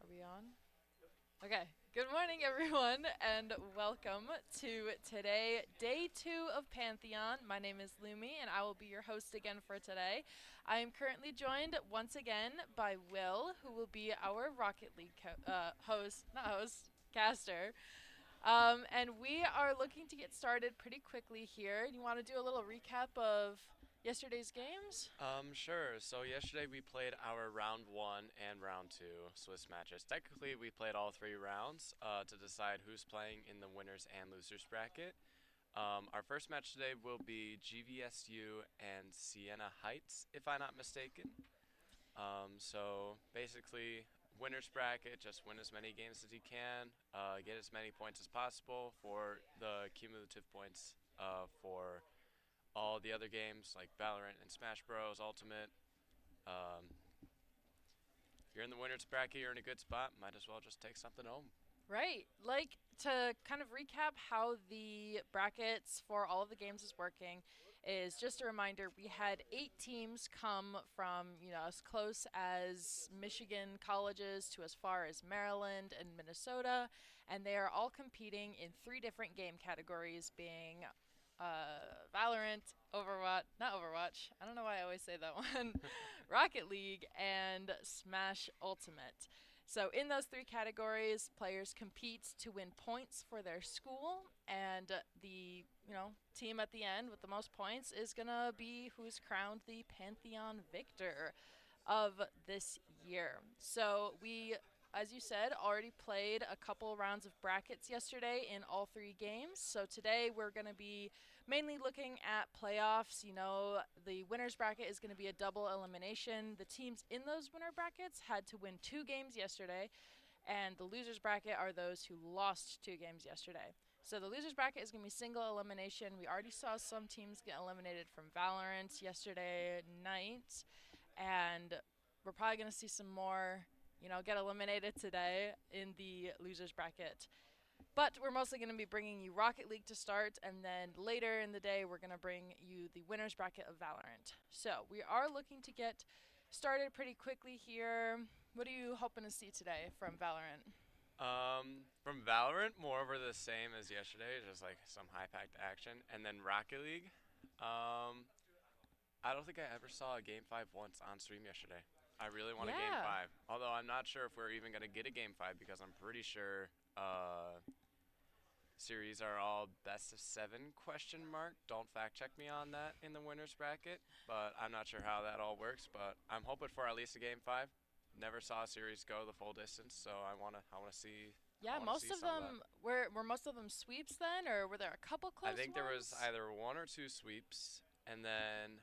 Are we on? Okay. Good morning, everyone, and welcome to today, day 2 of Pantheon. My name is Lumi, and I will be your host again for today. I am currently joined once again by Will, who will be our Rocket League caster. And we are looking to get started pretty quickly here. You want to do a little recap of yesterday's games? Sure. So yesterday we played our round one and round two Swiss matches. Technically, we played all three rounds to decide who's playing in the winners and losers bracket. Our first match today will be GVSU and Siena Heights, if I'm not mistaken. So basically, winners bracket, just win as many games as you can, get as many points as possible for the cumulative points for all the other games like Valorant and Smash Bros. Ultimate. Um, if you're in the winners bracket, you're in a good spot. Might as well just take something home. Right. Like to kind of recap how the brackets for all of the games is working is just a reminder we had 8 teams come from, as close as Michigan colleges to as far as Maryland and Minnesota, and they are all competing in 3 different game categories being Valorant, Overwatch, not Overwatch. I don't know why I always say that one. Rocket League and Smash Ultimate. So in those 3 categories, players compete to win points for their school, and the team at the end with the most points is gonna be who's crowned the Pantheon victor of this year. So we, as you said, already played a couple rounds of brackets yesterday in all 3 games. So today we're going to be mainly looking at playoffs. The winner's bracket is going to be a double elimination. The teams in those winner brackets had to win 2 games yesterday, and the loser's bracket are those who lost 2 games yesterday. So the loser's bracket is going to be single elimination. We already saw some teams get eliminated from Valorant yesterday night, and we're probably going to see some more, get eliminated today in the losers bracket. But we're mostly going to be bringing you Rocket League to start, and then later in the day, we're going to bring you the winners bracket of Valorant. So we are looking to get started pretty quickly here. What are you hoping to see today from Valorant? From Valorant, more over the same as yesterday, just like some high-packed action. And then Rocket League, I don't think I ever saw a Game 5 once on stream yesterday. I really want a Game Yeah. 5. Although I'm not sure if we're even going to get a Game 5 because I'm pretty sure series are all best of 7 question mark. Don't fact check me on that in the winners bracket, but I'm not sure how that all works, but I'm hoping for at least a Game 5. Never saw a series go the full distance, so I want to see I Yeah, want to most see of some of that. them were most of them sweeps then, or were there a couple I close think there was ones? either one or two sweeps, and then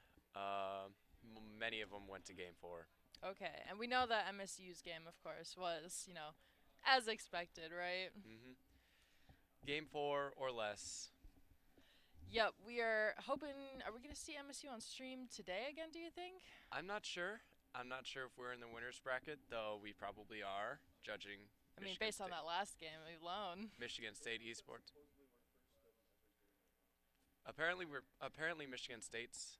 many of them went to Game 4. Okay, and we know that MSU's game, of course, was, as expected, right? hmm Game 4 or less. Yep, we are hoping. Are we going to see MSU on stream today again, do you think? I'm not sure. I'm not sure if we're in the winners bracket, though we probably are, judging I mean, based on that last game alone. Michigan State esports. Apparently Michigan State's,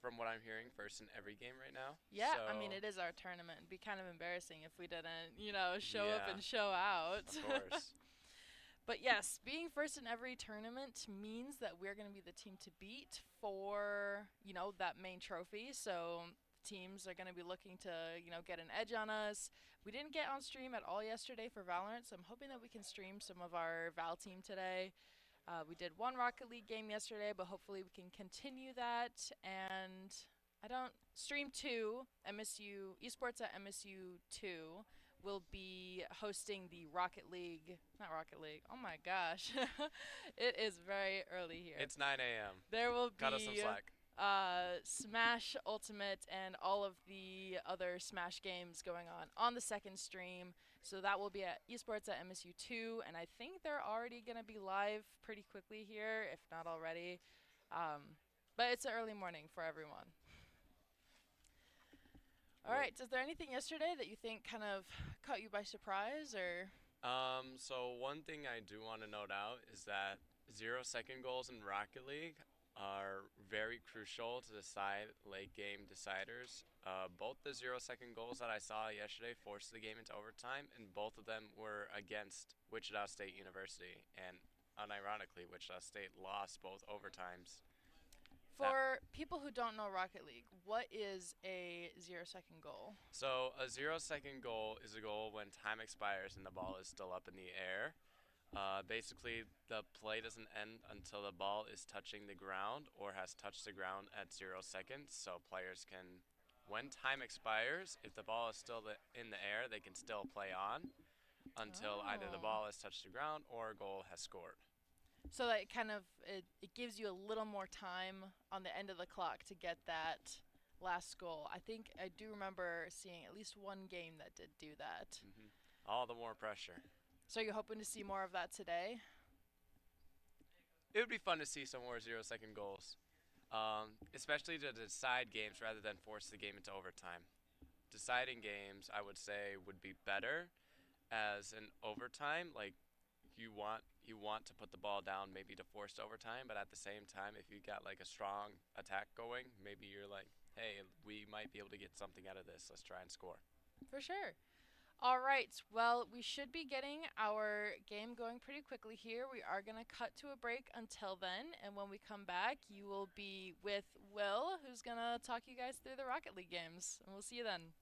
from what I'm hearing, first in every game right now. Yeah, I mean, So it is our tournament. It'd be kind of embarrassing if we didn't, show up yeah, and show out. of course. But yes, being first in every tournament means that we're going to be the team to beat for, that main trophy. So teams are going to be looking to, get an edge on us. We didn't get on stream at all yesterday for Valorant, so I'm hoping that we can stream some of our Val team today. We did one Rocket League game yesterday, but hopefully we can continue that. And I don't stream 2, MSU Esports at MSU 2 will be hosting the Rocket League, not Rocket League. Oh my gosh. It is very early here. It's 9 a.m. There will Cut us some be slack. Smash Ultimate and all of the other Smash games going on the second stream. So that will be at Esports at MSU 2, and I think they're already going to be live pretty quickly here, if not already. But it's an early morning for everyone. All right, is there anything yesterday that you think kind of caught you by surprise, or? So one thing I do want to note out is that 0-second goals in Rocket League are very crucial to decide late game deciders. Both the 0-second goals that I saw yesterday forced the game into overtime, and both of them were against Wichita State University. And unironically, Wichita State lost both overtimes. For people who don't know Rocket League, what is a 0-second goal? So a 0-second goal is a goal when time expires and the ball is still up in the air. Basically, the play doesn't end until the ball is touching the ground or has touched the ground at 0 seconds. So players can, when time expires, if the ball is still in the air, they can still play on until either the ball has touched the ground or a goal has scored. So that kind of, it gives you a little more time on the end of the clock to get that last goal. I think I do remember seeing at least one game that did do that. All the more pressure. So you're hoping to see more of that today? It would be fun to see some more 0-second goals, especially to decide games rather than force the game into overtime. Deciding games, I would say, would be better as an overtime. Like, you want to put the ball down maybe to force overtime, but at the same time, if you got like a strong attack going, maybe you're like, hey, we might be able to get something out of this. Let's try and score. For sure. All right, well, we should be getting our game going pretty quickly here. We are going to cut to a break until then, and when we come back, you will be with Will, who's going to talk you guys through the Rocket League games, and we'll see you then.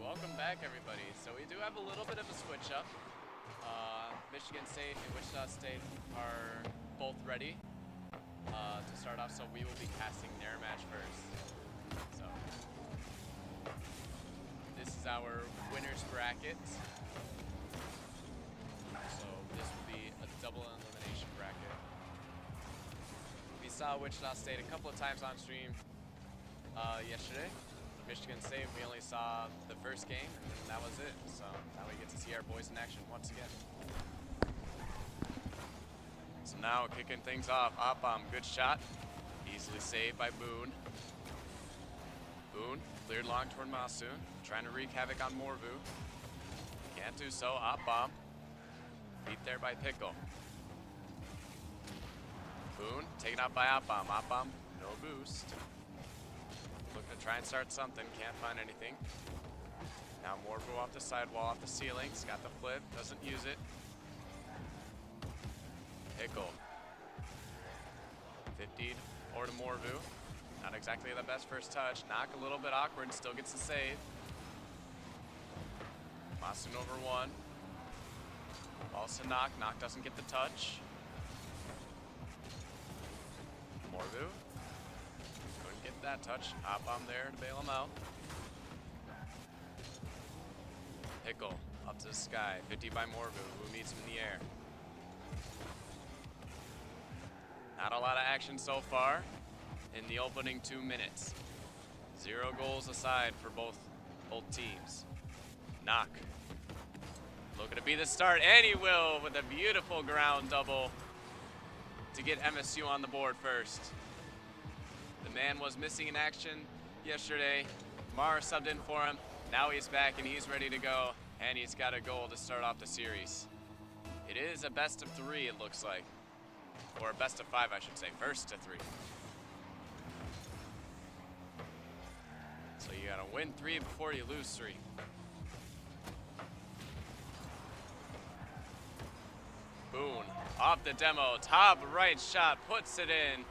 welcome back everybody. So we do have a little bit of a switch up. Michigan State and Wichita State are both ready to start off, so we will be casting their match first. So this is our winner's bracket. So this will be a double elimination bracket. We saw Wichita State a couple of times on stream yesterday. Michigan State, we only saw the first game, and that was it. So now we get to see our boys in action once again. So now kicking things off, good shot. Easily saved by Boone. Boone cleared long toward Masoon, trying to wreak havoc on Morvu. Can't do so, bomb. Beat there by Pickle. Boone taken out by Opbomb. Opbomb, no boost. Looking to try and start something, can't find anything. Now Morvu off the sidewall, off the ceilings, got the flip, doesn't use it. Pickle. 50 over to Morvu. Not exactly the best first touch. Knock a little bit awkward, still gets the save. Masoon over one. Balls to Knock. Knock doesn't get the touch. Morvu. Couldn't get that touch. Opbomb there to bail him out. Pickle up to the sky. 50 by Morvu, who meets him in the air. Not a lot of action so far in the opening 2 minutes. 0 goals aside for both teams. Knock. Looking to be the start, and he will with a beautiful ground double to get MSU on the board first. The man was missing in action yesterday. Mar subbed in for him. Now he's back and he's ready to go, and he's got a goal to start off the series. It is a best of 3, it looks like. Or a best of 5, I should say. First to 3. So you gotta win 3 before you lose 3. Boone off the demo, top right shot, puts it in,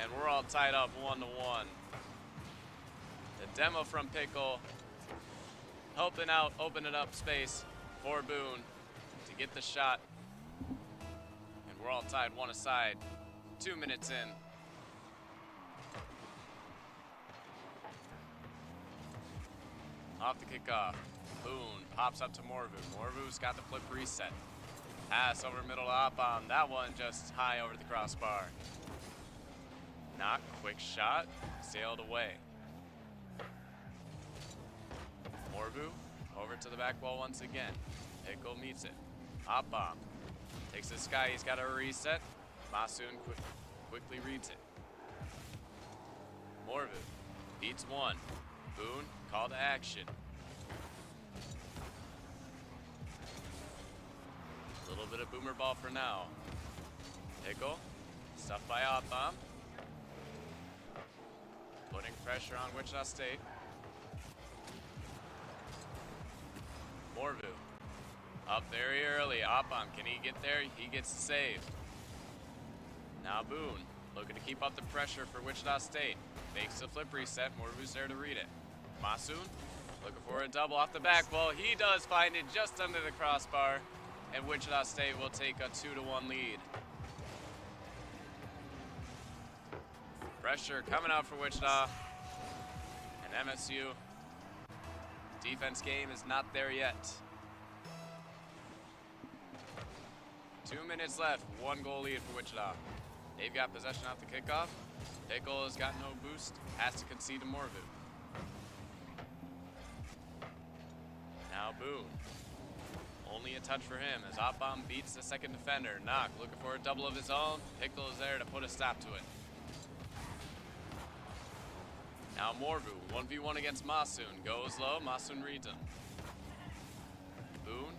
and we're all tied up 1-1. The demo from Pickle helping out, opening up space for Boone to get the shot. And we're all tied 1 aside, 2 minutes in. Off the kickoff, Boone pops up to Morvu. Morvu's got the flip reset. Pass over middle to Opbomb. That one just high over the crossbar. Knock, quick shot, sailed away. Morvu over to the back wall once again. Pickle meets it. Opbomb takes the sky, he's got a reset. Masoon quickly reads it. Morvu beats one. Boone, call to action. A little bit of boomer ball for now. Pickle, stuffed by Opbomb. Putting pressure on Wichita State. Morvu, up very early. Opbomb, can he get there? He gets the save. Now Boone, looking to keep up the pressure for Wichita State. Makes the flip reset. Morvu's there to read it. Masoon, looking for a double off the back wall. He does find it just under the crossbar, and Wichita State will take a 2-1 lead. Pressure coming out for Wichita, and MSU defense game is not there yet. 2 minutes left, 1 goal lead for Wichita. They've got possession off the kickoff. Pickle has got no boost, has to concede to Morvu. Now Boone. Only a touch for him as Opbomb beats the second defender. Knock looking for a double of his own. Pickle is there to put a stop to it. Now Morvu, 1v1 against Masoon. Goes low, Masoon reads him. Boone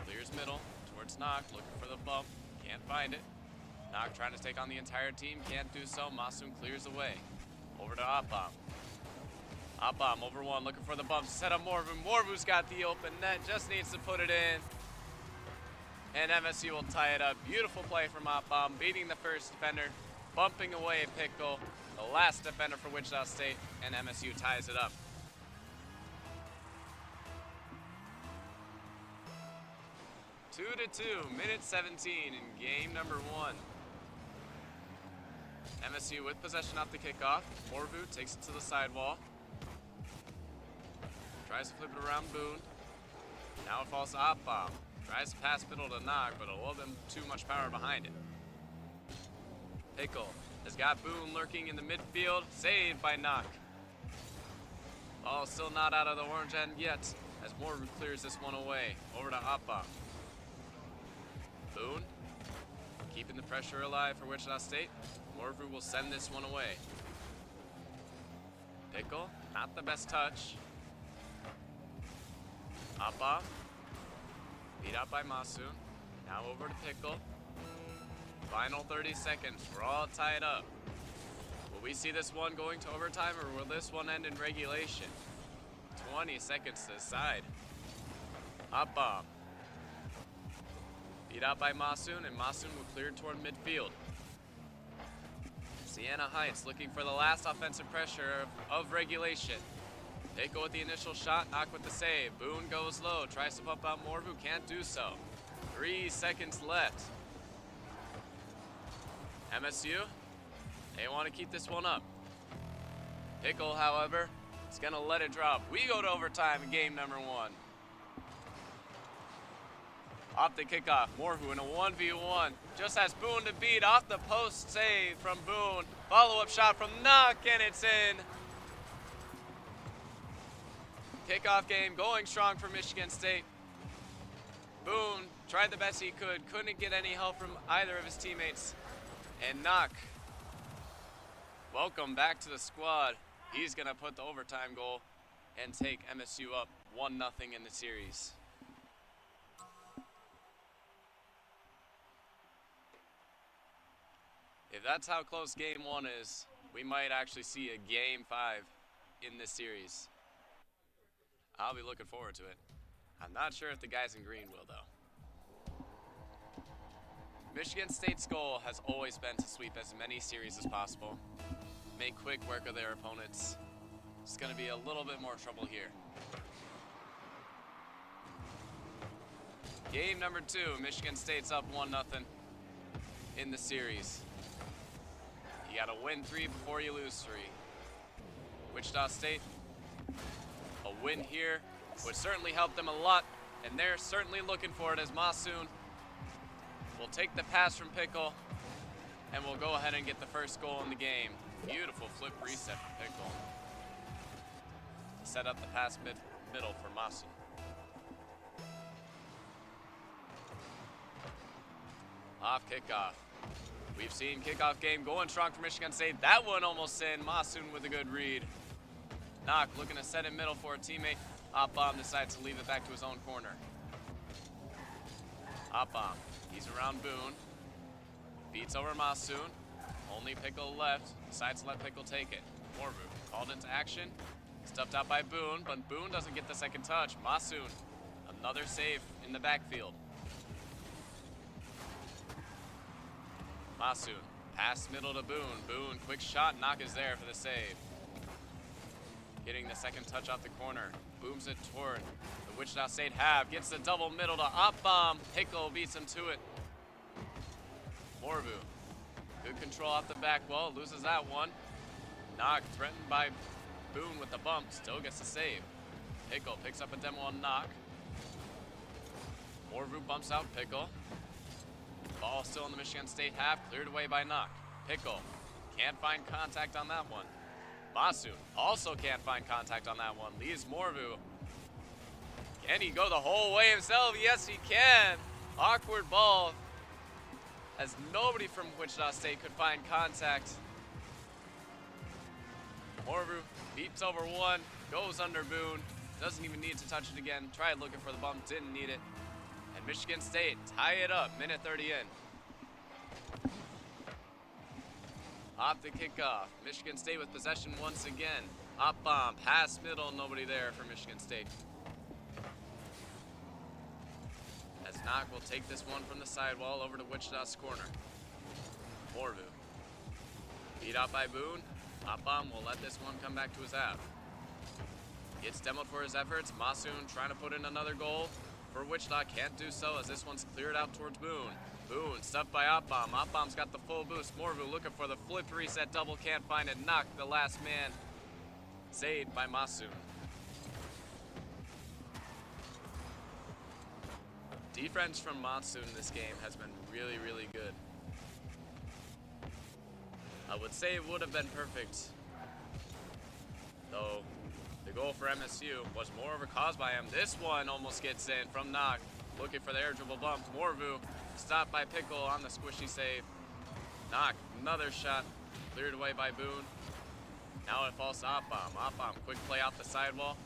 clears middle towards Knock, looking for the bump. Can't find it. Knock trying to take on the entire team, can't do so. Masoon clears away. Over to Opbomb. Opbomb over one, looking for the bump. Set up Morvu. Morvu's got the open net, just needs to put it in. And MSU will tie it up. Beautiful play from Opbomb, beating the first defender, bumping away Pickle, the last defender for Wichita State, and MSU ties it up. 2-2, minute 17 in game number 1. MSU with possession off the kickoff. Morvu takes it to the sidewall. Tries to flip it around Boone. Now it falls to Opbomb. Tries to pass middle to Knock, but a little bit too much power behind it. Pickle has got Boone lurking in the midfield. Saved by Knock. Ball still not out of the orange end yet, as Morvu clears this one away. Over to Opbomb. Boone keeping the pressure alive for Wichita State. Morvu will send this one away. Pickle, not the best touch. Opbomb, beat out by Masoon. Now over to Pickle. Final 30 seconds, we're all tied up. Will we see this one going to overtime, or will this one end in regulation? 20 seconds to decide. Opbomb. Beat out by Masoon, and Masoon will clear toward midfield. Siena Heights looking for the last offensive pressure of regulation. Pickle with the initial shot, Knock with the save. Boone goes low, tries to pump out Morvu, can't do so. 3 seconds left. MSU, they want to keep this one up. Pickle, however, is going to let it drop. We go to overtime in game number 1. Off the kickoff, Morvu in a 1v1. Just has Boone to beat. Off the post save from Boone. Follow-up shot from Knock, and it's in. Kickoff game going strong for Michigan State. Boone tried the best he could. Couldn't get any help from either of his teammates. And Knock, welcome back to the squad. He's going to put the overtime goal and take MSU up 1-0 in the series. If that's how close game 1 is, we might actually see a game 5 in this series. I'll be looking forward to it. I'm not sure if the guys in green will, though. Michigan State's goal has always been to sweep as many series as possible, make quick work of their opponents. It's going to be a little bit more trouble here. Game number 2, Michigan State's up 1-0 in the series. You got to win 3 before you lose 3. Wichita State, a win here would certainly help them a lot, and they're certainly looking for it as Masoon will take the pass from Pickle and will go ahead and get the first goal in the game. Beautiful flip reset from Pickle to set up the pass middle for Masoon. Off kickoff. We've seen kickoff game going strong for Michigan State. That one almost in. Masoon with a good read. Knock looking to set in middle for a teammate. Opbomb decides to leave it back to his own corner. Opbomb, he's around Boone. Beats over Masoon. Only Pickle left. Decides to let Pickle take it. Morvu called into action. Stuffed out by Boone, but Boone doesn't get the second touch. Masoon, another save in the backfield. Masoon, pass middle to Boone. Boone, quick shot. Knock is there for the save. Getting the second touch off the corner. Booms it toward the Wichita State half. Gets the double middle to Opbomb. Pickle beats him to it. Morvu, good control off the back wall. Loses that one. Knock threatened by Boone with the bump. Still gets the save. Pickle picks up a demo on Knock. Morvu bumps out Pickle. Ball still in the Michigan State half, cleared away by Knock. Pickle can't find contact on that one. Masoon also can't find contact on that one. Leaves Morvu. Can he go the whole way himself? Yes, he can. Awkward ball, as nobody from Wichita State could find contact. Morvu beats over one, goes under Boone. Doesn't even need to touch it again. Tried looking for the bump, didn't need it. And Michigan State tie it up, minute 30 in. Off the kickoff, Michigan State with possession once again. Opbomb, pass middle, nobody there for Michigan State. As Knock will take this one from the sidewall over to Wichita's corner. Morvu. Beat out by Boone. Opbomb will let this one come back to his half. Gets demoed for his efforts. Masoon trying to put in another goal. for Wichita, can't do so as this one's cleared out towards Boone. Boone, stuffed by Opbomb. Opbomb's got the full boost. Morvu looking for the flip reset double, can't find it. Knock, the last man. Saved by Masoon. Defense from Monsoon in this game has been really, really good. I would say it would have been perfect, though the goal for MSU was more of a cause by him. This one almost gets in from Knock, looking for the air dribble bump. Morvu stopped by Pickle on the squishy save. Knock, another shot, cleared away by Boone. Now it falls to Opbomb. Opbomb, quick play off the sidewall.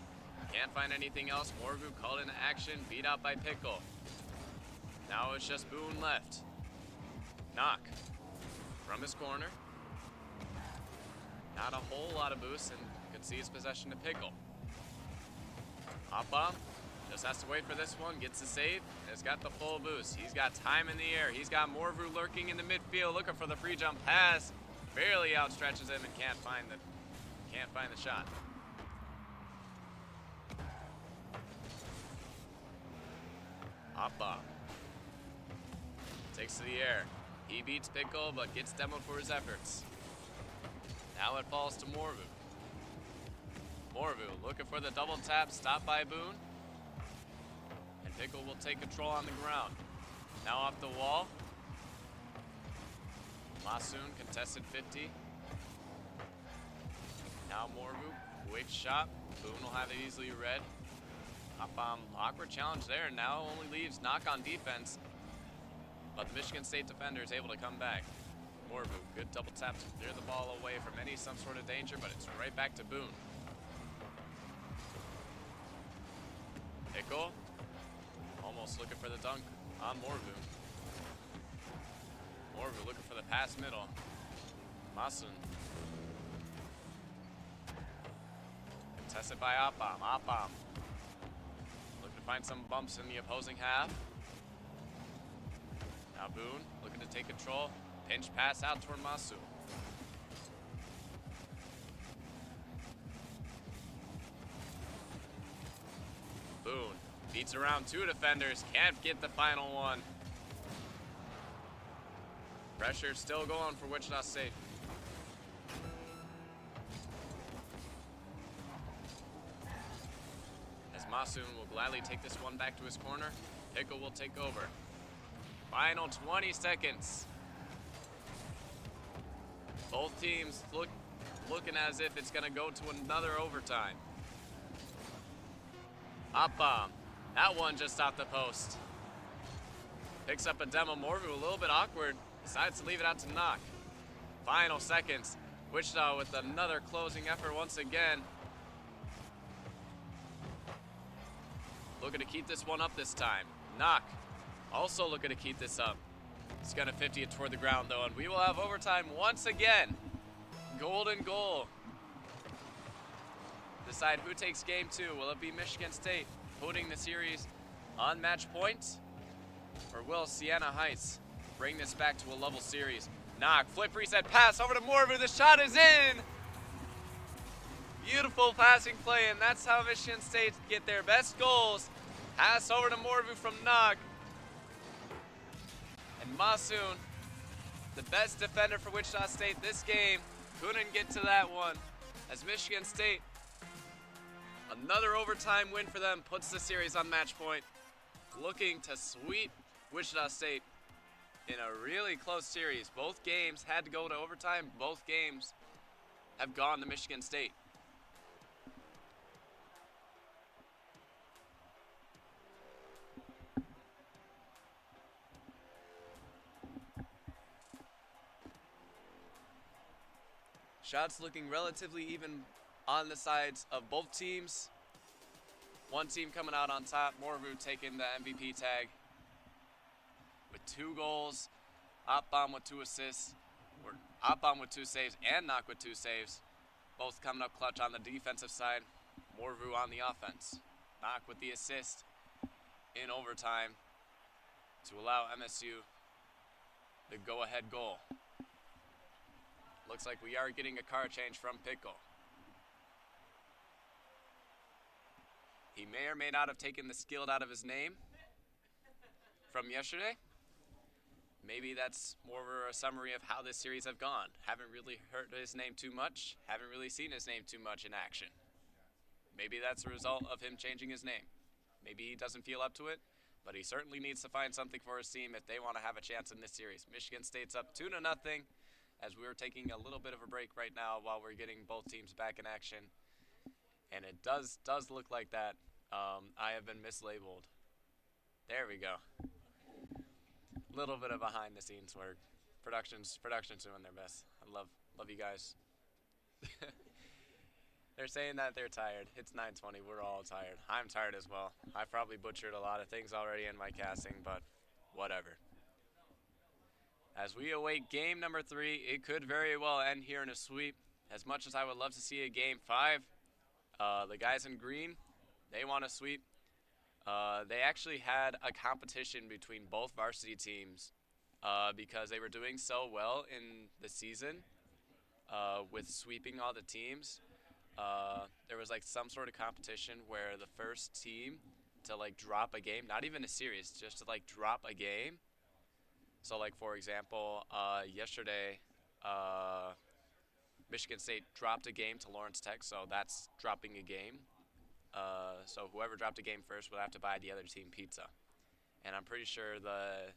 Can't find anything else. Morvu called into action, beat out by Pickle. Now it's just Boone left. Knock from his corner. Not a whole lot of boost, and concedes possession to Pickle. Opbomb just has to wait for this one, gets the save, and has got the full boost. He's got time in the air. He's got Morvu lurking in the midfield, looking for the free jump pass. Barely outstretches him and can't find the shot. Opbomb takes to the air. He beats Pickle, but gets demoed for his efforts. Now it falls to Morvu. Morvu looking for the double tap, stopped by Boone. And Pickle will take control on the ground. Now off the wall. Masoon contested 50. Now Morvu, quick shot. Boone will have it easily read. Awkward challenge there. Now only leaves Knock on defense. But the Michigan State defender is able to come back. Morvu, good double tap to clear the ball away from some sort of danger, but it's right back to Boone. Pickle, almost looking for the dunk on Morvu. Morvu looking for the pass middle. Masoon. Contested by Opbomb. Opbomb looking to find some bumps in the opposing half. Now Boone looking to take control. Pinch pass out toward Masoon. Boone beats around two defenders. Can't get the final one. Pressure still going for Wichita State. As Masoon will gladly take this one back to his corner. Pickle will take over. Final 20 seconds. Both teams looking as if it's going to go to another overtime. Opbomb. That one just off the post. Picks up a demo. Morvu a little bit awkward. Decides to leave it out to Knock. Final seconds. Wichita with another closing effort once again. Looking to keep this one up this time. Knock also looking to keep this up. He's going to 50 it toward the ground, though, and we will have overtime once again. Golden goal. Decide who takes game two. Will it be Michigan State putting the series on match point? Or will Siena Heights bring this back to a level series? Knock, flip, reset, pass over to Morvu. The shot is in. Beautiful passing play, and that's how Michigan State get their best goals. Pass over to Morvu from Knock. And Masoon, the best defender for Wichita State this game, couldn't get to that one. As Michigan State, another overtime win for them, puts the series on match point. Looking to sweep Wichita State in a really close series. Both games had to go to overtime. Both games have gone to Michigan State. Shots looking relatively even on the sides of both teams. One team coming out on top. Morvu taking the MVP tag with 2 goals. Opbomb with 2 assists. Or Opbomb with 2 saves and Knock with 2 saves. Both coming up clutch on the defensive side. Morvu on the offense. Knock with the assist in overtime to allow MSU the go-ahead goal. Looks like we are getting a car change from Pickle. He may or may not have taken the skilled out of his name. from yesterday. Maybe that's more of a summary of how this series have gone. Haven't really heard his name too much. Haven't really seen his name too much in action. Maybe that's a result of him changing his name. Maybe he doesn't feel up to it, but he certainly needs to find something for his team if they want to have a chance in this series. Michigan State's up 2-0 as we're taking a little bit of a break right now while we're getting both teams back in action. And it does look like that. I have been mislabeled. There we go. Little bit of behind the scenes work. Production's doing their best. I love you guys. They're saying that they're tired. It's 9:20. We're all tired. I'm tired as well. I probably butchered a lot of things already in my casting, but whatever. As we await game number 3, it could very well end here in a sweep. As much as I would love to see a game 5, the guys in green, they want a sweep. They actually had a competition between both varsity teams because they were doing so well in the season with sweeping all the teams. There was like some sort of competition where the first team to like drop a game, not even a series, just to like drop a game. So like for example, yesterday, Michigan State dropped a game to Lawrence Tech, so that's dropping a game. So whoever dropped a game first would have to buy the other team pizza. And I'm pretty sure the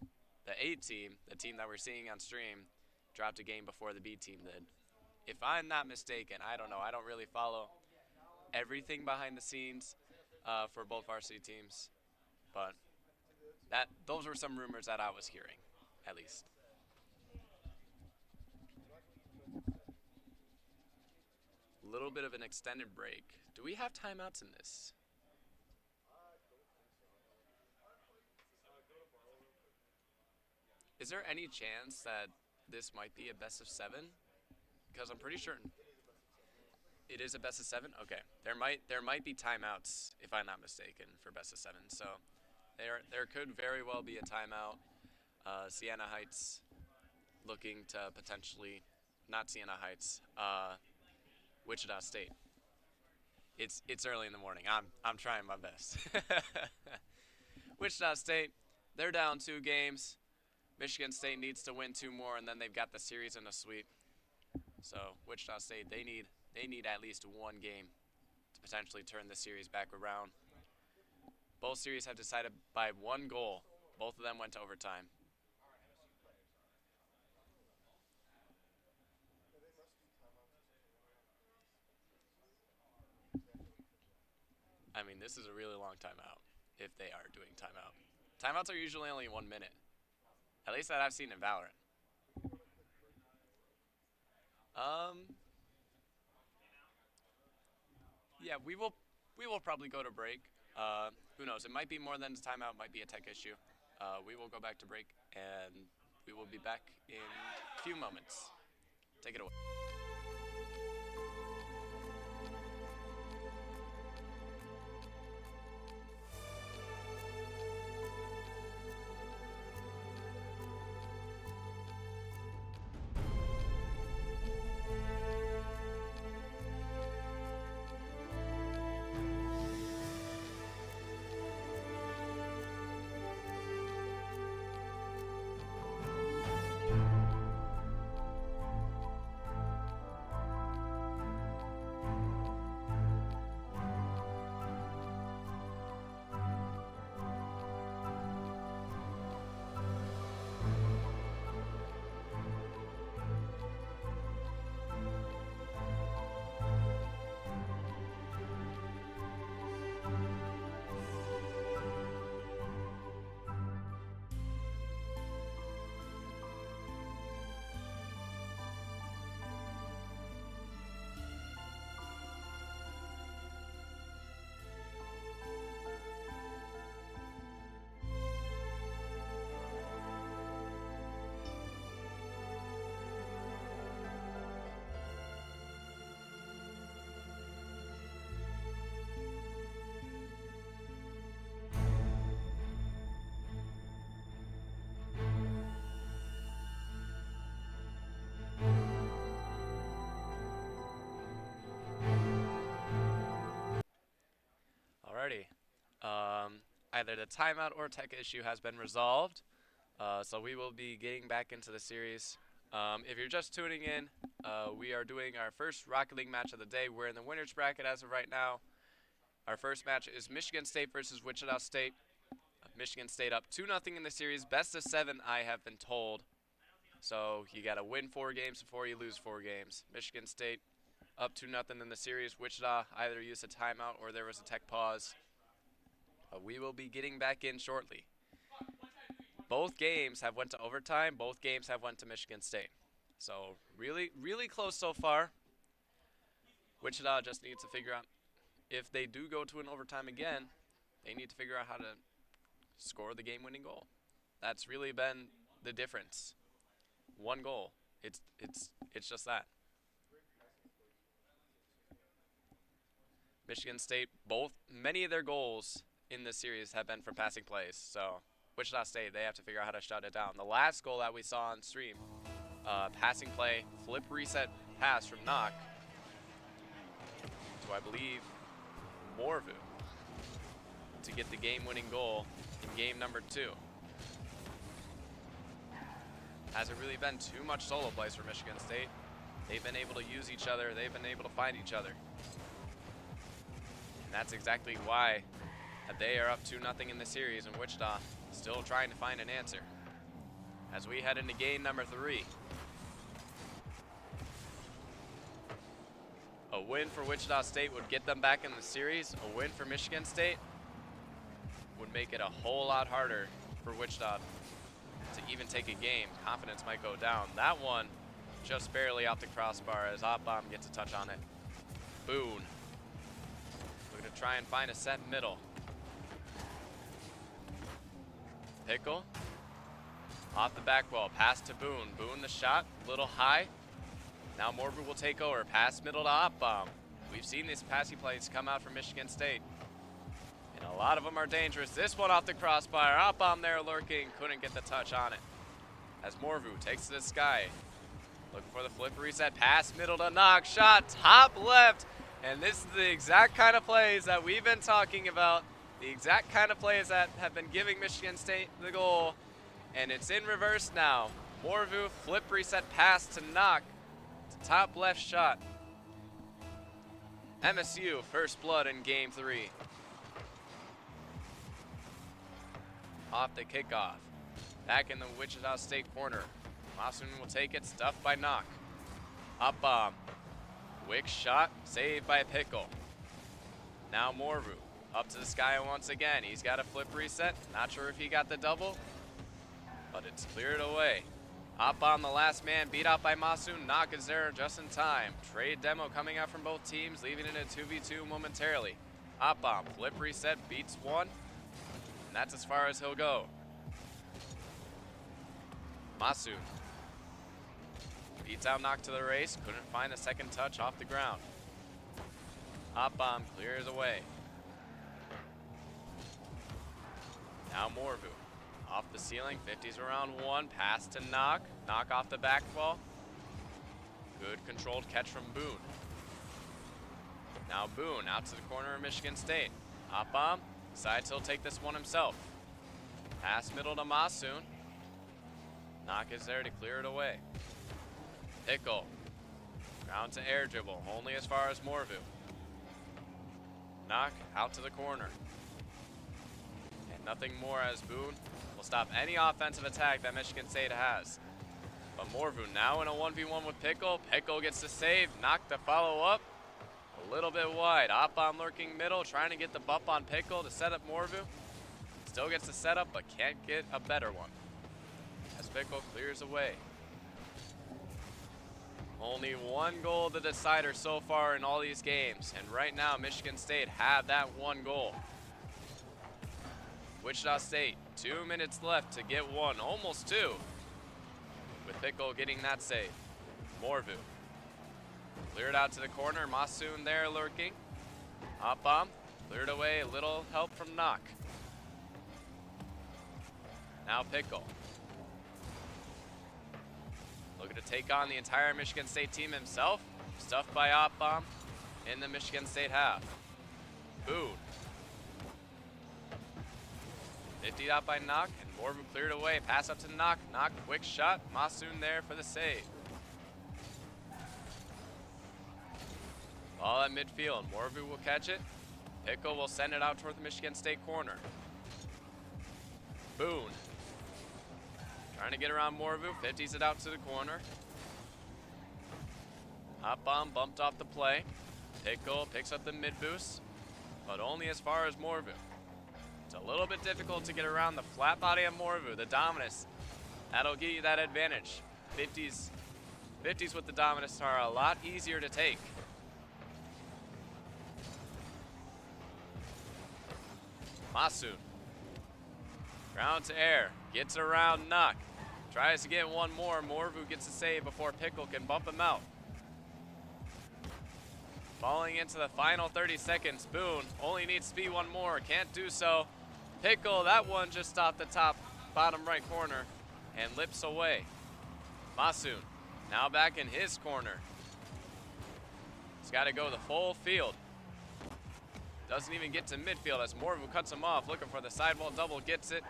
A team, the team that we're seeing on stream, dropped a game before the B team did. If I'm not mistaken, I don't know. I don't really follow everything behind the scenes for both varsity teams, but those were some rumors that I was hearing, at least. A little bit of an extended break. Do we have timeouts in this? Is there any chance that this might be a best of 7? Because I'm pretty sure it is a best of 7. Okay, there might be timeouts if I'm not mistaken for best of 7. So there could very well be a timeout. Siena Heights looking to potentially, not Siena Heights, Wichita State. It's early in the morning. I'm trying my best. Wichita State, they're down 2 games. Michigan State needs to win 2 more, and then they've got the series in a sweep. So Wichita State, they need at least 1 game to potentially turn the series back around. Both series have decided by 1 goal. Both of them went to overtime. I mean, this is a really long timeout if they are doing timeout. Timeouts are usually only 1 minute. At least that I've seen in Valorant. Yeah, we will probably go to break. Who knows? It might be more than a timeout. Might be a tech issue. We will go back to break, and we will be back in a few moments. Take it away. Alrighty. either the timeout or tech issue has been resolved. So we will be getting back into the series. If you're just tuning in, we are doing our first Rocket League match of the day. We're in the winner's bracket as of right now. Our first match is Michigan State versus Wichita State. Michigan State up 2-0 in the series. Best of 7, I have been told. So you got to win 4 games before you lose 4 games. Michigan State up 2-0 in the series. Wichita either used a timeout or there was a tech pause. We will be getting back in shortly. Both games have went to overtime. Both games have went to Michigan State. So really, really close so far. Wichita just needs to figure out if they do go to an overtime again, they need to figure out how to score the game-winning goal. That's really been the difference. 1 goal. It's just that. Michigan State, many of their goals in this series have been from passing plays. So Wichita State, they have to figure out how to shut it down. The last goal that we saw on stream, passing play, flip reset pass from Knock to, I believe, Morvu to get the game-winning goal in game number 2. Hasn't really been too much solo plays for Michigan State. They've been able to use each other. They've been able to find each other. And that's exactly why they are up 2-0 in the series, and Wichita still trying to find an answer. As we head into game number 3. A win for Wichita State would get them back in the series. A win for Michigan State would make it a whole lot harder for Wichita to even take a game. Confidence might go down. That one just barely off the crossbar as Oppbaum gets a touch on it. Boone looking to try and find a set middle. Pickle off the back wall. Pass to Boone. Boone the shot, little high. Now Morvu will take over. Pass middle to Oppbaum. We've seen these passing plays come out from Michigan State, and a lot of them are dangerous. This one off the crossbar. Oppbaum there lurking. Couldn't get the touch on it. As Morvu takes to the sky. Looking for the flip reset. Pass middle to Knock. Shot top left. And this is the exact kind of plays that we've been talking about. The exact kind of plays that have been giving Michigan State the goal. And it's in reverse now. Morvu flip reset pass to Knock. Top left shot. MSU first blood in game 3. Off the kickoff. Back in the Wichita State corner. Masun will take it, stuffed by Knock. Oppbaum. Quick shot, saved by Pickle. Now Morvu. Up to the sky once again. He's got a flip reset. Not sure if he got the double, but it's cleared away. Oppbaum, the last man, beat out by Masun. Knock is there just in time. Trade demo coming out from both teams, leaving it a 2v2 momentarily. Oppbaum, flip reset, beats one, and that's as far as he'll go. Masun beats out Knock to the race, couldn't find a second touch off the ground. Oppbaum clears away. Now Morvu. Off the ceiling, 50s around 1, pass to Knock. Knock off the back wall. Good controlled catch from Boone. Now Boone out to the corner of Michigan State. Oppbaum decides he'll take this one himself. Pass middle to Masun. Knock is there to clear it away. Pickle. Ground to air dribble, only as far as Morvu. Knock out to the corner. And nothing more as Boone will stop any offensive attack that Michigan State has. But Morvu now in a 1v1 with Pickle. Pickle gets the save. Knock to follow up. A little bit wide. Oppbaum lurking middle, trying to get the bump on Pickle to set up Morvu. Still gets the setup, but can't get a better one. As Pickle clears away. Only 1 goal the decider so far in all these games. And right now, Michigan State have that 1 goal. Wichita State, 2 minutes left to get 1, almost 2. With Pickle getting that save. Morvu. Cleared out to the corner, Masun there lurking. Oppbaum, cleared away, a little help from Knock. Now Pickle. Looking to take on the entire Michigan State team himself. Stuffed by Oppbaum in the Michigan State half. Boone. 50 out by Knock, and Morvu cleared away. Pass up to Knock. Knock, quick shot. Masoon there for the save. Ball at midfield. Morvu will catch it. Pickle will send it out toward the Michigan State corner. Boone. Trying to get around Morvu. 50s it out to the corner. Hot bomb bumped off the play. Pickle picks up the mid boost, but only as far as Morvu. It's a little bit difficult to get around the flat body of Morvu, the Dominus. That'll give you that advantage. 50s with the Dominus are a lot easier to take. Masoon. Ground to air. Gets around Knock. Tries to get one more. Morvu gets a save before Pickle can bump him out. Falling into the final 30 seconds. Boone only needs to be one more. Can't do so. Pickle, that one just off the top, bottom right corner and lips away. Masoon now back in his corner. He's got to go the full field. Doesn't even get to midfield as Morvu cuts him off. Looking for the sidewall double. Gets it.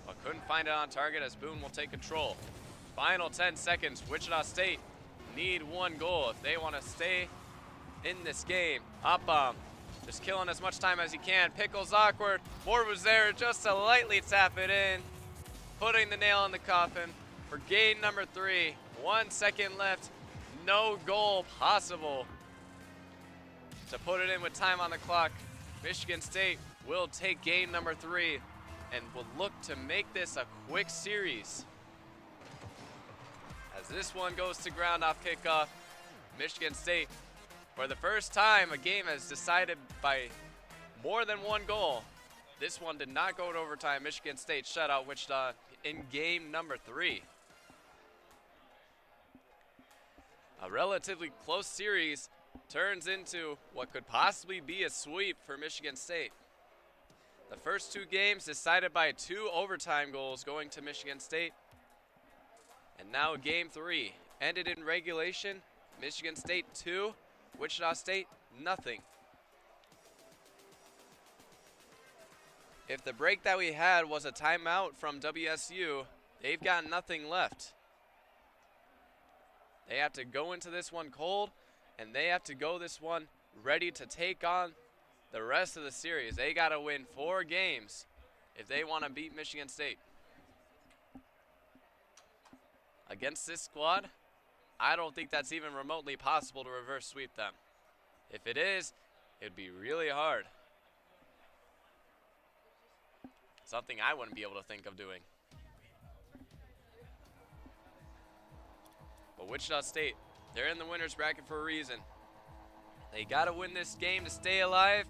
But couldn't find it on target as Boone will take control. Final 10 seconds. Wichita State need one goal if they want to stay in this game. Hot bomb. Just killing as much time as he can. Pickle's awkward. Morvu's there just to lightly tap it in. Putting the nail in the coffin for game number 3. 1 second left. No goal possible to put it in with time on the clock. Michigan State will take game number 3 and will look to make this a quick series. As this one goes to ground off kickoff, Michigan State, for the first time, a game is decided by more than one goal. This one did not go to overtime. Michigan State shut out Wichita in game number 3. A relatively close series turns into what could possibly be a sweep for Michigan State. The first 2 games decided by 2 overtime goals going to Michigan State. And now game 3 ended in regulation. Michigan State 2, Wichita State nothing. If the break that we had was a timeout from WSU, they've got nothing left. They have to go into this one cold, and they have to go this one ready to take on the rest of the series. They got to win 4 games if they want to beat Michigan State. Against this squad, I don't think that's even remotely possible to reverse sweep them. If it is, it'd be really hard. Something I wouldn't be able to think of doing. But Wichita State, they're in the winner's bracket for a reason. They got to win this game to stay alive.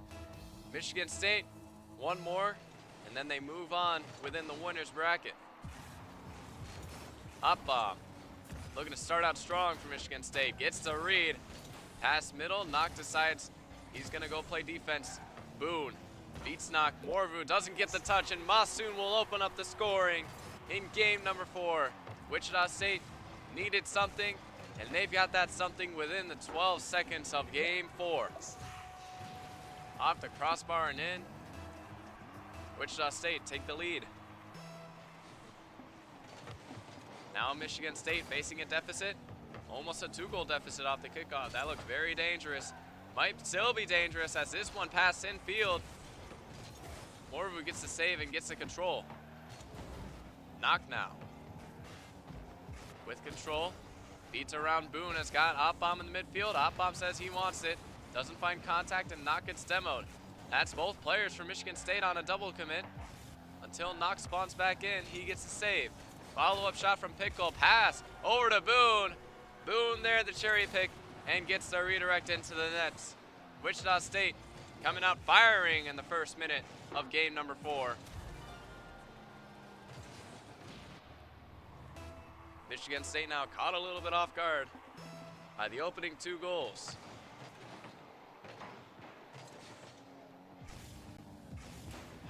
Michigan State, one more, and then they move on within the winner's bracket. Hot bomb. Looking to start out strong for Michigan State. Gets the read. Pass middle. Knock decides he's going to go play defense. Boone beats Knock. Morvu doesn't get the touch, and Masoon will open up the scoring in game number 4. Wichita State needed something, and they've got that something within the 12 seconds of game 4. Off the crossbar and in. Wichita State take the lead. Now Michigan State facing a deficit. Almost a 2-goal deficit off the kickoff. That looked very dangerous. Might still be dangerous as this one passed infield. Morvu gets the save and gets the control. Knock now. With control. Beats around Boone, has got Hot Bomb in the midfield. Hot Bomb says he wants it. Doesn't find contact, and Knock gets demoed. That's both players from Michigan State on a double commit. Until Knock spawns back in, he gets the save. Follow-up shot from Pickle. Pass over to Boone. Boone there, the cherry pick, and gets the redirect into the nets. Wichita State coming out firing in the first minute of game number 4. Michigan State now caught a little bit off guard by the opening 2 goals.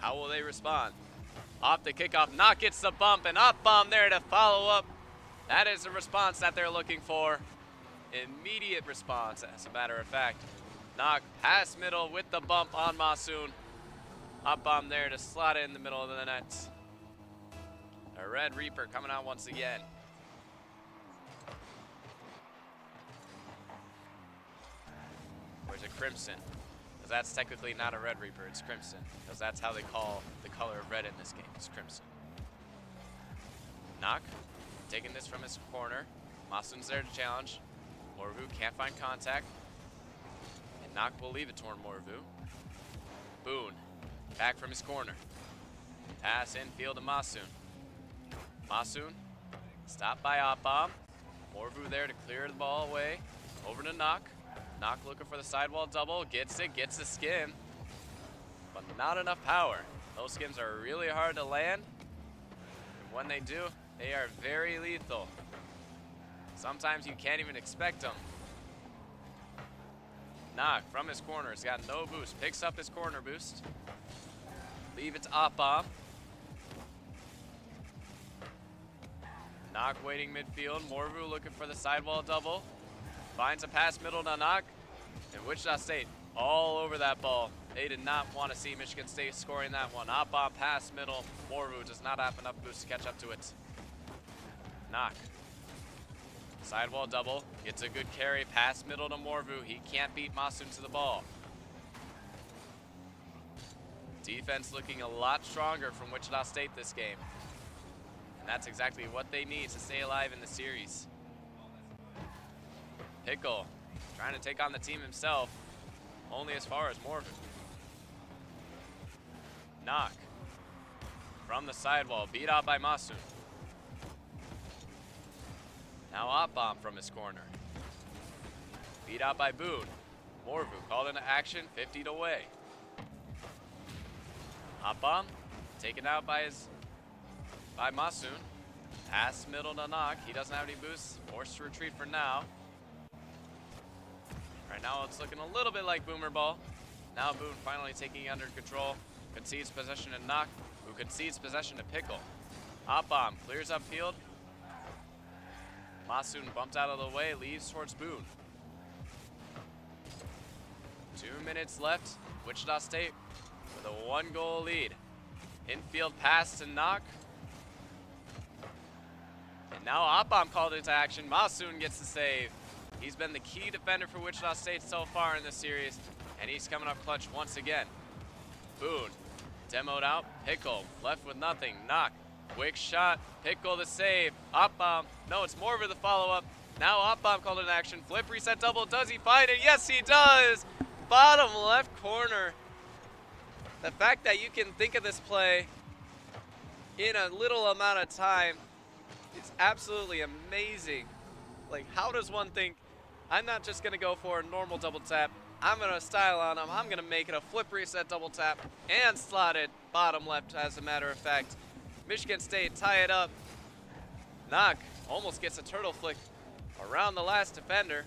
How will they respond? Off the kickoff, Knock gets the bump, and Hot Bomb there to follow up. That is the response that they're looking for. Immediate response, as a matter of fact. Knock pass middle with the bump on Masoon. Hot bomb there to slot it in the middle of the net. A Red Reaper coming out once again. Or is it Crimson? Because that's technically not a Red Reaper, it's Crimson. Because that's how they call the color of red in this game, it's Crimson. Knock, taking this from his corner. Masun's there to challenge. Morvu can't find contact. And Knock will leave it toward Morvu. Boone, back from his corner. Pass infield to Masun. Masun, stopped by Opbomb. Morvu there to clear the ball away. Over to Knock. Knock looking for the sidewall double. Gets it, gets the skim. But not enough power. Those skims are really hard to land. And when they do, they are very lethal. Sometimes you can't even expect them. Knock from his corner. He's got no boost. Picks up his corner boost. Leave it to Opbomb. Knock waiting midfield. Morvu looking for the sidewall double. Finds a pass middle to Knock. And Wichita State all over that ball. They did not want to see Michigan State scoring that one. Opbomb pass middle. Morvu does not have enough boost to catch up to it. Knock. Sidewall double. Gets a good carry. Pass middle to Morvu. He can't beat Masun to the ball. Defense looking a lot stronger from Wichita State this game. And that's exactly what they need to stay alive in the series. Pickle trying to take on the team himself, only as far as Morvu. Knock from the sidewall, beat out by Masun. Now Opbomb from his corner. Beat out by Boone. Morvu called into action, 50 away. Opbomb taken out by Masun. Pass middle to Knock. He doesn't have any boosts. Forced to retreat for now. Right now it's looking a little bit like Boomer Ball. Now Boone finally taking it under control. Concedes possession to Knock, who concedes possession to Pickle. Opbomb clears upfield. Masun bumped out of the way, leaves towards Boone. 2 minutes left. Wichita State with a 1-goal lead. Infield pass to Knock. And now Opbomb called into action. Masun gets the save. He's been the key defender for Wichita State so far in this series, and he's coming up clutch once again. Boone, demoed out. Pickle, left with nothing. Knock, quick shot. Pickle the save. Opbomb, no, it's Morvu the follow-up. Now Opbomb called in action. Flip, reset, double. Does he find it? Yes, he does. Bottom left corner. The fact that you can think of this play in a little amount of time is absolutely amazing. Like, how does one think, I'm not just going to go for a normal double tap. I'm going to style on him. I'm going to make it a flip reset double tap and slot it bottom left, as a matter of fact. Michigan State tie it up. Knock almost gets a turtle flick around the last defender.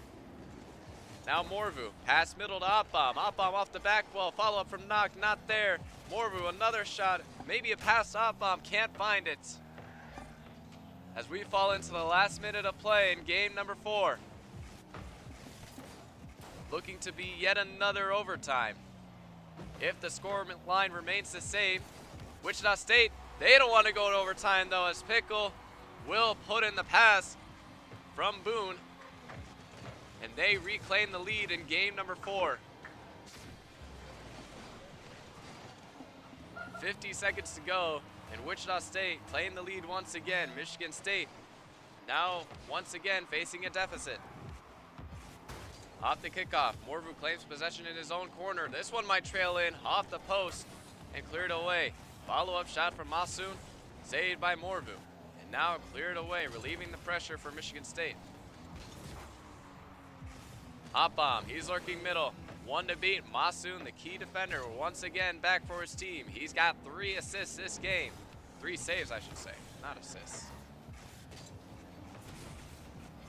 Now Morvu, pass middle to Opbomb. Opbomb off the back wall, follow up from Knock, not there. Morvu, another shot, maybe a pass to Opbomb, can't find it. As we fall into the last minute of play in game number 4. Looking to be yet another overtime. If the score line remains the same, Wichita State, they don't want to go to overtime though, as Pickle will put in the pass from Boone. And they reclaim the lead in game number 4. 50 seconds to go, and Wichita State claim the lead once again. Michigan State now once again facing a deficit. Off the kickoff, Morvu claims possession in his own corner. This one might trail in off the post and cleared away. Follow-up shot from Masun, saved by Morvu. And now cleared away, relieving the pressure for Michigan State. Opbomb, he's lurking middle. One to beat. Masun, the key defender, once again back for his team. He's got 3 assists this game. 3 saves, I should say, not assists.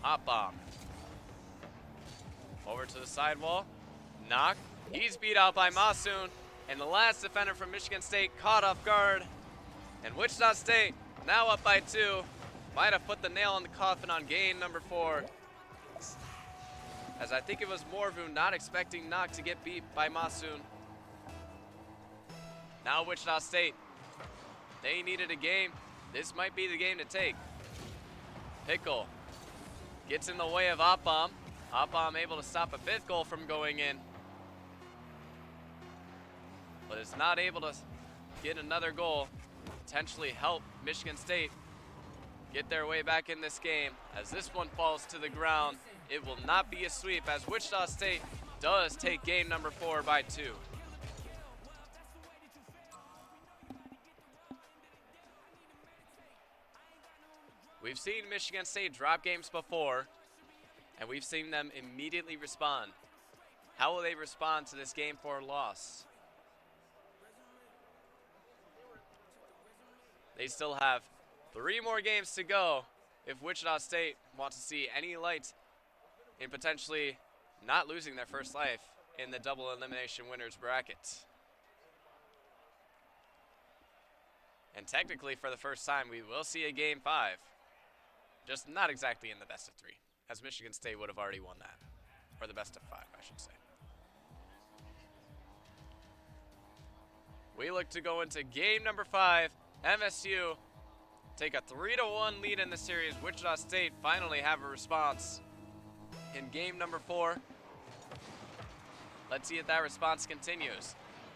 Opbomb. Over to the sidewall. Knock. He's beat out by Masun. And the last defender from Michigan State caught off guard. And Wichita State now up by 2. Might have put the nail in the coffin on game number 4. As I think it was Morvu not expecting Knock to get beat by Masun. Now Wichita State, they needed a game. This might be the game to take. Pickle gets in the way of Oppom. Oppom able to stop a 5th goal from going in, but is not able to get another goal, potentially help Michigan State get their way back in this game. As this one falls to the ground, it will not be a sweep as Wichita State does take game number 4 by 2. We've seen Michigan State drop games before, and we've seen them immediately respond. How will they respond to this game 4 loss? They still have 3 more games to go if Wichita State wants to see any light in potentially not losing their first life in the double elimination winners bracket. And technically, for the first time, we will see a game 5. Just not exactly in the best of 3, as Michigan State would have already won that. Or the best of 5, I should say. We look to go into game number 5. MSU take a 3-1 lead in the series. Wichita State finally have a response in game number 4. Let's see if that response continues.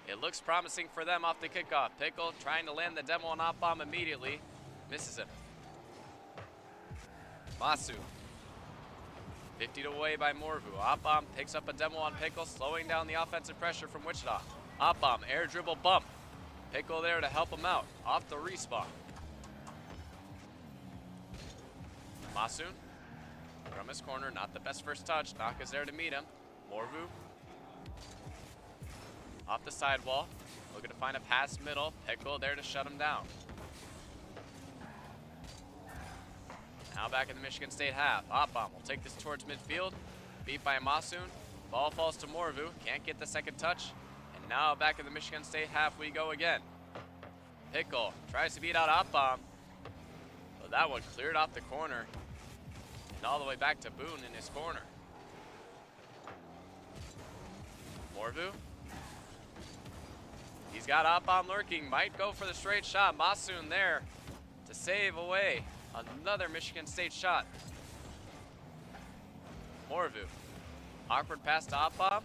It looks promising for them off the kickoff. Pickle trying to land the demo on Oppom immediately. Misses him. Masu. 50 away by Morvu. Oppom picks up a demo on Pickle, slowing down the offensive pressure from Wichita. Oppom, air dribble bump. Pickle there to help him out. Off the respawn. Masoon from his corner, not the best first touch. Knock is there to meet him. Morvu off the sidewall, looking to find a pass middle. Pickle there to shut him down. Now back in the Michigan State half. Oppom will take this towards midfield. Beat by Masoon. Ball falls to Morvu. Can't get the second touch. And now back in the Michigan State half we go again. Pickle tries to beat out Oppom, but that one cleared off the corner. And all the way back to Boone in his corner. Morvu. He's got Oppom lurking. Might go for the straight shot. Masoon there to save away another Michigan State shot. Morvu. Awkward pass to Oppom.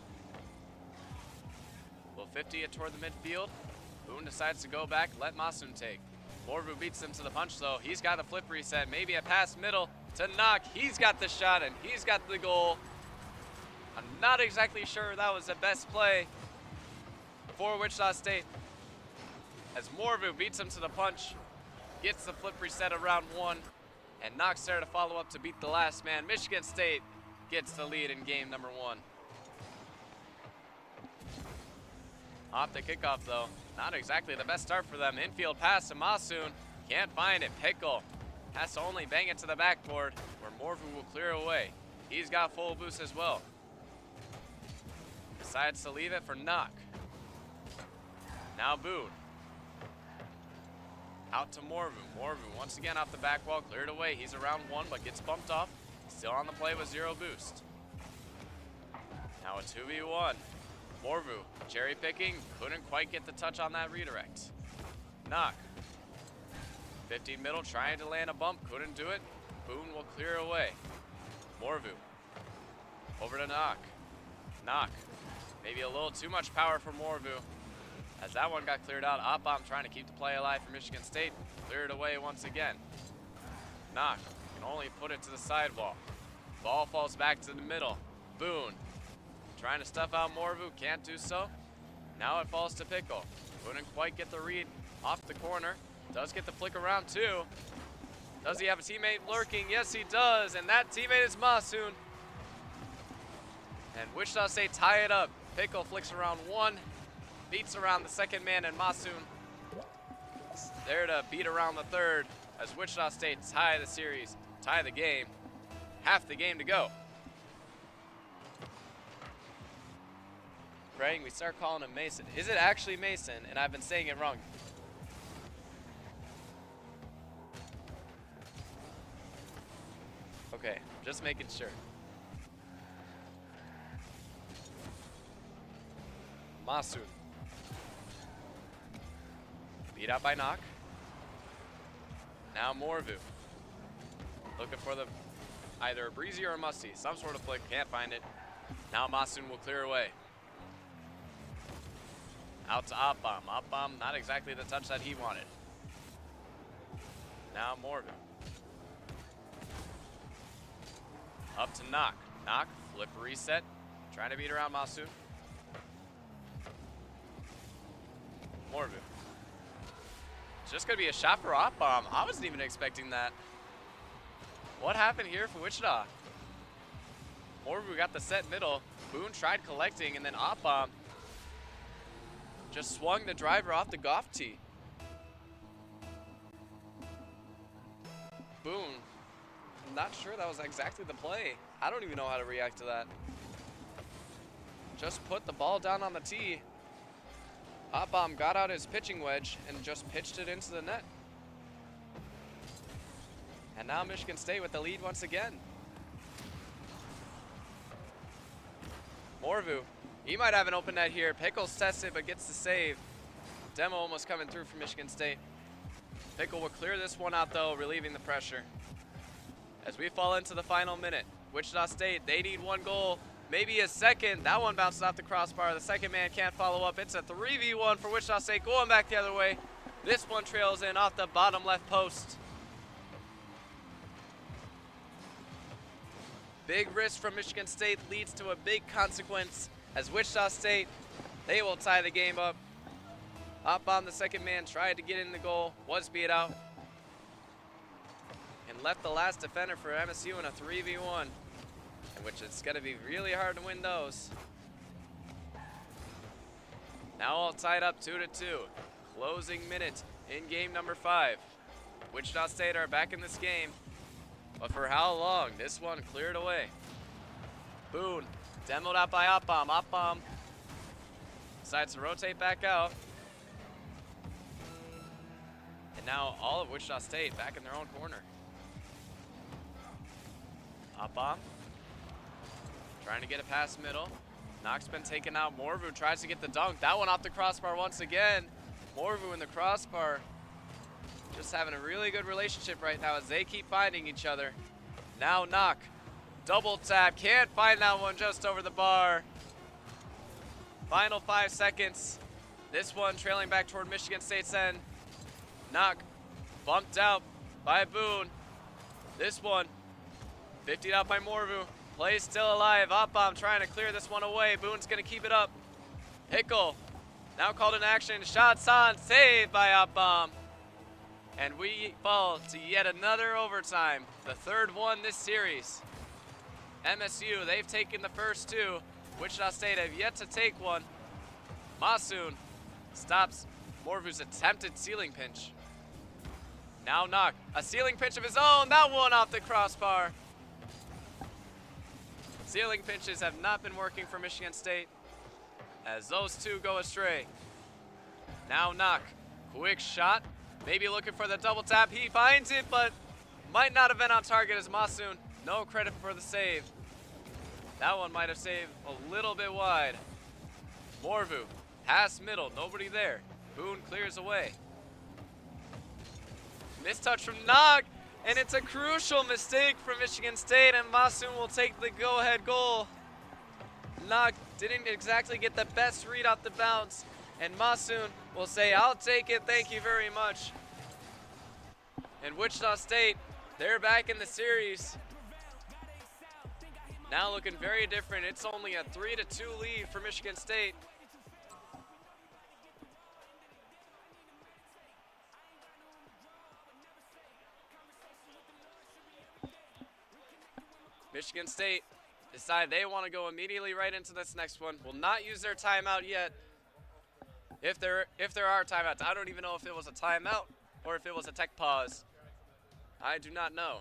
Will 50 it toward the midfield. Boone decides to go back, let Masoon take. Morvu beats him to the punch though. He's got the flip reset. Maybe a pass middle to Knock. He's got the shot and he's got the goal. I'm not exactly sure that was the best play for Wichita State, as Morvu beats him to the punch, gets the flip reset of round 1, and Knox there to follow up to beat the last man. Michigan State gets the lead in game number 1. Off the kickoff though, not exactly the best start for them. Infield pass to Masoon, can't find it. Pickle has to only bang it to the backboard where Morvu will clear away. He's got full boost as well. Decides to leave it for Knock. Now Boone. Out to Morvu. Morvu once again off the back wall, cleared away. He's around 1 but gets bumped off. Still on the play with 0 boost. Now a 2v1. Morvu cherry picking, couldn't quite get the touch on that redirect. Knock. 15 middle, trying to land a bump, couldn't do it. Boone will clear away. Morvu. Over to Knock. Knock. Maybe a little too much power for Morvu. As that one got cleared out, Oppom trying to keep the play alive for Michigan State. Cleared away once again. Knock can only put it to the sidewall. Ball falls back to the middle. Boone trying to stuff out Morvu, can't do so. Now it falls to Pickle. Couldn't quite get the read off the corner. Does get the flick around too. Does he have a teammate lurking? Yes, he does. And that teammate is Masoon. And Wichita State tie it up. Pickle flicks around 1. Beats around the second man, and Masoon there to beat around the third as Wichita State tie the series, tie the game. Half the game to go. Praying we start calling him Mason. Is it actually Mason? And I've been saying it wrong. Okay, just making sure. Masoon. Beat out by Knock. Now Morvu. Looking for the either a breezy or a musty. Some sort of flick. Can't find it. Now Masun will clear away. Out to Op-Bomb. Op-Bomb, not exactly the touch that he wanted. Now Morvu. Up to Knock. Knock, flip reset. Trying to beat around Masun. Morvu. It's just going to be a shot for Op-Bomb. I wasn't even expecting that. What happened here for Wichita? Morvu got the set middle. Boone tried collecting, and then Op-Bomb just swung the driver off the golf tee. Boone, I'm not sure that was exactly the play. I don't even know how to react to that. Just put the ball down on the tee. Op-Bomb got out his pitching wedge and just pitched it into the net. And now Michigan State with the lead once again. Morvu, he might have an open net here. Pickles tests it but gets the save. Demo almost coming through for Michigan State. Pickle will clear this one out though, relieving the pressure. As we fall into the final minute, Wichita State, they need one goal, maybe a second. That one bounces off the crossbar. The second man can't follow up. It's a 3v1 for Wichita State going back the other way. This one trails in off the bottom left post. Big risk from Michigan State leads to a big consequence as Wichita State, they will tie the game up. Op-Bomb, the second man, tried to get in the goal, was beat out, and left the last defender for MSU in a 3v1, in which it's going to be really hard to win those. Now all tied up 2-2. Closing minute in game number 5. Wichita State are back in this game. But for how long? This one cleared away. Boone, demoed out by Op-Bomb. Op-Bomb decides to rotate back out. And now all of Wichita State back in their own corner. Op-Bomb trying to get it past middle. Knock's been taken out. Morvu tries to get the dunk. That one off the crossbar once again. Morvu in the crossbar. Just having a really good relationship right now as they keep finding each other. Now Knock, double tap, can't find that one just over the bar. Final 5 seconds. This one trailing back toward Michigan State's end. Knock, bumped out by Boone. This one, 50'd out by Morvu. Play still alive. Op-Bomb trying to clear this one away. Boone's gonna keep it up. Pickle, now called in action. Shots on, saved by Op-Bomb. And we fall to yet another overtime, the third one this series. MSU, they've taken the first 2. Wichita State have yet to take one. Masun stops Morvu's attempted ceiling pinch. Now Knock, a ceiling pinch of his own, that one off the crossbar. Ceiling pinches have not been working for Michigan State as those 2 go astray. Now Knock, quick shot. Maybe looking for the double tap. He finds it, but might not have been on target as Masun. No credit for the save. That one might have saved a little bit wide. Morvu, pass middle, nobody there. Boone clears away. Mistouch from Knock, and it's a crucial mistake for Michigan State, and Masun will take the go-ahead goal. Knock didn't exactly get the best read off the bounce, and Masun will say, I'll take it, thank you very much. And Wichita State, they're back in the series. Now looking very different. It's only a 3-2 lead for Michigan State. Michigan State decide they want to go immediately right into this next one. Will not use their timeout yet. If there are timeouts, I don't even know if it was a timeout or if it was a tech pause. I do not know.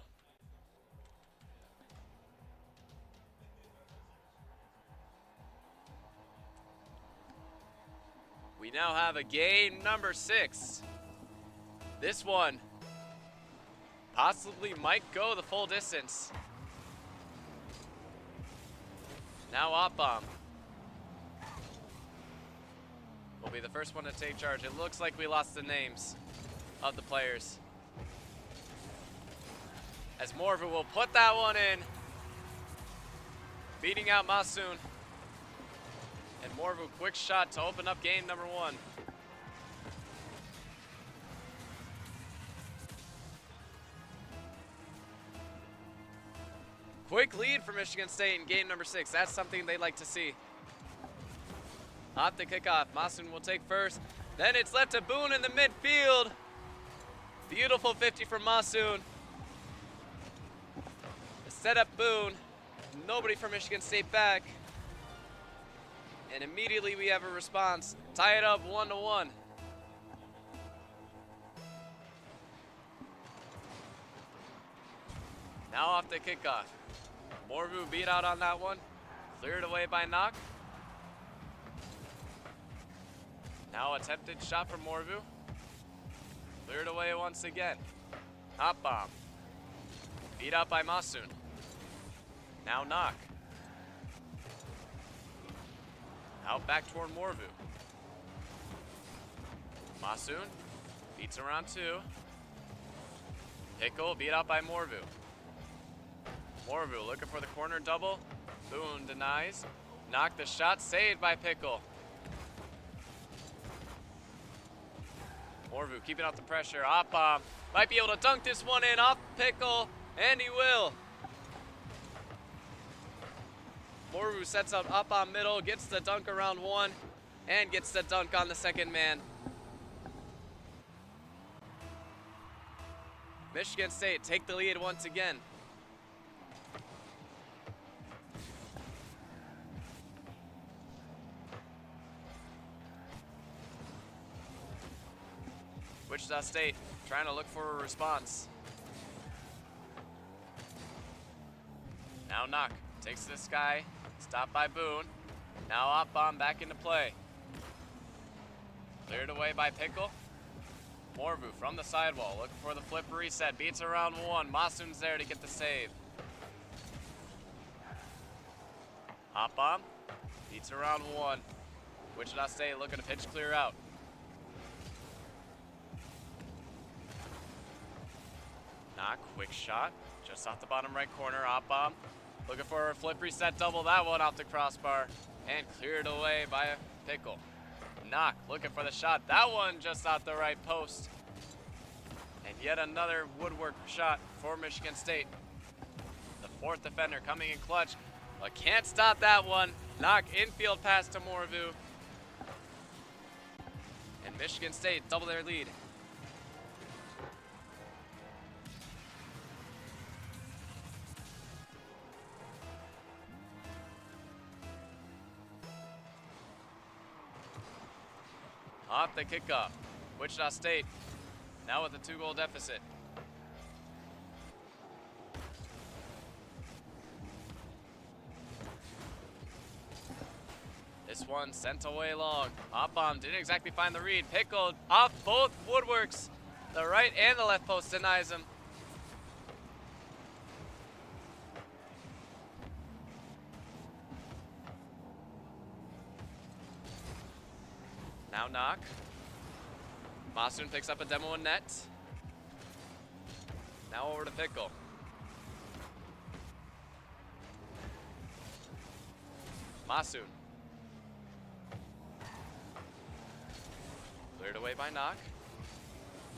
We now have a game number 6. This one possibly might go the full distance. Now Op-Bomb will be the first one to take charge. It looks like we lost the names of the players. As Morvu will put that one in. Beating out Masoon. And Morvu, quick shot to open up game number 1. Quick lead for Michigan State in game number 6. That's something they'd like to see. Off the kickoff, Masoon will take first. Then it's left to Boone in the midfield. Beautiful 50 from Masoon. The setup Boone. Nobody from Michigan State back. And immediately we have a response. Tie it up 1-1. Now off the kickoff. Morvu beat out on that one. Cleared away by Knock. Now attempted shot from Morvu. Cleared away once again. Hop bomb. Beat out by Masoon. Now Knock. Out back toward Morvu. Masoon beats around 2. Pickle beat out by Morvu. Morvu looking for the corner double. Boone denies. Knock the shot, saved by Pickle. Morvu keeping out the pressure. Hop bomb. Might be able to dunk this one in off Pickle, and he will. Morvu sets up on middle, gets the dunk around 1, and gets the dunk on the second man. Michigan State take the lead once again. Wichita State trying to look for a response. Now Knock takes this guy, stopped by Boone. Now up bomb back into play. Cleared away by Pickle. Morvu from the sidewall, looking for the flip reset, beats around 1. Masoon's there to get the save. Hop bomb, beats around 1. Wichita State looking to pitch clear out. Knock, quick shot, just off the bottom right corner, hop bomb. Looking for a flip reset double, that one off the crossbar, and cleared away by a Pickle. Knock, looking for the shot, that one just off the right post. And yet another woodwork shot for Michigan State. The 4th defender coming in clutch, but can't stop that one. Knock, infield pass to Morvu. And Michigan State double their lead. Off the kickoff, Wichita State now with a 2-goal deficit. This one sent away long. Hop bomb didn't exactly find the read. Pickled off both woodworks. The right and the left post denies him. Now Knock. Masoon picks up a demo in net. Now over to Pickle. Masoon. Cleared away by Knock.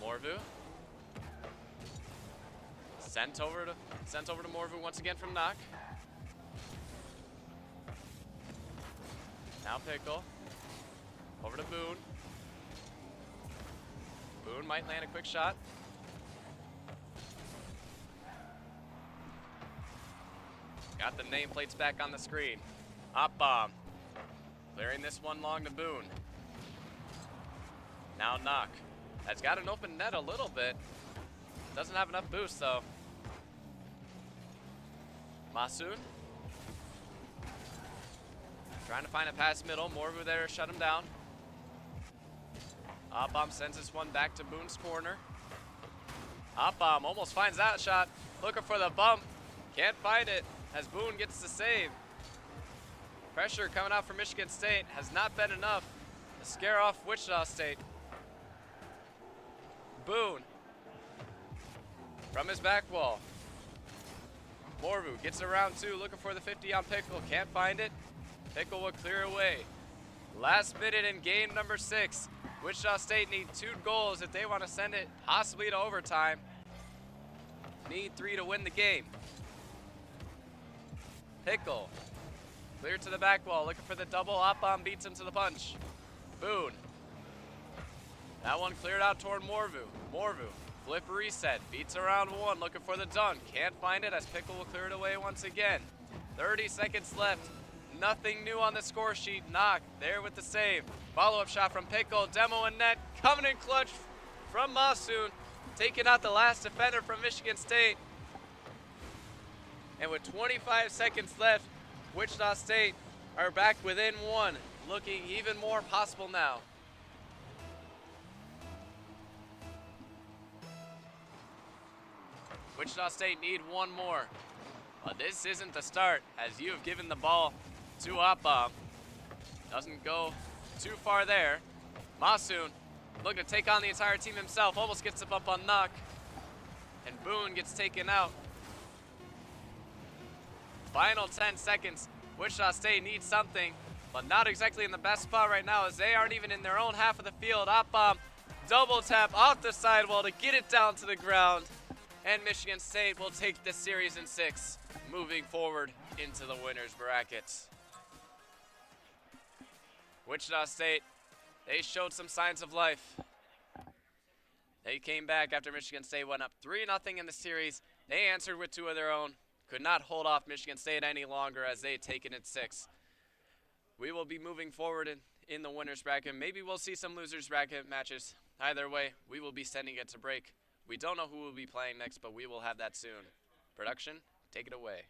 Morvu. Sent over to Morvu once again from Knock. Now Pickle. Over to Boone. Boone might land a quick shot. Got the nameplates back on the screen. Hop bomb. Clearing this one long to Boone. Now Knock. That's got an open net a little bit. Doesn't have enough boost though. Masoon. Trying to find a pass middle. Morvu there to shut him down. Hop bomb sends this one back to Boone's corner. Hop bomb almost finds that shot. Looking for the bump. Can't find it as Boone gets the save. Pressure coming out from Michigan State has not been enough. to scare off Wichita State. Boone from his back wall. Morvu gets around two, looking for the 50 on Pickle. Can't find it. Pickle will clear away. Last minute in game number 6. Wichita State need 2 goals if they want to send it possibly to overtime. Need 3 to win the game. Pickle. Clear to the back wall, looking for the double. Opbomb beats him to the punch. Boone. That one cleared out toward Morvu. Morvu. Flip reset. Beats around one, looking for the dunk. Can't find it as Pickle will clear it away once again. 30 seconds left. Nothing new on the score sheet. Knock there with the save. Follow-up shot from Pickle. Demo and net. Coming in clutch from Masoon. Taking out the last defender from Michigan State. And with 25 seconds left, Wichita State are back within 1. Looking even more possible now. Wichita State need 1 more. But this isn't the start, as you have given the ball to Opbomb. Doesn't go too far there. Masoon looking to take on the entire team himself. Almost gets up on Knock. And Boone gets taken out. Final 10 seconds. Wichita State needs something, but not exactly in the best spot right now, as they aren't even in their own half of the field. Opbomb double tap off the sidewall to get it down to the ground. And Michigan State will take this series in 6, moving forward into the winner's bracket. Wichita State, they showed some signs of life. They came back after Michigan State went up 3-0 in the series. They answered with 2 of their own. Could not hold off Michigan State any longer as they take it in 6. We will be moving forward in the winner's bracket. Maybe we'll see some loser's bracket matches. Either way, we will be sending it to break. We don't know who will be playing next, but we will have that soon. Production, take it away.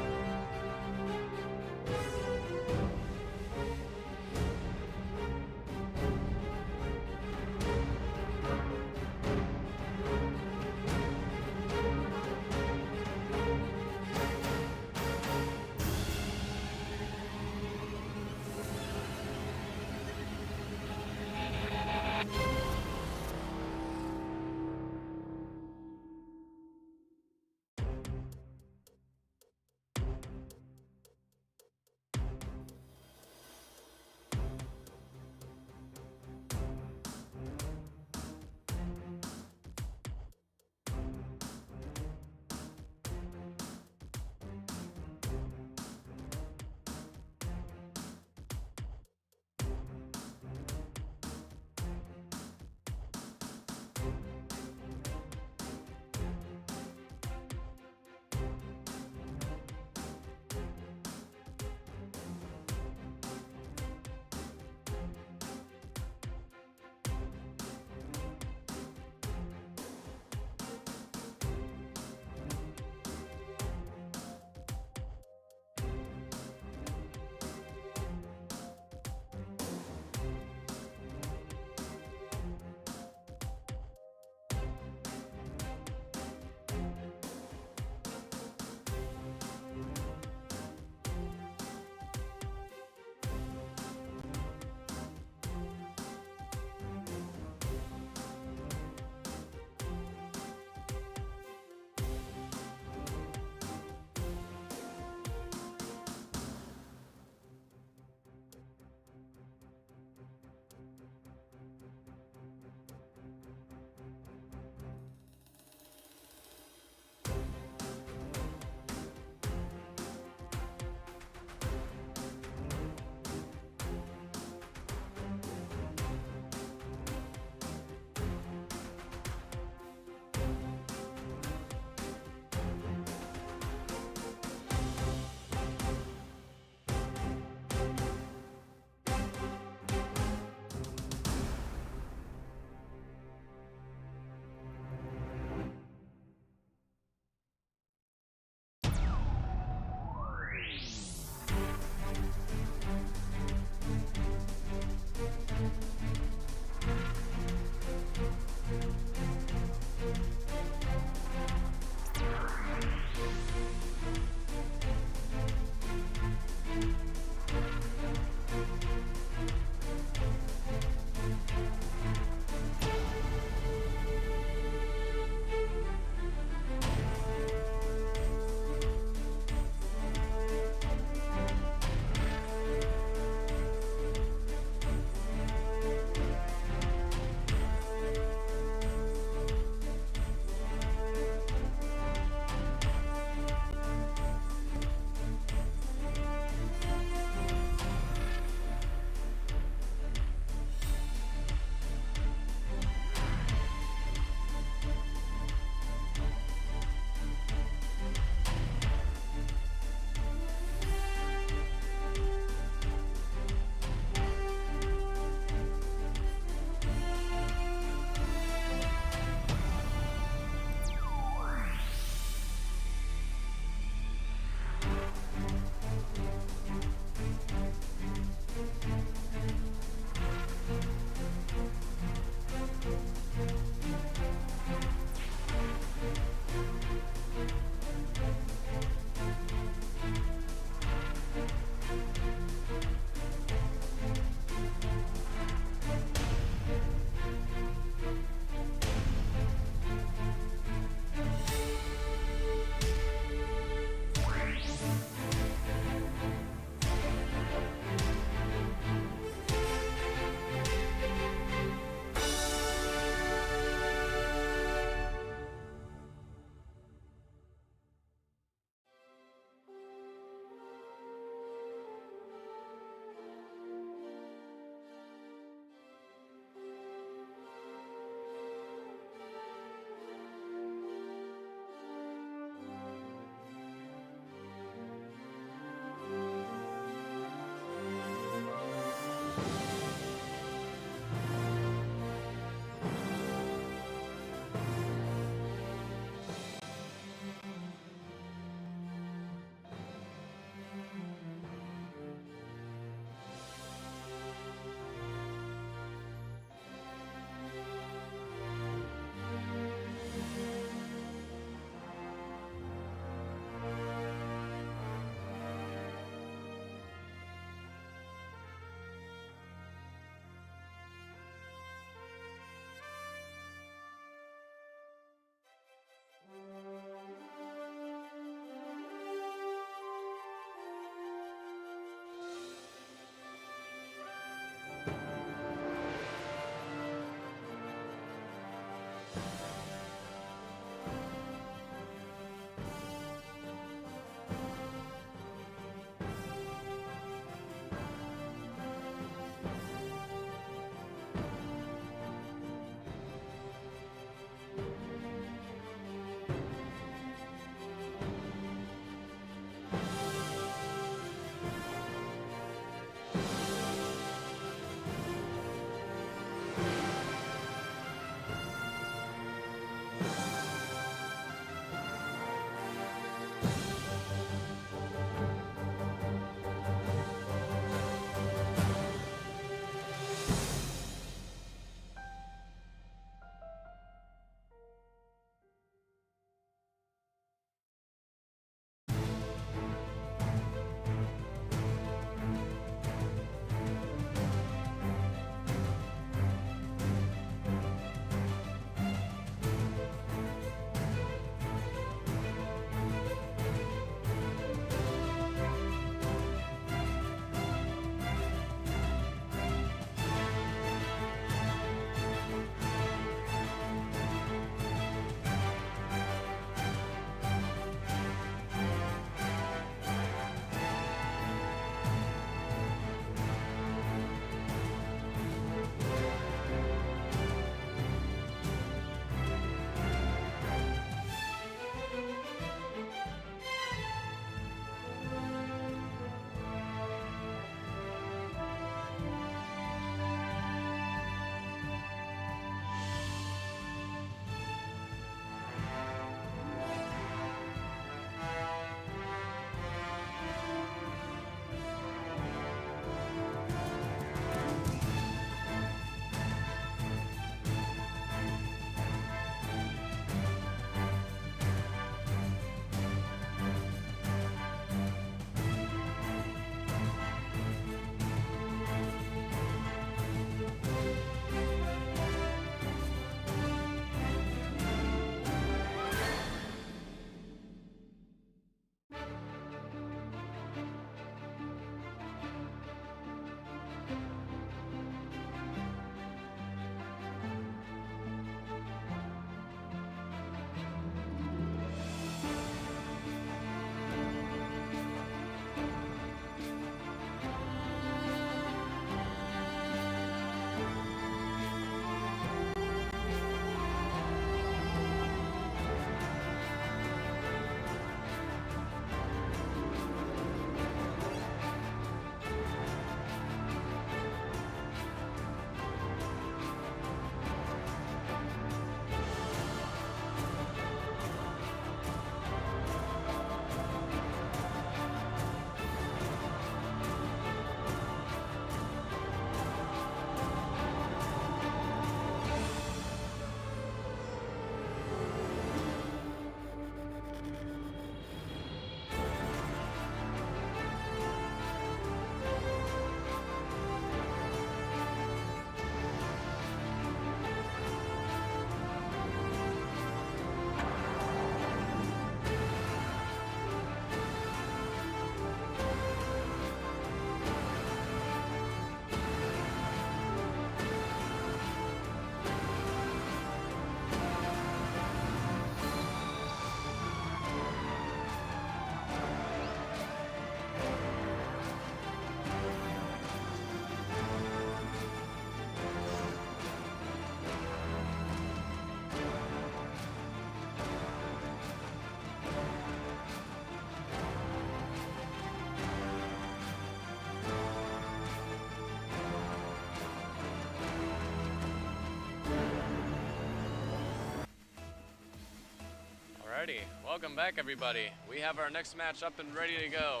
Alrighty, welcome back everybody. We have our next match up and ready to go.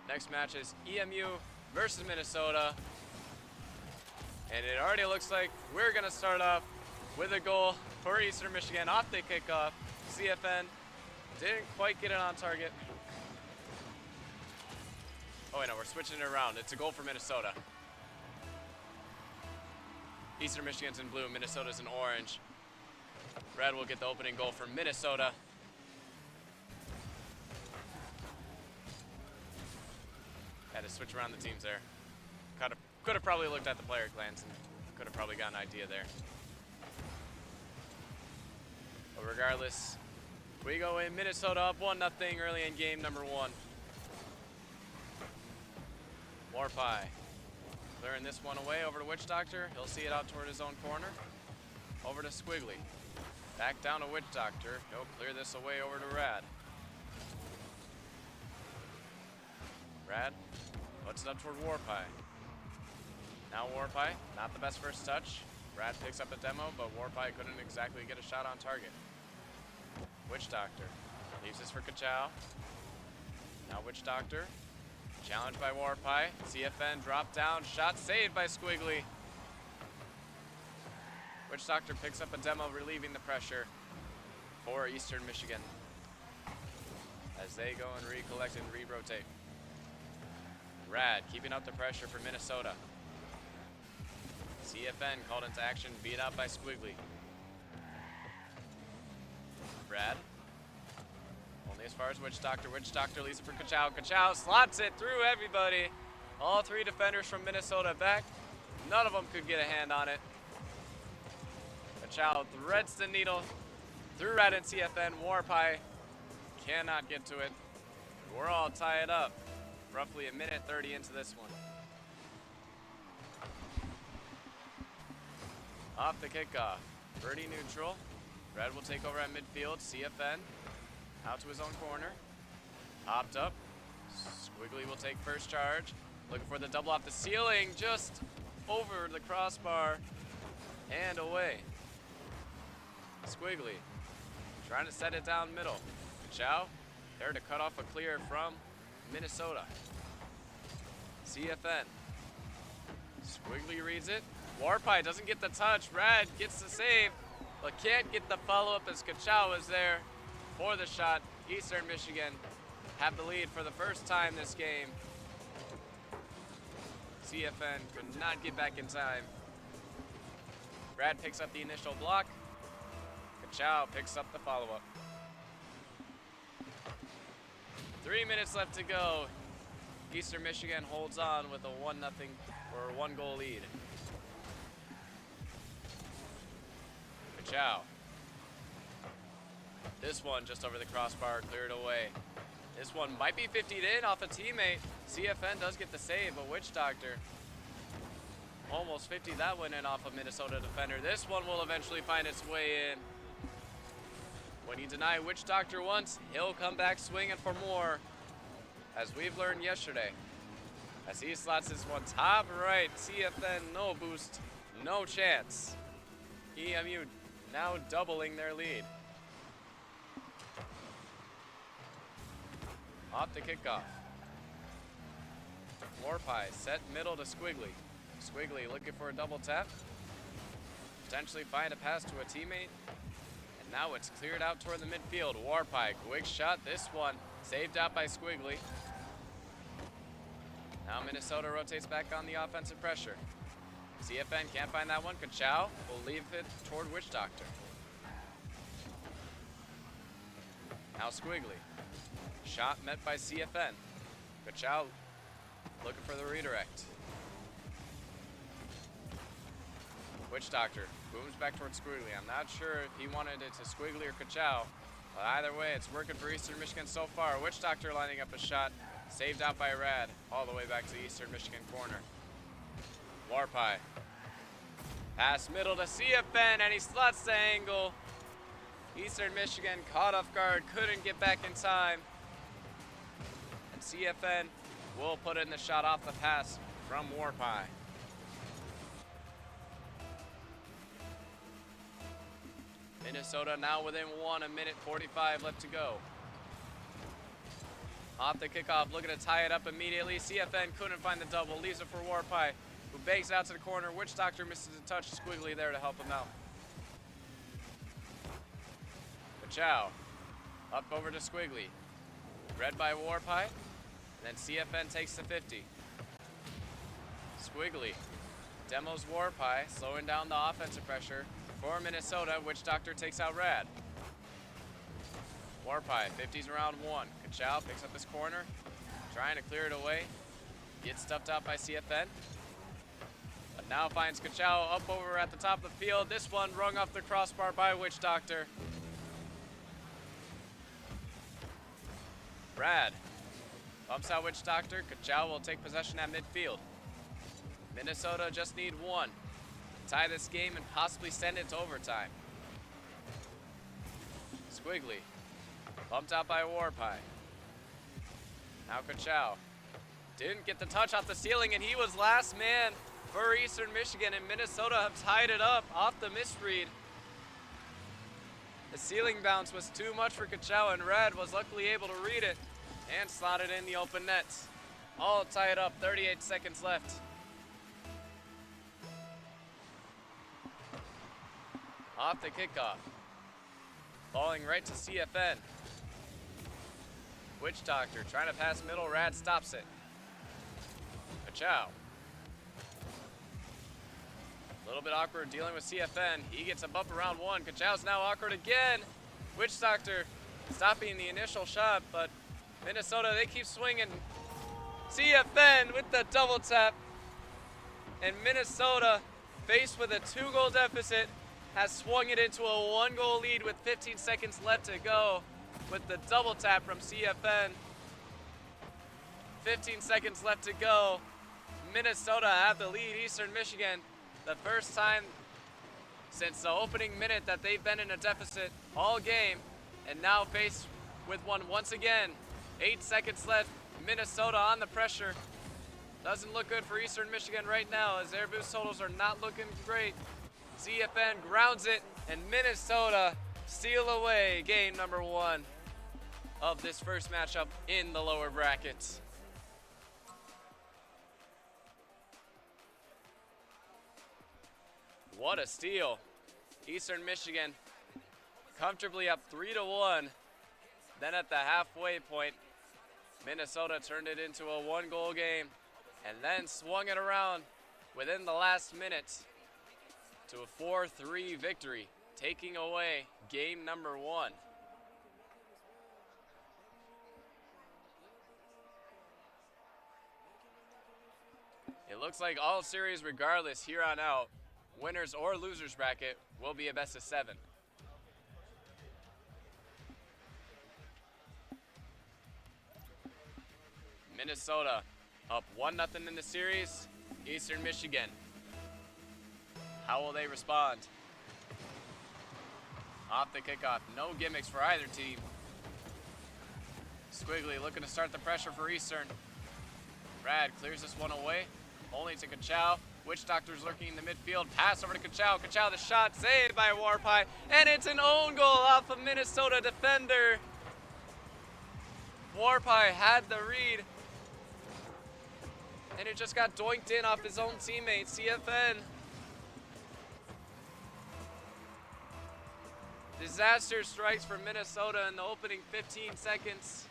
Next match is EMU versus Minnesota. And it already looks like we're gonna start off with a goal for Eastern Michigan off the kickoff. CFN didn't quite get it on target. Oh wait, no, we're switching it around. It's a goal for Minnesota. Eastern Michigan's in blue, Minnesota's in orange. Red will get the opening goal for Minnesota. Had to switch around the teams there. Could have probably looked at the player clans and could have probably got an idea there. But regardless, we go in. Minnesota up 1-0 early in game number 1. Warpie clearing this one away over to Witch Doctor. He'll see it out toward his own corner. Over to Squiggly. Back down to Witch Doctor. He'll clear this away over to Rad. Rad puts it up toward Warpie. Now Warpie, not the best first touch. Rad picks up a demo, but Warpie couldn't exactly get a shot on target. Witch Doctor leaves this for Ka-Chow. Now Witch Doctor, challenged by Warpie. CFN dropped down, shot saved by Squiggly. Witch Doctor picks up a demo, relieving the pressure for Eastern Michigan as they go and recollect and re-rotate. Rad keeping up the pressure for Minnesota. CFN called into action, beat out by Squiggly. Rad only as far as Witch Doctor. Witch Doctor leaves it for Ka-Chow. Ka-Chow slots it through everybody. All 3 defenders from Minnesota back. None of them could get a hand on it. Ka-Chow threads the needle through Rad and CFN. Warpie cannot get to it. We're all tied up. Roughly 1:30 into this one. Off the kickoff. Birdie neutral. Red will take over at midfield. CFN out to his own corner. Hopped up. Squiggly will take first charge. Looking for the double off the ceiling. Just over the crossbar and away. Squiggly trying to set it down middle. Ka-Chow there to cut off a clear from Minnesota. CFN. Squiggly reads it. Warpie doesn't get the touch. Rad gets the save, but can't get the follow-up as Ka-Chow is there for the shot. Eastern Michigan have the lead for the first time this game. CFN could not get back in time. Rad picks up the initial block. Ka-Chow picks up the follow-up. 3 minutes left to go. Eastern Michigan holds on with a 1-0 or 1-goal lead. Ka-Chow. This one just over the crossbar, cleared away. This one might be 50'd in off a teammate. CFN does get the save, but Witch Doctor almost 50 that one in off a Minnesota defender. This one will eventually find its way in. When you deny Witch Doctor once, he'll come back swinging for more, as we've learned yesterday. As he slots this one top right, CFN no boost, no chance. EMU now doubling their lead. Off the kickoff. Warpie set middle to Squiggly. Squiggly looking for a double tap. Potentially find a pass to a teammate. And now it's cleared out toward the midfield. Warpie, quick shot. This one saved out by Squiggly. Now Minnesota rotates back on the offensive pressure. CFN can't find that one. Ka-Chow will leave it toward Witch Doctor. Now Squiggly. Shot met by CFN. Ka-Chow looking for the redirect. Witch Doctor booms back towards Squiggly. I'm not sure if he wanted it to Squiggly or Ka-Chow, but either way, it's working for Eastern Michigan so far. Witch Doctor lining up a shot, saved out by Rad, all the way back to the Eastern Michigan corner. Warpie. Pass middle to CFN, and he slots the angle. Eastern Michigan caught off guard, couldn't get back in time. And CFN will put in the shot off the pass from Warpie. Minnesota now within 1, 1:45 left to go. Off the kickoff, looking to tie it up immediately. CFN couldn't find the double, leaves it for Warpie, who bangs out to the corner. Witch Doctor misses a touch. Squiggly there to help him out. Ka-Chow up over to Squiggly. Read by Warpie. And then CFN takes the 50. Squiggly demos Warpie, slowing down the offensive pressure. for Minnesota. Witch Doctor takes out Rad. Warpie, 50s around 1. Kachow picks up this corner, trying to clear it away. Gets stuffed out by CFN. But now finds Kachow up over at the top of the field. This one rung off the crossbar by Witch Doctor. Rad bumps out Witch Doctor. Kachow will take possession at midfield. Minnesota just need one to tie this game and possibly send it to overtime. Squiggly bumped out by Warpie. Now Kachow didn't get the touch off the ceiling, and he was last man for Eastern Michigan, and Minnesota have tied it up off the misread. The ceiling bounce was too much for Kachow, and Red was luckily able to read it and slot it in the open nets. All tied up, 38 seconds left. Off the kickoff. Falling right to CFN. Witch Doctor trying to pass middle, Rad stops it. Kachow. A little bit awkward dealing with CFN. He gets a bump around 1. Kachow's now awkward again. Witch Doctor stopping the initial shot, but Minnesota, they keep swinging. CFN with the double tap. And Minnesota, faced with a 2-goal deficit, has swung it into a 1-goal lead with 15 seconds left to go with the double tap from CFN. 15 seconds left to go. Minnesota have the lead. Eastern Michigan, the first time since the opening minute that they've been in a deficit all game, and now faced with one once again. 8 seconds left. Minnesota on the pressure. Doesn't look good for Eastern Michigan right now, as their boost totals are not looking great. CFN grounds it, and Minnesota steal away game number 1 of this first matchup in the lower brackets. What a steal. Eastern Michigan comfortably up 3-1. Then at the halfway point, Minnesota turned it into a 1-goal game and then swung it around within the last minute to a 4-3 victory, taking away game number 1. It looks like all series, regardless, here on out, winners or losers bracket, will be a best of 7. Minnesota up 1-0 in the series. Eastern Michigan, how will they respond? Off the kickoff, no gimmicks for either team. Squiggly looking to start the pressure for Eastern. Rad clears this one away, only to Kachow. Witch Doctor's lurking in the midfield. Pass over to Kachow. Kachow, the shot saved by Warpie, and it's an own goal off a Minnesota defender. Warpie had the read, and it just got doinked in off his own teammate, CFN. Disaster strikes for Minnesota in the opening 15 seconds.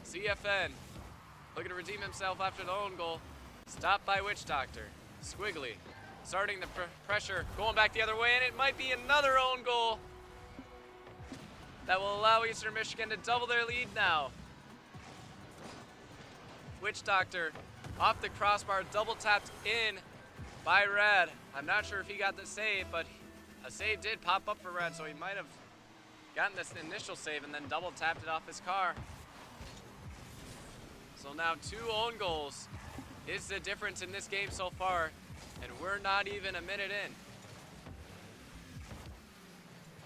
CFN looking to redeem himself after the own goal. Stopped by Witch Doctor. Squiggly starting the pressure, going back the other way, and it might be another own goal that will allow Eastern Michigan to double their lead now. Witch Doctor off the crossbar, double tapped in by Rad. I'm not sure if he got the save, but a save did pop up for Rad, so he might have gotten this initial save and then double tapped it off his car. So now 2 own goals is the difference in this game so far, and we're not even a minute in.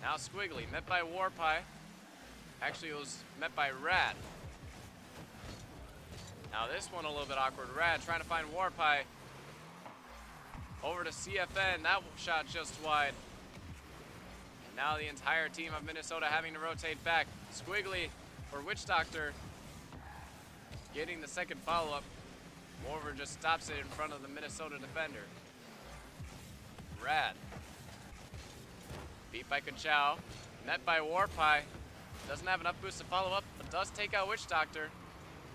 Now Squiggly, met by Warpie. Actually, it was met by Rad. Now this one a little bit awkward. Rad trying to find Warpie. Over to CFN, that shot just wide. And now the entire team of Minnesota having to rotate back. Squiggly for Witch Doctor getting the second follow-up. Morver just stops it in front of the Minnesota defender. Rad. Beat by Kachow. Met by Warpie. Doesn't have enough boost to follow up, but does take out Witch Doctor.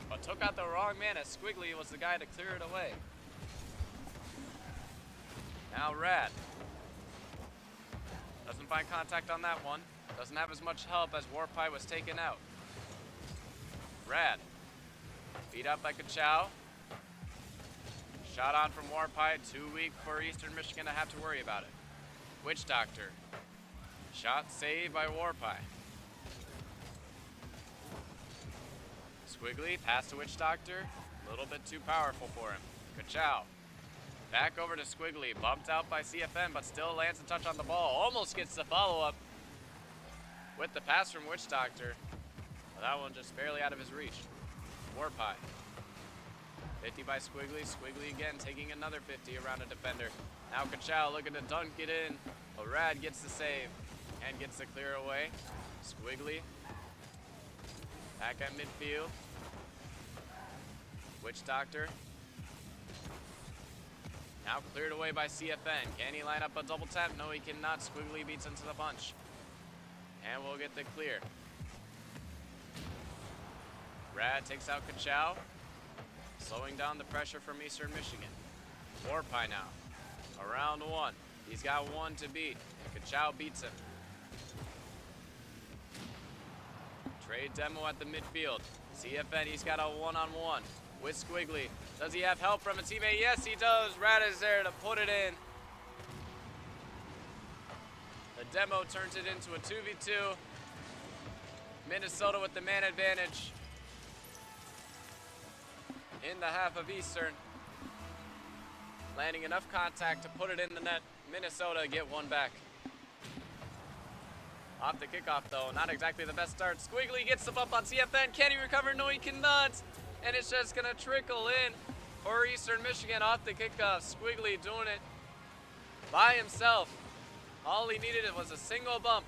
But took out the wrong man, as Squiggly was the guy to clear it away. Now Rad. Doesn't find contact on that one. Doesn't have as much help as Warpie was taken out. Rad. Beat up by Ka-Chow. Shot on from Warpie. Too weak for Eastern Michigan to have to worry about it. Witch Doctor. Shot saved by Warpie. Squiggly, pass to Witch Doctor. A little bit too powerful for him. Ka-Chow. Back over to Squiggly. Bumped out by CFN, but still lands a touch on the ball. Almost gets the follow-up with the pass from Witch Doctor. Well, that one just barely out of his reach. Warpie. 50 by Squiggly. Squiggly again taking another 50 around a defender. Now Ka-Chow looking to dunk it in. But Rad gets the save and gets the clear away. Squiggly. Back at midfield. Witch Doctor. Now cleared away by CFN. Can he line up a double tap? No, he cannot. Squiggly beats into the punch. And we'll get the clear. Rad takes out Ka-Chow. Slowing down the pressure from Eastern Michigan. Warpie now. Around one. He's got one to beat. And Ka-Chow beats him. Trade demo at the midfield. CFN, he's got a one-on-one with Squiggly. Does he have help from a teammate? Yes, he does. Rad is there to put it in. The demo turns it into a 2v2. Minnesota with the man advantage in the half of Eastern. Landing enough contact to put it in the net. Minnesota get one back. Off the kickoff, though, not exactly the best start. Squiggly gets the bump on CFN. Can he recover? No, he cannot. And it's just going to trickle in for Eastern Michigan off the kickoff. Squiggly doing it by himself. All he needed was a single bump.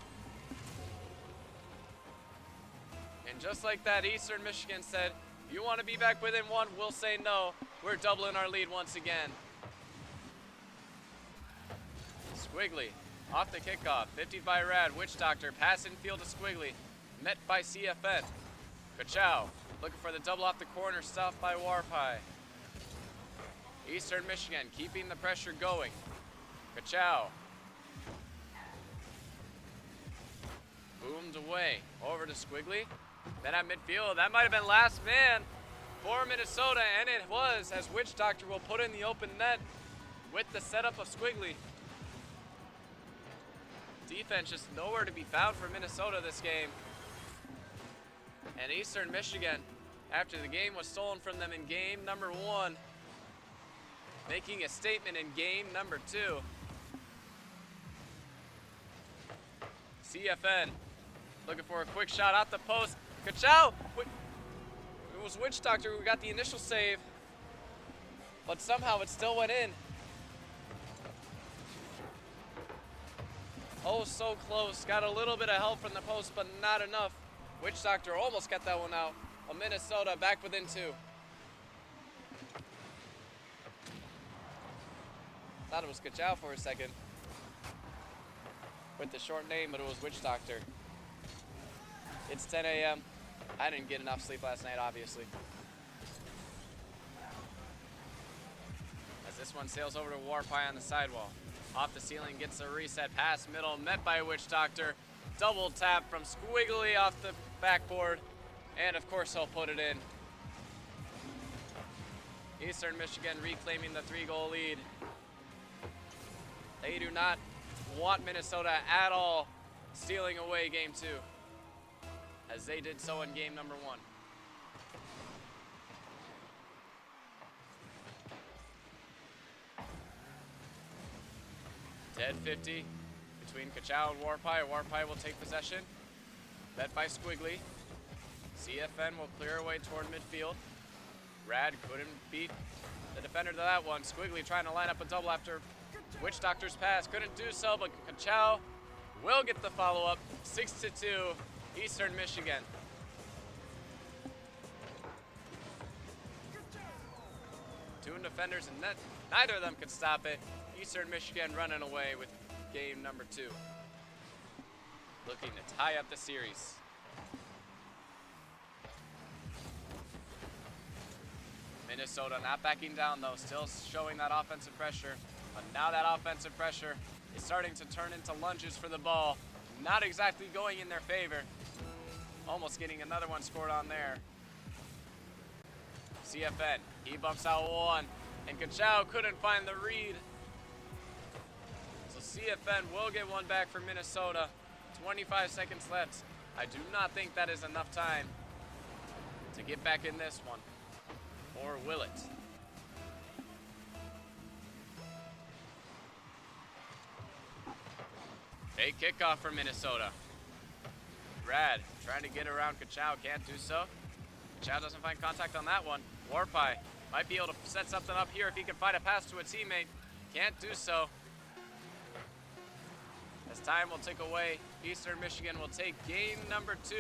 And just like that, Eastern Michigan said, you want to be back within one? We'll say no. We're doubling our lead once again. Squiggly. Off the kickoff, 50 by Rad, Witch Doctor, pass in field to Squiggly, met by CFN. Ka-Chow, looking for the double off the corner, stopped by Warpie. Eastern Michigan keeping the pressure going. Ka-Chow. Boomed away, over to Squiggly. Then at midfield, that might have been last man for Minnesota, and it was, as Witch Doctor will put in the open net with the setup of Squiggly. Defense just nowhere to be found for Minnesota this game. And Eastern Michigan, after the game was stolen from them in game number 1, making a statement in game number 2. CFN looking for a quick shot out the post. Ka-Chow! It was Witch Doctor who got the initial save, but somehow it still went in. Oh, so close. Got a little bit of help from the post, but not enough. Witch Doctor almost got that one out. Well, Minnesota back within 2. Thought it was Ka-Chow for a second with the short name, but it was Witch Doctor. It's 10 a.m. I didn't get enough sleep last night, obviously. As this one sails over to Warpie on the sidewall. Off the ceiling, gets a reset pass middle, met by Witch Doctor. Double tap from Squiggly off the backboard. And of course he'll put it in. Eastern Michigan reclaiming the 3-goal lead. They do not want Minnesota at all stealing away game 2, as they did so in game number 1. Dead 50 between Ka-Chow and Warpie. Warpie will take possession. Bet by Squiggly. CFN will clear away toward midfield. Rad couldn't beat the defender to that one. Squiggly trying to line up a double after Witch Doctor's pass. Couldn't do so, but Ka-Chow will get the follow-up. 6-2, Eastern Michigan. Two defenders in net. Neither of them could stop it. Eastern Michigan running away with game number 2. Looking to tie up the series. Minnesota not backing down though, still showing that offensive pressure. But now that offensive pressure is starting to turn into lunges for the ball. Not exactly going in their favor. Almost getting another one scored on there. CFN, he bumps out one, and Kachau couldn't find the read. So CFN will get one back for Minnesota. 25 seconds left. I do not think that is enough time to get back in this one. Or will it? Fake kickoff for Minnesota. Rad trying to get around Kachau, can't do so. Kachau doesn't find contact on that one. Warpai might be able to set something up here if he can find a pass to a teammate. Can't do so. As time will tick away, Eastern Michigan will take game number 2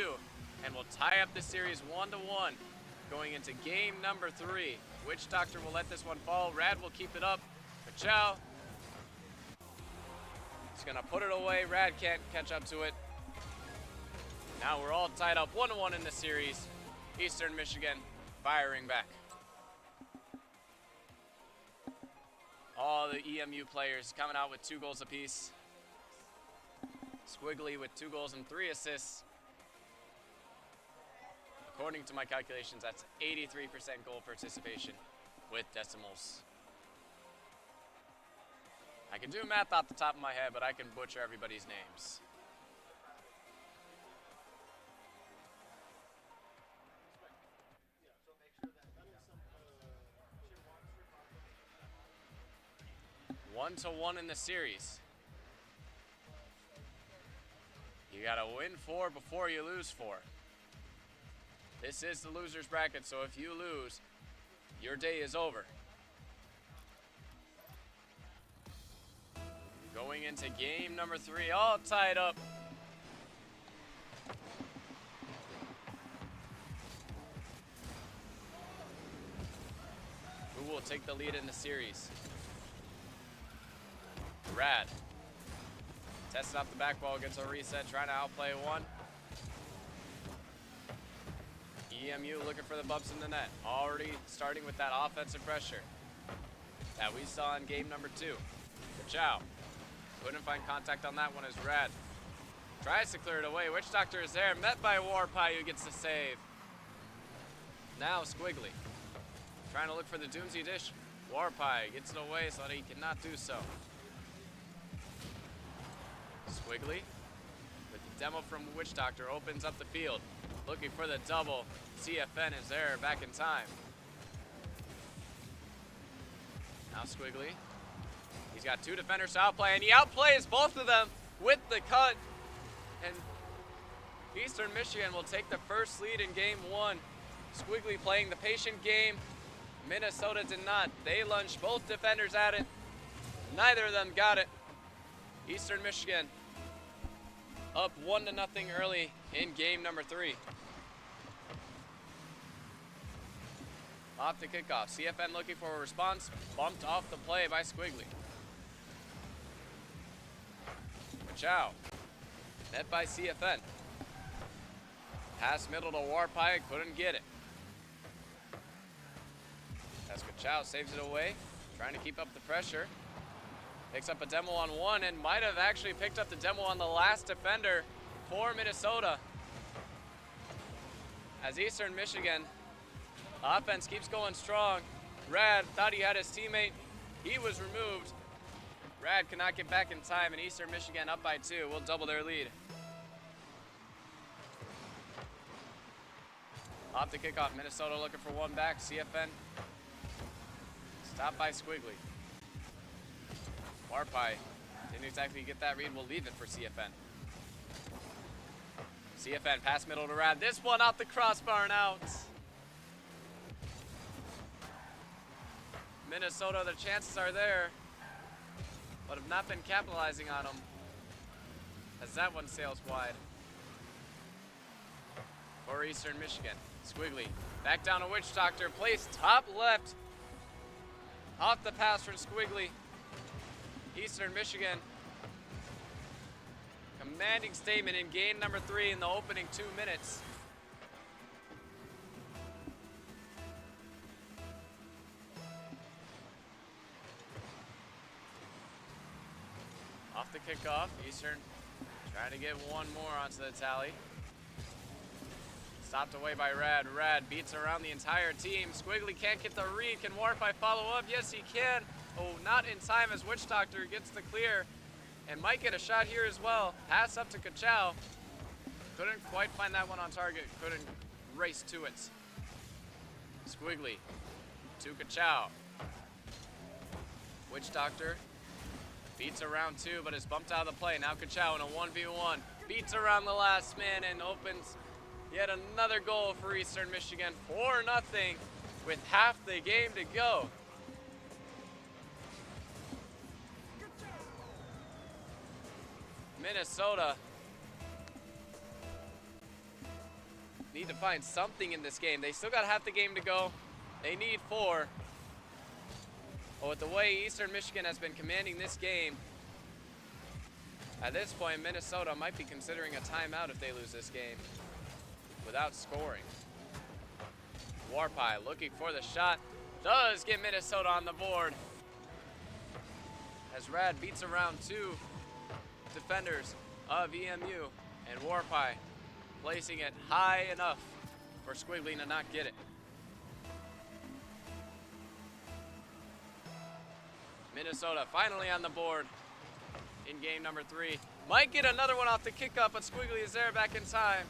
and will tie up the series 1-1. Going into game number 3. Witch Doctor will let this one fall. Rad will keep it up. Kachau. He's gonna put it away. Rad can't catch up to it. Now we're all tied up 1-1 in the series. Eastern Michigan firing back. All the EMU players coming out with 2 goals apiece. Squiggly with 2 goals and 3 assists. According to my calculations, that's 83% goal participation with decimals. I can do math off the top of my head, but I can butcher everybody's names. One to one in the series. You gotta win 4 before you lose 4. This is the loser's bracket, so if you lose, your day is over. Going into game number 3, all tied up. Who will take the lead in the series? Rad. Testing out the back wall, gets a reset, trying to outplay one. EMU looking for the bumps in the net. Already starting with that offensive pressure that we saw in game number 2. Kachau. Couldn't find contact on that one as Rad tries to clear it away. Witch Doctor is there, met by Warpai, who gets the save. Now Squiggly. Trying to look for the Doomsy dish. Warpai gets it away so that he cannot do so. Squiggly, with the demo from Witch Doctor, opens up the field. Looking for the double. CFN is there, back in time. Now Squiggly. He's got 2 defenders to outplay, and he outplays both of them with the cut. And Eastern Michigan will take the first lead in game 1. Squiggly playing the patient game. Minnesota did not. They lunged both defenders at it. Neither of them got it. Eastern Michigan up 1-0 early in game number 3. Off the kickoff. CFN looking for a response. Bumped off the play by Squiggly. Kachau. Met by CFN. Pass middle to Warpai. Couldn't get it. As Kachau saves it away. Trying to keep up the pressure. Picks up a demo on one and might have actually picked up the demo on the last defender for Minnesota. As Eastern Michigan offense keeps going strong. Rad thought he had his teammate. He was removed. Rad cannot get back in time, and Eastern Michigan up by 2 will double their lead. Off the kickoff, Minnesota looking for one back. CFN stopped by Squiggly. Warpai didn't exactly get that read. We'll leave it for CFN. CFN pass middle to Rad. This one off the crossbar and out. Minnesota, the chances are there, but have not been capitalizing on them as that one sails wide. For Eastern Michigan, Squiggly back down to Witch Doctor, placed top left. Off the pass from Squiggly. Eastern Michigan, commanding statement in game number 3 in the opening 2 minutes. Off the kickoff, Eastern trying to get one more onto the tally. Stopped away by Rad. Rad beats around the entire team. Squiggly can't get the read. Can Warpie follow up? Yes, he can. Oh, not in time as Witch Doctor gets the clear and might get a shot here as well. Pass up to Kachow. Couldn't quite find that one on target. Couldn't race to it. Squiggly to Kachow. Witch Doctor beats around 2, but is bumped out of the play. Now Kachow in a 1v1. Beats around the last man and opens yet another goal for Eastern Michigan. 4-0 with half the game to go. Minnesota need to find something in this game. They still got half the game to go. They need 4. But with the way Eastern Michigan has been commanding this game, at this point, Minnesota might be considering a timeout if they lose this game without scoring. Warpie looking for the shot. Does get Minnesota on the board. As Rad beats around 2 defenders of EMU. And Warpie placing it high enough for Squiggly to not get it. Minnesota finally on the board in game number 3. Might get another one off the kickoff, but Squiggly is there back in time.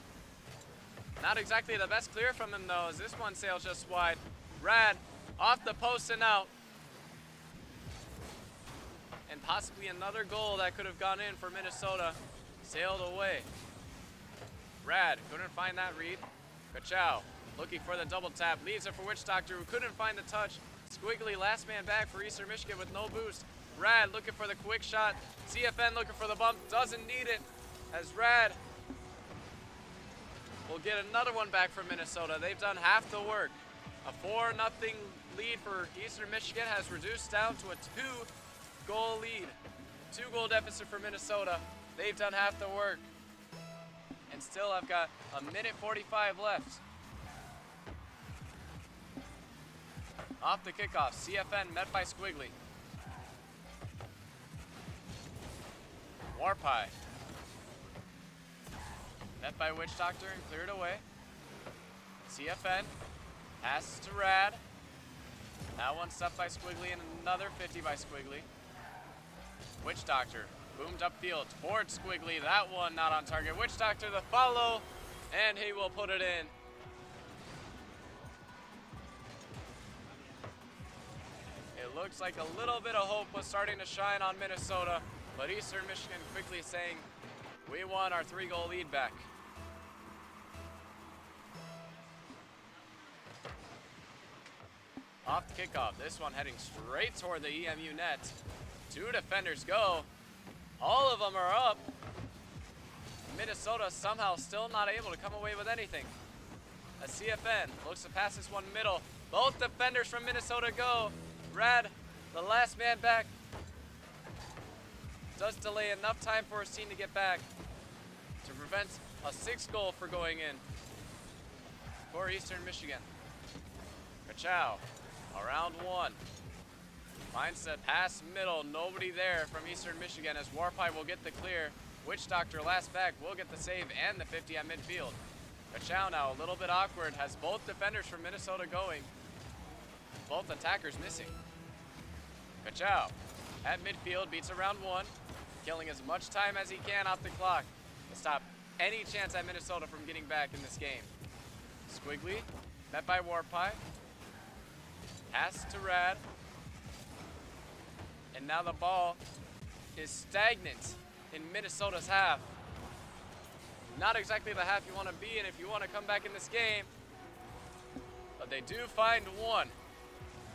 Not exactly the best clear from him though, as this one sails just wide. Rad off the post and out. And possibly another goal that could have gone in for Minnesota sailed away. Rad couldn't find that read. Kachow looking for the double tap. Leaves it for Witch Doctor, who couldn't find the touch. Squiggly last man back for Eastern Michigan with no boost. Rad looking for the quick shot. CFN looking for the bump. Doesn't need it. As Rad will get another one back from Minnesota. They've done half the work. A 4-0 lead for Eastern Michigan has reduced down to a 2-goal lead. 2-goal deficit for Minnesota. They've done half the work. And still I've got a minute 45 left. Off the kickoff, CFN met by Squiggly. Warpie met by Witch Doctor and cleared away. CFN passes to Rad. That one stuffed by Squiggly and another 50 by Squiggly. Witch Doctor boomed upfield towards Squiggly. That one not on target. Witch Doctor the follow, and he will put it in. It looks like a little bit of hope was starting to shine on Minnesota, but Eastern Michigan quickly saying, we want our 3-goal lead back. Off the kickoff, this one heading straight toward the EMU net. 2 defenders go. All of them are up. Minnesota somehow still not able to come away with anything. A CFN looks to pass this one middle. Both defenders from Minnesota go. Rad, the last man back, does delay enough time for his team to get back to prevent a 6th goal for going in for Eastern Michigan. Kachow, around 1. Finds the pass middle, nobody there from Eastern Michigan as Warpie will get the clear. Witch Doctor last back will get the save and the 50 at midfield. Kachow now a little bit awkward, has both defenders from Minnesota going. Both attackers missing. Kachow at midfield beats around 1, killing as much time as he can off the clock to stop any chance at Minnesota from getting back in this game. Squiggly met by Warpie. Pass to Rad. And now the ball is stagnant in Minnesota's half. Not exactly the half you want to be in if you want to come back in this game. But they do find one.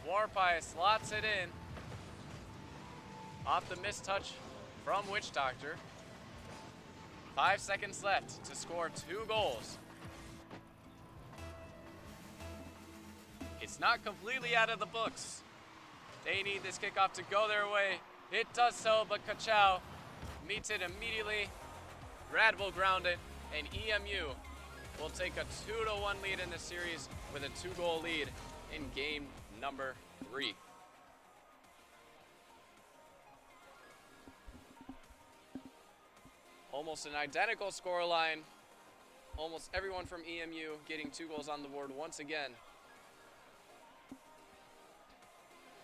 Warpie slots it in. Off the missed touch from Witch Doctor. 5 seconds left to score 2 goals. It's not completely out of the books. They need this kickoff to go their way. It does so, but Kachow meets it immediately. Rad will ground it, and EMU will take a 2-1 lead in the series with a 2-goal lead in game number 3. Almost an identical scoreline. Almost everyone from EMU getting 2 goals on the board once again.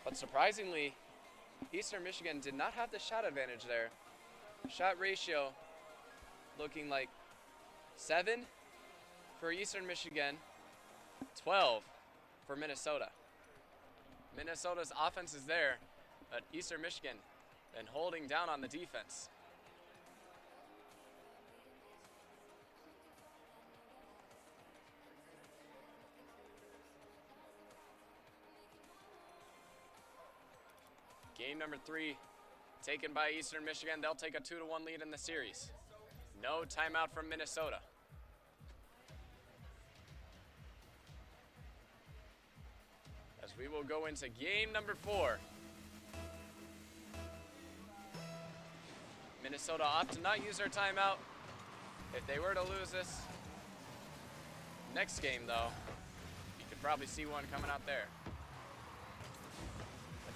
But surprisingly, Eastern Michigan did not have the shot advantage there. Shot ratio looking like 7 for Eastern Michigan, 12 for Minnesota. Minnesota's offense is there, but Eastern Michigan been holding down on the defense. Game number 3 taken by Eastern Michigan. They'll take a 2-1 lead in the series. No timeout from Minnesota. As we will go into game number 4. Minnesota opt to not use their timeout. If they were to lose this next game, though, you could probably see one coming out there.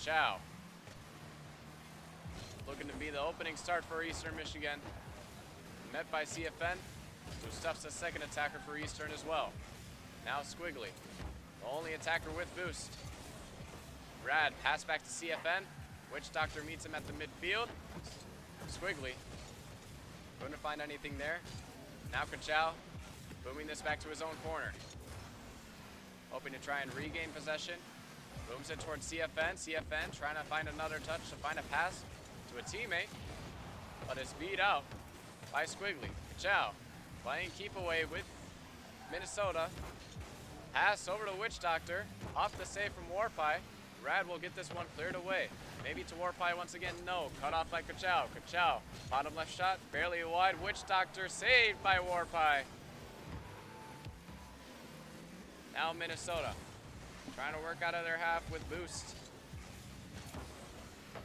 Chow. Looking to be the opening start for Eastern Michigan. Met by CFN, who stuffs a second attacker for Eastern as well. Now Squiggly, the only attacker with boost. Brad, pass back to CFN. Witch Doctor meets him at the midfield. Squiggly, couldn't find anything there. Now Kachow, booming this back to his own corner. Hoping to try and regain possession. Booms it towards CFN. CFN trying to find another touch to find a pass to a teammate, but it's beat out by Squiggly. Kachow playing keep away with Minnesota. Pass over to Witch Doctor. Off the save from Warpie. Rad will get this one cleared away. Maybe to Warpie once again. No. Cut off by Kachow. Kachow. Bottom left shot. Barely wide. Witch Doctor saved by Warpie. Now Minnesota trying to work out of their half with boost.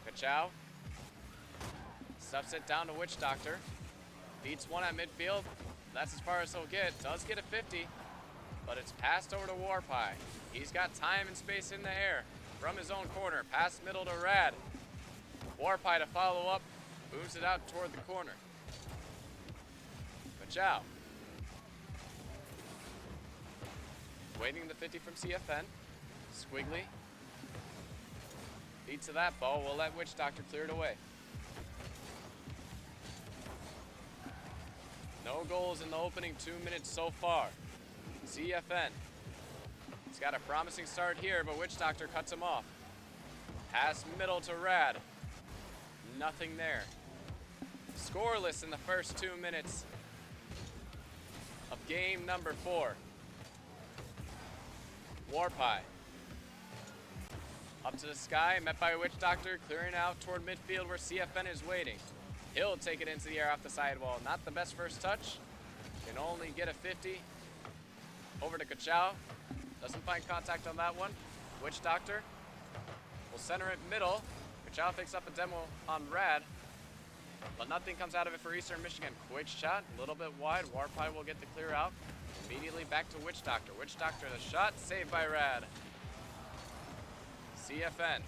Kachow stuffs it down to Witch Doctor. Beats one at midfield. That's as far as he'll get. Does get a 50, but it's passed over to Warpie. He's got time and space in the air from his own corner. Pass middle to Rad. Warpie to follow up. Moves it out toward the corner. Kachow. Waiting the 50 from CFN. Squiggly. Beat to that ball. We'll let Witch Doctor clear it away. No goals in the opening 2 minutes so far. CFN. He's got a promising start here, but Witch Doctor cuts him off. Pass middle to Rad. Nothing there. Scoreless in the first 2 minutes of game number 4. Warpie. Up to the sky, met by Witch Doctor, clearing out toward midfield where CFN is waiting. He'll take it into the air off the sidewall. Not the best first touch. Can only get a 50. Over to Kachow. Doesn't find contact on that one. Witch Doctor will center it middle. Kachow picks up a demo on Rad, but nothing comes out of it for Eastern Michigan. Quick shot, a little bit wide. Warpie will get the clear out. Immediately back to Witch Doctor. Witch Doctor, the shot, saved by Rad. CFN.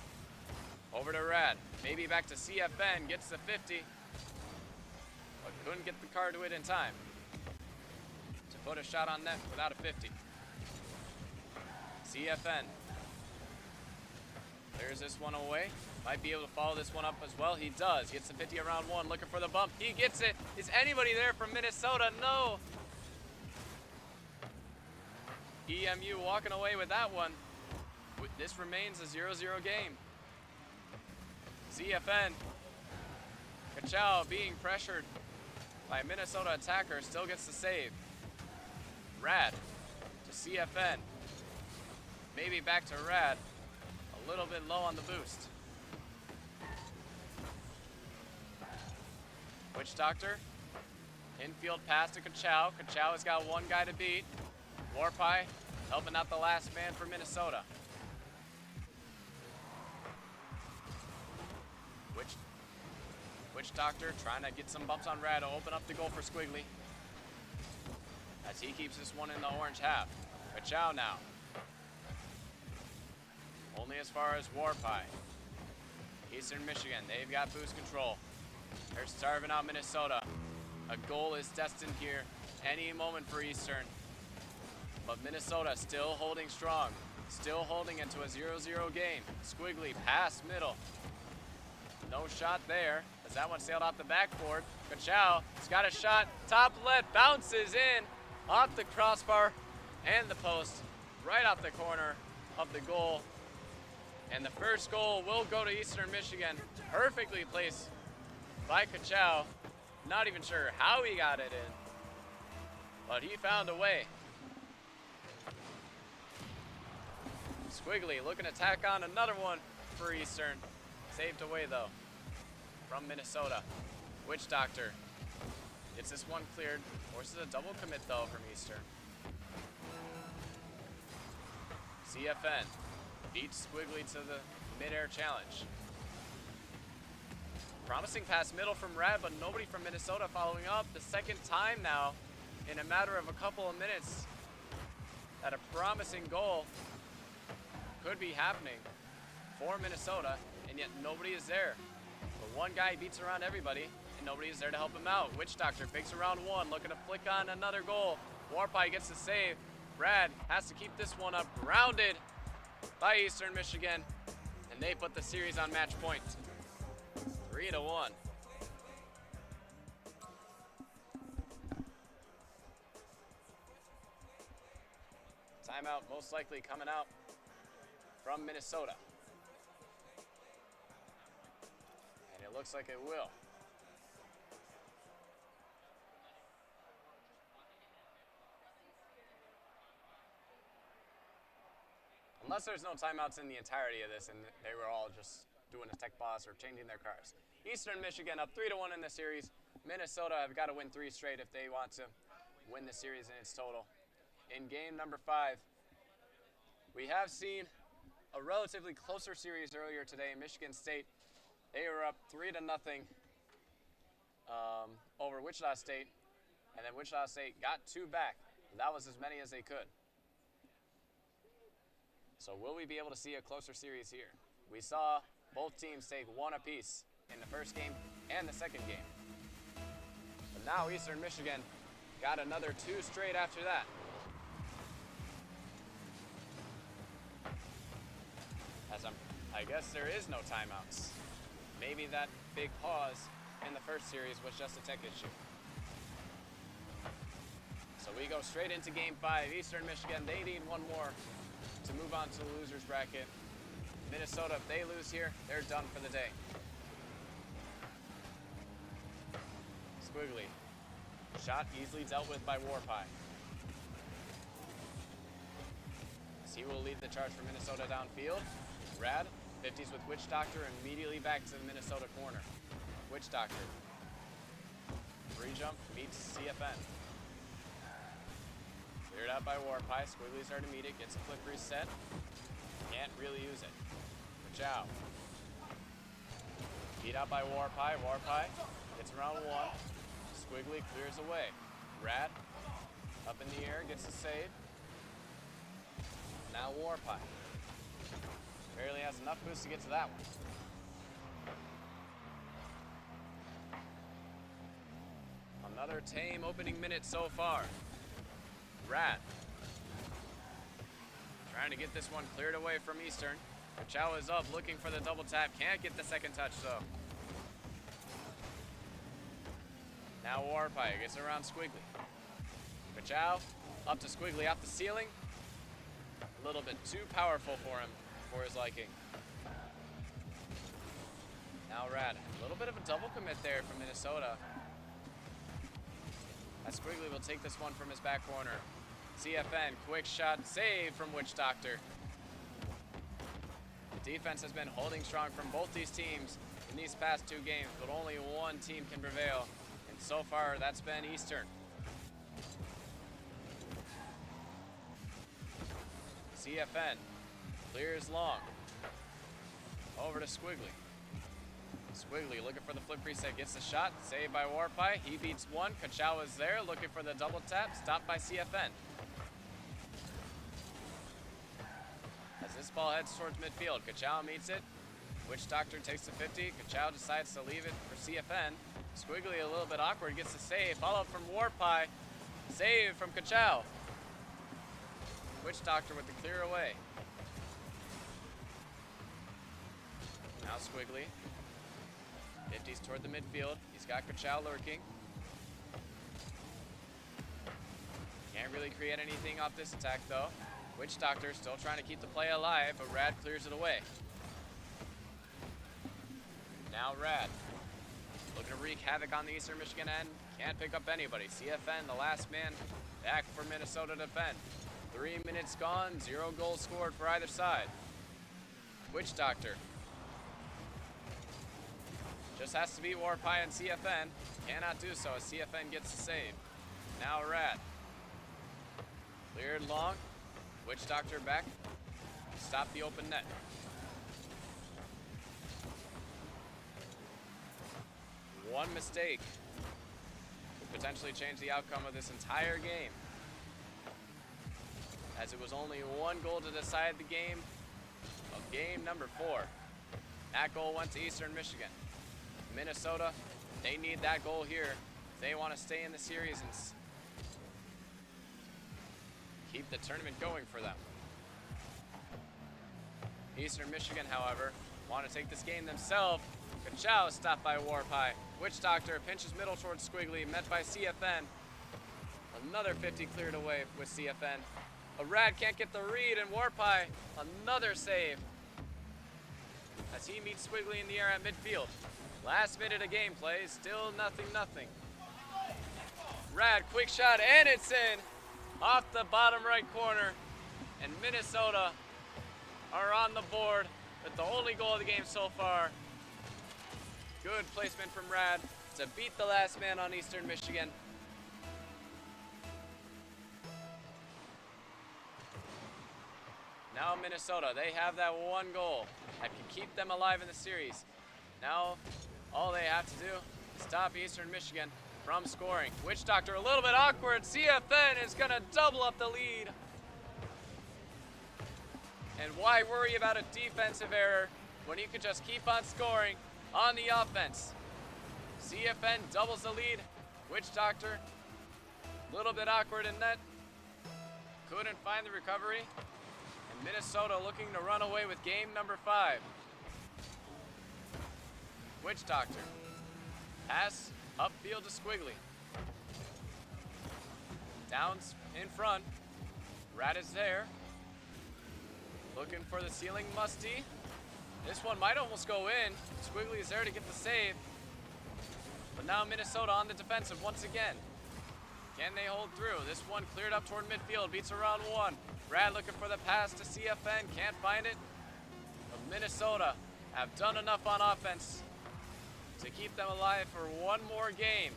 Over to Rad. Maybe back to CFN. Gets the 50. But couldn't get the card to it in time to put a shot on net without a 50. CFN clears this one away. Might be able to follow this one up as well. He does. Gets the 50 around one. Looking for the bump. He gets it. Is anybody there from Minnesota? No. EMU walking away with that one. This remains a 0-0 game. CFN. Kachow being pressured by a Minnesota attacker, still gets the save. Rad to CFN. Maybe back to Rad. A little bit low on the boost. Witch Doctor. Infield pass to Kachow. Kachow has got one guy to beat. Warpie helping out the last man for Minnesota. Witch Doctor trying to get some bumps on Rad to open up the goal for Squiggly. As he keeps this one in the orange half. Kachow now. Only as far as Warpie. Eastern Michigan, they've got boost control. They're starving out Minnesota. A goal is destined here any moment for Eastern. But Minnesota still holding strong. Still holding into a 0-0 game. Squiggly past middle. No shot there, as that one sailed off the backboard. Kachow has got a shot. Top left, bounces in off the crossbar and the post. Right off the corner of the goal. And the first goal will go to Eastern Michigan. Perfectly placed by Kachow. Not even sure how he got it in, but he found a way. Squiggly looking to tack on another one for Eastern. Saved away though from Minnesota. Witch Doctor gets this one cleared. Forces a double commit though from Eastern. CFN beats Squiggly to the mid-air challenge. Promising pass middle from Rad, but nobody from Minnesota following up. The second time now in a matter of a couple of minutes that a promising goal could be happening for Minnesota, and yet nobody is there. But one guy beats around everybody, and nobody is there to help him out. Witch Doctor fakes around one, looking to flick on another goal. Warpie gets the save. Brad has to keep this one up. Grounded by Eastern Michigan, and they put the series on match point. 3-1. Timeout most likely coming out from Minnesota. And it looks like it will. Unless there's no timeouts in the entirety of this and they were all just doing a tech pause or changing their cars. Eastern Michigan up 3-1 in the series. Minnesota have got to win 3 straight if they want to win the series in its total. In game number 5, we have seen a relatively closer series earlier today. Michigan State, they were up 3-0 over Wichita State, and then Wichita State got 2 back. That was as many as they could. So will we be able to see a closer series here? We saw both teams take 1 apiece in the first game and the second game. But now Eastern Michigan got another 2 straight after that. I guess there is no timeouts. Maybe that big pause in the first series was just a tech issue. So we go straight into game 5. Eastern Michigan, they need 1 more to move on to the loser's bracket. Minnesota, if they lose here, they're done for the day. Squiggly. Shot easily dealt with by Warpie. As he will lead the charge for Minnesota downfield. Rad 50s with Witch Doctor and immediately back to the Minnesota corner. Witch Doctor. Free jump meets CFN. Cleared out by Warpie. Squiggly's hard to meet it. Gets a flip reset. Can't really use it. Chow. Beat out by Warpie. Warpie gets around 1. Squiggly clears away. Rad up in the air, gets a save. Now Warpie. Barely has enough boost to get to that one. Another tame opening minute so far. Rad trying to get this one cleared away from Eastern. Kachow is up looking for the double tap. Can't get the second touch though. Now Warpie gets around Squiggly. Kachow up to Squiggly off the ceiling. A little bit too powerful for him, for his liking. Now Rad, a little bit of a double commit there from Minnesota. As Squiggly will take this one from his back corner. CFN, quick shot, save from Witch Doctor. The defense has been holding strong from both these teams in these past 2 games, but only one team can prevail. And so far, that's been Eastern. CFN clears long. Over to Squiggly. Squiggly looking for the flip reset, gets the shot, saved by Warpie. He beats 1. Kachow is there, looking for the double tap, stopped by CFN. As this ball heads towards midfield, Kachow meets it. Witch Doctor takes the 50. Kachow decides to leave it for CFN. Squiggly a little bit awkward, gets the save. Follow up from Warpie. Save from Kachow. Witch Doctor with the clear away. Now Squiggly. 50s toward the midfield. He's got Kachow lurking. Can't really create anything off this attack though. Witch Doctor still trying to keep the play alive, but Rad clears it away. Now Rad. Looking to wreak havoc on the Eastern Michigan end. Can't pick up anybody. CFN, the last man back for Minnesota to defend. 3 minutes gone, 0 goals scored for either side. Witch Doctor just has to beat Warpie and CFN. Cannot do so as CFN gets the save. Now Rad. Cleared long. Witch Doctor back. Stop the open net. One mistake could potentially change the outcome of this entire game, as it was only 1 goal to decide the game of game number 4. That goal went to Eastern Michigan. Minnesota, they need that goal here if they want to stay in the series and keep the tournament going for them. Eastern Michigan, however, want to take this game themselves. Kachow stopped by Warpie. Witch Doctor pinches middle towards Squiggly, met by CFN. Another 50 cleared away with CFN. A Rad can't get the read, and Warpie, another save as he meets Squiggly in the air at midfield. Last minute of gameplay, still nothing. Rad, quick shot, and it's in! Off the bottom right corner, and Minnesota are on the board with the only goal of the game so far. Good placement from Rad to beat the last man on Eastern Michigan. Now Minnesota, they have that 1 goal that can keep them alive in the series. Now, all they have to do is stop Eastern Michigan from scoring. Witch Doctor a little bit awkward. CFN is gonna double up the lead. And why worry about a defensive error when you can just keep on scoring on the offense? CFN doubles the lead. Witch Doctor, a little bit awkward in net. Couldn't find the recovery. And Minnesota looking to run away with game number 5. Witch Doctor. Pass upfield to Squiggly. Downs in front. Rad is there. Looking for the ceiling Musty. This one might almost go in. Squiggly is there to get the save. But now Minnesota on the defensive once again. Can they hold through? This one cleared up toward midfield. Beats around 1. Rad looking for the pass to CFN. Can't find it. But Minnesota have done enough on offense to keep them alive for 1 more game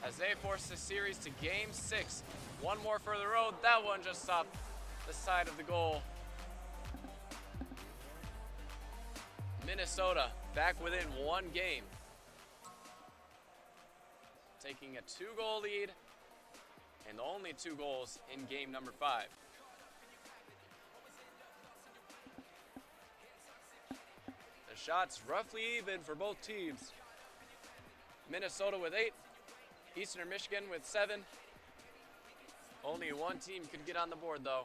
as they force the series to game 6. 1 more for the road. That one just stopped the side of the goal. Minnesota back within 1 game, taking a 2-goal lead and only 2 goals in game number 5. The shots roughly even for both teams. Minnesota with 8, Eastern Michigan with 7. Only 1 team could get on the board though.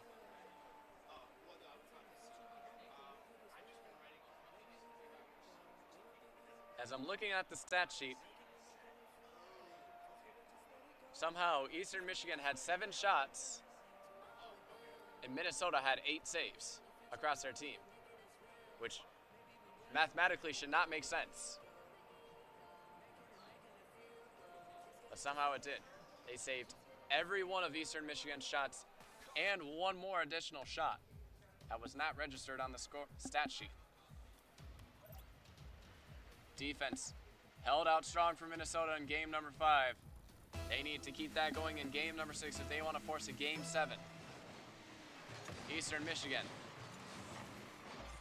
As I'm looking at the stat sheet, somehow Eastern Michigan had 7 shots and Minnesota had 8 saves across their team, which mathematically should not make sense. But somehow it did. They saved every one of Eastern Michigan's shots and 1 more additional shot that was not registered on the stat sheet. Defense held out strong for Minnesota in game number 5. They need to keep that going in game number 6 if they want to force a game 7. Eastern Michigan,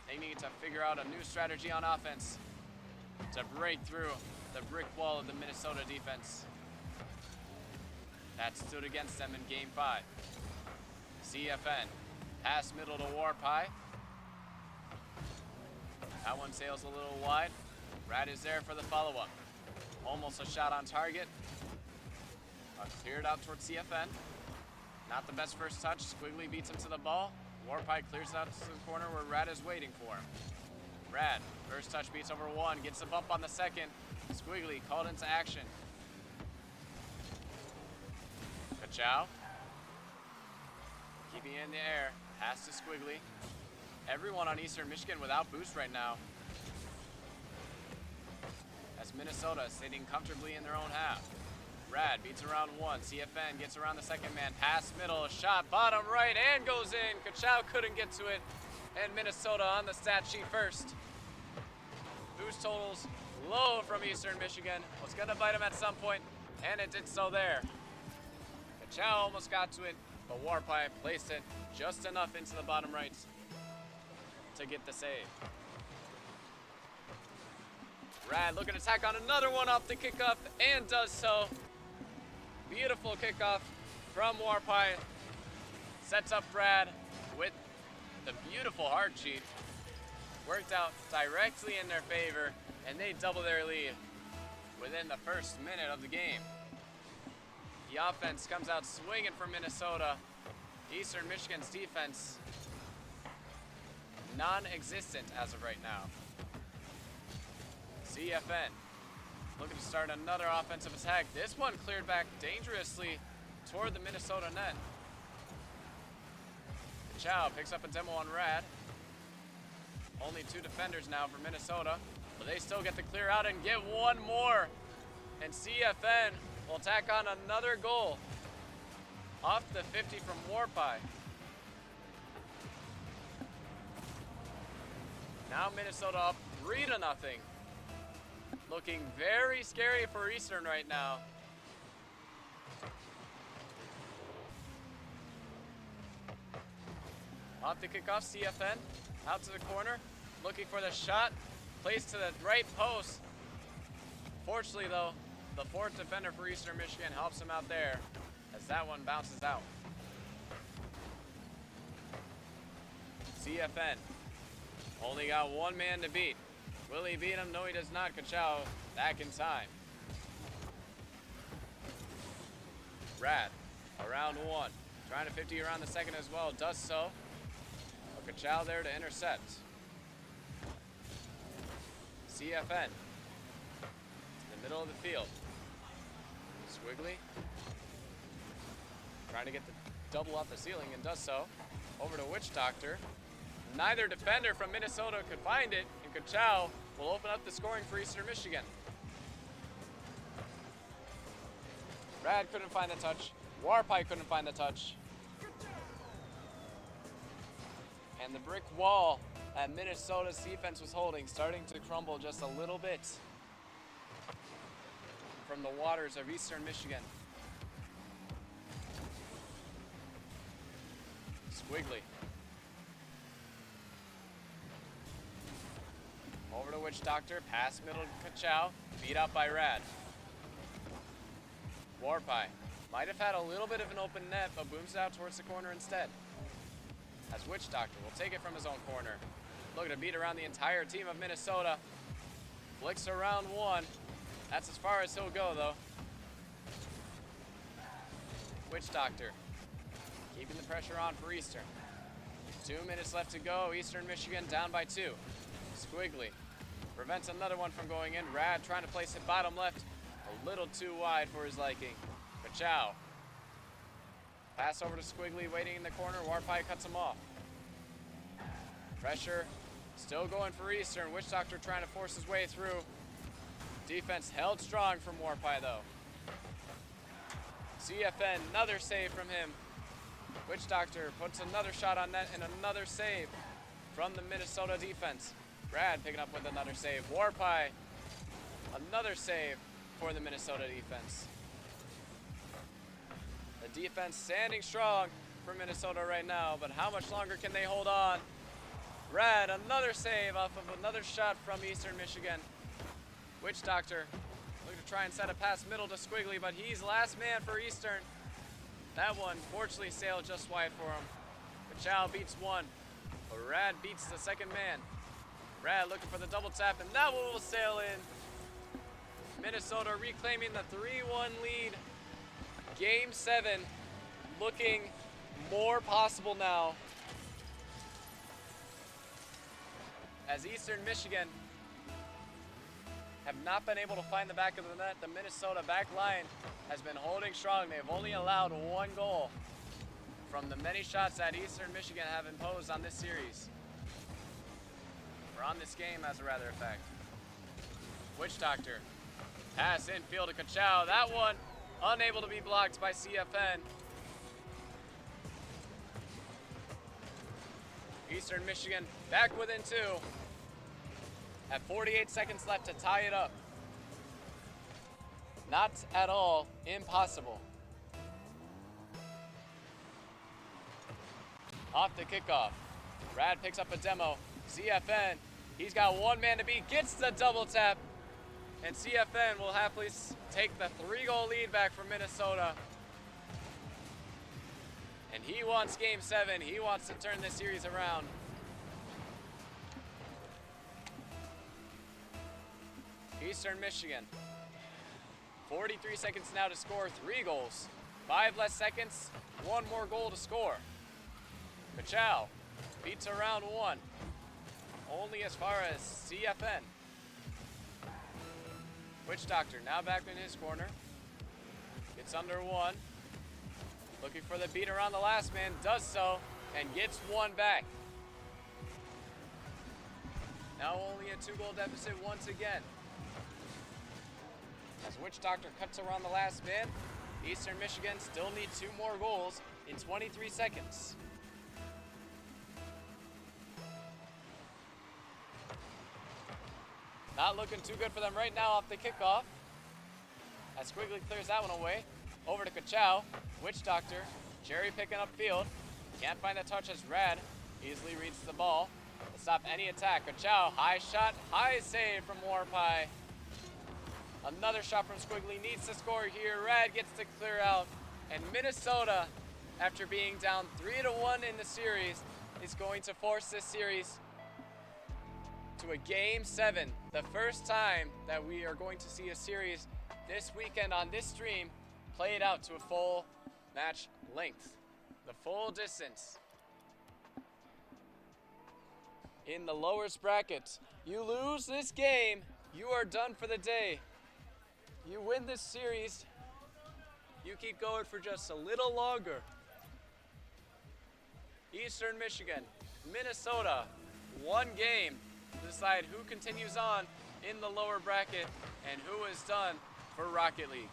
they need to figure out a new strategy on offense to break through the brick wall of the Minnesota defense that stood against them in game 5. CFN, pass middle to Warpie. That one sails a little wide. Rad is there for the follow-up. Almost a shot on target. Cleared out towards CFN. Not the best first touch. Squiggly beats him to the ball. Warpie clears it out to the corner where Rad is waiting for him. Rad, first touch beats over one. Gets a bump on the second. Squiggly called into action. Kachow. Keeping it in the air. Pass to Squiggly. Everyone on Eastern Michigan without boost right now. As Minnesota sitting comfortably in their own half. Rad beats around one. CFN gets around the second man. Pass middle. Shot bottom right and goes in. Kachow couldn't get to it. And Minnesota on the stat sheet first. Boost totals low from Eastern Michigan. Was going to bite him at some point, and it did so there. Kachow almost got to it, but Warpie placed it just enough into the bottom right to get the save. Rad looking to tack on another one off the kickoff and does so. Beautiful kickoff from Warpie. Sets up Rad with the beautiful hard cheat. Worked out directly in their favor, and they double their lead within the first minute of the game. The offense comes out swinging for Minnesota. Eastern Michigan's defense non-existent as of right now. CFN looking to start another offensive attack. This one cleared back dangerously toward the Minnesota net. Chow picks up a demo on Rad. Only two defenders now for Minnesota, but they still get to clear out and get one more. And CFN will tack on another goal off the 50 from Warpie. Now Minnesota up 3-0. Looking very scary for Eastern right now. Off the kickoff, CFN out to the corner, looking for the shot, placed to the right post. Fortunately though, the fourth defender for Eastern Michigan helps him out there as that one bounces out. CFN only got one man to beat. Will he beat him? No, he does not. Kachow back in time. Rad around one. Trying to 50 around the second as well. Does so. Kachow there to intercept. CFN. In the middle of the field. Squiggly. Trying to get the double off the ceiling and does so. Over to Witch Doctor. Neither defender from Minnesota could find it, and Kachow will open up the scoring for Eastern Michigan. Rad couldn't find the touch. Warpie couldn't find the touch. And the brick wall that Minnesota's defense was holding starting to crumble just a little bit from the waters of Eastern Michigan. Squiggly. Over to Witch Doctor, pass middle to Kachow, beat out by Rad. Warpie might have had a little bit of an open net, but booms it out towards the corner instead. As Witch Doctor will take it from his own corner. Looking to beat around the entire team of Minnesota. Flicks around one. That's as far as he'll go, though. Witch Doctor keeping the pressure on for Eastern. 2 minutes left to go. Eastern Michigan down by 2. Squiggly prevents another one from going in. Rad trying to place it bottom left. A little too wide for his liking. Kachow. Pass over to Squiggly waiting in the corner. Warpie cuts him off. Pressure still going for Eastern. Witch Doctor trying to force his way through. Defense held strong from Warpie though. CFN, another save from him. Witch Doctor puts another shot on net and another save from the Minnesota defense. Rad picking up with another save. Warpie, another save for the Minnesota defense. The defense standing strong for Minnesota right now, but how much longer can they hold on? Rad, another save off of another shot from Eastern Michigan. Witch Doctor looking to try and set a pass middle to Squiggly, but he's last man for Eastern. That one fortunately sailed just wide for him. Kachow beats one, but Rad beats the second man. Rad looking for the double tap, and that one will sail in. Minnesota reclaiming the 3-1 lead. Game 7 looking more possible now, as Eastern Michigan have not been able to find the back of the net. The Minnesota back line has been holding strong. They've only allowed 1 goal from the many shots that Eastern Michigan have imposed on this series. Or on this game, as a matter of fact. Witch Doctor. Pass infield to Kachow. That one unable to be blocked by CFN. Eastern Michigan back within 2. At 48 seconds left to tie it up. Not at all impossible. Off the kickoff. Rad picks up a demo. CFN, he's got 1 man to beat, gets the double tap. And CFN will happily take the 3-goal lead back from Minnesota. And he wants game 7. He wants to turn this series around. Eastern Michigan. 43 seconds now to score 3 goals. 5 less seconds, 1 more goal to score. Kachow beats around 1. Only as far as CFN. Witch Doctor now back in his corner. Gets under 1. Looking for the beat around the last man. Does so and gets 1 back. Now only a 2-goal deficit once again. As Witch Doctor cuts around the last man, Eastern Michigan still need 2 more goals in 23 seconds. Not looking too good for them right now off the kickoff. As Quigley clears that one away. Over to Kachow. Witch Doctor. Jerry picking up field. Can't find the touch as Rad easily reads the ball to stop any attack. Kachow, high shot, high save from Warpie. Another shot from Squiggly, needs to score here. Rad gets to clear out. And Minnesota, after being down 3-1 in the series, is going to force this series to a game 7. The first time that we are going to see a series this weekend on this stream played out to a full match length. The full distance. In the lowest bracket, you lose this game, you are done for the day. You win this series, you keep going for just a little longer. Eastern Michigan, Minnesota, 1 game to decide who continues on in the lower bracket and who is done for Rocket League.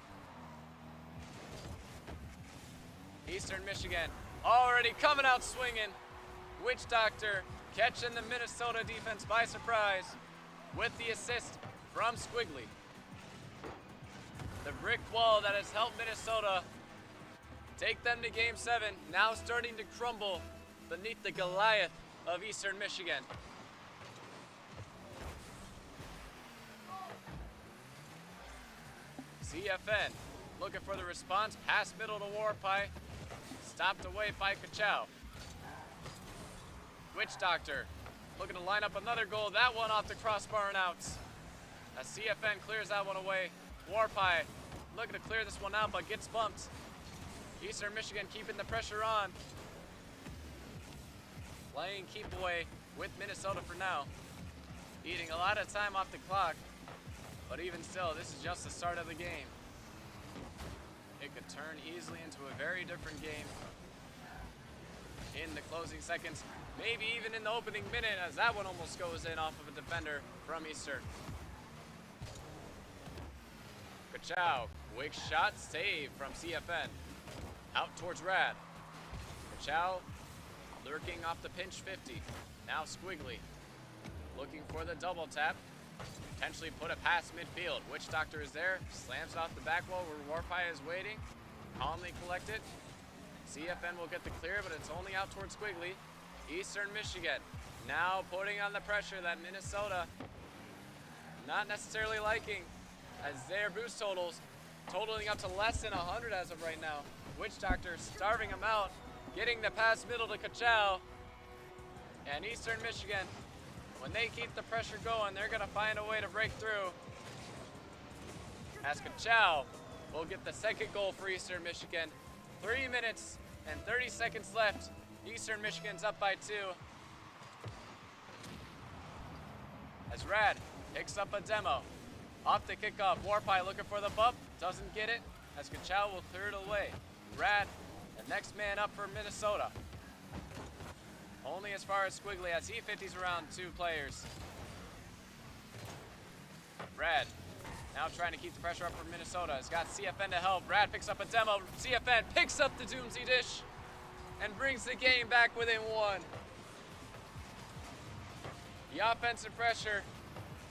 Eastern Michigan already coming out swinging. Witch Doctor catching the Minnesota defense by surprise with the assist from Squiggly. The brick wall that has helped Minnesota take them to game 7 now starting to crumble beneath the Goliath of Eastern Michigan. CFN looking for the response, pass middle to Warpie, stopped away by Kachow. Witch Doctor looking to line up another goal, that one off the crossbar and out. As CFN clears that one away, Warpie looking to clear this one out but gets bumped. Eastern Michigan keeping the pressure on. Playing keep away with Minnesota for now. Eating a lot of time off the clock. But even still, this is just the start of the game. It could turn easily into a very different game in the closing seconds. Maybe even in the opening minute, as that one almost goes in off of a defender from Eastern. Kachow, quick shot, save from CFN. Out towards Rad. Kachow lurking off the pinch 50. Now Squiggly looking for the double tap. Potentially put a pass midfield. Witch Doctor is there. Slams it off the back wall where Warpie is waiting. Calmly collected. CFN will get the clear, but it's only out towards Squiggly. Eastern Michigan now putting on the pressure that Minnesota not necessarily liking, as their boost totals totaling up to less than 100 as of right now. Witch Doctor starving them out, getting the pass middle to Kachow. And Eastern Michigan, when they keep the pressure going, they're going to find a way to break through. as Kachow will get the second goal for Eastern Michigan. 3 minutes and 30 seconds left. Eastern Michigan's up by 2. As Rad picks up a demo. Off the kickoff, Warpie looking for the bump. Doesn't get it, as Kachow will clear it away. Rad, the next man up for Minnesota. Only as far as Squiggly as he 50s around 2 players. Rad now trying to keep the pressure up for Minnesota. Has got CFN to help. Rad picks up a demo. CFN picks up the Doomsy Dish and brings the game back within 1. The offensive pressure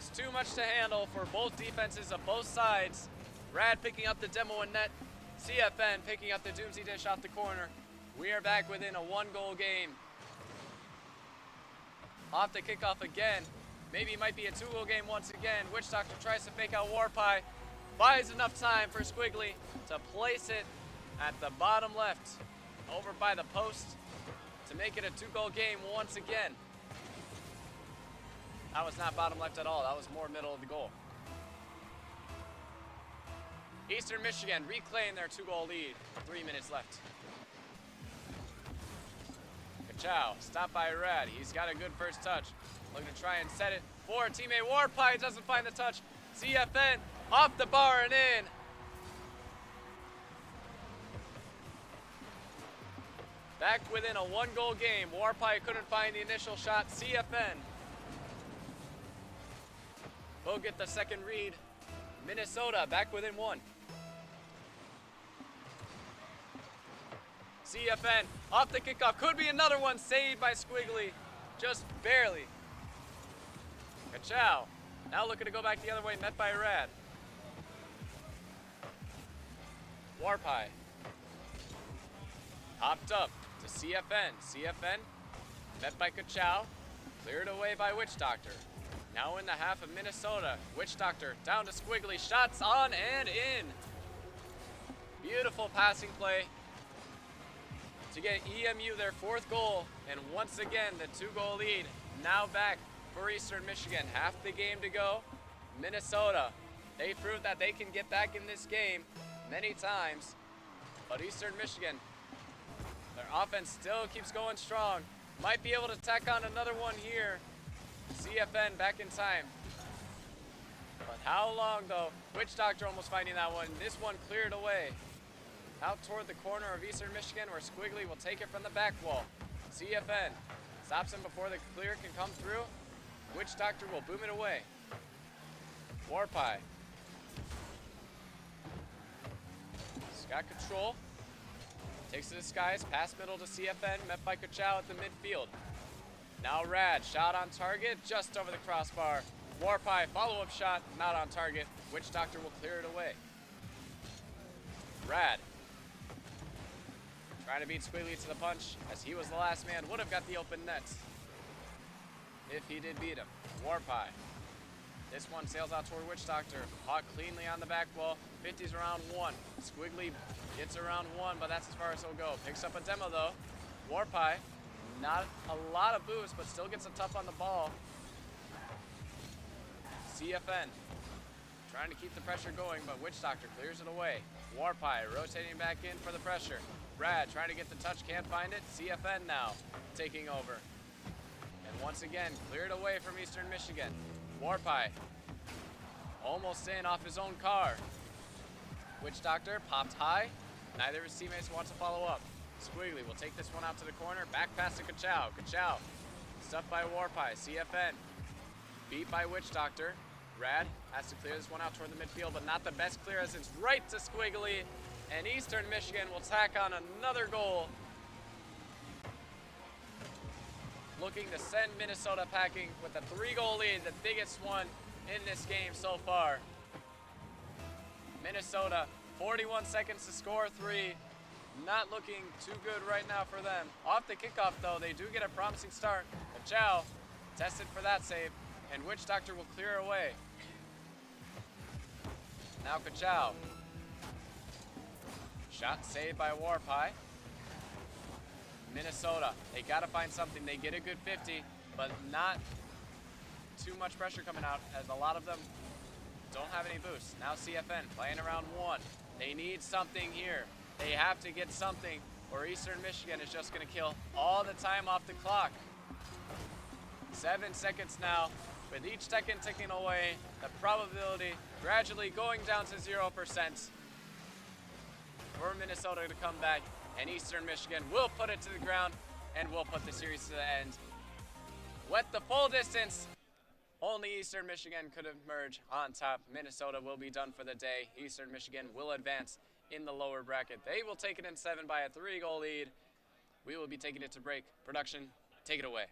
is too much to handle for both defenses of both sides. Rad picking up the demo and net. CFN picking up the Doomsy Dish off the corner. We are back within a 1-goal game. Off the kickoff again. Maybe it might be a 2-goal game once again. Witch Doctor tries to fake out Warpie. Buys enough time for Squiggly to place it at the bottom left over by the post to make it a 2-goal game once again. That was not bottom left at all. That was more middle of the goal. Eastern Michigan reclaim their 2-goal lead. 3 minutes left. Kachow, stopped by Rad. He's got a good first touch. Looking to try and set it for teammate Warpie. Doesn't find the touch. CFN off the bar and in. Back within a 1-goal game. Warpie couldn't find the initial shot. CFN will get the second read. Minnesota back within 1. CFN off the kickoff. Could be another one saved by Squiggly. Just barely. Kachow now looking to go back the other way. Met by Rad. Warpie. Hopped up to CFN. CFN met by Kachow. Cleared away by Witch Doctor. Now in the half of Minnesota. Witch Doctor down to Squiggly. Shots on and in. Beautiful passing play to get EMU their 4th goal. And once again, the 2-goal lead now back for Eastern Michigan. Half the game to go. Minnesota, they proved that they can get back in this game many times. But Eastern Michigan, their offense still keeps going strong. Might be able to tack on another one here. CFN back in time. But how long though? Witch Doctor almost finding that one. This one cleared away. Out toward the corner of Eastern Michigan where Squiggly will take it from the back wall. CFN stops him before the clear can come through. Witch Doctor will boom it away. Warpie. He's got control. Takes to the skies, pass middle to CFN, met by Kachow at the midfield. Now Rad, shot on target, just over the crossbar. Warpie, follow-up shot, not on target. Witch Doctor will clear it away. Rad. Trying to beat Squiggly to the punch, as he was the last man, would have got the open nets if he did beat him. Warpie. This one sails out toward Witch Doctor. Caught cleanly on the back wall. 50s around 1. Squiggly gets around 1, but that's as far as he'll go. Picks up a demo though. Warpie. Not a lot of boost, but still gets a tough on the ball. CFN. Trying to keep the pressure going, but Witch Doctor clears it away. Warpie rotating back in for the pressure. Brad trying to get the touch, can't find it. CFN now taking over. And once again, cleared away from Eastern Michigan. Warpie almost in off his own car. Witch Doctor popped high. Neither of his teammates wants to follow up. Squiggly will take this one out to the corner. Back pass to Kachow. Kachow stuffed by Warpie. CFN beat by Witch Doctor. Rad has to clear this one out toward the midfield, but not the best clear as it's right to Squiggly. And Eastern Michigan will tack on another goal. Looking to send Minnesota packing with a 3-goal lead, the biggest one in this game so far. Minnesota, 41 seconds to score 3. Not looking too good right now for them. Off the kickoff though, they do get a promising start. Kachow tested for that save, and Witch Doctor will clear away. Now Kachow. Shot saved by Warpie. Minnesota, they gotta find something. They get a good 50, but not too much pressure coming out as a lot of them don't have any boosts. Now CFN playing around 1. They need something here. They have to get something, or Eastern Michigan is just going to kill all the time off the clock. 7 seconds now. With each second ticking away, the probability gradually going down to 0% for Minnesota to come back, and Eastern Michigan will put it to the ground and will put the series to the end. Went the full distance. Only Eastern Michigan could emerge on top. Minnesota will be done for the day. Eastern Michigan will advance in the lower bracket. They will take it in 7 by a 3-goal lead. We will be taking it to break. Production, take it away.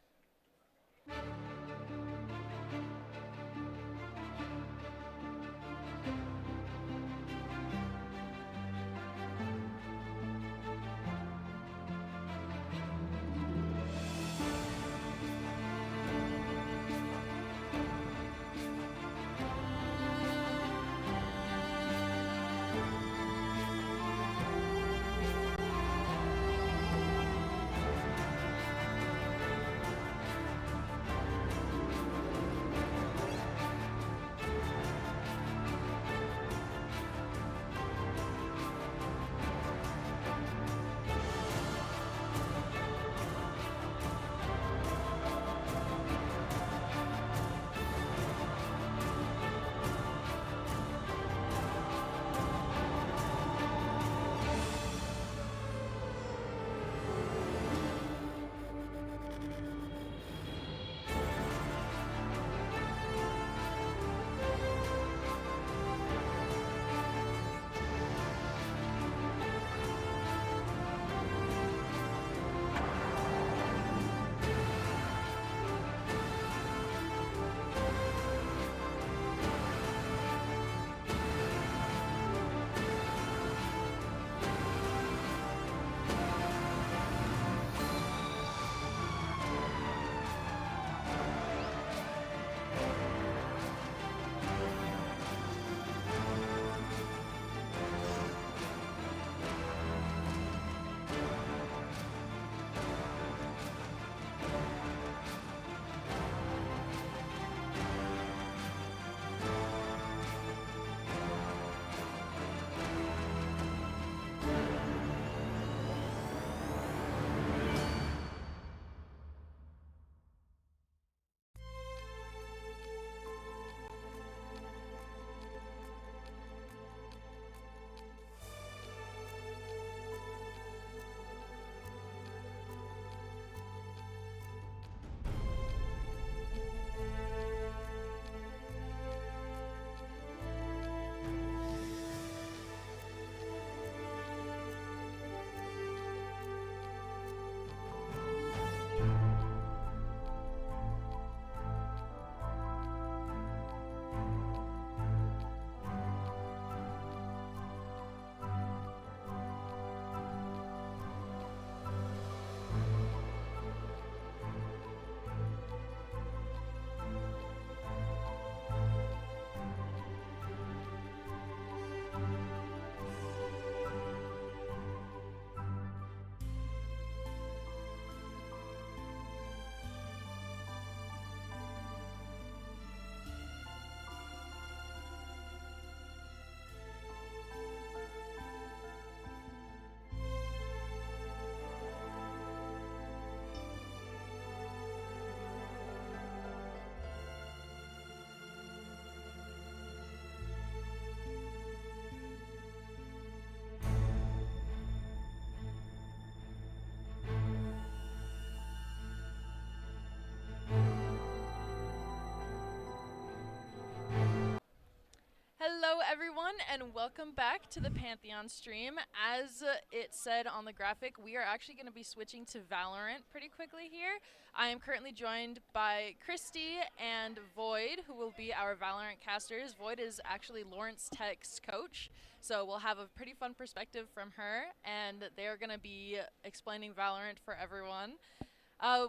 Hello everyone and welcome back to the Pantheon stream. As it said on the graphic, we are actually going to be switching to Valorant pretty quickly here. I am currently joined by Christy and Void, who will be our Valorant casters. Void is actually Lawrence Tech's coach, so we'll have a pretty fun perspective from her, and they're going to be explaining Valorant for everyone.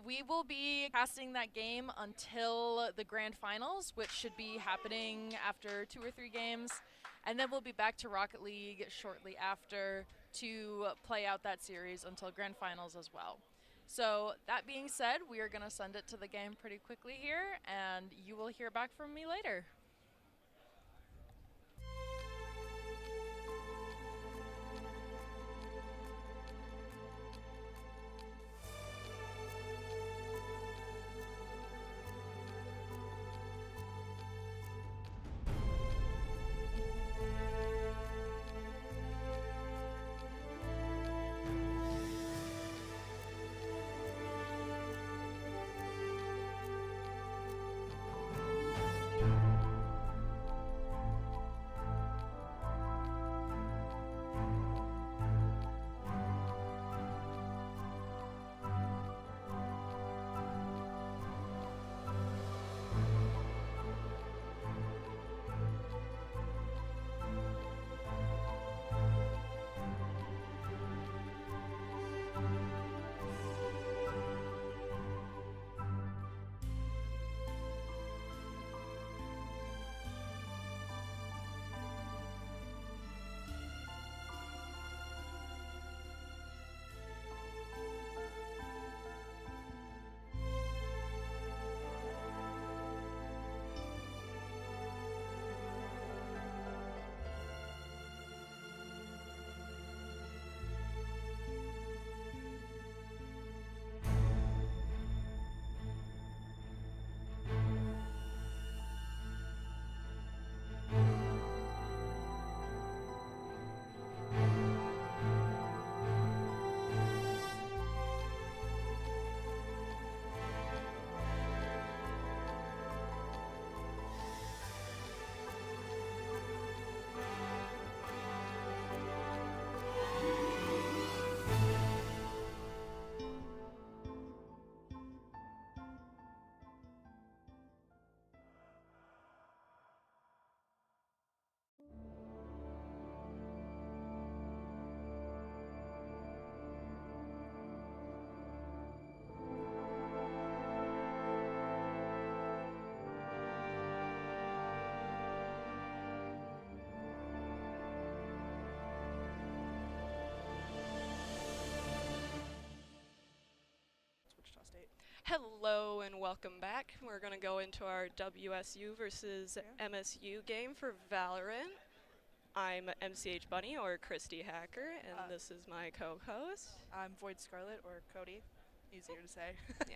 We will be casting that game until the grand finals, which should be happening after 2 or 3 games. And then we'll be back to Rocket League shortly after to play out that series until grand finals as well. So that being said, we are going to send it to the game pretty quickly here, and you will hear back from me later. Hello and welcome back. We're going to go into our WSU versus MSU game for Valorant. I'm MCH Bunny or Christy Hacker, and this is my co-host. I'm Void Scarlet or Cody. Easier to say. Yeah.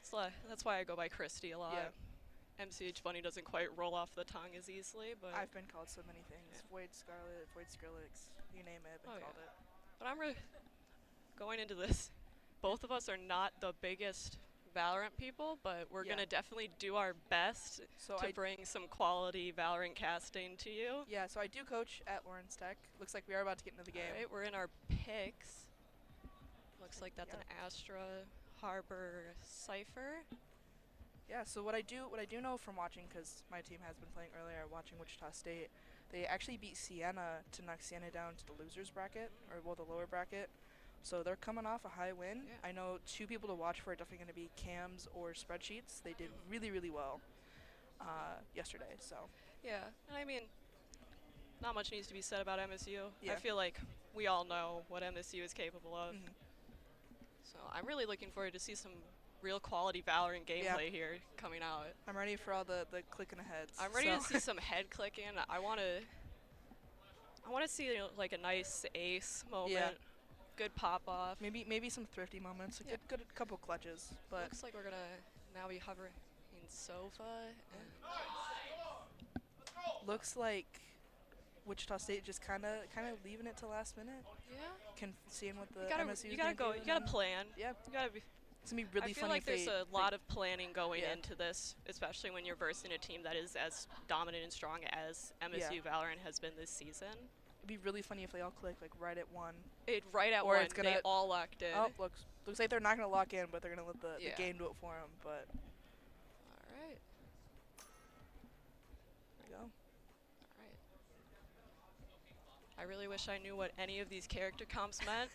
So that's why I go by Christy a lot. Yeah. MCH Bunny doesn't quite roll off the tongue as easily, but I've been called so many things. Yeah. Void Scarlet, Void Skrillex, you name it, I've been called it. But I'm really going into this. Both of us are not the biggest Valorant people, but we're going to definitely do our best to bring some quality Valorant casting to you. Yeah, so I do coach at Lawrence Tech. Looks like we are about to get into the game. All right, we're in our picks. Looks like that's an Astra, Harbor, Cypher. Yeah, so what I do know from watching, because my team has been playing earlier, watching Wichita State, they actually beat Siena to knock Siena down to the losers bracket, or well, the lower bracket. So they're coming off a high win. Yeah. I know two people to watch for are definitely going to be Cams or Spreadsheets. They did really, really well yesterday. So yeah, and I mean, not much needs to be said about MSU. Yeah. I feel like we all know what MSU is capable of. So I'm really looking forward to see some real quality Valorant gameplay here coming out. I'm ready for all the clicking aheads. I'm ready to see some head clicking. I want to see like a nice ace moment. Yeah. Good pop off. Maybe some thrifty moments. A good couple clutches. But looks like we're gonna now be hovering in Sova. Looks like Wichita State just kind of leaving it to last minute. Yeah. Seeing what the MSU you gotta go. You gotta plan. Yeah. You gotta be. It's gonna be really I feel funny. like there's a lot of planning going into this, especially when you're versing a team that is as dominant and strong as MSU Valorant has been this season. It'd be really funny if they all click like right at one. Right at or one. It's gonna they all locked in. Oh, looks like they're not gonna lock in, but they're gonna let the game do it for them. But all right. There we go. All right. I really wish I knew what any of these character comps meant,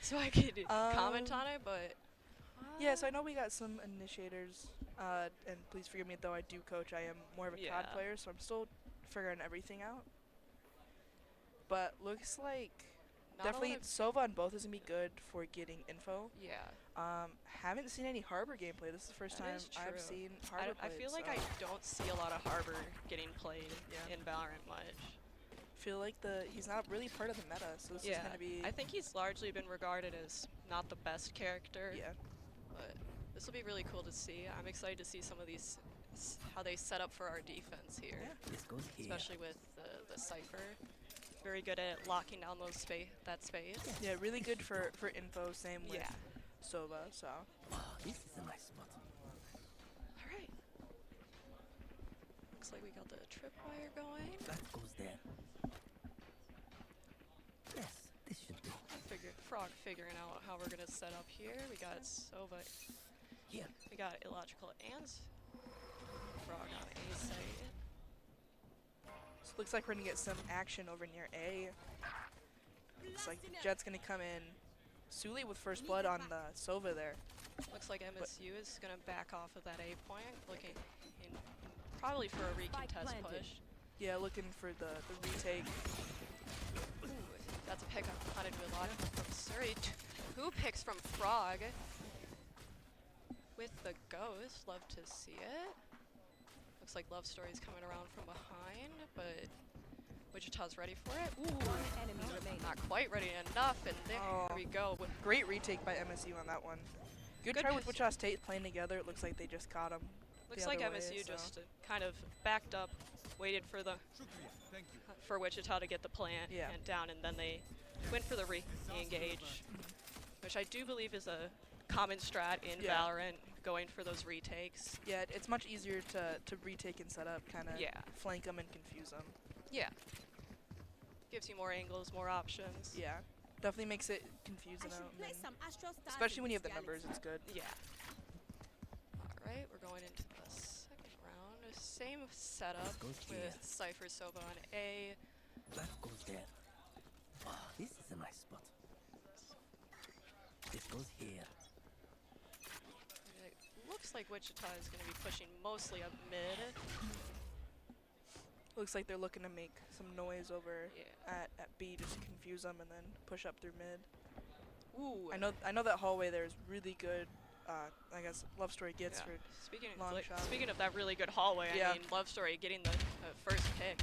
so I could comment on it. But yeah, so I know we got some initiators, and please forgive me though I do coach. I am more of a COD player, so I'm still figuring everything out. But looks like definitely Sova on both is gonna be good for getting info. Yeah. Haven't seen any Harbor gameplay. This is the first time I've seen Harbor played. I feel like I don't see a lot of Harbor getting played in Valorant much. Feel like he's not really part of the meta, so this is gonna be. I think he's largely been regarded as not the best character. Yeah. But this will be really cool to see. I'm excited to see some of these, how they set up for our defense here. Yeah. Especially with the Cypher. Very good at locking down that space. Yeah, really good for info. Same with Sova. So. This is a nice spot. All right. Looks like we got the tripwire going. That goes there. Yes, this should do. Frog figuring out how we're gonna set up here. We got Sova. Here. We got Illogical and Frog on A site. So looks like we're gonna get some action over near A. Looks like Jet's gonna come in. Suli with first blood on the Sova there. Looks like MSU is gonna back off of that A point, looking in probably for a recontest push. Yeah, looking for the retake. Ooh, that's a pick on into Illogical from Surrey. Who picks from Frog? With the Ghost, love to see it. Looks like Love Story's coming around from behind, but Wichita's ready for it. Ooh, not quite ready enough, and there we go. Great retake by MSU on that one. Good try with Wichita State playing together. It looks like they just caught him. Looks like MSU just kind of backed up, waited for Wichita to get the plant and down, and then they went for the re-engage, which I do believe is a common strat in Valorant, going for those retakes. Yeah, it's much easier to retake and set up, kind of flank them and confuse them. Yeah. Gives you more angles, more options. Yeah. Definitely makes it confusing out. Especially when you have the numbers, it's good. Yeah. Alright, we're going into the second round. Same setup with Cypher Sova on A. That goes there. This is a nice spot. This goes here. It looks like Wichita is going to be pushing mostly up mid. Looks like they're looking to make some noise over at B, just to confuse them and then push up through mid. Ooh. I know that hallway there is really good I guess Love Story gets for long shot. Speaking of that really good hallway, I mean, Love Story getting the first pick.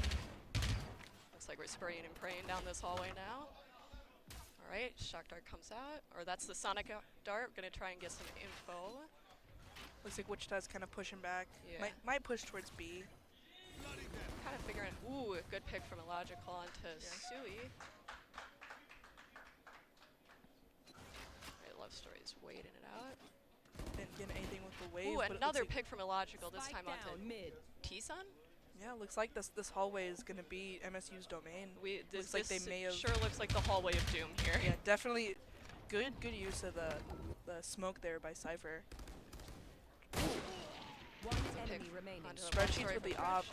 Looks like we're spraying and praying down this hallway now. All right, Shock Dart comes out, or that's the Sonic Dart. Gonna try and get some info. Looks like Wichita's kind of pushing back. Yeah. Might push towards B. Kind of figuring, ooh, a good pick from Illogical onto Sui. Right, Love Story's waiting it out. Didn't get anything with the wave. Ooh, but another like pick from Illogical, this time onto T-Sun? Yeah, looks like this hallway is gonna be MSU's domain. This like they may have sure looks like the hallway of doom here. Yeah, definitely good use of the smoke there by Cypher. One enemy remaining. Spreadsheets with the op.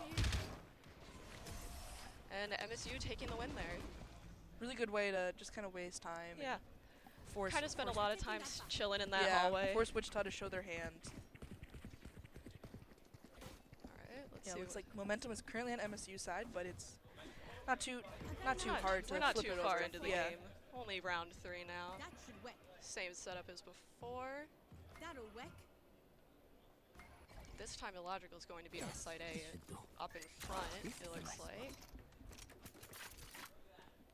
And MSU taking the win there. Really good way to just kind of waste time. Yeah. Force kind of spent a lot of time chilling in that yeah, hallway. Force Wichita to show their hand. Alright, let's Yeah, see. looks like momentum is currently on MSU side, but it's not too hard to We're not flip too it far over. into the yeah. game. Only round 3 now. That should work. Same setup as before. That'll work. This time Illogical is going to be on side A up in front, it looks like.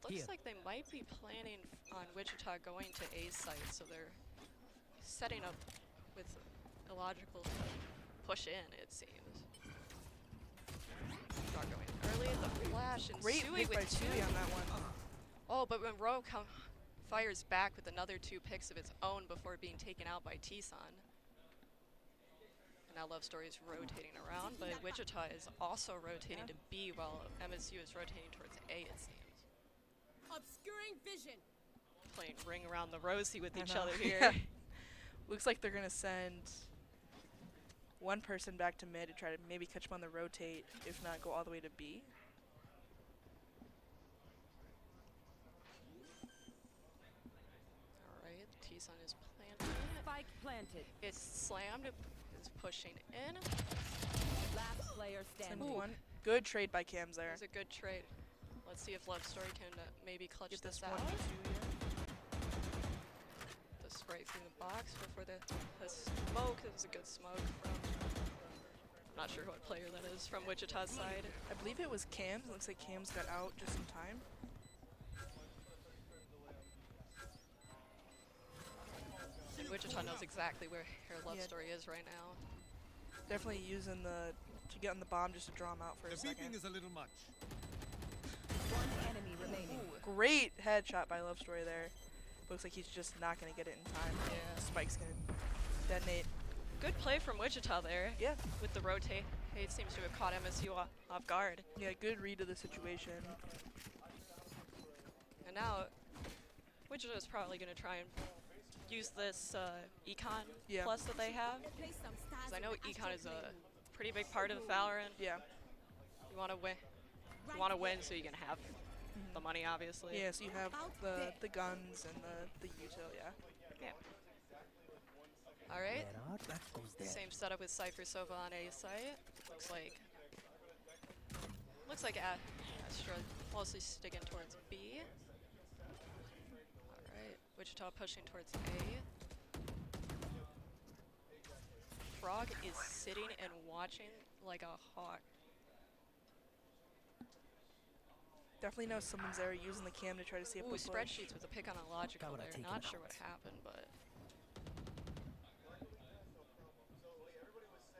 Looks like they might be planning on Wichita going to A site, so they're setting up with Illogical to push in, it seems. Not going early, the flash, and Great Sui pick by with 2. Sui on that one. Oh, but when Rowe fires back with another 2 picks of its own before being taken out by T-Sun. And now Love Story is rotating around, but Wichita is also rotating to B while MSU is rotating towards A, it seems. Obscuring vision. Playing ring around the rosy with each know. other here. Yeah. Looks like they're gonna send one person back to mid to try to maybe catch him on the rotate, if not go all the way to B. Alright, T-Sun is planting. Spike planted. It's slammed, it's pushing in. Last player Send standing. one. Good trade by Cams there. There's a good trade. Let's see if Love Story can maybe clutch Get this this out. 1 to 2, yeah. The spray through the box before the smoke. It was a good smoke from, I'm not sure what player that is, from Wichita's side. I believe it was Cams. Looks like Cams got out just in time. And Wichita knows exactly where her Love Yeah. Story is right now. Definitely using to get on the bomb just to draw him out for a second. is a little much. One enemy remaining. Great headshot by Love Story there. Looks like he's just not gonna get it in time. Yeah. Spike's gonna detonate. Good play from Wichita there. Yeah. With the rotate. It seems to have caught MSU off guard. Yeah, good read of the situation. And now, Wichita is probably going to try and use this econ Yeah. plus that they have. Place some stars Because I know on the econ is a astral pretty big part of Valorant. Yeah. You want to win. plane. You want to win so you can have the money, obviously. Yeah, so you have the guns and the util, yeah. Yeah. All right. There are rascals there. Same setup with Cypher Sova on A site. Looks like Astra mostly sticking towards B. All right. Wichita pushing towards A. Frog is sitting and watching like a hawk. Definitely know someone's there using the cam to try to see if Ooh, they'll push. spreadsheets with a pick on Illogical Camera there. taken Not sure out. what happened, but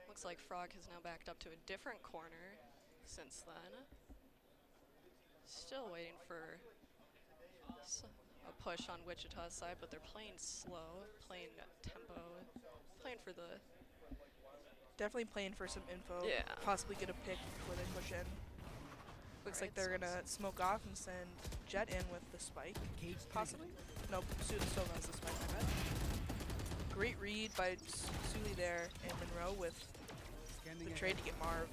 looks like Frog has now backed up to a different corner since then. Still waiting for a push on Wichita's side, but they're playing slow, playing tempo, playing for the... Definitely playing for some info. Yeah. Possibly get a pick before they push in. Looks like they're gonna smoke off and send Jet in with the spike. Cage Possibly? Nope, Suli still has the spike, I bet. Great read by Suli there and Monroe with the trade to get Marv.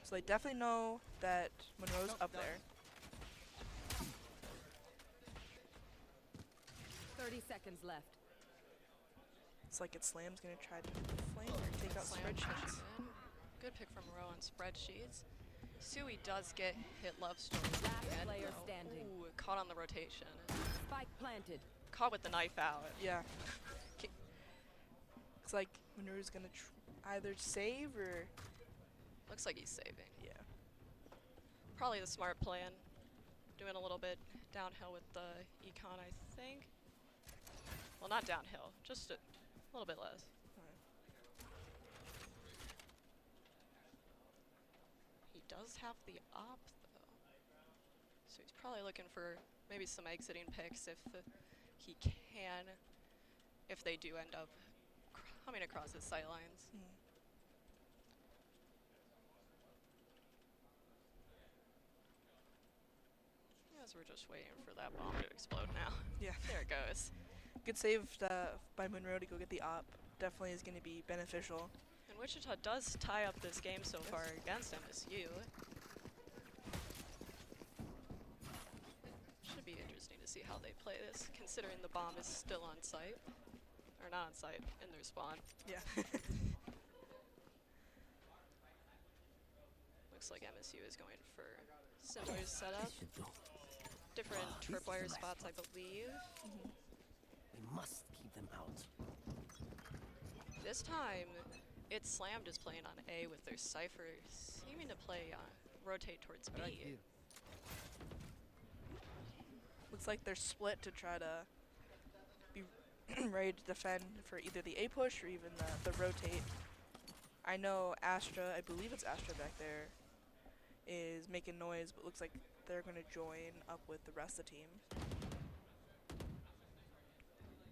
So they definitely know that Monroe's up there. 30 seconds left. It's like Slam's gonna try to flame or take out Slam spreadsheets. pushes in. Good pick from Rowe on spreadsheets. Sui does get hit Love Story. Last again, player though. standing. Ooh, caught on the rotation. Spike planted. caught with the knife out. Yeah. Looks like Monroe's gonna either save or. Looks like he's saving. Yeah. Probably the smart plan. Doing a little bit downhill with the econ, I think. Well, not downhill, just a little bit less. He does have the op, though. So he's probably looking for maybe some exiting picks if he can, if they do end up coming across his sight lines. As we're just waiting for that bomb to explode now. Yeah. There it goes. Good save by Monroe to go get the op. Definitely is going to be beneficial. And Wichita does tie up this game so far against MSU. Should be interesting to see how they play this, considering the bomb is still on site. Or not on site, in their spawn. Yeah. Looks like MSU is going for similar setup. Different tripwire spots, I believe. We must keep them out. This time, It's Slammed is playing on A with their Cypher seeming to play rotate towards B. Looks like they're split to try to be ready to defend for either the A push or even the rotate. I know Astra, I believe it's Astra back there, is making noise, but looks like they're going to join up with the rest of the team.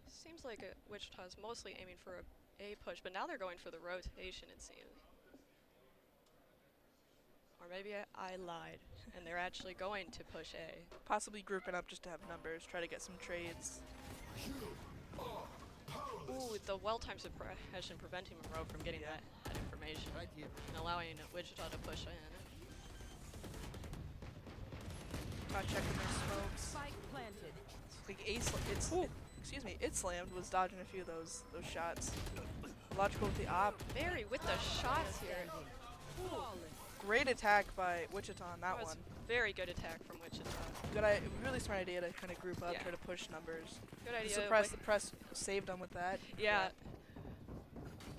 Seems like Wichita's mostly aiming for a push, but now they're going for the rotation, it seems. Or maybe I lied, and they're actually going to push A. Possibly grouping up just to have numbers, try to get some trades. Ooh, the well-timed suppression preventing Monroe from getting that information and allowing Wichita to push in. Not checking their smokes. Spike planted. Like It Slammed was dodging a few of those shots. Logical with the op. Very with the shots here. Great attack by Wichita on that one. Very good attack from Wichita. Really smart idea to kind of group up, Yeah. try to push numbers. Good idea. The press saved them with that. Yeah.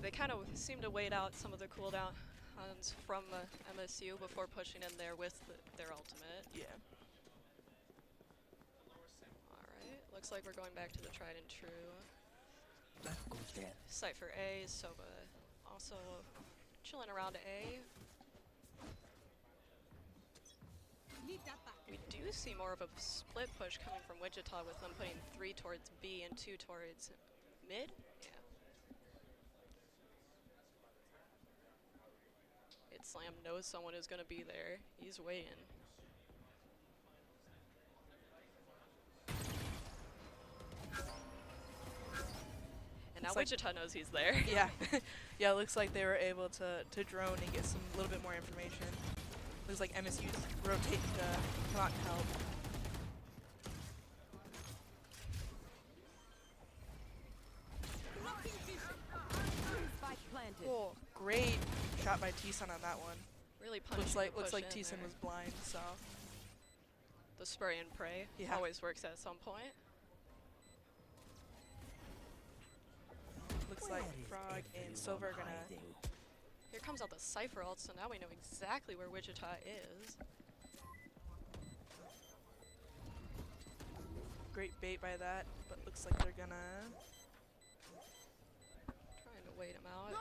They kind of seem to wait out some of the cooldowns from MSU before pushing in there with their ultimate. Yeah. Alright, looks like we're going back to the tried and true. That goes there. Cypher A, Soba also chilling around A. We do see more of a split push coming from Wichita with them putting 3 towards B and 2 towards mid. Yeah. Slam knows someone is going to be there. He's waiting. And now Wichita knows he's there. Yeah. Yeah, looks like they were able to drone and get some little bit more information. Looks like MSU's rotating to come out and help. Spike planted. Cool. Great shot by T-Sun on that one. Really punishing. Looks like T-Sun was blind, so. The spray and pray always works at some point. Looks like Frog and Silver are gonna. Here comes out the Cypher ult, so now we know exactly where Wichita is. Great bait by that, but looks like they're gonna. Trying to wait him out.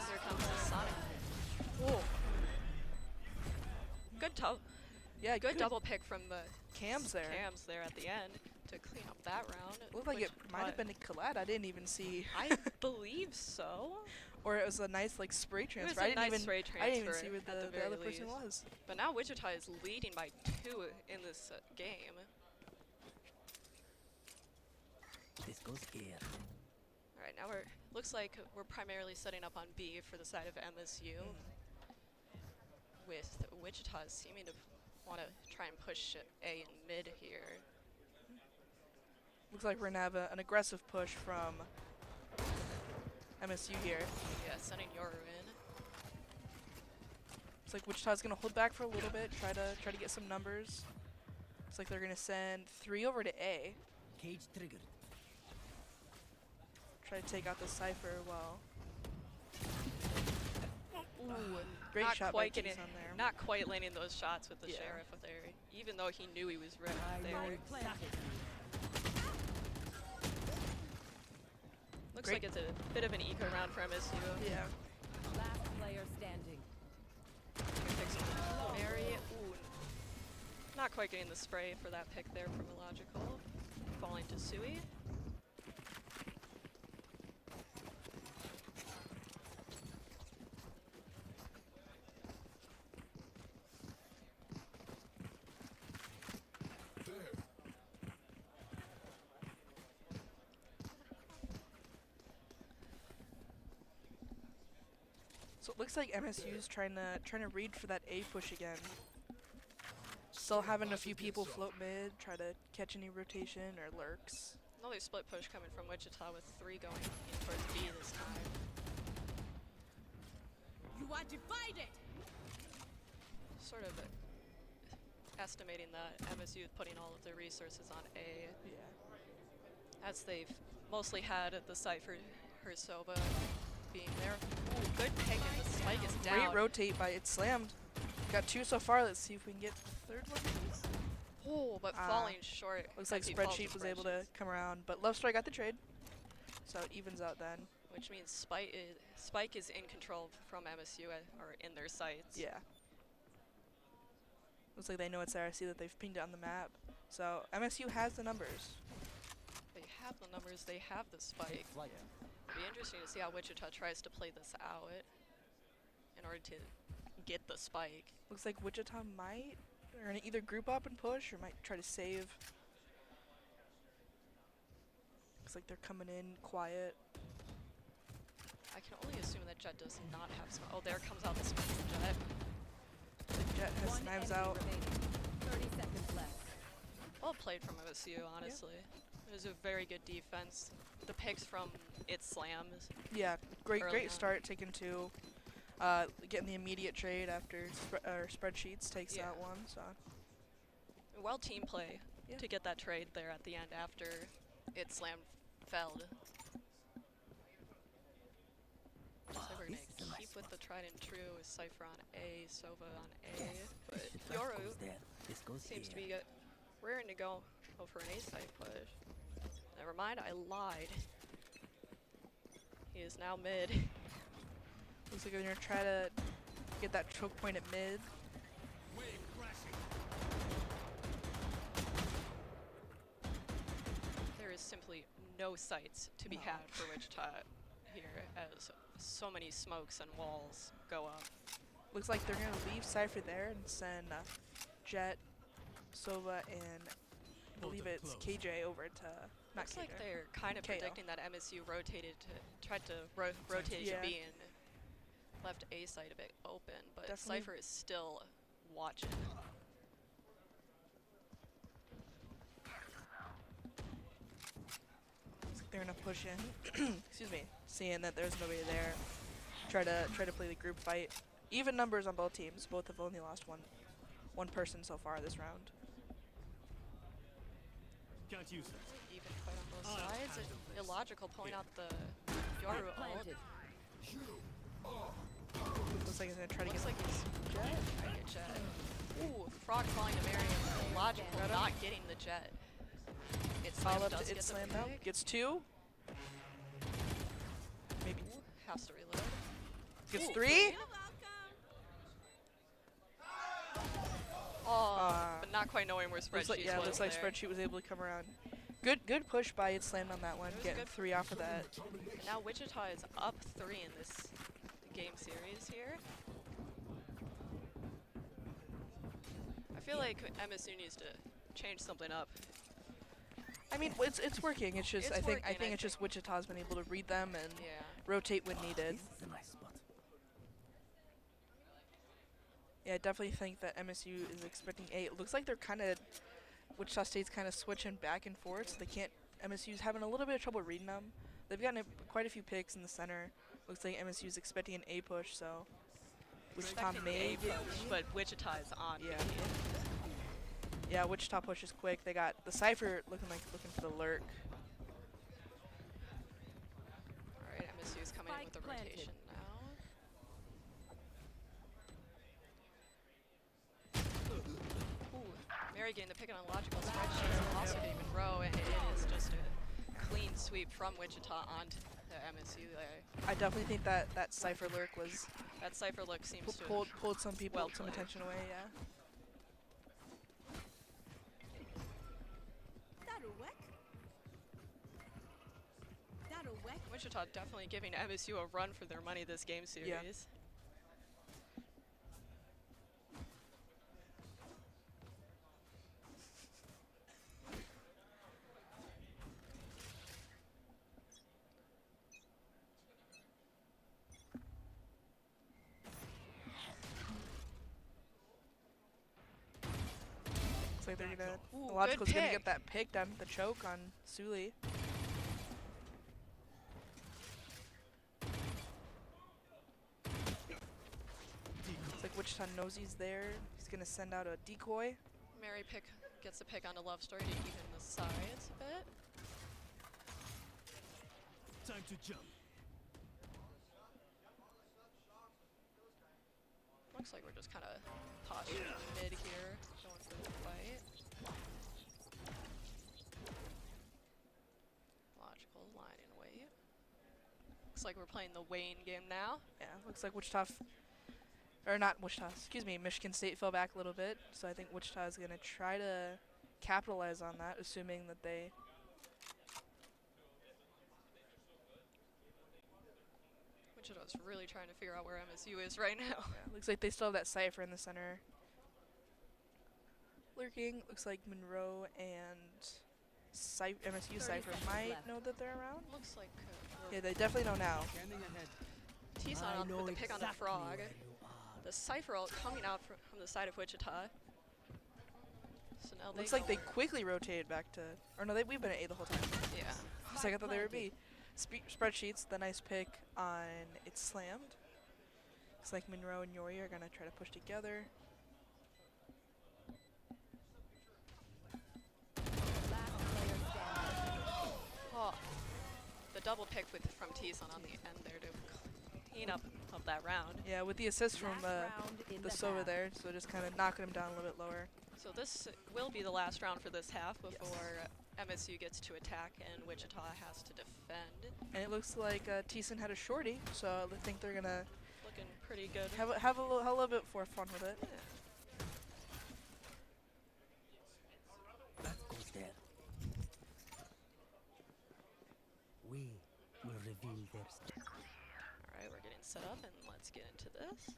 Here comes the Sonic. Whoa. Good double pick from the Cams there. Cams there at the end to clean up that round. Looked like it might have been a collide. I didn't even see. I believe so. Or it was a nice like spray transfer. It was a nice spray transfer. I didn't even see where the other person was. But now Wichita is leading by 2 in this game. This goes here. All right, now looks like we're primarily setting up on B for the side of MSU. With Wichita seeming to want to try and push A in mid here. Looks like we're gonna have an aggressive push from MSU here. Yeah, sending Yoru in. Looks like Wichita's gonna hold back for a little bit, try to get some numbers. Looks like they're gonna send 3 over to A. Cage triggered. Try to take out the Cypher well. Ooh, Great not shot quite by getting, Tease on there. not quite landing those shots with the Yeah. Sheriff there, even though he knew he was right there. Planted. Looks Great. like it's a bit of an eco round for MSU. Yeah. Last player standing. Mary, ooh, not quite getting the spray for that pick there from Illogical. Falling to Sui. So it looks like MSU's trying to read for that A push again. Still having a few people float mid, try to catch any rotation or lurks. Another split push coming from Wichita with 3 going in towards B this time. You are divided. Sort of estimating that MSU is putting all of their resources on A, Yeah. as they've mostly had the Cypher, Hersova being there. Ooh, good pick, and the spike is down. Great rotate by It Slammed. Got 2 so far. Let's see if we can get the 3rd one, please. Oh, but falling short. Looks like as he falls Spreadsheet to was able to come around, but Love Story got the trade. So it evens out then. Which means Spike is in control from MSU, or in their sights. Yeah. Looks like they know it's there. I see that they've pinged it on the map. So MSU has the numbers. They have the numbers, they have the spike. It'll be interesting to see how Wichita tries to play this out in order to get the spike. Looks like Wichita might, or gonna either group up and push, or might try to save. Looks like they're coming in quiet. I can only assume that Jet does not have smoke. Oh, there comes out the smoke from Jet. The Jet has One knives enemy out. remaining. 30 seconds left. Well played from MSU, honestly. It was a very good defense. The picks from It Slams. Yeah, great Early great on. start, taking 2. Getting the immediate trade after Spreadsheets takes Yeah. that one. So Well team play Yeah. to get that trade there at the end after It Slam felled. So we're this gonna is a nice keep with spot. the tried and true with Cypher on A, Sova on A, Yes, but this Yoru goes there. This goes seems to here. be raring to go for an A side push. Never mind, I lied. He is now mid. looks like they're gonna try to get that choke point at mid. There is simply no sights to be No. had for Wichita here, as so many smokes and walls go up. Looks like they're gonna leave Cypher there and send Jet, Sova, and I believe it's KJ over to not Looks KJ. like they're kind of KO. predicting that MSU tried to rotate Yeah. to B and left A side a bit open, but Definitely. Cypher is still watching. Looks like they're gonna push in. Excuse me. Seeing that there's nobody there, try to play the group fight. Even numbers on both teams. Both have only lost one person so far this round. Can't use that. Even fight on both sides. It's illogical pulling out the Yoru ult. Planted. Looks like he's gonna try to Looks get like he's trying to get Jet. Ooh, Frog falling to Marion. Illogical Got him. not getting the Jet. It's follow up does to get It the Slam now. pick. Gets 2. Maybe Ooh, has to reload. gets Ooh, 3. Oh, but not quite knowing where Looks like, Spreadsheets yeah, was looks like there. Spreadsheet was able to come around. Good push by It Slammed on that one, It was getting good. 3 off of that. And now Wichita is up 3 in this game series here. I feel like MSU needs to change something up. I mean, it's working. It's just It's I think working, it's just Wichita's been able to read them and Yeah. rotate when needed. This is a nice spot. Yeah, I definitely think that MSU is expecting A. It looks like they're kind of Wichita State's kind of switching back and forth, so they can't. MSU's having a little bit of trouble reading them. They've gotten quite a few picks in the center. Looks like MSU's expecting an A push, so Wichita Expecting may A get push, B. but Wichita is on Yeah. B. Yeah, Wichita pushes quick. They got the Cypher looking for the lurk. with the planted. rotation now. Ooh, Mary getting the pick on logical spreadsheets and also getting Monroe, and it is just a clean sweep from Wichita onto the MSU there. I definitely think that Cypher lurk was That Cypher look seems to pulled some people, well some played. attention away. Yeah. That'll work. That'll work. Wichita definitely giving MSU a run for their money this game series. Yeah. Looks like they're gonna. Ooh, Logical's good gonna pick. get that pick down, the choke on Suli. Looks like Wichita knows he's there. He's gonna send out a decoy. Mary gets a pick on a love story to even the sides a bit. Time to jump. Looks like we're just kind of posturing mid here, going for the fight. Logical line and wait. Looks like we're playing the Wayne game now. Yeah, looks like Wichita, or not Wichita, excuse me, Michigan State fell back a little bit. So I think Wichita is going to try to capitalize on that, assuming that they. Wichita's really trying to figure out where MSU is right now. Yeah, looks like they still have that Cypher in the center. Lurking. Looks like Monroe and MSU 30 Cypher seconds might left. know that they're around. Looks like Yeah, they definitely know now. Scanning ahead. T-Son I on know with the pick on the exactly frog. where you are. The Cypher ult coming out from the side of Wichita. So now Looks they like they quickly rotated back to, or no, we've been at A the whole time. Yeah. Looks like I thought they were B. Spreadsheets, the nice pick on It's Slammed. Looks like Monroe and Yori are going to try to push together. Last player standing. Oh, the double pick from T-Son on the end there to clean up of that round. Yeah, with the assist from Last round in the the Sova half. there, so just kind of knocking him down a little bit lower. So this will be the last round for this half before MSU gets to attack and Wichita has to defend. And it looks like Thiessen had a shorty, so I think they're going to Looking pretty good. have a little bit more fun with it. That goes there. We will reveal their Alright, we're getting set up and let's get into this.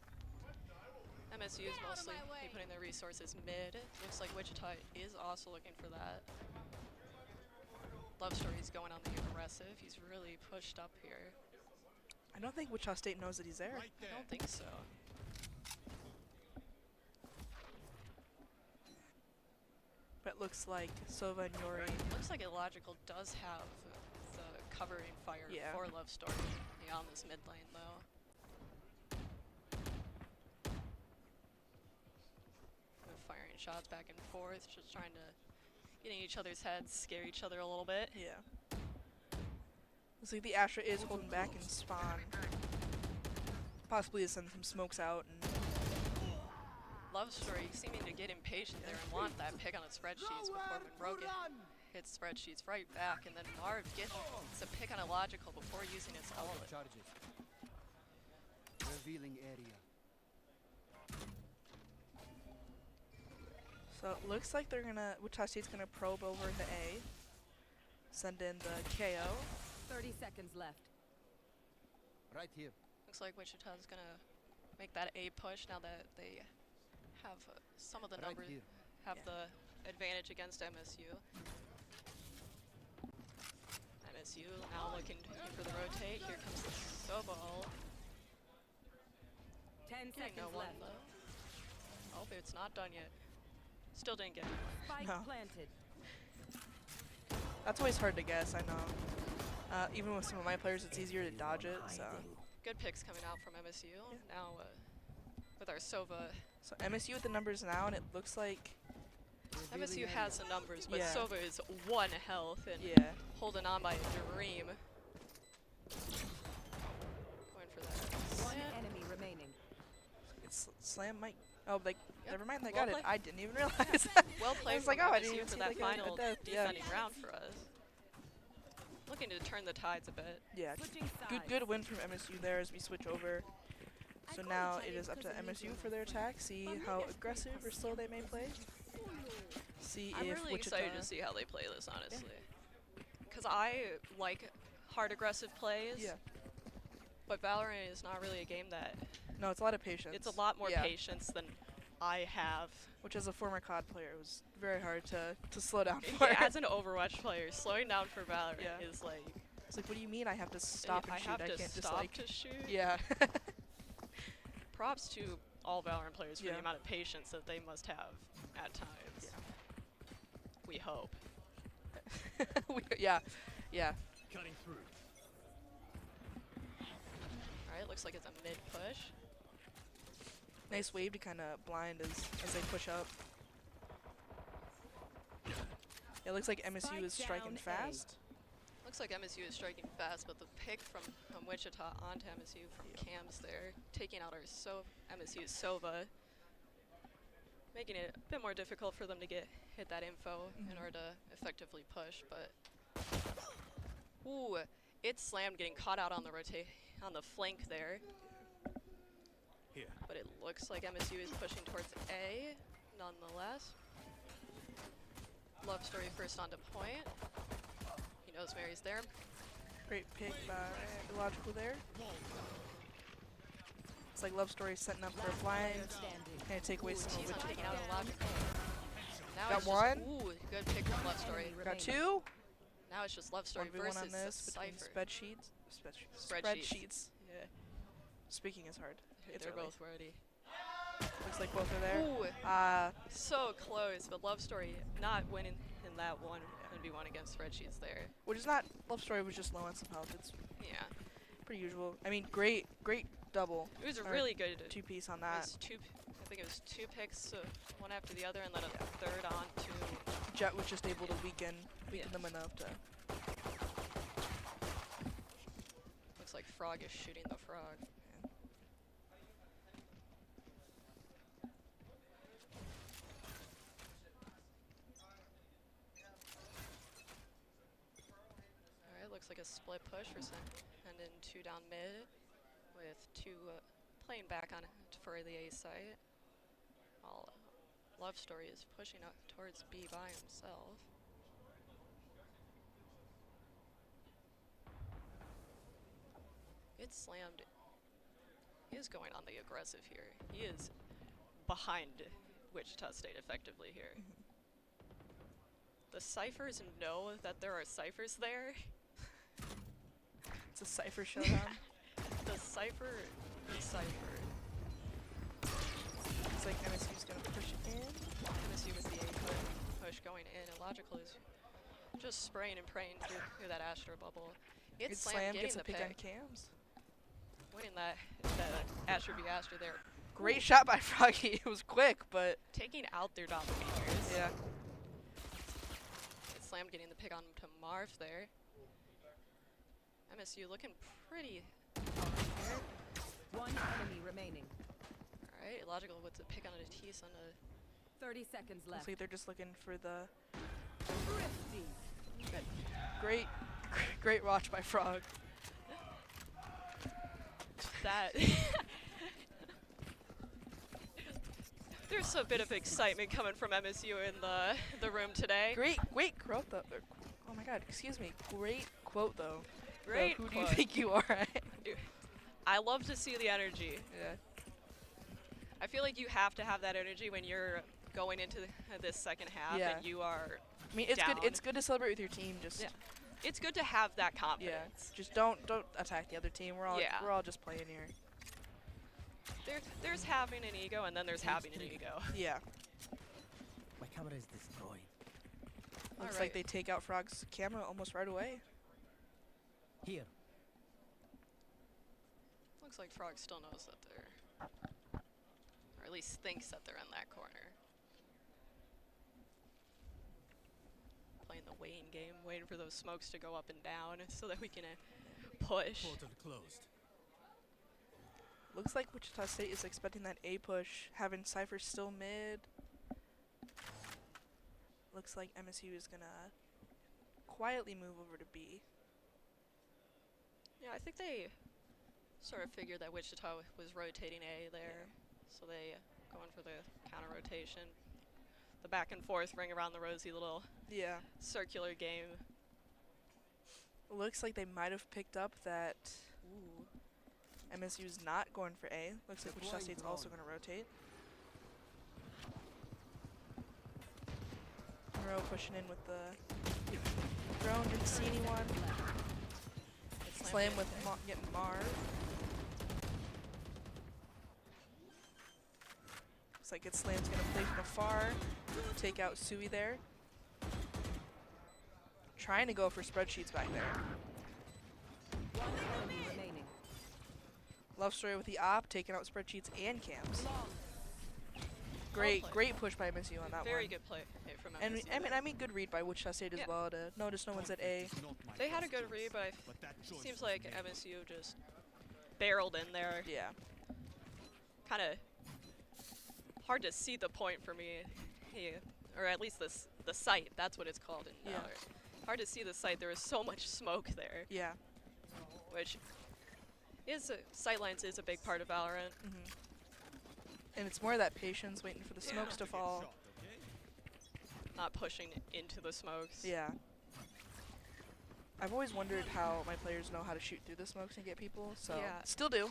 MSU is mostly putting their resources mid. Looks like Wichita is also looking for that. Love Story's going on the aggressive. He's really pushed up here. I don't think Wichita State knows that he's there. Right I there. don't think so. But it looks like Sova and Yori. Looks like Illogical does have the covering fire Yeah. for Love Story on this mid lane though. They're firing shots back and forth, just trying to get in each other's heads, scare each other a little bit. Yeah. Looks like the Astra is holding back in spawn. Possibly to send some smokes out. And Love Story seeming to get impatient there and want that pick on the spreadsheets before Monroe hits spreadsheets right back, and then Marv gets a pick on Illogical before using his ult. Charges. Revealing area. so it looks like they're gonna, Wichita State's gonna probe over into A. Send in the KO. 30 seconds left. Right here. Looks like Wichita's gonna make that A push now that they have some of the Right numbers, here. have Yeah. the advantage against MSU. MSU now looking for the rotate. Here comes the Sobo ult. 10 Getting no seconds one left. though. Oh, it's not done yet. Still didn't get it. Spike No. planted. That's always hard to guess, I know. Even with some of my players, it's easier to dodge it, so. Good picks coming out from MSU. Now with our Sova, So MSU with the numbers now, and it looks like, MSU has the numbers, but Yeah. Sova is 1 health and yeah. holding on by a dream. Slam might. Oh, like, Yep. never mind, they Well got it. played. I didn't even realize. Well I played was from like, oh, I MSU didn't even for see that they got final a death. Yeah. defending round for us. Looking to turn the tides a bit. Yeah. Switching sides. Good win from MSU there as we switch over. So now it is up to MSU for their attack. See how aggressive or slow they may play. See I'm if really Wichita. excited to see how they play this, honestly. Because I like hard aggressive plays, Yeah. but Valorant is not really a game that... No, it's a lot of patience. It's a lot more Yeah. patience than I have. Which, as a former COD player, it was very hard to slow down for. Yeah, as an Overwatch player, slowing down for Valorant Yeah. is like... It's like, what do you mean I have to stop and I shoot? have I to can't just stop like. to shoot? Yeah. Props to all Valorant players for Yeah. the amount of patience that they must have at times. Yeah. We hope. Yeah. Yeah. Cutting through. Alright, looks like it's a mid push. Nice wave to kind of blind as they push up. It looks like MSU is Spike striking down A. fast. Looks like MSU is striking fast, but the pick from Wichita onto MSU from Cam's there, taking out our MSU's Sova, making it a bit more difficult for them to hit that info in order to effectively push. But ooh, it's slammed, getting caught out on the flank there. Here. But it looks like MSU is pushing towards A, nonetheless. Love Story first onto point. He knows Mary's there. Great pick by Illogical there. It's like Love Story setting up for a blind. Kind of take away some He's of not Wichita. taking out Illogical. Now Got it's one. Just, ooh, good pick from Love Story. Got two. Now it's just Love Story 1v1 versus on this between Cypher. spreadsheets. Yeah, Speaking is hard. It's they're early. both ready. Looks like both are there. Ooh, so close, but Love Story not winning in that 1v1 against Spreadsheets there. Which is not. Love Story was just low on some health. It's Yeah, pretty usual. I mean, great double. it was a Or really good. Two piece on It that. was I think it was two picks, one after the other, and then a third on to. Jet was just able to weaken Yeah. them enough to. Looks like Frog is shooting the frog. Alright, looks like a split push for and then two down mid, with two playing back on for the A site. While Love Story is pushing up towards B by himself. It's slammed. He is going on the aggressive here. He is behind Wichita State effectively here. The Cyphers know that there are Cyphers there. It's a Cypher showdown. The Cypher. It's like MSU's gonna push in. MSU with the A push going in. Illogical is just spraying and praying through that Astra bubble. It's Slam Gets getting a the pick on pick. cams. Winning that Astra v Astra there. Great shot by Froggy. It was quick, but Taking out their dominators. yeah. It's Slam getting the pick on to Marv there. MSU looking pretty here. One enemy remaining. Alright, Illogical with the pick on a Tease on a 30 seconds Looks left. like they're just looking for the Thrifty. great watch by Frog. that. There's a bit of excitement coming from MSU in the room today. Great quote though. Oh my God, excuse me. Great quote though. Great Who do quote. you think you are? I love to see the energy. Yeah. I feel like you have to have that energy when you're going into this second half Yeah. and you are. I mean, it's Down. good. It's good to celebrate with your team. Just Yeah. It's good to have that yeah. confidence. Just don't attack the other team. We're all just playing here. There's having an ego and then there's having an ego. Yeah. My camera is destroyed. Looks Alright. like they take out Frog's camera almost right away. Here. Looks like Frog still knows that they're, or at least thinks that they're in that corner. Playing the waiting game, waiting for those smokes to go up and down so that we can push. Portal closed. Looks like Wichita State is expecting that A push, having Cypher still mid. Looks like MSU is gonna quietly move over to B. Yeah, I think they sort of figured that Wichita was rotating A there, so they going for the counter rotation. The back and forth ring around the rosy little circular game. Looks like they might have picked up that MSU's not going for A. Looks like Wichita State's also going to rotate. Monroe pushing in with the drone, didn't see anyone. Slam with getting Marv. Looks like Slam's going to play from afar, take out Sui there. Trying to go for spreadsheets back there. One enemy remaining. Love Story with the op, taking out spreadsheets and cams. Great push by MSU on that Very one. good play from MSU. And I mean, good read by Wichita State as well to notice no one's at A. They had a good read, but it seems like MSU just barreled in there. Yeah. Kind of hard to see the point for me here, or at least the site. That's what it's called in Valor. Hard to see the site. There is so much smoke there. Yeah. Which is sightlines is a big part of Valorant. And it's more that patience, waiting for the smokes to fall. Not pushing into the smokes. Yeah. I've always wondered how my players know how to shoot through the smokes and get people, so still do.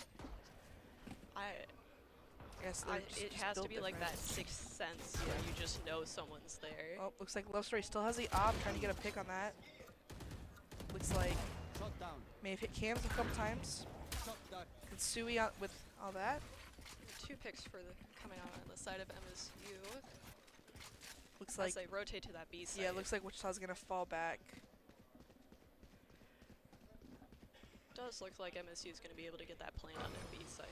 Yes, it has to be like that sixth sense where you just know someone's there. Oh, looks like Love Story still has the op, trying to get a pick on that. Looks like may have hit cams a couple times. And Sui out with all that. 2 picks for coming out on the side of MSU. Looks like as they rotate to that B side. Yeah, looks like Wichita's gonna fall back. Does look like MSU is gonna be able to get that plane on their B site.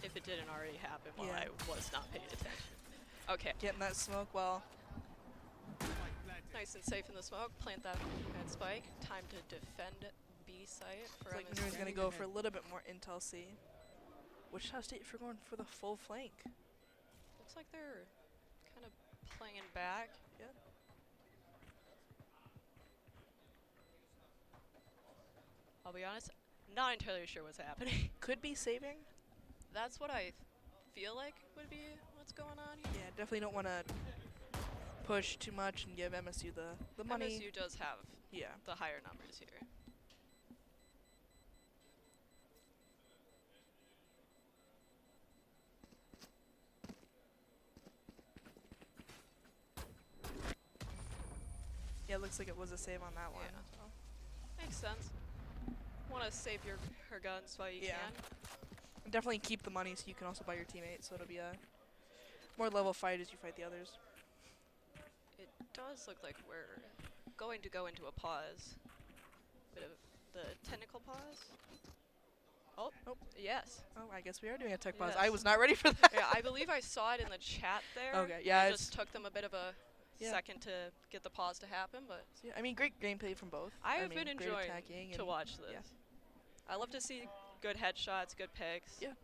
If it didn't already happen while I was not paying attention. Okay. Getting that smoke well. Nice and safe in the smoke. Plant that red spike. Time to defend B site for Looks like MSU. Manu's gonna go for a little bit more intel C. Wichita State for going for the full flank. Looks like they're kind of playing back. Yeah. I'll be honest, not entirely sure what's happening. Could be saving. That's what I feel like would be what's going on here. Yeah, definitely don't want to push too much and give MSU the money. MSU does have the higher numbers here. Yeah, looks like it was a save on that one. Yeah. Makes sense. Want to save her guns while you can. And definitely keep the money so you can also buy your teammates, so it'll be a more level fight as you fight the others. It does look like we're going to go into a pause. Bit of the technical pause. Oh, yes. Oh, I guess we are doing a tech pause. Yes. I was not ready for that. Yeah, I believe I saw it in the chat there. Okay, yeah. It just took them a bit of a second to get the pause to happen, but I mean, great gameplay from both. I have been enjoying attacking to watch this. I love to see good headshots, good picks. Yeah.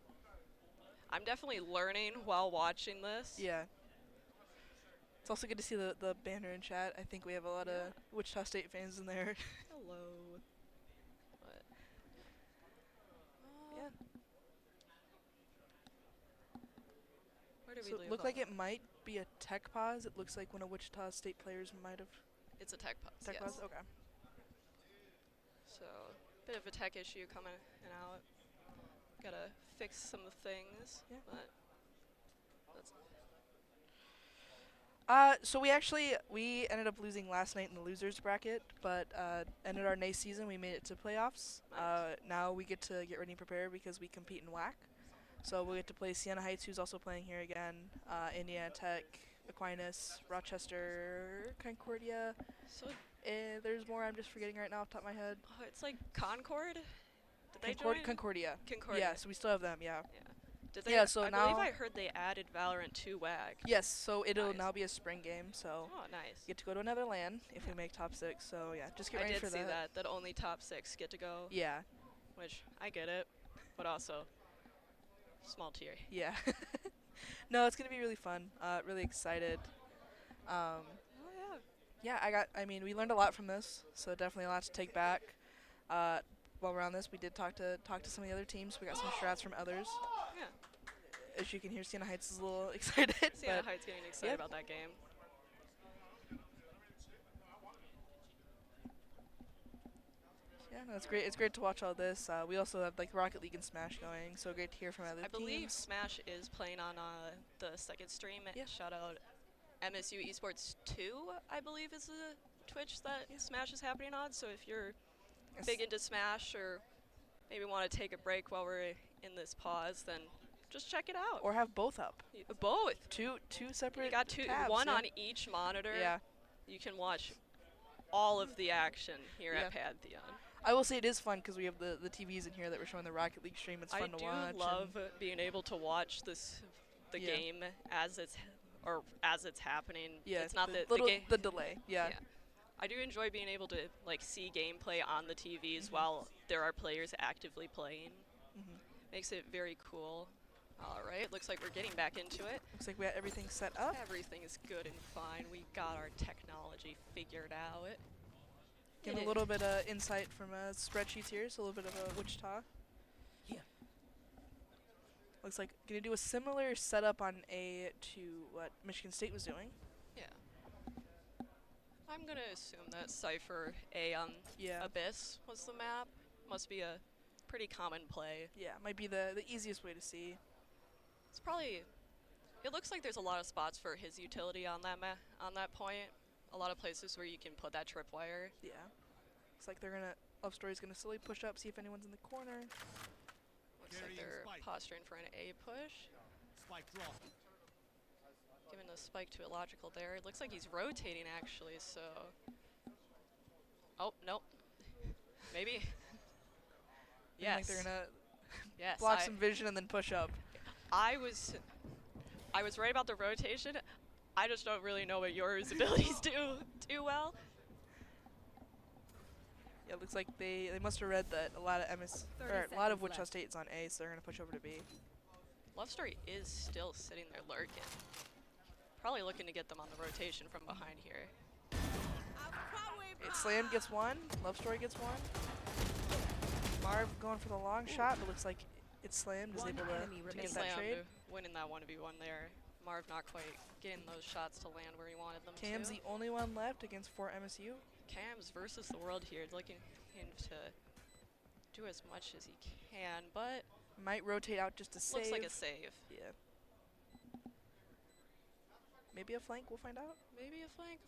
I'm definitely learning while watching this. Yeah. It's also good to see the banner in chat. I think we have a lot of Wichita State fans in there. Hello. But, where do we So leave it looked off? like it might be a tech pause. It looks like one of Wichita State players might have. It's a tech pause. Tech yes. pause? Okay. So, bit of a tech issue coming in and out. Gotta fix some things. Yeah. But So we ended up losing last night in the losers bracket, but ended our next season. We made it to playoffs. Nice. Now we get to get ready and prepare because we compete in WAC. So we'll get to play Siena Heights, who's also playing here again, Indiana Tech, Aquinas, Rochester, Concordia. so There's more I'm just forgetting right now off the top of my head. it's like Concord. Did they join? Concordia. Concordia. Yeah, so we still have them, yeah. Did they? Yeah, so I now believe I heard they added Valorant to WAG. Yes, so it'll Nice. now be a spring game, so Oh, nice. get to go to another LAN if we make top 6. So yeah, just get I ready did for see that. that only top 6 get to go, Yeah. which I get it. but also small tier. Yeah. No, it's gonna be really fun. Really excited. Oh yeah. Yeah, I mean, we learned a lot from this, so definitely a lot to take back. While we're on this, we did talk to some of the other teams. We got some strats from others. Yeah. As you can hear, Siena Heights is a little excited. Siena but Heights getting excited yeah. about that game. Yeah, no, it's great. It's great to watch all this. We also have like Rocket League and Smash going, so great to hear from other I believe teams. Smash is playing on the second stream. Yeah. Shout out MSU Esports 2, I believe is the Twitch that Smash is happening on. So if you're big into Smash or maybe want to take a break while we're in this pause, then just check it out. Or have both up. Both. Two separate. You got tabs, one yeah. on each monitor. Yeah. You can watch all of the action here Yeah. at Pantheon. I will say it is fun because we have the TVs in here that we're showing the Rocket League stream. It's fun to watch. I do love being able to watch the Yeah. game as it's happening. Yeah, it's not the delay. Yeah. I do enjoy being able to like see gameplay on the TVs while there are players actively playing. Makes it very cool. All right, looks like we're getting back into it. Looks like we got everything set up. Everything is good and fine. We got our technology figured out. Getting a little bit of insight from spreadsheets here, so a little bit of Wichita. Here. Looks like gonna do a similar setup on A to what Michigan State was doing. Yeah. I'm gonna assume that Cypher A on Yeah. Abyss was the map. Must be a pretty common play. Yeah, might be the easiest way to see. It's probably. It looks like there's a lot of spots for his utility on that on that point. A lot of places where you can put that tripwire. Yeah. Looks like they're gonna. Love Story's gonna slowly push up, see if anyone's in the corner. Looks like they're posturing for an A push. Spike drop. Giving the spike to Illogical there. It looks like he's rotating actually, so. Oh, nope. Maybe. Yes. Like Yes. they're gonna Yes. block some vision and then push up. I was right about the rotation. I just don't really know what yours abilities do well. Yeah, it looks like they must have read that a lot of a lot of Wichita State is on A, so they're gonna push over to B. Love Story is still sitting there lurking. Probably looking to get them on the rotation from behind here. Slam gets one. Love Story gets one. Marv going for the long shot, but looks like it's slammed. Is able to get that Slam trade. winning that 1v1 there. Marv not quite getting those shots to land where he wanted them Cam's to. the only one left against 4 MSU. Cam's versus the world here, looking to do as much as he can, but Might rotate out just to save. looks like a save. Yeah. Maybe a flank, we'll find out. Maybe a flank.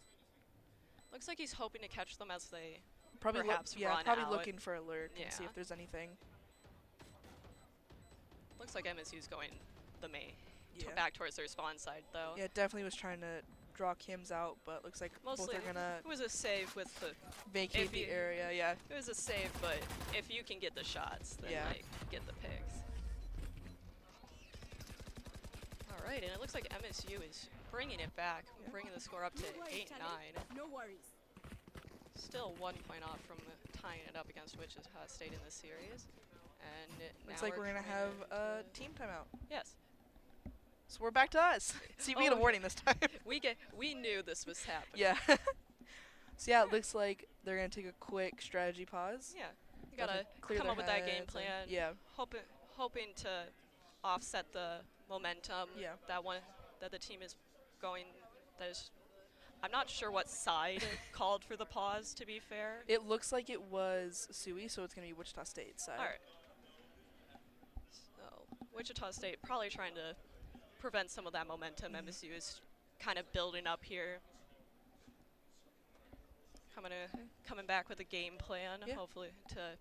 Looks like he's hoping to catch them as they Probably perhaps yeah, run probably out. looking for a lurk and see Yeah. if there's anything. Looks like MSU's going the main Yeah. back towards their spawn side though. Yeah, definitely was trying to draw Kim's out, but looks like Mostly both are gonna it was a save with the vacate if the you- area. Yeah. it was a save, but if you can get the shots, then Yeah. like get the picks. All right, and it looks like MSU is bringing it back, bringing the score up to 8-9. No worries. Still 1 point off from tying it up against Wichita State in this series. And Looks now like we're gonna coming have into a the- team timeout. Yes. So we're back to us. See, we get a Oh, warning this time. We knew this was happening. Yeah. So yeah, it looks like they're gonna take a quick strategy pause. Yeah. You gotta Definitely clear come their up with that game heads and- plan. Yeah. Hoping to offset the momentum Yeah. that the team is going. I'm not sure what side called for the pause. To be fair. It looks like it was Sui, so it's gonna be Wichita State side. All right. So Wichita State probably trying to prevent some of that momentum. MSU is kind of building up here. Coming back with a game plan, Yeah. hopefully to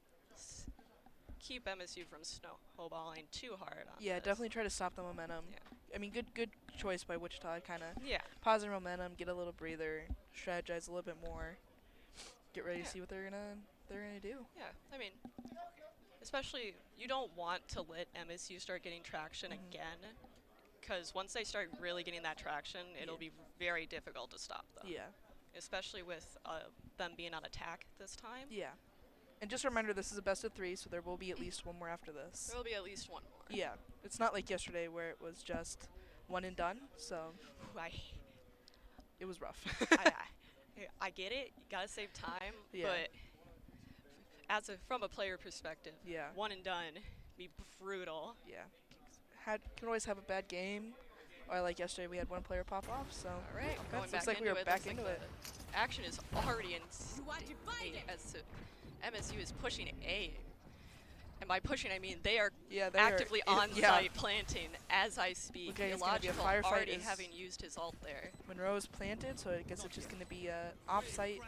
keep MSU from snowballing too hard on Yeah, this. definitely try to stop the momentum. Yeah. I mean, good choice by Wichita. Kind of Yeah. pause their momentum, get a little breather, strategize a little bit more, get ready Yeah. to see what they're gonna do. Yeah, I mean, especially you don't want to let MSU start getting traction again, because once they start really getting that traction, it'll be very difficult to stop them. Yeah. Especially with them being on attack this time. Yeah. And just a reminder, this is a best of 3, so there will be at least one more after this. There will be at least one more. Yeah, it's not like yesterday where it was just one and done. So it was rough. I get it. You gotta save time, Yeah. but from a player perspective, Yeah. one and done be brutal. Yeah, can always have a bad game, or like yesterday we had one player pop off. So All right, going looks back like we into were it. back Looks into like it. the action is already in state as MSU is pushing A. And by pushing, I mean they are actively on site planting as I speak. Okay, it's gonna be a Illogical firefight already is- having used his ult there. Monroe's planted, so I guess it's just going to be a off-site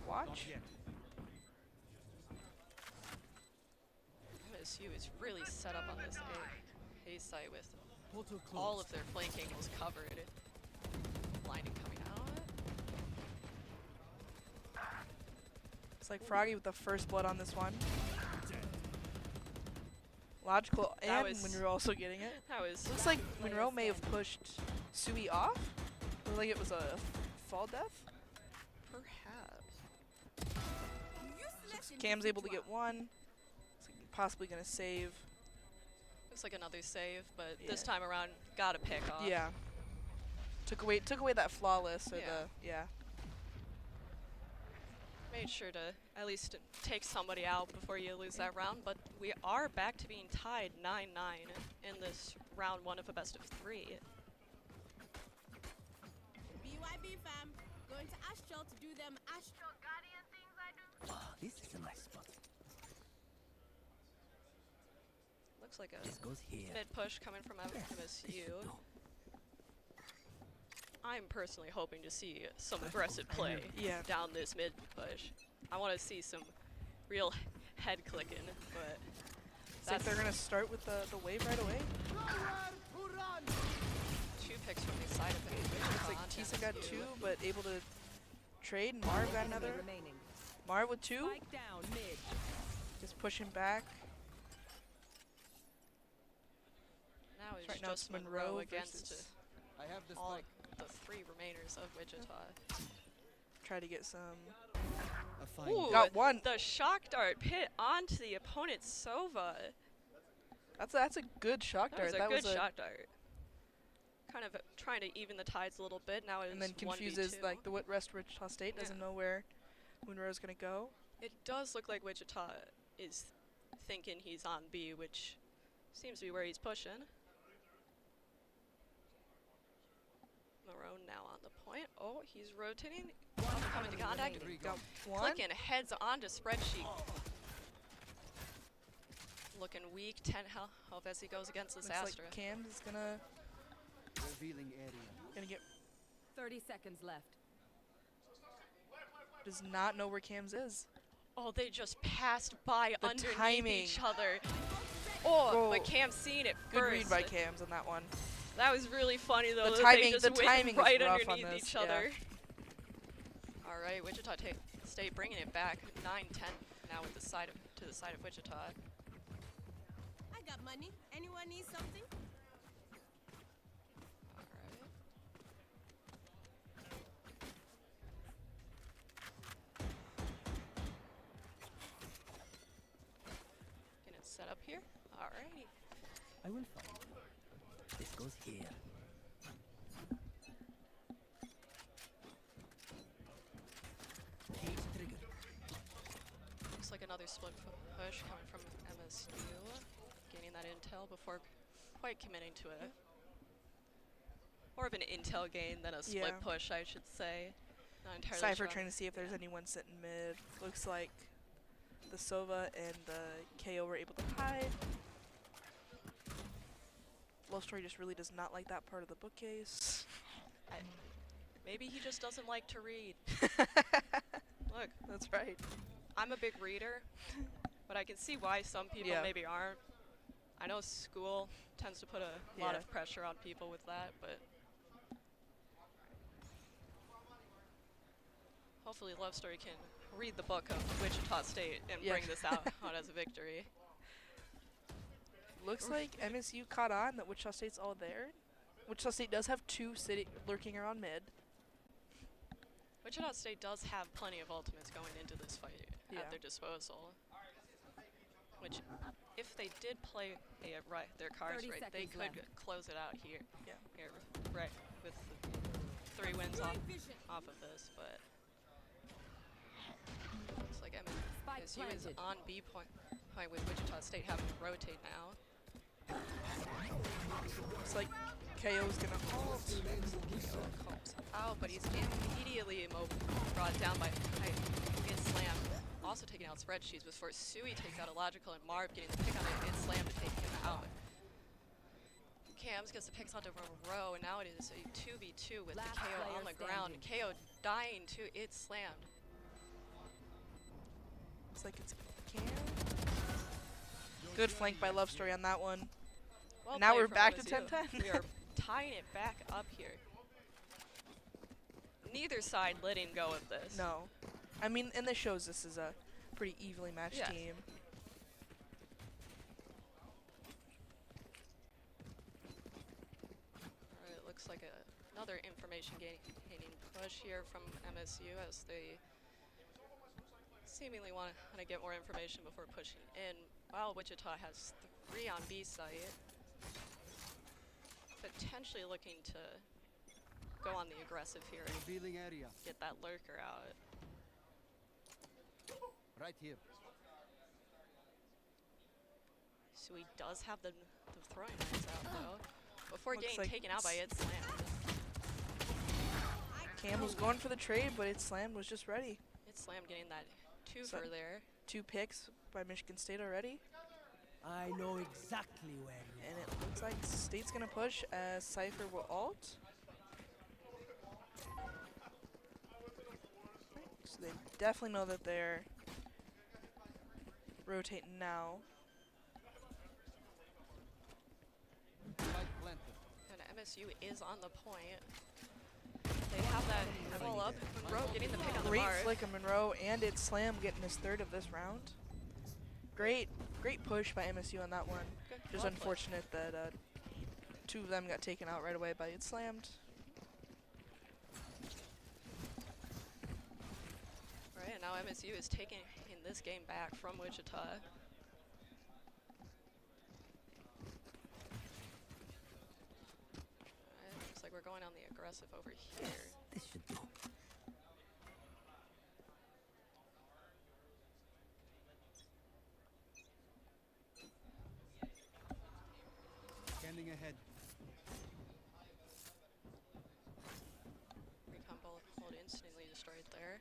watch. MSU is really set up on this A site with all of their flank angles covered. Blinding coming out. It's like Froggy with the first blood on this one. Logical, That and was- Monroe also getting it. That was Looks like Monroe may have pushed Sui off. Looked like it was a fall death. perhaps. Cam's able to get one. Looks like possibly going to save. Looks like another save, but Yeah. this time around, gotta pick off. Yeah. Took away that flawless or Yeah. Made sure to at least take somebody out before you lose that round, but we are back to being tied 9-9 in this round 1 of a best of 3. BYB fam, going to Astral to do them Astral Guardian things I do. Oh, this is a nice spot. Looks like a This goes here. mid push coming from Yes, MSU. this should do. I'm personally hoping to see some aggressive play Yeah. down this mid push. I want to see some real head clicking, but Looks like they're going to start with the wave right away. 2 picks from the side of the Looks like Tisa got 2, but able to trade. And Marv got another. Remaining. Marv with 2. Spike down mid. Just pushing back. Now it's Right now it's just Monroe Monroe against versus- all the 3 remainers of Wichita. Try to get some. Ooh, Got one. The shock dart pit onto the opponent's Sova. That's a good shock That was dart. a good shot dart. Kind of trying to even the tides a little bit. Now it's And then confuses 1v2. like the rest Wichita State doesn't know where Monroe's gonna go. It does look like Wichita is thinking he's on B, which seems to be where he's pushing. Marone now on the point. Oh, he's rotating. Coming to contact. Got one. Clicking heads onto spreadsheet. Looking weak. 10 health as he goes against this Looks Astra. like Cam is gonna get. 30 seconds left. Does not know where Cam's is. Oh, they just passed by The underneath timing. each other. Oh, but Oh. Cam's seen it Good first. read by Cam's on that one. That was really funny though. The that timing- they just the went timing is right rough on underneath this, each yeah. other. All right, Wichita State bringing it back, 9-10 now with the side of Wichita. I got money. Anyone need something? All right. Getting it set up here. All right. I will find. This goes here. Cage trigger. Looks like another split push coming from MSU. Gaining that intel before quite committing to it. More of an intel gain than a split Yeah. push, I should say. Not entirely Cypher sure. trying to see if there's anyone sitting mid. Looks like the Sova and the KO were able to hide. Love Story just really does not like that part of the bookcase. Maybe he just doesn't like to read. Look, That's right. I'm a big reader, but I can see why some people Yeah. maybe aren't. I know school tends to put a lot of pressure on people with that, but hopefully Love Story can read the book of Wichita State and Yeah. bring this out as a victory. Looks like MSU caught on that Wichita State's all there. Wichita State does have 2 lurking around mid. Wichita State does have plenty of ultimates going into this fight Yeah. at their disposal. which if they did play their cards 30 right, they seconds could left. close it out here. Yeah. Here, right, with the 3 wins off of this, but looks like Spike MSU is planted. on B point with Wichita State having to rotate now. Looks like KO's gonna ult. Combs out, but he's immediately brought down by It Slam. Also taking out spreadsheets before Sui takes out Illogical and Marv getting the pick on It Slam to take him out. Cams gets the picks onto Monroe, and now it is a 2v2 with Last the KO on player the ground. standing. KO dying to It Slammed. Looks like it's Cam. Good flank by Love Story on that one. Well Now played we're from back to OSU. 10-10. We are tying it back up here. Neither side letting go of this. No. I mean, and this shows this is a pretty evenly matched Yes. team. Alright, it looks like another information gaining push here from MSU as they seemingly want to get more information before pushing in. While Wichita has 3 on B site, potentially looking to go on the aggressive here and Revealing area. get that lurker out. Right here. So he does have the throwing knives out though. Before Looks getting like taken out by It Slam. Cam was going for the trade, but It Slam was just ready. It Slam getting that So- twofer there. 2 picks by Michigan State already. I know exactly where you And it looks like State's gonna push as Cypher will ult. So they definitely know that they're rotating now. Spike planted. And MSU is on the point. They have that pull up. Monroe getting the pick on the Great bar. flick of Monroe and It Slam getting his 3rd of this round. Great push by MSU on that one. Good. Just Well played. unfortunate that 2 of them got taken out right away by It Slammed. Right, and now MSU is taking in this game back from Wichita. Alright, looks like we're going on the aggressive over here. This should do. Scanning ahead. Recon hold instantly destroyed there.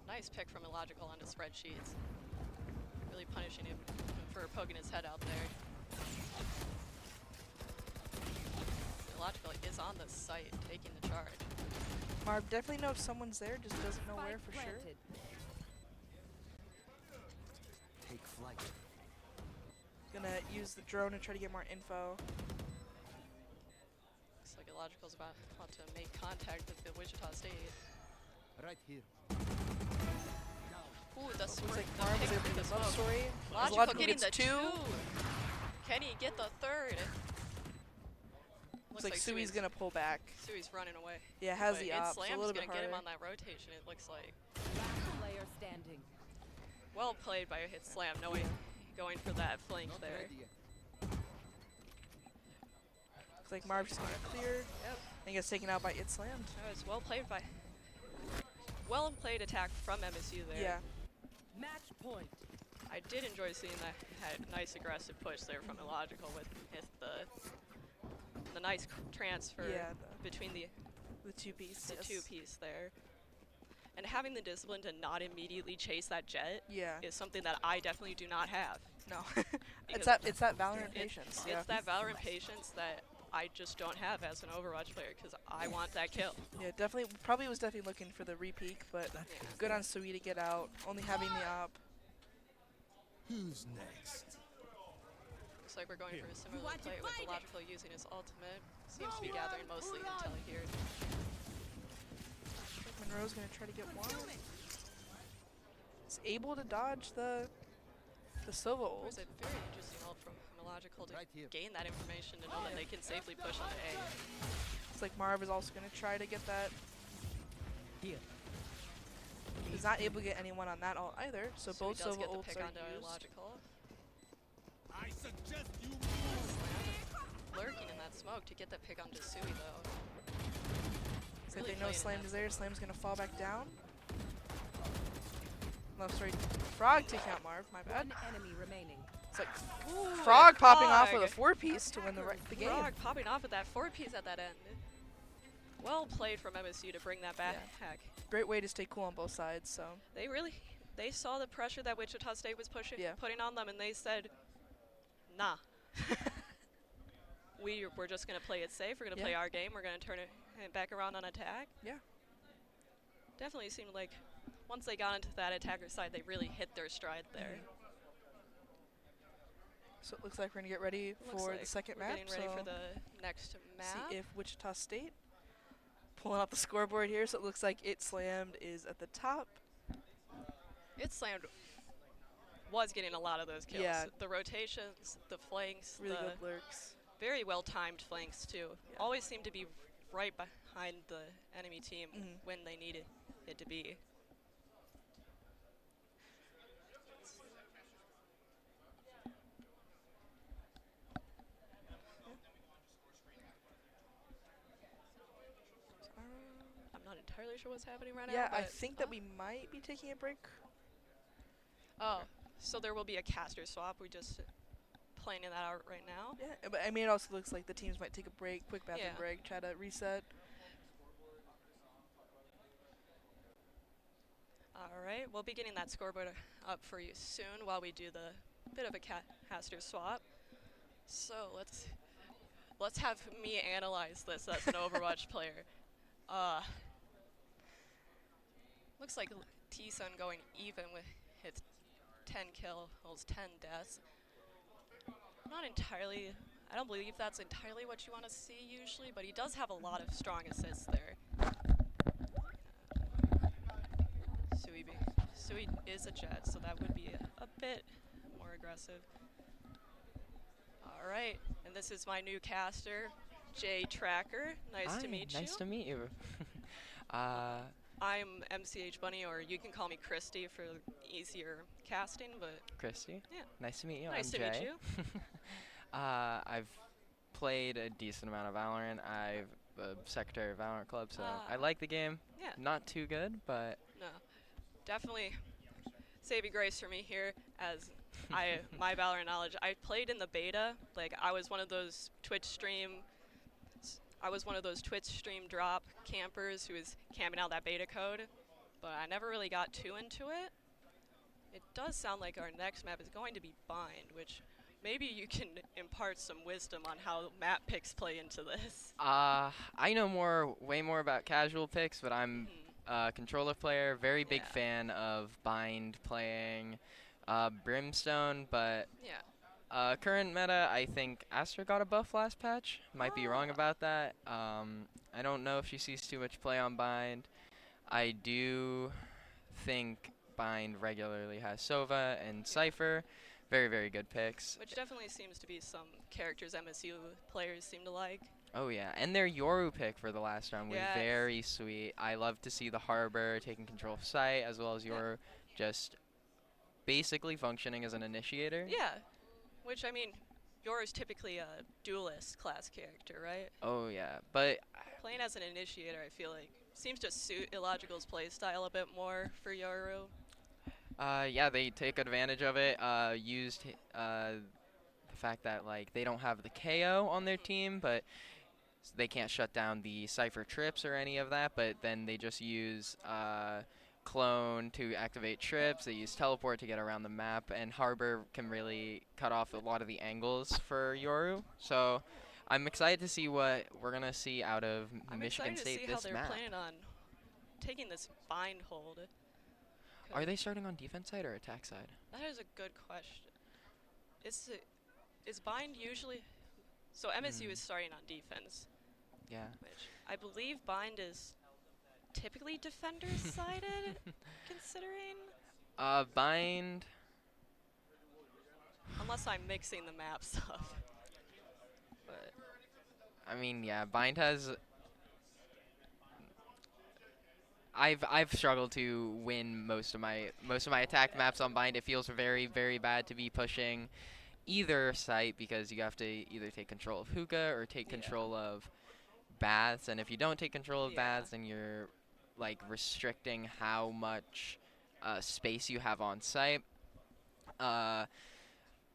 Nice pick from Illogical onto spreadsheets. Really punishing him for poking his head out there. Illogical is on the site, taking the charge. Marv definitely knows someone's there, just doesn't know where for Spike sure. planted. Take flight. Gonna use the drone to try to get more info. Looks like Illogical's about to make contact with the Wichita State. Right here. Ooh, the Looks sprint, like the Marv was pick able to through the get Love smoke. Story. Illogical getting gets the 2. 2. Can he get the 3rd? Looks like Sui's gonna pull back. Sui's running away. Yeah, has But the It ops, a Slam's little gonna bit get him harder. on that rotation, it looks like. Last player standing. Well played by It Slam, knowing going for that flank Not there. ready yet. Looks like Marv's just gonna clear. Yep. And gets taken out by It Slammed. That was well played attack from MSU there. Yeah. Match point. I did enjoy seeing that nice aggressive push there from Illogical with the nice transfer Yeah, between the 2-piece. yes. 2-piece there. And having the discipline to not immediately chase that jet Yeah. is something that I definitely do not have. No. Because it's that Valorant It- patience. It's Yeah. that Valorant patience that I just don't have as an Overwatch player because I want that kill. Yeah, definitely. Probably was definitely looking for the re-peek, but good on Sui to get out. Only having the op. Who's next? Looks like we're going for a similar Watch it play with fight it. Illogical using his ultimate. Seems to be gathering mostly intel here. Monroe's gonna try to get one. He's able to dodge the Silva It was ult. a very interesting ult from Illogical to Right here. gain that information to know that they can safely push on A. It's like Marv is also gonna try to get that Here. his He's not able to get anyone on that ult either, so both does Sova get the ults pick are onto used. Illogical. I suggest you move. Lurking in that smoke to get the pick onto Sui though. So they know Slam is there. Slam's gonna fall back down. No, sorry, Frog taking out Marv. My bad. One enemy remaining. It's like Ooh, Frog popping off Frog. with a 4-piece to win the game. Frog popping off with that 4-piece at that end. Well played from MSU to bring that back. Great way to stay cool on both sides. So They saw the pressure that Wichita State was putting on them, and they said, nah. We're just going to play it safe. We're going to play our game. We're going to turn it back around on attack. Yeah. Definitely seemed like once they got into that attacker side, they really hit their stride there. So it looks like we're going to get ready for the second map. Getting ready for the next map. See if Wichita State, pulling up the scoreboard here, so it looks like It Slammed is at the top. It Slammed was getting a lot of those kills. Yeah. The rotations, the flanks, Really the good lurks. very well-timed flanks too. Yeah. Always seem to be right behind the enemy team when they needed it to be. I'm not entirely sure what's happening right now. Yeah, I but think that we might be taking a break. Oh, so there will be a caster swap. We just planning that out right now. Yeah, but I mean, it also looks like the teams might take a break, quick bathroom Yeah. break, try to reset. All right, we'll be getting that scoreboard up for you soon while we do the bit of a caster swap. So let's have me analyze this as an Overwatch player. Looks like T-Sun going even with his 10 kills, 10 deaths. Not entirely, I don't believe that's entirely what you want to see usually, but he does have a lot of strong assists there. Sui is a Jet, so that would be a bit more aggressive. All right, and this is my new caster, Jay Tracker. Nice to meet you. Nice to meet you. I'm MCH Bunny, or you can call me Christy for easier casting, but... Christy? Yeah. Nice to meet you. Nice I'm to Jay. meet you. I've played a decent amount of Valorant. I'm a secretary of Valorant Club, so I like the game. Yeah. Not too good, but... No. Definitely saving grace for me here, as my Valorant knowledge. I played in the beta. Like, I was one of those Twitch stream drop campers who was camping out that beta code, but I never really got too into it. It does sound like our next map is going to be Bind, which maybe you can impart some wisdom on how map picks play into this. I know way more about casual picks, but I'm a controller player, very big fan of Bind playing Brimstone, but current meta, I think Astra got a buff last patch. Might be wrong about that. I don't know if she sees too much play on Bind. I do think Bind regularly has Sova and Cypher. Very, very good picks. Which definitely seems to be some characters MSU players seem to like. Oh yeah, and their Yoru pick for the last round was very sweet. I love to see the Harbor taking control of site, as well as Yoru just basically functioning as an initiator. Yeah, which I mean, Yoru's typically a duelist class character, right? Oh yeah, but playing as an initiator, I feel like seems to suit Illogical's playstyle a bit more for Yoru. Yeah, they take advantage of it. Used the fact that like they don't have the KO on their team, but they can't shut down the Cypher trips or any of that. But then they just use Clone to activate trips. They use Teleport to get around the map, and Harbor can really cut off a lot of the angles for Yoru. So I'm excited to see what we're gonna see out of Michigan State this map. I'm excited to see how they're planning on taking this bind hold. Are they starting on defense side or attack side? That is a good question. Is bind usually... So MSU is starting on defense. Yeah. Which I believe bind is typically defender-sided, considering? Bind... Unless I'm mixing the maps up. But I mean, yeah, bind has... I've struggled to win most of my attack maps on bind. It feels very bad to be pushing either site because you have to either take control of hookah or take control of baths, and if you don't take control of baths, then you're like restricting how much space you have on site.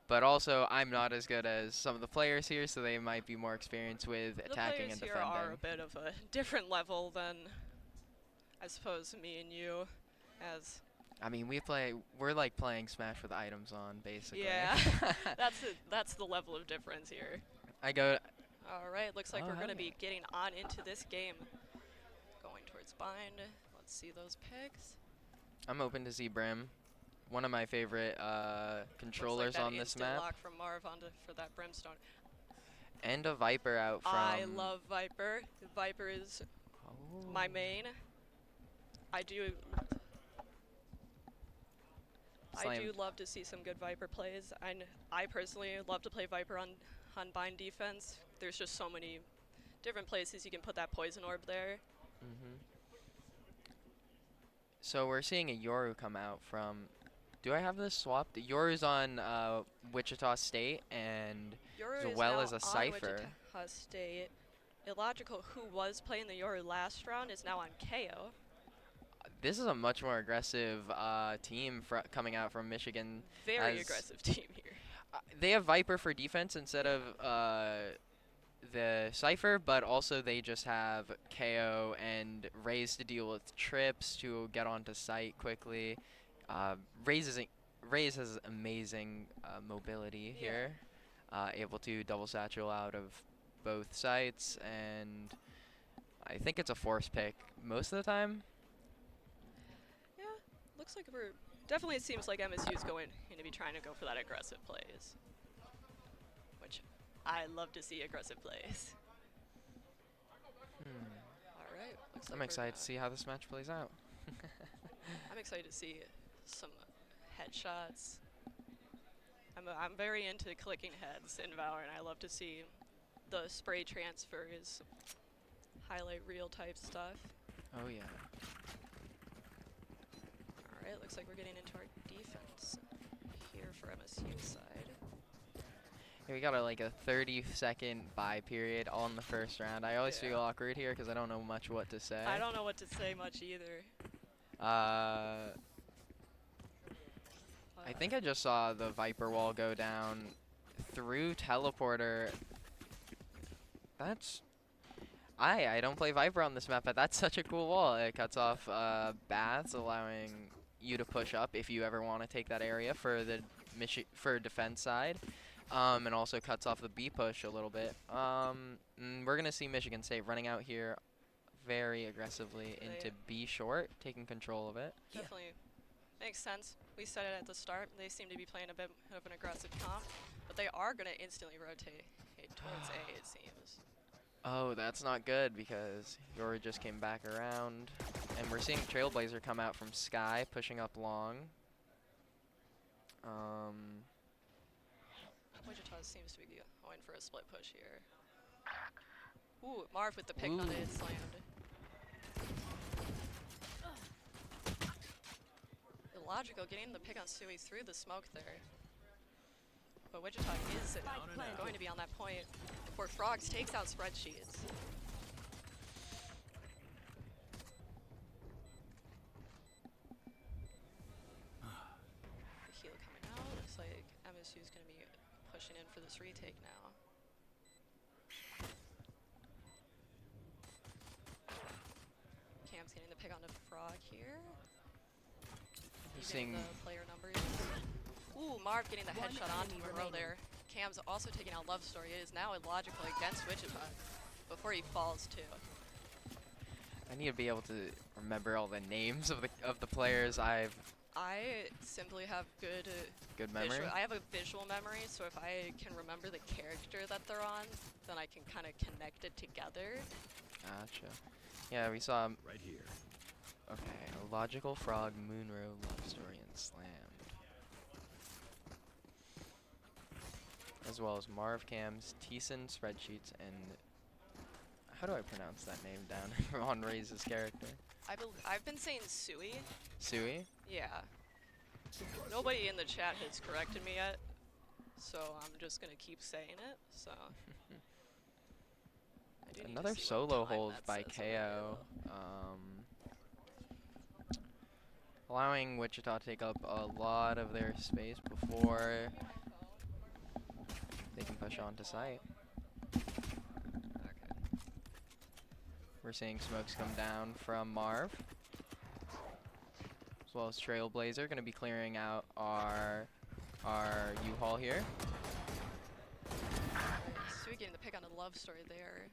But also, I'm not as good as some of the players here, so they might be more experienced with attacking and defending. The players here are a bit of a different level than, I suppose, me and you, as... I mean, we're like playing Smash with items on, basically. Yeah, that's the level of difference here. I go... Alright, looks like we're going to be getting on into this game. Going towards bind. Let's see those picks. I'm open to see Brim. One of my favorite controllers on this map. Lock from Marv onto for that Brimstone. And a Viper out from... I love Viper. Viper is my main. I do love to see some good Viper plays. I personally love to play Viper on bind defense. There's just so many different places you can put that poison orb there. So we're seeing a Yoru come out from... Do I have this swapped? Yoru's on Wichita State, and Yoru as well as a on Cypher. Wichita State. Illogical, who was playing the Yoru last round, is now on KO. This is a much more aggressive team coming out from Michigan. Very aggressive team here. They have Viper for defense instead of the Cypher, but also they just have KO and Raze to deal with trips to get onto site quickly. Raze has amazing mobility here, able to double satchel out of both sites, and I think it's a force pick most of the time. Yeah, looks like we're definitely. It seems like MSU is going to be trying to go for that aggressive plays, which I love to see aggressive plays. All right, looks like I'm excited to see how this match plays out. I'm excited to see some headshots. I'm very into clicking heads in Valorant. I love to see the spray transfers, highlight reel type stuff. Oh yeah. Alright, looks like we're getting into our defense here for MSU side. Yeah, we got like a 30-second buy period all in the first round. I always feel awkward here because I don't know much what to say. I don't know what to say much either. I think I just saw the Viper wall go down through teleporter. That's... I don't play Viper on this map, but that's such a cool wall. It cuts off baths, allowing you to push up if you ever want to take that area for the defense side. And also cuts off the B push a little bit. We're going to see Michigan State running out here very aggressively into B short, taking control of it. Definitely. Makes sense. We said it at the start. They seem to be playing a bit of an aggressive comp, but they are going to instantly rotate towards A, it seems. Oh, that's not good because Yoru just came back around. And we're seeing Trailblazer come out from Sky, pushing up long. Wichita seems to be going for a split push here. Ooh, Marv with the pick on it, slammed. Illogical getting the pick on Sui through the smoke there. But Wichita is going to be on that point before Frogs takes out Spreadsheets. The heal coming out. Looks like MSU is going to be pushing in for this retake now. Cam's getting the pick on the Frog here. Using the player numbers. Ooh, Marv getting the headshot onto Monroe there. Cam's also taking out Love Story. It is now illogical against Wichita before he falls too. I need to be able to remember all the names of the players. I simply have good memory. I have a visual memory, so if I can remember the character that they're on, then I can kind of connect it together. Gotcha. Yeah, we saw right here. Okay, Illogical, Frog, Moonrow, Love Story, and Slammed. As well as Marv Cams, Teeson, Spreadsheets, and how do I pronounce that name down on Raze's character? I've been saying Sui. Sui? Yeah. Nobody in the chat has corrected me yet, so I'm just gonna keep saying it. So. I do need to Another see what solo time hold that by says over here, KO. though. Allowing Wichita to take up a lot of their space before they can push on to site. Okay. We're seeing smokes come down from Marv, as well as Trailblazer, going to be clearing out our U-Haul here. Sui getting the pick on a love story there.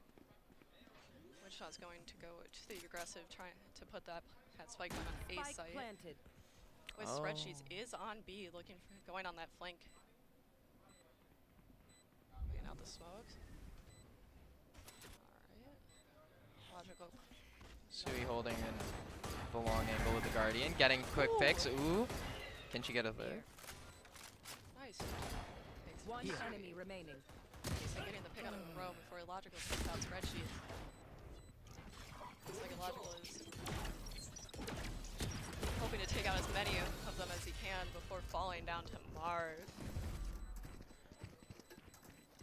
Wichita's going to go to the aggressive, trying to put that spike on A Spike site. planted. With Spreadsheets is on B, looking for going on that flank. Laying out the smokes. Alright. Logical. Sui holding in the long angle with the Guardian, getting quick picks. Ooh, can she get a third? Nice. One enemy remaining. He's getting the pick on a row before Logical puts out Spreadsheets. Looks like Logical is hoping to take out as many of them as he can before falling down to Marv.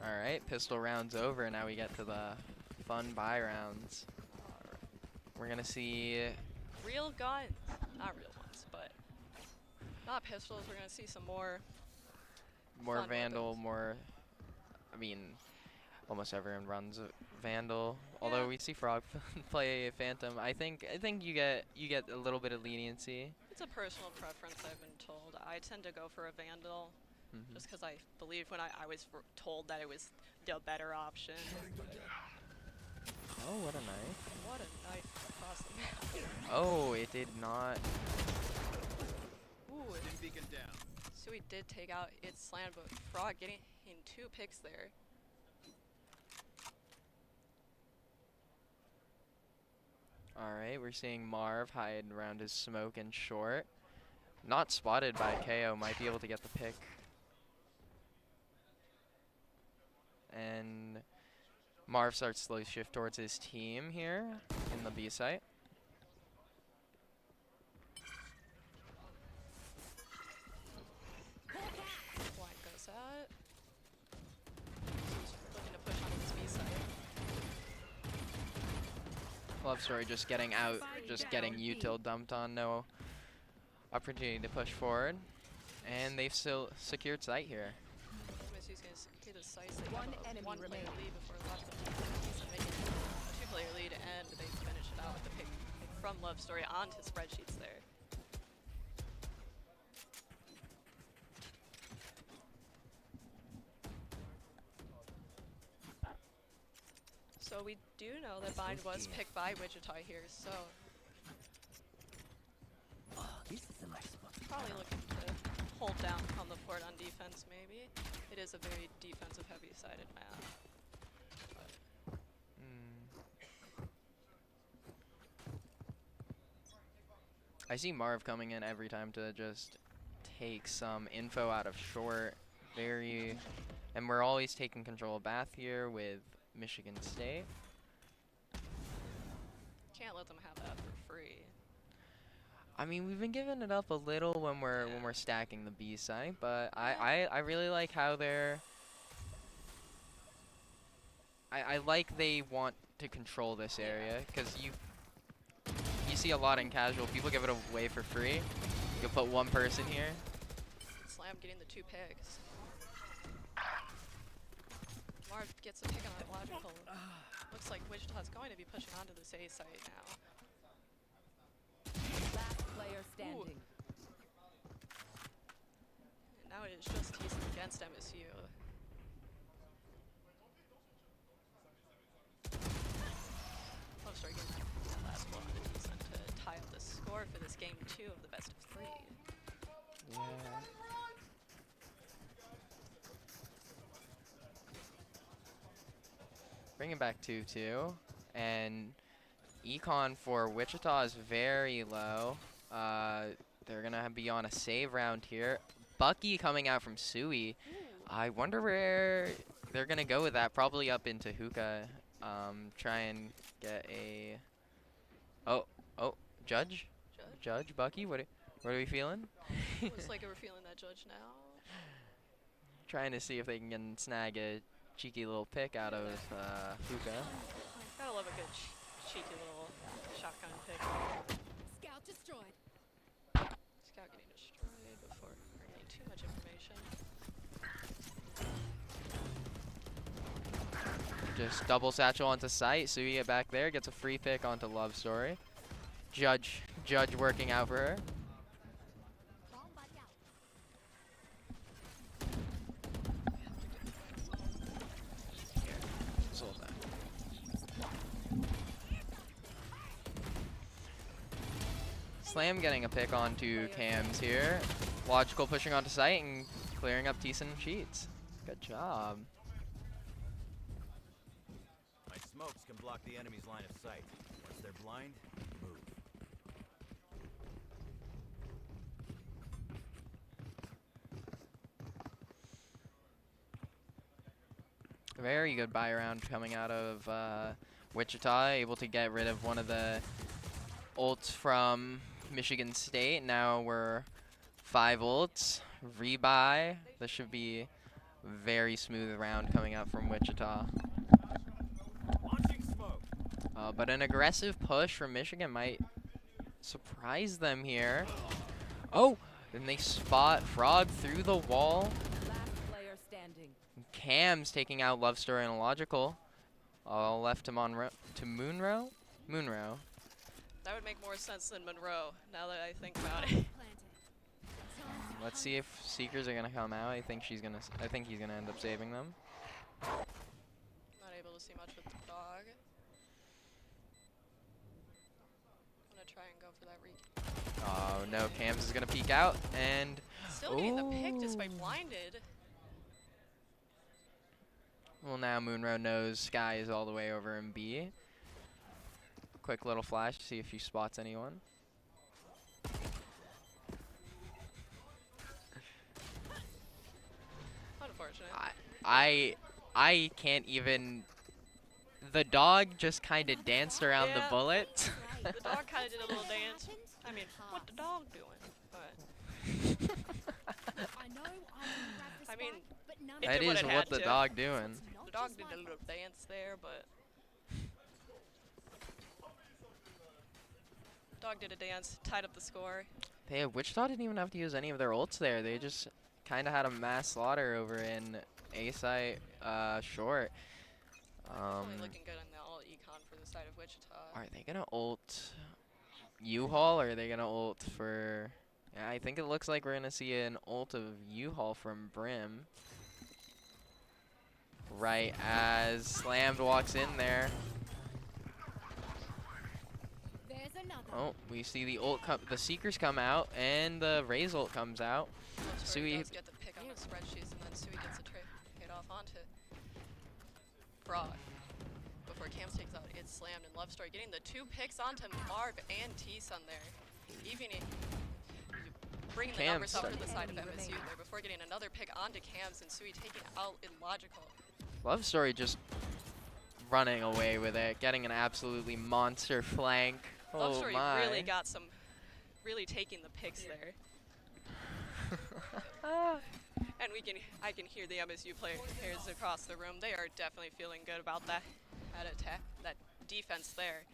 Alright, pistol round's over. Now we get to the fun buy rounds. We're going to see... Real guns. Not real ones, but not pistols. We're going to see some more... More fun Vandal, weapons. more... I mean, almost everyone runs a Vandal. Although we see Frog play Phantom. I think you get a little bit of leniency. It's a personal preference, I've been told. I tend to go for a Vandal, just because I believe when I was told that it was the better option. Oh, what a knife. What a knife across the map. Oh, it did not. Ooh, Sui did take out its slam, but Frog getting in 2 picks there. Alright, we're seeing Marv hide around his smoke and short. Not spotted by KO, might be able to get the pick. And Marv starts to slowly shift towards his team here in the B site. Blind goes out. He's looking to push onto this B side. Love Story just getting out, just getting util dumped on, no opportunity to push forward. And they've still secured site here. He's going to secure the sites. They One have a enemy one-player remaining. lead before Logical he's making a 2-player lead, and they finish it out with the pick from Love Story onto Spreadsheets there. So we do know that Bind was picked by Wichita here, so Oh, this is a nice spot. probably looking to hold down on the fort on defense maybe. It is a very defensive heavy-sided map. I see Marv coming in every time to just take some info out of short. And we're always taking control of Bath here with Michigan State. Can't let them have that for free. I mean, we've been giving it up a little when we're stacking the B site, but I really like how they're. I like they want to control this area because you see a lot in casual. People give it away for free. You'll put one person here. Slam getting the 2 picks. Marv gets a pick on a Logical. Looks like Wichita's going to be pushing onto this A site now. Last player standing. And now it is just teasing against MSU. Love Story getting that last blow on the decent to tie up the score for this game 2 of the best of 3. Yeah. Bring it back 2-2, and econ for Wichita is very low. They're gonna be on a save round here. Bucky coming out from Sui. I wonder where they're gonna go with that. Probably up into hookah. Try and get a. Oh, Judge? Judge, Bucky, what are we feeling? Looks like we're feeling that Judge now. Trying to see if they can snag a cheeky little pick out of Fuka. Gotta love a good cheeky little shotgun pick. Scout destroyed. Scout getting destroyed before getting too much information. Just double satchel onto sight. Sui back there gets a free pick onto Love Story. Judge working out for her. Slam getting a pick onto Cams here. Logical pushing onto sight and clearing up decent cheats. Good job. My smokes can block the enemy's line of sight. Once they're blind, move. Very good buy round coming out of Wichita, able to get rid of one of the ults from Michigan State. Now we're 5 ults. Rebuy. This should be a very smooth round coming out from Wichita. But an aggressive push from Michigan might surprise them here. Oh, and they spot Frog through the wall. Last player standing. Cam's taking out Love Story and Logical. All left to Moonrow? Moonrow. That would make more sense than Monroe, now that I think about it. Let's see if Seekers are gonna come out. I think he's gonna end up saving them. Not able to see much with the dog. I'm gonna try and go for that re. Oh no, Cams is gonna peek out and still getting the pick despite blinded. Well, now Moonrow knows Sky is all the way over in B. Quick little flash to see if he spots anyone. Unfortunate. I can't even. The dog just kind of danced around the bullet. The dog kind of did a little dance. I mean, what the dog doing? But I mean, that is what the dog doing. The dog did a little dance there, but dog did a dance, tied up the score. Wichita didn't even have to use any of their ults there. They just kind of had a mass slaughter over in A-site short. Definitely looking good on the all econ for the side of Wichita. Are they gonna ult U-Haul or are they gonna ult for? Yeah, I think it looks like we're gonna see an ult of U-Haul from Brim. Right as Slammed walks in there. Oh, we see the ult the Seekers come out and the Raze ult comes out. Sui does get the pick on the spreadsheets and then Sui gets a trade off onto Frog. Before Cams takes out, it's Slammed and Love Story getting the 2 picks onto Marv and T-Sun there. Even bringing the numbers up for the side of MSU there before getting another pick onto Cams and Sui taking out Illogical. Love Story just running away with it, getting an absolutely monster flank. Love Story my. Really got some, really taking the picks there. And I can hear the MSU players across the room. They are definitely feeling good about that attack, that defense there.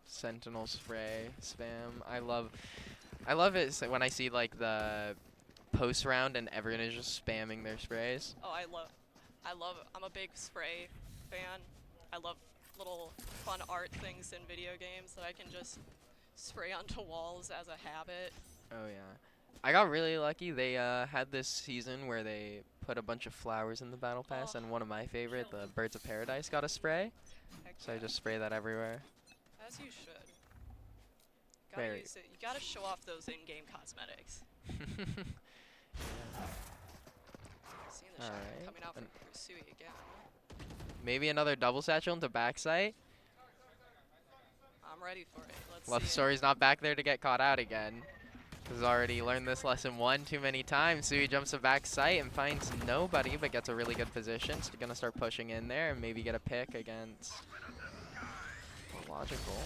Sentinel spray spam. I love it when I see like the post round and everyone is just spamming their sprays. Oh, I'm a big spray fan. I love little fun art things in video games that I can just spray onto walls as a habit. Oh yeah. I got really lucky. They had this season where they put a bunch of flowers in the battle pass, and one of my favorite, the Birds of Paradise, got a spray. So I just spray that everywhere. As you should. Gotta use it. You gotta show off those in-game cosmetics. Seeing the shot coming out from Sui again. Maybe another double satchel into backside. I'm ready for it. Let's Love see. Story's not back there to get caught out again. Has already learned this lesson one too many times. Sui jumps to back sight and finds nobody, but gets a really good position. So gonna start pushing in there and maybe get a pick against Logical.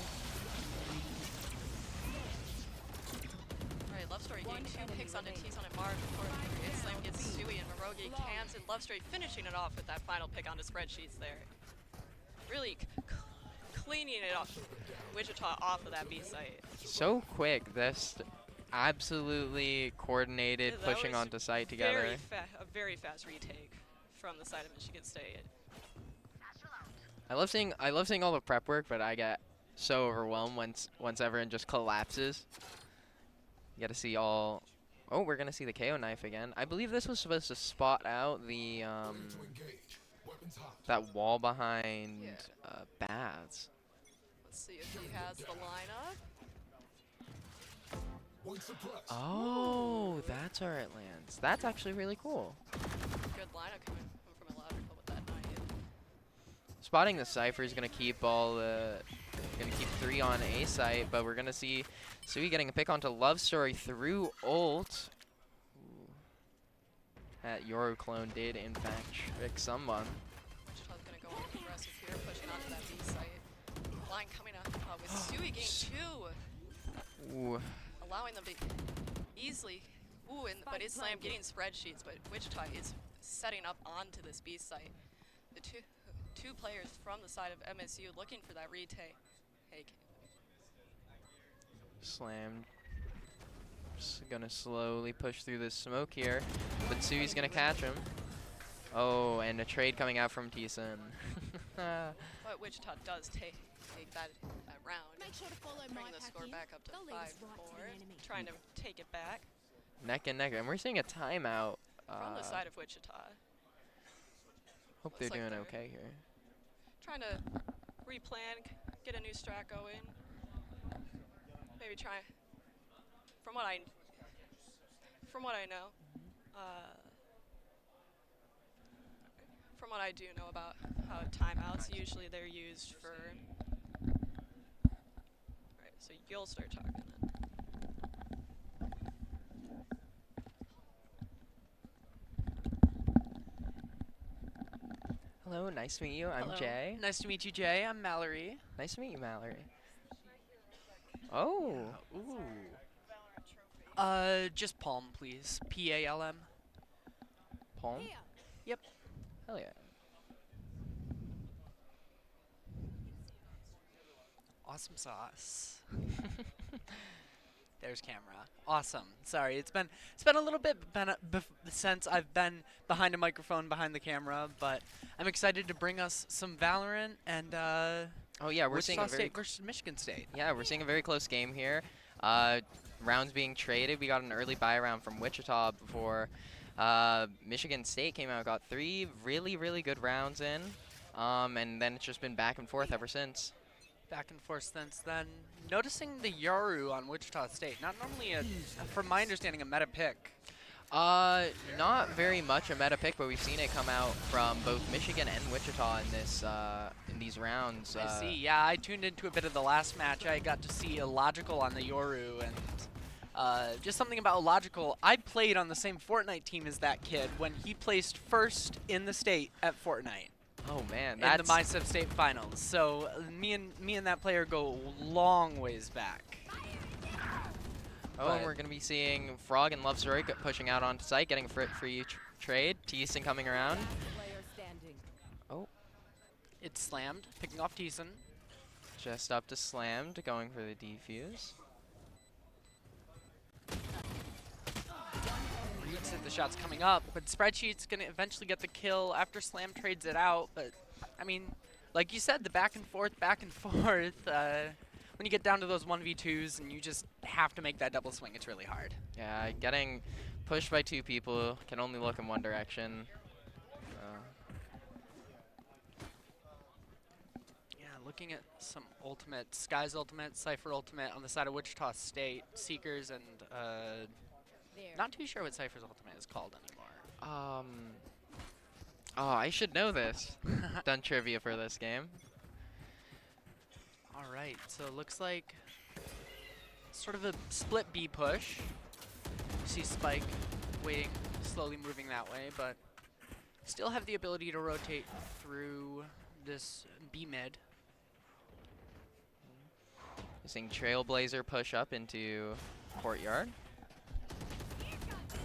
Alright, Love Story getting 2 picks onto T-Zone and Marv before Slam gets Stewie and Marogi cans, and Love Story finishing it off with that final pick onto spreadsheets there. Really cleaning it off, Wichita off of that B site. So quick, this absolutely coordinated, That pushing was onto site together. A very fast retake from the side of Michigan State. I love seeing all the prep work, but I get so overwhelmed once everyone just collapses. You got to see all. Oh, we're gonna see the KO knife again. I believe this was supposed to spot out the that wall behind Baths. Let's see if he has the lineup. Oh, that's where it lands. That's actually really cool. Good lineup coming from Illogical with that knife. Spotting the Cypher is gonna keep gonna keep 3 on A site, but we're gonna see Sui getting a pick onto Love Story through ult. Ooh. That Yoru clone did in fact trick someone. Wichita's gonna go on aggressive here, pushing onto that B site. Line coming up with Sui getting 2. Ooh. Allowing them to easily, but it's Slam getting spreadsheets, but Wichita is setting up onto this B site. The two players from the side of MSU looking for that retake. Slammed. Just gonna slowly push through this smoke here, but Sui's gonna catch him. Oh, and a trade coming out from T-Sun. But Wichita does take that round. Make sure to follow Bring my the score pack in. back up to They'll lead us 5-4. right to the enemy. Trying to take it back Neck and neck, and we're seeing a timeout. from the side of Wichita. Hope they're Looks like doing they're okay here. Trying to replan, get a new strat going. Maybe try. From what I know, from what I do know about how timeouts, usually they're used for. Right, so you'll start talking then. Hello, nice to meet you. I'm Hello. Jay. Nice to meet you, Jay. I'm Mallory. Nice to meet you, Mallory. Oh. Ooh. Just Palm, please. Palm. Palm? Yep. Hell yeah. Awesome sauce. There's camera. Awesome. Sorry, it's been a little bit since I've been behind a microphone, behind the camera, but I'm excited to bring us some Valorant and oh yeah, we're seeing a Wichita very State versus Michigan State. Yeah, we're seeing a very close game here. Rounds being traded. We got an early buy round from Wichita before Michigan State came out. Got 3 really, really good rounds in, and then it's just been back and forth ever since. Back and forth since then. Noticing the Yoru on Wichita State. Not normally from my understanding, a meta pick. Not very much a meta pick, but we've seen it come out from both Michigan and Wichita in this in these rounds. I see. Yeah, I tuned into a bit of the last match. I got to see Illogical on the Yoru, and just something about Illogical. I played on the same Fortnite team as that kid when he placed first in the state at Fortnite. Oh man, in that's the MySub State Finals. So me and that player go long ways back. Oh, and we're gonna be seeing Frog and Love Story pushing out onto site, getting a free trade. Teason coming around. Oh, it's slammed, picking off Teason. Just up to slammed, going for the defuse. The shot's coming up, but Spreadsheet's gonna eventually get the kill after Slam trades it out. But I mean, like you said, the back and forth. When you get down to those 1v2s and you just have to make that double swing, it's really hard. Yeah, getting pushed by 2 people can only look in one direction. Yeah, looking at some ultimate, Sky's ultimate, Cypher ultimate on the side of Wichita State, Seekers, and not too sure what Cypher's ultimate is called anymore. Oh, I should know this. Done trivia for this game. All right, so it looks like sort of a split B push. You see Spike waiting, slowly moving that way, but still have the ability to rotate through this B mid. You're seeing Trailblazer push up into Courtyard.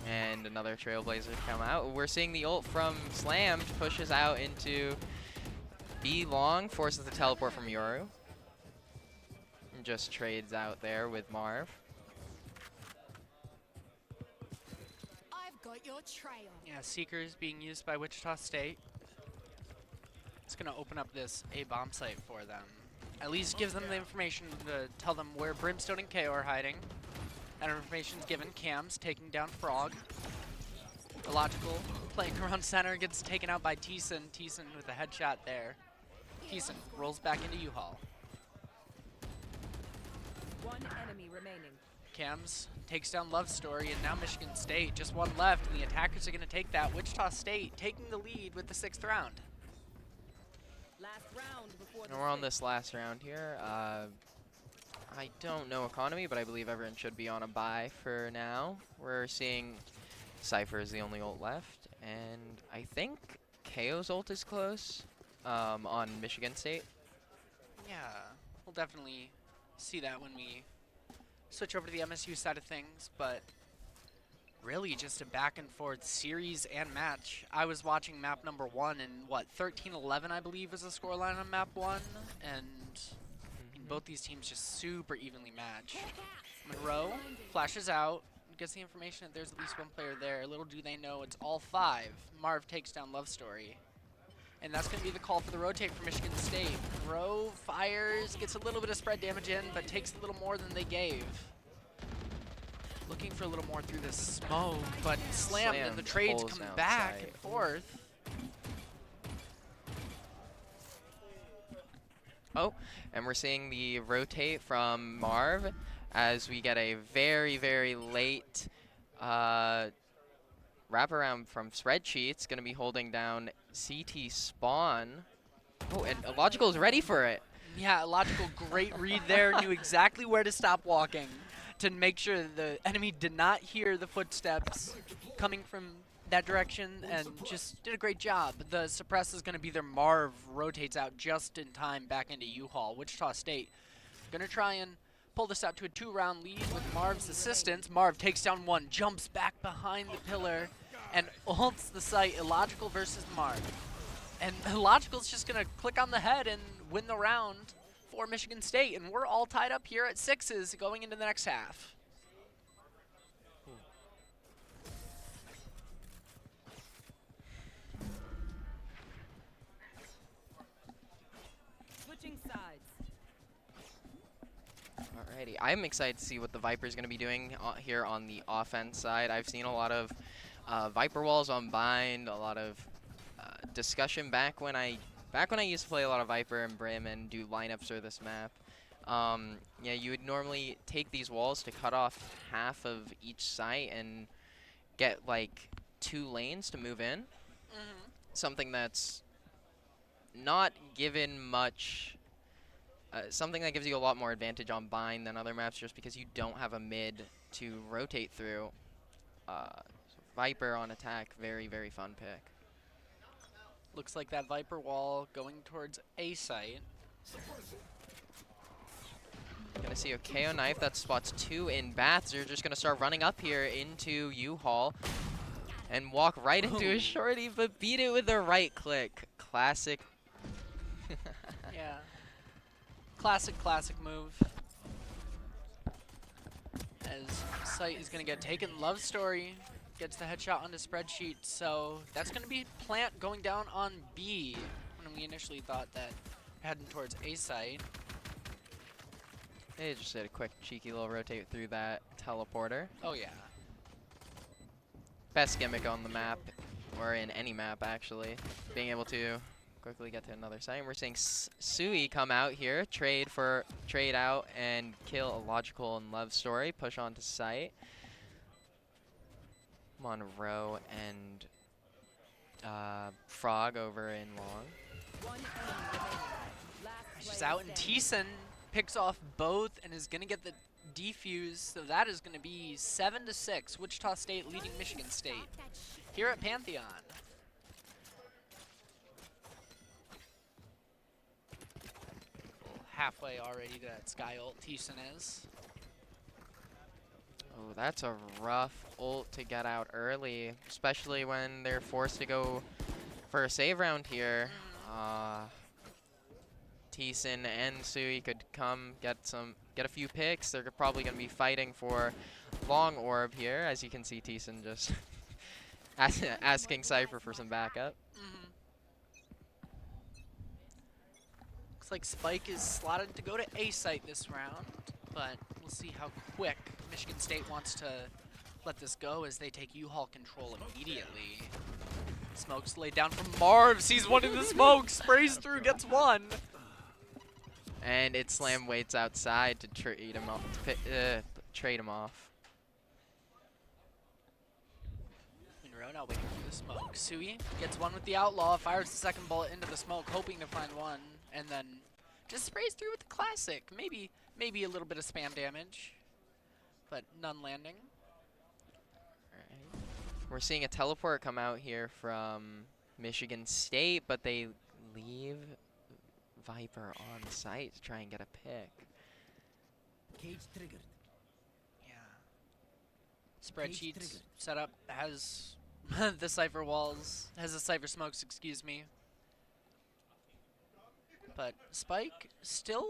And another Trailblazer come out. We're seeing the ult from Slammed pushes out into B long, forces the teleport from Yoru. And just trades out there with Marv. I've got your trail. Yeah, Seekers being used by Wichita State. It's going to open up this A bomb site for them. At least gives them the information to tell them where Brimstone and KO are hiding. That information's given. Cam's taking down Frog. Illogical playing around center, gets taken out by Teeson. Teeson with a headshot there. Teeson rolls back into U-Haul. One enemy remaining. Cam's takes down Love Story, and now Michigan State, just one left, and the attackers are going to take that. Wichita State taking the lead with the 6th round. Last round before And we're on this last round here. I don't know economy, but I believe everyone should be on a bye for now. We're seeing Cypher is the only ult left, and I think KO's ult is close on Michigan State. Yeah, we'll definitely see that when we switch over to the MSU side of things, but really just a back and forth series and match. I was watching map number 1, and what, 13-11 I believe was the scoreline on map 1, and both these teams just super evenly matched. Monroe flashes out, gets the information that there's at least one player there. Little do they know it's all 5. Marv takes down Love Story. And that's going to be the call for the rotate for Michigan State. Monroe fires, gets a little bit of spread damage in, but takes a little more than they gave. Looking for a little more through this smoke, but slammed, and the trades come back and forth. Oh, and we're seeing the rotate from Marv as we get a very, very late wraparound from Spreadsheets. Going to be holding down CT Spawn. Oh, and Logical is ready for it. Yeah, Logical, great read there. Knew exactly where to stop walking to make sure the enemy did not hear the footsteps coming from that direction, and just did a great job. The suppress is going to be their Marv rotates out just in time back into U-Haul. Wichita State going to try and pull this out to a 2-round lead with Marv's assistance. Marv takes down 1, jumps back behind the pillar, and ults the site. Illogical versus Marv. And Illogical's just going to click on the head and win the round for Michigan State. And we're all tied up here at 6s going into the next half. Switching sides. Alrighty, I'm excited to see what the Viper's going to be doing here on the offense side. I've seen a lot of Viper walls on Bind, a lot of discussion back when I used to play a lot of Viper and Brim and do lineups for this map. Yeah, you would normally take these walls to cut off half of each site and get like 2 lanes to move in. Something that's not given much. Something that gives you a lot more advantage on Bind than other maps, just because you don't have a mid to rotate through. So Viper on attack, very, very fun pick. Looks like that Viper wall going towards A site. Gonna see a KO knife that spots 2 in Baths. They're just gonna start running up here into U-Haul and walk right into a shorty, but beat it with the right click. Classic. Yeah. Classic move. As site is gonna get taken. Love Story gets the headshot on the spreadsheet, so that's going to be plant going down on B when we initially thought that heading towards A site. They just did a quick cheeky little rotate through that teleporter. Oh yeah. Best gimmick on the map, or in any map actually, being able to quickly get to another site. And we're seeing Sui come out here, trade out and kill Illogical and Love Story, push onto site. Monroe and Frog over in long. She's out, and Teeson picks off both and is going to get the defuse, so that is going to be 7-6. Wichita State leading Michigan State here at Pantheon. Halfway already to that Sky ult, Teeson is. Oh, that's a rough ult to get out early, especially when they're forced to go for a save round here. Teeson and Sui could come get a few picks. They're probably going to be fighting for long orb here, as you can see Teeson just asking Cypher for some backup. Looks like Spike is slotted to go to A site this round, but we'll see how quick Michigan State wants to let this go as they take U-Haul control immediately. Smoke's laid down from Marv, sees one in the smoke, sprays through, gets one. And it Slam waits outside to trade him off. Trade him off. Monroe now waiting for the smoke. Sui gets one with the Outlaw, fires the second bullet into the smoke, hoping to find one, and then just sprays through with the classic. Maybe a little bit of spam damage, but none landing. Right. We're seeing a teleport come out here from Michigan State, but they leave Viper on site to try and get a pick. Cage triggered. Yeah. Spreadsheets setup has the Cypher walls, has the Cypher smokes, excuse me. But Spike still,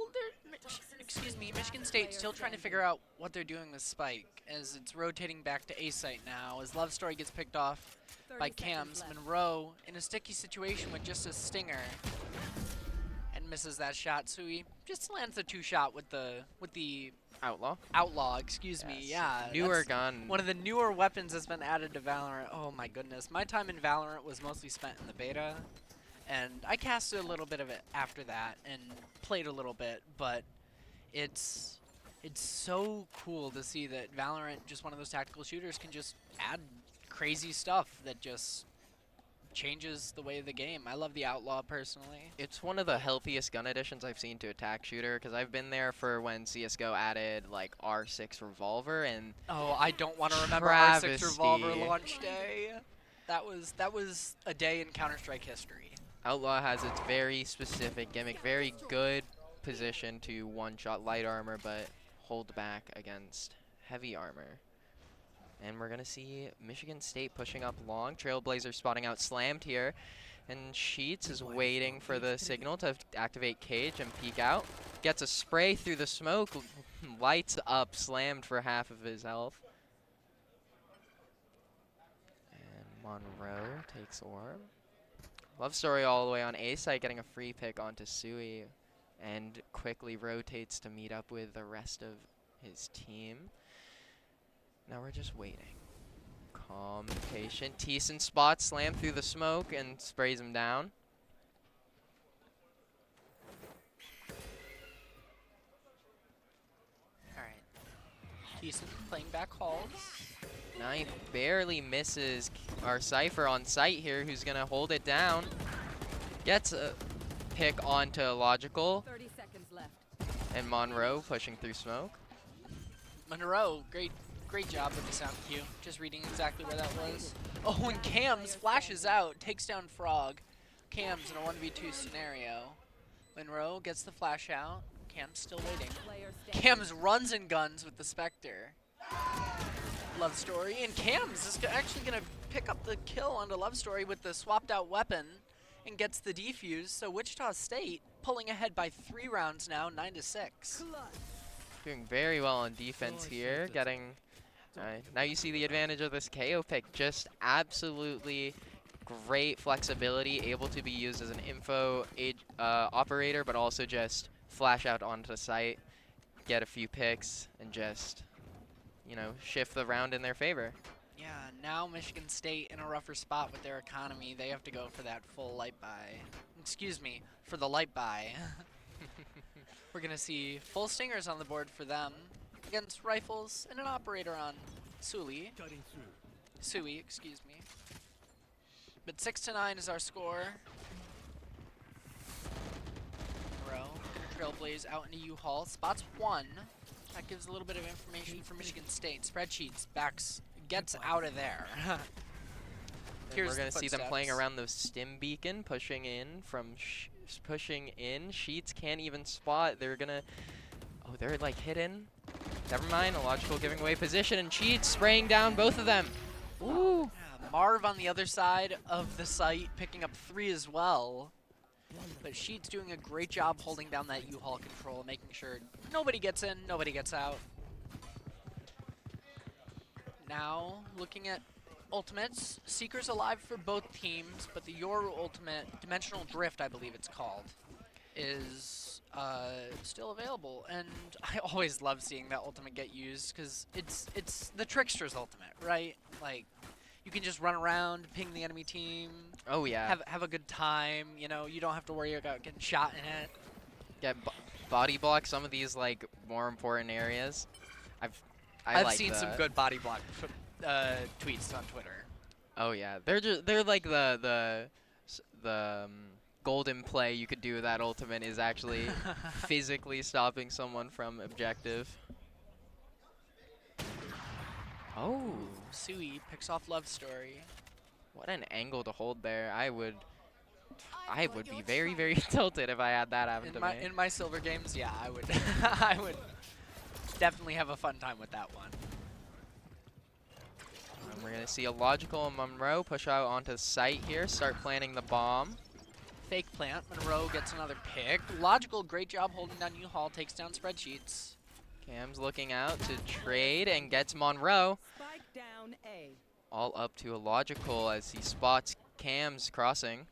Michigan State still trying to figure out what they're doing with Spike as it's rotating back to A site now as Love Story gets picked off by Cams. Monroe in a sticky situation with just a stinger and misses that shot. Sui just lands the 2-shot with the Outlaw, excuse me. Yeah. Newer gun. One of the newer weapons that's been added to Valorant. Oh my goodness. My time in Valorant was mostly spent in the beta. And I casted a little bit of it after that and played a little bit, but it's so cool to see that Valorant, just one of those tactical shooters, can just add crazy stuff that just changes the way of the game. I love the Outlaw personally. It's one of the healthiest gun additions I've seen to attack shooter, because I've been there for when CSGO added like R6 Revolver, and oh, I don't want to remember R6 Revolver launch day. That was a day in Counter-Strike history. Outlaw has its very specific gimmick, very good position to one-shot light armor, but hold back against heavy armor. And we're going to see Michigan State pushing up long. Trailblazer spotting out Slammed here. And Sheets is waiting for the signal to activate Cage and peek out. Gets a spray through the smoke, lights up Slammed for half of his health. And Monroe takes orb. Love Story all the way on A site, getting a free pick onto Sui, and quickly rotates to meet up with the rest of his team. Now we're just waiting. Calm, patient. Teeson spots Slam through the smoke and sprays him down. Alright. Teeson playing back halls. Now he barely misses our Cypher on site here, who's going to hold it down. Gets a pick onto Logical. 30 seconds left. And Monroe pushing through smoke. Monroe, great job with the sound cue. Just reading exactly where that was. Oh, and Cams flashes out, takes down Frog. Cams in a 1v2 scenario. Monroe gets the flash out. Cam's still waiting. Cams runs and guns with the Spectre. Love Story, and Cams is actually going to pick up the kill onto Love Story with the swapped out weapon and gets the defuse. So Wichita State pulling ahead by 3 rounds now, 9-6. Doing very well on defense here, getting... now you see the advantage of this KO pick, just absolutely great flexibility, able to be used as an info operator, but also just flash out onto the site, get a few picks, and just... you know, shift the round in their favor. Yeah, now Michigan State in a rougher spot with their economy. They have to go for that full light buy. Excuse me, for the light buy. We're going to see full stingers on the board for them against rifles and an operator on Sui, excuse me. But 6-9 is our score. Monroe gonna trailblaze out into U-Haul. Spots 1. That gives a little bit of information for Michigan State. Spreadsheets gets out of there. We're gonna see them playing around the stim beacon, pushing in from pushing in. Sheets can't even spot. They're gonna. Oh, they're like hidden. Never mind, Illogical giving away position, and Cheats spraying down both of them. Ooh. Yeah, Marv on the other side of the site, picking up 3 as well. But Sheet's doing a great job holding down that U-Haul control, making sure nobody gets in, nobody gets out. Now, looking at ultimates, Seeker's alive for both teams, but the Yoru ultimate, Dimensional Drift I believe it's called, is still available. And I always love seeing that ultimate get used, because it's the Trickster's ultimate, right? Like, you can just run around, ping the enemy team. Oh yeah. Have a good time. You know, you don't have to worry about getting shot in it. Get body block some of these like more important areas. I've like seen some good body block tweets on Twitter. Oh yeah, they're like the golden play you could do with that ultimate is actually physically stopping someone from objective. Oh, Sui picks off Love Story. What an angle to hold there. I would be very, very tilted if I had that happen to me. In my silver games, yeah, I would I would definitely have a fun time with that one. And we're gonna see Illogical and Monroe push out onto the site here, start planting the bomb. Fake plant, Monroe gets another pick. Logical, great job holding down U-Haul, takes down Spreadsheets. Cam's looking out to trade and gets Monroe. Spike down A. All up to Illogical as he spots Cam's crossing.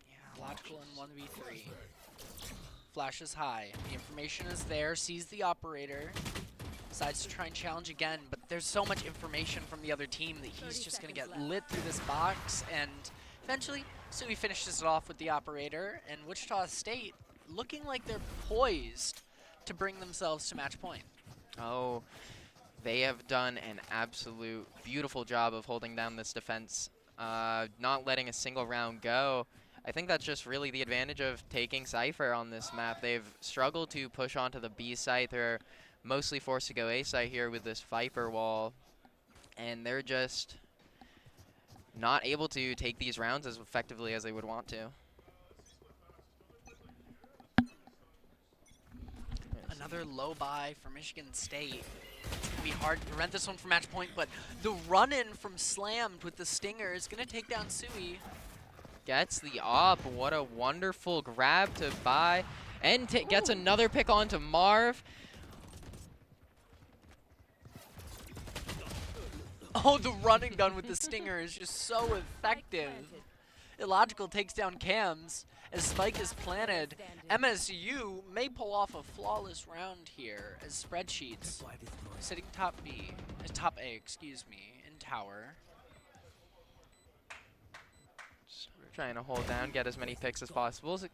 Yeah, Logical in 1v3. Flashes high. The information is there, sees the operator. Decides to try and challenge again, but there's so much information from the other team that he's just going to get lit through this box, and eventually Sui finishes it off with the operator, and Wichita State looking like they're poised to bring themselves to match point. Oh, they have done an absolute beautiful job of holding down this defense, not letting a single round go. I think that's just really the advantage of taking Cypher on this map. They've struggled to push onto the B site. They're mostly forced to go A site here with this Viper wall, and they're just not able to take these rounds as effectively as they would want to. Another low buy for Michigan State. It's going to be hard to prevent this one from match point, but the run-in from Slammed with the Stinger is going to take down Sui. Gets the op. What a wonderful grab to buy. And gets another pick onto Marv. Oh, the run and gun with the Stinger is just so effective. Illogical takes down Cams as Spike is planted. MSU may pull off a flawless round here as Spreadsheets sitting top A, excuse me, in tower. So we're trying to hold down, get as many picks as possible. So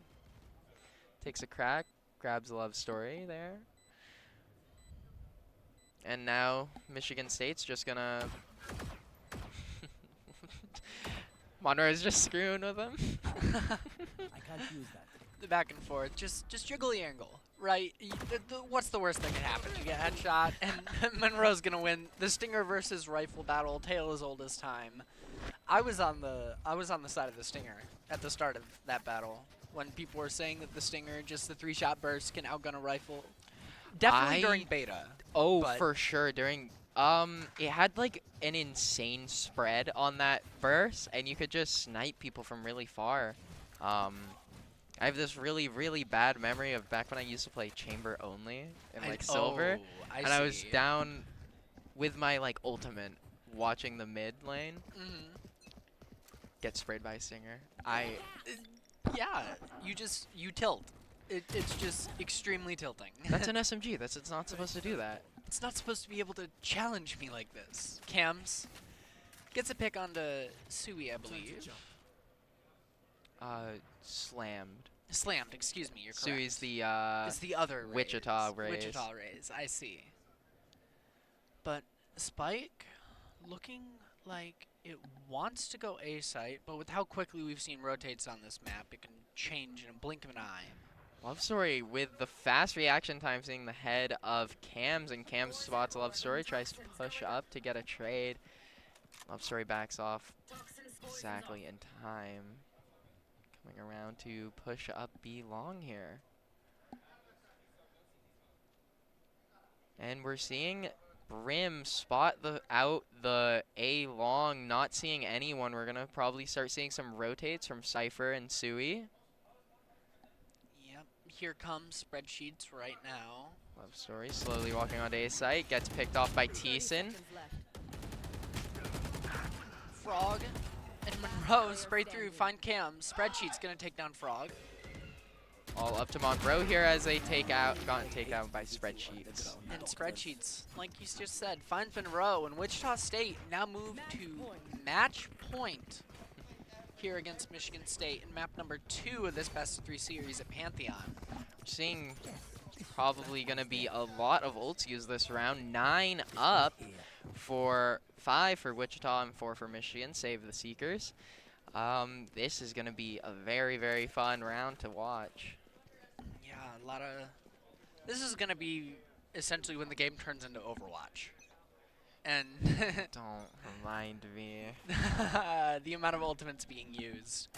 takes a crack, grabs Love Story there. And now Michigan State's just gonna Monroe's just screwing with him. I can't use that. The back and forth, just jiggle the angle, right? What's the worst that can happen? You get headshot, and Monroe's gonna win the Stinger versus rifle battle. Tale as old as time. I was on the side of the Stinger at the start of that battle when people were saying that the Stinger, just the 3-shot burst, can outgun a rifle. Definitely during beta. Oh, for sure. During it had like an insane spread on that burst, and you could just snipe people from really far. I have this really, really bad memory of back when I used to play chamber only in like silver, and I was down with my like ultimate, watching the mid lane. Get sprayed by a Stinger. Yeah, you tilt. It's just extremely tilting. That's an SMG. It's not supposed to do that. It's not supposed to be able to challenge me like this. Cams gets a pick onto Sui, I believe. Slammed, excuse me, you're correct. Sui's the it's the other Wichita Rays. Wichita Rays, I see. But Spike looking like it wants to go A site, but with how quickly we've seen rotates on this map, it can change in a blink of an eye. Love Story with the fast reaction time, seeing the head of Cams, and Cams spots Love Story, tries to push up to get a trade. Love Story backs off exactly in time. Coming around to push up B long here. And we're seeing Brim spot the A long, not seeing anyone. We're gonna probably start seeing some rotates from Cypher and Sui. Yep, here comes spreadsheets right now. Love Story slowly walking onto A site, gets picked off by Thiessen. Frog and Monroe spray through, find Cam. Spreadsheet's gonna take down Frog. All up to Monroe here as they gotten taken out by Spreadsheets. And Spreadsheets, like you just said, find Monroe, and Wichita State now move to match point here against Michigan State in map number 2 of this best of 3 series at Pantheon. We're seeing probably gonna be a lot of ults used this round. 9 up for 5 for Wichita and 4 for Michigan, save the Seekers. This is gonna be a very, very fun round to watch. Yeah, a lot of... This is gonna be essentially when the game turns into Overwatch. And... Don't remind me. The amount of ultimates being used.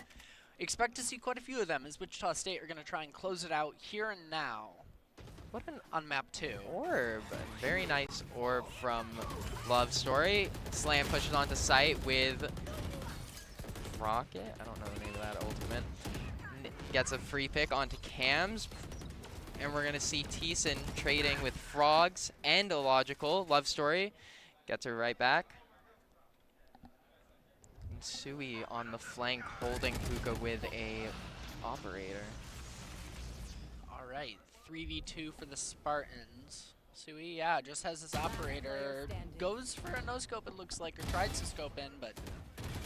Expect to see quite a few of them as Wichita State are gonna try and close it out here and now. What an on map 2. Orb. Very nice orb from Love Story. Slam pushes onto site with Rocket. I don't know the name of that ultimate. Gets a free pick onto Cams. And we're going to see Thiessen trading with Frogs and Illogical. Love Story gets her right back. And Sui on the flank holding Hookah with a Operator. All right. 3v2 for the Spartans. Sui, yeah, just has his Operator. Goes for a no-scope, it looks like, or tries to scope in, but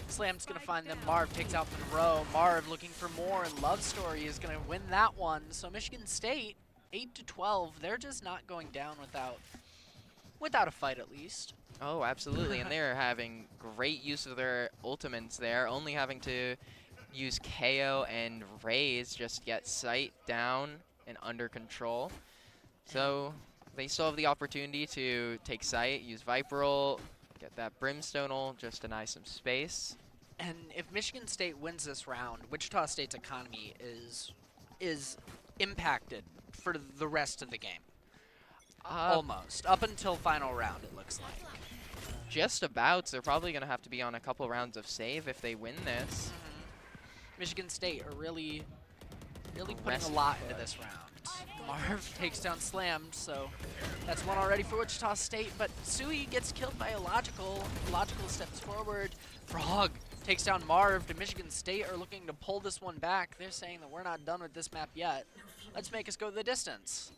Slam's going to find them. Marv takes out Monroe. Marv looking for more, and Love Story is going to win that one. So Michigan State, 8-12, they're just not going down without a fight, at least. Oh, absolutely, and they're having great use of their ultimates there, only having to use KO and Raze just to get sight down and under control. So they still have the opportunity to take sight, use Viper ult, get that Brimstone ult, just deny some space. And if Michigan State wins this round, Wichita State's economy is impacted for the rest of the game. Almost. Up until final round, it looks like. Just about. So they're probably going to have to be on a couple rounds of save if they win this. Michigan State are really putting a lot into this round. Marv takes down Slam, so that's one already for Wichita State, but Sui gets killed by Illogical. Illogical steps forward. Frog takes down Marv. The Michigan State are looking to pull this one back. They're saying that we're not done with this map yet. Let's make us go the distance.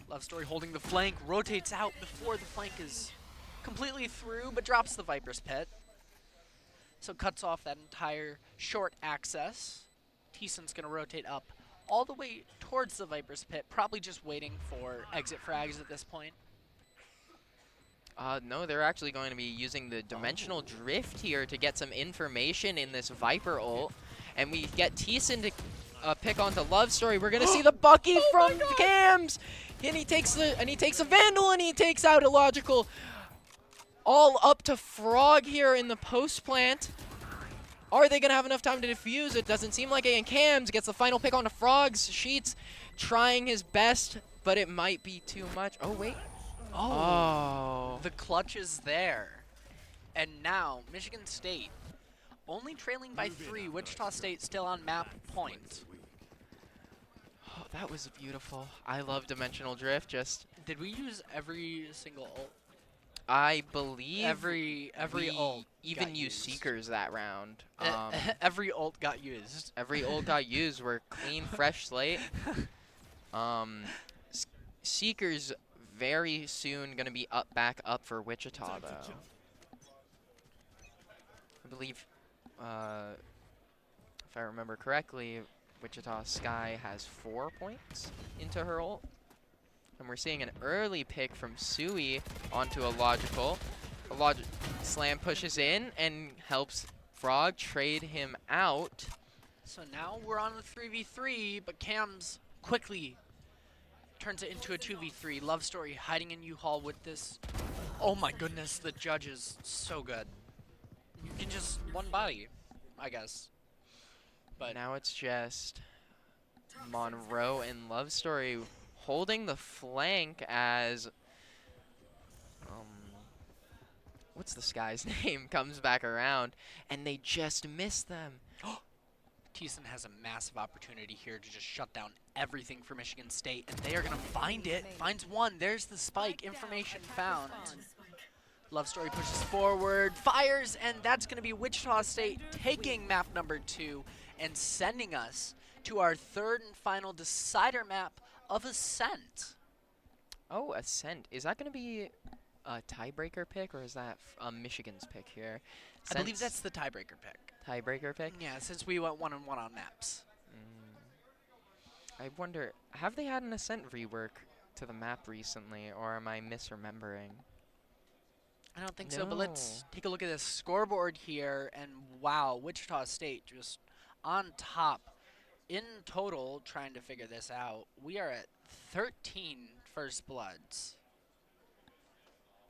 Love Story holding the flank, rotates out before the flank is completely through, but drops the Viper's Pit. So cuts off that entire short access. Thiessen's going to rotate up all the way towards the Viper's Pit, probably just waiting for exit frags at this point. No, they're actually going to be using the Dimensional Drift here to get some information in this Viper ult. And we get Thiessen to pick onto Love Story. We're going to see the Bucky from Cams! And he takes a Vandal and he takes out Illogical. All up to Frog here in the post plant. Are they going to have enough time to defuse? It doesn't seem like it. And Cams gets the final pick on the Frogs. Sheets trying his best, but it might be too much. Oh, wait. Oh. The clutch is there. And now, Michigan State, only trailing by 3. Wichita State still on map point. Oh, that was beautiful. I love Dimensional Drift. Did we use every single ult? I believe every ult even used Seekers that round. Every ult got used. Every ult got used. We're clean, fresh slate. Seekers very soon going to be back up for Wichita, though. I believe, if I remember correctly, Wichita Sky has 4 points into her ult. And we're seeing an early pick from Sui onto Illogical. Slam pushes in and helps Frog trade him out. So now we're on a 3v3, but Cams quickly turns it into a 2v3. Love Story hiding in U-Haul with this. Oh my goodness, the judge is so good. You can just one body, I guess. But now it's just Monroe and Love Story holding the flank as what's this guy's name, comes back around, and they just miss them. Thiessen has a massive opportunity here to just shut down everything for Michigan State, and they are going to find it. Finds one. There's the spike. Information found. Love Story pushes forward, fires, and that's going to be Wichita State taking map number 2 and sending us to our third and final decider map of Ascent. Oh, Ascent. Is that going to be a tiebreaker pick, or is that Michigan's pick here? I believe that's the tiebreaker pick. Tiebreaker pick? Yeah, since we went 1-1 on maps. I wonder, have they had an Ascent rework to the map recently, or am I misremembering? I don't think so, but let's take a look at this scoreboard here, and wow, Wichita State just on top in total trying to figure this out. We are at 13 first bloods.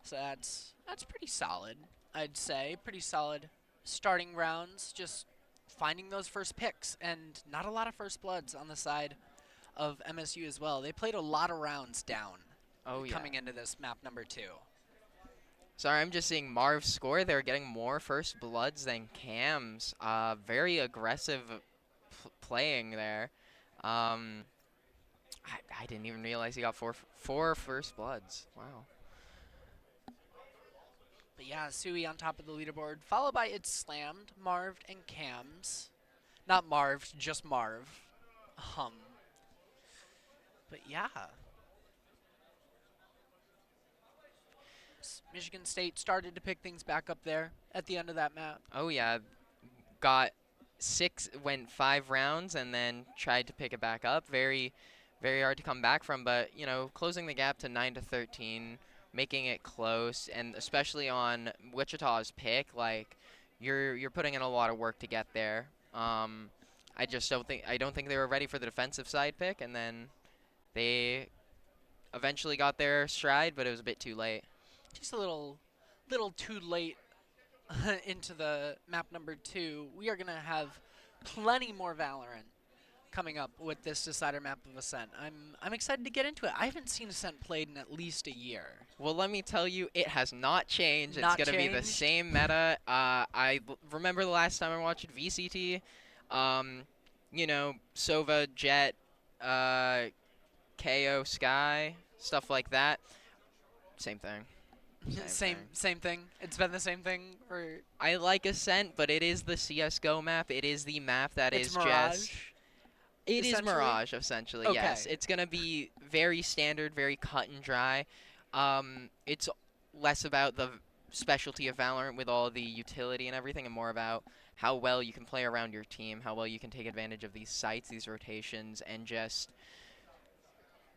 So that's pretty solid, I'd say. Pretty solid starting rounds, just finding those first picks, and not a lot of first bloods on the side of MSU as well. They played a lot of rounds down coming into this map number 2. Sorry, I'm just seeing Marv's score. They're getting more first bloods than Cam's. Very aggressive playing there. I didn't even realize he got four first bloods. Wow. But yeah, Sui on top of the leaderboard, followed by It's Slammed, Marv, and Cam's. Not Marv, just Marv. But yeah. Michigan State started to pick things back up there at the end of that map. Oh yeah, went 5 rounds and then tried to pick it back up. Very, very hard to come back from, but you know, closing the gap to 9-13, making it close, and especially on Wichita's pick, like you're putting in a lot of work to get there. I don't think they were ready for the defensive side pick, and then they eventually got their stride, but it was a bit too late. Just a little too late into the map number 2. We are going to have plenty more Valorant coming up with this decider map of Ascent. I'm excited to get into it. I haven't seen Ascent played in at least a year. Well, let me tell you, it has not changed. It's going to be the same meta. I remember the last time I watched VCT. You know, Sova, Jet, KO, Sky, stuff like that. Same thing. Same thing. It's been the same thing for. I like Ascent, but it is the CS:GO map. It is the map that it's is Mirage, just. It is Mirage, essentially. Okay. Yes, it's gonna be very standard, very cut and dry. It's less about the specialty of Valorant with all the utility and everything, and more about how well you can play around your team, how well you can take advantage of these sites, these rotations, and just.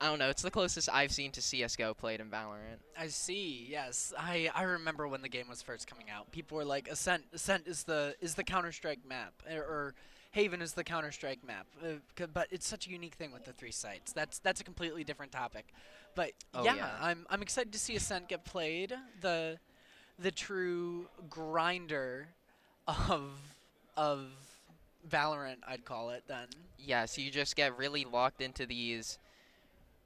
I don't know, it's the closest I've seen to CS:GO played in Valorant. I see, yes. I remember when the game was first coming out. People were like, Ascent is the Counter-Strike map, or Haven is the Counter-Strike map. But it's such a unique thing with the 3 sites. That's a completely different topic. But yeah, I'm excited to see Ascent get played. The true grinder of Valorant, I'd call it then. Yeah, so you just get really locked into these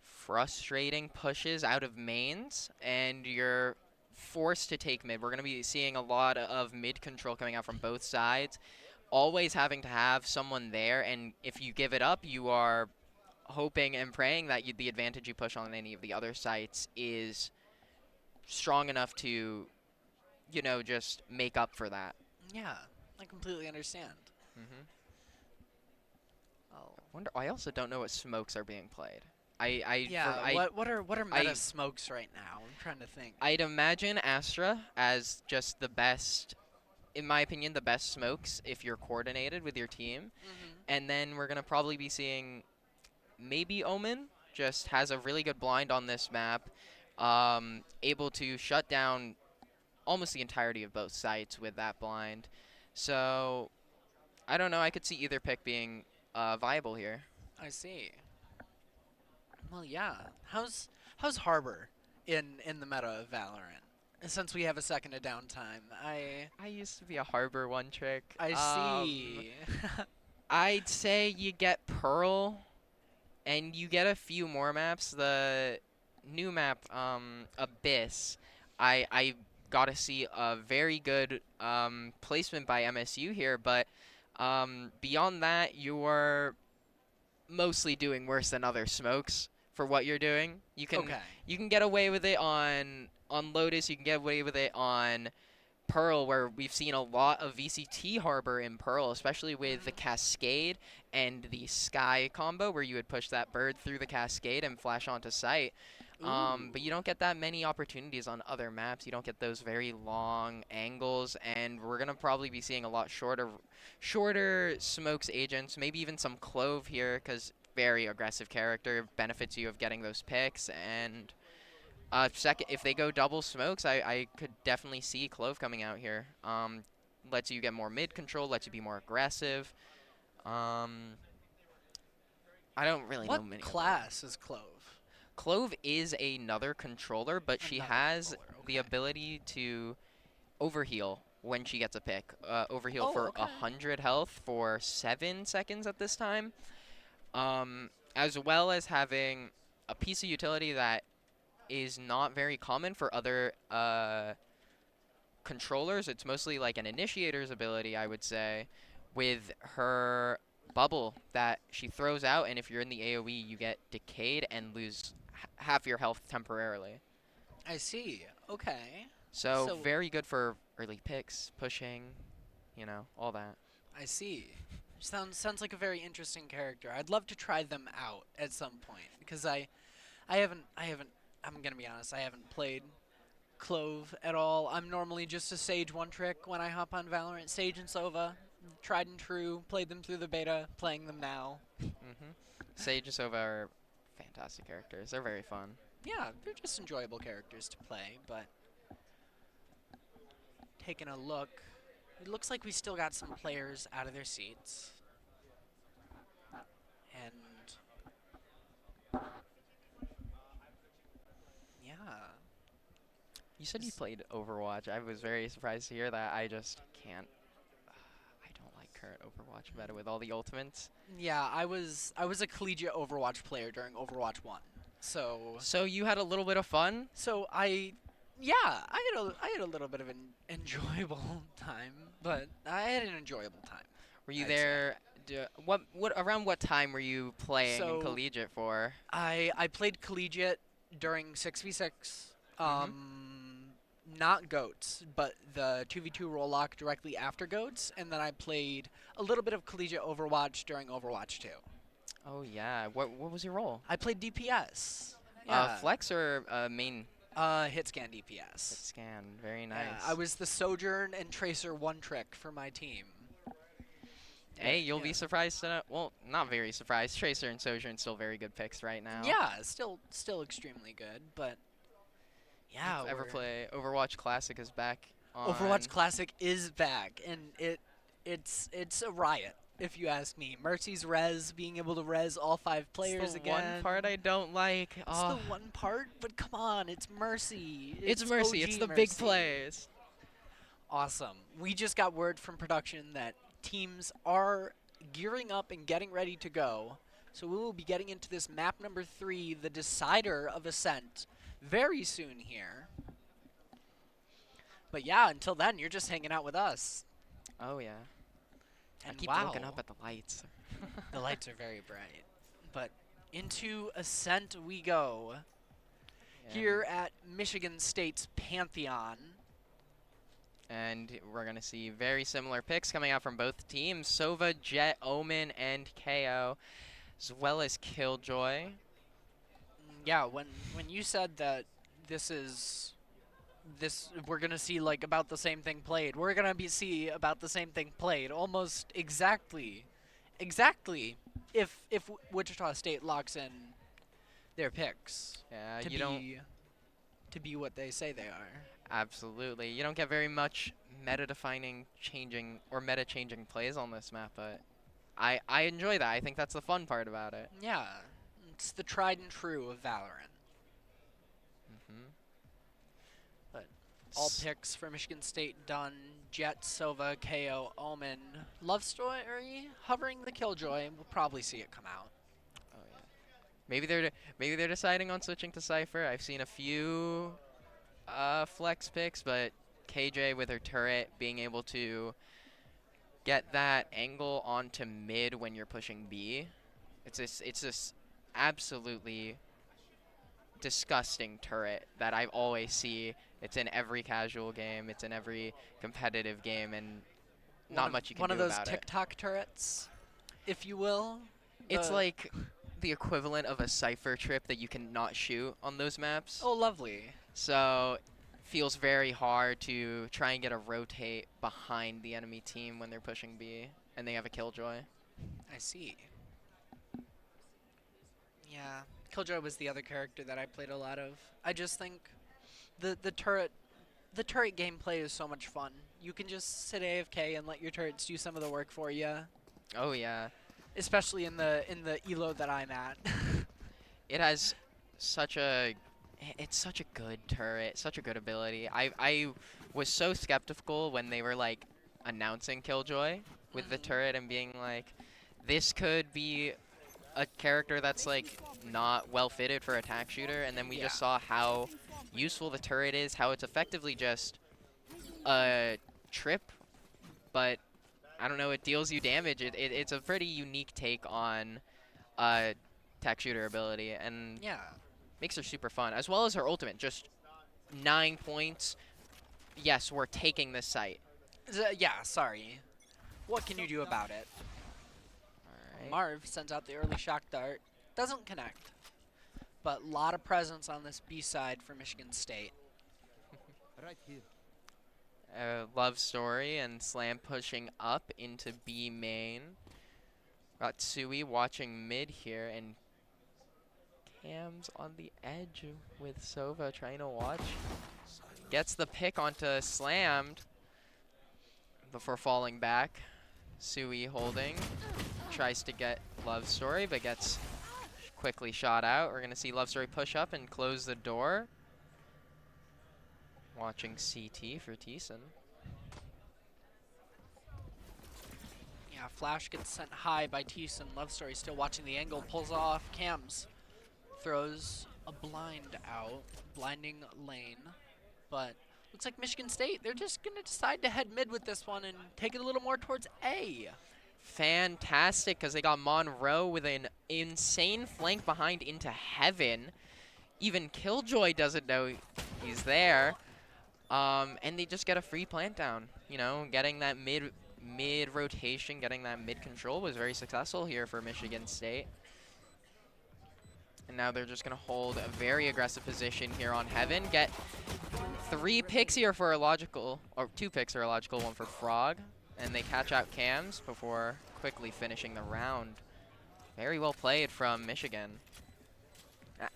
frustrating pushes out of mains, and you're forced to take mid. We're going to be seeing a lot of mid control coming out from both sides, always having to have someone there, and if you give it up, you are hoping and praying that the advantage you push on any of the other sites is strong enough to, you know, just make up for that. Yeah, I completely understand. I also don't know what smokes are being played. What are meta smokes right now? I'm trying to think. I'd imagine Astra as just the best, in my opinion, the best smokes if you're coordinated with your team. And then we're going to probably be seeing maybe Omen, just has a really good blind on this map, able to shut down almost the entirety of both sites with that blind. So, I don't know, I could see either pick being viable here. I see. Well, yeah. How's Harbor in the meta of Valorant? Since we have a second of downtime, I used to be a Harbor one trick. I see. I'd say you get Pearl, and you get a few more maps. The new map, Abyss, I got to see a very good placement by MSU here, but beyond that, you're mostly doing worse than other smokes for what you're doing. You can get away with it on Lotus. You can get away with it on Pearl, where we've seen a lot of VCT harbor in Pearl, especially with the Cascade and the Sky combo, where you would push that bird through the Cascade and flash onto site. But you don't get that many opportunities on other maps. You don't get those very long angles, and we're gonna probably be seeing a lot shorter smokes agents, maybe even some Clove here, because very aggressive character, benefits you of getting those picks. And second, if they go double smokes, I could definitely see Clove coming out here. Lets you get more mid control, lets you be more aggressive. I don't really know many. What class is Clove? Clove is another controller, but she has the ability to overheal when she gets a pick. Overheal for 100 health for 7 seconds at this time. As well as having a piece of utility that is not very common for other controllers. It's mostly like an initiator's ability, I would say, with her bubble that she throws out, and if you're in the AoE, you get decayed and lose half your health temporarily. I see. Okay. So very good for early picks, pushing, all that. I see. Sounds like a very interesting character. I'd love to try them out at some point, because I haven't. I'm gonna be honest. I haven't played Clove at all. I'm normally just a Sage one trick when I hop on Valorant. Sage and Sova, tried and true. Played them through the beta. Playing them now. Sage and Sova are fantastic characters. They're very fun. Yeah, they're just enjoyable characters to play. But taking a look, it looks like we still got some players out of their seats. And yeah. You said you played Overwatch. I was very surprised to hear that. I just can't. I don't like current Overwatch meta with all the ultimates. Yeah, I was a collegiate Overwatch player during Overwatch 1. So you had a little bit of fun? So I had a little bit of an enjoyable time, but I had an enjoyable time. Were you there? Around what time were you playing in collegiate for? I played collegiate during 6v6. Not GOATs, but the 2v2 roll lock directly after GOATs, and then I played a little bit of collegiate Overwatch during Overwatch 2. Oh yeah, what was your role? I played DPS. Yeah. Flex or main? Hit scan DPS. Hit scan, very nice. Yeah, I was the Sojourn and Tracer one trick for my team. Hey, you'll be surprised to know. Well, not very surprised. Tracer and Sojourn still very good picks right now. Yeah, still extremely good, but yeah. Ever play Overwatch Classic is back on. Overwatch Classic is back, and it's a riot, if you ask me. Mercy's res, being able to res all 5 players again. One part I don't like. It's the one part, but come on, it's Mercy. It's Mercy. It's the big plays. Awesome. We just got word from production that teams are gearing up and getting ready to go. So we will be getting into this map number 3, the decider of Ascent, very soon here. But yeah, until then, you're just hanging out with us. Oh yeah. And I keep looking up at the lights. The lights are very bright. But into Ascent we go. Yeah. Here at Michigan State's Pantheon. And we're going to see very similar picks coming out from both teams. Sova, Jet, Omen, and KO, as well as Killjoy. Yeah, when you said that we're going to see like about the same thing played. We're going to see about the same thing played almost exactly if Wichita State locks in their picks. Yeah, to be what they say they are. Absolutely. You don't get very much meta-defining changing or meta-changing plays on this map, but I enjoy that. I think that's the fun part about it. Yeah. It's the tried and true of Valorant. But all picks for Michigan State done. Jet, Sova, KO, Omen. Love Story hovering the Killjoy. We'll probably see it come out. Oh yeah. Maybe they're deciding on switching to Cypher. I've seen a few flex picks, but KJ with her turret being able to get that angle onto mid when you're pushing B. It's this absolutely disgusting turret that I always see. It's in every casual game. It's in every competitive game, and not much you can do about it. One of those TikTok turrets, if you will. It's like the equivalent of a Cypher trip that you cannot shoot on those maps. Oh, lovely. So feels very hard to try and get a rotate behind the enemy team when they're pushing B and they have a Killjoy. I see. Yeah, Killjoy was the other character that I played a lot of. I just think the turret gameplay is so much fun. You can just sit AFK and let your turrets do some of the work for you. Oh yeah. Especially in the elo that I'm at. It has it's such a good turret, such a good ability. I was so skeptical when they were like announcing Killjoy with the turret and being like, this could be a character that's like not well fitted for attack shooter, and then we just saw how useful the turret is, how it's effectively just a trip, but I don't know, it deals you damage. It's a pretty unique take on attack shooter ability, and makes her super fun, as well as her ultimate. Just 9 points. Yes, we're taking this site. Yeah, sorry. What can you do about it? Right. Marv sends out the early shock dart. Doesn't connect. But a lot of presence on this B side for Michigan State. Right here. Love Story and Slam pushing up into B main. Got Sui watching mid here, and Cam's on the edge with Sova trying to watch. Gets the pick onto Slammed before falling back. Sui holding. Tries to get Love Story, but gets quickly shot out. We're going to see Love Story push up and close the door. Watching CT for Thiessen. Yeah, Flash gets sent high by Thiessen. Love Story still watching the angle, pulls off. Cams throws a blind out, blinding lane. But looks like Michigan State, they're just going to decide to head mid with this one and take it a little more towards A. Fantastic, because they got Monroe with an insane flank behind into heaven. Even Killjoy doesn't know he's there. And they just get a free plant down. You know, getting that mid rotation, getting that mid control was very successful here for Michigan State. And now they're just going to hold a very aggressive position here on heaven. Get 3 picks here for a logical, or 2 picks are a logical, 1 for Frog. And they catch out Cams before quickly finishing the round. Very well played from Michigan.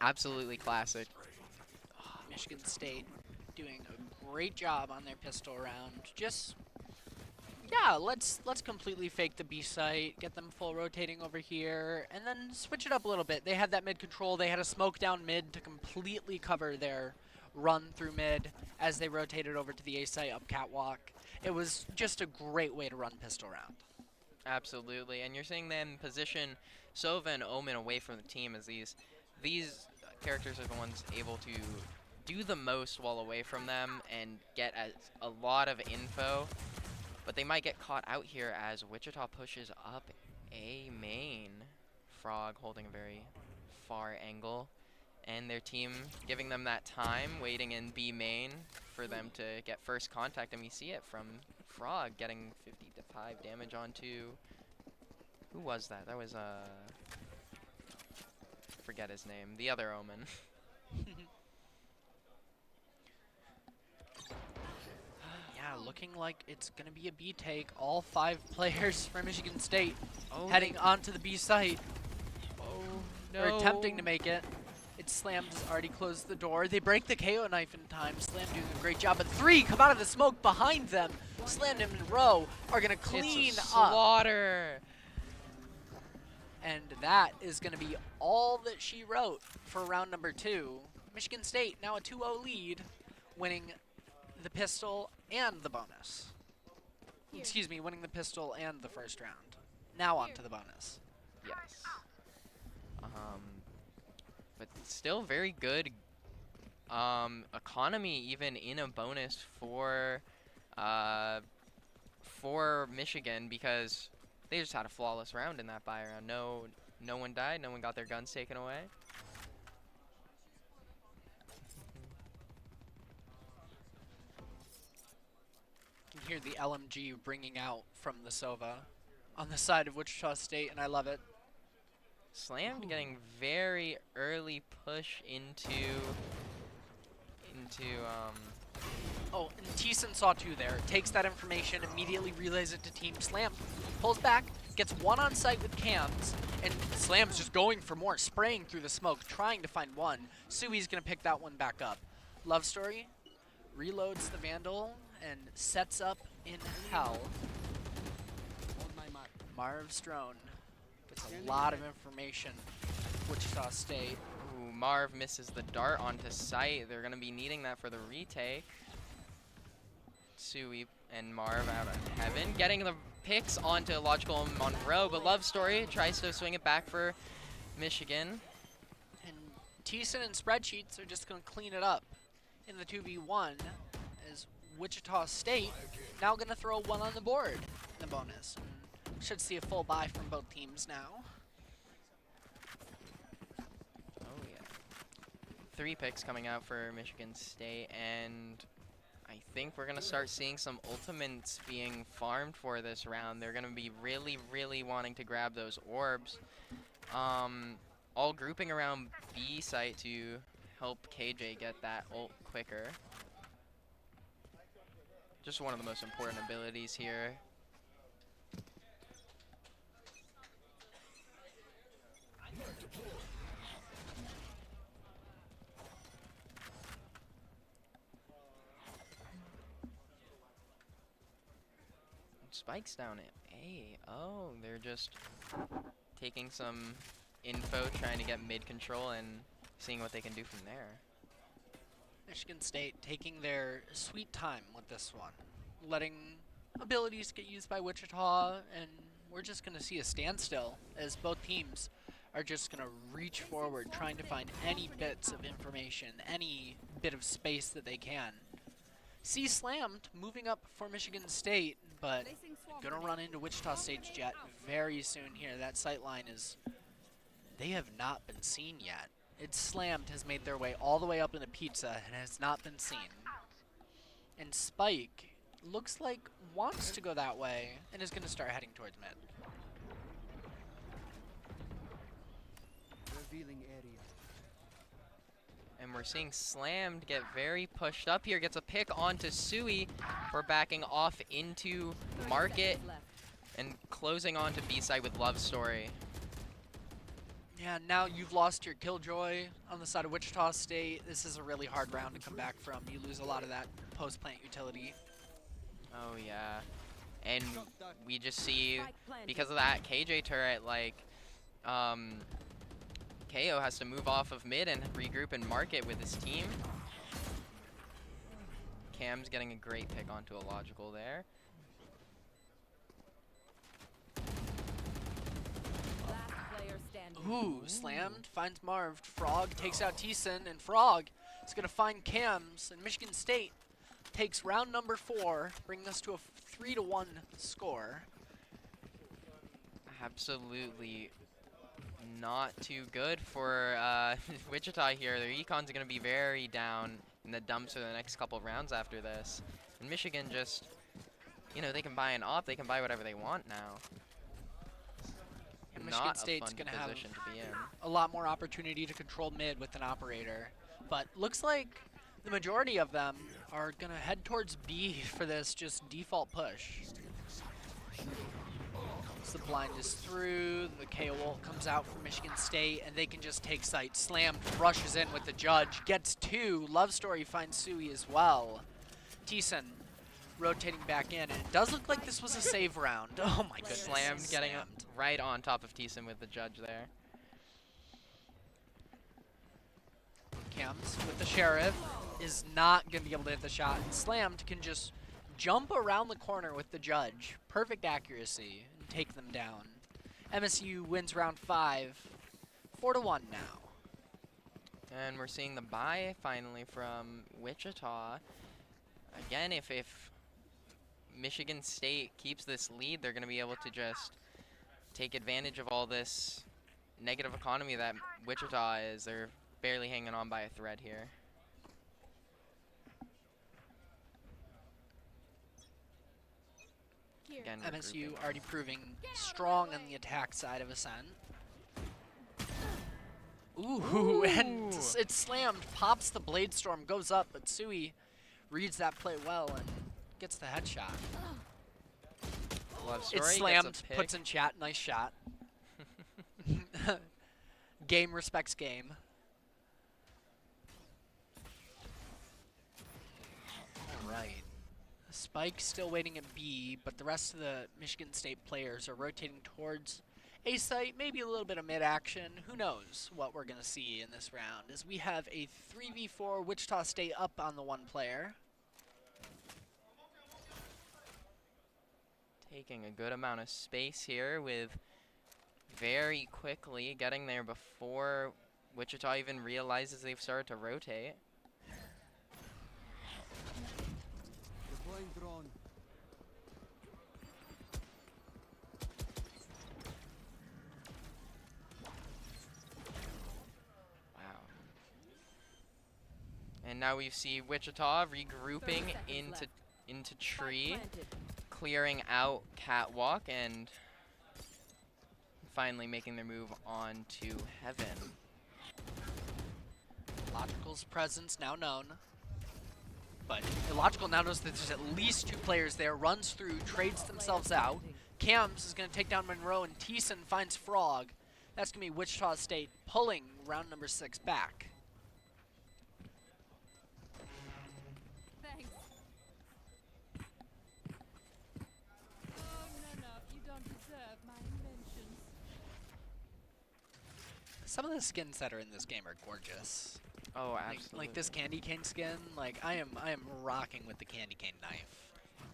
Absolutely classic. Oh, Michigan State doing a great job on their pistol round. Just, yeah, let's completely fake the B site, get them full rotating over here, and then switch it up a little bit. They had that mid control. They had a smoke down mid to completely cover their run through mid as they rotated over to the A site up catwalk. It was just a great way to run pistol round. Absolutely, and you're seeing them position Sova and Omen away from the team as these characters are the ones able to do the most while away from them and get a lot of info. But they might get caught out here as Wichita pushes up A main. Frog holding a very far angle. And their team giving them that time, waiting in B main for them to get first contact. And we see it from Frog getting 55 damage onto... Who was that? That was, forget his name. The other Omen. Yeah, looking like it's going to be a B take. All 5 players for Michigan State heading onto the B site. Oh, no. Or attempting to make it. It's Slam's already closed the door. They break the KO knife in time. Slam doing a great job. But 3 come out of the smoke behind them. Slam and Monroe are going to clean up. Slaughter. And that is going to be all that she wrote for round number 2. Michigan State now a 2-0 lead, winning the pistol and the bonus. Excuse me, winning the pistol and the first round. Now on to the bonus. Yes. But still very good economy even in a bonus for Michigan, because they just had a flawless round in that buy round. No one died. No one got their guns taken away. You can hear the LMG ringing out from the Sova on the side of Wichita State, and I love it. Slammed getting very early push into Oh, and Thiessen saw two there. Takes that information, immediately relays it to Team Slam. Pulls back, gets one on site with cams, and Slam's just going for more, spraying through the smoke, trying to find one. Sui's gonna pick that one back up. Love Story reloads the Vandal and sets up in hell. Marv Strone gets a lot of information. Wichita State. Ooh, Marv misses the dart onto site. They're gonna be needing that for the retake. Sui and Marv out of heaven, getting the picks onto Logical and Monroe, but Love Story tries to swing it back for Michigan. And Thiessen and Spreadsheets are just going to clean it up in the 2v1, as Wichita State now going to throw one on the board in the bonus. And should see a full buy from both teams now. Oh yeah. 3 picks coming out for Michigan State, and I think we're going to start seeing some ultimates being farmed for this round. They're going to be really, really wanting to grab those orbs. All grouping around B site to help KJ get that ult quicker. Just one of the most important abilities here. Spike's down at A. Oh, they're just taking some info, trying to get mid control and seeing what they can do from there. Michigan State taking their sweet time with this one, letting abilities get used by Wichita, and we're just going to see a standstill as both teams are just going to reach forward, trying to find any bits of information, any bit of space that they can. C Slammed moving up for Michigan State, but gonna run into Wichita State's jet very soon here. That sight line is, they have not been seen yet. It's Slammed has made their way all the way up into Pizza and has not been seen. And Spike looks like wants to go that way and is gonna start heading towards mid. Revealing area. And we're seeing Slammed get very pushed up here. Gets a pick onto Sui for backing off into Market and closing onto B-side with Love Story. Yeah, now you've lost your Killjoy on the side of Wichita State. This is a really hard round to come back from. You lose a lot of that post-plant utility. Oh, yeah. And we just see, because of that KJ turret, like, KO has to move off of mid and regroup and market with his team. Cam's getting a great pick onto a Logical there. Ooh, Slammed, finds Marv. Frog takes out Thiessen, and Frog is going to find Cams, and Michigan State takes round number 4, bringing us to a 3-1 score. Absolutely not too good for Wichita here. Their econ's going to be very down in the dumps for the next couple of rounds after this. And Michigan just, you know, they can buy an op, they can buy whatever they want now. And Michigan State's going to have a lot more opportunity to control mid with an operator. But looks like the majority of them are going to head towards B for this just default push. So the blind is through, the KO ult comes out from Michigan State, and they can just take site. Slammed, rushes in with the judge, gets 2. Love Story finds Sui as well. Thiessen rotating back in, and it does look like this was a save round. Oh my goodness. Slammed getting right on top of Thiessen with the judge there. Cams with the Sheriff is not going to be able to hit the shot, and Slammed can just jump around the corner with the judge. Perfect accuracy, and take them down. MSU wins round 5, 4-1 now. And we're seeing the buy finally from Wichita. Again, if Michigan State keeps this lead, they're going to be able to just take advantage of all this negative economy that Wichita is. They're barely hanging on by a thread here. Again, MSU already proving strong on the attack side of Ascent. Ooh, and it's slammed, pops the Blade Storm, goes up, but Sui reads that play well and gets the headshot. It's slammed, puts in chat, nice shot. Game respects game. All right. Spike still waiting at B, but the rest of the Michigan State players are rotating towards A site, maybe a little bit of mid-action. Who knows what we're going to see in this round, as we have a 3v4 Wichita State up on the one player. Taking a good amount of space here with very quickly getting there before Wichita even realizes they've started to rotate. Deploying drone. Wow. And now we see Wichita regrouping into tree, clearing out catwalk, and finally making their move on to heaven. Illogical's presence now known. But Illogical now knows that there's at least 2 players there, runs through, trades themselves out. Cams is going to take down Monroe, and Thiessen finds Frog. That's going to be Wichita State pulling round number 6 back. Thanks. Oh, no, you don't deserve my inventions. Some of the skins that are in this game are gorgeous. Oh, absolutely. Like this candy cane skin, like I am rocking with the candy cane knife.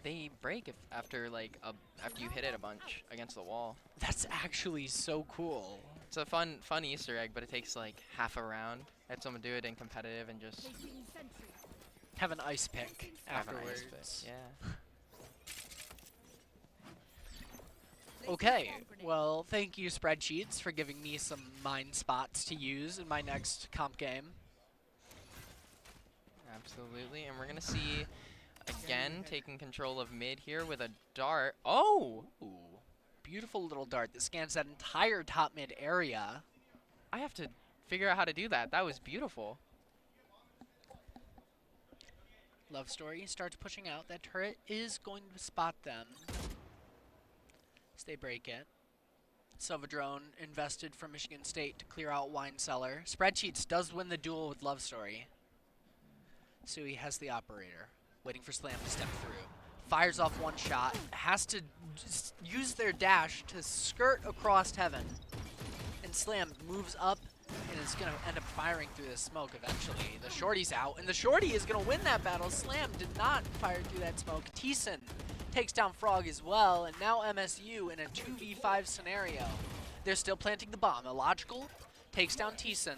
They break after you hit it a bunch against the wall. That's actually so cool. It's a fun Easter egg, but it takes like half a round. I had someone do it in competitive and just have an ice pick afterwards. Yeah. Okay, well, thank you, Spreadsheets, for giving me some mine spots to use in my next comp game. Absolutely, and we're going to see, again, taking control of mid here with a dart. Oh! Ooh, beautiful little dart that scans that entire top mid area. I have to figure out how to do that. That was beautiful. Love Story starts pushing out. That turret is going to spot them. They break it. Silvadrone invested from Michigan State to clear out Wine Cellar. Spreadsheets does win the duel with Love Story. Sui has the operator, waiting for Slam to step through. Fires off one shot, has to just use their dash to skirt across heaven. And Slam moves up and is going to end up firing through the smoke eventually. The Shorty's out, and the Shorty is going to win that battle. Slam did not fire through that smoke. Thiessen takes down Frog as well, and now MSU in a 2v5 scenario. They're still planting the bomb. Illogical takes down Thiessen.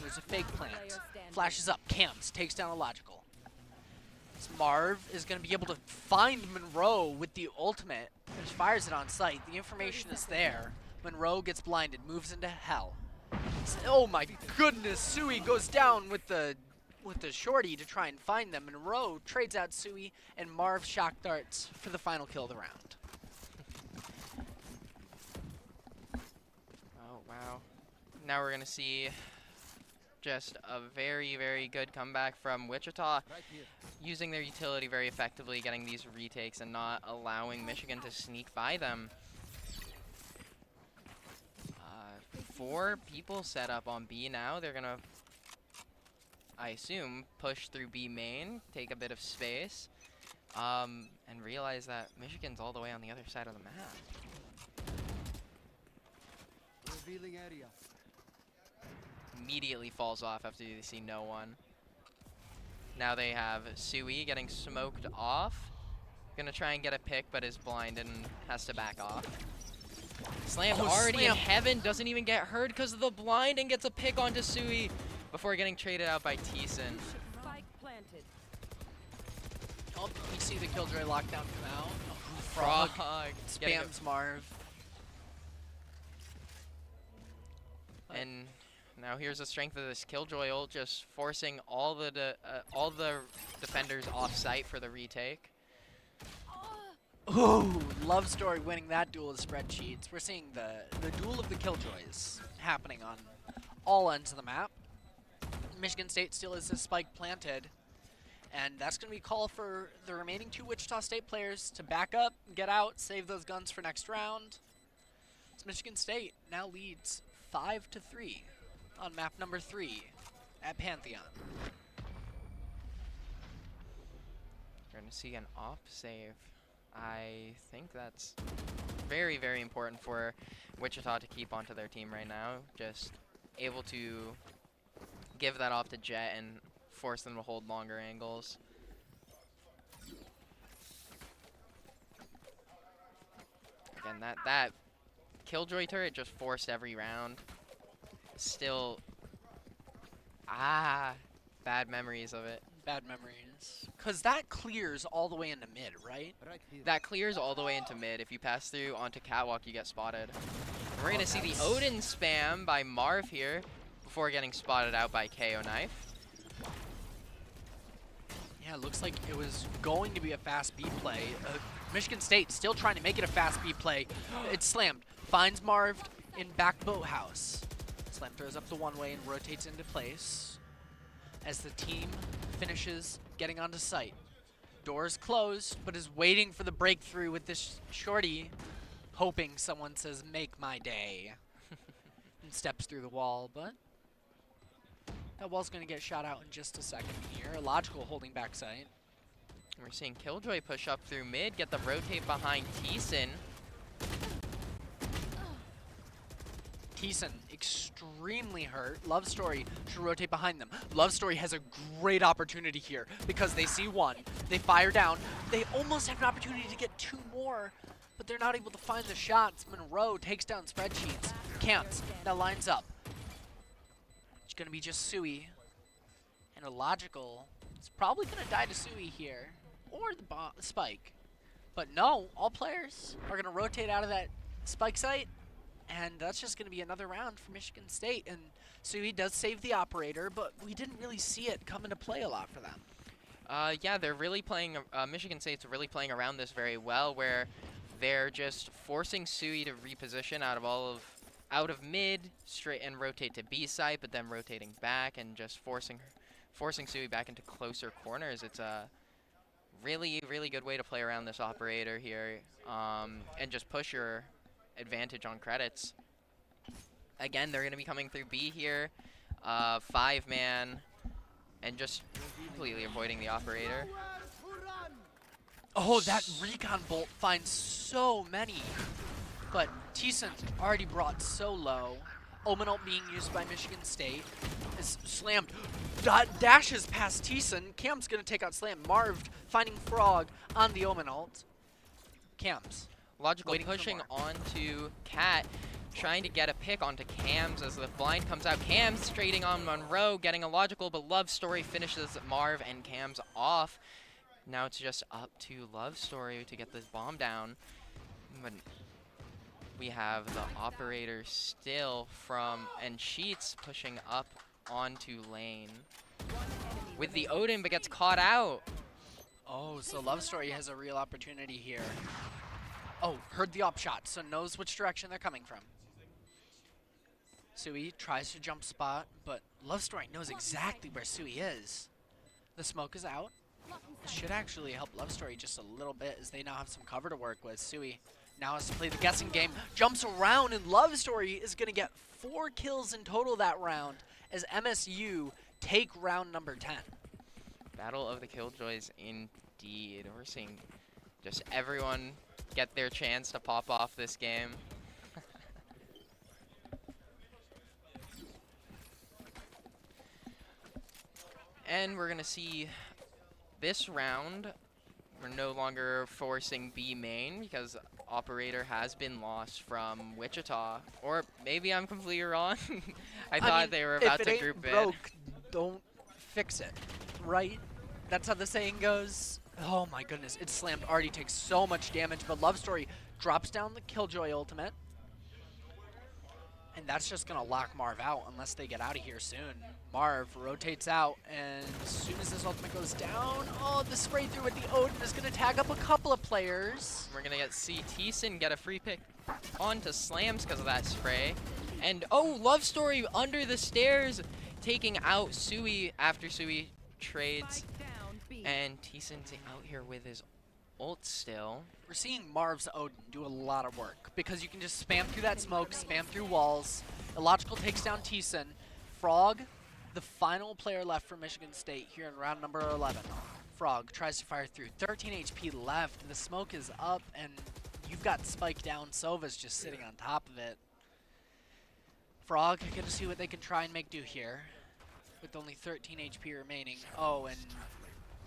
There's a fake plant. Flashes up. Cams takes down Illogical. Marv is going to be able to find Monroe with the ultimate. Just fires it on sight. The information is there. Monroe gets blinded, moves into hell. Oh my goodness, Sui goes down with the Shorty to try and find them. Monroe trades out Sui, and Marv shock darts for the final kill of the round. Oh, wow. Now we're going to see just a very, very good comeback from Wichita, using their utility very effectively, getting these retakes and not allowing Michigan to sneak by them. 4 people set up on B now. They're going to, I assume, push through B main, take a bit of space, and realize that Michigan's all the way on the other side of the map. Revealing area. Immediately falls off after they see no one. Now they have Sui getting smoked off. Gonna try and get a pick, but is blinded and has to back off. Slam already in heaven, doesn't even get hurt because of the blind, and gets a pick onto Sui. before getting traded out by Thiessen. Spike planted. Oh, we see the Killjoy lockdown come out. Oh, Frog getting spams Marv. And now here's the strength of this Killjoy ult, just forcing all the defenders off site for the retake. Ooh, Love Story winning that duel of spreadsheets. We're seeing the duel of the Killjoys happening on all ends of the map. Michigan State still has this spike planted, and that's going to be a call for the remaining 2 Wichita State players to back up, get out, save those guns for next round. It's Michigan State now leads 5-3 on map number 3 at Pantheon. We're going to see an off save. I think that's very, very important for Wichita to keep onto their team right now. Just able to give that off to Jet and force them to hold longer angles. Again, that Killjoy turret just forced every round. Still, bad memories of it. Bad memories. Because that clears all the way into mid, right? That clears all the way into mid. If you pass through onto Catwalk, you get spotted. We're going to see the Odin spam by Marv here before getting spotted out by KO Knife. Yeah, it looks like it was going to be a fast B play. Michigan State still trying to make it a fast B play. It's slammed. Finds Marv in back boathouse. Slam throws up the one-way and rotates into place as the team finishes getting onto site. Doors closed, but is waiting for the breakthrough with this shorty, hoping someone says, "Make my day," and steps through the wall, but that wall's going to get shot out in just a second here. Logical holding back site. We're seeing Killjoy push up through mid, get the rotate behind Thiessen. Thiessen extremely hurt. Love Story should rotate behind them. Love Story has a great opportunity here because they see one. They fire down. They almost have an opportunity to get 2 more, but they're not able to find the shots. Monroe takes down spreadsheets. Camps now lines up. It's going to be just Sui. And a logical. It's probably going to die to Sui here. Or the spike. But no, all players are going to rotate out of that spike site. And that's just going to be another round for Michigan State. And Sui does save the operator, but we didn't really see it come into play a lot for them. Yeah, they're really playing, Michigan State's really playing around this very well, where they're just forcing Sui to reposition out of mid, straight and rotate to B site, but then rotating back and just forcing Sui back into closer corners. It's a really, really good way to play around this operator here, and just push your advantage on credits. Again, they're going to be coming through B here, 5-man, and just completely avoiding the operator. Oh, that recon bolt finds so many, but Thiessen already brought so low. Omen ult being used by Michigan State is slammed. Dashes past Thiessen. Cam's going to take out Slam. Marv finding Frog on the Omen ult. Cam's Logical pushing onto Cat, trying to get a pick onto Cams as the blind comes out. Cams trading on Monroe, getting a logical, but Love Story finishes Marv and Cams off. Now it's just up to Love Story to get this bomb down. But we have the operator still and Sheets pushing up onto lane with the Odin, but gets caught out. Oh, so Love Story has a real opportunity here. Oh, heard the op shot, so knows which direction they're coming from. Sui tries to jump spot, but Love Story knows exactly where Sui is. The smoke is out. This should actually help Love Story just a little bit as they now have some cover to work with. Sui now has to play the guessing game, jumps around, and Love Story is going to get 4 kills in total that round as MSU take round number 10. Battle of the Killjoys indeed. We're seeing just everyone get their chance to pop off this game. And we're going to see this round, we're no longer forcing B main because operator has been lost from Wichita. Or maybe I'm completely wrong. I thought they were about to group in. Broke, don't fix it, right? That's how the saying goes. Oh my goodness, it's slammed. Already takes so much damage, but Love Story drops down the Killjoy ultimate. And that's just going to lock Marv out unless they get out of here soon. Marv rotates out, and as soon as this ultimate goes down, oh, the spray through with the Odin is going to tag up a couple of players. We're going to get Teeson get a free pick onto Slams because of that spray. And, oh, Love Story under the stairs, taking out Sui after Sui trades. And Teeson's out here with his ult still. We're seeing Marv's Odin do a lot of work because you can just spam through that smoke, spam through walls. Illogical takes down Teeson. Frog, the final player left for Michigan State here in round number 11. Frog tries to fire through. 13 HP left. The smoke is up, and you've got Spike down. Sova's just sitting on top of it. Frog gonna see what they can try and make do here with only 13 HP remaining. Oh, and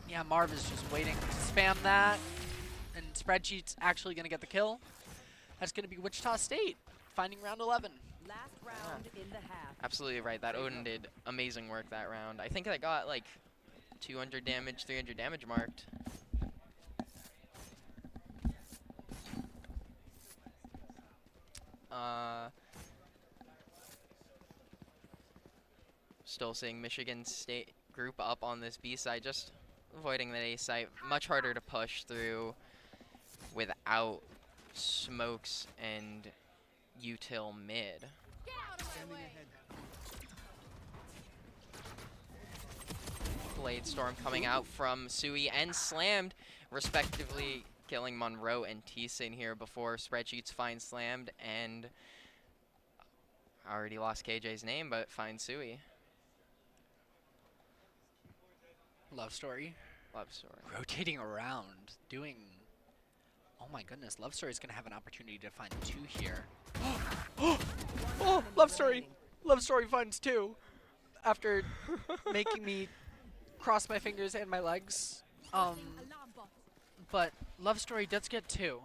yeah, Marv is just waiting to spam that. And Spreadsheet's actually going to get the kill. That's going to be Wichita State, finding round 11. Last round in the half. Absolutely right. That Odin did amazing work that round. I think I got like 200 damage, 300 damage marked. Still seeing Michigan State group up on this B side, just avoiding the A site. Much harder to push through without smokes and util mid. Blade Storm coming out from Sui and Slammed, respectively, killing Monroe and Teeson here before Spreadsheets find Slammed, and I already lost KJ's name, but find Sui. Love Story. Love Story. Rotating around, doing... Oh my goodness, Love Story is going to have an opportunity to find 2 here. Oh, Love Story! Love Story finds 2 after making me cross my fingers and my legs. But Love Story does get 2.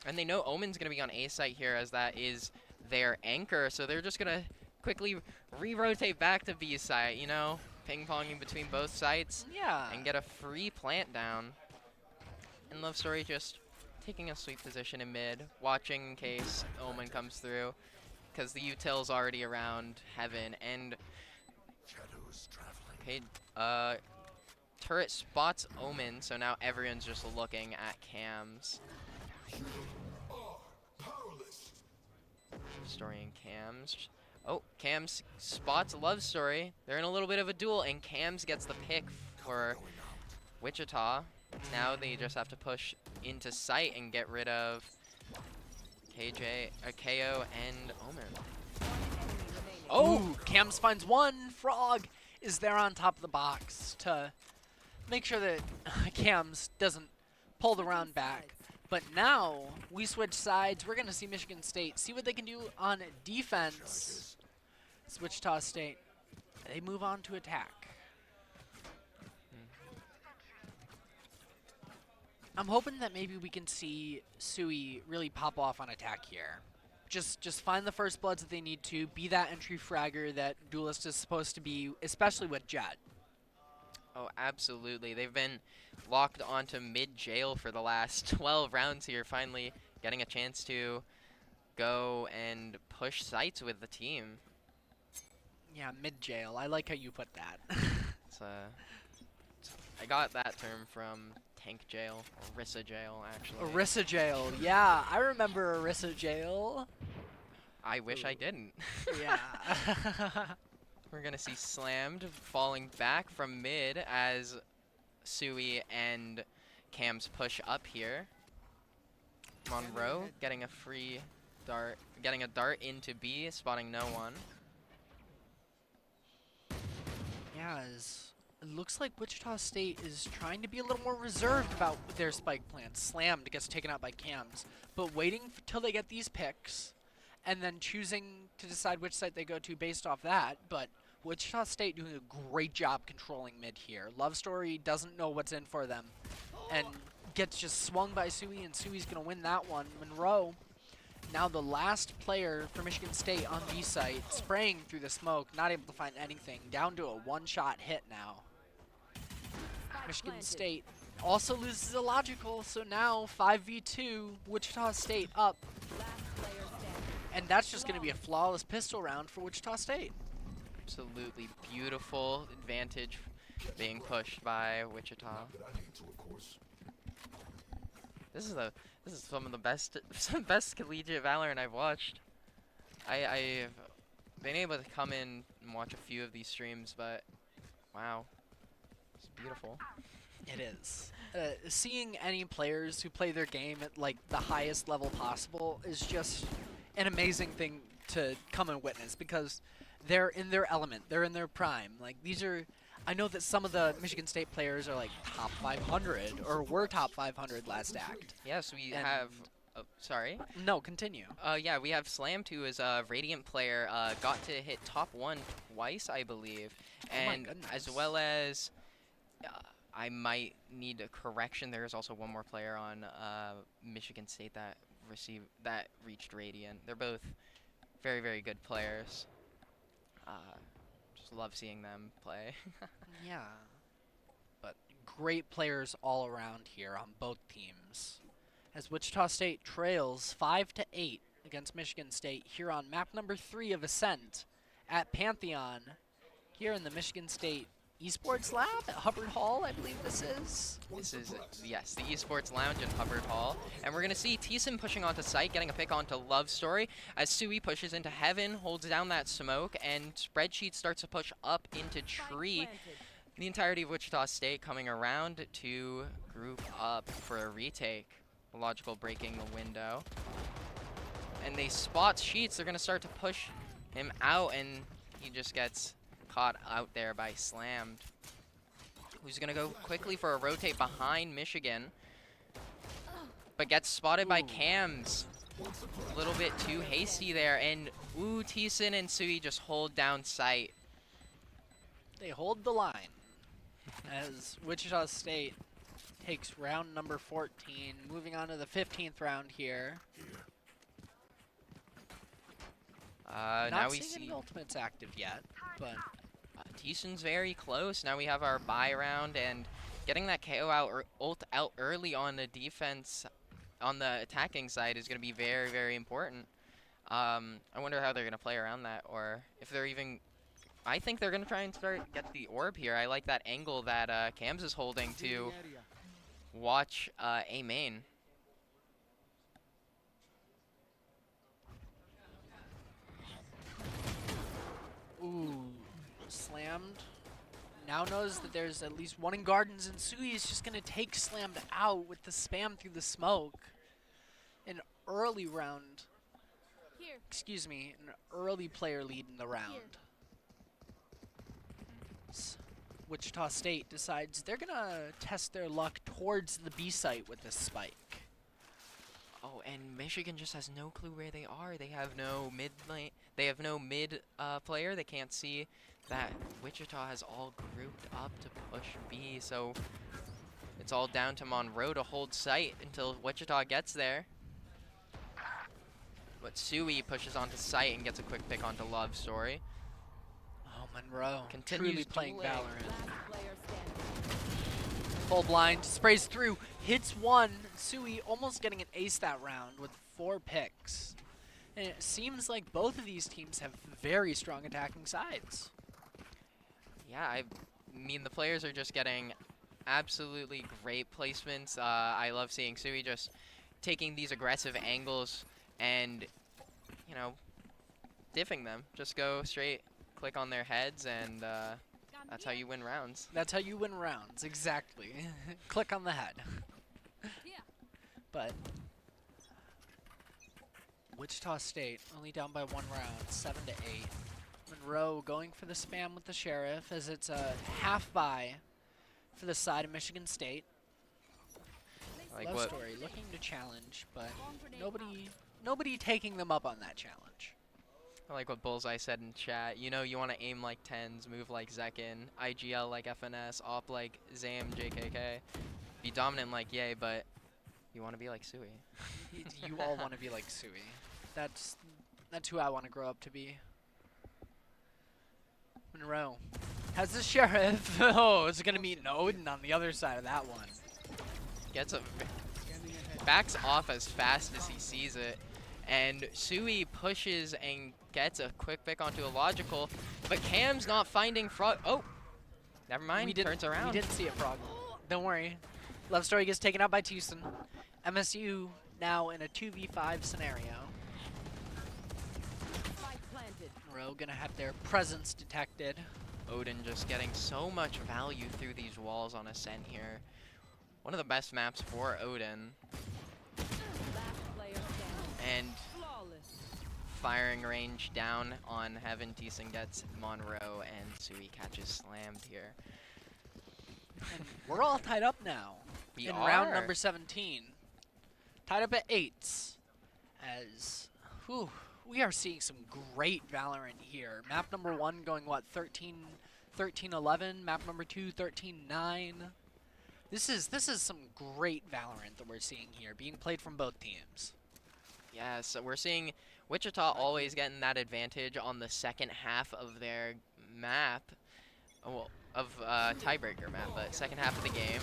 And they know Omen's going to be on A site here as that is their anchor, so they're just going to quickly re-rotate back to B site, you know? Ping-ponging between both sites. Yeah. And get a free plant down. And Love Story just taking a sweet position in mid, watching in case Omen comes through, because the util's already around Heaven, and okay, Turret spots Omen, so now everyone's just looking at Cams. Story and Cams. Oh, Cams spots Love Story. They're in a little bit of a duel, and Cams gets the pick for Wichita. Now they just have to push into sight and get rid of KO, and Omen. Oh, Cams finds 1. Frog is there on top of the box to make sure that Cams doesn't pull the round back. But now we switch sides. We're going to see Michigan State see what they can do on defense. It's Wichita State. They move on to attack. I'm hoping that maybe we can see Sui really pop off on attack here. Just find the first bloods that they need to, be that entry fragger that Duelist is supposed to be, especially with Jet. Oh, absolutely. They've been locked onto mid-jail for the last 12 rounds here, finally getting a chance to go and push sites with the team. Yeah, mid-jail. I like how you put that. I got that term from Tank Jail, Orisa Jail, actually. Orisa Jail, yeah. I remember Orisa Jail. I wish I didn't. Yeah. We're going to see Slammed falling back from mid as Sui and Cams push up here. Monroe getting a free dart, getting a dart into B, spotting no one. Yeah, it looks like Wichita State is trying to be a little more reserved about their spike plans. Slammed gets taken out by Cams, but waiting till they get these picks and then choosing to decide which site they go to based off that. But Wichita State doing a great job controlling mid here. Love Story doesn't know what's in for them and gets just swung by Sui, and Sui's going to win that one. Monroe Now the last player for Michigan State on B site, spraying through the smoke, not able to find anything. Down to a one-shot hit now. Michigan State also loses a logical, so now 5v2, Wichita State up. And that's just going to be a flawless pistol round for Wichita State. Absolutely beautiful advantage being pushed by Wichita. This is some of the best collegiate Valorant I've watched. I've been able to come in and watch a few of these streams, but wow, it's beautiful. It is. Seeing any players who play their game at like the highest level possible is just an amazing thing to come and witness, because they're in their element, they're in their prime. Like these are, I know that some of the Michigan State players are like top 500 or were top 500 last act. Yes, we have. Oh, sorry. No, continue. Yeah, we have Slammed, who is a Radiant player, got to hit top 1 twice, I believe, and as well as. I might need a correction. There is also one more player on Michigan State that reached Radiant. They're both very, very good players. Just love seeing them play. Yeah, but great players all around here on both teams. As Wichita State trails 5-8 against Michigan State here on map number 3 of Ascent at Pantheon, here in the Michigan State Esports Lab at Hubbard Hall, I believe this is. This is, yes, the Esports Lounge in Hubbard Hall. And we're going to see Thiessen pushing onto site, getting a pick onto Love Story, as Sui pushes into Heaven, holds down that smoke, and Spreadsheet starts to push up into Tree. The entirety of Wichita State coming around to group up for a retake. Logical breaking the window. And they spot Sheets. They're going to start to push him out, and he just gets caught out there by Slammed, who's going to go quickly for a rotate behind Michigan, but gets spotted by Cams. A little bit too hasty there, and Thiessen and Sui just hold down sight. They hold the line as Wichita State takes round number 14, moving on to the 15th round here. Now we see see any ultimates active yet, but Thiessen's very close. Now we have our bye round, and getting that KO out or ult out early on the defense, on the attacking side, is going to be very, very important. I wonder how they're going to play around that, or if they're even. I think they're going to try and get the orb here. I like that angle that Cams is holding to watch A main. Ooh, Slammed now knows that there's at least one in Gardens, and Sui is just going to take Slammed out with the spam through the smoke. An early round. Excuse me, an early player lead in the round. Wichita State decides they're going to test their luck towards the B site with this spike. Oh, and Michigan just has no clue where they are. They have no mid lane. They have no mid player. They can't see that Wichita has all grouped up to push B. So it's all down to Monroe to hold site until Wichita gets there. But Sui pushes onto site and gets a quick pick onto Love Story. Oh, Monroe continues truly playing dueling. Valorant. Full blind, sprays through, hits one. Sui almost getting an ace that round with 4 picks. And it seems like both of these teams have very strong attacking sides. Yeah, I mean, the players are just getting absolutely great placements. I love seeing Sui just taking these aggressive angles and, you know, diffing them. Just go straight, click on their heads, and that's how you win rounds. That's how you win rounds, exactly. Click on the head. But Wichita State only down by 1 round, 7-8. Monroe going for the spam with the Sheriff, as it's a half buy for the side of Michigan State. Like Love Story looking to challenge, but nobody taking them up on that challenge. I like what Bullseye said in chat. You know, you want to aim like 10s, move like Zekin, IGL like FNS, op like Zam, JKK. Be dominant like Ye, but you want to be like Sui. You all want to be like Sui. That's who I want to grow up to be. Monroe has the sheriff. Oh, it's gonna meet an Odin on the other side of that one. Gets a backs off as fast as he sees it, and Sui pushes and gets a quick pick onto a logical, but Cam's not finding Frog. Oh, never mind. Turns around. We didn't see it, Frog. Don't worry. Love Story gets taken out by Tucson. MSU now in a 2v5 scenario. Monroe gonna have their presence detected. Odin just getting so much value through these walls on Ascent here. One of the best maps for Odin. And firing range down on Heaven. Thiessen gets Monroe, and Sui catches slammed here. And we're all tied up now. We in are. Round number 17. Tied up at 8s. As, whew, we are seeing some great Valorant here. Map number 1 going, what, 13-11. Map number 2, 13-9. This is some great Valorant that we're seeing here, being played from both teams. Yeah, so we're seeing Wichita always getting that advantage on the second half of their map. Well, of tiebreaker map, but second half of the game.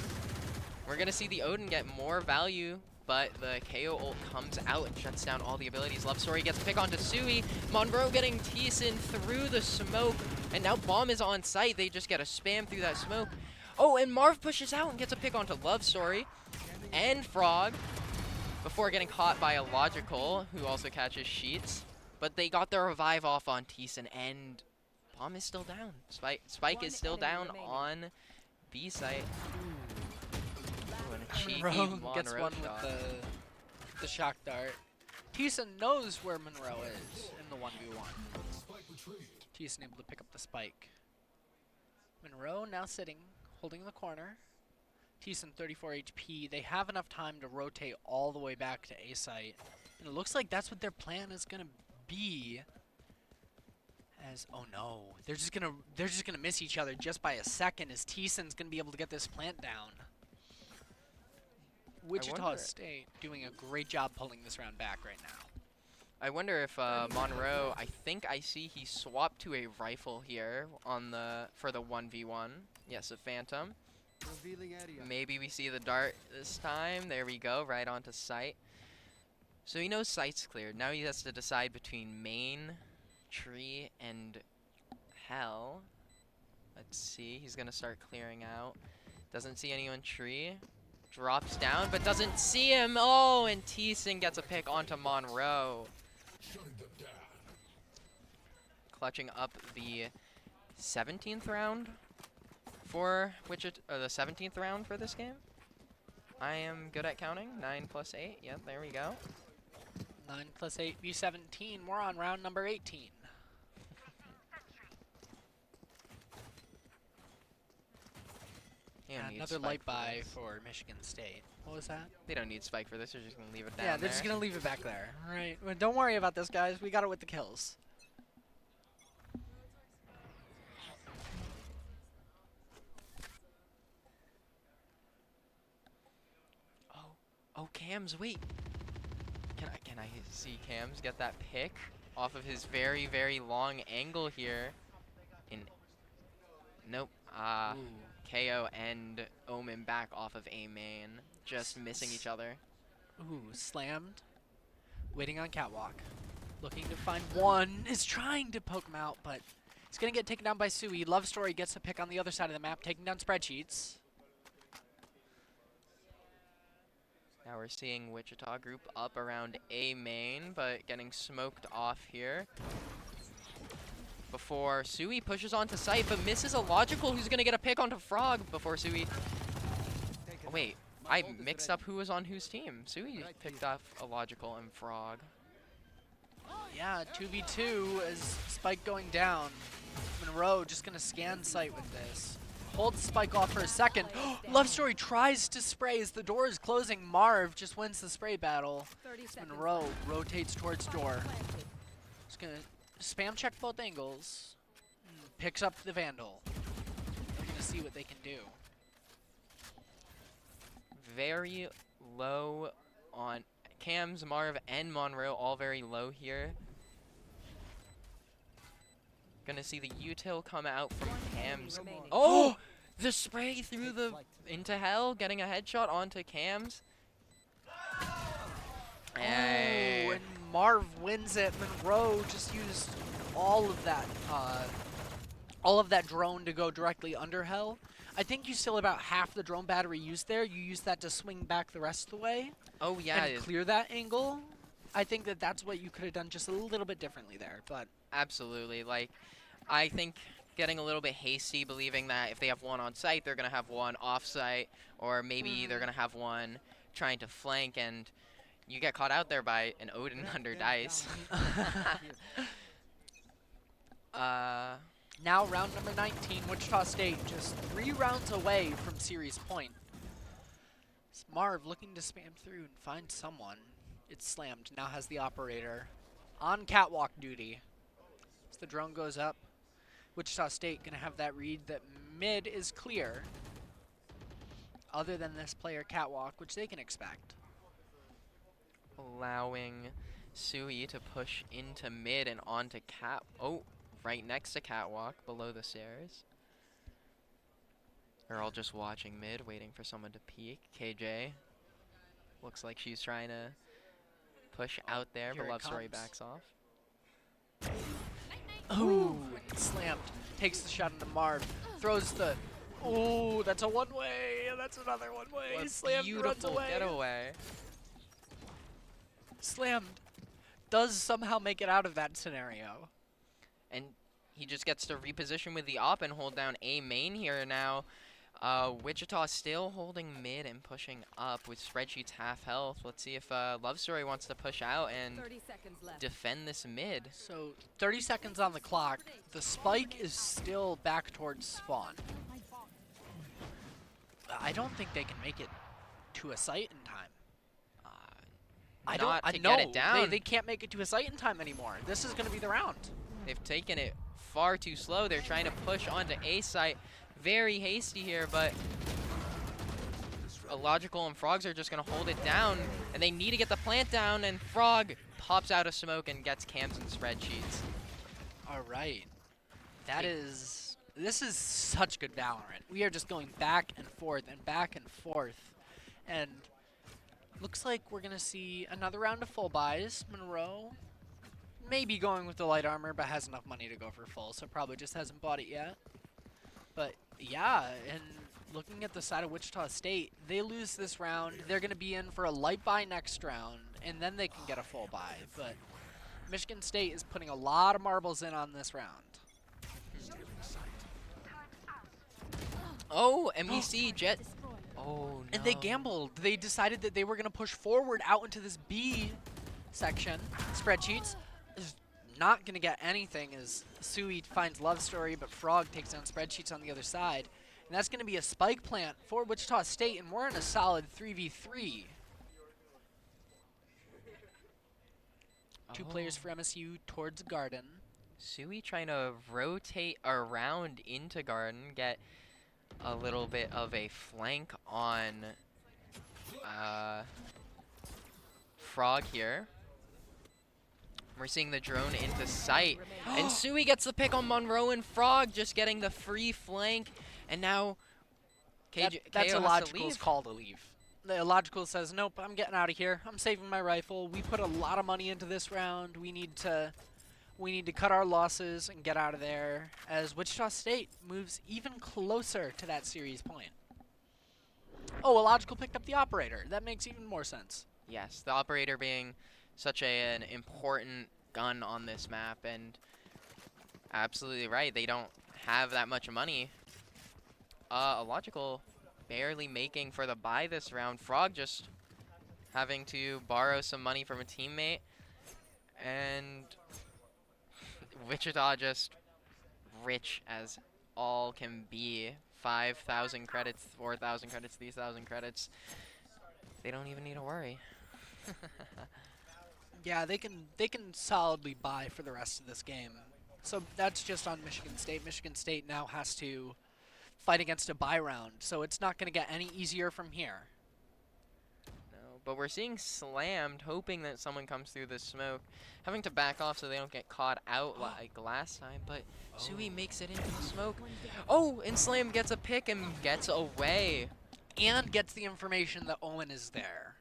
We're going to see the Odin get more value, but the KO ult comes out and shuts down all the abilities. Love Story gets a pick onto Sui. Monroe getting Thiessen through the smoke, and now Bomb is on site. They just get a spam through that smoke. Oh, and Marv pushes out and gets a pick onto Love Story and Frog before getting caught by a Logical, who also catches Sheets. But they got their revive off on Thiessen, and Bomb is still down. Spike is still down on B site. Ooh, and a cheeky Monroe gets one shot. with the shock dart. Thiessen knows where Monroe is in the 1v1. Thiessen able to pick up the spike. Monroe now sitting, holding the corner. Thiessen 34 HP. They have enough time to rotate all the way back to A site. And it looks like that's what their plan is gonna be. As, oh no, they're just gonna miss each other just by a second, as Thiessen's gonna be able to get this plant down. Wichita State doing a great job pulling this round back right now. I wonder if Monroe, I think I see he swapped to a rifle here on for the 1v1. Yes, a Phantom. Maybe we see the dart this time. There we go, right onto site. So he knows site's cleared. Now he has to decide between main, tree, and hell. Let's see, he's gonna start clearing out. Doesn't see anyone tree. Drops down, but doesn't see him. Oh, and Thiessen gets a pick onto Monroe. Clutching up the 17th round for Wichita, the 17th round for this game. I am good at counting. 9 plus 8. Yep, there we go. 9 plus 8 be 17. We're on round number 18. Another light buy for Michigan State. What was that? They don't need spike for this. They're just going to leave it down. Yeah, they're just going to leave it back there. All right. Well, don't worry about this, guys. We got it with the kills. Oh, Cams, wait. Can I see Cams get that pick off of his very, very long angle here? Nope. KO and Omen back off of A main, just missing each other. Ooh, slammed. Waiting on catwalk. Looking to find one. Is trying to poke him out, but he's going to get taken down by Sui. Love Story gets a pick on the other side of the map, taking down spreadsheets. Now we're seeing Wichita group up around A main, but getting smoked off here. Before Sui pushes onto site, but misses a Logical who's going to get a pick onto Frog before Sui. Oh, wait, I mixed up who was on whose team. Sui picked off a Logical and Frog. Yeah, 2v2 as Spike going down. Monroe just going to scan site with this. Holds Spike off for a second. Love Story tries to spray as the door is closing. Marv just wins the spray battle. Monroe rotates towards door. Just going to spam check both angles. Picks up the Vandal. We're going to see what they can do. Very low on Cams, Marv, and Monroe all very low here. Gonna see the util come out from Cams. Oh! The spray through the into hell, getting a headshot onto Cams. Hey. Oh, and Marv wins it. Monroe just used all of that drone to go directly under hell. I think you still about half the drone battery used there. You use that to swing back the rest of the way. Oh yeah, and clear that angle. I think that that's what you could have done just a little bit differently there. But absolutely, like I think getting a little bit hasty, believing that if they have one on site, they're gonna have one off site, or maybe they're gonna have one trying to flank, and you get caught out there by an Odin under dice. Now round number 19, Wichita State just 3 rounds away from series point. It's Marv looking to spam through and find someone. It's slammed, now has the operator on catwalk duty. As the drone goes up, Wichita State gonna have that read that mid is clear. Other than this player catwalk, which they can expect. Allowing Sui to push into mid and onto right next to catwalk, below the stairs. They're all just watching mid, waiting for someone to peek. KJ looks like she's trying to push out there, but Love Story backs off. Ooh, slammed. Takes the shot into Marv. Throws the... Ooh, that's a one-way. That's another one-way. Slammed, runs away. Getaway. Slammed. Does somehow make it out of that scenario. And he just gets to reposition with the op and hold down A main here now. Wichita still holding mid and pushing up with spreadsheets half health. Let's see if Love Story wants to push out and defend this mid. So 30 seconds on the clock. The spike is still back towards spawn. I don't think they can make it to a site in time. Get it down. They can't make it to a site in time anymore. This is going to be the round. They've taken it far too slow. They're trying to push onto A site. Very hasty here, but Illogical and Frogs are just going to hold it down, and they need to get the plant down, and Frog pops out of smoke and gets Cams and spreadsheets. All right. This is such good Valorant. We are just going back and forth and back and forth, and looks like we're going to see another round of full buys. Monroe maybe going with the light armor, but has enough money to go for full, so probably just hasn't bought it yet. But yeah, and looking at the side of Wichita State, they lose this round. They're going to be in for a light buy next round, and then they can get a full buy. But Michigan State is putting a lot of marbles in on this round. Oh, and we see Jet. Oh, no. And they gambled. They decided that they were going to push forward out into this B section. Spreadsheets is not going to get anything as Sui finds Love Story, but Frog takes down Spreadsheets on the other side. And that's going to be a spike plant for Wichita State, and we're in a solid 3v3. Two players for MSU towards Garden. Sui trying to rotate around into Garden, get a little bit of a flank on Frog here. We're seeing the drone into sight, and Sui gets the pick on Monroe and Frog, just getting the free flank, and now that's Illogical's call to leave. The Illogical says, nope, I'm getting out of here. I'm saving my rifle. We put a lot of money into this round. We need to cut our losses and get out of there, as Wichita State moves even closer to that series point. Oh, Illogical picked up the operator. That makes even more sense. Yes, the operator being such an important gun on this map, and absolutely right, they don't have that much money. Illogical barely making for the buy this round. Frog just having to borrow some money from a teammate, and Wichita just rich as all can be. 5,000 credits, 4,000 credits, 3,000 credits. They don't even need to worry. Yeah, they can solidly buy for the rest of this game. So that's just on Michigan State. Michigan State now has to fight against a buy round, so it's not going to get any easier from here. No, but we're seeing slammed, hoping that someone comes through the smoke, having to back off so they don't get caught out like last time, but Sui makes it into the smoke. Oh, and Slam gets a pick and gets away. And gets the information that Owen is there.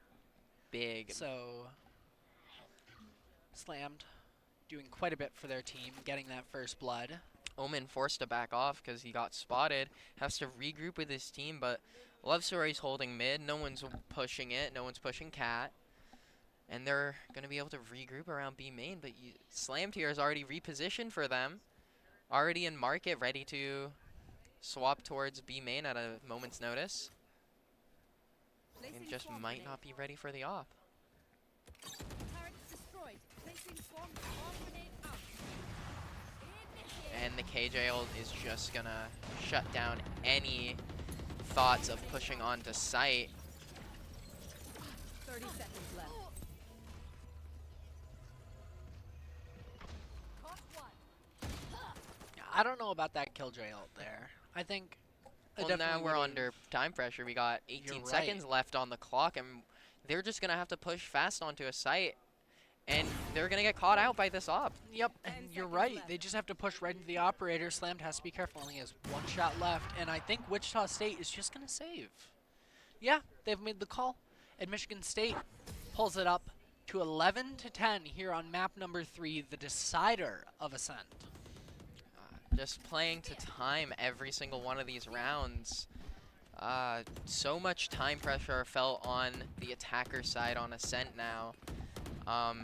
Big. So, Slammed doing quite a bit for their team, getting that first blood. Omen forced to back off because he got spotted, has to regroup with his team, but Love Story's holding mid, no one's pushing it, no one's pushing Cat, and they're going to be able to regroup around B main, but Slammed here is already repositioned for them, already in market, ready to swap towards B main at a moment's notice, and just might not be ready for the op. And the KJ ult is just gonna shut down any thoughts of pushing onto site. 30 seconds left. I don't know about that Killjoy ult there. I think... Well, now we're under time pressure. We got 18 seconds left on the clock, and they're just gonna have to push fast onto a site. And they're going to get caught out by this op. Yep, and you're right. They just have to push right into the operator. Slammed has to be careful. Only has one shot left. And I think Wichita State is just going to save. Yeah, they've made the call. And Michigan State pulls it up to 11-10 here on map number 3, the decider of Ascent. Just playing to time every single one of these rounds. So much time pressure felt on the attacker side on Ascent now.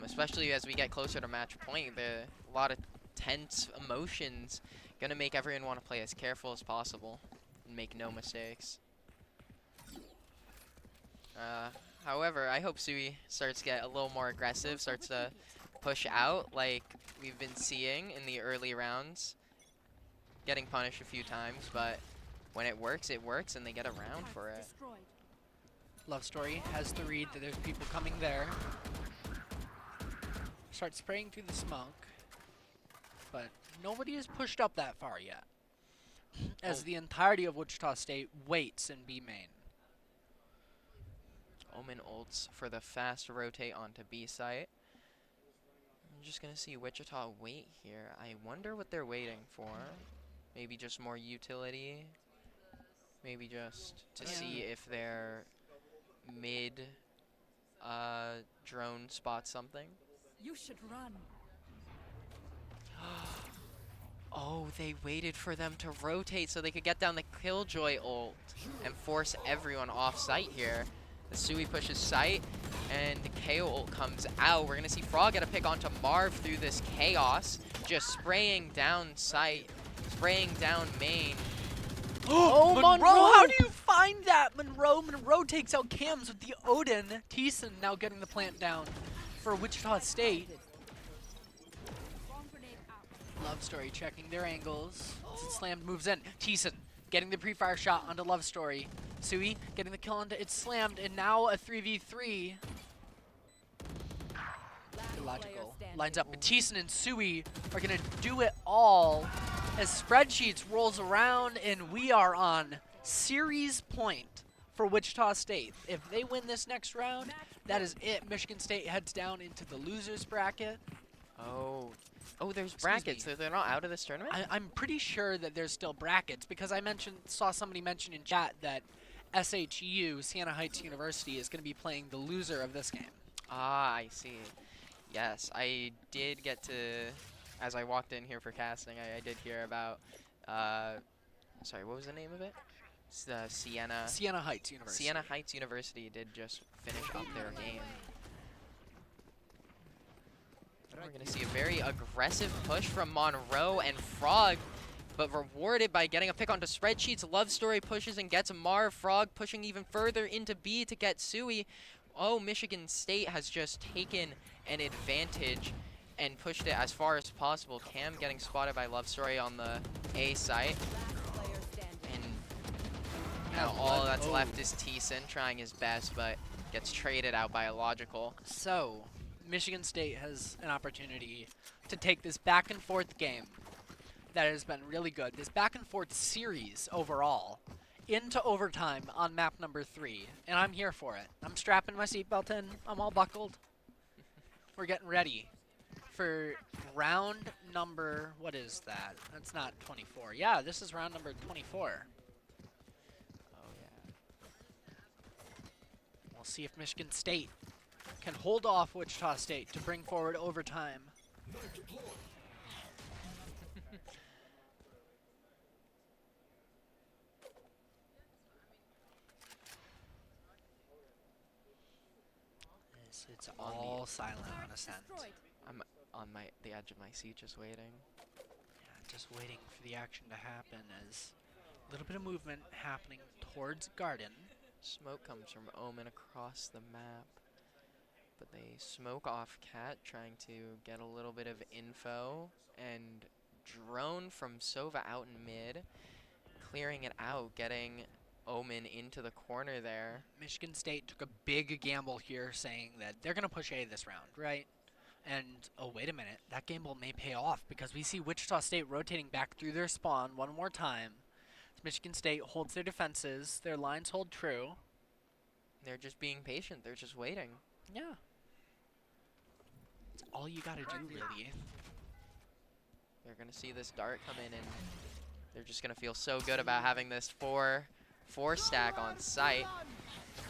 Especially as we get closer to match point, a lot of tense emotions gonna make everyone want to play as careful as possible and make no mistakes. However, I hope Sui starts to get a little more aggressive, starts to push out like we've been seeing in the early rounds, getting punished a few times, but when it works, and they get a round for it. Love Story has the read that there's people coming there. Start spraying through the smoke, but nobody has pushed up that far yet, as the entirety of Wichita State waits in B main. Omen ults for the fast rotate onto B site. I'm just gonna see Wichita wait here. I wonder what they're waiting for. Maybe just more utility. Maybe just to see if their mid drone spots something. You should run. Oh, they waited for them to rotate so they could get down the Killjoy ult and force everyone off site here. The Sui pushes site, and the KO ult comes out. We're going to see Frog get a pick onto Marv through this chaos, just spraying down site, spraying down main. Oh, Monroe! How do you find that? Monroe takes out Cams with the Odin. Thiessen now getting the plant down for Wichita State. Love Story checking their angles. Slammed moves in. Thiessen getting the pre-fire shot onto Love Story. Sui getting the kill onto It's Slammed, and now a 3v3. Illogical. Lines up, but Thiessen and Sui are gonna do it all as Spreadsheets rolls around, and we are on series point for Wichita State. If they win this next round, that is it. Michigan State heads down into the losers bracket. Oh, there's brackets, so they're not out of this tournament? I'm pretty sure that there's still brackets, because I saw somebody mention in chat that SHU, Siena Heights University, is going to be playing the loser of this game. Ah, I see. Yes, I did get to, as I walked in here for casting, I did hear about, sorry, what was the name of it? It's the Siena Heights University. Siena Heights University did just finish up their game. We're going to see a very aggressive push from Monroe and Frog, but rewarded by getting a pick onto Spreadsheets. Love Story pushes and gets Marv. Frog pushing even further into B to get Sui. Oh, Michigan State has just taken an advantage and pushed it as far as possible. Cam getting spotted by Love Story on the A site. And now all that's left is Thiessen trying his best, but gets traded out by Illogical. So, Michigan State has an opportunity to take this back and forth game that has been really good, this back and forth series overall, into overtime on map number 3, and I'm here for it. I'm strapping my seatbelt in. I'm all buckled. We're getting ready for round number, what is that? That's not 24. Yeah, this is round number 24. Oh, yeah. We'll see if Michigan State can hold off Wichita State to bring forward overtime. It's all silent on Ascent. I'm on the edge of my seat just waiting. Yeah, just waiting for the action to happen as a little bit of movement happening towards Garden. Smoke comes from Omen across the map, but they smoke off Cat, trying to get a little bit of info, and drone from Sova out in mid, clearing it out, getting Omen into the corner there. Michigan State took a big gamble here, saying that they're going to push A this round, right? And, oh, wait a minute, that gamble may pay off, because we see Wichita State rotating back through their spawn one more time. Michigan State holds their defenses, their lines hold true. They're just being patient, they're just waiting. Yeah. That's all you gotta do, really. They're gonna see this dart come in, and they're just gonna feel so good about having this four stack on site.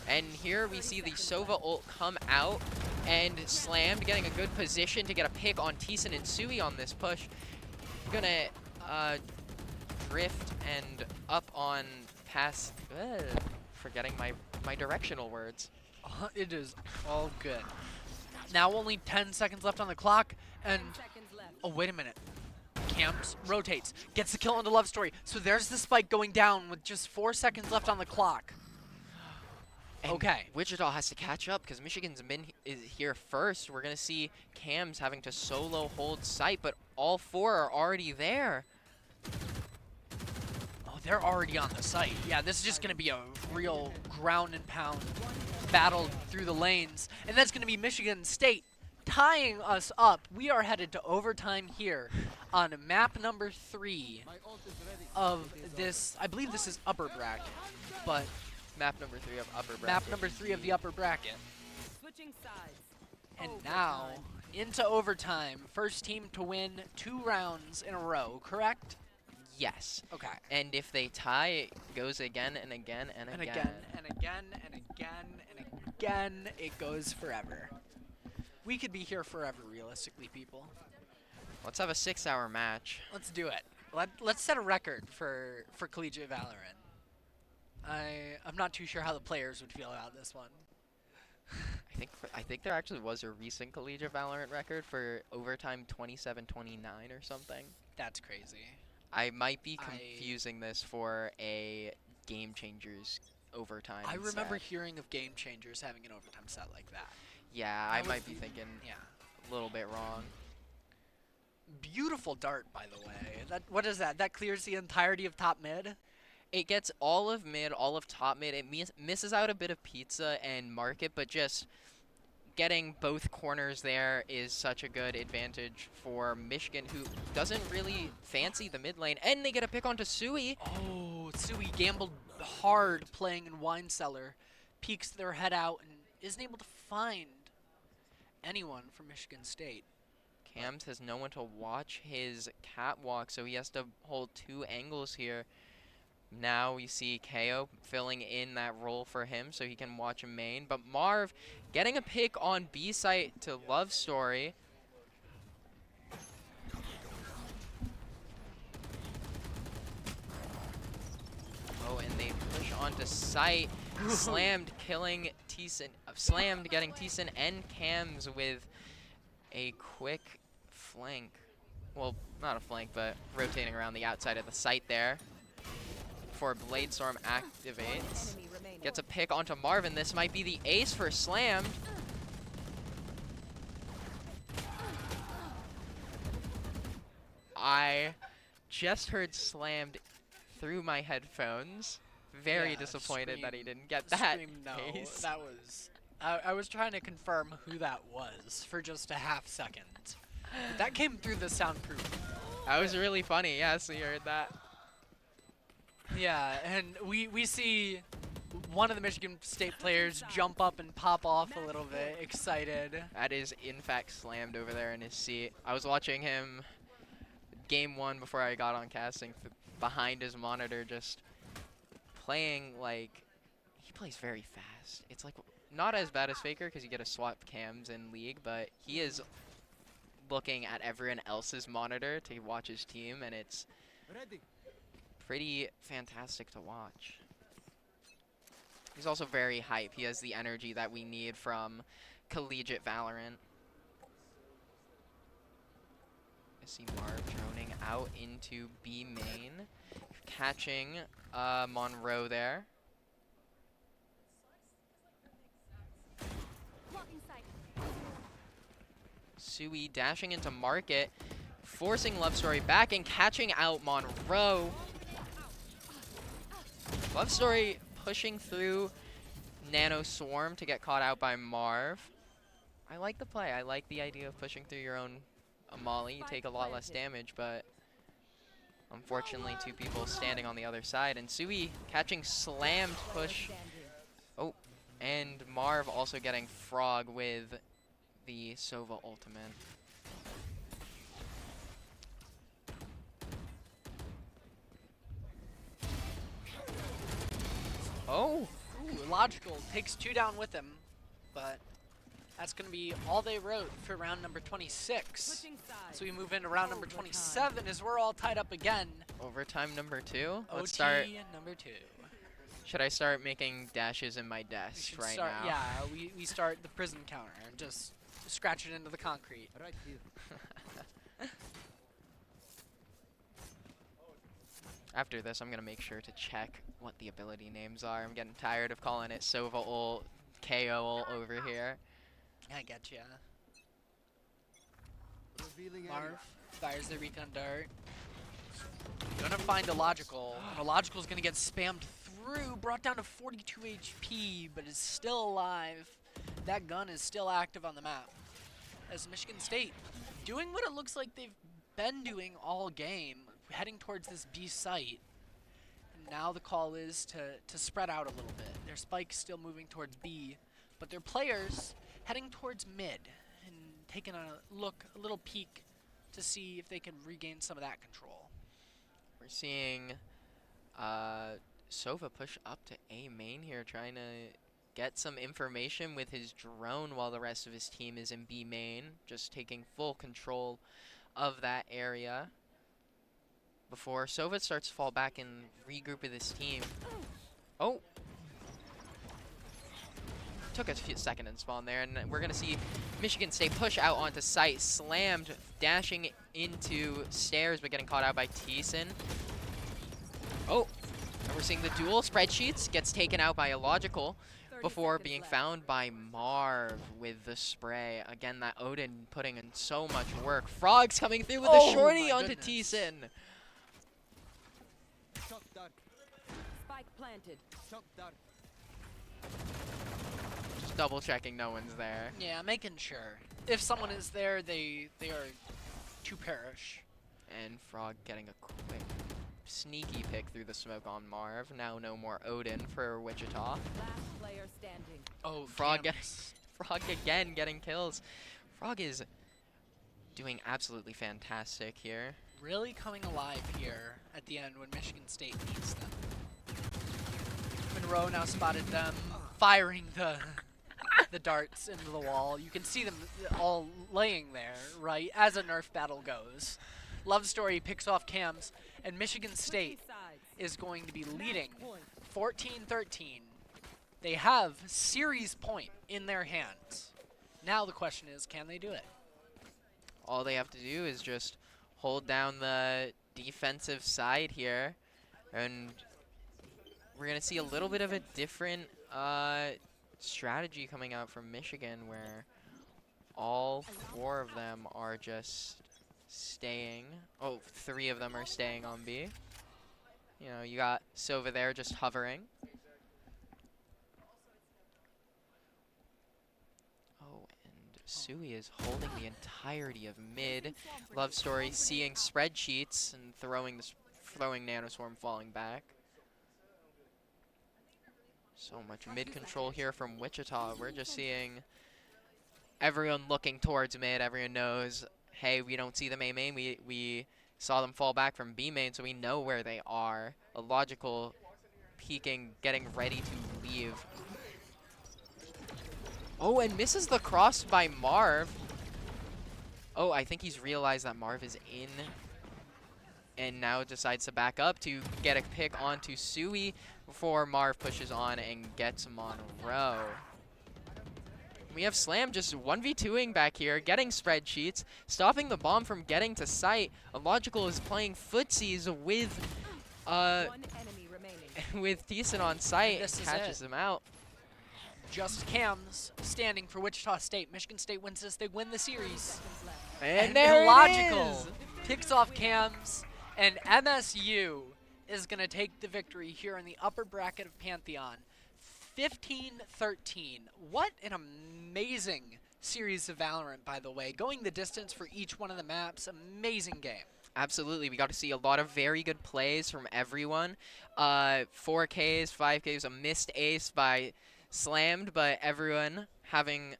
And here we see the Sova ult come out and slammed, getting a good position to get a pick on Thiessen and Sui on this push. Gonna drift and up on pass. Forgetting my directional words. It is all good. Now only 10 seconds left on the clock, and oh, wait a minute. Camps rotates, gets the kill on the Love Story. So there's the spike going down with just 4 seconds left on the clock. And okay. Wichita has to catch up because Michigan's is here first. We're gonna see Cams having to solo hold site, but all 4 are already there. Oh, they're already on the site. Yeah, this is just gonna be a real ground and pound battle through the lanes, and that's gonna be Michigan State tying us up. We are headed to overtime here on map number 3 of this. I believe this is upper bracket, but map number 3 of upper bracket. Map number 3 of the upper bracket. Switching sides. And now into overtime. First team to win 2 rounds in a row, correct? Yes. Okay. And if they tie, it goes again and again and again. And again and again and again and again. It goes forever. We could be here forever, realistically, people. Let's have a 6-hour match. Let's do it. Let's set a record for collegiate Valorant. I'm not too sure how the players would feel about this one. I think there actually was a recent collegiate Valorant record for overtime 27-29 or something. That's crazy. I might be confusing this for a Game Changers overtime. I remember set. hearing of Game Changers having an overtime set like that. Yeah, I might be thinking a little bit wrong. Beautiful dart, by the way. What is that? That clears the entirety of top mid? It gets all of mid, all of top mid. It misses out a bit of pizza and market, but just getting both corners there is such a good advantage for Michigan, who doesn't really fancy the mid lane. And they get a pick onto Sui. Oh, Sui gambled hard playing in Wine Cellar, peeks their head out, and isn't able to find anyone from Michigan State. Cams has no one to watch his catwalk, so he has to hold 2 angles here. Now we see KO filling in that role for him so he can watch a main. But Marv getting a pick on B site to Love Story. Oh, and they push onto site. Slammed, killing Thiessen. Slammed, getting Thiessen and Cams with a quick flank. Well, not a flank, but rotating around the outside of the site there. Before Bladestorm activates. Gets a pick onto Marvin. This might be the ace for Slammed. I just heard Slammed through my headphones. Very disappointed that he didn't get that ace. That was... I was trying to confirm who that was for just a half second. But that came through the soundproof. That was really funny. Yes, we heard that. Yeah, and we see one of the Michigan State players jump up and pop off a little bit, excited. That is, in fact, slammed over there in his seat. I was watching him game 1 before I got on casting behind his monitor, just playing like, he plays very fast. It's like, not as bad as Faker because you get to swap cams in League, but he is looking at everyone else's monitor to watch his team, and it's pretty fantastic to watch. He's also very hype. He has the energy that we need from collegiate Valorant. I see Marv droning out into B main, catching Monroe there. Sui dashing into market, forcing Love Story back and catching out Monroe. Love Story pushing through Nano Swarm to get caught out by Marv. I like the play. I like the idea of pushing through your own Molly. You take a lot less damage, but unfortunately 2 people standing on the other side. And Sui catching slammed push. Oh, and Marv also getting frog with the Sova ultimate. Oh! Ooh, Logical takes 2 down with him, but that's going to be all they wrote for round number 26. So we move into round number 27 as we're all tied up again. Overtime number 2? OT Let's start. number 2. Should I start making dashes in my desk right now? Yeah, we start the prison counter and just scratch it into the concrete. Right here. After this, I'm going to make sure to check what the ability names are. I'm getting tired of calling it Sova ult, KO ult over here. I get ya. Revealing Marv area. fires the recon dart. Gonna find a logical. And a logical's gonna get spammed through, brought down to 42 HP, but is still alive. That gun is still active on the map. As Michigan State doing what it looks like they've been doing all game, heading towards this B site. And now the call is to spread out a little bit. Their spike's still moving towards B, but their players heading towards mid and taking a little peek to see if they can regain some of that control. We're seeing Sova push up to A main here, trying to get some information with his drone while the rest of his team is in B main, just taking full control of that area before Sova starts to fall back and regroup with his team. Oh! Took a second in spawn there, and we're going to see Michigan State push out onto site, slammed, dashing into stairs, but getting caught out by Thiessen. Oh! And we're seeing the duel. Spreadsheets gets taken out by Illogical before being found by Marv with the spray. Again, that Odin putting in so much work. Frogs coming through with a shorty onto Thiessen. Shock dart. Spike planted. Shock dart. Just double checking no one's there. Yeah, making sure. If someone is there, they are to perish. And Frog getting a quick sneaky pick through the smoke on Marv. Now no more Odin for Wichita. Last player standing. Oh, Frog again getting kills. Frog is doing absolutely fantastic here. Really coming alive here at the end when Michigan State needs them. Monroe now spotted them firing the darts into the wall. You can see them all laying there, right, as a Nerf battle goes. Love Story picks off cams, and Michigan State is going to be leading 14-13. They have series point in their hands. Now the question is, can they do it? All they have to do is just hold down the defensive side here, and we're going to see a little bit of a different strategy coming out from Michigan, where all 4 of them are just staying. Oh, 3 of them are staying on B. You know, you got Sova there just hovering. Oh, and Sui is holding the entirety of mid. Love Story seeing spreadsheets and throwing Nanoswarm falling back. So much mid control here from Wichita. We're just seeing everyone looking towards mid. Everyone knows, hey, we don't see them A main. We saw them fall back from B main, so we know where they are. A logical peeking, getting ready to leave. Oh, and misses the cross by Marv. Oh, I think he's realized that Marv is in and now decides to back up to get a pick onto Sui before Marv pushes on and gets him on row. We have Slam just 1v2ing back here, getting spreadsheets, stopping the bomb from getting to site. Illogical is playing footsies with One enemy remaining. with Thiessen on site and This is catches it. him out. Just Cams standing for Wichita State. Michigan State wins this, they win the series. And there Illogical it is! picks off Cams, and MSU is going to take the victory here in the upper bracket of Pantheon. 15-13. What an amazing series of Valorant, by the way. Going the distance for each one of the maps. Amazing game. Absolutely. We got to see a lot of very good plays from everyone. 4Ks, 5Ks, a missed ace by Slammed, but everyone having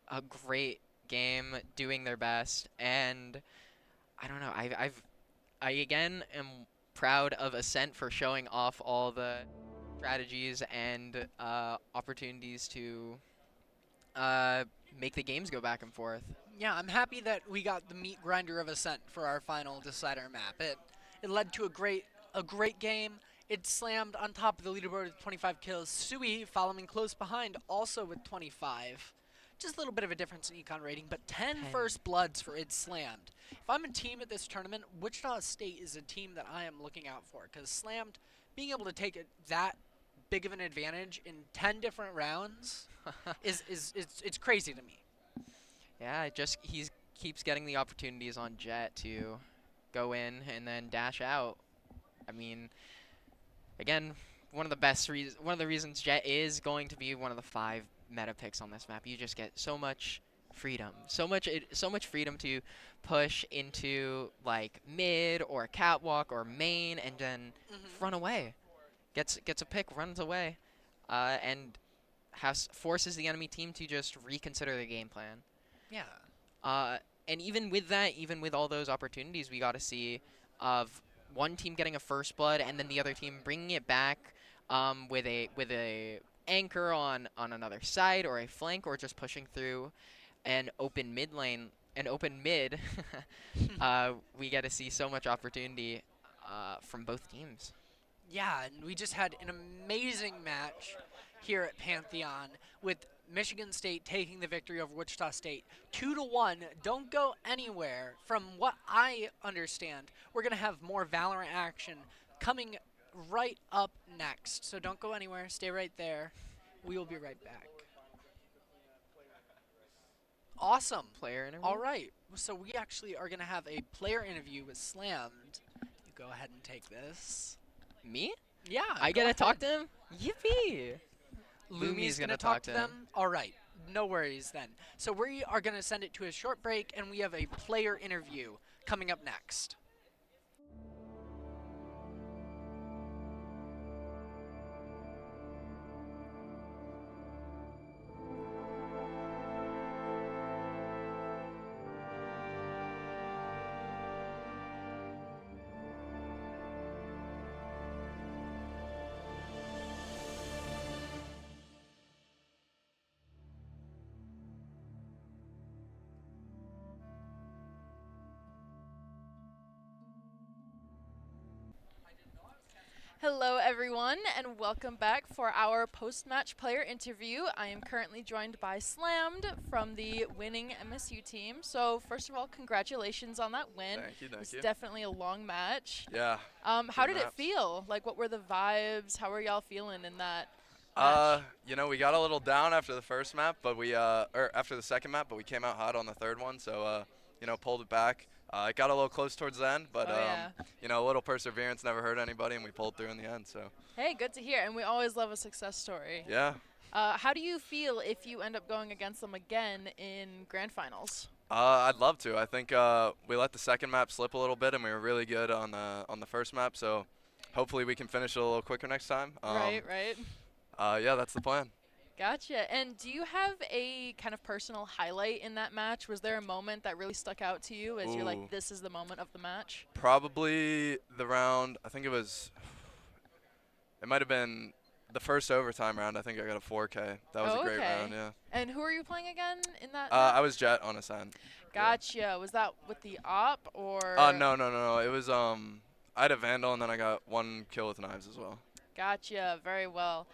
a great game, doing their best. And I don't know, I again am proud of Ascent for showing off all the strategies and opportunities to make the games go back and forth. Yeah, I'm happy that we got the meat grinder of Ascent for our final decider map. It led to a great game. It slammed on top of the leaderboard with 25 kills. Sui following close behind, also with 25. Just a little bit of a difference in econ rating, but 10 first bloods for It Slammed. If I'm a team at this tournament, Wichita State is a team that I am looking out for, because Slammed, being able to take that big of an advantage in 10 different rounds it's crazy to me. Yeah, he keeps getting the opportunities on Jet to go in and then dash out. I mean, again, one of the reasons Jet is going to be one of the 5 meta picks on this map. You just get so much freedom, so much freedom to push into like mid or catwalk or main, and then run away. Gets a pick, runs away, and forces the enemy team to just reconsider their game plan. Yeah. And even with that, even with all those opportunities, we got to see of one team getting a first blood and then the other team bringing it back with a anchor on another side or a flank, or just pushing through an open mid lane, we get to see so much opportunity from both teams. Yeah, and we just had an amazing match here at Pantheon with Michigan State taking the victory over Wichita State 2-1. Don't go anywhere. From what I understand, we're going to have more Valorant action coming right up next. So don't go anywhere. Stay right there. We will be right back. Awesome. Player interview? All right. So we actually are going to have a player interview with Slammed. You go ahead and take this. Me? Yeah. I get to talk to him? Yippee! Lumi's going to talk to them? All right. No worries then. So we are going to send it to a short break, and we have a player interview coming up next. Hello, everyone, and welcome back for our post-match player interview. I am currently joined by Slammed from the winning MSU team. So, first of all, congratulations on that win. Thank you, thank you. It's definitely a long match. Yeah. How did it feel? Like, what were the vibes? How were y'all feeling in that match? You know, we got a little down after the first map, but after the second map, but we came out hot on the third one, so you know, pulled it back. It got a little close towards the end, but you know, a little perseverance never hurt anybody, and we pulled through in the end. So. Hey, good to hear, and we always love a success story. Yeah. How do you feel if you end up going against them again in grand finals? I'd love to. I think we let the second map slip a little bit, and we were really good on the first map. So hopefully we can finish it a little quicker next time. Right. Yeah, that's the plan. Gotcha. And do you have a kind of personal highlight in that match? Was there a moment that really stuck out to you as you're Ooh. like, this is the moment of the match? Probably the round, I think it might have been the first overtime round. I think I got a 4K. That was a great round, yeah. And who are you playing again in that? I was Jet on Ascent. Gotcha. Yeah. Was that with the op or? No. It was I had a Vandal and then I got 1 kill with knives as well. Gotcha. Very well.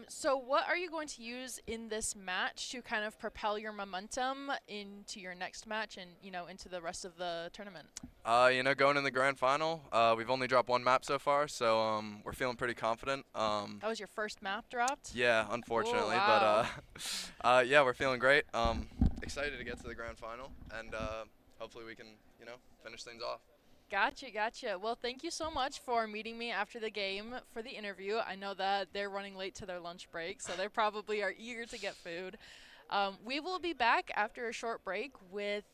So what are you going to use in this match to kind of propel your momentum into your next match and, into the rest of the tournament? Going in the grand final, we've only dropped 1 map so far, so we're feeling pretty confident. That was your first map dropped? Yeah, unfortunately, Ooh, wow. but yeah, we're feeling great. Excited to get to the grand final, and hopefully we can, finish things off. Gotcha. Well, thank you so much for meeting me after the game for the interview. I know that they're running late to their lunch break, so they probably are eager to get food. We will be back after a short break with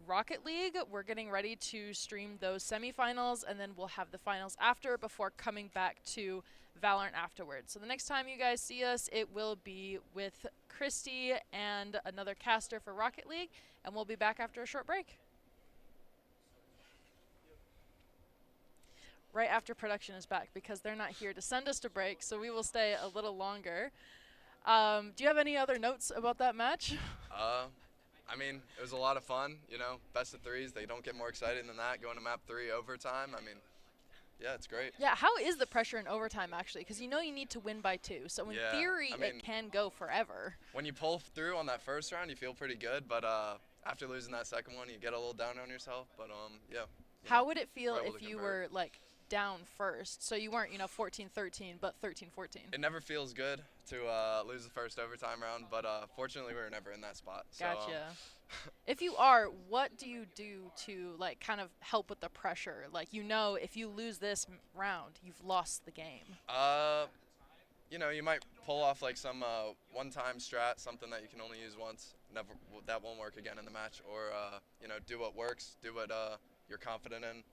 Rocket League. We're getting ready to stream those semifinals, and then we'll have the finals after before coming back to Valorant afterwards. So the next time you guys see us, it will be with Christy and another caster for Rocket League, and we'll be back after a short break. Right after production is back because they're not here to send us to break, so we will stay a little longer. Do you have any other notes about that match? I mean, it was a lot of fun, best of 3s. They don't get more exciting than that, going to map 3 overtime. I mean, yeah, it's great. Yeah, how is the pressure in overtime, actually? Because you need to win by 2, so in theory, it can go forever. When you pull through on that first round, you feel pretty good, but after losing that second one, you get a little down on yourself, but yeah. How would it feel if you were, down first, so you weren't 14-13 but 13-14? It never feels good to lose the first overtime round, but fortunately we were never in that spot. Gotcha. If you are, what do you do to kind of help with the pressure? If you lose this round, you've lost the game. You might pull off some one-time strat, something that you can only use once. That won't work again in the match, or do what works, do what you're confident in.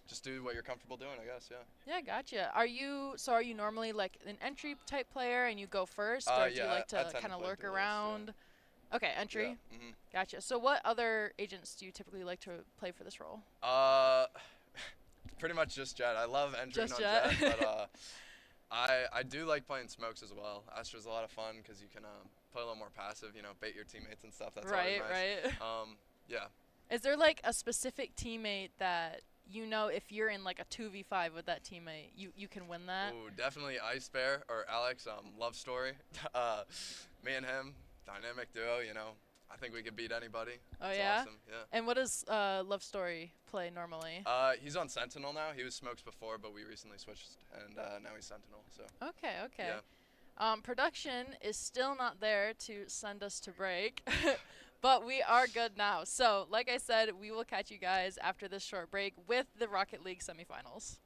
Just do what you're comfortable doing, I guess, yeah. Yeah, gotcha. Are you normally an entry type player and you go first, or do you like to kind of lurk around? Yeah. Okay, entry. Yeah. Mm-hmm. Gotcha. So what other agents do you typically like to play for this role? Pretty much just Jet. I love entering just on Jet, but I do like playing smokes as well. Astra's a lot of fun because you can play a little more passive, bait your teammates and stuff. That's always nice. Right. Yeah. Is there a specific teammate that if you're in a 2v5 with that teammate, you can win that? Ooh, definitely Ice Bear or Alex, Love Story. Me and him, dynamic duo, I think we could beat anybody. Oh, it's yeah? Awesome. Yeah. And what does Love Story play normally? He's on Sentinel now. He was Smokes before, but we recently switched, and now he's Sentinel. So. Okay. Yeah. Production is still not there to send us to break. But we are good now. So, like I said, we will catch you guys after this short break with the Rocket League semifinals.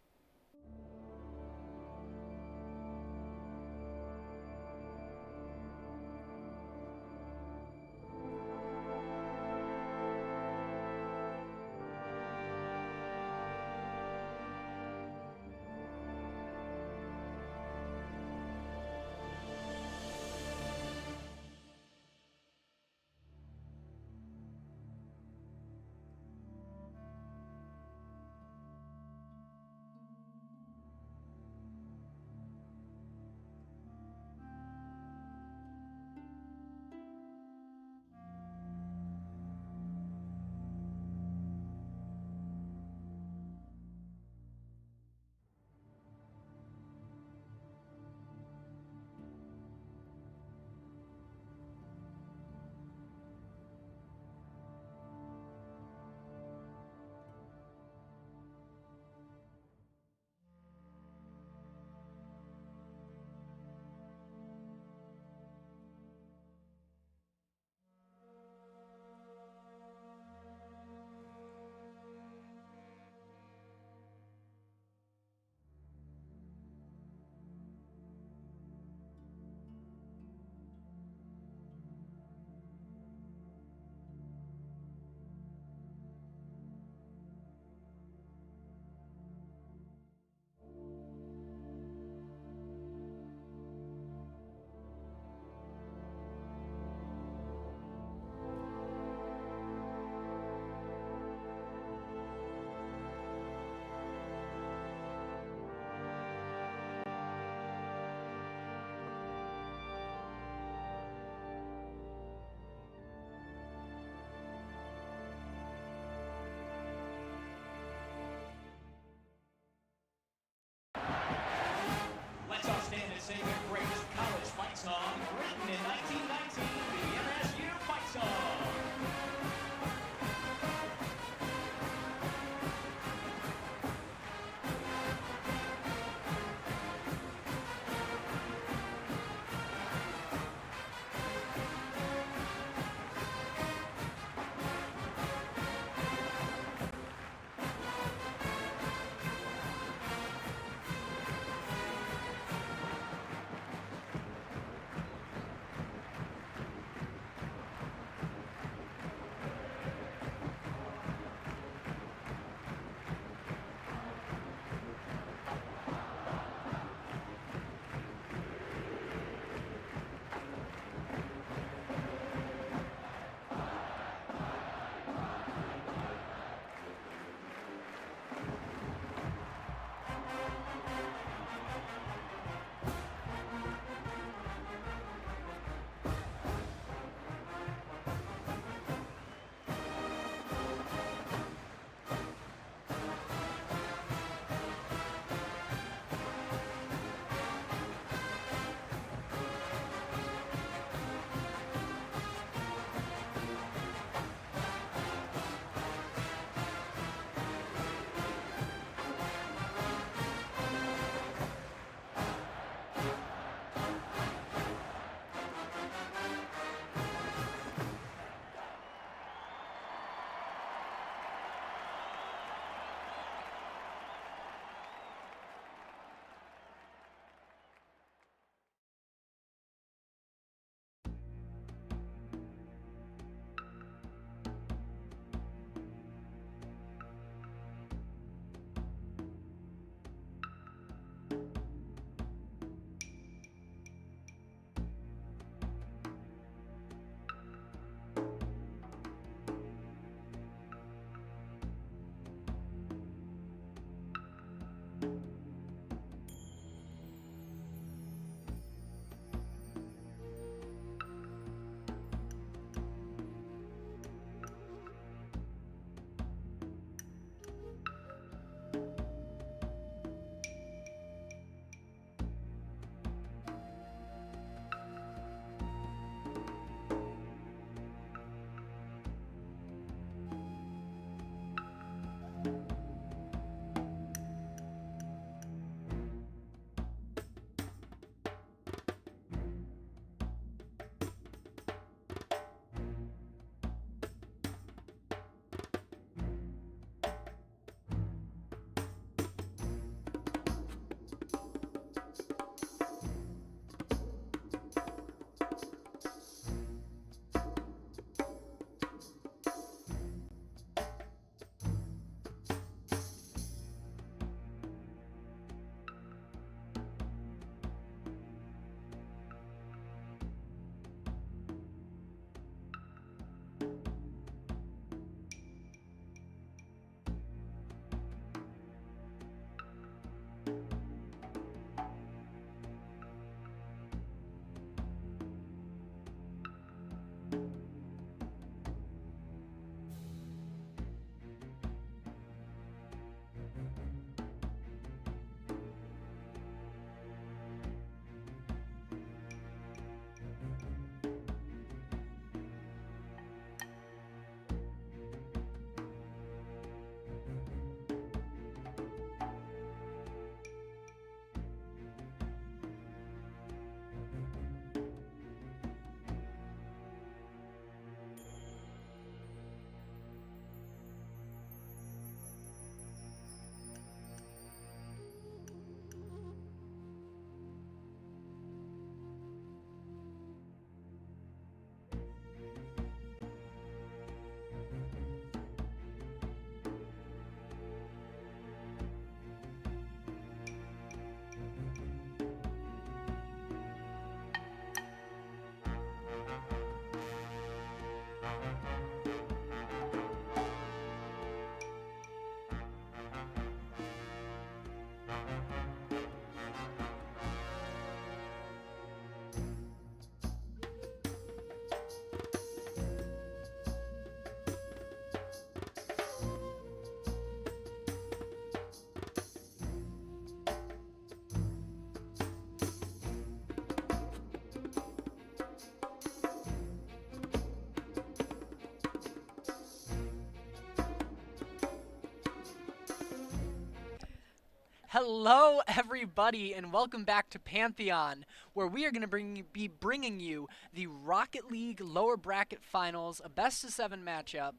Hello, everybody, and welcome back to Pantheon, where we are going to be bringing you the Rocket League Lower Bracket Finals, a best-of-7 matchup.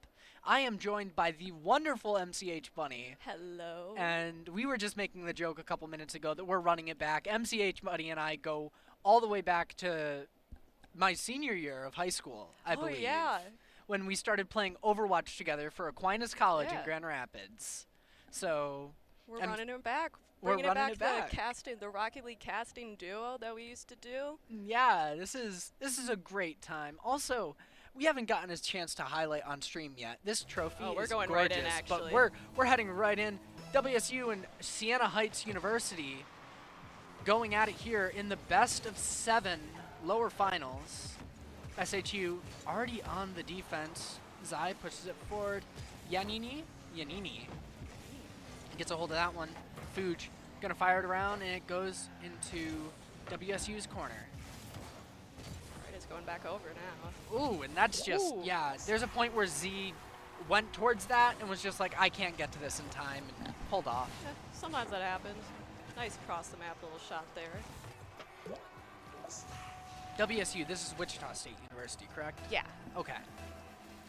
I am joined by the wonderful MCH Bunny. Hello. And we were just making the joke a couple minutes ago that we're running it back. MCH Bunny and I go all the way back to my senior year of high school, I believe. Oh, yeah. When we started playing Overwatch together for Aquinas College in Grand Rapids. So... We're running it back. Bringing it back. The Rocket League casting duo that we used to do. Yeah, this is a great time. Also, we haven't gotten a chance to highlight on stream yet. This trophy we're is going gorgeous, right in, actually. but we're heading right in. WSU and Siena Heights University going at it here in the best-of-7 lower finals. SHU already on the defense. Zai pushes it forward. Yanini gets a hold of that one. Fuge gonna fire it around, and it goes into WSU's corner. Right, it's going back over now. Ooh, and that's just, yeah, there's a point where Z went towards that and was just like, I can't get to this in time, and pulled off. Yeah, sometimes that happens. Nice cross the map little shot there. WSU, this is Wichita State University, correct? Yeah. Okay.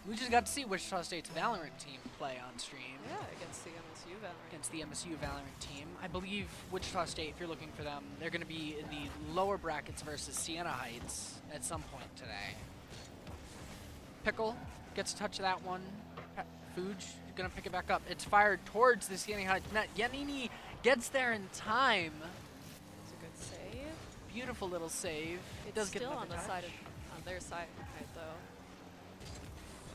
We just got to see Wichita State's Valorant team play on stream. Yeah, against the MSU Valorant. Against the MSU Valorant team. I believe Wichita State, if you're looking for them, they're going to be in the lower brackets versus Siena Heights at some point today. Pickle gets a touch of that one. Fuge going to pick it back up. It's fired towards the Siena Heights net. Yanini gets there in time. It's a good save. Beautiful little save. It does still get on the touch. side of, on their side, right, though.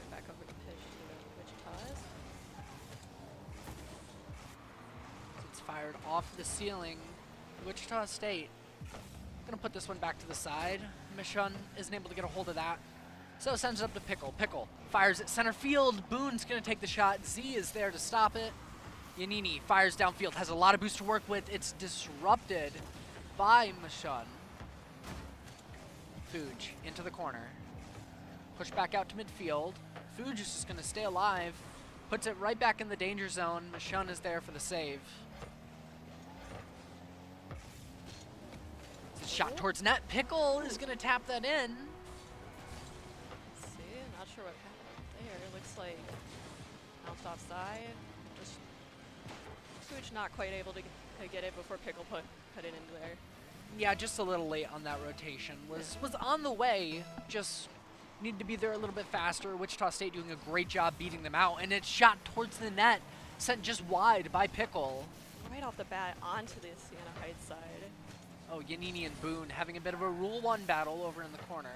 Back over the pitch to Wichita's. It's fired off the ceiling. Wichita State gonna put this one back to the side. Michon isn't able to get a hold of that, so sends it up to Pickle. Pickle fires at center field. Boone's gonna take the shot. Z is there to stop it. Yanini fires downfield, has a lot of boost to work with. It's disrupted by Michon. Fuge into the corner. Push back out to midfield. Fuge is just gonna stay alive. Puts it right back in the danger zone. Michon is there for the save. It's a shot towards net. Pickle is gonna tap that in. Let's see, not sure what happened there. It looks like bounced offside. Just Fuge not quite able to get it before Pickle put it into there. Yeah, just a little late on that rotation. Was on the way, just needed to be there a little bit faster. Wichita State doing a great job beating them out, and it's shot towards the net, sent just wide by Pickle. Right off the bat onto the Siena Heights side. Oh, Yanini and Boone having a bit of a Rule 1 battle over in the corner.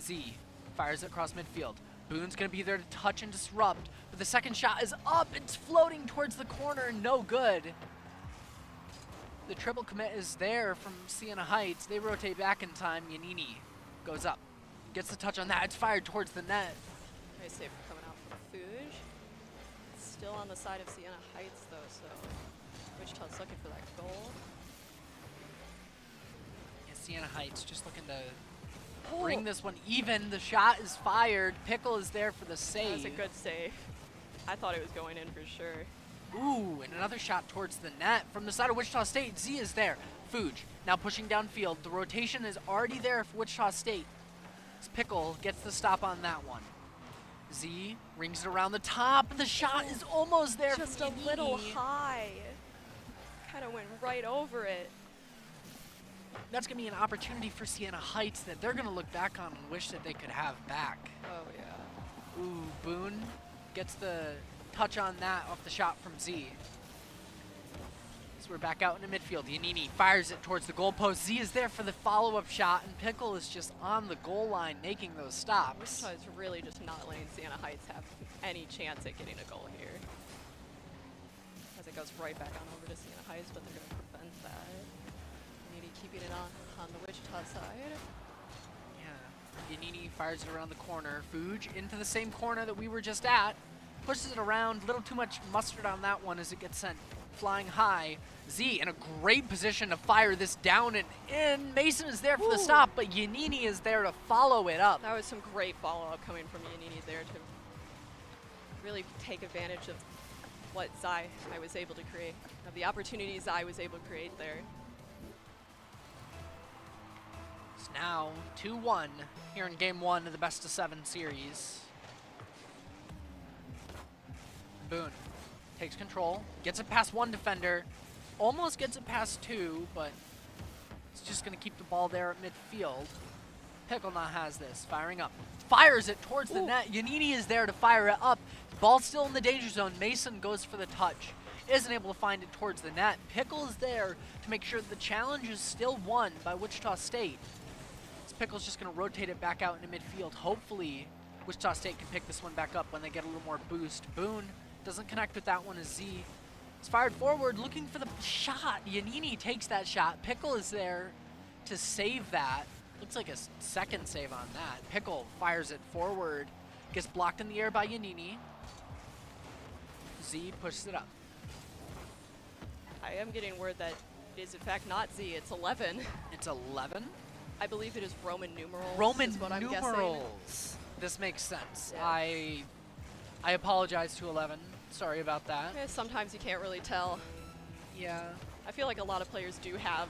Z fires it across midfield. Boone's going to be there to touch and disrupt, but the second shot is up. It's floating towards the corner, no good. The triple commit is there from Siena Heights. They rotate back in time. Yanini goes up, gets the touch on that. It's fired towards the net. Nice save coming out from Fuge. Still on the side of Siena Heights, though, so Wichita's looking for that goal. Yeah, Siena Heights just looking to bring this one even. The shot is fired. Pickle is there for the save. That's a good save. I thought it was going in for sure. Ooh, and another shot towards the net from the side of Wichita State. Z is there. Fuge now pushing downfield. The rotation is already there for Wichita State. Pickle gets the stop on that one. Z rings it around the top. The shot is almost there. Just a little high. Kind of went right over it. That's going to be an opportunity for Siena Heights that they're going to look back on and wish that they could have back. Oh, yeah. Ooh, Boone gets the touch on that off the shot from Z. So we're back out in the midfield. Yanini fires it towards the goalpost. Z is there for the follow-up shot, and Pickle is just on the goal line making those stops. Wichita is really just not letting Siena Heights have any chance at getting a goal here. As it goes right back on over to Siena Heights, but they're going to prevent that. Yanini keeping it on the Wichita side. Yeah, Yanini fires it around the corner. Fuge into the same corner that we were just at. Pushes it around, a little too much mustard on that one as it gets sent flying high. Z in a great position to fire this down and in. Mason is there for the stop, but Yanini is there to follow it up. That was some great follow-up coming from Yanini there to really take advantage of what I was able to create, of the opportunities I was able to create there. It's now 2-1 here in game 1 of the best of 7 series. Boone takes control, gets it past one defender, almost gets it past two, but it's just going to keep the ball there at midfield. Pickle now has this, firing up. Fires it towards the net. Yanini is there to fire it up. Ball's still in the danger zone. Mason goes for the touch. Isn't able to find it towards the net. Pickle is there to make sure the challenge is still won by Wichita State. Pickle's just going to rotate it back out into midfield. Hopefully, Wichita State can pick this one back up when they get a little more boost. Boone doesn't connect with that one as Z. It's fired forward, looking for the shot. Yanini takes that shot. Pickle is there to save that. Looks like a second save on that. Pickle fires it forward. Gets blocked in the air by Yanini. Z pushes it up. I am getting word that it is in fact not Z, it's 11. It's 11? I believe it is Roman numerals. Roman is what I'm numerals. guessing. This makes sense. Yeah. I apologize to 11. Sorry about that. Yeah, sometimes you can't really tell. Yeah. I feel like a lot of players do have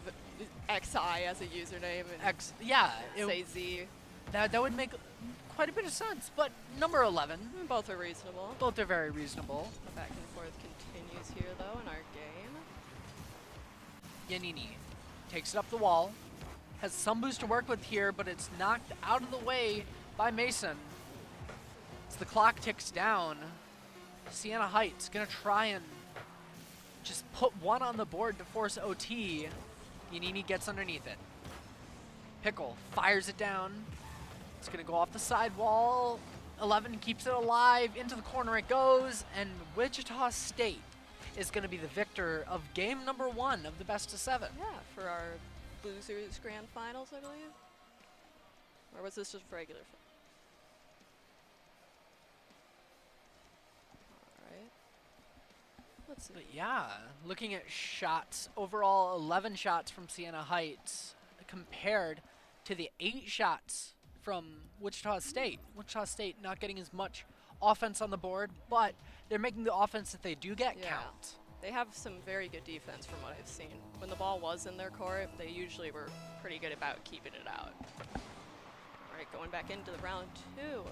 XI as a username. And yeah. Say Z. That would make quite a bit of sense, but number 11. Both are reasonable. Both are very reasonable. The back and forth continues here, though, in our game. Yanini takes it up the wall. Has some boost to work with here, but it's knocked out of the way by Mason. As the clock ticks down, Siena Heights gonna try and just put one on the board to force OT. Yanini gets underneath it. Pickle fires it down. It's gonna go off the side wall. 11 keeps it alive. Into the corner it goes, and Wichita State is gonna be the victor of game number 1 of the best of 7. Yeah, for our losers grand finals, I believe. Or was this just regular? Alright. Let's see. But yeah, looking at shots, overall 11 shots from Siena Heights compared to the 8 shots from Wichita State. Wichita State not getting as much offense on the board, but they're making the offense that they do get count. They have some very good defense from what I've seen. When the ball was in their court, they usually were pretty good about keeping it out. All right, going back into the round 2.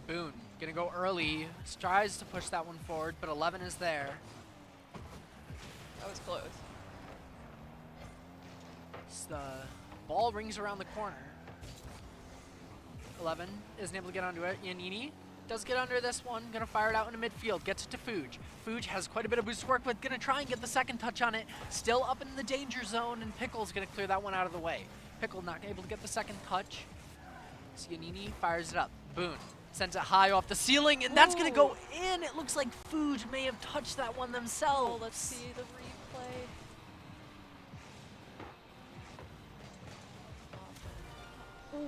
Boone gonna go early, tries to push that one forward, but 11 is there. That was close. As the ball rings around the corner. 11 isn't able to get onto it. Yanini does get under this one, gonna fire it out into midfield, gets it to Fuge. Fuge has quite a bit of boost to work with, gonna try and get the second touch on it. Still up in the danger zone, and Pickle's gonna clear that one out of the way. Pickle not able to get the second touch. So Yanini fires it up. Boone sends it high off the ceiling, and that's gonna go in. It looks like Fuge may have touched that one themselves. Oh, let's see the replay.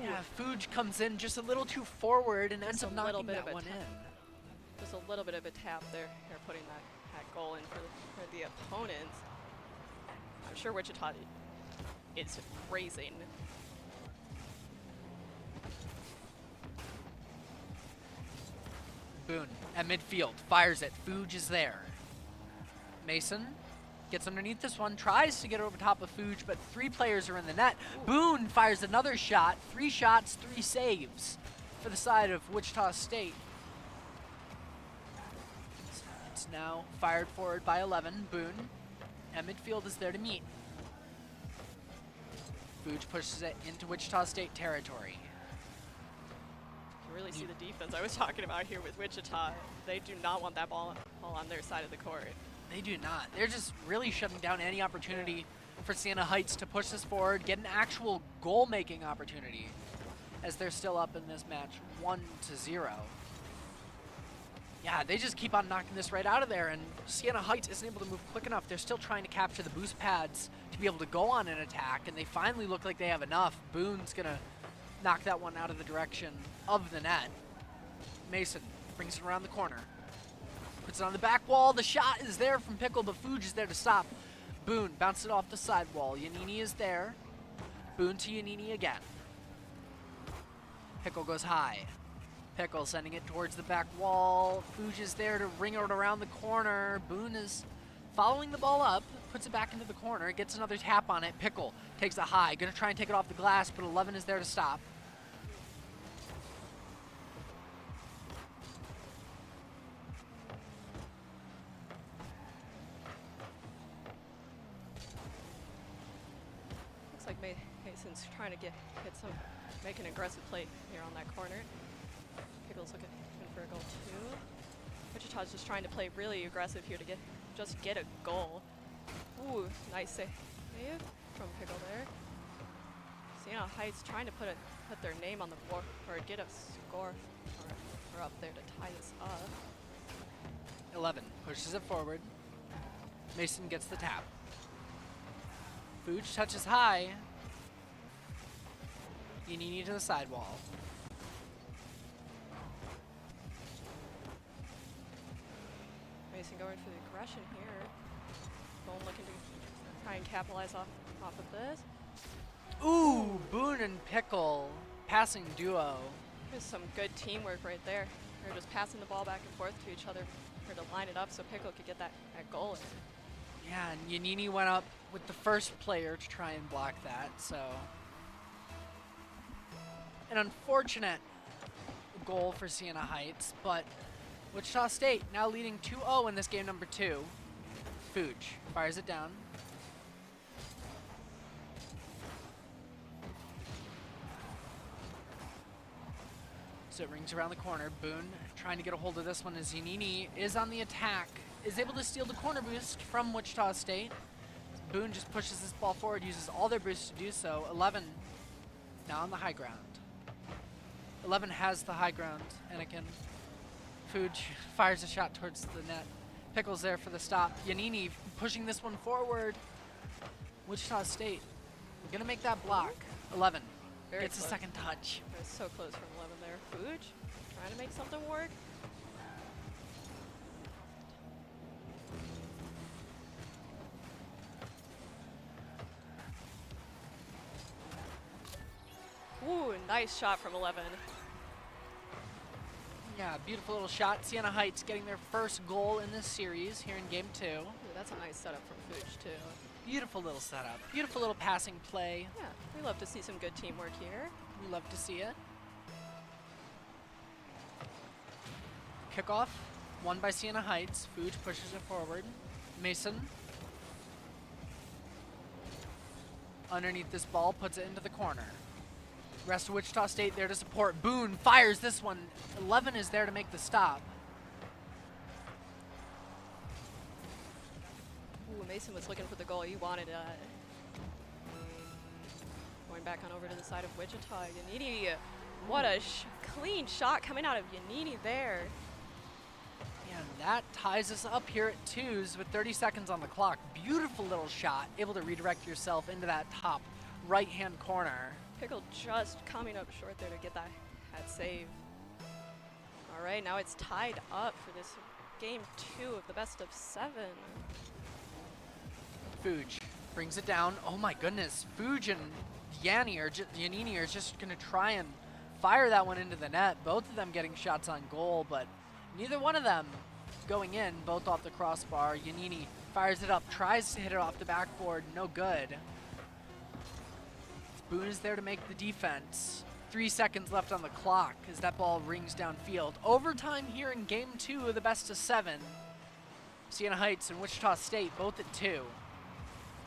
Yeah, Fuge comes in just a little too forward and ends up knocking that one in. Just a little bit of a tap there. They're putting that goal in for the opponents. I'm sure Wichita is raising. Boone at midfield, fires it. Fuge is there. Mason gets underneath this one, tries to get over top of Fuge, but 3 players are in the net. Boone fires another shot. 3 shots, 3 saves for the side of Wichita State. It's now fired forward by 11. Boone at midfield is there to meet. Fuge pushes it into Wichita State territory. You really see the defense I was talking about here with Wichita. They do not want that ball on their side of the court. They do not. They're just really shutting down any opportunity for Siena Heights to push this forward, get an actual goal-making opportunity, as they're still up in this match 1-0. Yeah, they just keep on knocking this right out of there, and Siena Heights isn't able to move quick enough. They're still trying to capture the boost pads to be able to go on an attack, and they finally look like they have enough. Boone's gonna knock that one out of the direction of the net. Mason brings it around the corner. Puts it on the back wall. The shot is there from Pickle, but Fuge is there to stop. Boone bounced it off the side wall. Yanini is there. Boone to Yanini again. Pickle goes high. Pickle sending it towards the back wall. Fuge is there to ring it around the corner. Boone is following the ball up, puts it back into the corner, gets another tap on it. Pickle takes the high, gonna try and take it off the glass, but 11 is there to stop. Looks like Mason's trying to make an aggressive play here on that corner. Pickle's looking for a goal too. Wichita's just trying to play really aggressive here to get a goal. Ooh, nice save from Pickle there. Siena Heights trying to put their name on the board or get a score or up there to tie this up. 11 pushes it forward. Mason gets the tap. Fuge touches high. Yanini to the sidewall. Mason going for the aggression here. Bone looking to try and capitalize off of this. Ooh, Boone and Pickle passing duo. There's some good teamwork right there. They're just passing the ball back and forth to each other to line it up so Pickle could get that goal in. Yeah, and Yanini went up with the first player to try and block that, so. An unfortunate goal for Siena Heights, but Wichita State now leading 2-0 in this game number 2. Fuge fires it down. So it rings around the corner. Boone trying to get a hold of this one as Yanini is on the attack. Is able to steal the corner boost from Wichita State. Boone just pushes this ball forward, uses all their boosts to do so. 11 now on the high ground. 11 has the high ground, Anakin. Fuge fires a shot towards the net. Pickle's there for the stop. Yanini pushing this one forward. Wichita State gonna make that block. 11 gets a second touch. It was so close from 11 there. Fuge trying to make something work. Ooh, nice shot from 11. Yeah, beautiful little shot. Siena Heights getting their first goal in this series here in game 2. Ooh, that's a nice setup from Fuge too. Beautiful little setup. Beautiful little passing play. Yeah, we love to see some good teamwork here. We love to see it. Kickoff, won by Siena Heights. Fuge pushes it forward. Mason. Underneath this ball, puts it into the corner. Rest of Wichita State there to support. Boone fires this one. 11 is there to make the stop. Ooh, Mason was looking for the goal. He wanted going back on over to the side of Wichita. Yanini, what a clean shot coming out of Yanini there. Yeah, and that ties us up here at 2s with 30 seconds on the clock. Beautiful little shot. Able to redirect yourself into that top right-hand corner. Pickle just coming up short there to get that save. All right, now it's tied up for this game 2 of the best of 7. Fuge brings it down. Oh my goodness, Fuge and Yanini are just gonna try and fire that one into the net. Both of them getting shots on goal, but neither one of them going in, both off the crossbar. Yanini fires it up, tries to hit it off the backboard, no good. Boone is there to make the defense. 3 seconds left on the clock as that ball rings downfield. Overtime here in game 2 of the best of 7. Siena Heights and Wichita State both at 2.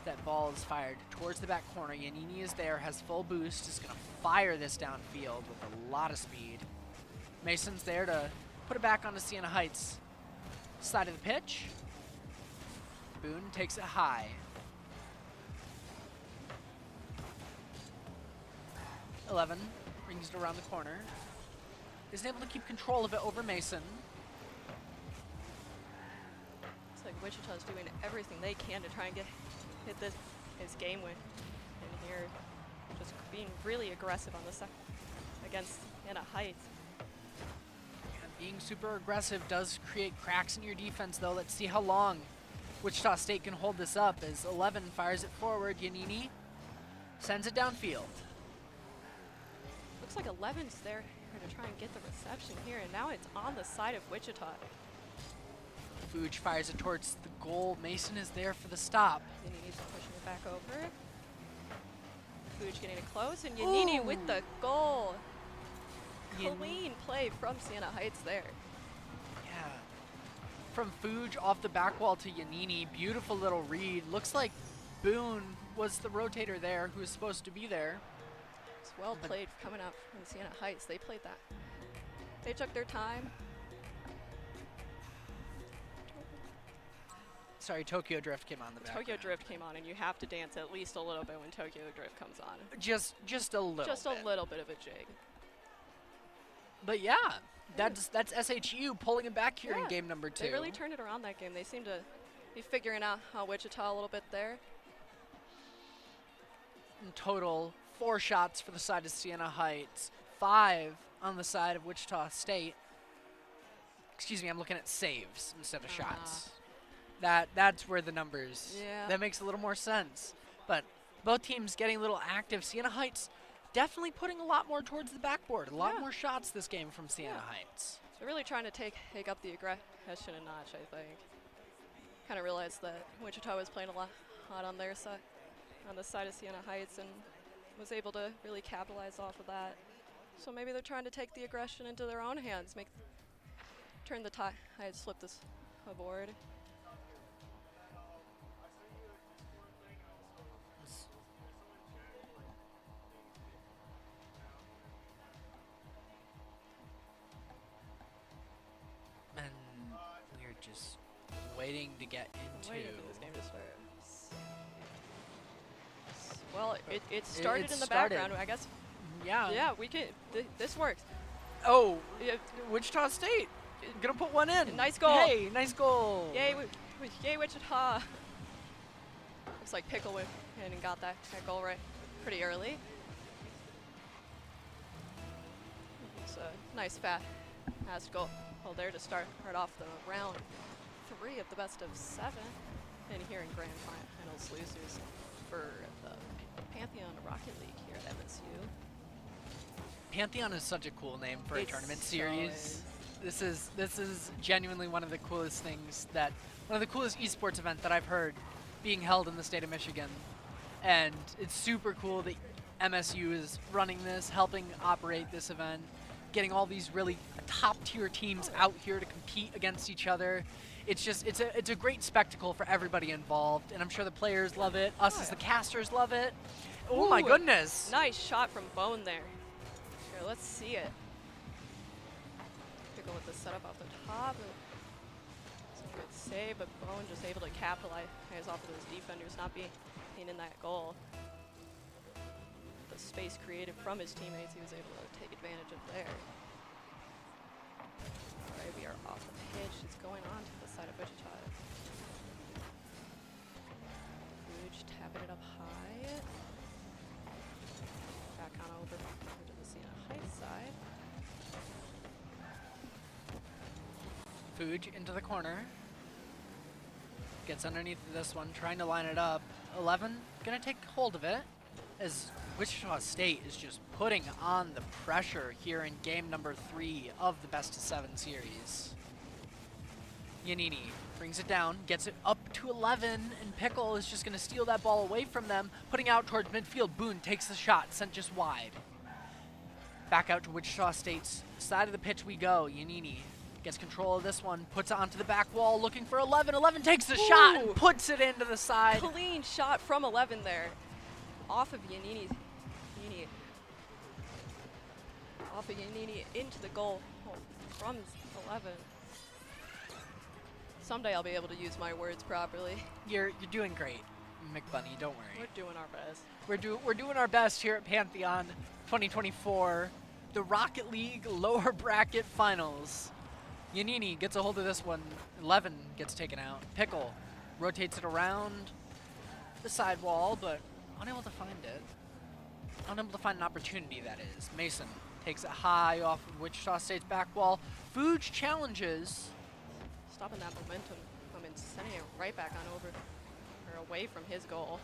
That ball is fired towards the back corner. Yanini is there, has full boost, is gonna fire this downfield with a lot of speed. Mason's there to put it back onto Siena Heights side of the pitch. Boone takes it high. 11 brings it around the corner. Isn't able to keep control of it over Mason. It's like Wichita's doing everything they can to try and hit his game win in here. Just being really aggressive on the against Siena Heights. And being super aggressive does create cracks in your defense, though. Let's see how long Wichita State can hold this up as 11 fires it forward. Yanini sends it downfield. Looks like 11's there to try and get the reception here, and now it's on the side of Wichita. Fuge fires it towards the goal. Mason is there for the stop. Yanini's pushing it back over. Fuge getting it close, and Yanini with the goal. Clean play from Siena Heights there. Yeah. From Fuge off the back wall to Yanini. Beautiful little read. Looks like Boone was the rotator there who was supposed to be there. It's well played coming up from Siena Heights. They played that. They took their time. Sorry, Tokyo Drift came on the back. Tokyo Drift came on, and you have to dance at least a little bit when Tokyo Drift comes on. Just a little. Just a little bit of a jig. But yeah, that's SHU pulling it back here in game number 2. They really turned it around that game. They seem to be figuring out how Wichita a little bit there. In total, 4 shots for the side of Siena Heights, 5 on the side of Wichita State. Excuse me, I'm looking at saves instead of shots. That's where the numbers. Yeah. That makes a little more sense. But both teams getting a little active. Siena Heights definitely putting a lot more towards the backboard. A lot more shots this game from Siena Heights. So really trying to take up the aggression a notch, I think. Kind of realized that Wichita was playing a lot on their side, on the side of Siena Heights, and was able to really capitalize off of that. So maybe they're trying to take the aggression into their own hands, turn the tide, flip this aboard. And we're just waiting to get into. Waiting for this game to start. Well, it started in the background, I guess. Yeah. Yeah, we can. This works. Oh, Wichita State gonna put one in. Nice goal. Hey, nice goal. Yay, yay Wichita. Looks like Pickle went in and got that goal right pretty early. It's a nice fast goal there to start off the round 3 of the best of 7. And here in grand finals losers for the Pantheon Rocket League here at MSU. Pantheon is such a cool name for a tournament so series. This is genuinely one of the coolest things one of the coolest esports event that I've heard being held in the state of Michigan. And it's super cool that MSU is running this, helping operate this event, getting all these really top tier teams out here to compete against each other. It's a great spectacle for everybody involved, and I'm sure the players love it. Us as the casters love it. Oh my goodness! Nice shot from Bone there. Here, let's see it. Pickle with the setup off the top. Some good save, but Bone just able to capitalize off of those defenders not being in that goal. The space created from his teammates, he was able to take advantage of there. Alright, we are off the pitch. It's going on to the side of Wichita. Fuge tapping it up high. Back on over to the Siena Heights side. Fuge into the corner. Gets underneath this one, trying to line it up. 11 gonna take hold of it as Wichita State is just putting on the pressure here in game number 3 of the best of 7 series. Yanini brings it down, gets it up to 11, and Pickle is just gonna steal that ball away from them, putting out towards midfield. Boone takes the shot, sent just wide. Back out to Wichita State's side of the pitch we go. Yanini gets control of this one, puts it onto the back wall, looking for 11. 11 takes the shot and puts it into the side. Clean shot from 11 there. Off of Yanini. Off of Yanini into the goal from 11. Someday I'll be able to use my words properly. You're doing great, McBunny, don't worry. We're doing our best. We're doing our best here at Pantheon 2024, the Rocket League lower bracket finals. Yanini gets a hold of this one. 11 gets taken out. Pickle rotates it around the side wall, but unable to find it. Unable to find an opportunity, that is. Mason takes it high off of Wichita State's back wall. Fuge challenges. Stopping that momentum. Sending it right back on over, or away from his goal.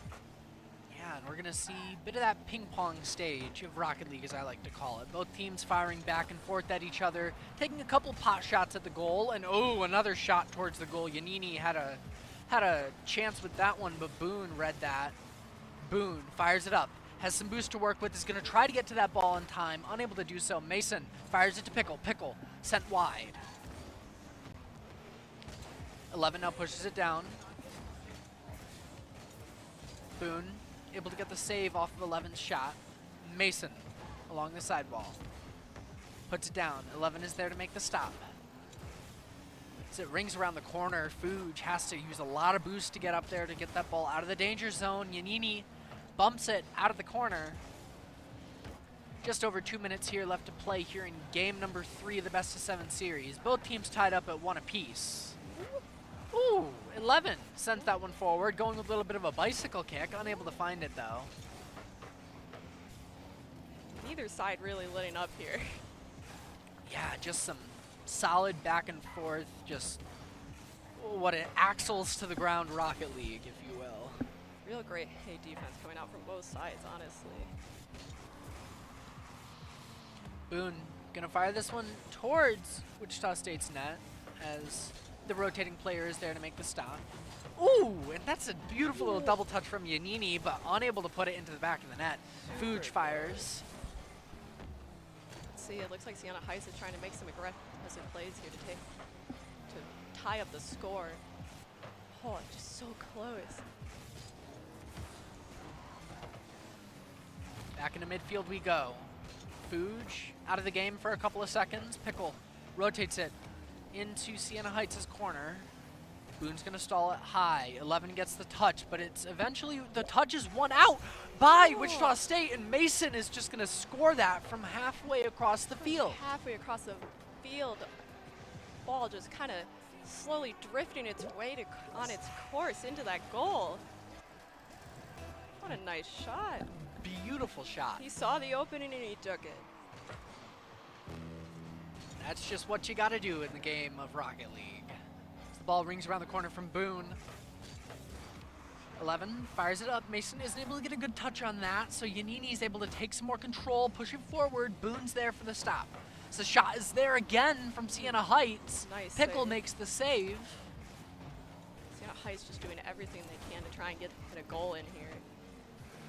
Yeah, Yeah, and we're going to see a bit of that ping-pong stage of Rocket League, as I like to call it. Both teams firing back and forth at each other, taking a couple pot shots at the goal, and oh, another shot towards the goal. Yanini had a chance with that one, but Boone read that. Boone fires it up, has some boost to work with, is going to try to get to that ball in time, unable to do so. Mason fires it to Pickle. Pickle sent wide. 11 now pushes it down. Boone able to get the save off of 11's shot. Mason along the sidewall. Puts it down. 11 is there to make the stop. As it rings around the corner, Fuge has to use a lot of boost to get up there to get that ball out of the danger zone. Yanini bumps it out of the corner. Just over 2 minutes here left to play here in game number 3 of the best of 7 series. Both teams tied up at 1 apiece. Ooh, 11 sends that one forward, going with a little bit of a bicycle kick, unable to find it though. Neither side really letting up here. Yeah, just some solid back and forth, just what it axles to the ground Rocket League, if you will. Real great defense coming out from both sides, honestly. Boone gonna fire this one towards Wichita State's net as the rotating player is there to make the stop. Ooh, and that's a beautiful little double touch from Yanini, but unable to put it into the back of the net. Fuge fires. Let's see, it looks like Siena Heights is trying to make some aggressive plays here to tie up the score. Oh, just so close. Back into midfield we go. Fuge out of the game for a couple of seconds. Pickle rotates it into Siena Heights' corner. Boone's gonna stall it high. 11 gets the touch, but it's eventually, the touch is won out by Wichita State, and Mason is just gonna score that from halfway across the field. Halfway across the field, ball just kind of slowly drifting its way on its course into that goal. What a nice shot. Beautiful shot. He saw the opening and he took it. That's just what you gotta do in the game of Rocket League. As the ball rings around the corner from Boone. 11 fires it up. Mason isn't able to get a good touch on that, so Yanini's able to take some more control, push it forward. Boone's there for the stop. So the shot is there again from Siena Heights. Nice Pickle save. makes the save. Siena Heights just doing everything they can to try and get a goal in here.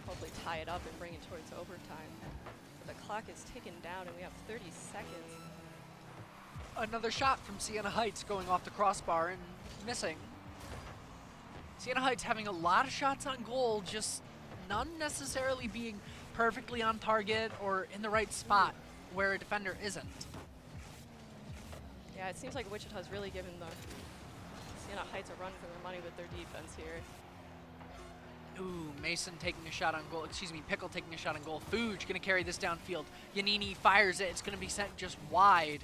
Hopefully tie it up and bring it towards overtime. But the clock is ticking down and we have 30 seconds. Another shot from Siena Heights going off the crossbar and missing. Siena Heights having a lot of shots on goal, just none necessarily being perfectly on target or in the right spot where a defender isn't. Yeah, it seems like Wichita's really given the Siena Heights a run for their money with their defense here. Ooh, Mason taking a shot on goal. Excuse me, Pickle taking a shot on goal. Fuge gonna carry this downfield. Yanini fires it. It's gonna be sent just wide.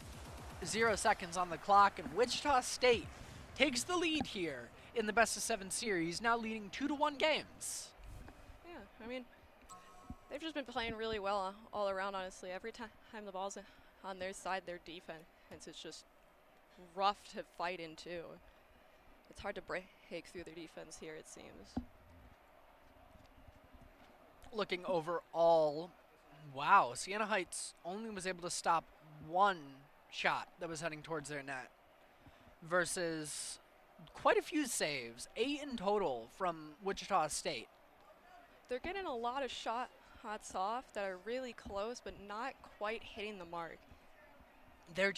0 seconds on the clock, and Wichita State takes the lead here in the best of 7 series, now leading 2-1 games. Yeah, I mean, they've just been playing really well all around, honestly. Every time the ball's on their side, their defense, it's just rough to fight into. It's hard to break through their defense here, it seems. Looking overall, wow, Siena Heights only was able to stop 1 shot that was heading towards their net versus quite a few saves, 8 in total from Wichita State. They're getting a lot of shots off that are really close, but not quite hitting the mark. They're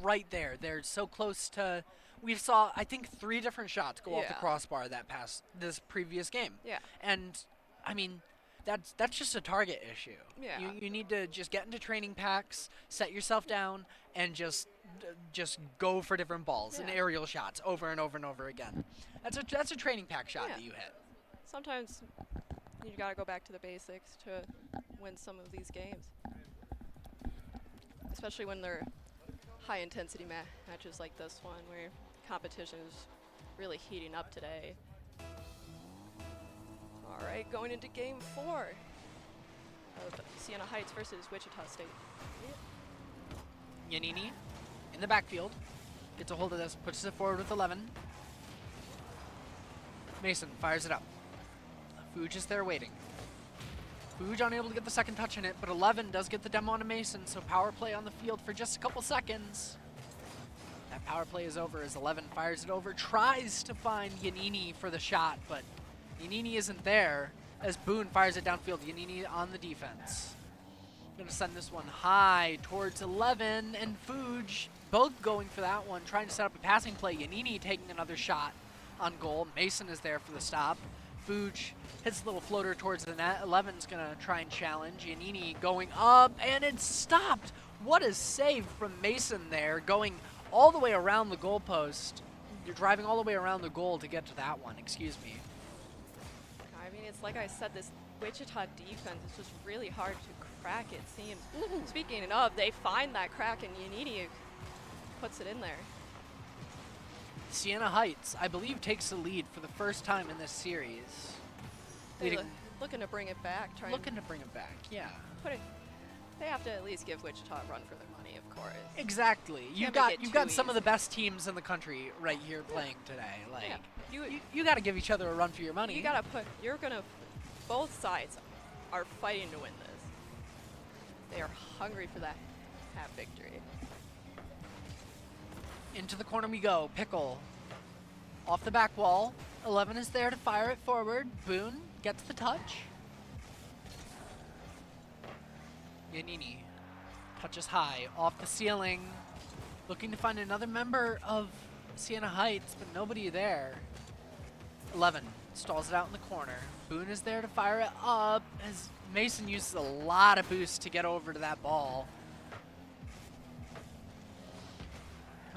right there. They're so close to. We saw, I think, 3 different shots go off the crossbar this previous game. Yeah. And I mean, that's just a target issue. Yeah. You need to just get into training packs, set yourself down, and just go for different balls and aerial shots over and over and over again. That's a training pack shot that you hit. Sometimes you gotta go back to the basics to win some of these games, especially when they're high intensity matches like this one, where competition is really heating up today. All right, going into game 4 of Siena Heights versus Wichita State. Yanini in the backfield gets a hold of this, pushes it forward with 11. Mason fires it up. Fuge is there waiting. Fuge unable to get the second touch in it, but 11 does get the demo on Mason, so power play on the field for just a couple seconds. That power play is over as 11 fires it over, tries to find Yanini for the shot, but Yanini isn't there as Boone fires it downfield. Yanini on the defense. Gonna send this one high towards 11 and Fuge, both going for that one, trying to set up a passing play. Yanini taking another shot on goal. Mason is there for the stop. Fuge hits a little floater towards the net. 11's gonna try and challenge. Yanini going up, and it's stopped. What a save from Mason there, going all the way around the goalpost. You're driving all the way around the goal to get to that one, excuse me. I mean, it's like I said, this Wichita defense is just really hard to crack, it seems. Speaking of, they find that crack, and Yanini puts it in there. Siena Heights, I believe, takes the lead for the first time in this series. Looking to bring it back. Looking to bring it back, yeah. They have to at least give Wichita a run for their money, of course. Exactly. You've got some of the best teams in the country right here playing today. Like, you got to give each other a run for your money. You got to both sides are fighting to win this. They are hungry for that victory. Into the corner we go. Pickle off the back wall. 11 is there to fire it forward. Boone gets the touch. Yanini touches high off the ceiling. Looking to find another member of Siena Heights, but nobody there. 11 stalls it out in the corner. Boone is there to fire it up as Mason uses a lot of boost to get over to that ball.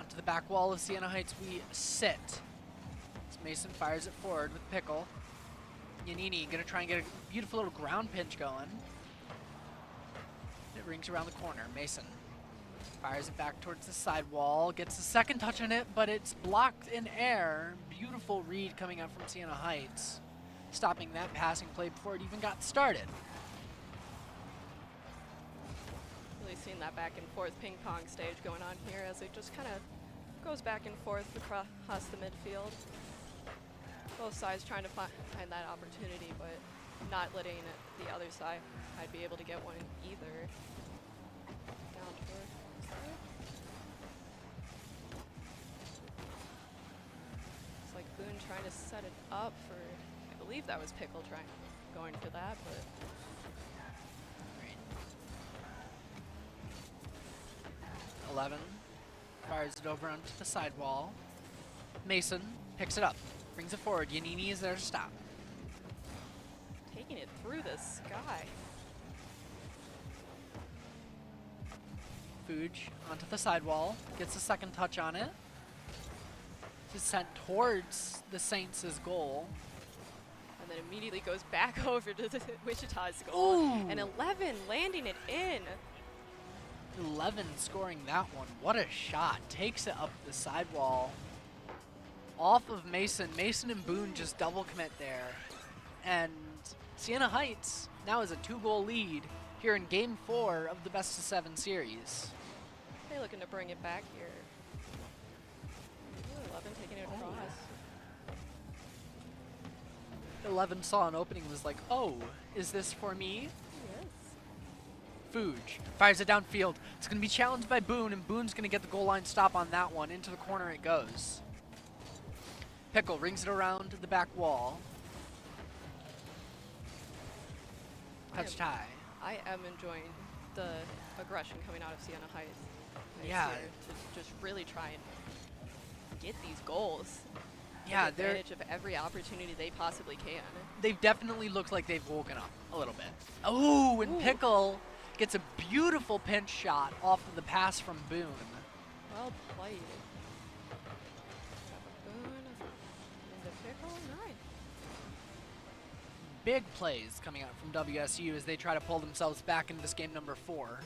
To the back wall of Siena Heights we sit. As Mason fires it forward with Pickle. Yanini gonna try and get a beautiful little ground pinch going. It rings around the corner. Mason fires it back towards the side wall. Gets the second touch on it, but it's blocked in air. Beautiful read coming out from Siena Heights, stopping that passing play before it even got started. Really seeing that back and forth ping pong stage going on here as it just kind of goes back and forth across the midfield. Both sides trying to find that opportunity, but not letting the other side I'd be able to get one either. Down toward the side. It's like Boone trying to set it up for, I believe that was Pickle going for that, but 11 fires it over onto the side wall. Mason picks it up, brings it forward. Yanini is there to stop. Taking it through the sky. Fuge onto the side wall, gets a second touch on it. It's sent towards the Saints' goal. And then immediately goes back over to the Wichita's goal. Ooh. And 11 landing it in. 11 scoring that one. What a shot. Takes it up the sidewall. Off of Mason. Mason and Boone just double commit there. And Siena Heights now has a 2-goal lead here in Game 4 of the Best of 7 series. They're looking to bring it back here. Ooh, 11 taking it across. 11 saw an opening and was like, oh, is this for me? Fuge fires it downfield. It's going to be challenged by Boone, and Boone's going to get the goal line stop on that one. Into the corner it goes. Pickle rings it around to the back wall. Touch tie. I am enjoying the aggression coming out of Siena Heights. Yeah. To just really try and get these goals. Yeah, take advantage of every opportunity they possibly can. They've definitely looked like they've woken up a little bit. Oh, and Pickle gets a beautiful pinch shot off of the pass from Boone. Well played. Boone into Pickle, nice. Big plays coming out from WSU as they try to pull themselves back into this game number 4.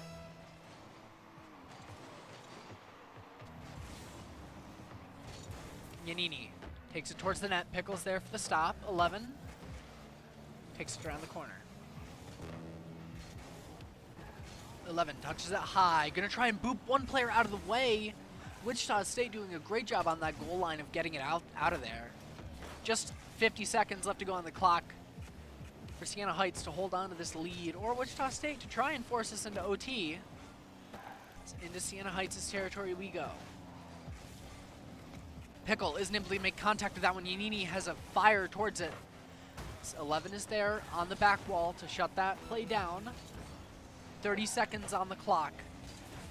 Yanini takes it towards the net. Pickle's there for the stop. 11 takes it around the corner. 11 touches it high. Gonna try and boop one player out of the way. Wichita State doing a great job on that goal line of getting it out of there. Just 50 seconds left to go on the clock. for Siena Heights to hold on to this lead, or Wichita State to try and force us into OT. Into Siena Heights' territory we go. Pickle isn't able to make contact with that one. Yanini has a fire towards it. 11 is there on the back wall to shut that play down. 30 seconds on the clock.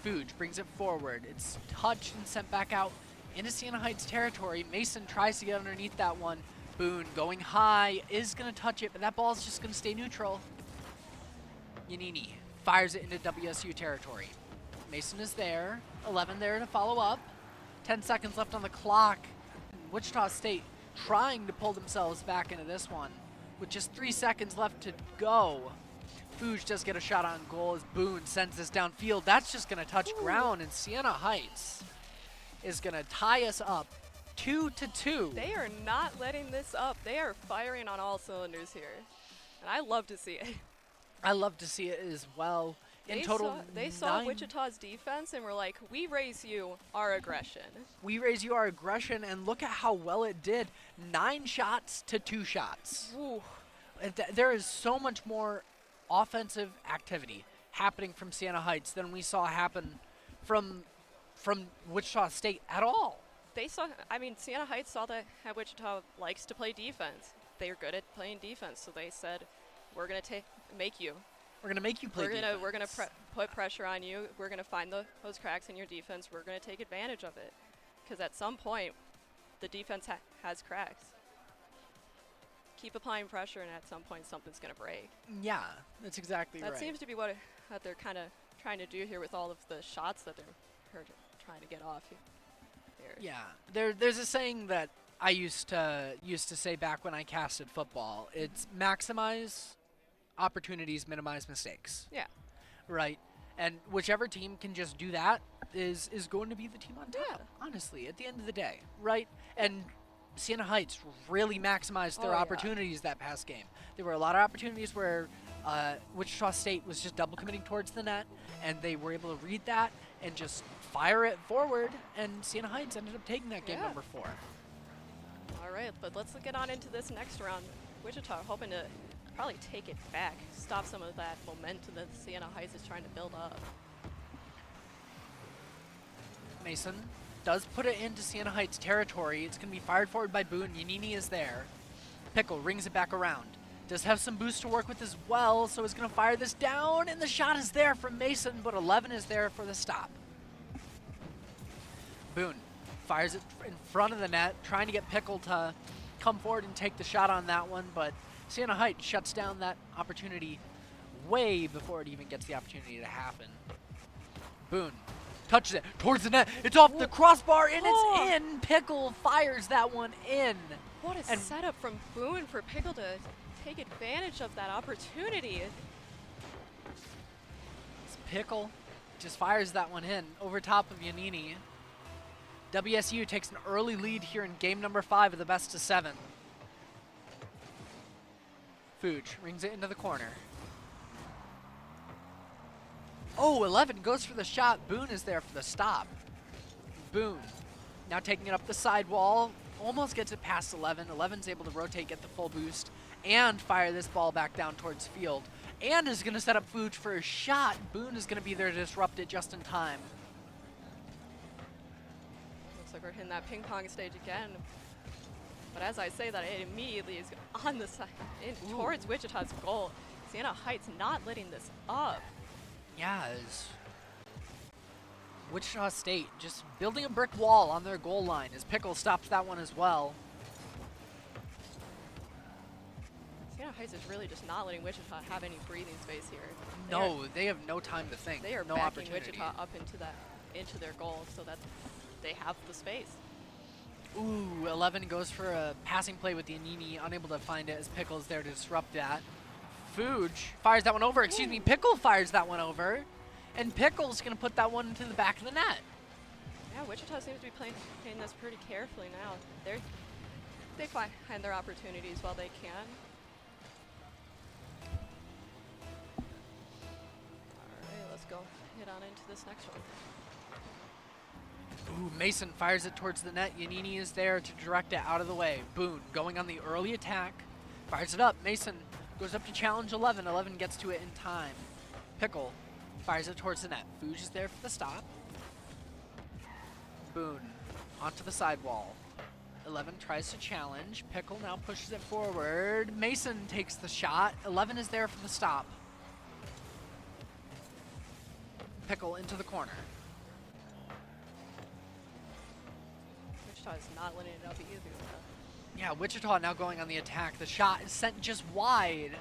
Fuge brings it forward. It's touched and sent back out into Siena Heights territory. Mason tries to get underneath that one. Boone going high, is going to touch it, but that ball's just going to stay neutral. Yanini fires it into WSU territory. Mason is there. 11 there to follow up. 10 seconds left on the clock. Wichita State trying to pull themselves back into this one with just 3 seconds left to go. Fuge does get a shot on goal as Boone sends this downfield. That's just going to touch ground, and Siena Heights is going to tie us up 2-2. They are not letting this up. They are firing on all cylinders here, and I love to see it. I love to see it as well. In total, they saw Wichita's defense and were like, we raise you our aggression. We raise you our aggression, and look at how well it did. 9 shots to 2 shots. Ooh. There is so much more offensive activity happening from Siena Heights than we saw happen from Wichita State at all. They saw, I mean, Siena Heights saw that Wichita likes to play defense. They're good at playing defense, so they said, we're going to make you. We're going to make you play defense. We're going to put pressure on you. We're going to find those cracks in your defense. We're going to take advantage of it. Because at some point, the defense has cracks. Keep applying pressure, and at some point, something's going to break. Yeah, that's exactly right. That seems to be what they're kind of trying to do here with all of the shots that they're trying to get off here. Yeah, there's a saying that I used to say back when I casted football. It's maximize opportunities, minimize mistakes. Yeah. Right. And whichever team can just do that is going to be the team on top. Yeah. Honestly, at the end of the day, right? And Siena Heights really maximized their opportunities that past game. There were a lot of opportunities where Wichita State was just double committing towards the net, and they were able to read that and just fire it forward, and Siena Heights ended up taking that game number 4. All right, but let's get on into this next round. Wichita hoping to probably take it back, stop some of that momentum that Siena Heights is trying to build up. Mason does put it into Siena Heights territory. It's going to be fired forward by Boone. Yanini is there. Pickle rings it back around. Does have some boost to work with as well, so he's going to fire this down, and the shot is there from Mason, but 11 is there for the stop. Boone fires it in front of the net, trying to get Pickle to come forward and take the shot on that one, but Siena Heights shuts down that opportunity way before it even gets the opportunity to happen. Boone touches it towards the net. It's off the crossbar, and it's in. Pickle fires that one in. What a setup from Boone for Pickle to take advantage of that opportunity. Pickle just fires that one in over top of Yanini. WSU takes an early lead here in game number 5 of the best of 7. Fuge rings it into the corner. Oh, 11 goes for the shot. Boone is there for the stop. Boone now taking it up the side wall. Almost gets it past 11. 11's able to rotate, get the full boost, and fire this ball back down towards field. And is going to set up Fuge for a shot. Boone is going to be there to disrupt it just in time. Looks like we're hitting that ping pong stage again. But as I say that, it immediately is on the side, towards Wichita's goal. Siena Heights not letting this up. Yeah, it's Wichita State just building a brick wall on their goal line as Pickle stops that one as well. Siena Heights is really just not letting Wichita have any breathing space here. No, they have no time to think. They are no backing Wichita up into their goal so that they have the space. Ooh, 11 goes for a passing play with Yanini, unable to find it as Pickle's there to disrupt that. Fuge fires that one over, Pickle fires that one over, and Pickle's going to put that one into the back of the net. Yeah, Wichita seems to be playing this pretty carefully now. They find their opportunities while they can. Alright, let's go hit on into this next one. Ooh, Mason fires it towards the net. Yanini is there to direct it out of the way. Boone going on the early attack. Fires it up. Mason Goes up to challenge 11. 11 gets to it in time. Pickle fires it towards the net. Fuge is there for the stop. Boone onto the sidewall. 11 tries to challenge. Pickle now pushes it forward. Mason takes the shot. 11 is there for the stop. Pickle into the corner. Wichita is not letting it up either. Yeah, Wichita now going on the attack. The shot is sent just wide.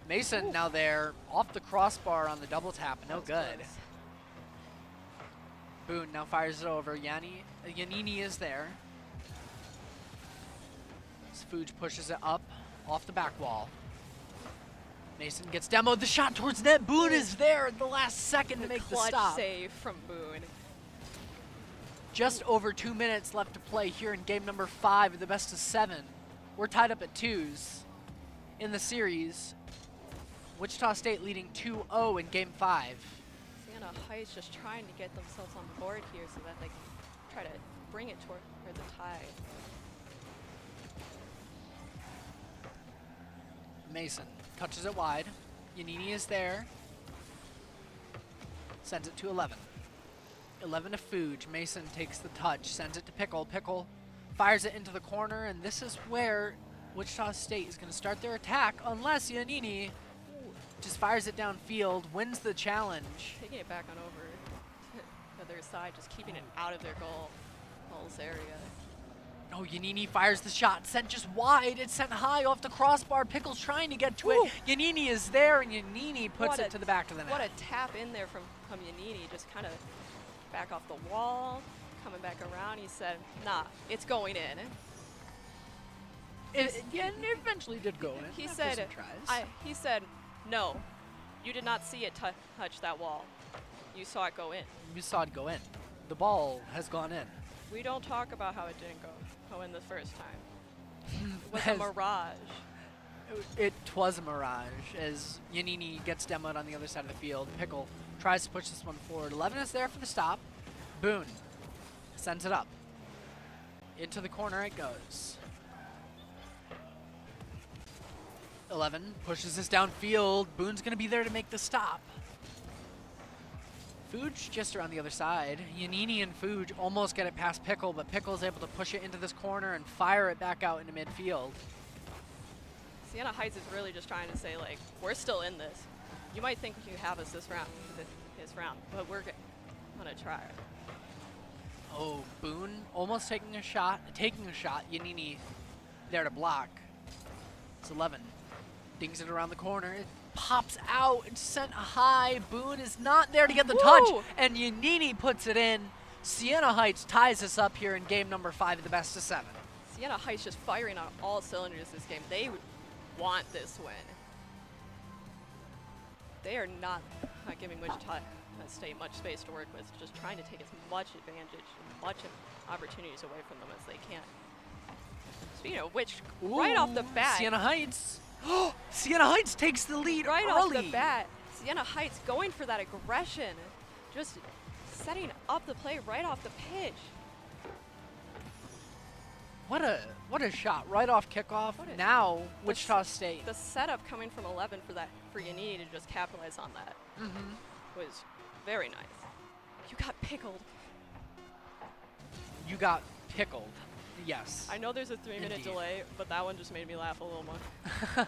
Mason now there, off the crossbar on the double tap. No good. Close. Boone now fires it over. Yanini is there. Fuge pushes it up off the back wall. Mason gets demoed. The shot towards net. Boone is there at the last second to make the stop. Clutch save from Boone. Just over 2 minutes left to play here in game number 5 of the best of 7. We're tied up at 2s in the series. Wichita State leading 2-0 in game 5. Siena Heights just trying to get themselves on board here so that they can try to bring it toward the tie. Mason touches it wide. Yanini is there. Sends it to 11. 11 to Fuge. Mason takes the touch, sends it to Pickle. Pickle fires it into the corner, and this is where Wichita State is going to start their attack unless Yanini just fires it downfield, wins the challenge. Taking it back on over to the other side, just keeping it out of their goals area. Oh, Yanini fires the shot, sent just wide. It's sent high off the crossbar. Pickle's trying to get to it. Yanini is there, and Yanini puts it to the back of the net. What a tap in there from Yanini, just kind of back off the wall, coming back around. He said, nah, it's going in. And it eventually did go in. He said, he said, no, you did not see it touch that wall. You saw it go in. You saw it go in. The ball has gone in. We don't talk about how it didn't go in the first time. It was a mirage. It was a mirage as Yanini gets demoed on the other side of the field. Pickle tries to push this one forward. 11 is there for the stop. Boone sends it up. Into the corner it goes. 11 pushes this downfield. Boone's going to be there to make the stop. Fuge just around the other side. Yanini and Fuge almost get it past Pickle, but Pickle's able to push it into this corner and fire it back out into midfield. Siena Heights is really just trying to say, like, we're still in this. You might think you have us this round, but we're gonna try. Oh, Boone almost taking a shot. Yanini there to block. It's 11. Dings it around the corner. It pops out. It's sent high. Boone is not there to get the touch, and Yanini puts it in. Siena Heights ties us up here in game number 5 of the best of 7. Siena Heights just firing on all cylinders this game. They want this win. They are not giving Wichita State much space to work with, just trying to take as much advantage, much opportunities away from them as they can. Speaking of which, right off the bat, Siena Heights. Siena Heights takes the lead right early. off the bat. Siena Heights going for that aggression, just setting up the play right off the pitch. What a shot right off kickoff. Now Wichita State. The setup coming from 11 for Yanini to just capitalize on that was very nice. You got pickled. You got pickled. Yes. I know there's a 3-minute delay, but that one just made me laugh a little more.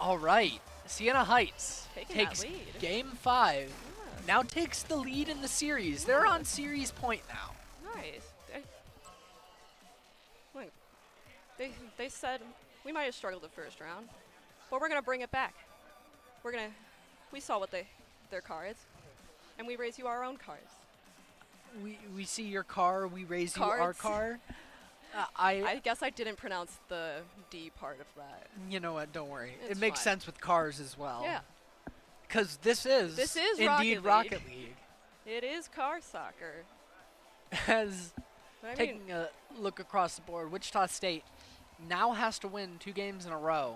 All right. Siena Heights takes that lead. game 5. Yeah. Now takes the lead in the series. They're on series point now. Nice. They said we might have struggled the first round, but we're gonna bring it back. We saw what their cards, and we raise you our own cards. We see your car, we raise you our car. I guess I didn't pronounce the D part of that. You know what? Don't worry. It's it makes fine. sense with cars as well. Yeah. Because this is indeed Rocket League. It is car soccer. As taking a look across the board, Wichita State now has to win 2 games in a row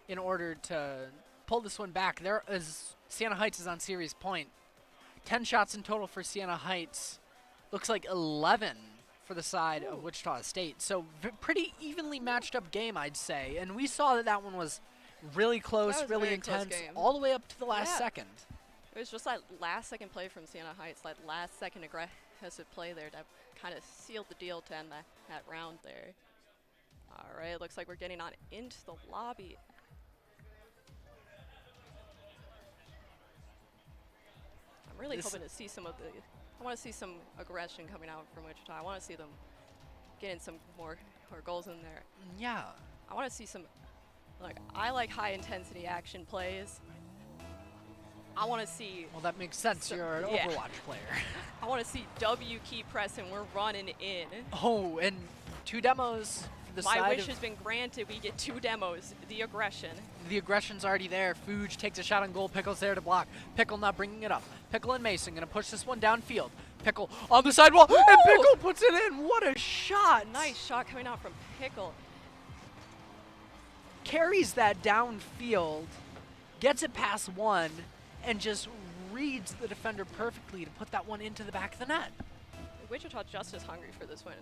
in order to pull this one back. There is Siena Heights is on series point. 10 shots in total for Siena Heights. Looks like 11 for the side of Wichita State. So pretty evenly matched up game, I'd say. And we saw that one was really close, really intense, all the way up to the last second. It was just that last second play from Siena Heights, that last second aggressive play there that kind of sealed the deal to end that round there. All right, looks like we're getting on into the lobby. I'm really hoping to see some of the, I want to see some aggression coming out from Wichita. I want to see them getting some more goals in there. Yeah. I want to see some, I like high intensity action plays. I want to see. Well, that makes sense. You're an Overwatch player. I want to see W key press and we're running in. Oh, and 2 demos for the side. My wish has been granted. We get 2 demos. The aggression. The aggression's already there. Fuge takes a shot on goal. Pickle's there to block. Pickle not bringing it up. Pickle and Mason going to push this one downfield. Pickle on the sidewall, and Pickle puts it in. What a shot. Nice shot coming out from Pickle. Carries that downfield, gets it past one, and just reads the defender perfectly to put that one into the back of the net. Wichita just as hungry for this win.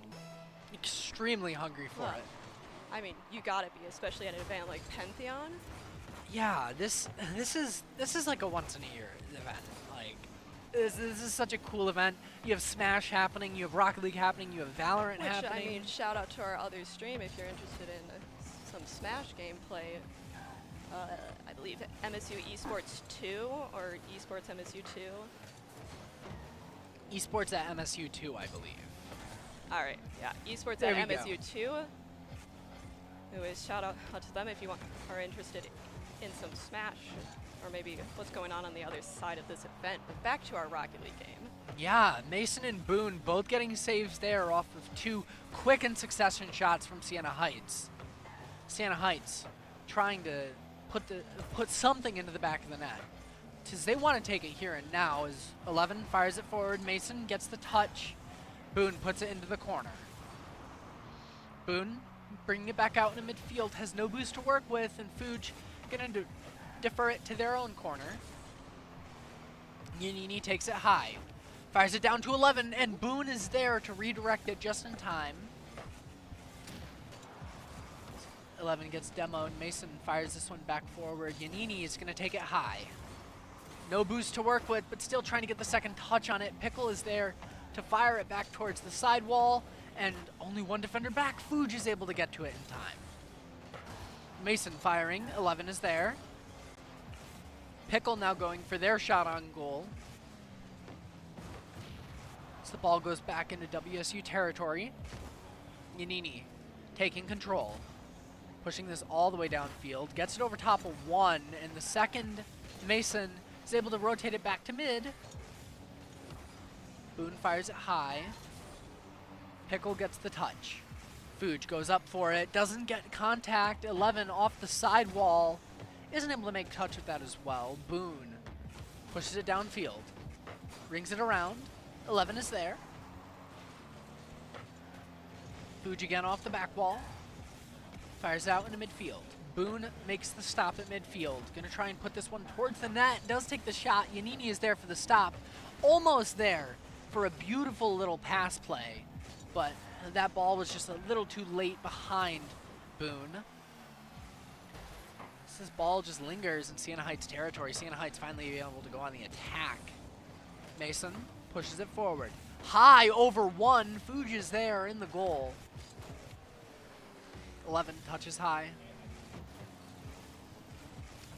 Extremely hungry for it. I mean, you gotta be, especially at an event like Pantheon. Yeah, this is like a once in a year event. Like, this is such a cool event. You have Smash happening, you have Rocket League happening, you have Valorant happening. I mean, shout out to our other stream if you're interested in some Smash gameplay. I believe MSU Esports 2 or Esports MSU 2. Esports at MSU 2, I believe. All right, yeah, Esports there at MSU 2. Anyways, shout out to them if you are interested in some Smash or maybe what's going on the other side of this event. But back to our Rocket League game. Yeah, Mason and Boone both getting saves there off of 2 quick in succession shots from Siena Heights. Siena Heights trying to put something into the back of the net. Because they want to take it here and now as 11 fires it forward. Mason gets the touch. Boone puts it into the corner. Boone bringing it back out into midfield, has no boost to work with, and Fuge going to defer it to their own corner. Yanini takes it high. Fires it down to 11, and Boone is there to redirect it just in time. 11 gets demoed. Mason fires this one back forward. Yanini is going to take it high. No boost to work with, but still trying to get the second touch on it. Pickle is there to fire it back towards the sidewall, and only one defender back. Fuge is able to get to it in time. Mason firing. 11 is there. Pickle now going for their shot on goal. So the ball goes back into WSU territory. Yanini taking control. Pushing this all the way downfield. Gets it over top of 1, and the second Mason is able to rotate it back to mid. Boone fires it high. Pickle gets the touch. Fuge goes up for it. Doesn't get contact. 11 off the sidewall. Isn't able to make touch with that as well. Boone pushes it downfield. Rings it around. 11 is there. Fuge again off the back wall. Fires out into midfield. Boone makes the stop at midfield. Gonna try and put this one towards the net. Does take the shot. Yanini is there for the stop. Almost there for a beautiful little pass play. But that ball was just a little too late behind Boone. This ball just lingers in Siena Heights territory. Siena Heights finally able to go on the attack. Mason pushes it forward. High over 1. Fuge is there in the goal. 11 touches high.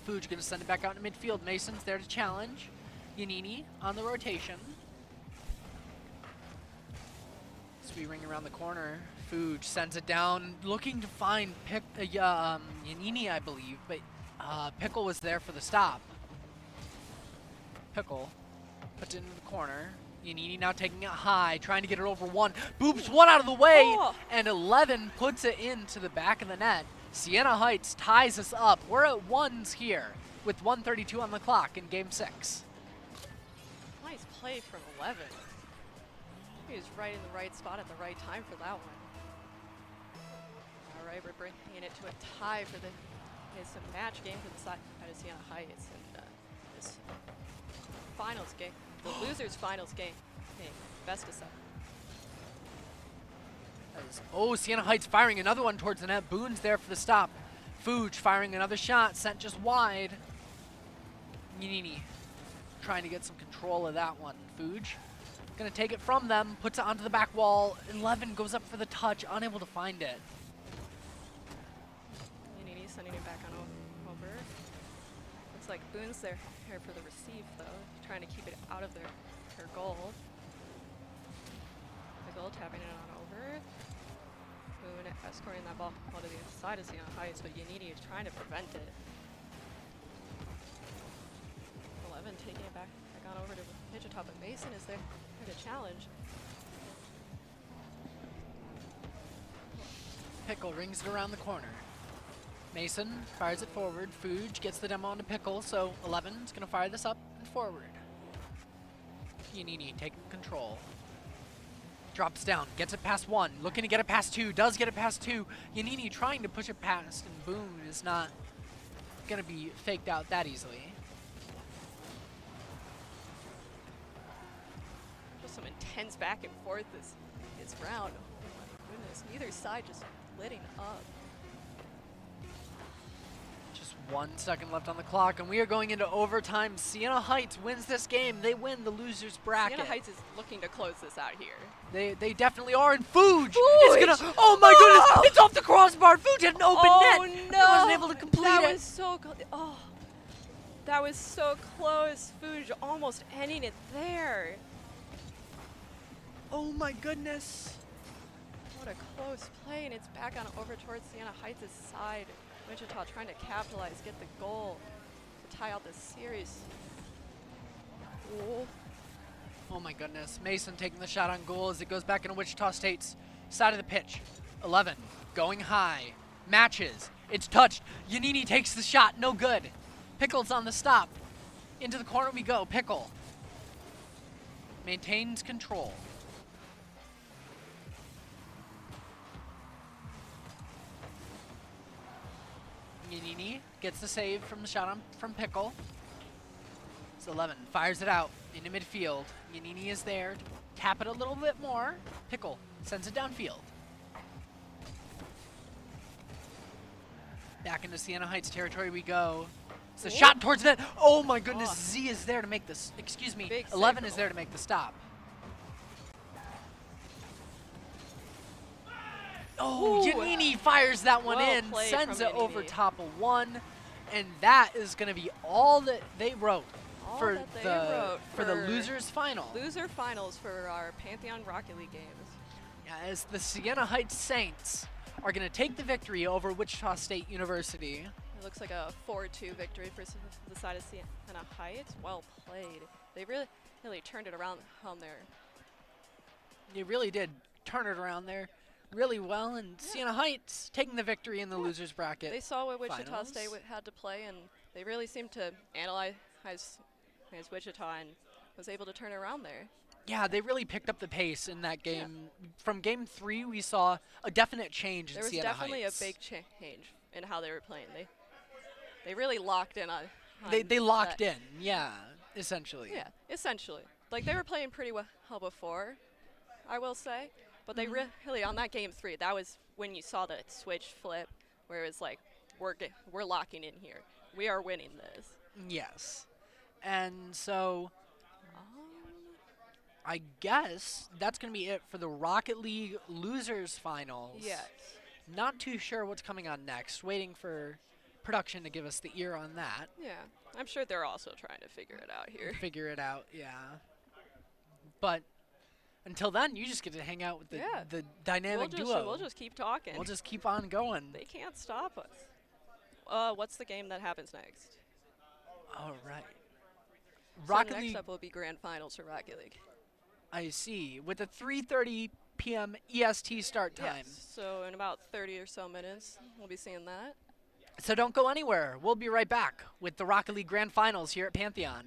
Fuge gonna send it back out in midfield. Mason's there to challenge. Yanini on the rotation. Sweet ring around the corner. Fuge sends it down, looking to find Yanini, I believe, but Pickle was there for the stop. Pickle puts it into the corner. Yanini now taking it high, trying to get it over 1. Boops 1 out of the way, and 11 puts it into the back of the net. Siena Heights ties us up. We're at 1s here with 1:32 on the clock in Game 6. Nice play from 11. He was right in the right spot at the right time for that one. All right, we're bringing it to a tie for it's a match game for the side of Siena Heights, and this finals game, the losers finals game, best of 7. Oh, Sienna Heights firing another one towards the net. Boone's there for the stop. Fuge firing another shot, sent just wide. Nini trying to get some control of that one. Fuge gonna take it from them, puts it onto the back wall. 11 goes up for the touch, unable to find it. Nini sending it back on over. Looks like Boone's there here for the receive though, trying to keep it out of her goal. The goal tapping it on over. Boone escorting that ball to the side of Sienna Heights, but Yanini is trying to prevent it. 11 taking it back on over to Wichita, but Mason is there to challenge. Pickle rings it around the corner. Mason fires it forward. Fuge gets the demo onto Pickle, so 11 is going to fire this up and forward. Yanini taking control. Drops down, gets it past 1, looking to get it past 2, does get it past 2. Yanini trying to push it past, and Boone is not going to be faked out that easily. Just some intense back and forth this round. Oh my goodness, neither side just letting up. Just 1 second left on the clock, and we are going into overtime. Sienna Heights wins this game. They win the loser's bracket. Sienna Heights is looking to close this out here. They definitely are, and Fuge is gonna, oh my goodness, it's off the crossbar. Fuge had an open net. Oh no! He wasn't able to complete that it. Was so oh, that was so close. Fuge almost ending it there. Oh my goodness. What a close play, and it's back on over towards Sienna Heights' side. Wichita trying to capitalize, get the goal to tie out this series. Oh. Oh my goodness. Mason taking the shot on goal as it goes back into Wichita State's side of the pitch. 11 going high. Matches. It's touched. Yanini takes the shot. No good. Pickle's on the stop. Into the corner we go. Pickle maintains control. Yanini gets the save from the shot from Pickle. So 11 fires it out into midfield. Yanini is there to tap it a little bit more. Pickle sends it downfield. Back into Sienna Heights territory we go. It's a shot towards net. Oh my goodness, Z is there to make this, excuse me, 11 is there to make the stop. Oh, Yanini fires that one in, sends it over top of 1, and that is going to be all that they wrote for the losers final. Loser finals for our Pantheon Rocket League games. Yeah, as the Sienna Heights Saints are going to take the victory over Wichita State University. It looks like a 4-2 victory for the side of Sienna Heights. Well played. They really turned it around on there. They really did turn it around there really well, and Sienna Heights taking the victory in the losers bracket. They saw what Wichita finals. State had to play, and they really seemed to analyze Wichita and was able to turn it around there. Yeah, they really picked up the pace in that game. From game 3, we saw a definite change in Sienna Heights. There was definitely a big change in how they were playing. They really locked in on they locked in, yeah, essentially. Yeah, essentially. Like, they were playing pretty well before, I will say. But they really, on that game 3, that was when you saw the switch flip, where it was like, we're locking in here. We are winning this. Yes. And so, I guess that's going to be it for the Rocket League Losers Finals. Yes. Not too sure what's coming on next. Waiting for production to give us the ear on that. Yeah. I'm sure they're also trying to figure it out here. Figure it out, yeah. But until then, you just get to hang out with the dynamic duo. We'll just keep talking. We'll just keep on going. They can't stop us. What's the game that happens next? All right. Rocket League. Next up will be Grand Finals for Rocket League. I see. With a 3:30 p.m. EST start time. Yes. So in about 30 or so minutes, we'll be seeing that. So don't go anywhere. We'll be right back with the Rocket League Grand Finals here at Pantheon.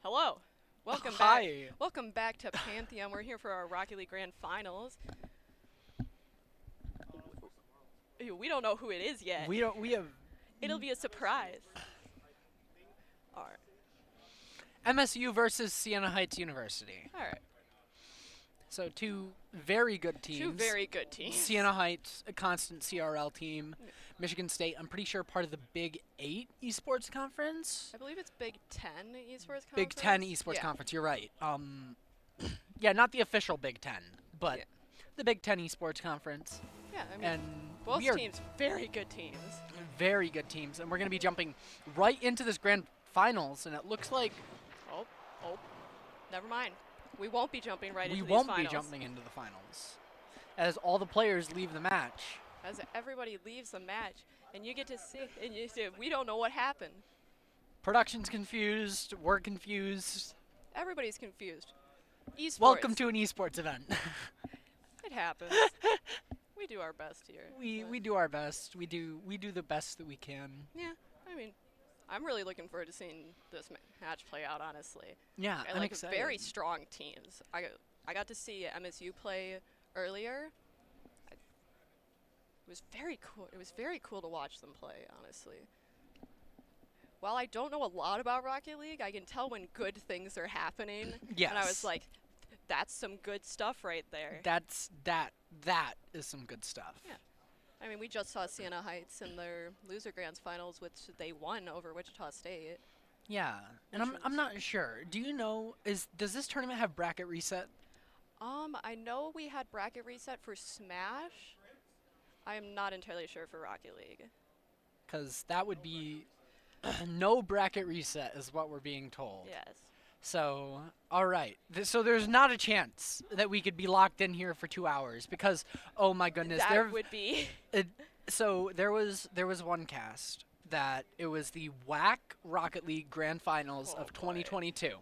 Hello. Welcome Hi. back. Welcome back to Pantheon. We're here for our Rocket League Grand Finals. We don't know who it is yet. We have It'll be a surprise. All right. MSU versus Siena Heights University. All right. So two very good teams. Two very good teams. Siena Heights, a constant CRL team. Michigan State, I'm pretty sure part of the Big 8 esports conference. I believe it's Big 10 esports conference. Big 10 esports conference, you're right. Yeah, not the official Big 10, but the Big 10 esports conference. Yeah, I mean, and both teams, very good teams. Very good teams, and we're going to be jumping right into this grand finals, and it looks like... Oh, never mind. We won't be jumping right into these finals. finals. We won't be jumping into the finals, as all the players leave the match. As everybody leaves the match, and you get to see, and you say, we don't know what happened. Production's confused, we're confused. Everybody's confused. Esports. Welcome to an esports event. It happens. We do our best here. We do our best. We do the best that we can. Yeah, I mean, I'm really looking forward to seeing this match play out, honestly. Yeah, and I'm like excited. Very strong teams. I got to see MSU play earlier. It was very cool. It was very cool to watch them play, honestly. While I don't know a lot about Rocket League, I can tell when good things are happening. Yes. And I was like, that's some good stuff right there. That is some good stuff. Yeah. I mean, we just saw Siena Heights in their loser grands finals, which they won over Wichita State. Yeah, and I'm not sure. Do you know, does this tournament have bracket reset? I know we had bracket reset for Smash. I am not entirely sure for Rocket League. Because that would be no bracket reset is what we're being told. Yes. So, all right. So there's not a chance that we could be locked in here for 2 hours because, oh my goodness, that would be. So there was one cast that it was the WAC Rocket League Grand Finals of 2022. Yeah.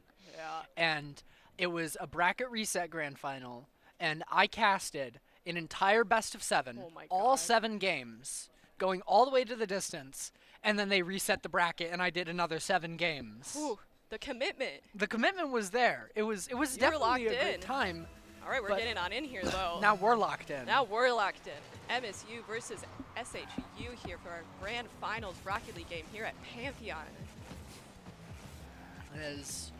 And it was a bracket reset grand final, and I casted an entire best of 7, all 7 games, going all the way to the distance, and then they reset the bracket, and I did another 7 games. Ooh, the commitment. The commitment was there. It was definitely a great time. All right, we're getting on in here, though. Now we're locked in. Now we're locked in. MSU versus SHU here for our grand finals Rocket League game here at Pantheon. It is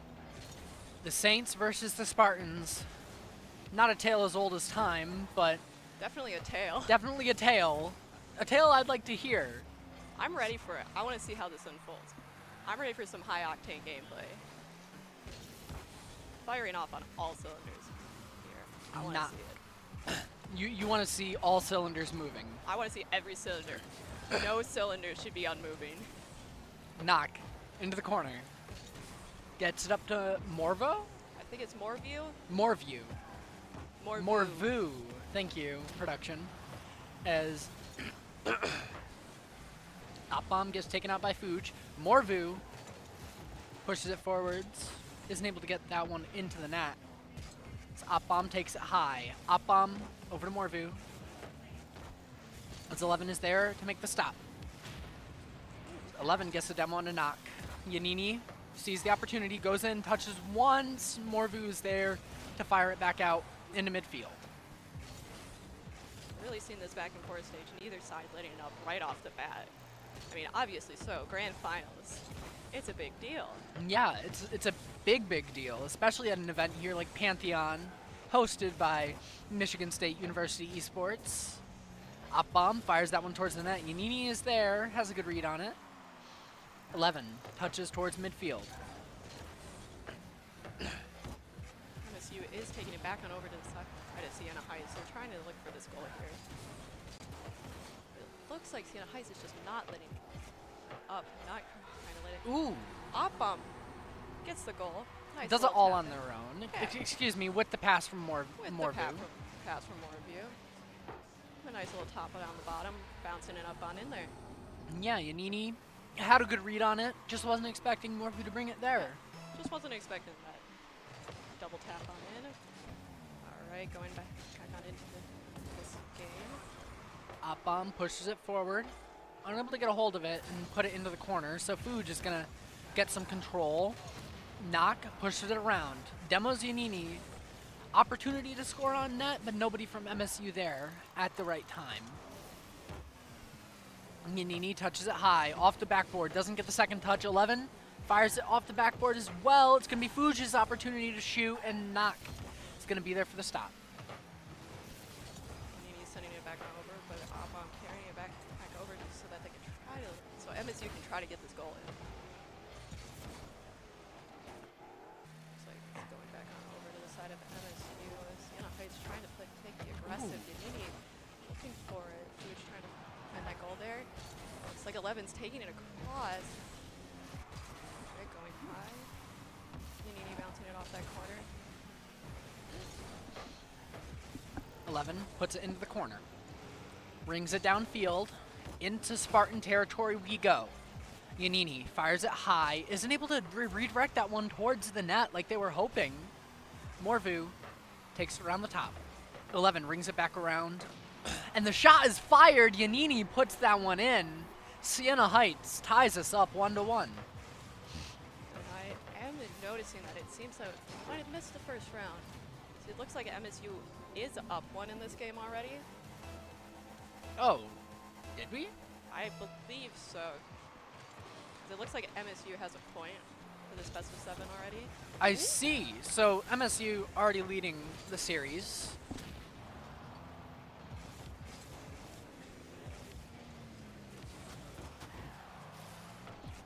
the Saints versus the Spartans. Not a tale as old as time, but... Definitely a tale. Definitely a tale. A tale I'd like to hear. I'm ready for it. I want to see how this unfolds. I'm ready for some high-octane gameplay. Firing off on all cylinders here. I want to see it. You want to see all cylinders moving. I want to see every cylinder. No cylinder should be unmoving. Knock. Into the corner. Gets it up to Morvo? I think it's Morview. Morview. Morvu. Thank you, production. As Op-Bomb gets taken out by Fuge. Morvu pushes it forwards. Isn't able to get that one into the net. So Op-Bomb takes it high. Op-Bomb over to Morvu. As 11 is there to make the stop. 11 gets the demo on a knock. Yanini sees the opportunity, goes in, touches once. Morvu is there to fire it back out into midfield. Really seen this back and forth stage, and either side letting it up right off the bat. I mean, obviously so. Grand finals, it's a big deal. Yeah, it's a big deal, especially at an event here like Pantheon, hosted by Michigan State University Esports. Op-Bomb fires that one towards the net. Yanini is there, has a good read on it. 11 touches towards midfield. MSU is taking it back on over to the side of Siena Heights. They're trying to look for this goal here. It looks like Siena Heights is just not letting up, not trying to let it. Ooh. Op-Bomb gets the goal. Nice. Does it all on their own. Yeah. Excuse me, with the pass from Morvu. Pass from Morvu. A nice little top down the bottom, bouncing it up on in there. Yeah, Yanini had a good read on it. Just wasn't expecting Morvu to bring it there. Yeah, just wasn't expecting that. Double tap on in. All right, going back on into this game. Op-Bomb pushes it forward. Unable to get a hold of it and put it into the corner. So Fuge is going to get some control. Knock pushes it around. Demos Yanini. Opportunity to score on net, but nobody from MSU there at the right time. Yanini touches it high, off the backboard, doesn't get the second touch. 11 fires it off the backboard as well. It's going to be Fuji's opportunity to shoot, and Knock is going to be there for the stop. Yanini's sending it back over, but Abom carrying it back over just so that they can try to, so MSU can try to get this goal in. Looks like it's going back on over to the side of MSU. Siena Heights trying to take the aggressive. Yanini looking for it. Fuji trying to find that goal there. Looks like 11's taking it across. Right, going high. Yanini bouncing it off that corner. 11 puts it into the corner. Rings it downfield. Into Spartan territory we go. Yanini fires it high. Isn't able to redirect that one towards the net like they were hoping. Morvu takes it around the top. 11 rings it back around. And the shot is fired. Yanini puts that one in. Siena Heights ties us up 1-1. And I am noticing that it seems that we might have missed the first round. So it looks like MSU is up 1 in this game already. Oh, did we? I believe so. 'Cause it looks like MSU has a point for this best of 7 already. I see. So MSU already leading the series.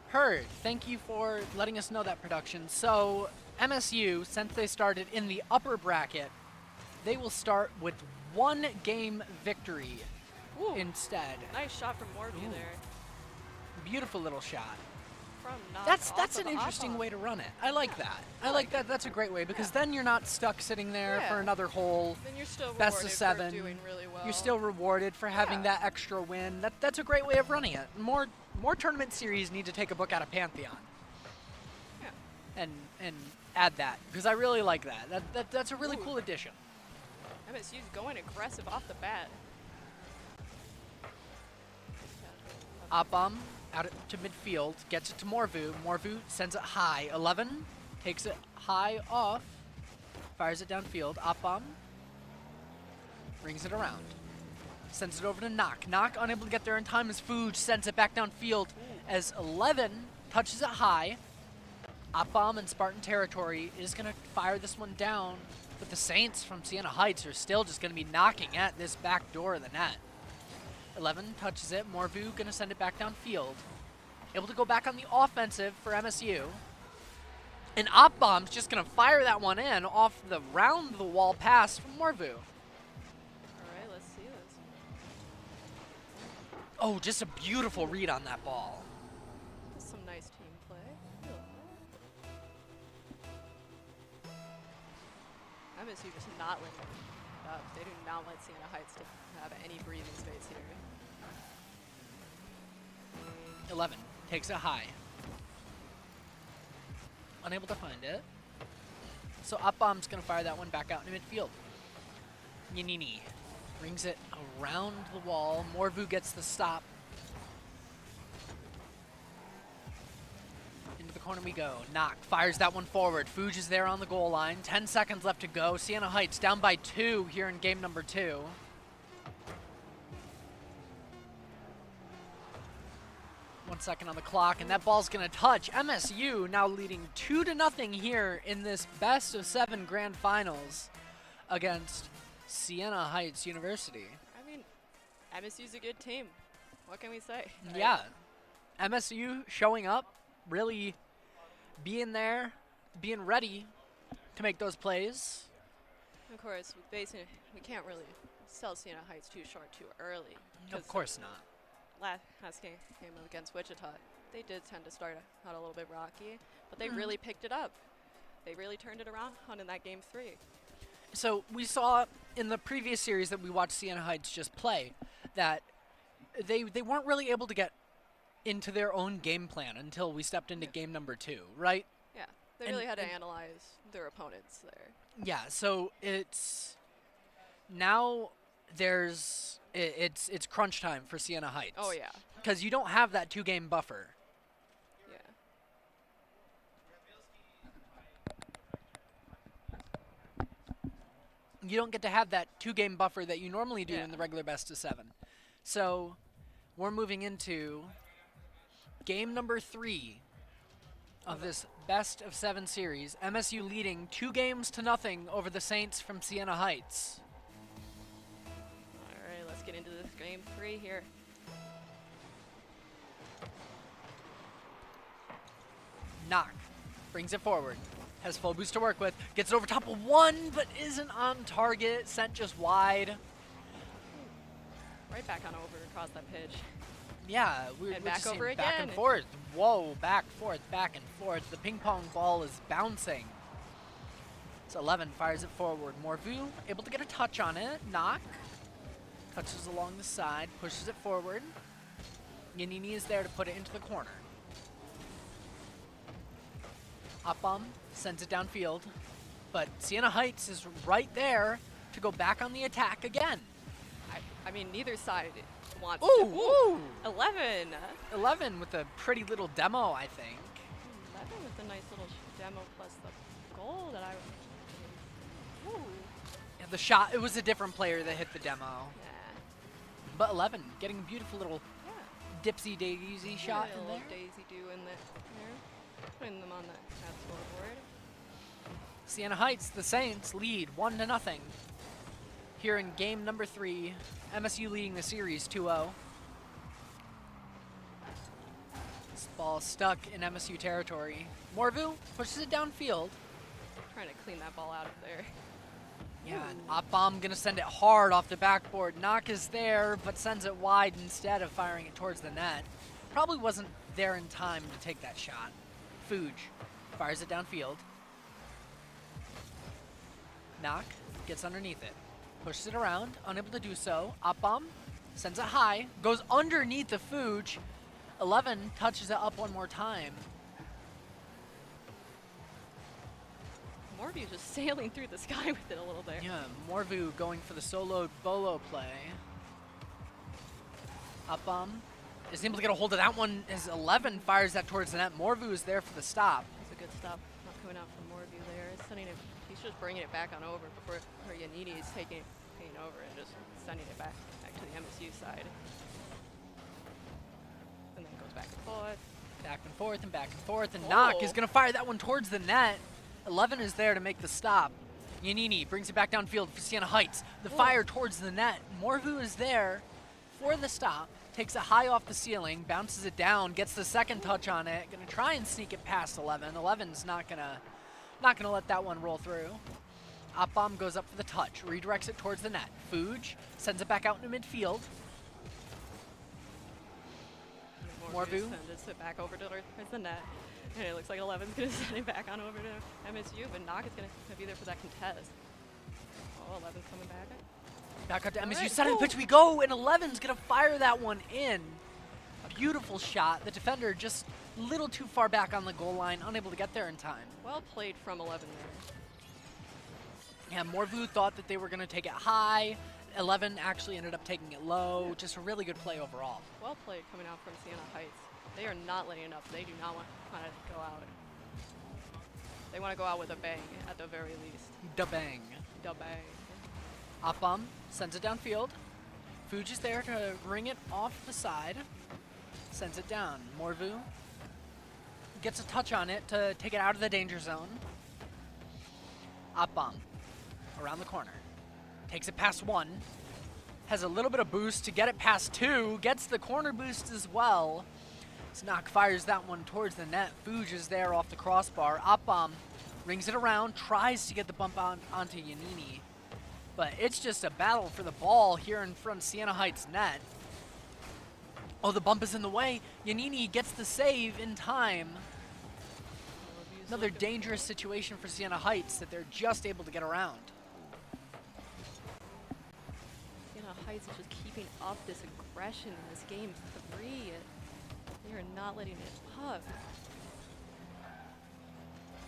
Heard. Thank you for letting us know that, production. So MSU, since they started in the upper bracket, they will start with 1 game victory instead. Nice shot from Morview there. Beautiful little shot. From That's an interesting way to run it. I like that. I like that. That's a great way because then you're not stuck sitting there for another whole Then you're still best of rewarded 7. for doing really well. You're still rewarded for having that extra win. That's a great way of running it. More tournament series need to take a book out of Pantheon. Yeah. And add that because I really like that. That's a really cool addition. MSU's going aggressive off the bat. Abam out to midfield, gets it to Morvu. Morvu sends it high. 11 takes it high off, fires it downfield. Abam rings it around, sends it over to Knock. Knock unable to get there in time as Fuge sends it back downfield as 11 touches it high. Abam in Spartan territory is going to fire this one down, but the Saints from Siena Heights are still just going to be knocking at this back door of the net. 11 touches it. Morvu going to send it back downfield. Able to go back on the offensive for MSU. And Opbomb's just going to fire that one in off the round-the-wall pass from Morvu. All right, let's see this. Oh, just a beautiful read on that ball. Some nice team play. MSU just not letting it up. They do not let Siena Heights to have any breathing space here. 11 takes it high. Unable to find it. So Upbomb's going to fire that one back out into midfield. Yanini brings it around the wall. Morvu gets the stop. Into the corner we go. Knock fires that one forward. Fuge is there on the goal line. 10 seconds left to go. Siena Heights down by 2 here in game number 2. One second on the clock, and that ball's going to touch. MSU now leading 2-0 here in this best of 7 grand finals against Siena Heights University. I mean, MSU's a good team. What can we say? Right? Yeah. MSU showing up, really being there, being ready to make those plays. Of course, we can't really sell Siena Heights too short too early. Of course not. Last game against Wichita, they did tend to start out a little bit rocky, but they really picked it up. They really turned it around in that game 3. So we saw in the previous series that we watched Siena Heights just play that they weren't really able to get into their own game plan until we stepped into game number 2, right? Yeah, they really had to analyze their opponents there. Yeah, so it's now it's crunch time for Siena Heights. Oh yeah, because you don't have that 2-game buffer. Yeah. you don't get to have that 2-game buffer that you normally do in the regular best of 7. So we're moving into game number 3 of this best of 7 series. MSU leading 2-0 over the Saints from Siena Heights. All right, let's get into this game 3 here. Knock brings it forward. Has full boost to work with. Gets it over top of 1, but isn't on target. Sent just wide. Right back on over across that pitch. Yeah, we're back just over seeing back again. and forth. Whoa, back, forth, back and forth. The ping pong ball is bouncing. So 11 fires it forward. Morvu able to get a touch on it. Knock. Touches along the side, pushes it forward. Yanini is there to put it into the corner. Up bomb, sends it downfield. But Siena Heights is right there to go back on the attack again. I mean, neither side wants Ooh, to. ooh! 11. 11 with a pretty little demo, I think. 11 with a nice little demo plus the goal that I... Ooh. Yeah, the shot, it was a different player that hit the demo. Yeah. But 11 getting a beautiful little dipsy daisy shot in there. Daisy do in there. Putting them on that scoreboard. Siena Heights, the Saints, lead 1-0. Here in game number 3, MSU leading the series 2-0. This ball stuck in MSU territory. Morvu pushes it downfield. Trying to clean that ball out of there. Yeah, and Op-Bomb gonna send it hard off the backboard. Knock is there, but sends it wide instead of firing it towards the net. Probably wasn't there in time to take that shot. Fuge fires it downfield. Knock gets underneath it. Pushes it around, unable to do so. Op-Bomb sends it high, goes underneath the Fuge. 11 touches it up one more time. Morview just sailing through the sky with it a little there. Yeah, Morvu going for the solo bolo play. Op-Bomb is able to get a hold of that one as 11 fires that towards the net. Morvu is there for the stop. That's a good stop. Not coming out from Morview there. Sending it, he's just bringing it back on over before Yanini is taking over and just sending it back to the MSU side. And then goes back and forth. Back and forth and back and forth. And Knock is going to fire that one towards the net. 11 is there to make the stop. Yanini brings it back downfield for Siena Heights. The fire towards the net. Morvu is there for the stop. Takes it high off the ceiling, bounces it down, gets the second touch on it. Gonna try and sneak it past 11. 11's not gonna let that one roll through. Op-Bomb goes up for the touch, redirects it towards the net. Fuge sends it back out into midfield. Morvu sends it back over to the net. And it looks like 11's going to send it back on over to MSU, but Knock is going to be there for that contest. Oh, 11's coming back. Back up to MSU, sudden pitch we go, and 11's going to fire that one in. Beautiful shot. The defender just a little too far back on the goal line, unable to get there in time. Well played from 11 there. Yeah, Morvu thought that they were going to take it high. 11 actually ended up taking it low. Just a really good play overall. Well played coming out from Siena Heights. They are not letting it up. They do not want to go out. They want to go out with a bang at the very least. Da bang. Da bang. Op-Bomb sends it downfield. Fuge is there to ring it off the side. Sends it down. Morvu gets a touch on it to take it out of the danger zone. Op-Bomb around the corner. Takes it past 1. Has a little bit of boost to get it past 2. Gets the corner boost as well. Knock fires that one towards the net. Fuge is there off the crossbar. Op-Bomb rings it around, tries to get the bump onto Yanini. But it's just a battle for the ball here in front of Siena Heights' net. Oh, the bump is in the way. Yanini gets the save in time. Another dangerous situation for Siena Heights that they're just able to get around. Siena Heights is just keeping up this aggression in this game 3. They are not letting it up.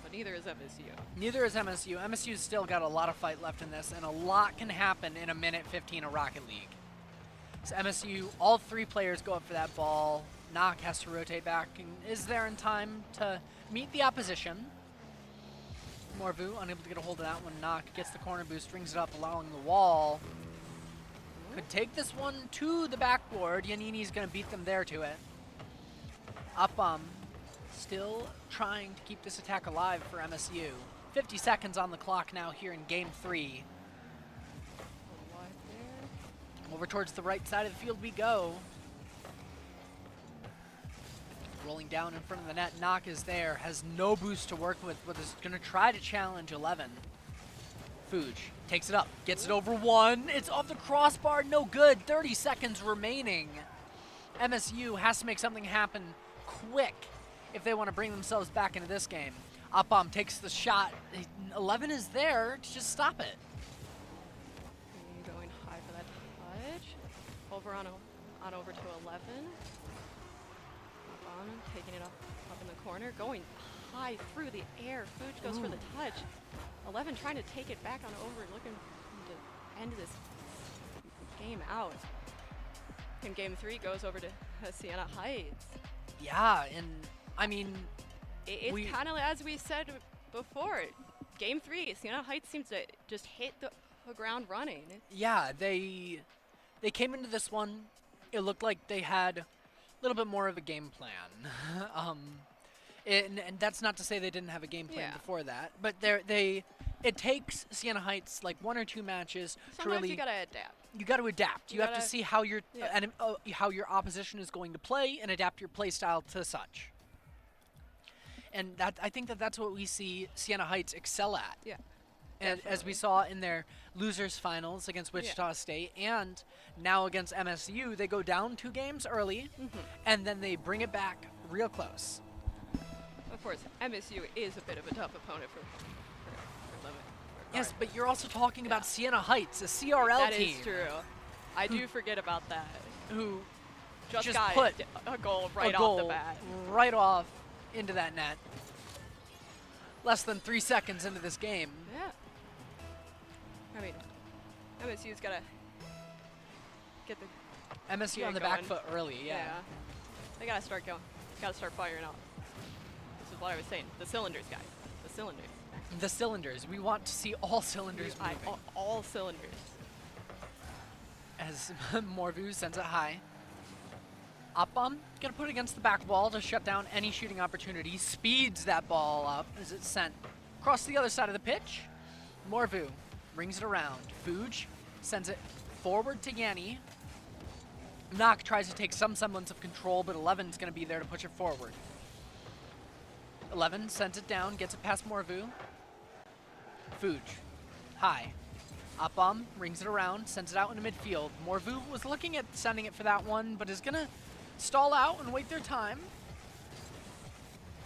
But neither is MSU. Neither is MSU. MSU's still got a lot of fight left in this, and a lot can happen in a minute 15 of Rocket League. So MSU, all 3 players go up for that ball. Knock has to rotate back and is there in time to meet the opposition. Morvu unable to get a hold of that one. Knock gets the corner boost, rings it up, allowing the wall. Could take this one to the backboard. Yanini's going to beat them there to it. Up still trying to keep this attack alive for MSU. 50 seconds on the clock now here in game 3. Over towards the right side of the field we go. Rolling down in front of the net. Knock is there. Has no boost to work with, but is going to try to challenge 11. Fuge takes it up. Gets it over one. It's off the crossbar. No good. 30 seconds remaining. MSU has to make something happen quick if they want to bring themselves back into this game. Upbomb takes the shot. 11 is there to just stop it. Going high for that touch. Over on over to 11. Taking it up in the corner, going high through the air. Fuge goes for the touch. 11 trying to take it back on over, looking to end this game out. And game 3 goes over to Siena Heights. Yeah, and I mean, it's kind of as we said before. Game 3, Siena Heights seems to just hit the ground running. Yeah, they came into this one. It looked like they had a little bit more of a game plan. And that's not to say they didn't have a game plan before that, but it takes Siena Heights like 1 or 2 matches to really. You gotta adapt. You got to adapt. You have to see how your how your opposition is going to play and adapt your play style to such. And I think that's what we see Siena Heights excel at. Yeah. And as we saw in their losers finals against Wichita State and now against MSU, they go down 2 games early, and then they bring it back real close. Of course, MSU is a bit of a tough opponent for Limit. Yes, but you're also talking about Siena Heights, a CRL team. That is true. I do forget about that. Who just got put a goal off the bat. Right off into that net. Less than 3 seconds into this game. Yeah. I mean, MSU's got to get the MSU on the back foot early, yeah. They got to start going. Got to start firing up. This is what I was saying. The cylinders, guys. The cylinders. The cylinders. We want to see all cylinders moving. All cylinders. As Morvu sends it high. Upbom gonna put it against the back wall to shut down any shooting opportunity. Speeds that ball up as it's sent across the other side of the pitch. Morvu rings it around. Fuge sends it forward to Yanni. Knock tries to take some semblance of control, but 11's gonna be there to push it forward. 11 sends it down, gets it past Morvu. Fuge, high. Upbom rings it around, sends it out into midfield. Morvu was looking at sending it for that one, but is gonna stall out and wait their time.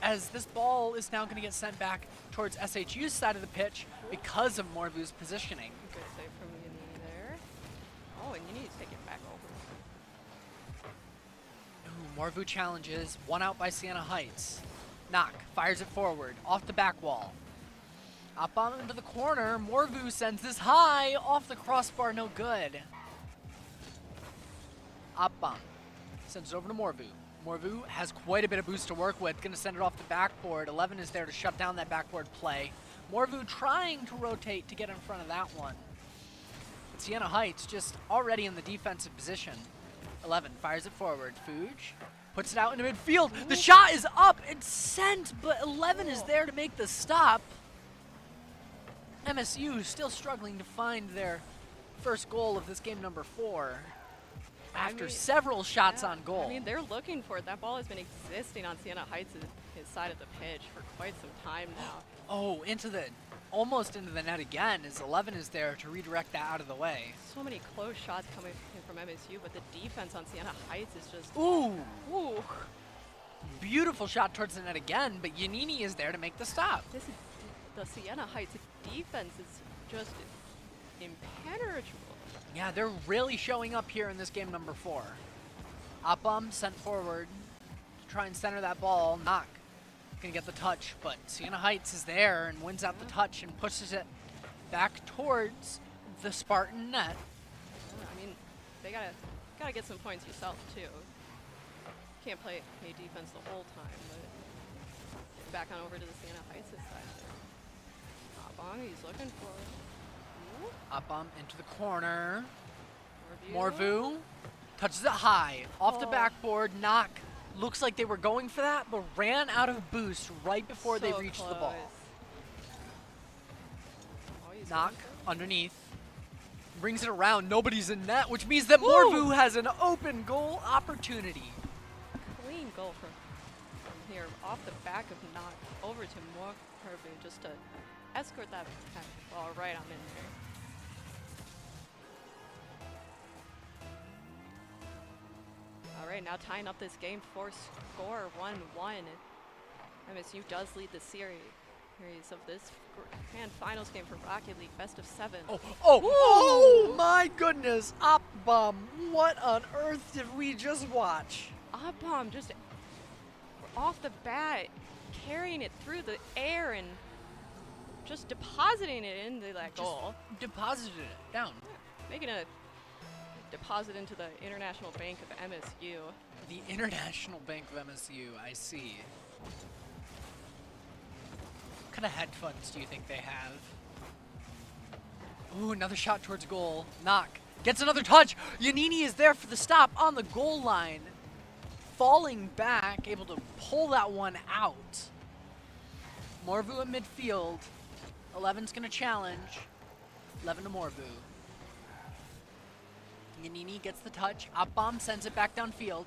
As this ball is now gonna get sent back towards SHU's side of the pitch because of Morvu's positioning. Good save from Yanni there. Oh, and Yanni's taking it back over. Ooh, Morvu challenges, 1 out by Siena Heights. Knock fires it forward, off the back wall. Up on into the corner, Morvu sends this high, off the crossbar, no good. Upbom sends it over to Morvu. Morvu has quite a bit of boost to work with, gonna send it off the backboard. 11 is there to shut down that backboard play. Morvu trying to rotate to get in front of that one. But Siena Heights just already in the defensive position. 11 fires it forward. Fuge puts it out into midfield. The shot is up and sent, but 11 is there to make the stop. MSU still struggling to find their first goal of this game number 4 after several shots on goal. I mean, they're looking for it. That ball has been existing on Siena Heights' his side of the pitch for quite some time now. Oh, almost into the net again as 11 is there to redirect that out of the way. So many close shots coming in from MSU, but the defense on Siena Heights is just... Ooh! Beautiful shot towards the net again, but Yanini is there to make the stop. The Siena Heights defense is just impenetrable. Yeah, they're really showing up here in this game number 4. Upbom sent forward to try and center that ball. Knock gonna get the touch, but Siena Heights is there and wins out the touch and pushes it back towards the Spartan net. I mean, they gotta get some points yourself too. Can't play defense the whole time, but back on over to the Siena Heights side there. bomb he's looking for. Up bomb into the corner. Morvu. Morvu touches it high. Off the backboard, knock. Looks like they were going for that, but ran out of boost right before they reached the ball. Knock underneath. Brings it around. Nobody's in net, which means that Morvu has an open goal opportunity. Clean goal from here, off the back of knock over to Morvu just to escort that ball right on in there. All right, now tying up this game for score 1-1. MSU does lead the series of this grand finals game for Rocket League, best of 7. Oh my goodness, Op Bomb. What on earth did we just watch? Op Bomb just off the bat, carrying it through the air and just depositing it into that goal. Deposited it down. Making a deposit into the International Bank of MSU. The International Bank of MSU, I see. What kind of headphones do you think they have? Ooh, another shot towards goal. Knock. Gets another touch. Yanini is there for the stop on the goal line. Falling back, able to pull that one out. Morvu at midfield. 11's going to challenge. 11 to Morvu. Yanini gets the touch. Op Bomb sends it back downfield.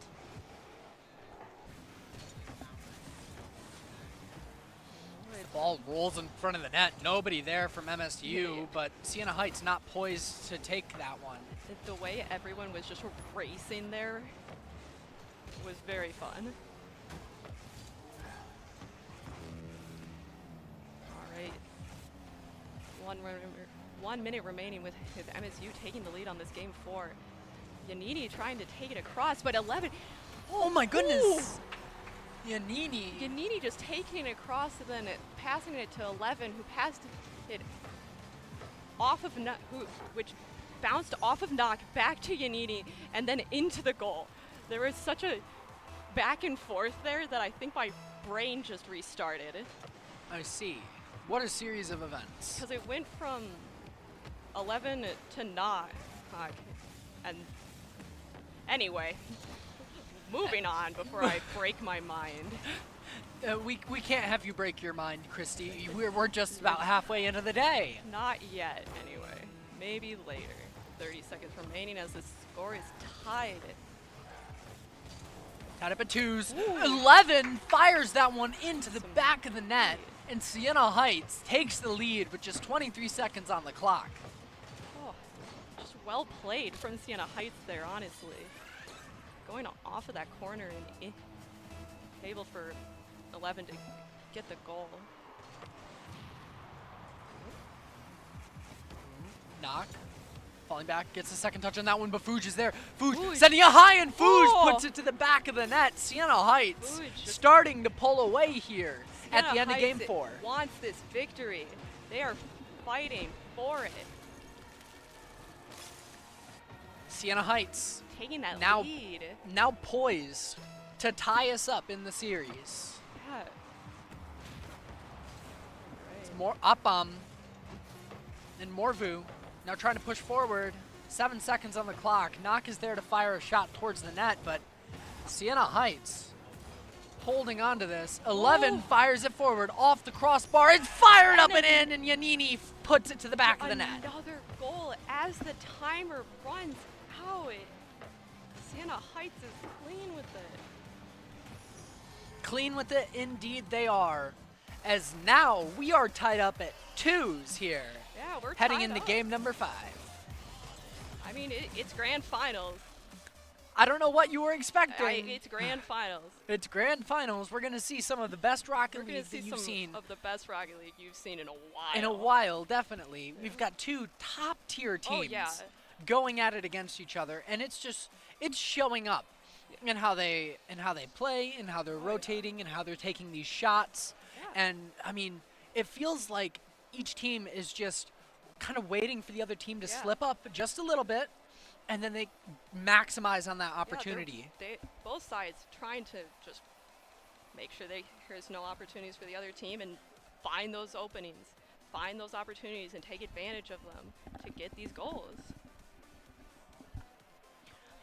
The ball rolls in front of the net. Nobody there from MSU, but Siena Heights not poised to take that one. The way everyone was just racing there was very fun. All right. 1 minute remaining with MSU taking the lead on this game 4. Yanini trying to take it across, but 11. Oh my goodness! Yanini just taking it across and then passing it to 11, who passed it off of which bounced off of Knock back to Yanini and then into the goal. There was such a back and forth there that I think my brain just restarted. I see. What a series of events. Because it went from 11 to Knock. And anyway, moving on before I break my mind. We can't have you break your mind, Christy. We're just about halfway into the day. Not yet, anyway. Maybe later. 30 seconds remaining as the score is tied. Tied up at 2s. 11 fires that one into the back of the net, and Siena Heights takes the lead with just 23 seconds on the clock. Oh, just well played from Siena Heights there, honestly. Going off of that corner and able for 11 to get the goal. Knock. Falling back, gets the second touch on that one, but Fuge is there. Fuge sending it high, and Fuge puts it to the back of the net. Siena Heights starting to pull away here at the end of game 4. Wants this victory. They are fighting for it. Siena Heights taking that lead. Now poised to tie us up in the series. Yeah. It's more Op Bomb and Morvu. Now trying to push forward. 7 seconds on the clock. Knock is there to fire a shot towards the net, but Siena Heights holding on to this. 11 fires it forward off the crossbar. It's fired up and in, and Yanini puts it to the back of the net. Another goal as the timer runs out. Siena Heights is clean with it. Clean with it, indeed they are. As now we are tied up at 2s here. Yeah, we're heading tied into up. game number 5. I mean, it's grand finals. I don't know what you were expecting. It's grand finals. It's grand finals. We're going to see some of the best Rocket League that you've seen. Of the best Rocket League you've seen in a while. In a while, definitely. We've got 2 top-tier teams going at it against each other, and it's showing up in how they play, and how they're rotating, and how they're taking these shots. Yeah. And I mean, it feels like each team is just kind of waiting for the other team to slip up just a little bit, and then they maximize on that opportunity. Both sides trying to just make sure there's no opportunities for the other team and find those openings. find those opportunities and take advantage of them to get these goals.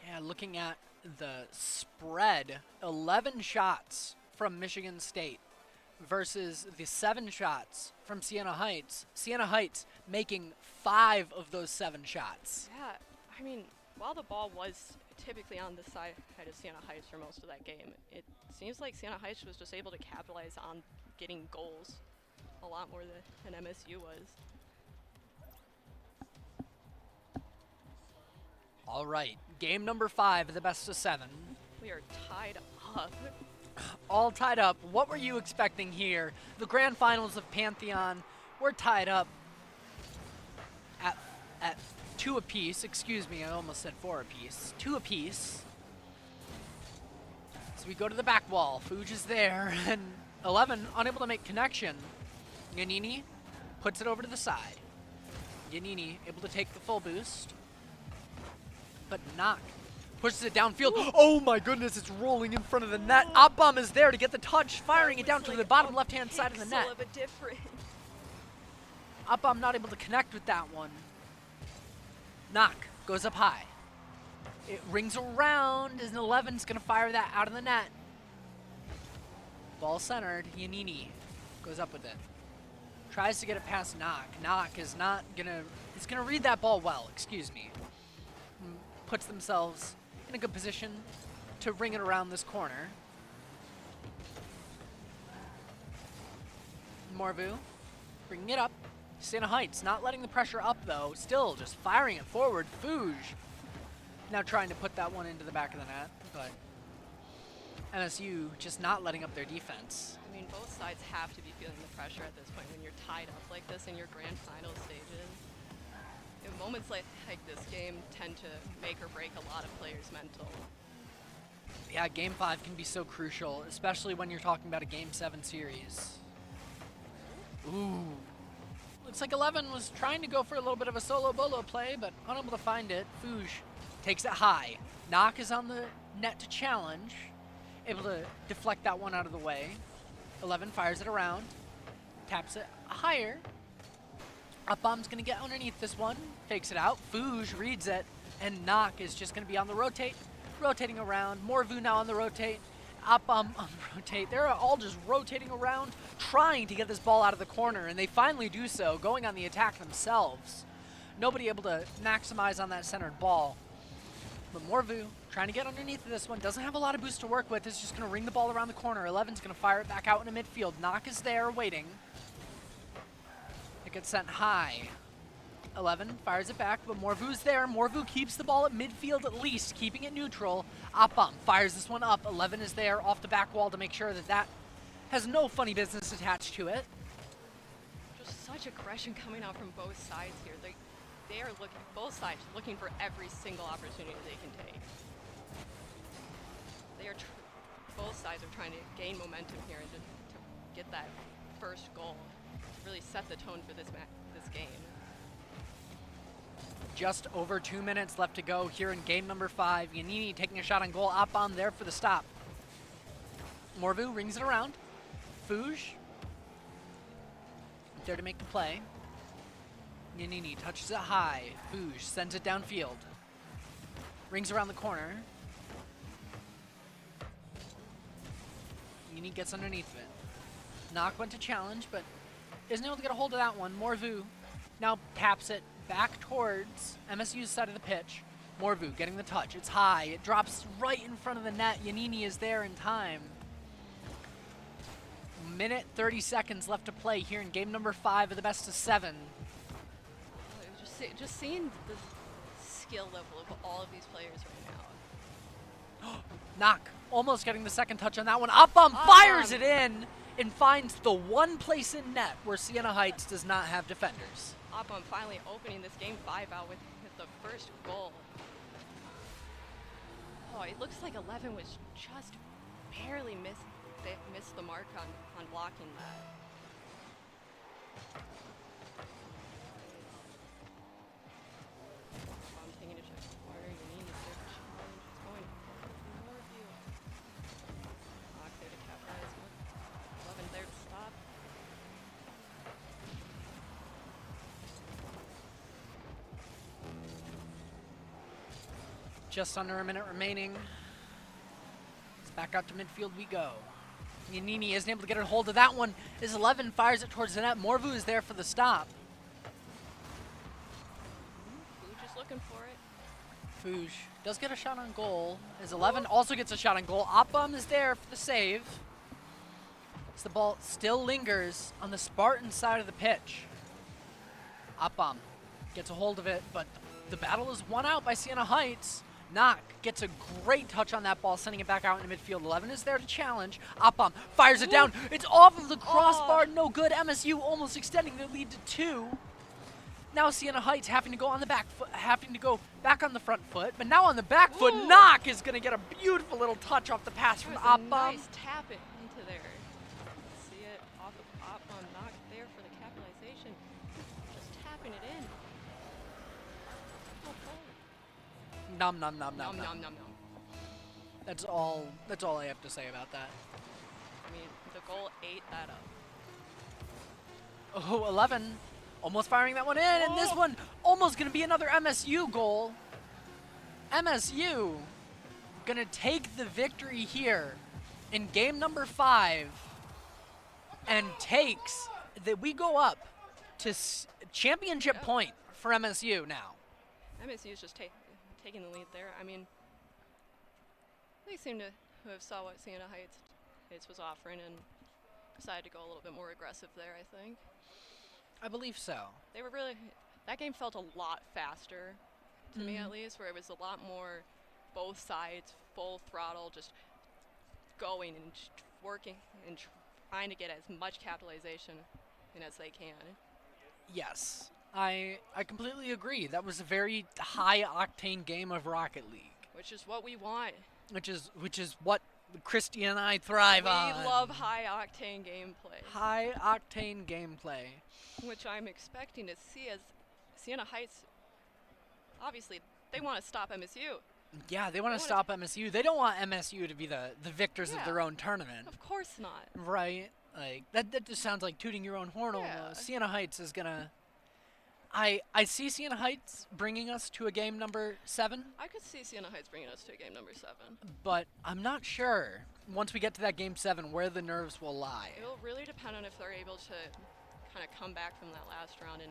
Yeah, looking at the spread, 11 shots from Michigan State versus the 7 shots from Siena Heights. Siena Heights making 5 of those 7 shots. Yeah, I mean, while the ball was typically on the side of Siena Heights for most of that game, it seems like Siena Heights was just able to capitalize on getting goals a lot more than MSU was. All right, game number 5 of the best of 7. We are tied up. All tied up. What were you expecting here? The grand finals of Pantheon, we're tied up at 2 apiece. Excuse me, I almost said 4 apiece. 2 apiece. So we go to the back wall. Fuge is there, and 11 unable to make connection. Yanini puts it over to the side. Yanini able to take the full boost, but Knock pushes it downfield. Oh my goodness, it's rolling in front of the net. Opbomb is there to get the touch, firing it down to the bottom left-hand side of the net. Of a difference. Opbomb not able to connect with that one. Knock goes up high. It rings around as an 11's gonna fire that out of the net. Ball centered, Yanini goes up with it. Tries to get it past Knock. Knock is not gonna, is gonna read that ball well, excuse me. Puts themselves in a good position to ring it around this corner. Morvu bringing it up. Siena Heights not letting the pressure up though, still just firing it forward. Fuge now trying to put that one into the back of the net, but MSU just not letting up their defense. I mean, both sides have to be feeling the pressure at this point when you're tied up like this in your grand final stages. Moments like this game tend to make or break a lot of players' mental. Yeah, Game 5 can be so crucial, especially when you're talking about a Game 7 series. Ooh. Looks like 11 was trying to go for a little bit of a solo bolo play, but unable to find it. Fuge takes it high. Knock is on the net to challenge, able to deflect that one out of the way. 11 fires it around, taps it higher. Upbomb's gonna get underneath this one, fakes it out. Fuge reads it, and Knock is just gonna be on the rotate, rotating around. Morvu now on the rotate. Upbomb on the rotate. They're all just rotating around, trying to get this ball out of the corner, and they finally do so, going on the attack themselves. Nobody able to maximize on that centered ball. But Morvu trying to get underneath this one, doesn't have a lot of boost to work with, is just gonna ring the ball around the corner. 11's gonna fire it back out into midfield. Knock is there waiting. It gets sent high. 11 fires it back, but Morvu's there. Morvu keeps the ball at midfield at least, keeping it neutral. Opbomb fires this one up. 11 is there off the back wall to make sure that that has no funny business attached to it. Just such aggression coming out from both sides here. They are looking, both sides, looking for every single opportunity they can take. They are, both sides are trying to gain momentum here and to get that first goal. Really set the tone for this game. Just over 2 minutes left to go here in game number 5. Yanini taking a shot on goal. Opbomb there for the stop. Morvu rings it around. Fuge there to make the play. Yanini touches it high. Fuge sends it downfield. Rings around the corner. Yanini gets underneath it. Knock went to challenge, but isn't able to get a hold of that one. Morvu now taps it back towards MSU's side of the pitch. Morvu getting the touch. It's high. It drops right in front of the net. Yanini is there in time. Minute 30 seconds left to play here in game number 5 of the best of 7. Just seeing the skill level of all of these players right now. Knock almost getting the second touch on that one. Opbomb fires it in and finds the one place in net where Siena Heights does not have defenders. Opbomb finally opening this game 5 out with the first goal. Oh, it looks like 11 was just barely missed the mark on blocking that. I'm taking a check corner. You need to challenge. It's going more view. Knock there to capitalize. 11 there to stop. just under a minute remaining. It's back out to midfield we go. Yanini isn't able to get a hold of that one. As 11 fires it towards the net. Morvu is there for the stop. Fuge is looking for it. Fuge does get a shot on goal. As 11 also gets a shot on goal. Opbom is there for the save. As the ball still lingers on the Spartan side of the pitch. Opbom gets a hold of it, but the battle is won out by Siena Heights. Knock gets a great touch on that ball, sending it back out into midfield. 11 is there to challenge. Opbom fires it down. It's off of the crossbar. No good. MSU almost extending their lead to 2. Now Siena Heights having to go on the back foot, having to go back on the front foot, but now on the back foot, Knock is going to get a beautiful little touch off the pass from Opbom. Nice tap it into there. See it off of Opbom. Knock there for the capitalization. Just tapping it in. Nom nom nom nom Nom nom nom nom. That's all I have to say about that. I mean, the goal ate that up. Oh, 11 almost firing that one in, and this one almost going to be another MSU goal. MSU going to take the victory here in game number 5 and takes that we go up to championship point for MSU now. MSU is just taking the lead there. I mean, they seem to have saw what Siena Heights was offering and decided to go a little bit more aggressive there, I think. I believe so. They were really, that game felt a lot faster to me at least, where it was a lot more both sides, full throttle, just going and working and trying to get as much capitalization in as they can. Yes, I completely agree. That was a very high-octane game of Rocket League. Which is what we want. Which is what Christy and I thrive on. We love high-octane gameplay. High-octane gameplay. Which I'm expecting to see as Siena Heights, obviously, they want to stop MSU. Yeah, they want to stop MSU. They don't want MSU to be the victors of their own tournament. Of course not. Right. Like, that just sounds like tooting your own horn almost. Siena Heights is going to... I see Siena Heights bringing us to a game number 7. I could see Siena Heights bringing us to a game number 7. But I'm not sure, once we get to that game 7, where the nerves will lie. It'll really depend on if they're able to kind of come back from that last round and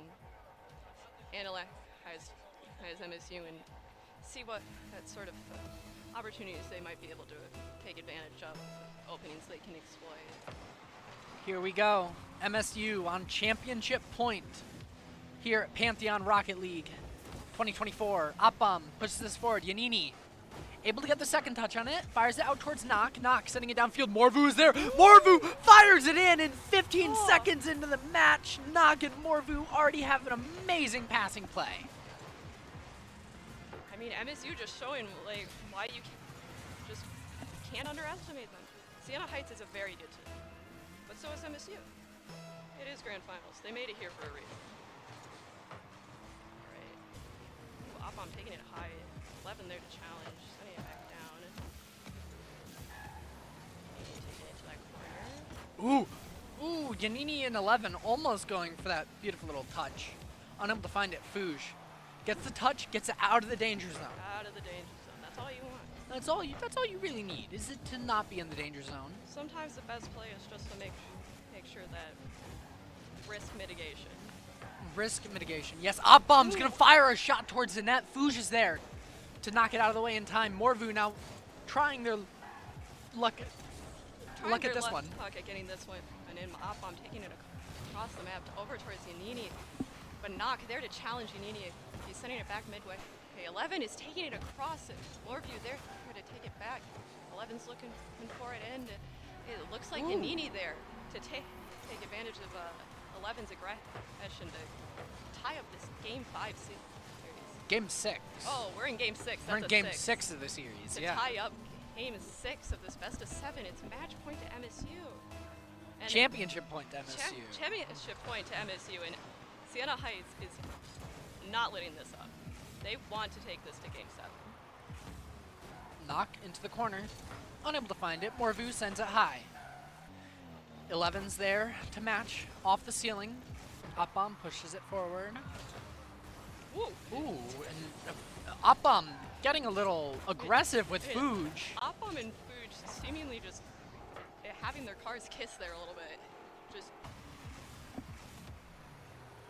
analyze MSU and see what that sort of opportunities they might be able to take advantage of, openings they can exploit. Here we go. MSU on championship point here at Pantheon Rocket League 2024. Opbom pushes this forward. Yanini able to get the second touch on it. Fires it out towards Knock. Knock sending it downfield. Morvu is there. Morvu fires it in 15 seconds into the match. Knock and Morvu already have an amazing passing play. I mean, MSU just showing like why you just can't underestimate them. Siena Heights is a very good team, but so is MSU. It is grand finals. They made it here for a reason. All right. Opbom taking it high. 11 there to challenge. Sending it back down. Taking it to that corner. Ooh, Yanini and 11 almost going for that beautiful little touch. Unable to find it. Fuge gets the touch, gets it out of the danger zone. Out of the danger zone. That's all you want. That's all you really need, is it to not be in the danger zone. Sometimes the best play is just to make sure that risk mitigation. Risk mitigation. Yes, Opbom's gonna fire a shot towards the net. Fuge is there to knock it out of the way in time. Morvu now trying their luck at this one. Luck at getting this one, and then Opbom taking it across the map over towards Yanini. But Knock there to challenge Yanini. He's sending it back midway. Okay, 11 is taking it across it. Morvu there to take it back. 11's looking for it, and it looks like Yanini there to take advantage of 11's aggression to tie up this Game 5 series. Game 6. Oh, we're in Game 6. That's we're in Game 6 of the series, to tie up Game 6 of this best of 7. It's match point to MSU. And championship point to MSU. Championship point to MSU, and Siena Heights is not letting this up. They want to take this to Game 7. Knock into the corner. Unable to find it. Morvu sends it high. 11's there to match off the ceiling. Opbom pushes it forward. Ooh, and Opbom getting a little aggressive with Fuge. Oppom and Fuge seemingly just having their cars kiss there a little bit. Just,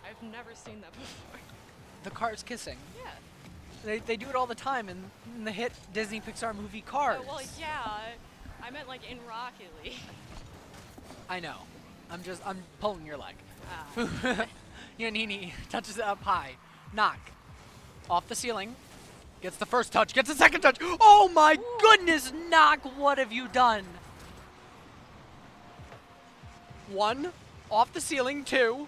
I've never seen that before. The cars kissing. Yeah. They do it all the time in the hit Disney Pixar movie Cars. Well, yeah. I meant like in Rocket League. I know. I'm pulling your leg. Ah. Yanini touches it up high. Knock. Off the ceiling. Gets the first touch. Gets the second touch. Oh my goodness, Knock. What have you done? 1. Off the ceiling. 2.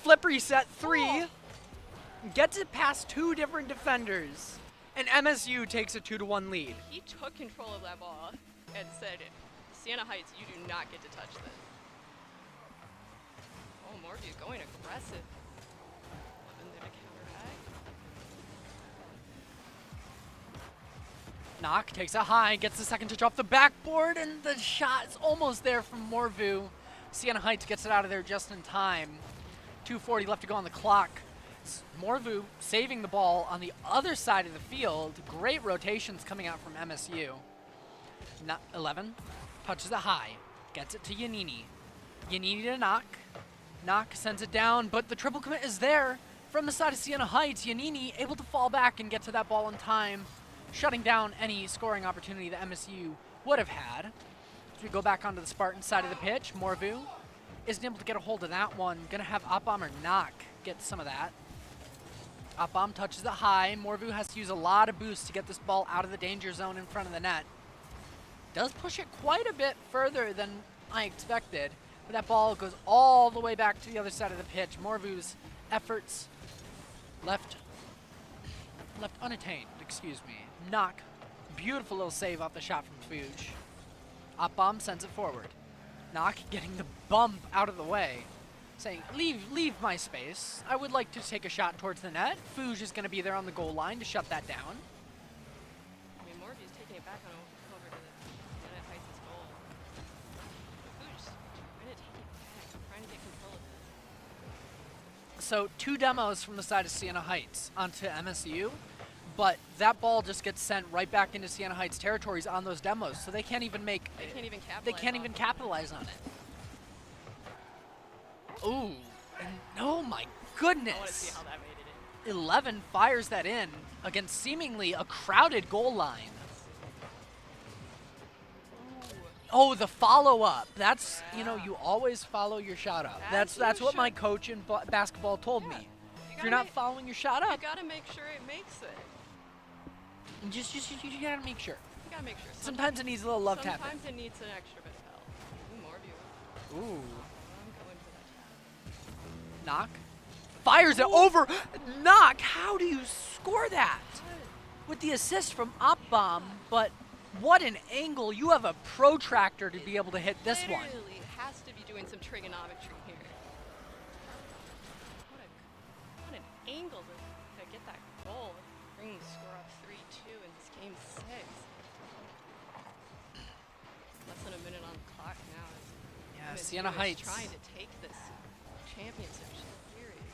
Flip reset. 3. Gets it past 2 different defenders. And MSU takes a 2-1 lead. He took control of that ball and said, Sienna Heights, you do not get to touch this. Oh, Morpheus going aggressive. And then a counteract. Knock takes it high, gets the second touch off the backboard, and the shot is almost there from Morvu. Sienna Heights gets it out of there just in time. 2:40 left to go on the clock. Morvu saving the ball on the other side of the field. Great rotations coming out from MSU. 11 touches it high, gets it to Yanini. Yanini to Knock. Knock sends it down, but the triple commit is there from the side of Sienna Heights. Yanini able to fall back and get to that ball in time, shutting down any scoring opportunity that MSU would have had. As we go back onto the Spartan side of the pitch, Morvu isn't able to get a hold of that one. Gonna have Oppom or Knock get some of that. Oppom touches it high. Morvu has to use a lot of boost to get this ball out of the danger zone in front of the net. Does push it quite a bit further than I expected, but that ball goes all the way back to the other side of the pitch. Morvu's efforts left unattained, excuse me. Knock, beautiful little save off the shot from Fuge. Oppom sends it forward. Knock getting the bump out of the way, saying, leave my space. I would like to take a shot towards the net. Fuge is going to be there on the goal line to shut that down. I mean, Morpheus taking it back over to the Sienna Heights' goal. Fuge trying to take it back, trying to get control of this. So 2 demos from the side of Sienna Heights onto MSU, but that ball just gets sent right back into Sienna Heights territories on those demos, so they can't even capitalize on it. Ooh, and oh my goodness. I want to see how that made it in. 11 fires that in against seemingly a crowded goal line. Oh, the follow-up. That's, you know, you always follow your shot up. That's what my coach in basketball told me. If you're not following your shot up, you gotta make sure it makes it. You gotta make sure. You gotta make sure. Sometimes it needs a little love tapping. Sometimes it needs an extra bit of help. Ooh, Morpheus. Ooh. I'm going for that shot. Knock. Fires it over. Knock. How do you score that? With the assist from Oppom, but what an angle. You have a protractor to be able to hit this one. Literally has to be doing some trigonometry here. What an angle to get that goal. Bring the score up 3-2 in this game 6. Less than a minute on the clock now. Yeah, MSU Sienna is Heights trying to take this championship series.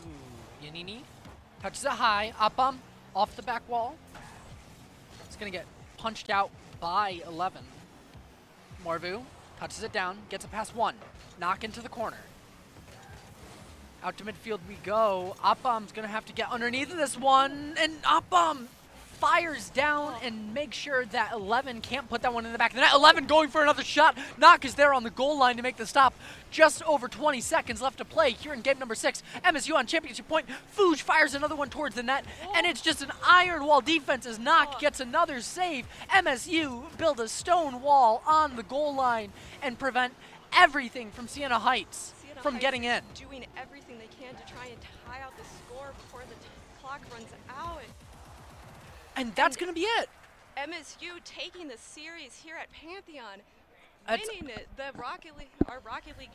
Ooh, Yanini touches it high. Oppom off the back wall. It's going to get punched out by 11. Morvu touches it down, gets it past 1. Knock into the corner. Out to midfield we go. Oppom's going to have to get underneath of this one, and Oppom fires down and makes sure that 11 can't put that one in the back of the net. 11 going for another shot. Knock is there on the goal line to make the stop. Just over 20 seconds left to play here in game number 6. MSU on championship point. Fuge fires another one towards the net, and it's just an iron wall defense as Knock gets another save. MSU build a stone wall on the goal line and prevent everything from Sienna Heights from getting in. Doing everything they can to try and tie out the score before the clock runs out. And that's going to be it. MSU taking the series here at Pantheon, That's winning it, our Rocket League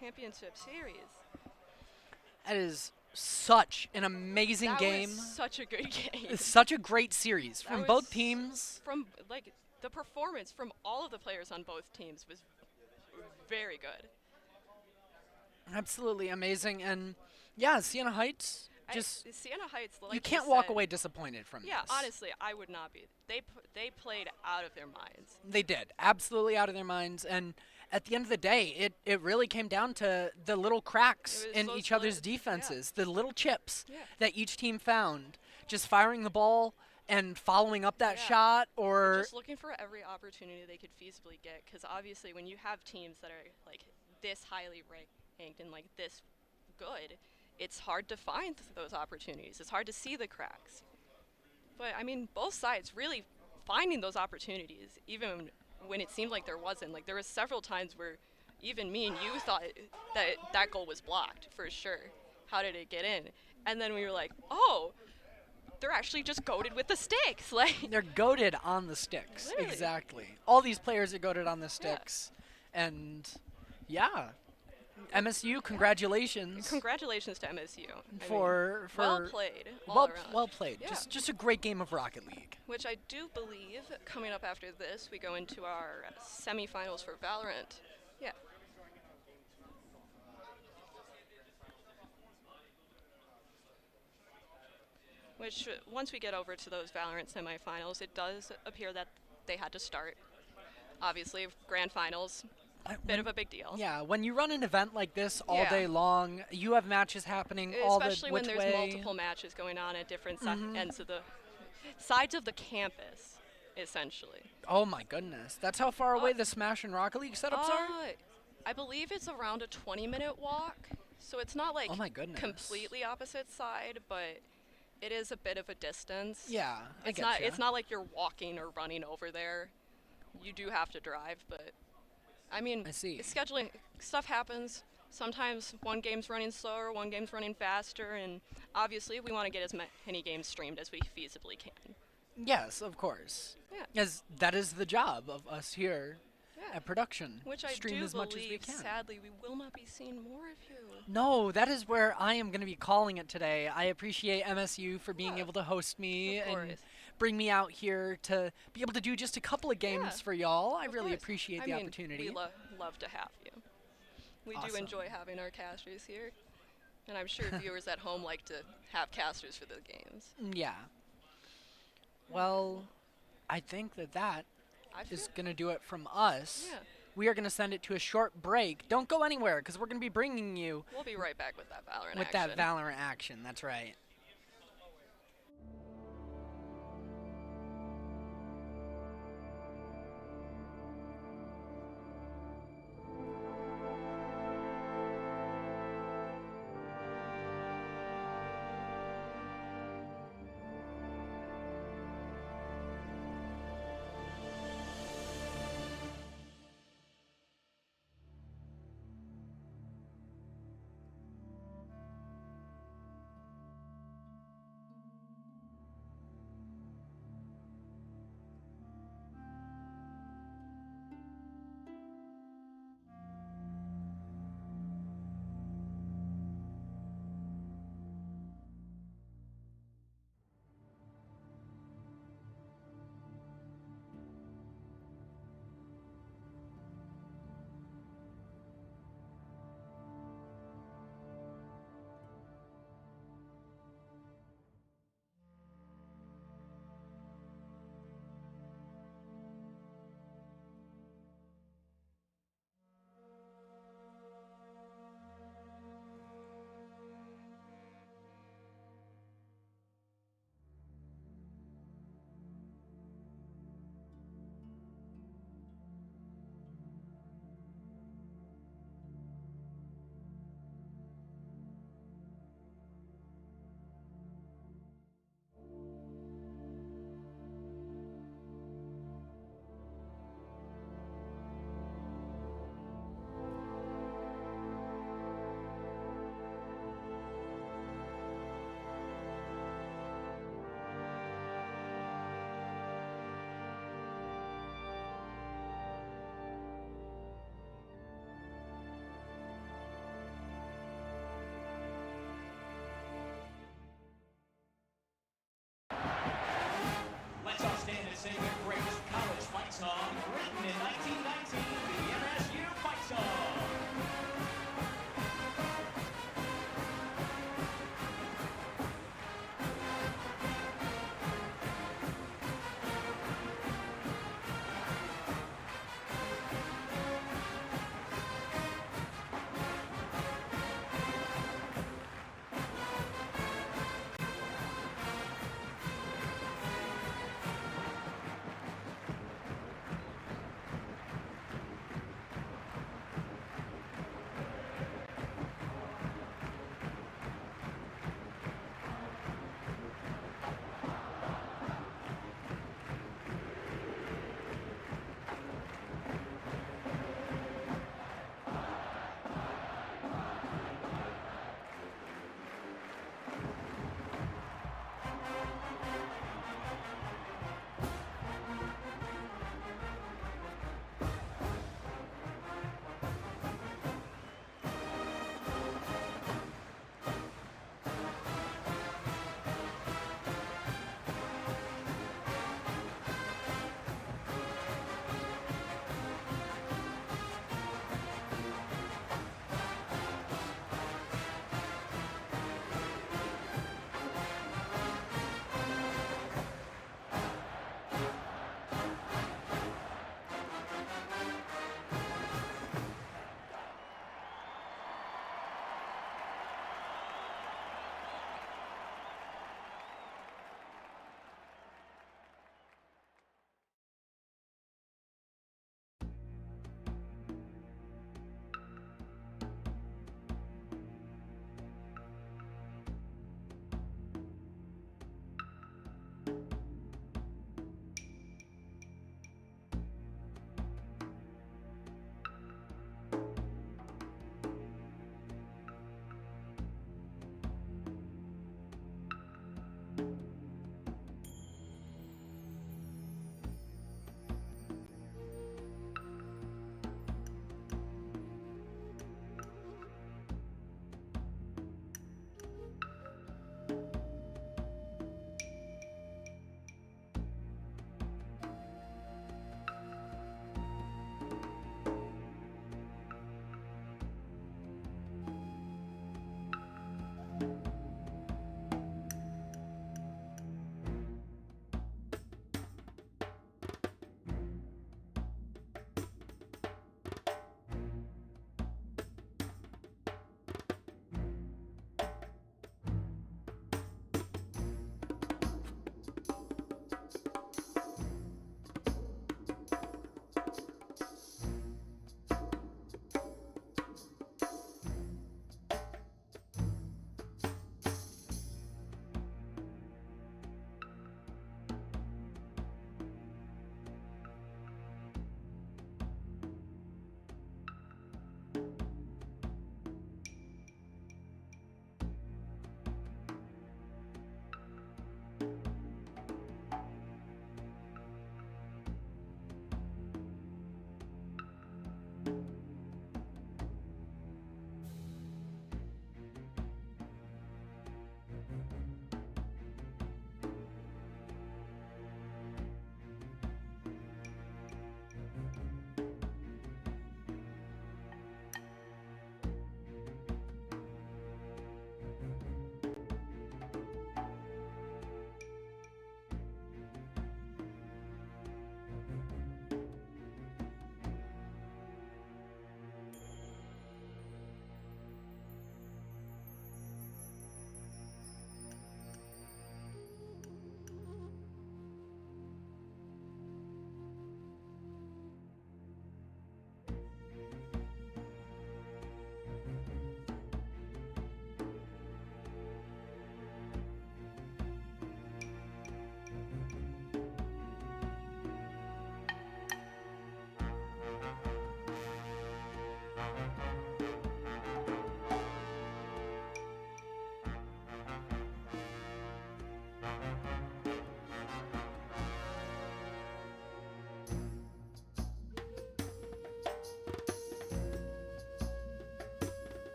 Championship series. That is such an amazing game. Was such a good game. It's such a great series from both teams. From like the performance from all of the players on both teams was very good. Absolutely amazing. And yeah, Sienna Heights just Sienna Heights. Like you can't said, walk away disappointed from yeah, this. honestly, I would not be. They played out of their minds. They did, absolutely out of their minds, and at the end of the day, it really came down to the little cracks in each other's defenses, the little chips that each team found, just firing the ball and following up that shot, or just looking for every opportunity they could feasibly get. Because obviously, when you have teams that are like this highly ranked and like this good, it's hard to find those opportunities. It's hard to see the cracks. But I mean, both sides really finding those opportunities, even when it seemed like there wasn't. Like there was several times where even me and you thought that goal was blocked for sure. How did it get in? And then we were like, oh, they're actually just goated with the sticks. Like they're goated on the sticks. Literally. Exactly. All these players are goated on the sticks, and yeah. MSU, congratulations. Congratulations to MSU. For well played. All around. Well played. Yeah. Just a great game of Rocket League. Which I do believe coming up after this, we go into our semifinals for Valorant. Yeah. Which once we get over to those Valorant semifinals, it does appear that they had to start. Obviously, grand finals. Bit of a big deal. Yeah, when you run an event like this all day long, you have matches happening all the which especially when there's multiple matches going on at different ends of the sides of the campus, essentially. Oh my goodness, that's how far away the Smash and Rocket League setups are? I believe it's around a 20-minute walk, so it's not like completely opposite side, but it is a bit of a distance. Yeah, it's not like you're walking or running over there. You do have to drive, but I mean, scheduling stuff happens. Sometimes one game's running slower, one game's running faster, and obviously we want to get as many games streamed as we feasibly can. Yes, of course. Yeah. As that is the job of us here at production. Which stream I do as much as we can. Sadly, we will not be seeing more of you. No, that is where I am going to be calling it today. I appreciate MSU for being able to host me and bring me out here to be able to do just a couple of games for y'all. I really appreciate the opportunity. We love to have you. We do enjoy having our casters here. And I'm sure viewers at home like to have casters for the games. Yeah. Well, I think that is going to do it from us. Yeah. We are going to send it to a short break. Don't go anywhere, because we're going to be bringing you... We'll be right back with that Valorant action. With that Valorant action, that's right.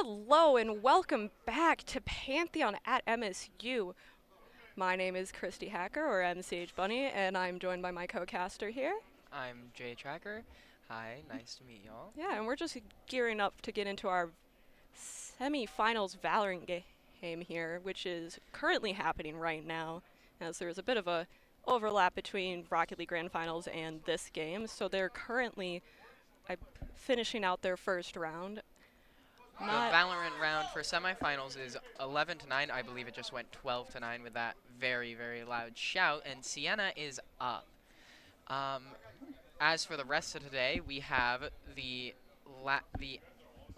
Hello and welcome back to Pantheon at MSU. My name is Christy Hacker, or MCH Bunny, and I'm joined by my co-caster here. I'm Jay Tracker. Hi, nice to meet y'all. Yeah, and we're just gearing up to get into our semi-finals Valorant game here, which is currently happening right now, as there's a bit of a overlap between Rocket League Grand Finals and this game. So they're currently finishing out their first round. The Valorant round for semifinals is 11-9. I believe it just went 12-9 with that very, very loud shout, and Sienna is up. As for the rest of today, we have the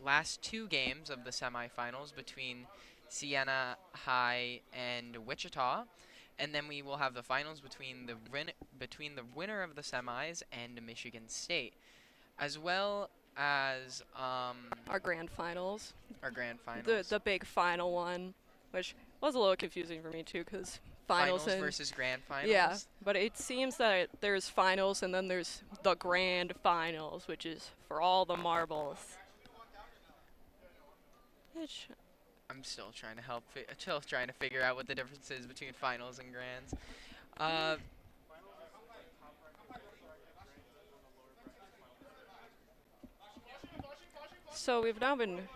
last two games of the semifinals between Sienna High and Wichita, and then we will have the finals between the winner of the semis and Michigan State, as well as our grand finals. The big final one, which was a little confusing for me too, because finals versus grand finals. Yeah, but it seems that there's finals and then there's the grand finals, which is for all the marbles. Which I'm still trying to figure out what the difference is between finals and grands. So we've now been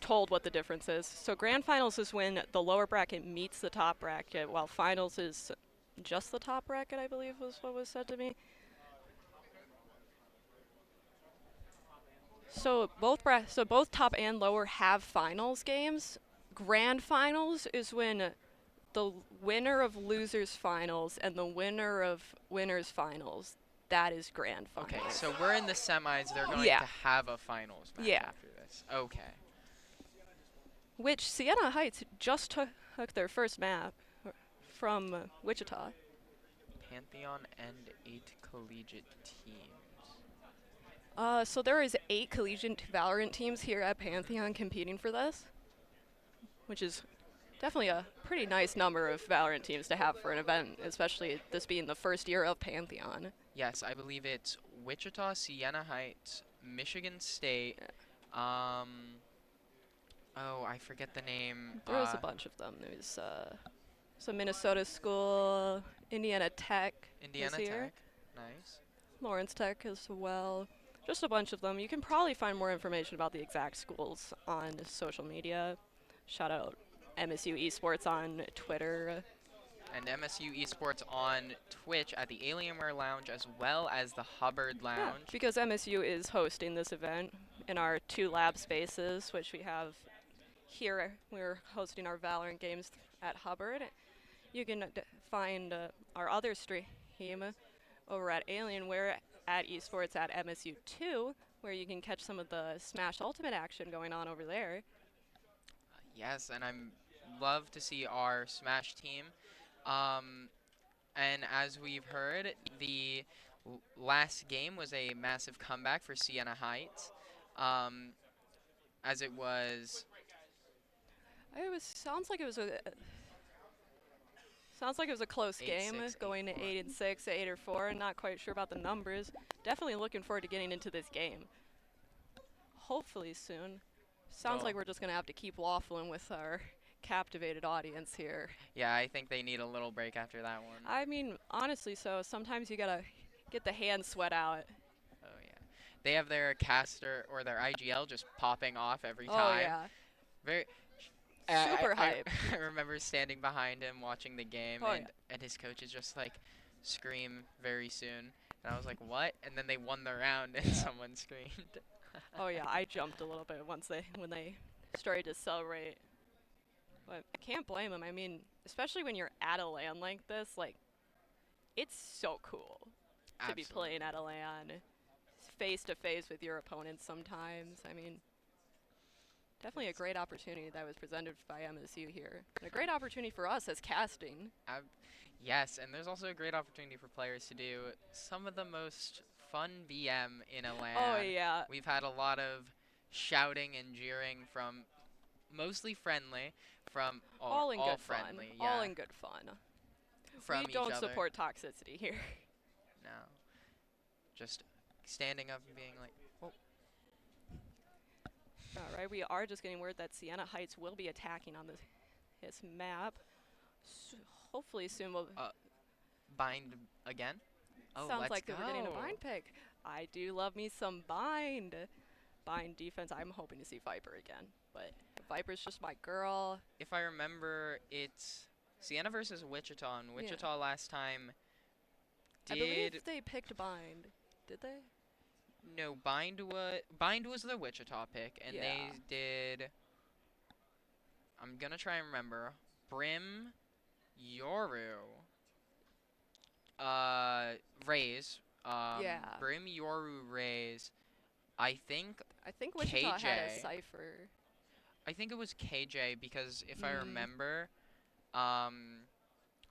told what the difference is. So grand finals is when the lower bracket meets the top bracket, while finals is just the top bracket, I believe was what was said to me. So both top and lower have finals games. Grand finals is when the winner of losers finals and the winner of winners finals, that is grand finals. Okay, so we're in the semis. They're going to have a finals match after this. Okay. Which Sienna Heights just took their first map from Wichita. Pantheon and 8 collegiate teams. So there is 8 collegiate Valorant teams here at Pantheon competing for this, which is definitely a pretty nice number of Valorant teams to have for an event, especially this being the first year of Pantheon. Yes, I believe it's Wichita, Sienna Heights, Michigan State. Oh, I forget the name. There was a bunch of them. There's some Minnesota School, Indiana Tech. Indiana Tech, nice. Lawrence Tech as well. Just a bunch of them. You can probably find more information about the exact schools on social media. Shout out MSU Esports on Twitter. And MSU Esports on Twitch at the Alienware Lounge, as well as the Hubbard Lounge. Yeah, because MSU is hosting this event in our 2 lab spaces, which we have here. We're hosting our Valorant games at Hubbard. You can find our other stream over at Alienware at Esports at MSU2, where you can catch some of the Smash Ultimate action going on over there. Yes, and I'm love to see our Smash team. And as we've heard, the last game was a massive comeback for Sienna Heights, as it was. Sounds like it was a close game, going to 8-6, 8-4. Not quite sure about the numbers. Definitely looking forward to getting into this game. Hopefully soon. Sounds like we're just gonna have to keep waffling with our captivated audience here. Yeah, I think they need a little break after that one. I mean, honestly, so sometimes you gotta get the hand sweat out. Oh yeah, they have their caster or their IGL just popping off every time. Oh yeah. Very. Super hype. I remember standing behind him watching the game, and his coach is just like, scream very soon. And I was like, what? And then they won the round and someone screamed. Oh yeah, I jumped a little bit when they started to celebrate. But I can't blame them. I mean, especially when you're at a LAN like this, like, it's so cool to be playing at a LAN face to face with your opponents sometimes. I mean, definitely a great opportunity that was presented by MSU here. And a great opportunity for us as casting. Yes, and there's also a great opportunity for players to do some of the most fun BM in a LAN. Oh, yeah. We've had a lot of shouting and jeering from mostly friendly, from all in good friendly, fun. All in good fun. From we don't support toxicity here. No. Just standing up and being like, whoa. All right, we are just getting word that Sienna Heights will be attacking on this map. Hopefully soon we'll... Bind again? Oh, Sounds let's like go. we're getting a bind pick. I do love me some bind. Bind defense, I'm hoping to see Viper again. But Viper's just my girl. If I remember, it's Sienna versus Wichita, and Wichita last time did... I believe they picked bind. Did they? No, Bind was the Wichita pick, and they did... I'm gonna try and remember. Brim, Yoru, Raze. Brim, Yoru, Raze. I think Wichita KJ. had a Cypher. I think it was KJ because if I remember,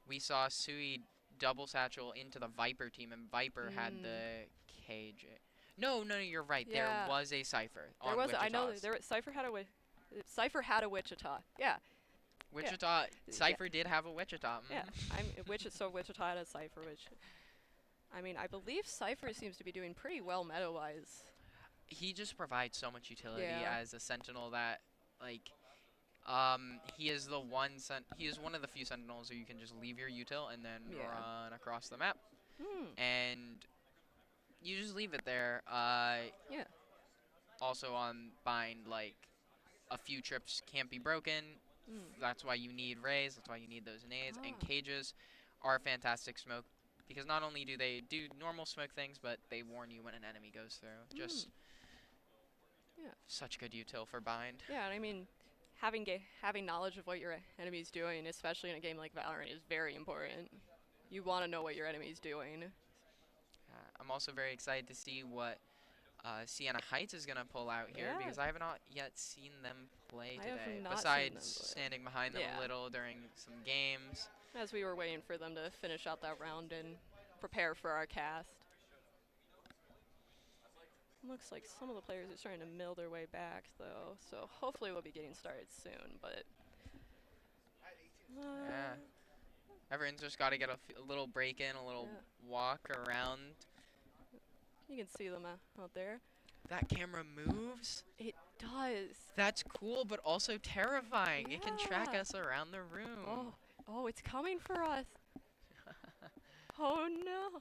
we saw Sui double satchel into the Viper team, and Viper had the KJ. No, you're right. Yeah. There was a Cypher. There was. I know. Cypher had a Wichita. Yeah. Wichita. Cypher did have a Wichita. Yeah. So Wichita had a Cypher, which, I mean, I believe Cypher seems to be doing pretty well meta-wise. He just provides so much utility as a Sentinel that, like, he is one of the few Sentinels where you can just leave your util and then run across the map, and you just leave it there. Also on Bind, like, a few trips can't be broken. That's why you need Rays. That's why you need those nades. And cages are a fantastic smoke because not only do they do normal smoke things, but they warn you when an enemy goes through. Just such good util for Bind. Yeah, and I mean, having knowledge of what your enemy's doing, especially in a game like Valorant, is very important. You want to know what your enemy's doing. I'm also very excited to see what Sienna Heights is going to pull out here because I have not yet seen them play today, besides standing behind them a little during some games. As we were waiting for them to finish out that round and prepare for our cast. Looks like some of the players are starting to mill their way back, though, so hopefully we'll be getting started soon, but... Everyone's just got to get a little break in, a little walk around. You can see them out there. That camera moves? It does. That's cool, but also terrifying. It can track us around the room. Oh, it's coming for us. Oh, no.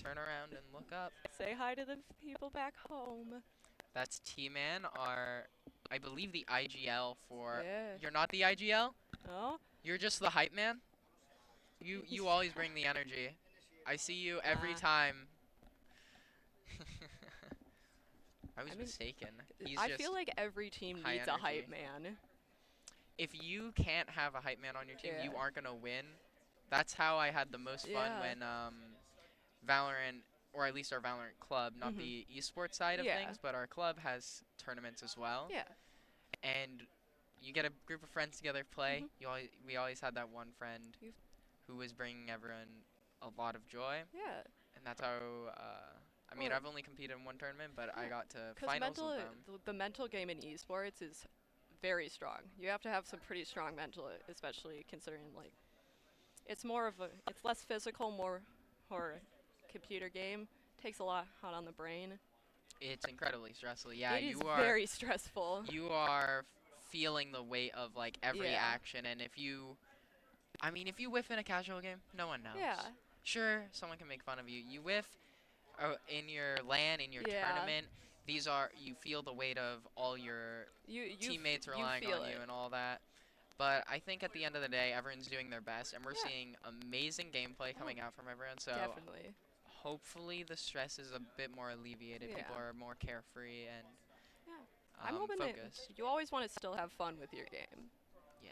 Turn around and look up. Say hi to the people back home. That's T-Man, I believe the IGL for... You're not the IGL? No. You're just the hype man? You always bring the energy. I see you every time. I was mistaken. I feel like every team needs a hype man. If you can't have a hype man on your team, you aren't going to win. That's how I had the most fun when Valorant, or at least our Valorant club, not the esports side of things, but our club has tournaments as well. Yeah. And you get a group of friends together play. We always had that one friend who was bringing everyone a lot of joy. Yeah. And that's how, I mean, I've only competed in one tournament, but I got to finals with them. The mental game in esports is very strong. You have to have some pretty strong mental, especially considering, like, it's less physical, more computer game. Takes a lot on the brain. It's incredibly stressful. Yeah, it is very stressful. You are feeling the weight of, like, every action, and if you whiff in a casual game, no one knows. Yeah. Sure, someone can make fun of you. You whiff in your LAN, in your tournament. You feel the weight of all your teammates relying on you and all that. But I think at the end of the day, everyone's doing their best, and we're seeing amazing gameplay coming out from everyone. So definitely. Hopefully the stress is a bit more alleviated. People are more carefree and I'm hoping focused. that you always want to still have fun with your game. Yes.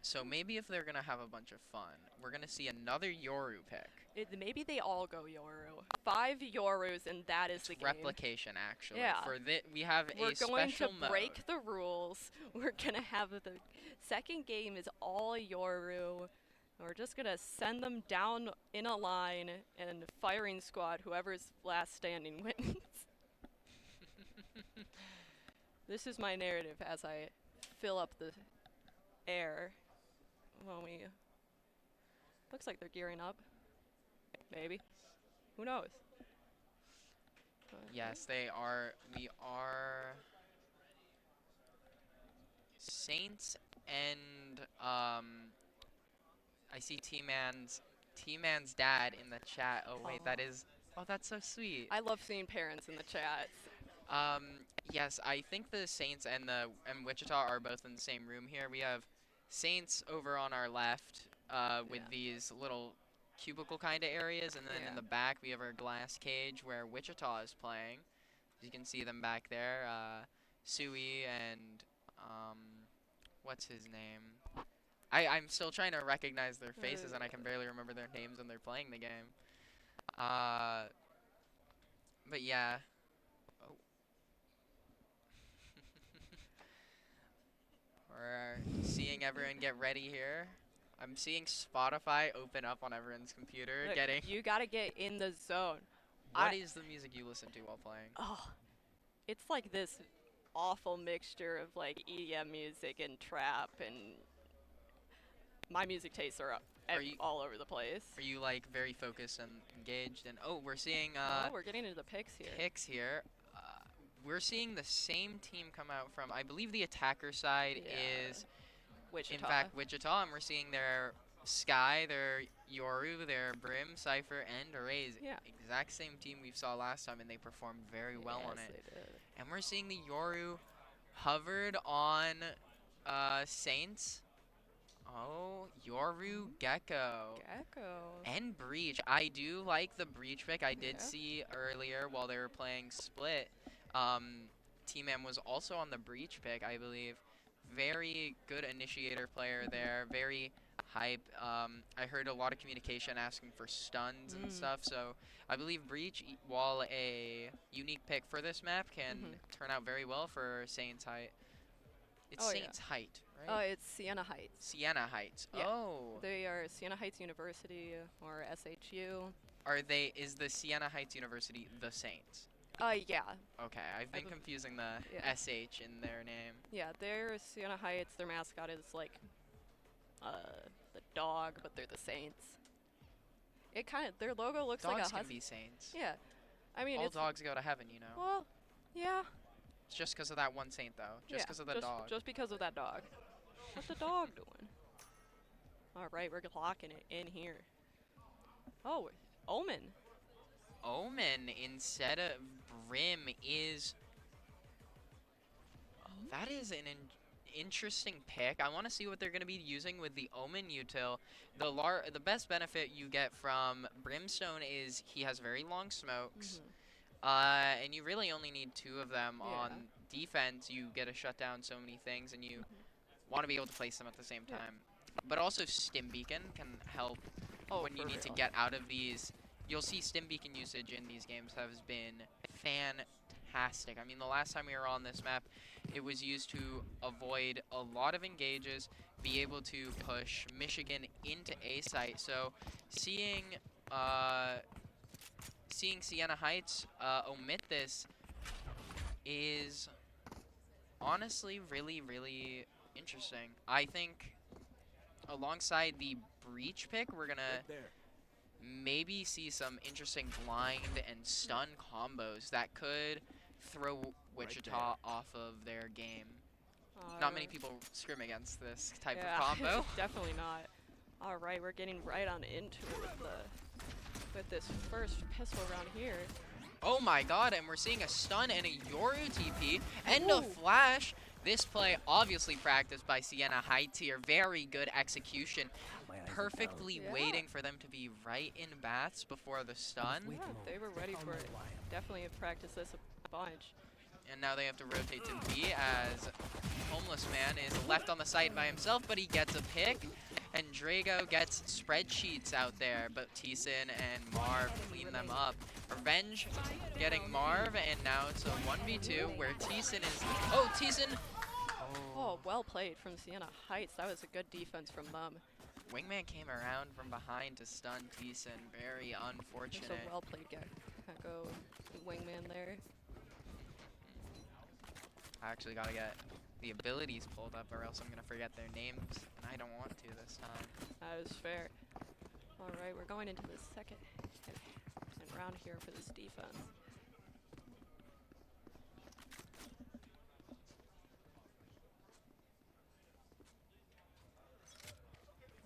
So maybe if they're going to have a bunch of fun, we're going to see another Yoru pick. Maybe they all go Yoru. 5 Yorus, and that is the game. Replication, actually. Yeah. We have a special We're going to mode. break the rules. We're going to have the second game is all Yoru. We're just going to send them down in a line, and firing squad, whoever's last standing wins. This is my narrative as I fill up the air. Looks like they're gearing up. Maybe. Who knows? Yes, they are. We are Saints and I see T-Man's dad in the chat. Oh wait, that is. Oh, that's so sweet. I love seeing parents in the chats. Yes, I think the Saints and Wichita are both in the same room here. We have Saints over on our left with these little cubicle kind of areas, and then in the back we have our glass cage where Wichita is playing. You can see them back there, Sui and what's his name? I'm still trying to recognize their faces, and I can barely remember their names when they're playing the game. But yeah. Oh. We're seeing everyone get ready here. I'm seeing Spotify open up on everyone's computer. Look, you gotta get in the zone. What is the music you listen to while playing? Oh, it's like this awful mixture of like EDM music and trap, and my music tastes are all over the place. Are you like very focused and engaged? And oh, we're seeing we're getting into the picks here. We're seeing the same team come out from, I believe the attacker side is Wichita. In fact, Wichita, and we're seeing their Sky, their Yoru, their Brim, Cypher, and Arrays. Yeah. Exact same team we saw last time, and they performed very well on it. They did. And we're seeing the Yoru hovered on Saints. Oh, Yoru Gecko. And Breach. I do like the Breach pick. I did see earlier while they were playing Split. T-Man was also on the Breach pick, I believe. Very good initiator player there. Very hype. I heard a lot of communication asking for stuns and stuff. So I believe Breach, while a unique pick for this map, can turn out very well for Saints Height. It's Saints Height, right? Oh, it's Siena Heights. Siena Heights. Yeah. Oh. They are Siena Heights University, or SHU. Is the Siena Heights University the Saints? Yeah. Okay, I've been confusing the SH in their name. Yeah, they're Siena Heights. Their mascot is like the dog, but they're the Saints. Their logo looks like a husky. Dogs can be Saints. Yeah. I mean, all dogs go to heaven, you know. Well, yeah. It's just because of that one saint, though. Just because of the dog. Just because of that dog. What's the dog doing? All right, we're locking it in here. Oh, Omen. Omen instead of Brim is... that is an interesting pick. I want to see what they're going to be using with the Omen util. The best benefit you get from Brimstone is he has very long smokes. And you really only need 2 of them on defense. You get to shut down so many things, and you want to be able to place them at the same time. But also Stim Beacon can help when you need to get out of these. You'll see Stim Beacon usage in these games has been fantastic. I mean, the last time we were on this map, it was used to avoid a lot of engages, be able to push Michigan into A site. So seeing Siena Heights omit this is honestly really, really interesting. I think alongside the Breach pick, we're going to maybe see some interesting blind and stun combos that could throw Wichita off of their game. Not many people scrim against this type of combo. Definitely not. All right, we're getting right on into it with this first pistol round here. Oh my god, and we're seeing a stun and a Yoru TP and a flash. This play obviously practiced by Siena Heights here. Very good execution. Perfectly waiting for them to be right in bats before the stun. Yeah, they were ready for it. Definitely have practiced this a bunch. And now they have to rotate to B as Homeless Man is left on the site by himself, but he gets a pick. And Drago gets spreadsheets out there, but T-Sin and Marv clean them up. Revenge getting Marv, and now it's a 1v2 where T-Sin is... Oh, T-Sin! Oh, well played from Siena Heights. That was a good defense from them. Wingman came around from behind to stun T-Sin. Very unfortunate. That's a well played Gecko Wingman there. I actually gotta get the abilities pulled up or else I'm gonna forget their names, and I don't want to this time. That is fair. All right, we're going into the second around here for this defense.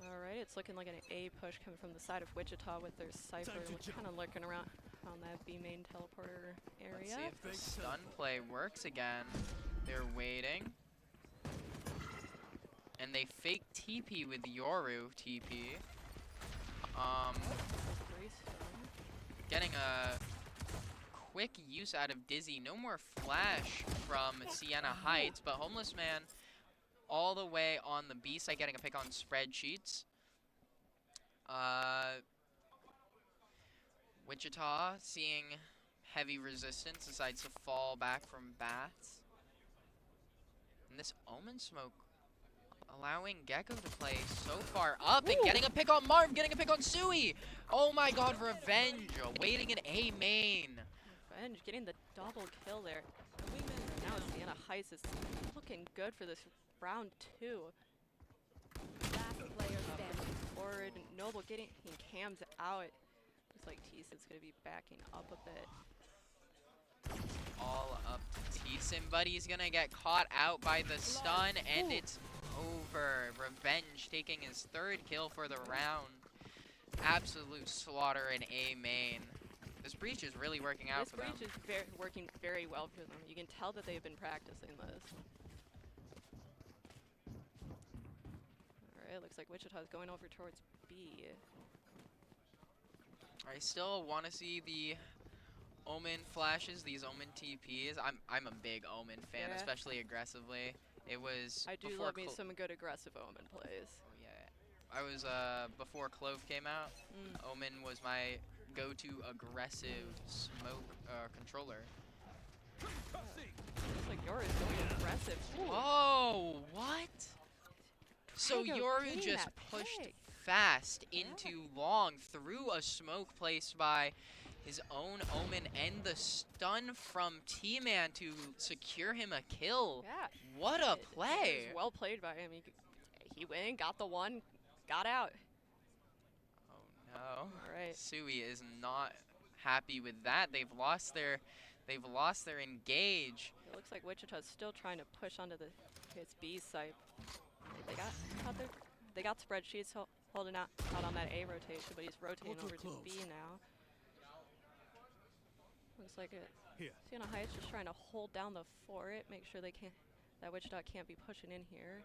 Alright, it's looking like an A push coming from the side of Wichita with their Cypher kind of lurking around on that B main teleporter area. Let's see if the stun play works again. They're waiting. And they fake TP with Yoru TP. Getting a quick use out of Dizzy. No more flash from Sienna Heights, but Homeless Man all the way on the B side, getting a pick on spreadsheets. Wichita seeing heavy resistance, decides to fall back from bats. And this Omen smoke allowing Gecko to play so far up and getting a pick on Marv, getting a pick on Sui. Oh my god, Revenge waiting in A main. Revenge getting the double kill there. Now Sienna Heights is looking good for this round 2. Last player standing. Forward, Noble getting cams out. Looks like T-Sid's gonna be backing up a bit. All up to T-Sim, but he's gonna get caught out by the stun, and it's over. Revenge taking his 3rd kill for the round. Absolute slaughter in A main. This breach is really working out for them. This breach is working very well for them. You can tell that they've been practicing this. Alright, looks like Wichita's going over towards B. I still want to see the Omen flashes, these Omen TPs. I'm a big Omen fan, especially aggressively. It was I do love me some good aggressive Omen plays. Oh yeah, I was before Clove came out. Omen was my go-to aggressive smoke controller. Looks like Yoru's going aggressive. Whoa, what? So Drago Yoru just pushed fast into long through a smoke placed by his own Omen and the stun from T-Man to secure him a kill. Yeah. What a play. It was well played by him. He went in, got the one, got out. Oh no. All right. Sui is not happy with that. They've lost their engage. It looks like Wichita's still trying to push onto his B site. They got spreadsheets holding out on that A rotation, but he's rotating over to B now. Looks like it. Sienna Heights just trying to hold down the fort, make sure that Wichita can't be pushing in here.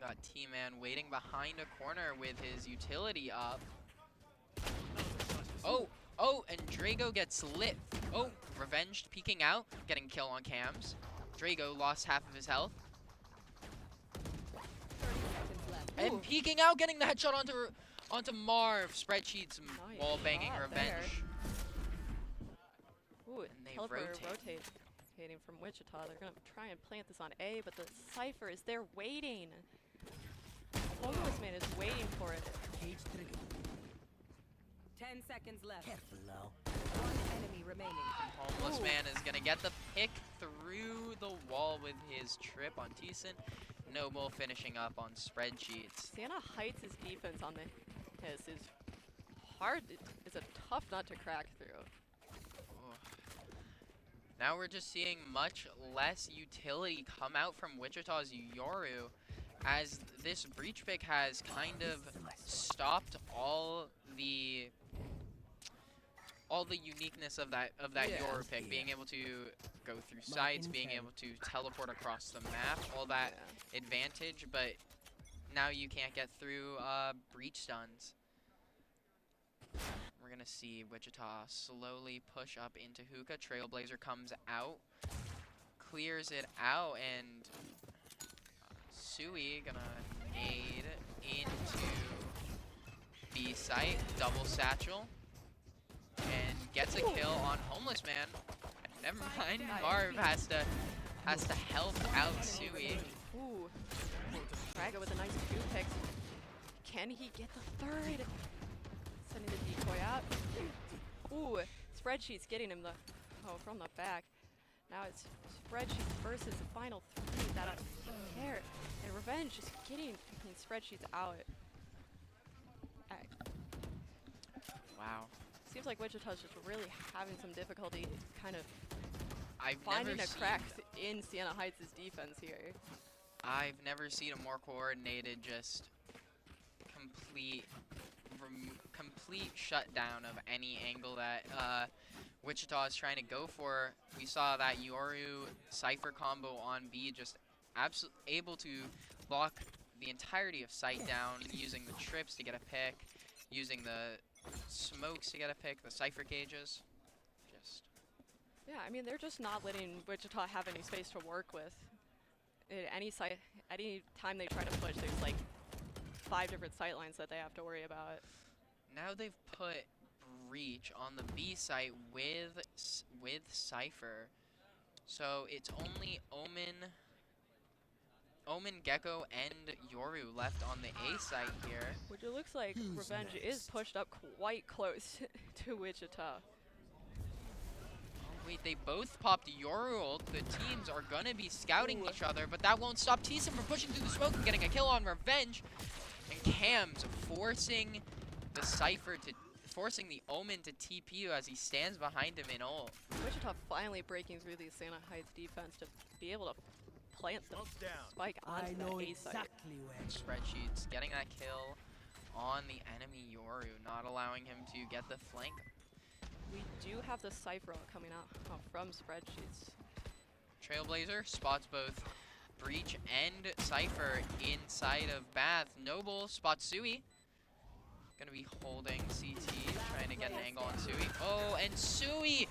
Got T-Man waiting behind a corner with his utility up. Oh, and Drago gets lit. Oh, Revenged peeking out, getting kill on cams. Drago lost half of his health. And peeking out, getting the headshot onto Marv. Spreadsheets wall banging Revenge. Ooh, and they rotating from Wichita. They're gonna try and plant this on A, but the Cypher is there waiting. Homeless Man is waiting for it. 10 seconds left. Careful now. 1 enemy remaining. Homeless Man is gonna get the pick through the wall with his trip on T-Sin. Noble finishing up on spreadsheets. Sienna Heights' defense on this is hard. It's a tough nut to crack through. Now we're just seeing much less utility come out from Wichita's Yoru, as this breach pick has kind of stopped all the uniqueness of that Yoru pick, being able to go through sites, being able to teleport across the map, all that advantage, but now you can't get through breach stuns. We're gonna see Wichita slowly push up into Hookah. Trailblazer comes out, clears it out, and Sui gonna nade into B site, double satchel, and gets a kill on Homeless Man. Never mind, Marv has to help out Sui. Ooh, Drago with a nice 2 picks. Can he get the 3rd? Sending the decoy out. Ooh, Spreadsheets getting him from the back. Now it's Spreadsheets versus the final 3 that are there. And Revenge is getting Spreadsheets out. Wow. seems like Wichita's just really having some difficulty kind of I've finding never a crack in Siena Heights' defense here. I've never seen a more coordinated, just complete shutdown of any angle that Wichita is trying to go for. We saw that Yoru Cypher combo on B, just able to lock the entirety of site down, using the trips to get a pick, using the smokes to get a pick, the Cypher cages. Yeah, I mean, they're just not letting Wichita have any space to work with. Any time they try to push, there's like 5 different sight lines that they have to worry about. Now they've put Breach on the B site with Cypher, so it's only Omen, Gecko, and Yoru left on the A site here. Which it looks like Revenge is pushed up quite close to Wichita. Wait, they both popped Yoru ult. The teams are gonna be scouting each other, but that won't stop T-Sim from pushing through the smoke and getting a kill on Revenge. And Cam's forcing the Cypher to, forcing the Omen to TP as he stands behind him in ult. Wichita finally breaking through the Siena Heights defense to be able to plant the spike onto the A site. Spreadsheets getting that kill on the enemy Yoru, not allowing him to get the flank. We do have the Cypher ult coming out from Spreadsheets. Trailblazer spots both Breach and Cypher inside of Bath. Noble spots Sui. Gonna be holding CT, trying to get an angle on Sui. Oh, and Sui!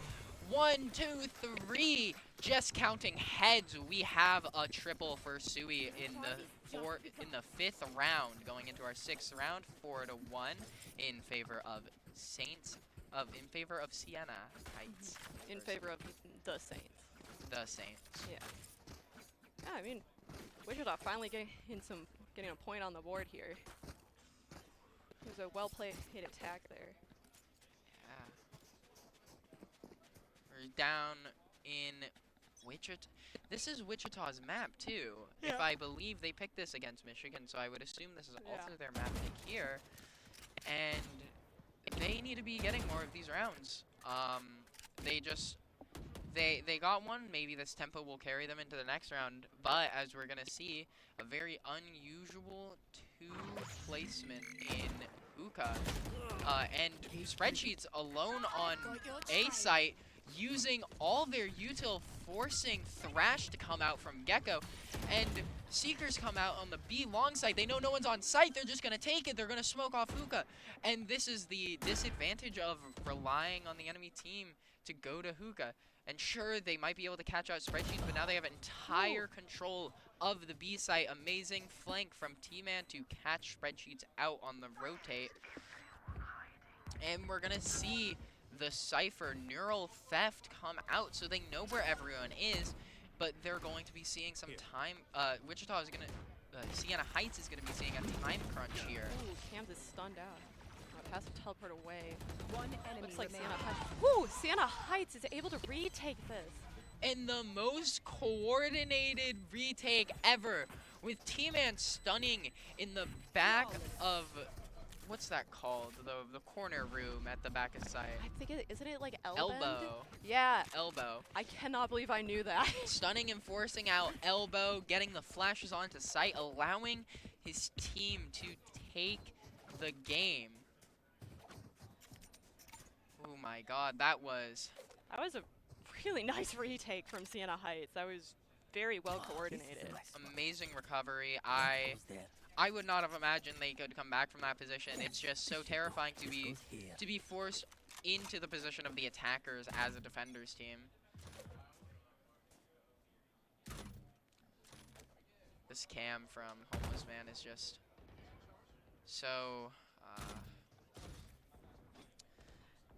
1, 2, 3. Just counting heads. We have a triple for Sui in the 5th round, going into our 6th round, 4-1 in favor of Saints. In favor of Siena Heights. In favor of the Saints. The Saints. Yeah. Yeah, I mean, Wichita finally getting a point on the board here. It was a well-played attack there. Yeah. We're down in Wichita. This is Wichita's map too. Yeah. If I believe they picked this against Michigan, so I would assume this is also their map pick here. And they need to be getting more of these rounds. They got one. Maybe this tempo will carry them into the next round. But as we're gonna see, a very unusual 2 placement in Hookah. And Spreadsheets alone on A site, using all their util, forcing Thrash to come out from Gecko. And Seekers come out on the B long side. They know no one's on site. They're just going to take it. They're going to smoke off Hookah. And this is the disadvantage of relying on the enemy team to go to Hookah. And sure, they might be able to catch out Spreadsheets, but now they have entire control of the B site. Amazing flank from T-Man to catch Spreadsheets out on the rotate. And we're going to see the Cypher Neural Theft come out, so they know where everyone is. But they're going to be seeing some time. Wichita is going to, Siena Heights is going to be seeing a time crunch here. Ooh, Cam's is stunned out. Has to teleport away. One enemy Looks like remaining. Siena Heights. Woo! Siena Heights is able to retake this. And the most coordinated retake ever, with T-Man stunning in the back of, what's that called? The corner room at the back of site. I think isn't it like Elbow. Yeah. Elbow. I cannot believe I knew that. Stunning and forcing out Elbow, getting the flashes onto site, allowing his team to take the game. Oh my god, that was a really nice retake from Siena Heights. That was very well coordinated. Amazing recovery. I would not have imagined they could come back from that position. It's just so terrifying to be forced into the position of the attackers as a defenders team. This cam from Homeless Man is just so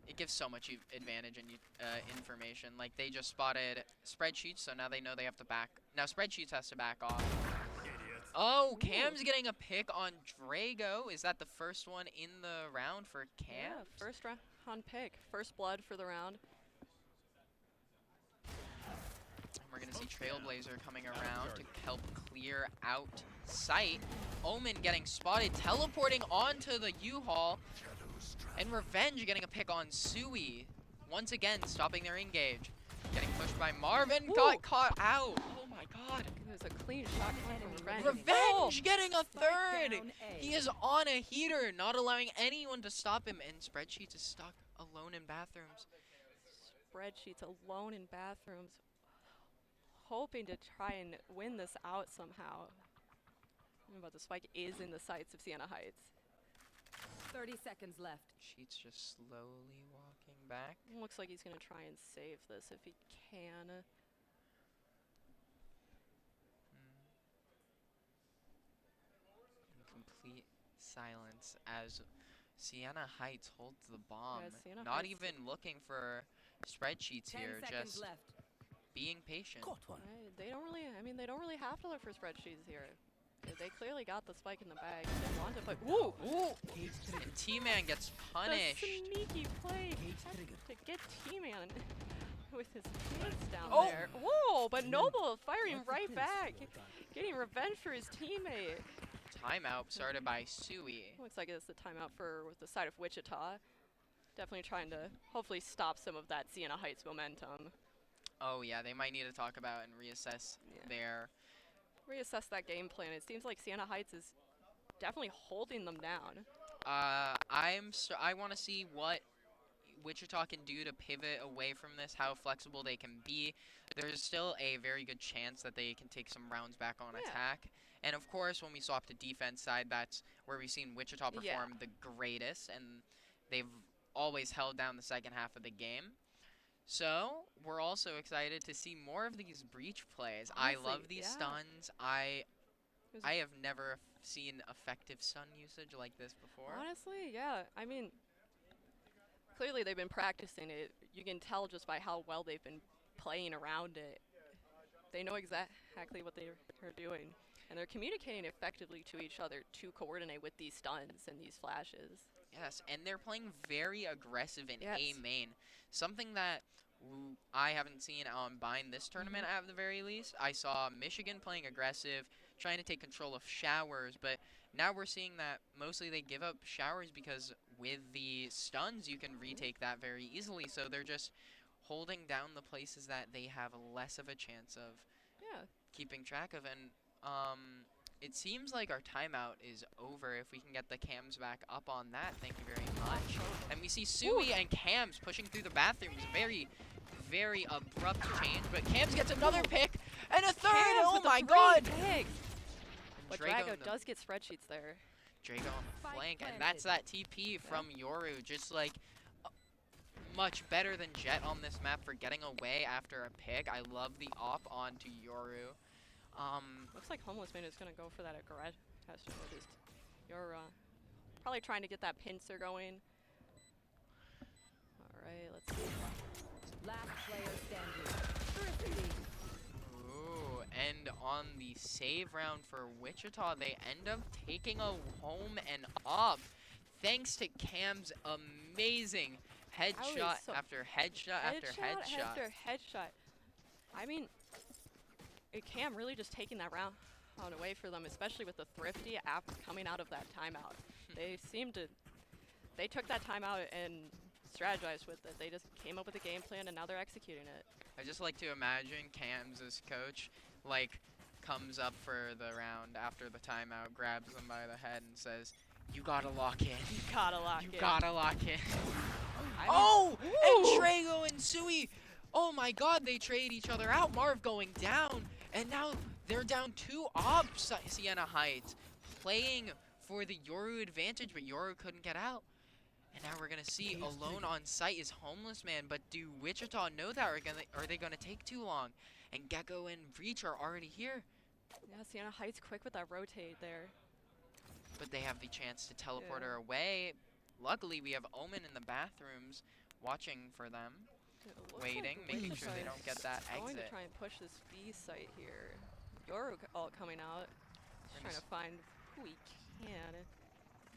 it gives so much advantage and information. Like, they just spotted Spreadsheets, so now they know they have to back. Now Spreadsheets has to back off. Oh, Cam's getting a pick on Drago. Is that the first one in the round for Cam? Yeah, first round pick. First blood for the round. And we're going to see Trailblazer coming around to help clear out sight. Omen getting spotted, teleporting onto the U-Haul. And Revenge getting a pick on Sui. Once again, stopping their engage. Getting pushed by Marvin, got caught out. Oh my god. There's a clean shot from Revenge. Revenge getting a third. He is on a heater, not allowing anyone to stop him. And Spreadsheets is stuck alone in bathrooms. Spreadsheets alone in bathrooms, hoping to try and win this out somehow. But the spike is in the sights of Sienna Heights. 30 seconds left. Sheets just slowly walking back. Looks like he's going to try and save this if he can. In complete silence as Sienna Heights holds the bomb. Yeah, not Heights even looking for Spreadsheets here, just left. being patient. They don't really, I mean, they don't really have to look for Spreadsheets here. They clearly got the spike in the bag. They want it, but woo! And T-Man gets punished. The sneaky play to get T-Man with his pants down Oh. there. Whoa! But Noble firing right back, getting revenge for his teammate. Timeout started by Sui. Looks like it's the timeout for the side of Wichita. Definitely trying to hopefully stop some of that Sienna Heights momentum. Oh yeah, they might need to talk about and reassess their. Reassess that game plan. It seems like Sienna Heights is definitely holding them down. I want to see what Wichita can do to pivot away from this, how flexible they can be. There's still a very good chance that they can take some rounds back on attack. And of course, when we swap to defense side, that's where we've seen Wichita perform the greatest, and they've always held down the second half of the game. So we're also excited to see more of these breach plays. Honestly, I love these stuns. I have never seen effective stun usage like this before. Honestly, yeah. I mean, clearly they've been practicing it. You can tell just by how well they've been playing around it. They know exactly what they're doing. And they're communicating effectively to each other to coordinate with these stuns and these flashes. Yes, and they're playing very aggressive in A main. Something that I haven't seen on Bind this tournament at the very least. I saw Michigan playing aggressive, trying to take control of showers, but now we're seeing that mostly they give up showers because with the stuns you can retake that very easily. So they're just holding down the places that they have less of a chance of keeping track of. And it seems like our timeout is over. If we can get the cams back up on that, thank you very much. And we see Sui and Cams pushing through the bathrooms. Very, very abrupt change. But Cams gets another pick and a third. Oh my god! But Drago does get Spreadsheets there. Drago on the flank, and that's that TP from Yoru. Just like much better than Jet on this map for getting away after a pick. I love the op onto Yoru. Looks like Homeless Man is going to go for that aggression. You're probably trying to get that pincer going. All right, let's see. Last player standing. Ooh, and on the save round for Wichita, they end up taking a home and up. Thanks to Cam's amazing headshot after headshot after headshot. I mean, Cam really just taking that round away for them, especially with the Thrifty coming out of that timeout. They took that timeout and strategized with it. They just came up with a game plan and now they're executing it. I just like to imagine Cam's as coach, like, comes up for the round after the timeout, grabs them by the head and says, "You gotta lock in. You gotta lock in. You gotta lock in." Oh! And Drago and Sui. Oh my god, they trade each other out. Marv going down. And now they're down 2 ops, Sienna Heights, playing for the Yoru advantage, but Yoru couldn't get out. And now we're going to see alone on site is Homeless Man, but do Wichita know that, or are they going to take too long? And Gecko and Breach are already here. Yeah, Sienna Heights quick with that rotate there. But they have the chance to teleport her away. Luckily, we have Omen in the bathrooms watching for them. Waiting, like making sure they don't get that going exit. to try and push this B site here. Yoru all coming out. Just trying to find who he can.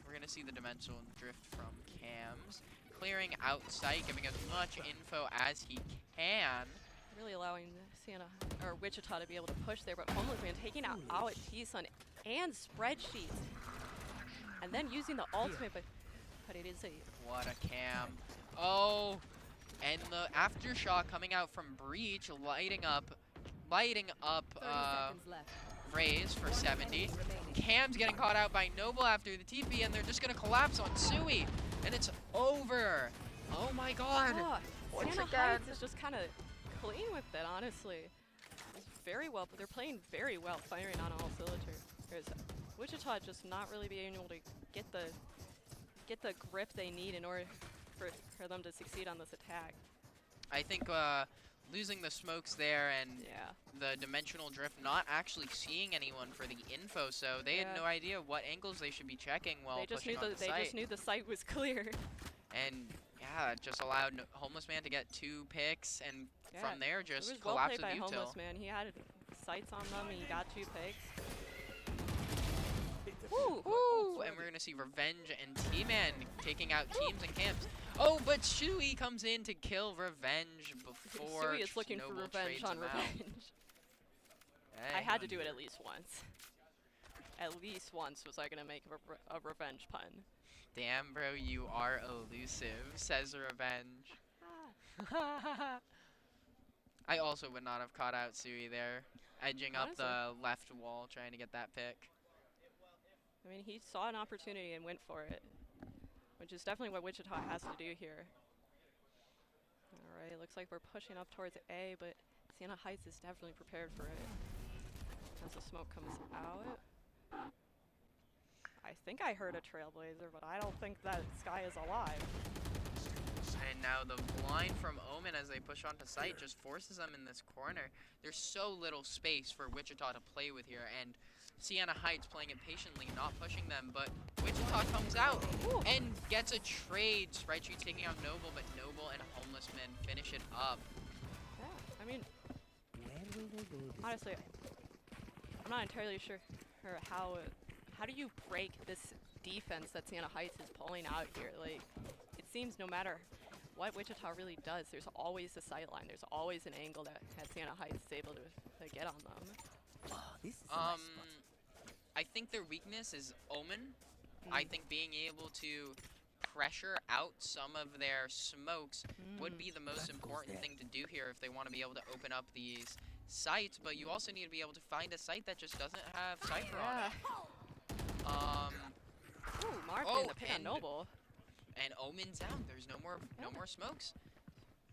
We're going to see the dimensional drift from Cams. Clearing outside, giving as much info as he can. Really allowing Wichita to be able to push there, but Homeless Man taking out T-Sun and Spreadsheets. And then using the ultimate, but but it is a... What a cam. Oh, and the aftershock coming out from Breach, lighting up 30 seconds left. Raze for 70. Cam's getting caught out by Noble after the TP, and they're just gonna collapse on Sui, and it's over. Oh my god. Oh, Once Santa again. Heights is just kind of clean with it, honestly. It's very well, but they're playing very well, firing on all cylinders. Whereas Wichita just not really being able to get the grip they need in order for them to succeed on this attack. I think losing the smokes there and the dimensional drift, not actually seeing anyone for the info, so they had no idea what angles they should be checking while pushing on the site. They just knew the site was clear. And yeah, it just allowed Homeless Man to get 2 picks, and from there just it was well collapse played with by util. Homeless Man. He had sights on them. He got 2 picks. Ooh, and we're gonna see Revenge and T-Man taking out teams and camps. Oh, but Shui comes in to kill Revenge before Sui is looking for Noble revenge trades on him out. revenge. I had to do it at least once. At least once was I gonna make a revenge pun. Damn, bro, you are elusive, says Revenge. I also would not have caught out Sui there, edging up the left wall, trying to get that pick. I mean, he saw an opportunity and went for it, which is definitely what Wichita has to do here. All right, looks like we're pushing up towards A, but Sienna Heights is definitely prepared for it. As the smoke comes out. I think I heard a Trailblazer, but I don't think that Sky is alive. And now the blind from Omen as they push onto site just forces them in this corner. There's so little space for Wichita to play with here, and Sienna Heights playing it patiently, not pushing them, but Wichita comes out and gets a trade. Spreadsheet taking out Noble, but Noble and Homeless Man finish it up. Yeah, I mean, honestly, I'm not entirely sure how do you break this defense that Sienna Heights is pulling out here? Like, it seems no matter what Wichita really does, there's always a sight line. There's always an angle that Sienna Heights is able to get on them. This is a nice spot. I think their weakness is Omen. I think being able to pressure out some of their smokes would be the most important thing to do here if they want to be able to open up these sites, but you also need to be able to find a site that just doesn't have Cypher on it. Mark in the pin on Noble. And Omen's down. There's no more smokes.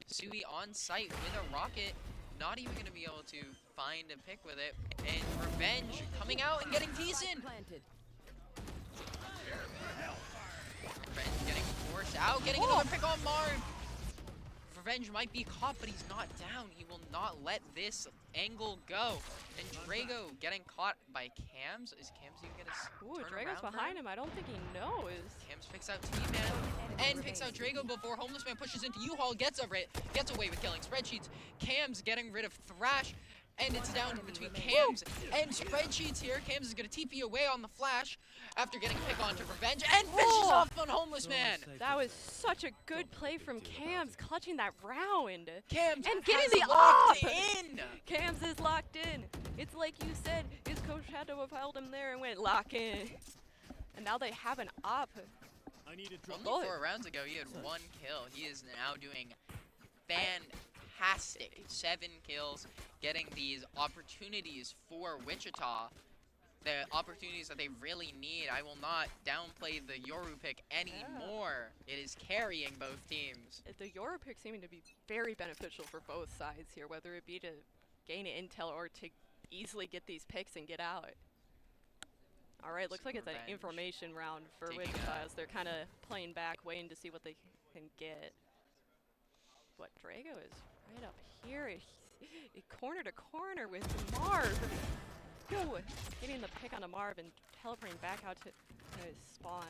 Sui on site with a rocket, not even going to be able to find a pick with it. And Revenge coming out and getting decent. Revenge getting forced out, getting another pick on Marv. Revenge might be caught, but he's not down. He will not let this angle go. And Drago getting caught by Cams. Is Cams even gonna turn Drago's around behind him. I don't think he knows. Cams picks out T-Man and picks out Drago before Homeless Man pushes into U-Haul, gets away with killing Spreadsheets. Cams getting rid of Thrash, and it's down between Cams and Spreadsheets here. Cams is gonna TP away on the flash after getting pick onto Revenge and finishes off on Homeless Man. That was such a good play from Cams, clutching that round. Cams and getting the locked op. in. Cams is locked in. It's like you said, his coach had to have held him there and went lock in. And now they have an op. Only 4 rounds ago, he had 1 kill. He is now doing fantastic. 7 kills, getting these opportunities for Wichita. The opportunities that they really need. I will not downplay the Yoru pick anymore. It is carrying both teams. The Yoru pick seeming to be very beneficial for both sides here, whether it be to gain intel or to easily get these picks and get out. All right, looks like it's an information round for Wichita as they're kind of playing back, waiting to see what they can get. But Drago is right up here, corner to corner with Marv. Ooh, getting the pick on the Marv and teleporting back out to his spawn.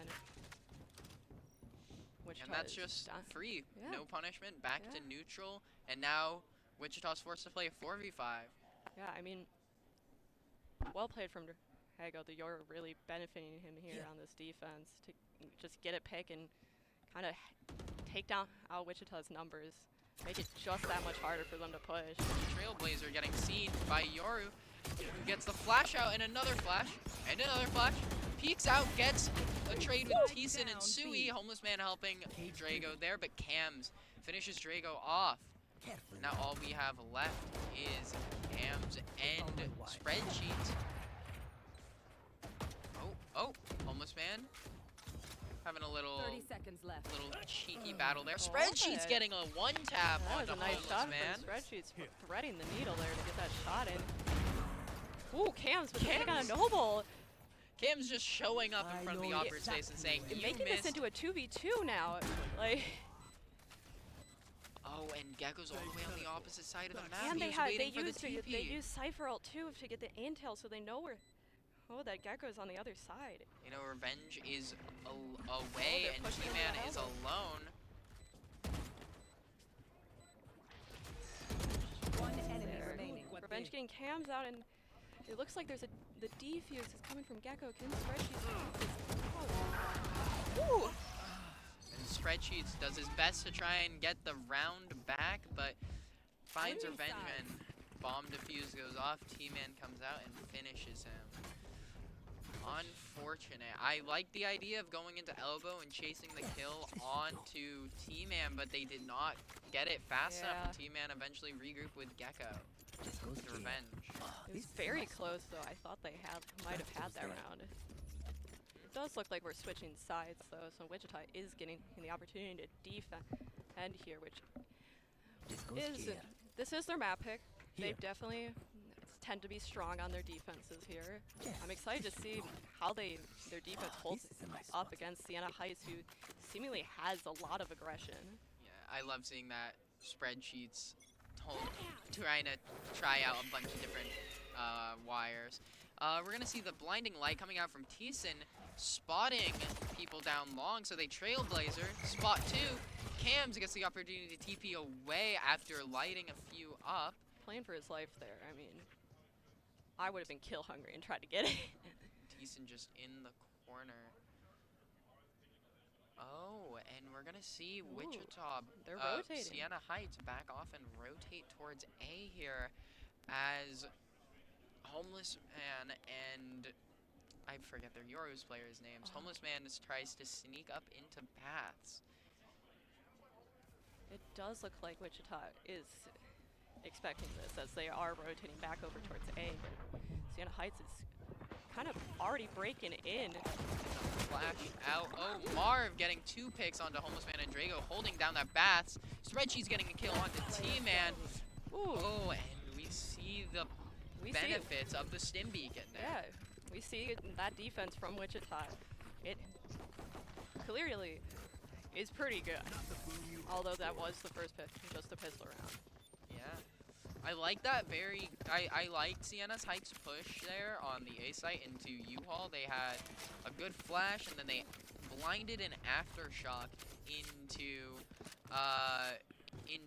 And that's just free. No punishment, back to neutral. And now Wichita's forced to play a 4v5. Yeah, I mean, well played from Drago. You're really benefiting him here on this defense to just get a pick and kind of take down Wichita's numbers. Make it just that much harder for them to push. Trailblazer getting seen by Yoru, who gets the flash out and another flash, and another flash. peeks out, gets a trade with Thiessen and Sui. Homeless Man helping Drago there, but Cams finishes Drago off. Now all we have left is Cams and Spreadsheet. Oh, Homeless Man having a little 30 seconds left. little cheeky battle there. Spreadsheet's getting a one tap That onto was a nice Homeless shot Man. from Spreadsheets, threading the needle there to get that shot in. Ooh, Cams with the pick on a Noble. Cam's just showing up in front of the Opera space and saying, you Making missed. this into a 2v2 now. Like. Oh, and Gecko's all the way on the opposite side of the map. And He was waiting for the TP. they use Cypher ult too to get the intel, so they know where. Oh, that Gecko's on the other side. You know, Revenge is away, they're and pushing T-Man into is the alone. One enemy remaining. Revenge getting Cams out, and it looks like there's the defuse is coming from Gecko. Can Spreadsheets? Ooh! And Spreadsheets does his best to try and get the round back, but finds Revenge and bomb defuse goes off. T-Man comes out and finishes him. Unfortunate. I like the idea of going into elbow and chasing the kill onto T-Man, but they did not get it fast enough, and T-Man eventually regrouped with Gecko. The Revenge. It was very close, though. I thought they might have had that round. It does look like we're switching sides, though, so Wichita is getting the opportunity to defend here, which is this is their map pick. They definitely tend to be strong on their defenses here. I'm excited to see how their defense holds up against Sienna Heights, who seemingly has a lot of aggression. Yeah, I love seeing that Spreadsheets trying to try out a bunch of different wires. We're going to see the blinding light coming out from Thiessen, spotting people down long, so they Trailblazer. Spot 2, Cams gets the opportunity to TP away after lighting a few up. Playing for his life there, I mean, I would have been kill hungry and tried to get it. Thiessen just in the corner. Oh, and we're going to see Wichita, they're rotating. Sienna Heights back off and rotate towards A here as Homeless Man and I forget their Euros players' names. Homeless Man just tries to sneak up into Baths. It does look like Wichita is expecting this as they are rotating back over towards A, but Sienna Heights is kind of already breaking in. Flash out. Oh, Marv getting 2 picks onto Homeless Man and Drago, holding down that Baths. Spreadsheet's getting a kill onto T-Man. Oh, and we see the benefits of the Stim Beacon there. Yeah, we see that defense from Wichita. It clearly is pretty good, although that was the first pick, just a pistol round. Yeah, I like that I liked Sienna's Heights push there on the A site into U-Haul. They had a good flash, and then they blinded an aftershock into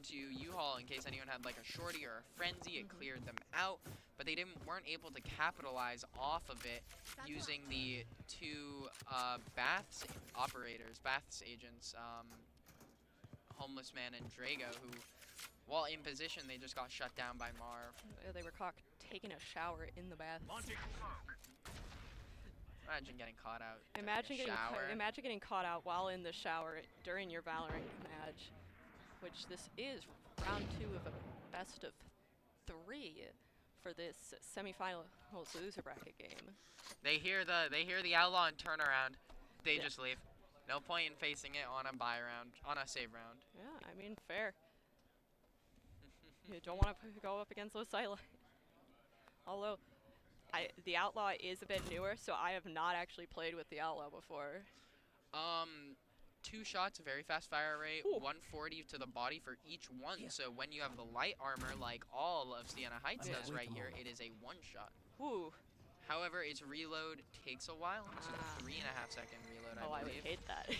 U-Haul in case anyone had like a shorty or a frenzy. It cleared them out, but they weren't able to capitalize off of it using the 2 Baths agents, Homeless Man and Drago, who, while in position, they just got shut down by Marv. They were caught taking a shower in the bath. Imagine getting caught out. Imagine getting caught out while in the shower during your Valorant match, which this is round 2 of a best of 3 for this semifinal loser bracket game. They hear the outlaw and turn around. They just leave. No point in facing it on a save round. Yeah, I mean, fair. You don't want to go up against those silent. Although, the Outlaw is a bit newer, so I have not actually played with the Outlaw before. 2 shots, very fast fire rate, 140 to the body for each one. So when you have the light armor, like all of Sienna Heights does right here, it is a 1-shot. Ooh. However, its reload takes a while. It's a 3.5-second reload, I believe. I would hate that.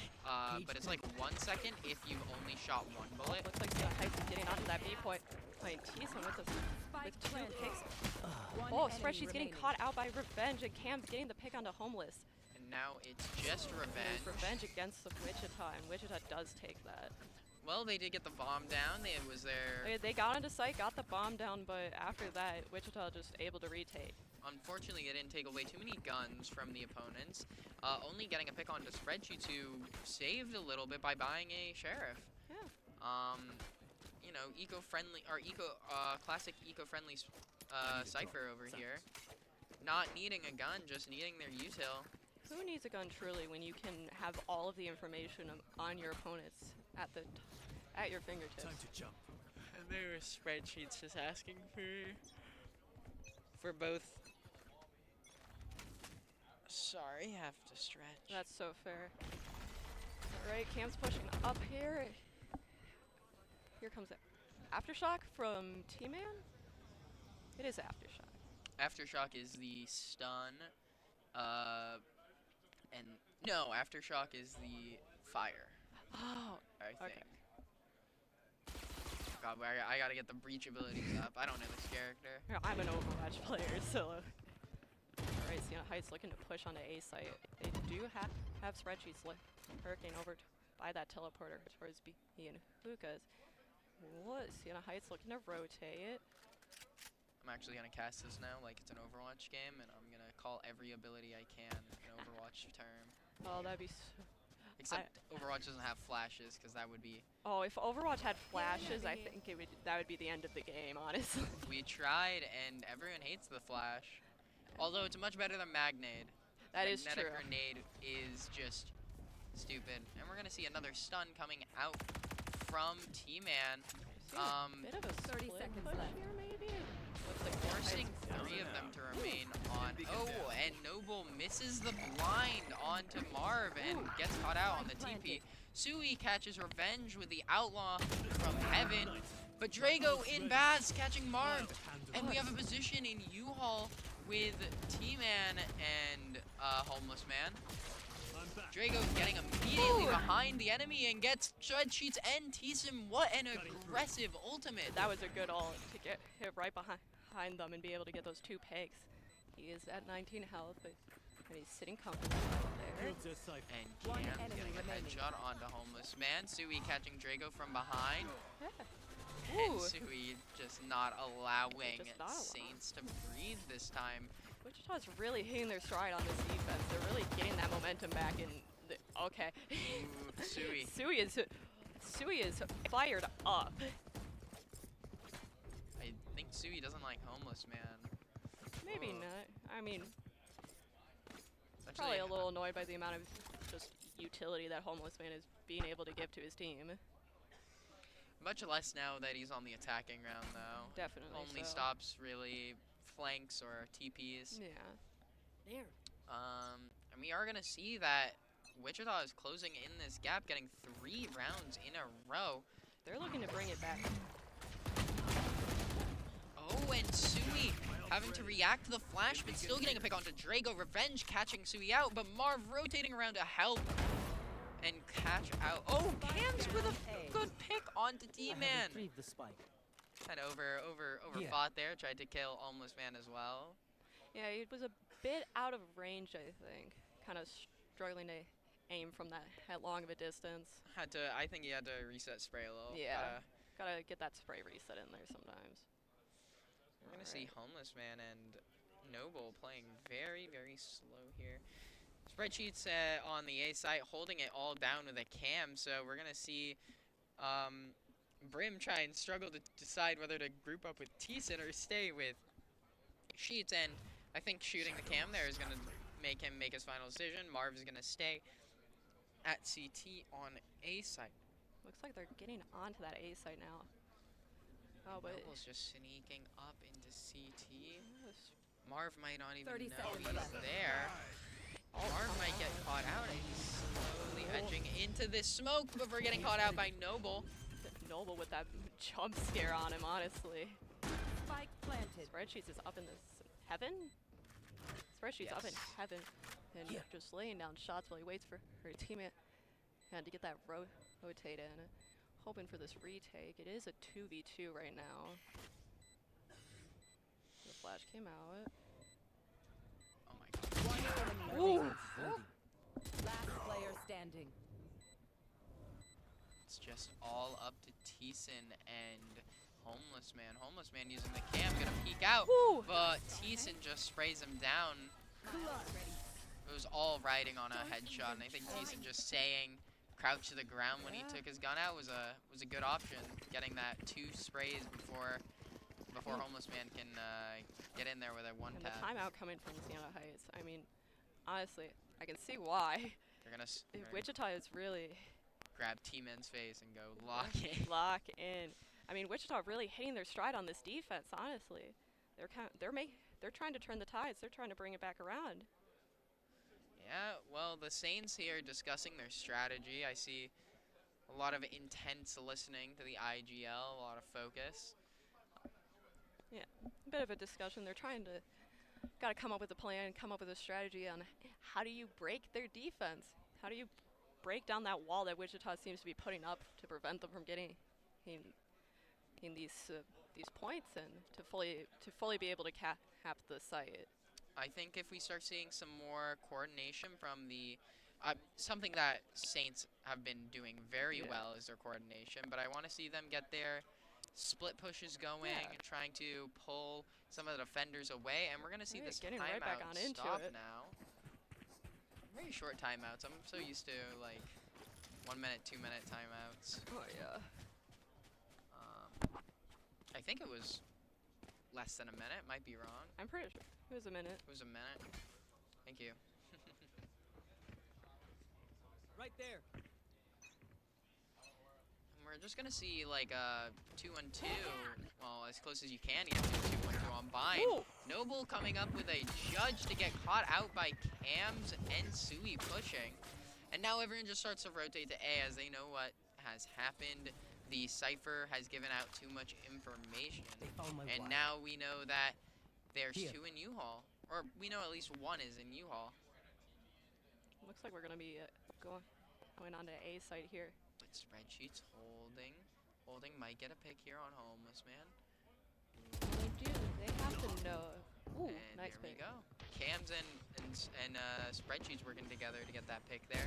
But it's like 1 second if you've only shot 1 bullet. Looks like Sienna Heights is getting onto that B point. Playing Thiessen with 2 picks. Oh, Spreadsheet's getting caught out by Revenge, and Cam's getting the pick onto Homeless. And now it's just Revenge. Revenge against the Wichita, and Wichita does take that. Well, they did get the bomb down. It was their... They got into site, got the bomb down, but after that, Wichita just able to retake. unfortunately, they didn't take away too many guns from the opponents. Only getting a pick onto Spreadsheets, who saved a little bit by buying a Sheriff. Yeah. You know, eco-friendly, or classic eco-friendly Cypher over here. Not needing a gun, just needing their util. Who needs a gun truly when you can have all of the information on your opponents at your fingertips? Time to jump. And there were Spreadsheets just asking for both. Sorry, have to stretch. That's so fair. Alright, Cam's pushing up here. Here comes Aftershock from T-Man? It is Aftershock. Aftershock is the stun, and no, Aftershock is the fire. Oh, I think. okay. God, I gotta get the breach abilities up. I don't know this character. I'm an Overwatch player, so. Alright, Sienna Heights looking to push onto A site. They do have Spreadsheets lurking over by that teleporter towards B and Hookahs. What? Sienna Heights looking to rotate. I'm actually gonna cast this now like it's an Overwatch game, and I'm gonna call every ability I can an Overwatch term. Oh, that'd be Except Overwatch doesn't have flashes, because that would be... Oh, if Overwatch had flashes, I think that would be the end of the game, honestly. We tried, and everyone hates the flash. Although it's much better than Magnade. That is true. Magnetic Grenade is just stupid. And we're gonna see another stun coming out from T-Man. Bit of a 30 seconds left here, maybe? Looks like forcing 3 of them to remain on. Oh, and Noble misses the blind onto Marv and gets caught out on the TP. Sui catches revenge with the Outlaw from Heaven, but Drago in Baz catching Marv, and we have a position in U-Haul with T-Man and Homeless Man. Drago getting immediately behind the enemy and gets Spreadsheets and T-Sim. What an aggressive ultimate. That was a good ult to get hit right behind them and be able to get those 2 pegs. He is at 19 health, and he's sitting comfortably right there. And Cam getting a headshot onto Homeless Man. Sui catching Drago from behind. And Sui just not allowing Saints to breathe this time. Wichita's really hitting their stride on this defense. They're really getting that momentum back in. Okay. Sui. Sui is fired up. I think Sui doesn't like Homeless Man. Maybe not. I mean, probably a little annoyed by the amount of just utility that Homeless Man is being able to give to his team. Much less now that he's on the attacking round, though. Definitely. Only stops really flanks or TPs. Yeah. There. And we are gonna see that Wichita is closing in this gap, getting 3 rounds in a row. They're looking to bring it back. Oh, and Sui having to react to the flash, but still getting a pick onto Drago. Revenge catching Sui out, but Marv rotating around to help and catch out. Oh, Cam's with a good pick onto T-Man. The spike. Kind of overfought there. Tried to kill Homeless Man as well. Yeah, it was a bit out of range, I think. Kind of struggling to aim from that long of a distance. I think he had to reset spray a little. Yeah. Gotta get that spray reset in there sometimes. We're gonna see Homeless Man and Noble playing very, very slow here. Spreadsheets on the A site holding it all down with a Cam, so we're gonna see Brim try and struggle to decide whether to group up with T-Sin or stay with Sheets, and I think shooting the Cam there is gonna make him make his final decision. Marv is gonna stay at CT on A site. Looks like they're getting onto that A site now. Oh, but Noble's just sneaking up into CT. Marv might not even know he's there. Marv might get caught out, and he's slowly edging into this smoke before getting caught out by Noble. Noble with that jump scare on him, honestly. Spike planted. Spreadsheets is up in this heaven? Spreadsheets up in heaven. And just laying down shots while he waits for her teammate to get that rotate in. Hoping for this retake. It is a 2v2 right now. The flash came out. Oh my god. One enemy remaining. Last player standing. It's just all up to T-Sin and Homeless Man. Homeless Man using the cam, gonna peek out, but Thiessen just sprays him down. It was all riding on a headshot, and I think Thiessen just saying crouch to the ground when he took his gun out was a good option. Getting that 2 sprays before Homeless Man can get in there with a 1 And tap. the timeout coming from Sienna Heights. I mean, honestly, I can see why. They're gonna Wichita is really grab T-Man's face and go lock in. Lock in. I mean, Wichita really hitting their stride on this defense. Honestly, they're trying to turn the tides. They're trying to bring it back around. Yeah, well, the Saints here discussing their strategy. I see a lot of intense listening to the IGL, a lot of focus. Yeah, a bit of a discussion. They're trying to, got to come up with a plan, come up with a strategy on how do you break their defense? How do you break down that wall that Wichita seems to be putting up to prevent them from getting in these points and to fully be able to cap the site. I think if we start seeing some more coordination from the something that Saints have been doing very well is their coordination, but I want to see them get their split pushes going and trying to pull some of the defenders away, and we're going to see this getting timeout right back on into stop it. now. Very short timeouts. I'm so used to like 1 minute, 2 minute timeouts. Oh yeah. I think it was less than a minute. Might be wrong. I'm pretty sure it was a minute. It was a minute. Thank you. Right there. And we're just gonna see like a 2-on-2. Well, as close as you can get to 2-on-2 on Bind. Ooh. Noble coming up with a judge to get caught out by Cams and Sui pushing. And now everyone just starts to rotate to A as they know what has happened. The Cypher has given out too much information. And now we know that there's 2 in U-Haul. Or we know at least 1 is in U-Haul. Looks like we're going to be going on to A site here. But Spreadsheets holding. Holding might get a pick here on Homeless Man. They do. They have to know. Ooh, And nice here we pick. go. Cams and Spreadsheets working together to get that pick there.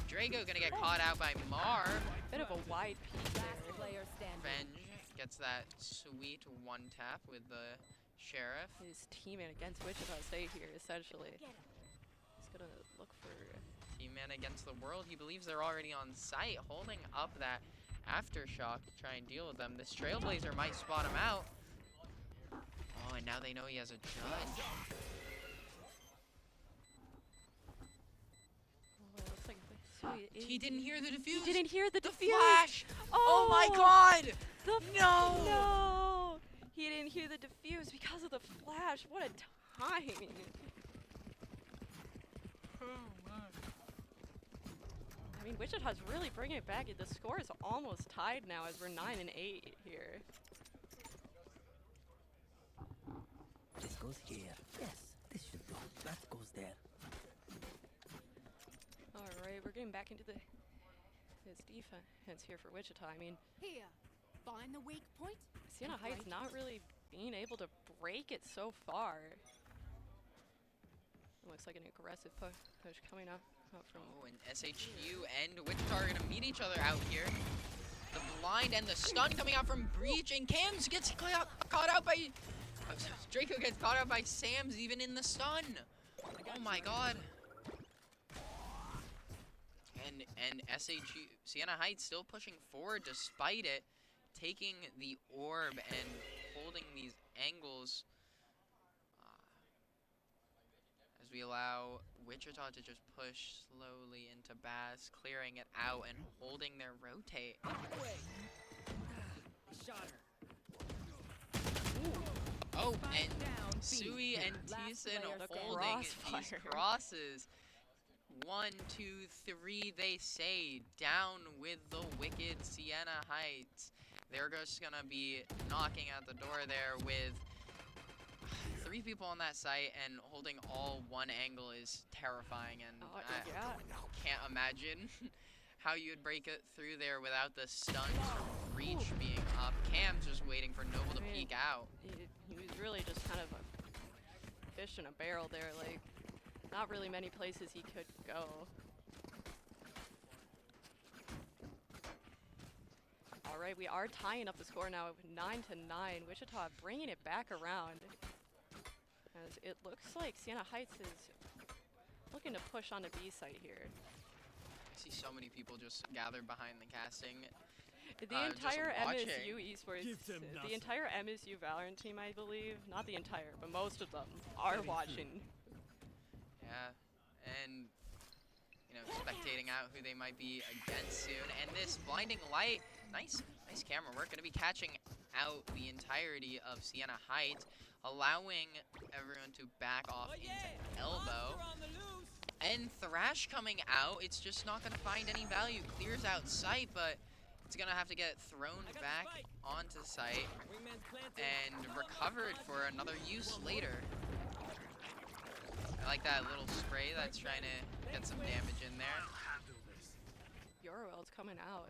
Drago gonna get caught out by Mar. Bit of a wide peek there. Player standing. Revenge gets that sweet 1 tap with the Sheriff. His teammate against Wichita State here, essentially. He's gonna look for. Team-man against the world. He believes they're already on site, holding up that aftershock to try and deal with them. This Trailblazer might spot him out. Oh, and now they know he has a judge. Oh, it looks like He didn't hear the defuse. He didn't hear the defuse. Flash. Oh my God. No. No. He didn't hear the defuse because of the flash. What a timing. I mean, Wichita's really bringing it back. The score is almost tied now as we're 9 and 8 here. This goes here. Yes, this should do. That goes there. All right, we're getting back into this defense here for Wichita. I mean, Here, find the weak point. Sienna Heights not really being able to break it so far. It looks like an aggressive push coming up from. Oh, and SHU and Wichita are gonna meet each other out here. The blind and the stun coming out from Breach, and Cams gets caught out by. Draco gets caught out by Sam's even in the stun. Oh my God. And SHU Sienna Heights still pushing forward despite it, taking the orb and holding these angles. As we allow Wichita to just push slowly into Bass, clearing it out and holding their rotate. Oh, and Sui and Thiessen holding these crosses. 1, 2, 3, they say. Down with the wicked Sienna Heights. They're just gonna be knocking at the door there with 3 people on that site, and holding all 1 angle is terrifying, and I can't imagine how you would break it through there without the stun reach being up. Cam's just waiting for Noble to peek out. He was really just kind of a fish in a barrel there, like not really many places he could go. All right, we are tying up the score now with 9-9. Wichita bringing it back around. As it looks like Siena Heights is looking to push on the B site here. I see so many people just gathered behind the casting. The entire just watching. MSU esports, the entire MSU Valorant team, I believe, not the entire, but most of them are watching. Yeah, and you know, spectating out who they might be against soon. And this blinding light, nice camera work. Going to be catching out the entirety of Siena Heights, allowing everyone to back off into elbow. And Thrash coming out, it's just not going to find any value. Clears out sight, but it's going to have to get thrown back onto site and recovered for another use later. I like that little spray that's trying to get some damage in there. Yorwell's coming out.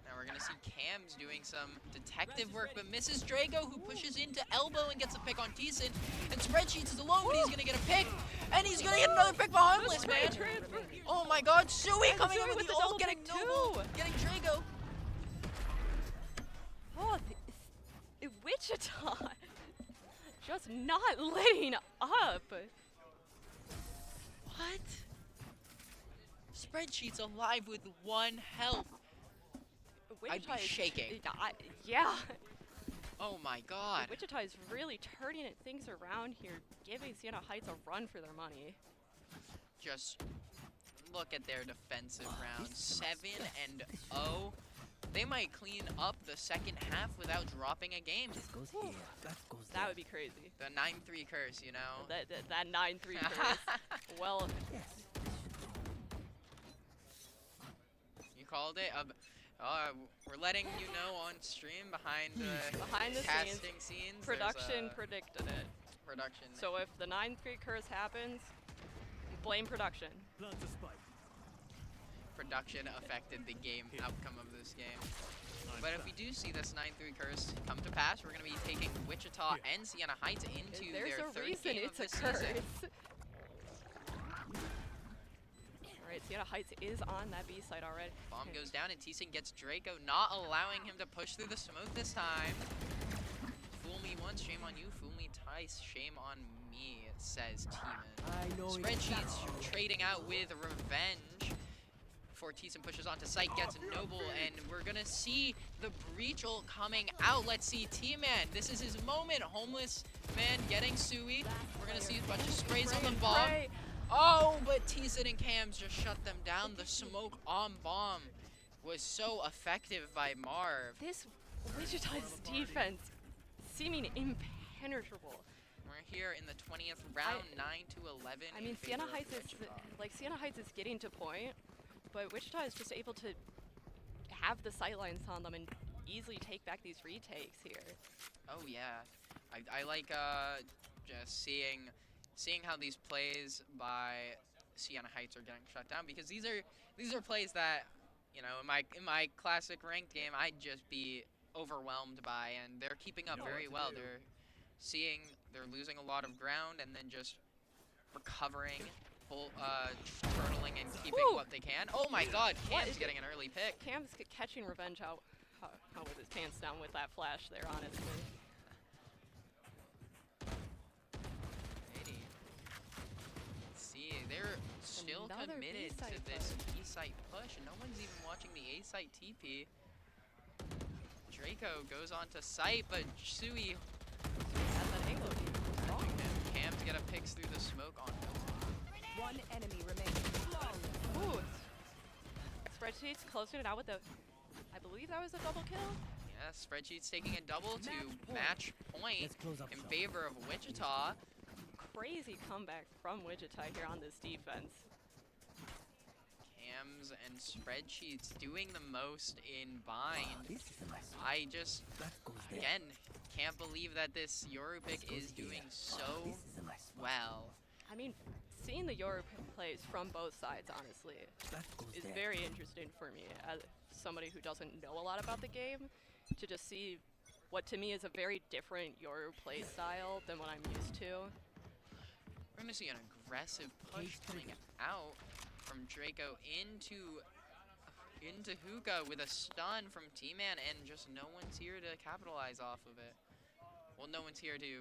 Now we're going to see Cams doing some detective work, but misses Drago, who pushes into elbow and gets a pick on Thiessen. And Spreadsheets is alone, but he's going to get a pick. And he's going to get another pick by Harmless, man. Oh my god, Sui coming in with the ult, getting Noble, getting Drago. Oh, Wichita just not letting up. What? Spreadsheets alive with 1 health. I'd be shaking. Yeah. Oh my god. Wichita is really turning things around here, giving Siena Heights a run for their money. Just look at their defensive round. 7-0. They might clean up the second half without dropping a game. That would be crazy. The 9-3 curse, you know? That 9-3 curse. Well, you called it? We're letting you know on stream behind the casting scenes. Production predicted it. Production. So if the 9-3 curse happens, blame production. Production affected the game outcome of this game. But if we do see this 9-3 curse come to pass, we're going to be taking Wichita and Siena Heights into their third game of the season. Alright, Siena Heights is on that B side already. Bomb goes down and Thiessen gets Draco, not allowing him to push through the smoke this time. Fool me once, shame on you. Fool me twice, shame on me, says Teeman. Spreadsheets trading out with Revenge. Before Thiessen pushes onto site, gets Noble, and we're gonna see the breach ult coming out. Let's see T-Man. This is his moment. Homeless man getting Sui. We're gonna see a bunch of sprays on the bomb. Oh, but Thiessen and Cams just shut them down. The smoke on bomb was so effective by Marv. This Wichita's defense seeming impenetrable. We're here in the 20th round, 9-11. I mean, Siena Heights is getting to point, but Wichita is just able to have the sightlines on them and easily take back these retakes here. Oh yeah, I like just seeing how these plays by Siena Heights are getting shut down, because these are plays that, you know, in my classic ranked game I'd just be overwhelmed by, and they're keeping up very well. They're losing a lot of ground and then just recovering, turtling and keeping what they can. Oh my god, Cam's getting an early pick. Cam's catching Revenge out with his pants down with that flash there, honestly. They're still committed to this B-site push, and no one's even watching the A-site TP. Draco goes onto site, but Sui has that angle. Cam to get a picks through the smoke on him. One enemy remaining. Ooh. Spreadsheets closing it out with I believe that was a double kill? Yeah, Spreadsheets taking a double to match point in favor of Wichita. Crazy comeback from Wichita here on this defense. Cams and Spreadsheets doing the most in bind. I just, again, can't believe that this Yoru pick is doing so well. I mean, seeing the Yoru plays from both sides, honestly, is very interesting for me as somebody who doesn't know a lot about the game, to just see what to me is a very different Yoru play style than what I'm used to. We're going to see an aggressive push coming out from Draco into into hookah with a stun from T-Man, and just no one's here to capitalize off of it. Well, no one's here to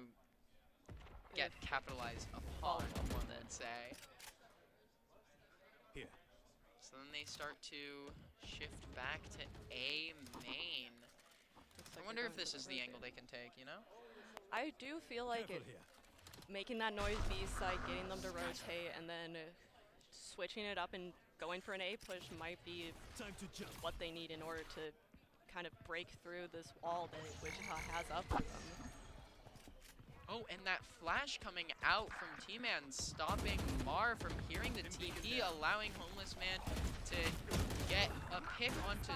get capitalized upon, one would say. Here. So then they start to shift back to A main. I wonder if this is the angle they can take, you know? I do feel like making that noise B side, getting them to rotate, and then switching it up and going for an A push might be what they need in order to kind of break through this wall that Wichita has up for them. Oh, and that flash coming out from T-Man, stopping Mar from hearing the TP, allowing Homeless Man to get a pick onto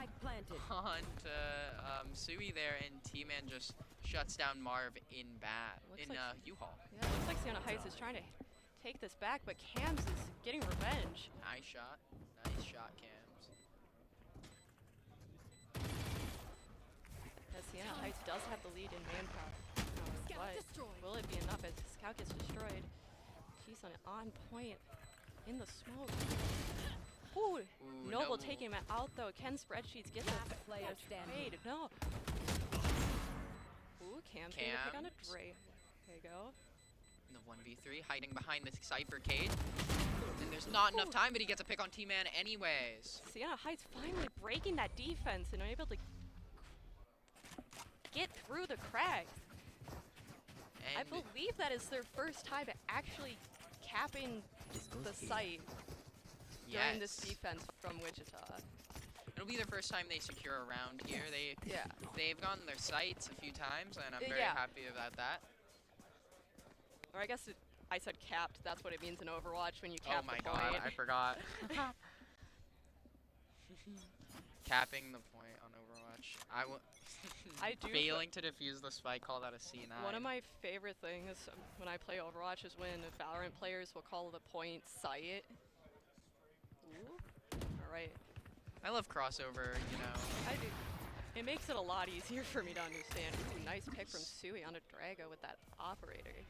Sui there, and T-Man just shuts down Marv in U-Haul. Yeah, it looks like Sienna Heights is trying to take this back, but Cams is getting revenge. Nice shot, Cams. As Sienna Heights does have the lead in manpower. But will it be enough as Scout gets destroyed? He's on point in the smoke. Ooh, Noble taking him out though. Ken Spreadsheets gets the trade. No. Ooh, Cam's getting a pick on a Dre. There you go. In the 1v3, hiding behind the Cypher cage. And there's not enough time, but he gets a pick on T-Man anyways. Sienna Heights finally breaking that defense and able to get through the cracks. I believe that is their first time actually capping the site during this defense from Wichita. It'll be their first time they secure a round here. They've gone their sights a few times, and I'm very happy about that. Or I guess I said capped. That's what it means in Overwatch when you cap the point. Oh my god, I forgot. Capping the point on Overwatch. I do failing to defuse the spike, call that a C9. One of my favorite things when I play Overwatch is when Valorant players will call the point site. Ooh. Alright. I love crossover, you know. I do. It makes it a lot easier for me to understand. Ooh, nice pick from Sui on a Drago with that operator.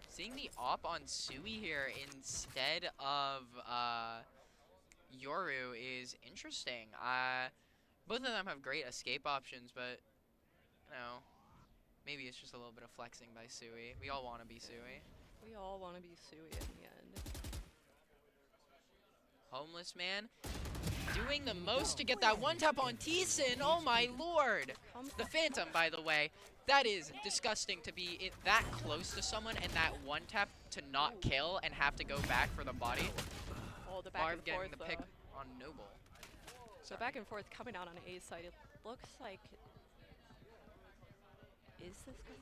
Seeing the op on Sui here instead of Yoru is interesting. Both of them have great escape options, but you know, maybe it's just a little bit of flexing by Sui. We all want to be Sui. We all want to be Sui in the end. Homeless Man doing the most to get that one tap on T-Sin. Oh my lord! The Phantom, by the way, that is disgusting to be that close to someone and that one tap to not kill and have to go back for the body. Oh, the back and forth, getting the pick on Noble. So back and forth coming out on A side. It looks like. Is this good?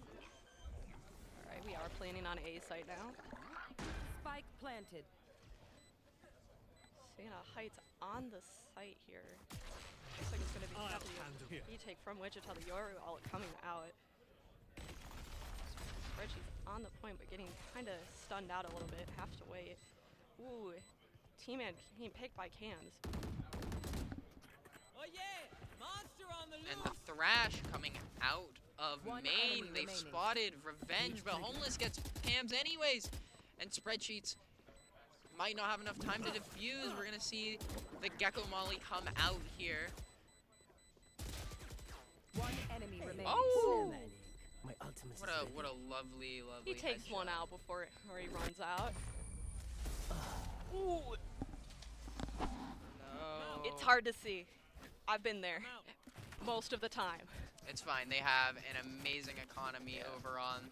Alright, we are planning on A site now. Spike planted. Sienna Heights on the site here. Looks like it's going to be a retake from Wichita. The Yoru all coming out. Spreadsheet's on the point, but getting kind of stunned out a little bit. Have to wait. Ooh, T-Man being picked by Cams. Oh yeah, monster on the loose. And the Thrash coming out of main. They've spotted Revenge, but Homeless gets Cams anyways. And Spreadsheets might not have enough time to defuse. We're gonna see the Gecko Molly come out here. One enemy remaining. Oh! My ultimate What a lovely He takes headshot. one out before he runs out. Ooh. No. It's hard to see. I've been there most of the time. It's fine. They have an amazing economy over on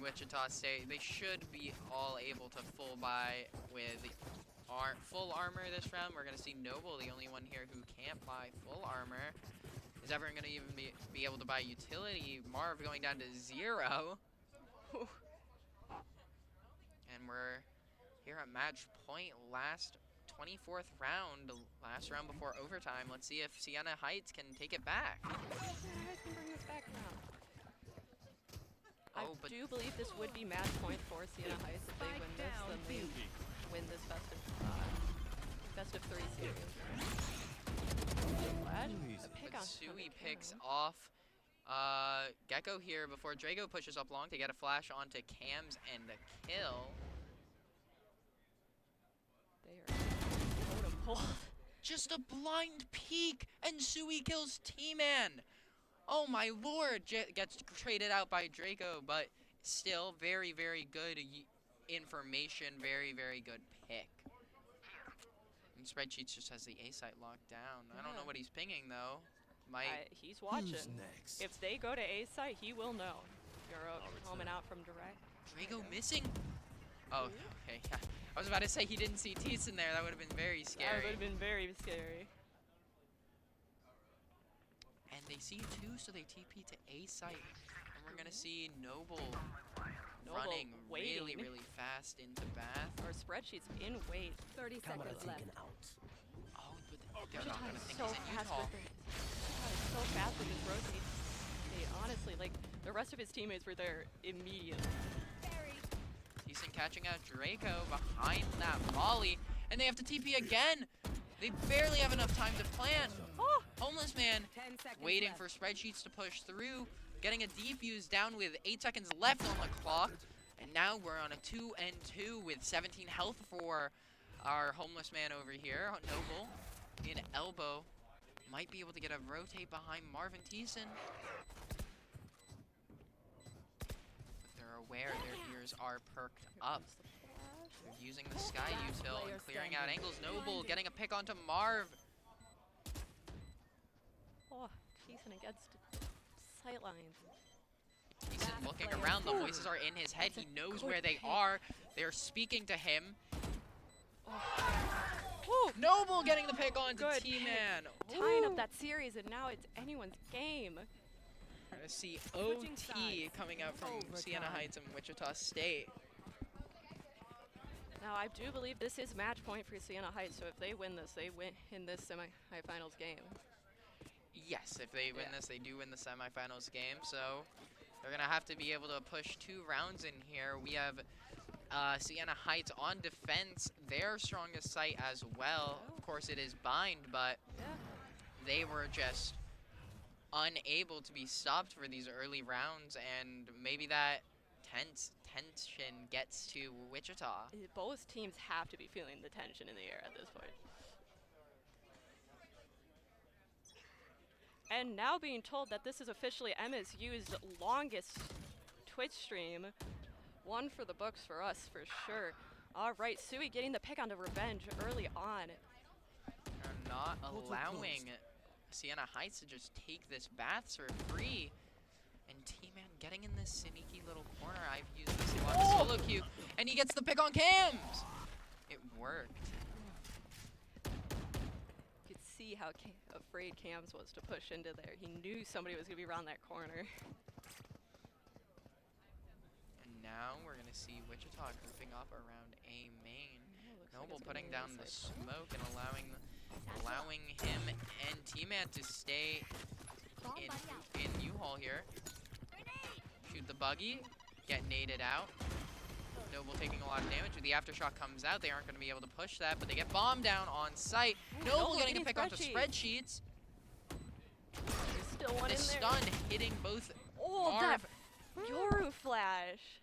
Wichita State. They should be all able to full buy with full armor this round. We're gonna see Noble, the only one here who can't buy full armor. Is everyone gonna even be able to buy utility? Marv going down to 0. And we're here at match point, last 24th round, last round before overtime. Let's see if Sienna Heights can take it back. Sienna Heights can bring this back now. I do believe this would be match point for Sienna Heights if they win this, then they win this best of 3 series. A pick on Sui picks off Gecko here before Drago pushes up long to get a flash onto Cams and the kill. They are totem pole. Just a blind peek, and Sui kills T-Man. Oh my lord, gets traded out by Draco, but still very, very good information, very, very good pick. And Spreadsheets just has the A site locked down. I don't know what he's pinging though. He's watching. If they go to A site, he will know. Euro coming out from direct. Draco missing. Oh, okay. I was about to say he didn't see Teats in there. That would have been very scary. That would have been very scary. And they see 2, so they TP to A site. And we're going to see Noble running really, really fast into Bath. Our Spreadsheets in wait. 30 seconds left. Oh, but they're not going to think he's in Utah. So fast with his rotate. Honestly, like, the rest of his teammates were there immediately. Decent catching out Draco behind that volley. And they have to TP again. They barely have enough time to plan. Oh, Homeless Man waiting for Spreadsheets to push through. Getting a defuse down with 8 seconds left on the clock. And now we're on a 2-2 with 17 health for our Homeless Man over here. Noble in elbow. Might be able to get a rotate behind Marvin Thiessen. They're aware their ears are perked up. They're using the Sky Util and clearing out angles. Noble getting a pick onto Marv. Oh, Thiessen against sightlines. Thiessen looking around. The voices are in his head. He knows where they are. They're speaking to him. Oh. Noble getting the pick on to T-Man. Tying up that series, and now it's anyone's game. We're going to see OT coming out from Siena Heights and Wichita State. Now, I do believe this is match point for Siena Heights, so if they win this, they win in this semifinals game. Yes, if they win this, they do win the semifinals game, so they're going to have to be able to push 2 rounds in here. We have Siena Heights on defense, their strongest site as well. Of course, it is bind, but they were just unable to be stopped for these early rounds, and maybe that tension gets to Wichita. Both teams have to be feeling the tension in the air at this point. And now being told that this is officially MSU's longest Twitch stream. One for the books for us, for sure. All right, Sui getting the pick onto Revenge early on. They're not allowing Siena Heights to just take this Baths for free. And T-Man getting in this sneaky little corner. I've used this a lot solo queue. And he gets the pick on Cams! It worked. You could see how afraid Cams was to push into there. He knew somebody was going to be around that corner. Now we're going to see Wichita grouping up around A main. Noble putting down the smoke and allowing him and T-Man to stay in U-Haul here. Shoot the buggy, get naded out. Noble taking a lot of damage. When the aftershock comes out, they aren't going to be able to push that, but they get bombed down on site. Noble getting a pick onto Spreadsheets. There's still one in there. Stun hitting both Marv. That Yoru flash.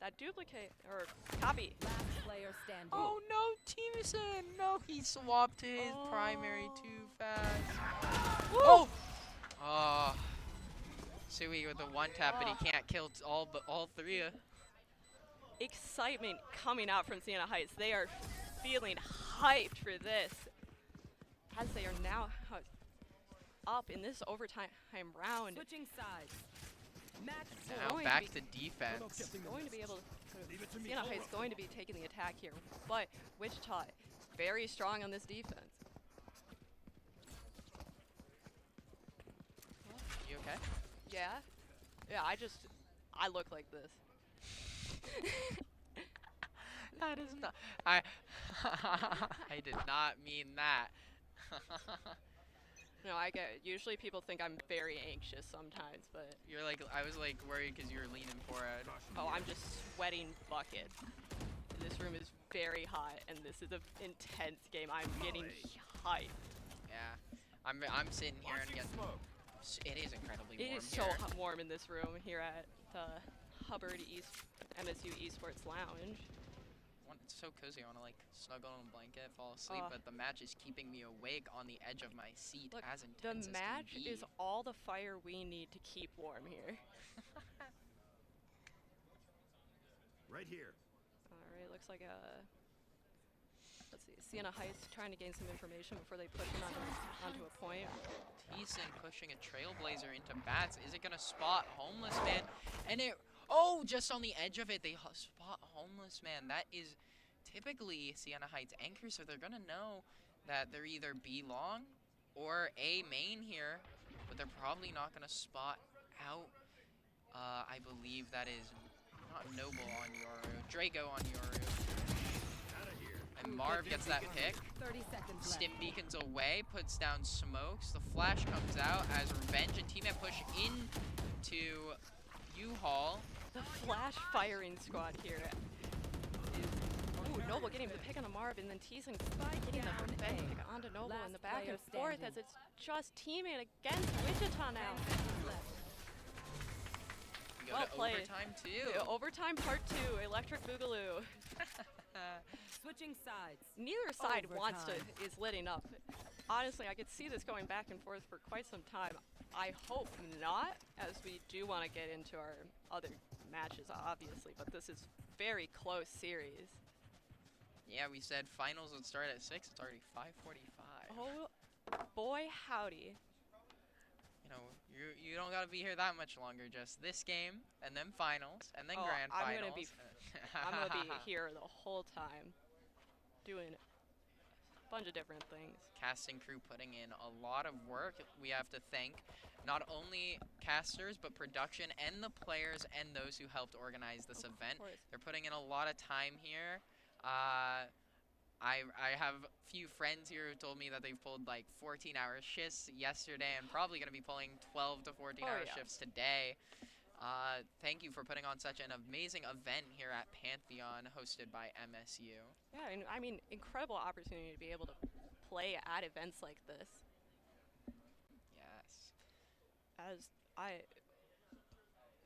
That duplicate, or copy. Last player standing. Oh no, Teamson! No, he swapped to his primary too fast. Woo! Oh. Sui with the 1-tap, but he can't kill all 3. Excitement coming out from Siena Heights. They are feeling hyped for this, as they are now up in this overtime round. Switching sides. Now back to defense. Going to be able to, Siena Heights going to be taking the attack here, but Wichita very strong on this defense. You okay? Yeah. Yeah, I look like this. That is not, I did not mean that. No, I get it. Usually people think I'm very anxious sometimes, but... You're like, I was like worried because you were leaning forward. Oh, I'm just sweating buckets. This room is very hot, and this is an intense game. I'm getting hyped. Yeah, I'm sitting here and getting... It is incredibly warm. It is so warm in this room here at the Hubbard MSU Esports Lounge. it's so cozy. I want to like snuggle in a blanket, fall asleep, but the match is keeping me awake on the edge of my seat. Look, as intense the as match can be. is all the fire we need to keep warm here. Right here. All right, looks like let's see, Sienna Heights trying to gain some information before they push in onto a point. Thiessen pushing a Trailblazer into bats. Is it gonna spot Homeless Man? And just on the edge of it, they spot Homeless Man. That is typically Sienna Heights anchor, so they're gonna know that they're either B long or A main here, but they're probably not gonna spot out. I believe that is not Noble on Yoru, Drago on Yoru. And Marv gets that pick. 30 seconds Stim left. beacons away, puts down smokes. The flash comes out as Revenge and Team push into U-Haul. The flash firing squad here is... Ooh, Noble getting the pick on a Marv, and then Teason getting the Revenge pick onto Noble in the back and forth as it's just teaming against Wichita now. We go Well to played. overtime too. Yeah, overtime part 2, Electric Boogaloo. Switching sides. Neither side Overtime. is letting up. Honestly, I could see this going back and forth for quite some time. I hope not, as we do want to get into our other matches, obviously, but this is very close series. Yeah, we said finals would start at 6. It's already 5:45. Oh, boy howdy. You know, you don't gotta be here that much longer. Just this game, and then finals, and then grand I'm finals. gonna be here the whole time, doing a bunch of different things. Casting crew putting in a lot of work. We have to thank not only casters, but production and the players and those who helped organize this event. They're putting in a lot of time here. I have a few friends here who told me that they've pulled like 14-hour shifts yesterday and probably going to be pulling 12 to 14-hour shifts today. Thank you for putting on such an amazing event here at Pantheon, hosted by MSU. Yeah, and I mean, incredible opportunity to be able to play at events like this. Yes. As I...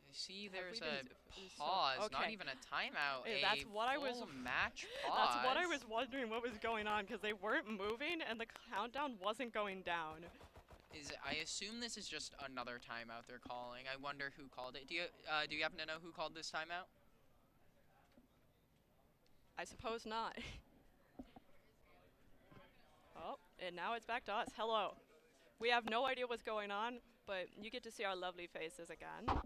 You see, there's a pause, not even a timeout. Hey, a that's what I was match pause. That's what I was wondering what was going on, because they weren't moving and the countdown wasn't going down. I assume this is just another timeout they're calling. I wonder who called it. Do you happen to know who called this timeout? I suppose not. Oh, and now it's back to us. Hello. We have no idea what's going on, but you get to see our lovely faces again.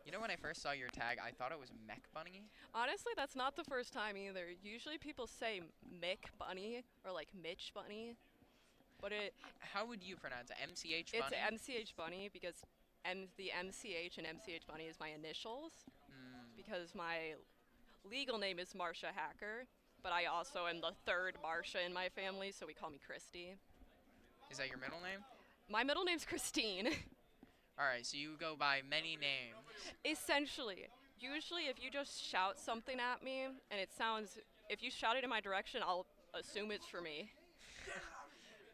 You know, when I first saw your tag, I thought it was Mech Bunny. Honestly, that's not the first time either. Usually people say Mick Bunny or like Mitch Bunny, but How would you pronounce it? MCH it's Bunny? MCH Bunny because the MCH and MCH Bunny is my initials. Because my legal name is Marsha Hacker, but I also am the third Marsha in my family, so we call me Christy. Is that your middle name? My middle name's Christine. Alright, so you go by many names. Essentially. Usually if you just shout something at me, and it sounds, if you shout it in my direction, I'll assume it's for me.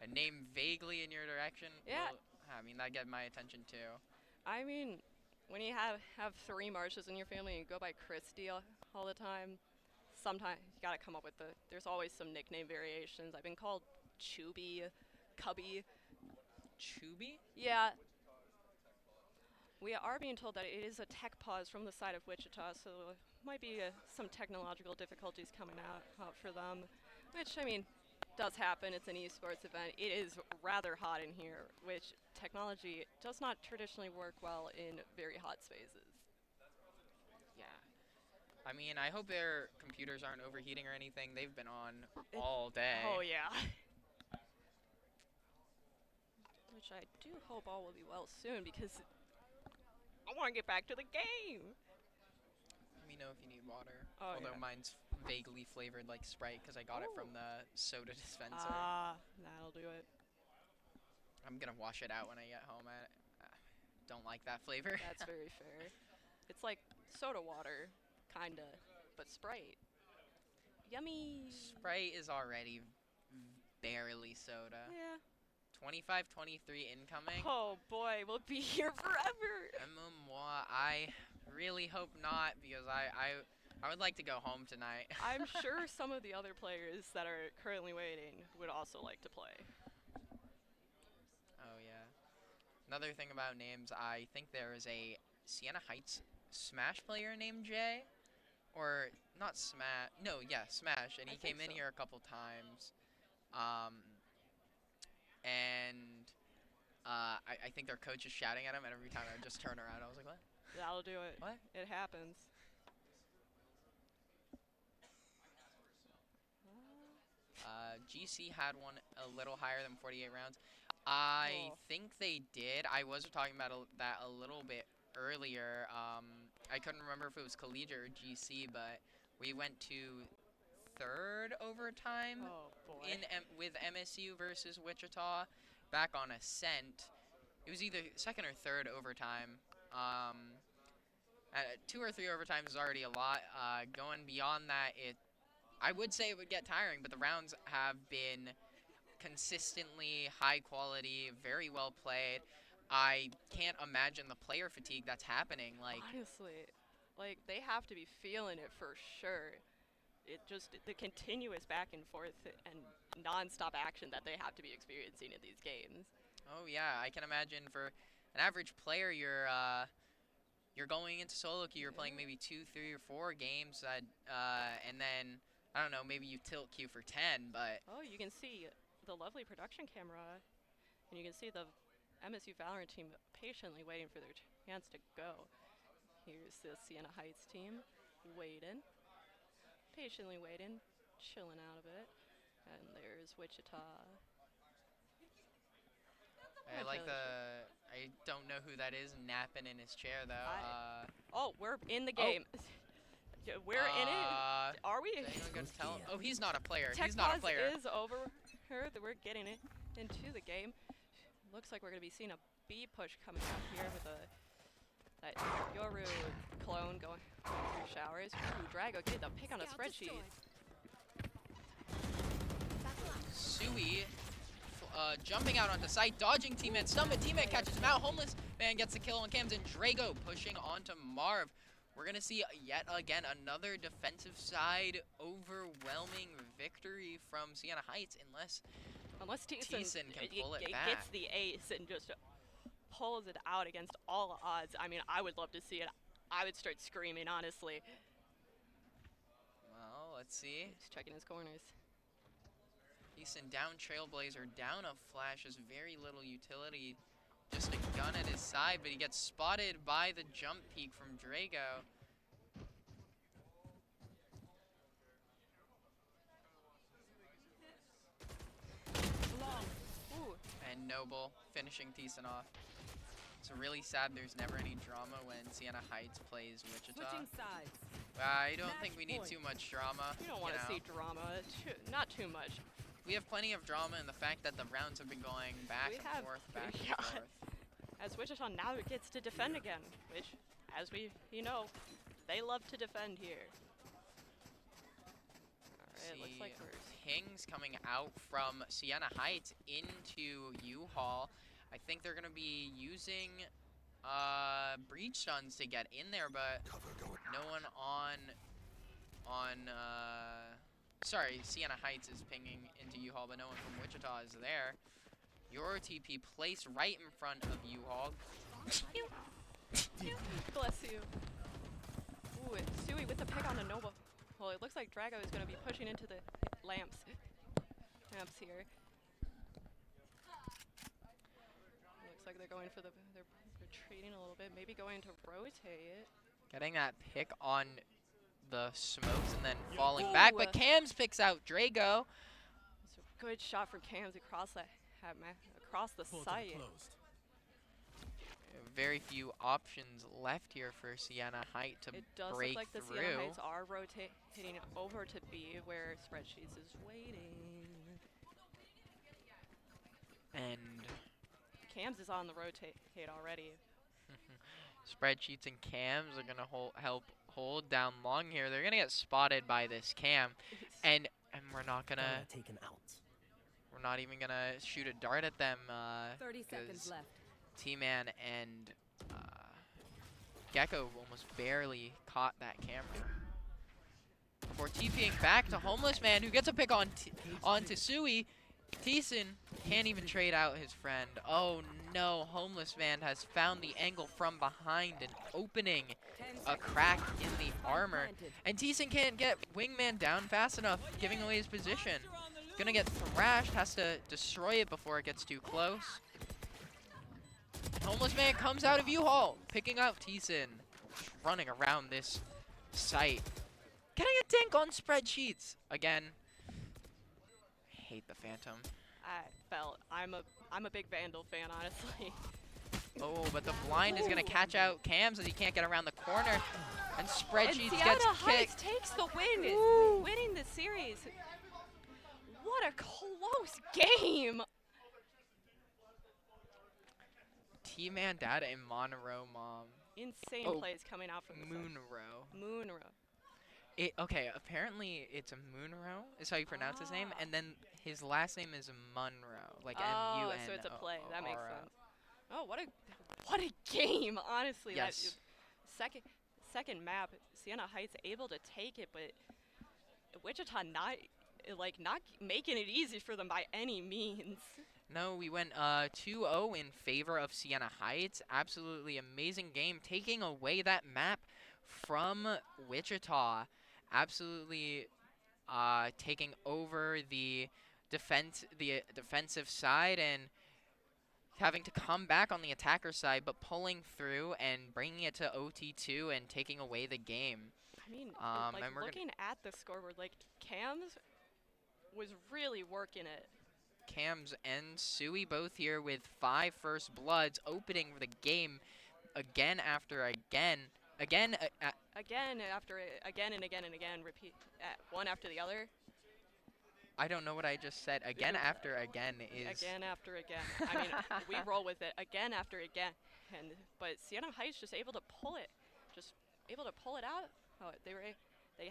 A name vaguely in your direction? Yeah. Well, I mean, that get my attention too. I mean, when you have 3 Marshas in your family and you go by Christy all the time, sometimes you gotta come up with there's always some nickname variations. I've been called Chubby, Cubby. Chubby? Yeah. We are being told that it is a tech pause from the side of Wichita, so there might be some technological difficulties coming out for them, which, I mean, does happen. It's an esports event. It is rather hot in here, which technology does not traditionally work well in very hot spaces. Yeah. I mean, I hope their computers aren't overheating or anything. They've been on all day. Oh, yeah. Which I do hope all will be well soon, because I want to get back to the game. Let me know if you need water. Oh, Although yeah. mine's vaguely flavored like Sprite because I got it from the soda dispenser. That'll do it. I'm gonna wash it out when I get home. I don't like that flavor. That's very fair. It's like soda water, kinda, but Sprite. Yummy. Sprite is already barely soda. Yeah. 25-23 incoming. Oh boy, we'll be here forever. I really hope not, because I I would like to go home tonight. I'm sure some of the other players that are currently waiting would also like to play. Oh, yeah. Another thing about names, I think there is a Siena Heights Smash player named Jay. Or, not Smash. No, yeah, Smash. And he came in here a couple times. I think their coach is shouting at him, and every time I just turn around, I was like, what? That'll do it. What? It happens. GC had one a little higher than 48 rounds. I think they did. I was talking about that a little bit earlier. I couldn't remember if it was collegiate or GC, but we went to third overtime with MSU versus Wichita back on Ascent. It was either second or third overtime. 2 or 3 overtimes is already a lot. Going beyond that, I would say it would get tiring, but the rounds have been consistently high quality, very well played. I can't imagine the player fatigue that's happening. Honestly, they have to be feeling it for sure. It just the continuous back and forth and non-stop action that they have to be experiencing in these games. Oh yeah, I can imagine for an average player, you're going into solo queue, you're playing maybe 2, 3, or 4 games, and then I don't know, maybe you tilt queue for 10, but you can see the lovely production camera, and you can see the MSU Valorant team patiently waiting for their chance to go. Here's the Siena Heights team waiting, patiently waiting, chilling out a bit, and there's Wichita. I don't know who that is napping in his chair though. We're in the game. We're in it. Are we? Oh, he's not a player. He's not a player. Is over here. That we're getting it into the game. Looks like we're gonna be seeing a B push coming out here with that Yoru clone going through showers. Ooh, Drago get the pick on a spreadsheet. Sui jumping out onto site, dodging teammate, Stumpet teammate catches him out. Homeless man gets the kill on Cams, and Drago pushing onto Marv. We're going to see yet again another defensive side overwhelming victory from Siena Heights unless Thiessen can pull it back. Gets the ace and just pulls it out against all odds. I mean, I would love to see it. I would start screaming, honestly. Well, let's see. He's checking his corners. Thiessen down Trailblazer, down a Flash, has very little utility. Just a gun at his side, but he gets spotted by the jump peek from Drago. Ooh. And Noble finishing Thiessen off. It's really sad there's never any drama when Siena Heights plays Wichita. I don't think we need too much drama. You don't want to see drama. Not too much. We have plenty of drama in the fact that the rounds have been going back and forth. As Wichita now gets to defend again, which, as we know, they love to defend here. Alright, looks like we're pings coming out from Siena Heights into U-Haul. I think they're going to be using breach stuns to get in there, but no one sorry, Siena Heights is pinging into U-Haul, but no one from Wichita is there. Your TP placed right in front of U-Haul. Bless you. Ooh, Sui with the pick on the Nova. Well, it looks like Drago is going to be pushing into the lamps here. Looks like they're going for they're retreating a little bit, maybe going to rotate. Getting that pick on the smokes and then falling back, but Cams picks out Drago. It's a good shot from Cams across the site. Very few options left here for Siena Heights to break through. It does look like the Siena Heights are rotating over to B, where Spreadsheets is waiting. And Cams is on the rotate already. Spreadsheets and Cams are going to help hold down long here. They're going to get spotted by this Cam, and we're not going to taken out. We're not even going to shoot a dart at them. 30 seconds left. T-Man and Gecko almost barely caught that camera. before TPing back to Homeless Man, who gets a pick on onto Sui. Thiessen can't even trade out his friend. Oh no, Homeless Man has found the angle from behind and opening a crack in the armor. And Thiessen can't get Wingman down fast enough, giving away his position. Gonna get thrashed, has to destroy it before it gets too close. Homeless Man comes out of U-Haul, picking up Thiessen, running around this site. Getting a dink on spreadsheets again. I hate the Phantom. I'm a big Vandal fan, honestly. Oh, but the blind is gonna catch out Cams as he can't get around the corner, and spreadsheets and gets Heights kicked. takes the win, winning the series. What a close game! T-Man Dad and Monroe Mom. Insane plays coming out from the Moonroe. Okay, apparently it's a Moonroe is how you pronounce his name, and then his last name is Munro, like M-U-N-O. So it's a play. That makes sense. Oh, what a game! Honestly, yes. That second map, Sienna Heights able to take it, but Wichita not making it easy for them by any means. No, we went 2-0 in favor of Sienna Heights. Absolutely amazing game, taking away that map from Wichita. Absolutely taking over the defensive side and having to come back on the attacker side, but pulling through and bringing it to OT2 and taking away the game. I mean, looking at the scoreboard, Cams was really working it. Cams and Sui both here with 5 first bloods, opening the game again after again. Again and again, repeat one after the other. I don't know what I just said. Again after again is... Again after again. I mean, we roll with it again after again. But Sienna Heights just able to pull it. Out. Oh, they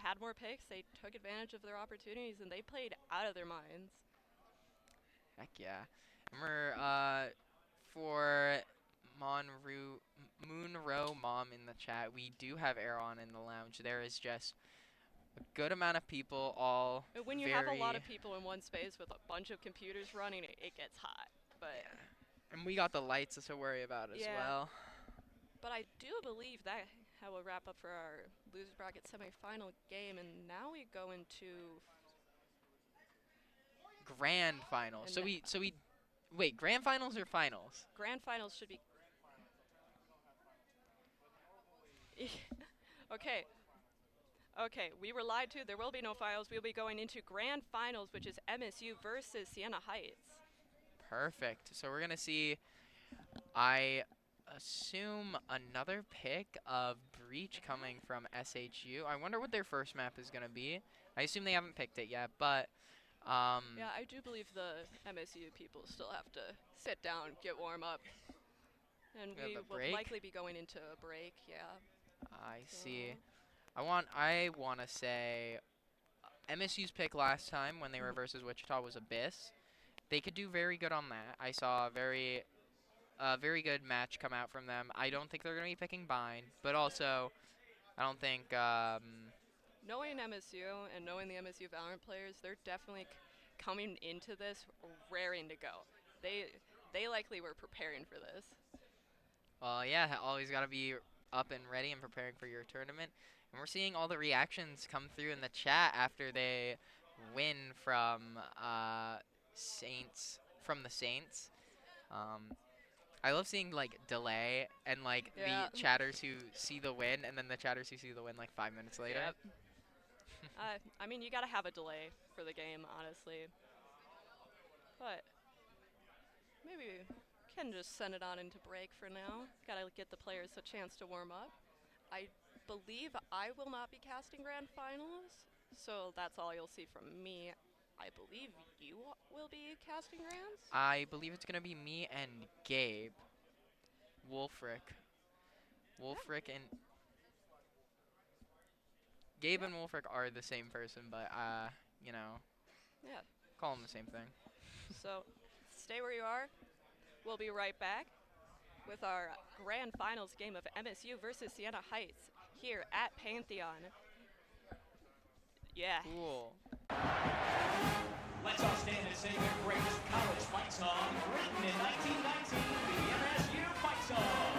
had more picks. They took advantage of their opportunities, and they played out of their minds. Heck yeah. Remember, for Moonroe Mom in the chat, we do have Aaron in the lounge. There is just a good amount of people, all when you have a lot of people in one space with a bunch of computers running, it gets hot. But yeah. And we got the lights to worry about as well. But I do believe that will wrap up for our loser bracket semifinal game, and now we go into grand finals. So we wait, grand finals or finals? Grand finals should be Okay, we were lied to. There will be no finals. We'll be going into grand finals, which is MSU versus Sienna Heights. Perfect. So we're going to see, I assume, another pick of Breach coming from SHU. I wonder what their first map is going to be. I assume they haven't picked it yet, but... yeah, I do believe the MSU people still have to sit down, get warm up. And we will likely be going into a break, yeah. I see. I want to say MSU's pick last time when they were versus Wichita was Abyss. They could do very good on that. I saw a very good match come out from them. I don't think they're going to be picking Bind, but also I don't think... knowing MSU and knowing the MSU Valorant players, they're definitely coming into this raring to go. They likely were preparing for this. Well, yeah, always got to be up and ready and preparing for your tournament. And we're seeing all the reactions come through in the chat after they win from the Saints. I love seeing delay and the chatters who see the win and then the chatters who see the win 5 minutes later. Yep. I mean, you gotta have a delay for the game, honestly. But maybe we can just send it on into break for now. Gotta get the players a chance to warm up. I believe I will not be casting grand finals, so that's all you'll see from me. I believe you will be casting grands? I believe it's gonna be me and Gabe. Wolfric and... Gabe and Wolfric are the same person, but, you know, call them the same thing. So, stay where you are. We'll be right back with our grand finals game of MSU versus Sienna Heights here at Pantheon. Yeah. Cool. Let's all stand and sing their greatest college fight song, written in 1919, the MSU fight song.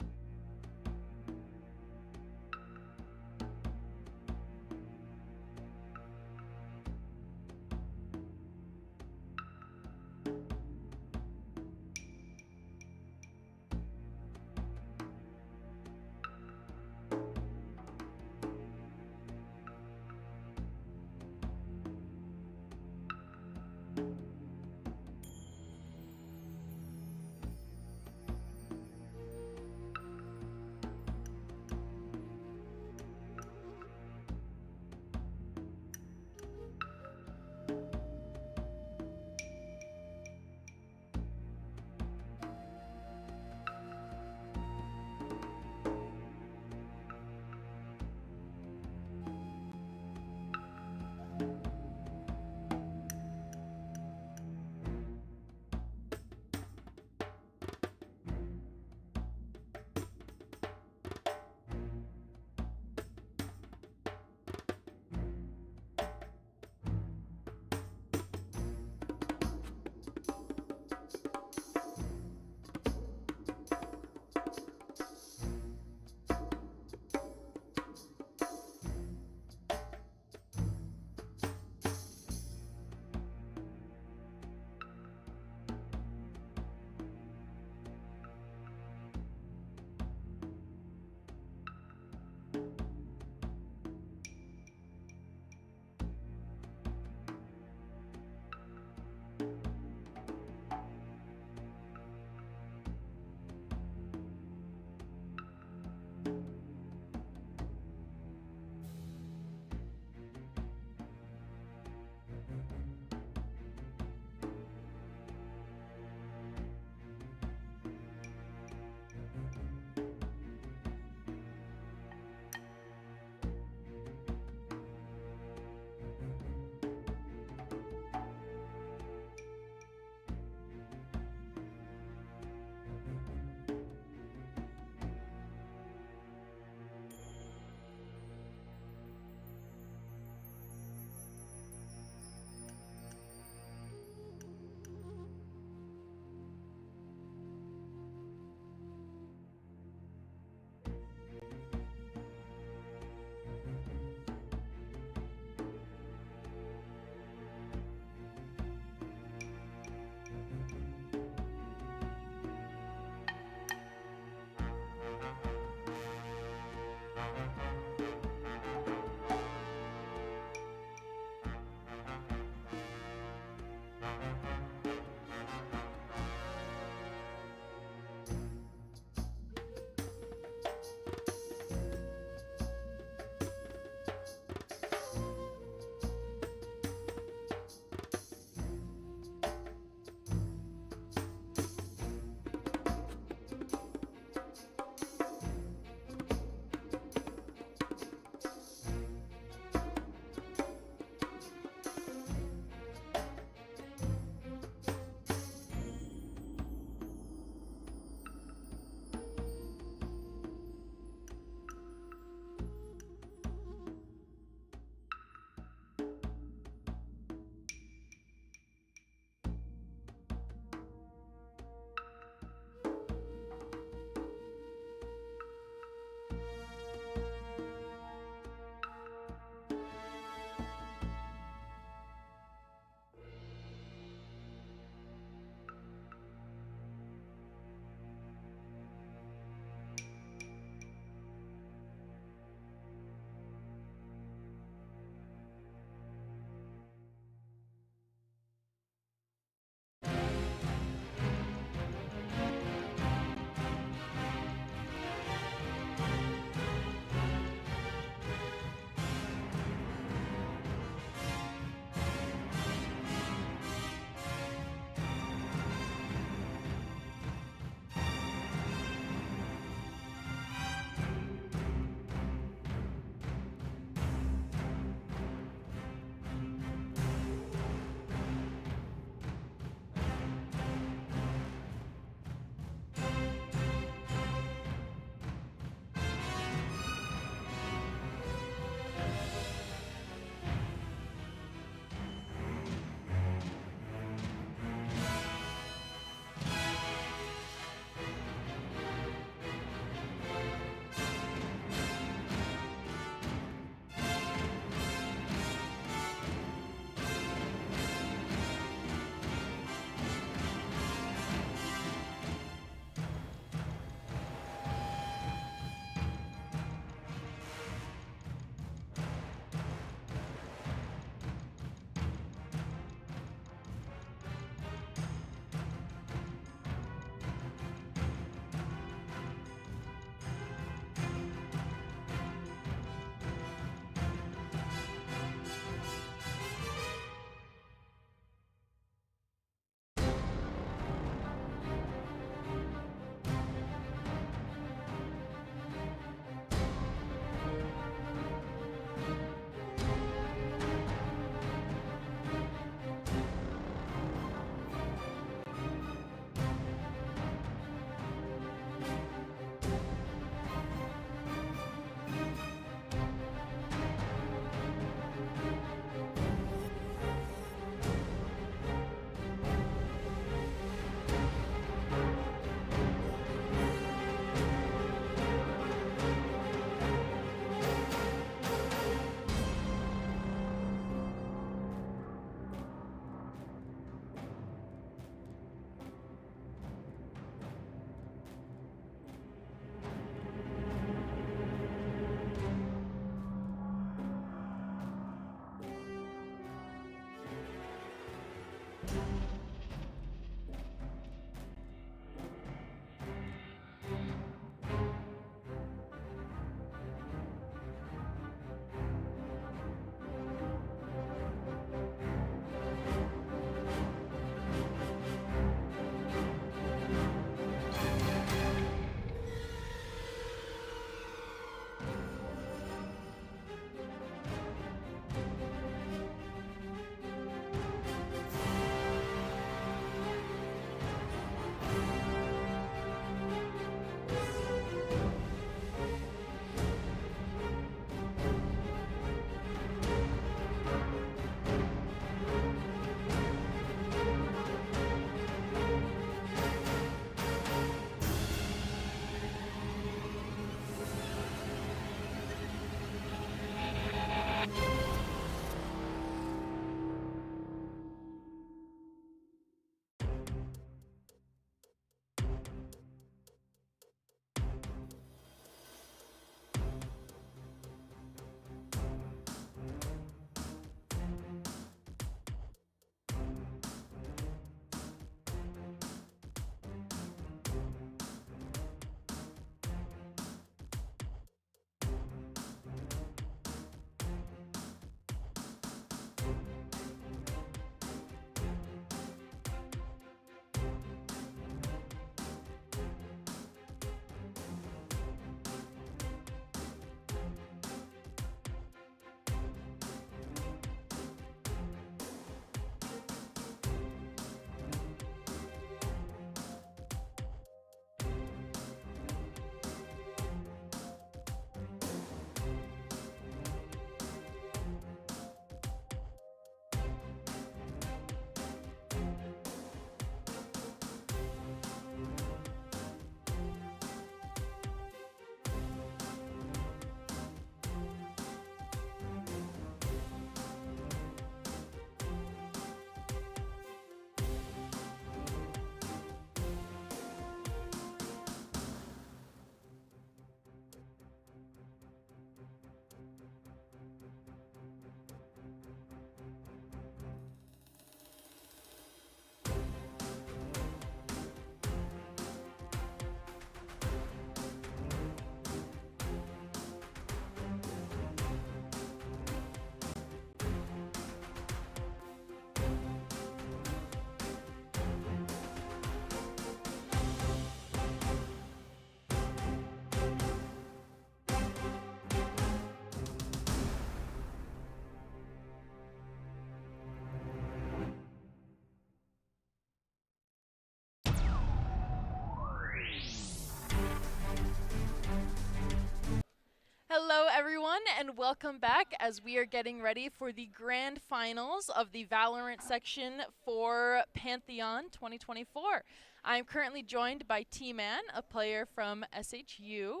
Hello, everyone, and welcome back as we are getting ready for the grand finals of the Valorant section for Pantheon 2024. I'm currently joined by T-Man, a player from SHU,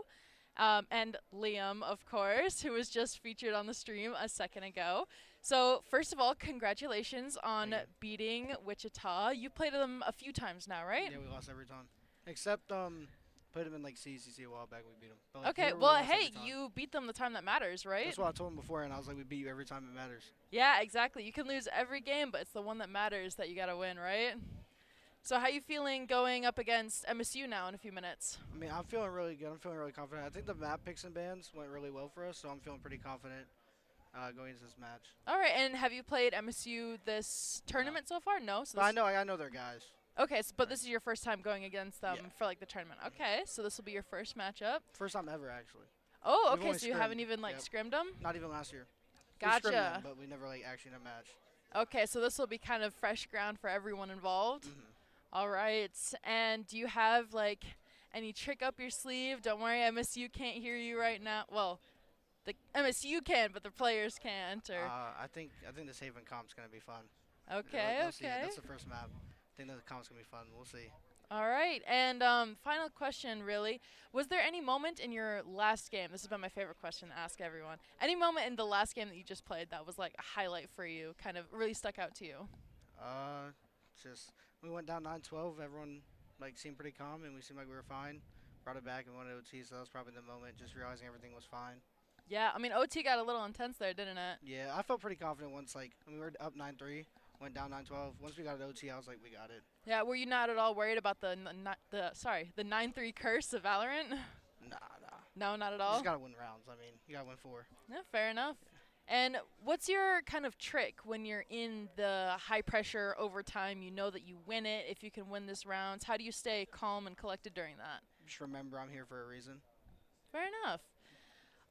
and Liam, of course, who was just featured on the stream a second ago. So, first of all, congratulations on beating Wichita. You played them a few times now, right? Yeah, we lost every time. Except, played them in, like, CCC a while back, we beat them. But, like, Okay, well, hey, you beat them the time that matters, right? That's what I told him before, and I was like, we beat you every time it matters. Yeah, exactly. You can lose every game, but it's the one that matters that you got to win, right? So how you feeling going up against MSU now in a few minutes? I mean, I'm feeling really good. I'm feeling really confident. I think the map picks and bans went really well for us, so I'm feeling pretty confident going into this match. All right, and have you played MSU this tournament so far? No? So I know their guys. Okay, so, but this is your first time going against them for, like, the tournament. Okay, so this will be your first matchup. First time ever, actually. Oh, okay, so you haven't even, like, scrimmed them? Not even last year. Gotcha. We scrimmed them, but we never, like, actually in a match. Okay, so this will be kind of fresh ground for everyone involved. All right, and do you have, like, any trick up your sleeve? Don't worry, MSU can't hear you right now. Well, the MSU can, but the players can't. Or I think this Haven comp's gonna be fun. Okay, we'll okay. See. That's the first map. I think the comp's gonna be fun. We'll see. All right, and final question, really. Was there any moment in your last game, this has been my favorite question to ask everyone, any moment in the last game that you just played that was, like, a highlight for you, kind of really stuck out to you? Just we went down 9-12. Everyone, like, seemed pretty calm, and we seemed like we were fine. Brought it back and won OT, so that was probably the moment, just realizing everything was fine. Yeah, I mean, OT got a little intense there, didn't it? Yeah, I felt pretty confident once, like, when we were up 9-3, went down 9-12. Once we got an OT, I was like, we got it. Yeah, were you not at all worried about the 9-3 curse of Valorant? Nah. No, not at all? You just gotta win rounds. I mean, you gotta win 4. Yeah, fair enough. And what's your kind of trick when you're in the high-pressure overtime? You know that you win it if you can win this rounds. How do you stay calm and collected during that? Just remember I'm here for a reason. Fair enough.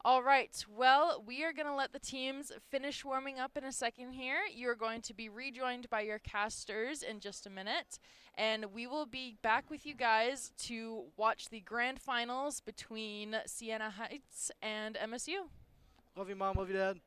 All right, well, we are going to let the teams finish warming up in a second here. You're going to be rejoined by your casters in just a minute, and we will be back with you guys to watch the grand finals between Siena Heights and MSU. Love you, Mom. Love you, Dad.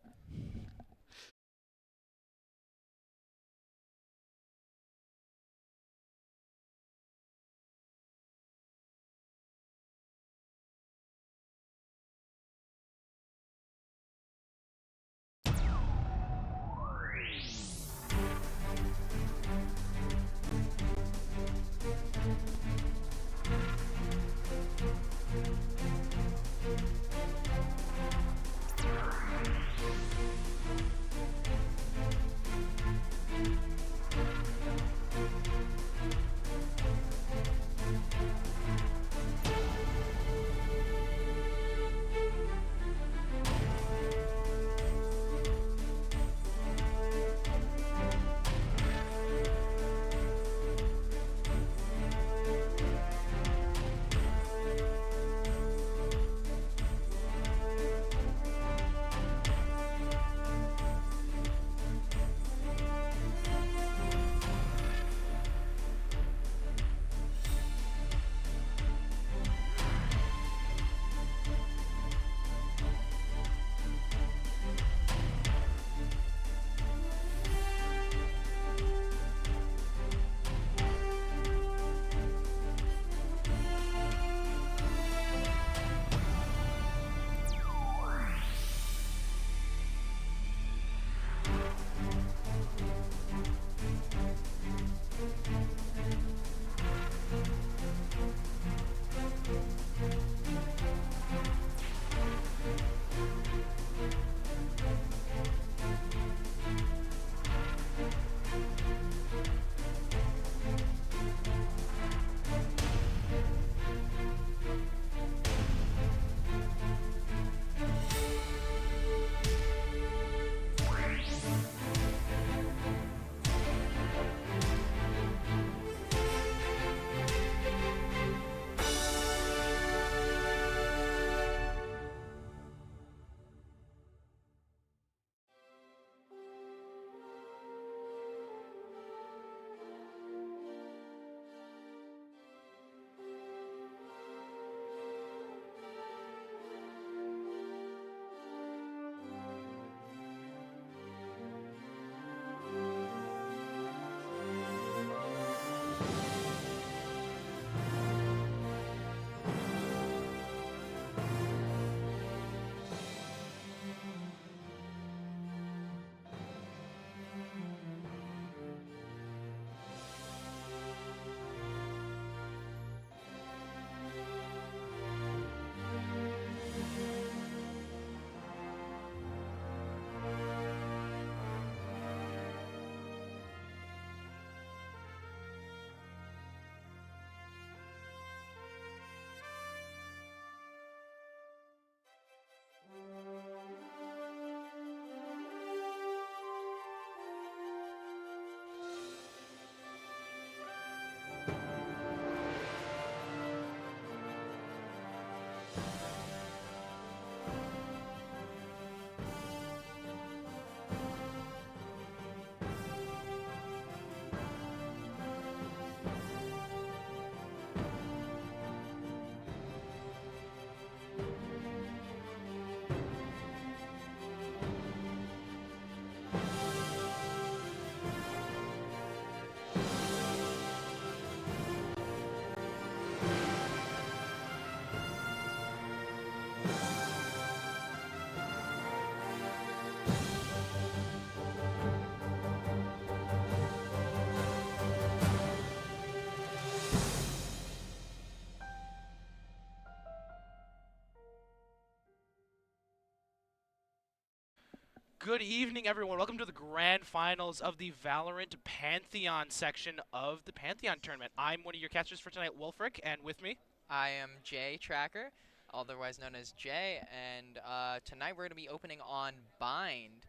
Good evening, everyone. Welcome to the grand finals of the Valorant Pantheon section of the Pantheon tournament. I'm one of your casters for tonight, Wolfric, and with me, I am Jay Tracker, otherwise known as Jay, and tonight we're going to be opening on Bind.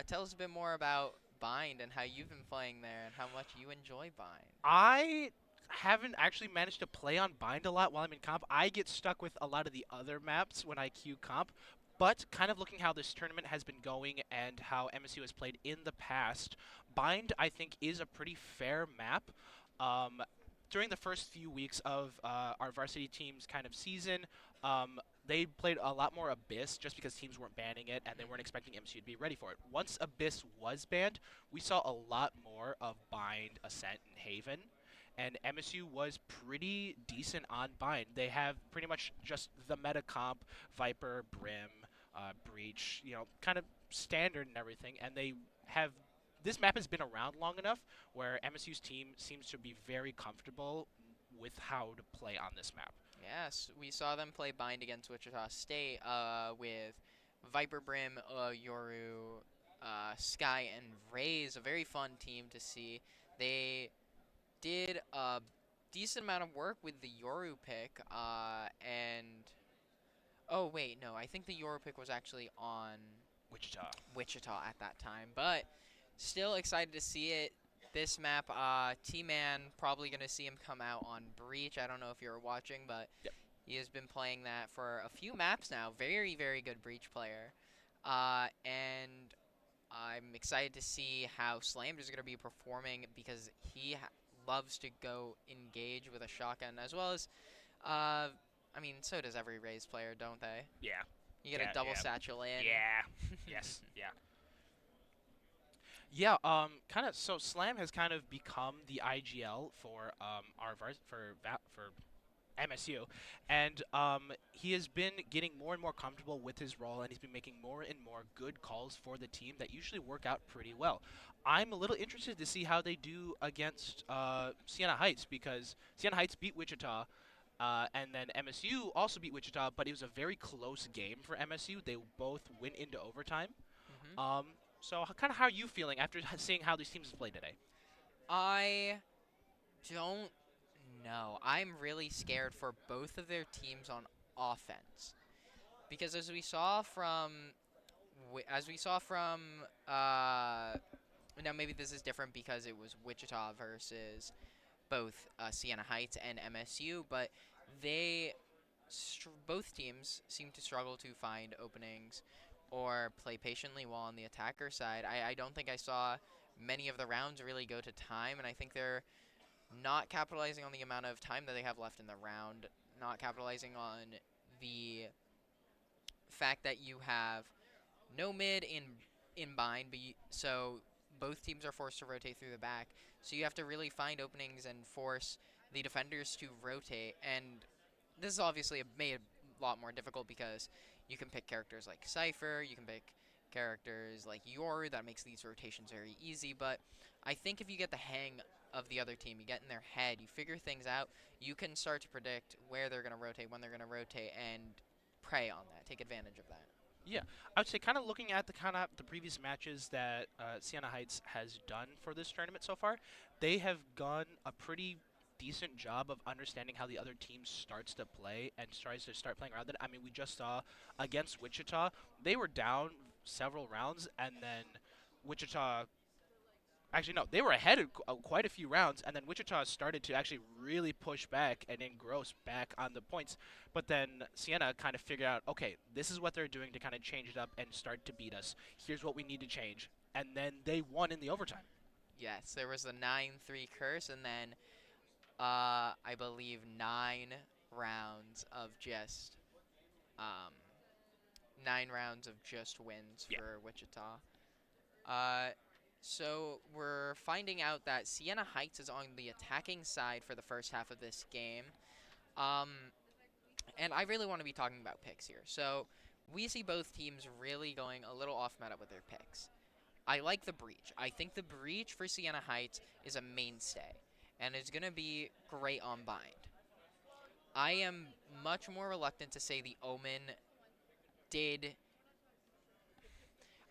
Tell us a bit more about Bind and how you've been playing there and how much you enjoy Bind. I haven't actually managed to play on Bind a lot while I'm in comp. I get stuck with a lot of the other maps when I queue comp. But kind of looking how this tournament has been going and how MSU has played in the past, Bind, I think, is a pretty fair map. During the first few weeks of our varsity team's kind of season, they played a lot more Abyss just because teams weren't banning it and they weren't expecting MSU to be ready for it. Once Abyss was banned, we saw a lot more of Bind, Ascent, and Haven. And MSU was pretty decent on Bind. They have pretty much just the meta comp, Viper, Brim, Breach, kind of standard and everything. And they have, this map has been around long enough where MSU's team seems to be very comfortable with how to play on this map. Yes, we saw them play Bind against Wichita State with Viper, Brim, Yoru, Sky, and Raze. A very fun team to see. They did a decent amount of work with the Yoru pick, and oh wait, no, I think the Yoru pick was actually on Wichita at that time, but still excited to see it. This map, T-Man, probably going to see him come out on Breach. I don't know if you're watching, but he has been playing that for a few maps now. Very, very good Breach player. And I'm excited to see how Slammed is going to be performing because he loves to go engage with a shotgun, as well as, I mean, so does every Raze player, don't they? Yeah. You get a double satchel in. Yeah. Yes. Yeah. Yeah. So Slam has kind of become the IGL for for MSU, and he has been getting more and more comfortable with his role, and he's been making more and more good calls for the team that usually work out pretty well. I'm a little interested to see how they do against Siena Heights, because Siena Heights beat Wichita, and then MSU also beat Wichita, but it was a very close game for MSU. They both went into overtime. So kind of how are you feeling after seeing how these teams play today? I don't know. I'm really scared for both of their teams on offense, because as we saw from now maybe this is different because it was Wichita versus both Siena Heights and MSU, but both teams seem to struggle to find openings or play patiently while on the attacker side. I don't think I saw many of the rounds really go to time, and I think they're not capitalizing on the amount of time that they have left in the round, not capitalizing on the fact that you have no mid in Bind, so both teams are forced to rotate through the back. So you have to really find openings and force the defenders to rotate. And this is obviously made a lot more difficult because you can pick characters like Cypher, you can pick characters like Yoru, that makes these rotations very easy. But I think if you get the hang of the other team, you get in their head, you figure things out, you can start to predict where they're going to rotate, when they're going to rotate, and prey on that, take advantage of that. Yeah, I would say kind of looking at the previous matches that Siena Heights has done for this tournament so far, they have done a pretty decent job of understanding how the other team starts to play and tries to start playing around it. I mean, we just saw against Wichita, they were down several rounds, and then Wichita... Actually, no, they were ahead of quite a few rounds, and then Wichita started to actually really push back and engross back on the points. But then Siena kind of figured out, okay, this is what they're doing to kind of change it up and start to beat us. Here's what we need to change. And then they won in the overtime. Yes, there was a 9-3 curse, and then I believe 9 rounds of just wins for Wichita. So we're finding out that Siena Heights is on the attacking side for the first half of this game. And I really want to be talking about picks here. So we see both teams really going a little off meta with their picks. I like the Breach. I think the Breach for Siena Heights is a mainstay, and it's going to be great on Bind. I am much more reluctant to say the Omen did...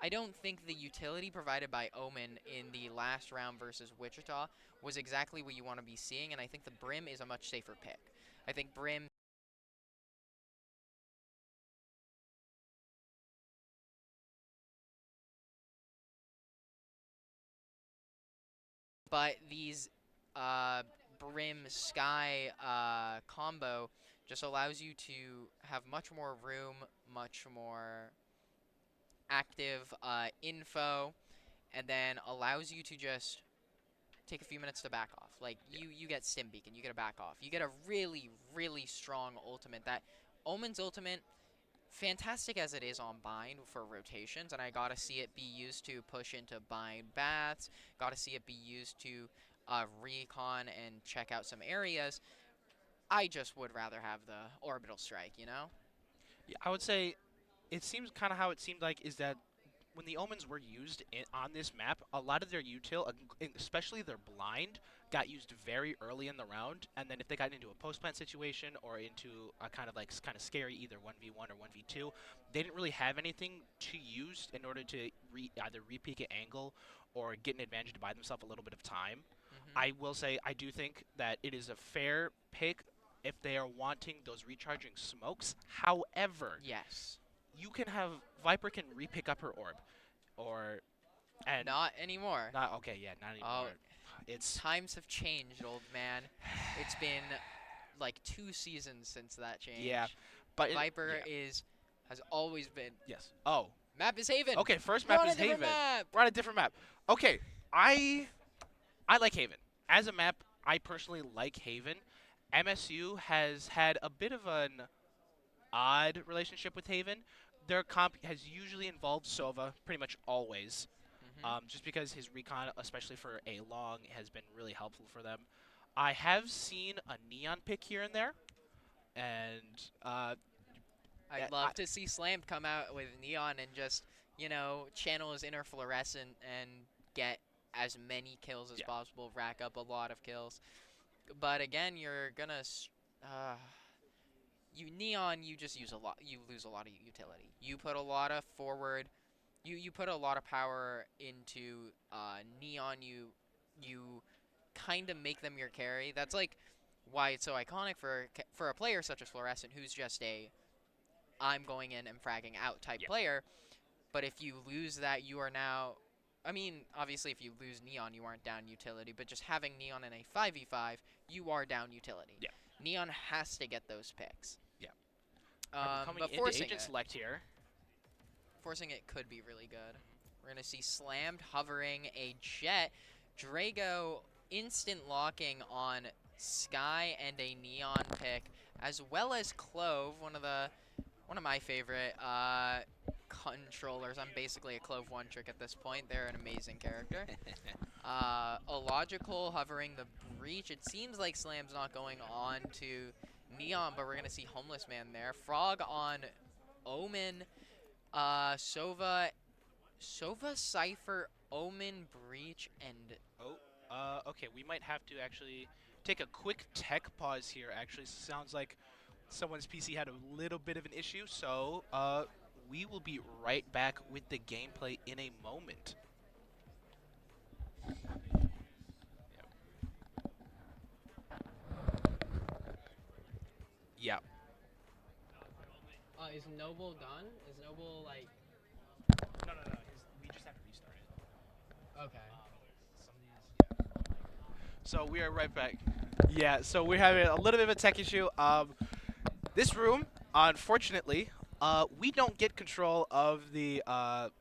I don't think the utility provided by Omen in the last round versus Wichita was exactly what you want to be seeing, and I think the Brim is a much safer pick. I think Brim but these Brim Sky combo just allows you to have much more room, much more active info, and then allows you to just take a few minutes to back off. Like, you get Stim Beacon, you get a back off. You get a really, really strong ultimate. That Omen's ultimate, fantastic as it is on Bind for rotations, and I gotta see it be used to push into Bind Baths, gotta see it be used to recon and check out some areas. I just would rather have the Orbital Strike, you know? Yeah, I would say it seems kind of how it seemed like is that when the Omens were used on this map, a lot of their util, especially their blind, got used very early in the round, and then if they got into a post-plant situation or into a kind of scary either 1v1 or 1v2, they didn't really have anything to use in order to either re-peek at angle or get an advantage to buy themselves a little bit of time. I will say I do think that it is a fair pick if they are wanting those recharging smokes. However, yes, you can have Viper can re-pick up her orb, and not anymore. Not okay, yeah, not anymore. It's times have changed, old man. It's been like 2 seasons since that change. Yeah, but Viper has always been. Yes. Oh. Map is Haven. Okay, first map is Haven. We're on a different map. Okay, I like Haven. As a map, I personally like Haven. MSU has had a bit of an odd relationship with Haven. Their comp has usually involved Sova, pretty much always, just because his recon, especially for a long, has been really helpful for them. I have seen a Neon pick here and there, and I'd love to see Slammed come out with Neon and just, channel his inner fluorescent and get as many kills as possible, rack up a lot of kills. But again, you're gonna Neon, you just use a lot. You lose a lot of utility. You put a lot of forward. You put a lot of power into Neon. You kind of make them your carry. That's like why it's so iconic for a player such as Fluorescent, who's just I'm going in and fragging out type player. But if you lose that, you are now. I mean, obviously, if you lose Neon, you aren't down utility. But just having Neon in a 5v5, you are down utility. Yeah. Neon has to get those picks. Yeah. But forcing agent select here. Forcing it could be really good. We're going to see Slammed hovering a Jet. Drago instant locking on Sky and a Neon pick, as well as Clove, one of my favorite controllers. I'm basically a Clove one trick at this point. They're an amazing character. Illogical hovering the Breach. It seems like Slam's not going on to Neon, but we're going to see Homeless Man there. Frog on Omen. Sova, Cypher, Omen, Breach, and... Okay, we might have to actually take a quick tech pause here, actually. Sounds like someone's PC had a little bit of an issue, so we will be right back with the gameplay in a moment. Yeah. Is Noble done? Is Noble, like... No. We just have to restart it. Okay. So we are right back. Yeah, so we're having a little bit of a tech issue. This room, unfortunately, we don't get control of the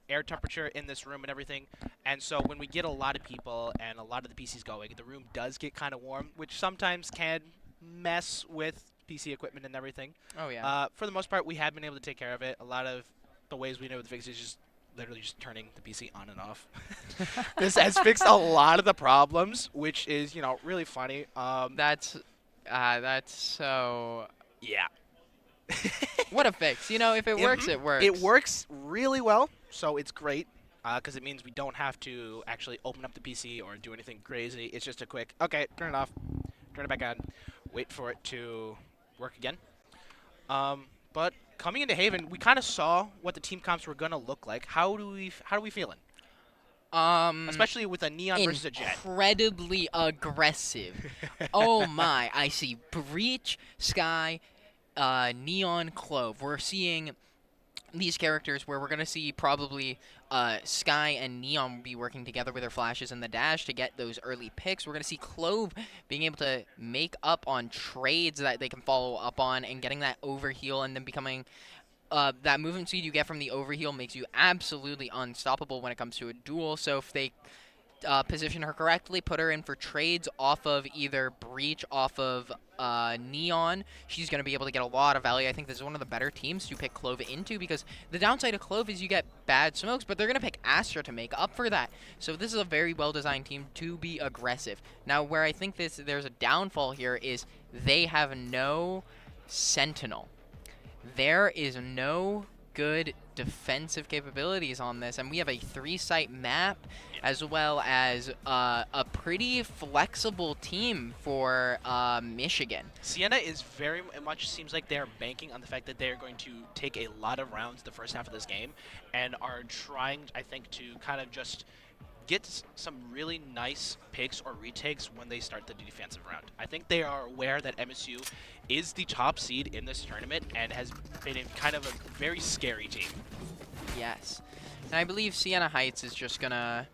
air temperature in this room and everything. And so when we get a lot of people and a lot of the PCs going, the room does get kind of warm, which sometimes can mess with PC equipment and everything. Oh, yeah. For the most part, we have been able to take care of it. A lot of the ways we know to fix it is just literally just turning the PC on and off. This has fixed a lot of the problems, which is, really funny. That's so... Yeah. What a fix. If it works, it works. It works really well, so it's great, because it means we don't have to actually open up the PC or do anything crazy. It's just a quick, okay, turn it off, turn it back on, wait for it to work again. But coming into Haven, we kind of saw what the team comps were gonna look like. How are we feeling? Especially with a Neon versus a Jet. Incredibly aggressive. Oh my! I see Breach, Sky, Neon, Clove. We're seeing these characters where we're going to see probably Sky and Neon be working together with their flashes in the dash to get those early picks. We're going to see Clove being able to make up on trades that they can follow up on and getting that overheal and then becoming that movement speed you get from the overheal makes you absolutely unstoppable when it comes to a duel. So if they position her correctly, put her in for trades off of either Breach, off of Neon, she's going to be able to get a lot of value. I think this is one of the better teams to pick Clove into because the downside of Clove is you get bad smokes, but they're going to pick Astra to make up for that. So this is a very well-designed team to be aggressive. Now, where I think there's a downfall here is they have no Sentinel. There is no good defensive capabilities on this, and we have a 3-site map as well as a pretty flexible team for Michigan. Sienna is very much seems like they're banking on the fact that they're going to take a lot of rounds the first half of this game and are trying, I think, to kind of just get some really nice picks or retakes when they start the defensive round. I think they are aware that MSU is the top seed in this tournament and has been in kind of a very scary team. Yes. And I believe Sienna Heights is just gonna,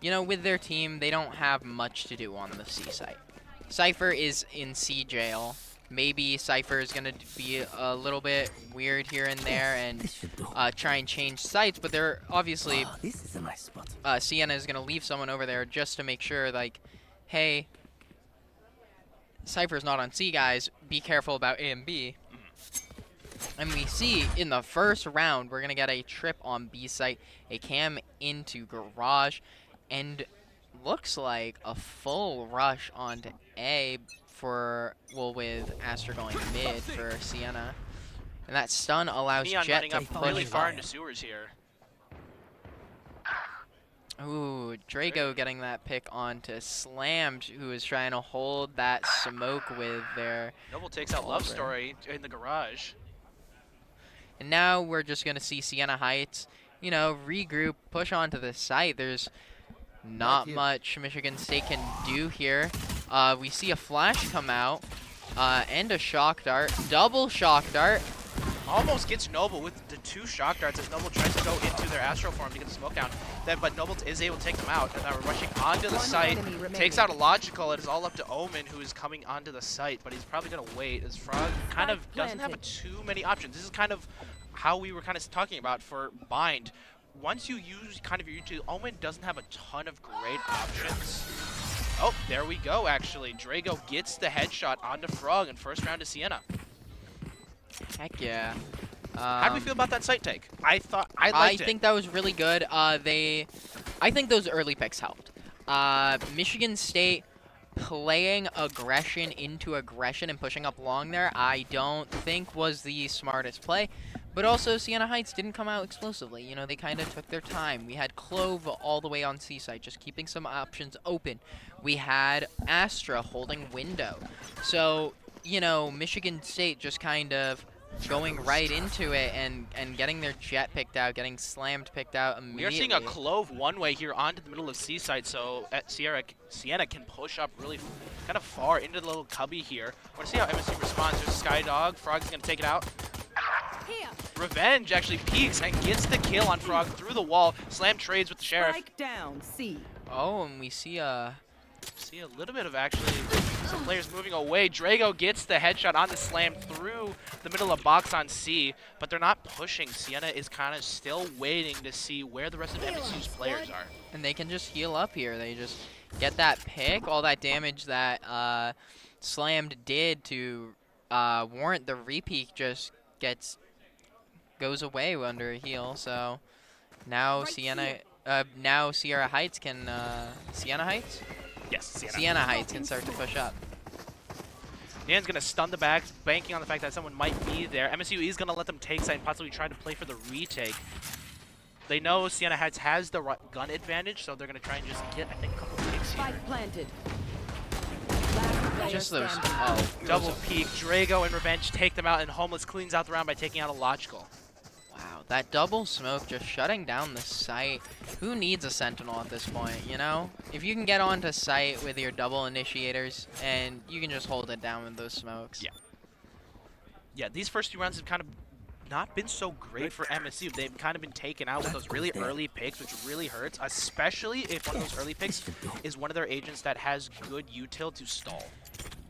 you know, with their team, they don't have much to do on the C site. Cypher is in C jail. Maybe Cypher is going to be a little bit weird here and there and try and change sites, but they're obviously this is a nice spot. Sienna is going to leave someone over there just to make sure, like, hey, Cypher's not on C, guys. Be careful about A and B. And we see in the first round, we're going to get a trip on B site, a cam into Garage, and looks like a full rush onto A for, well, with Astra going mid for Sienna. And that stun allows Neon Jet running to up push really far into sewers here. Ooh, Drago getting that pick onto Slammed, who is trying to hold that smoke with their... Noble takes out Love Story in the garage. And now we're just going to see Sienna Heights, you know, regroup, push onto the site. There's not much Michigan State can do here. We see a flash come out and a shock dart. Double shock dart. Almost gets Noble with the 2 shock darts as Noble tries to go into their Astro form to get the smoke down. But Noble is able to take them out. And now we're rushing onto the site. Takes out a Logical. It is all up to Omen, who is coming onto the site. But he's probably going to wait as Frog kind of doesn't have too many options. This is kind of how we were kind of talking about for Bind. Once you use kind of your utility, Omen doesn't have a ton of great options. Oh, there we go, actually. Drago gets the headshot onto Frog in first round to Sienna. Heck yeah. How do we feel about that site take? I think that was really good. I think those early picks helped. Michigan State playing aggression into aggression and pushing up long there, I don't think was the smartest play. But also, Sienna Heights didn't come out explosively. You know, they kind of took their time. We had Clove all the way on C-side, just keeping some options open. We had Astra holding window. So, you know, Michigan State just kind of going right into it and getting their Jet picked out, getting Slammed picked out immediately. We are seeing a Clove one-way here onto the middle of C-side, so Sienna can push up really kind of far into the little cubby here. I want to see how MSU responds. There's Skydog. Frog's going to take it out. Revenge actually peeks and gets the kill on Frog through the wall. Slam trades with the Sheriff. Strike down, C. Oh, and we see a little bit of actually some players moving away. Drago gets the headshot on the Slam through the middle of box on C, but they're not pushing. Sienna is kind of still waiting to see where the rest of MSU's players are. And they can just heal up here. They just get that pick, all that damage that Slammed did to warrant the repeat just goes away under a heal. So now now Sierra Heights can Sienna Heights? Yes, Sienna Heights can start to push up. Dan's going to stun the back, banking on the fact that someone might be there. MSU is going to let them take side and possibly try to play for the retake. They know Sienna Heights has the gun advantage, so they're going to try and just get, I think, a couple of takes here. Spike planted. just those. standing. Oh, Double peek. Drago and Revenge take them out, and Homeless cleans out the round by taking out a Logical. wow, that double smoke just shutting down the site. Who needs a Sentinel at this point, you know? If you can get onto site with your double initiators, and you can just hold it down with those smokes. Yeah. Yeah, these first 2 rounds have kind of not been so great for MSU. They've kind of been taken out with those really early picks, which really hurts, especially if one of those early picks is one of their agents that has good util to stall.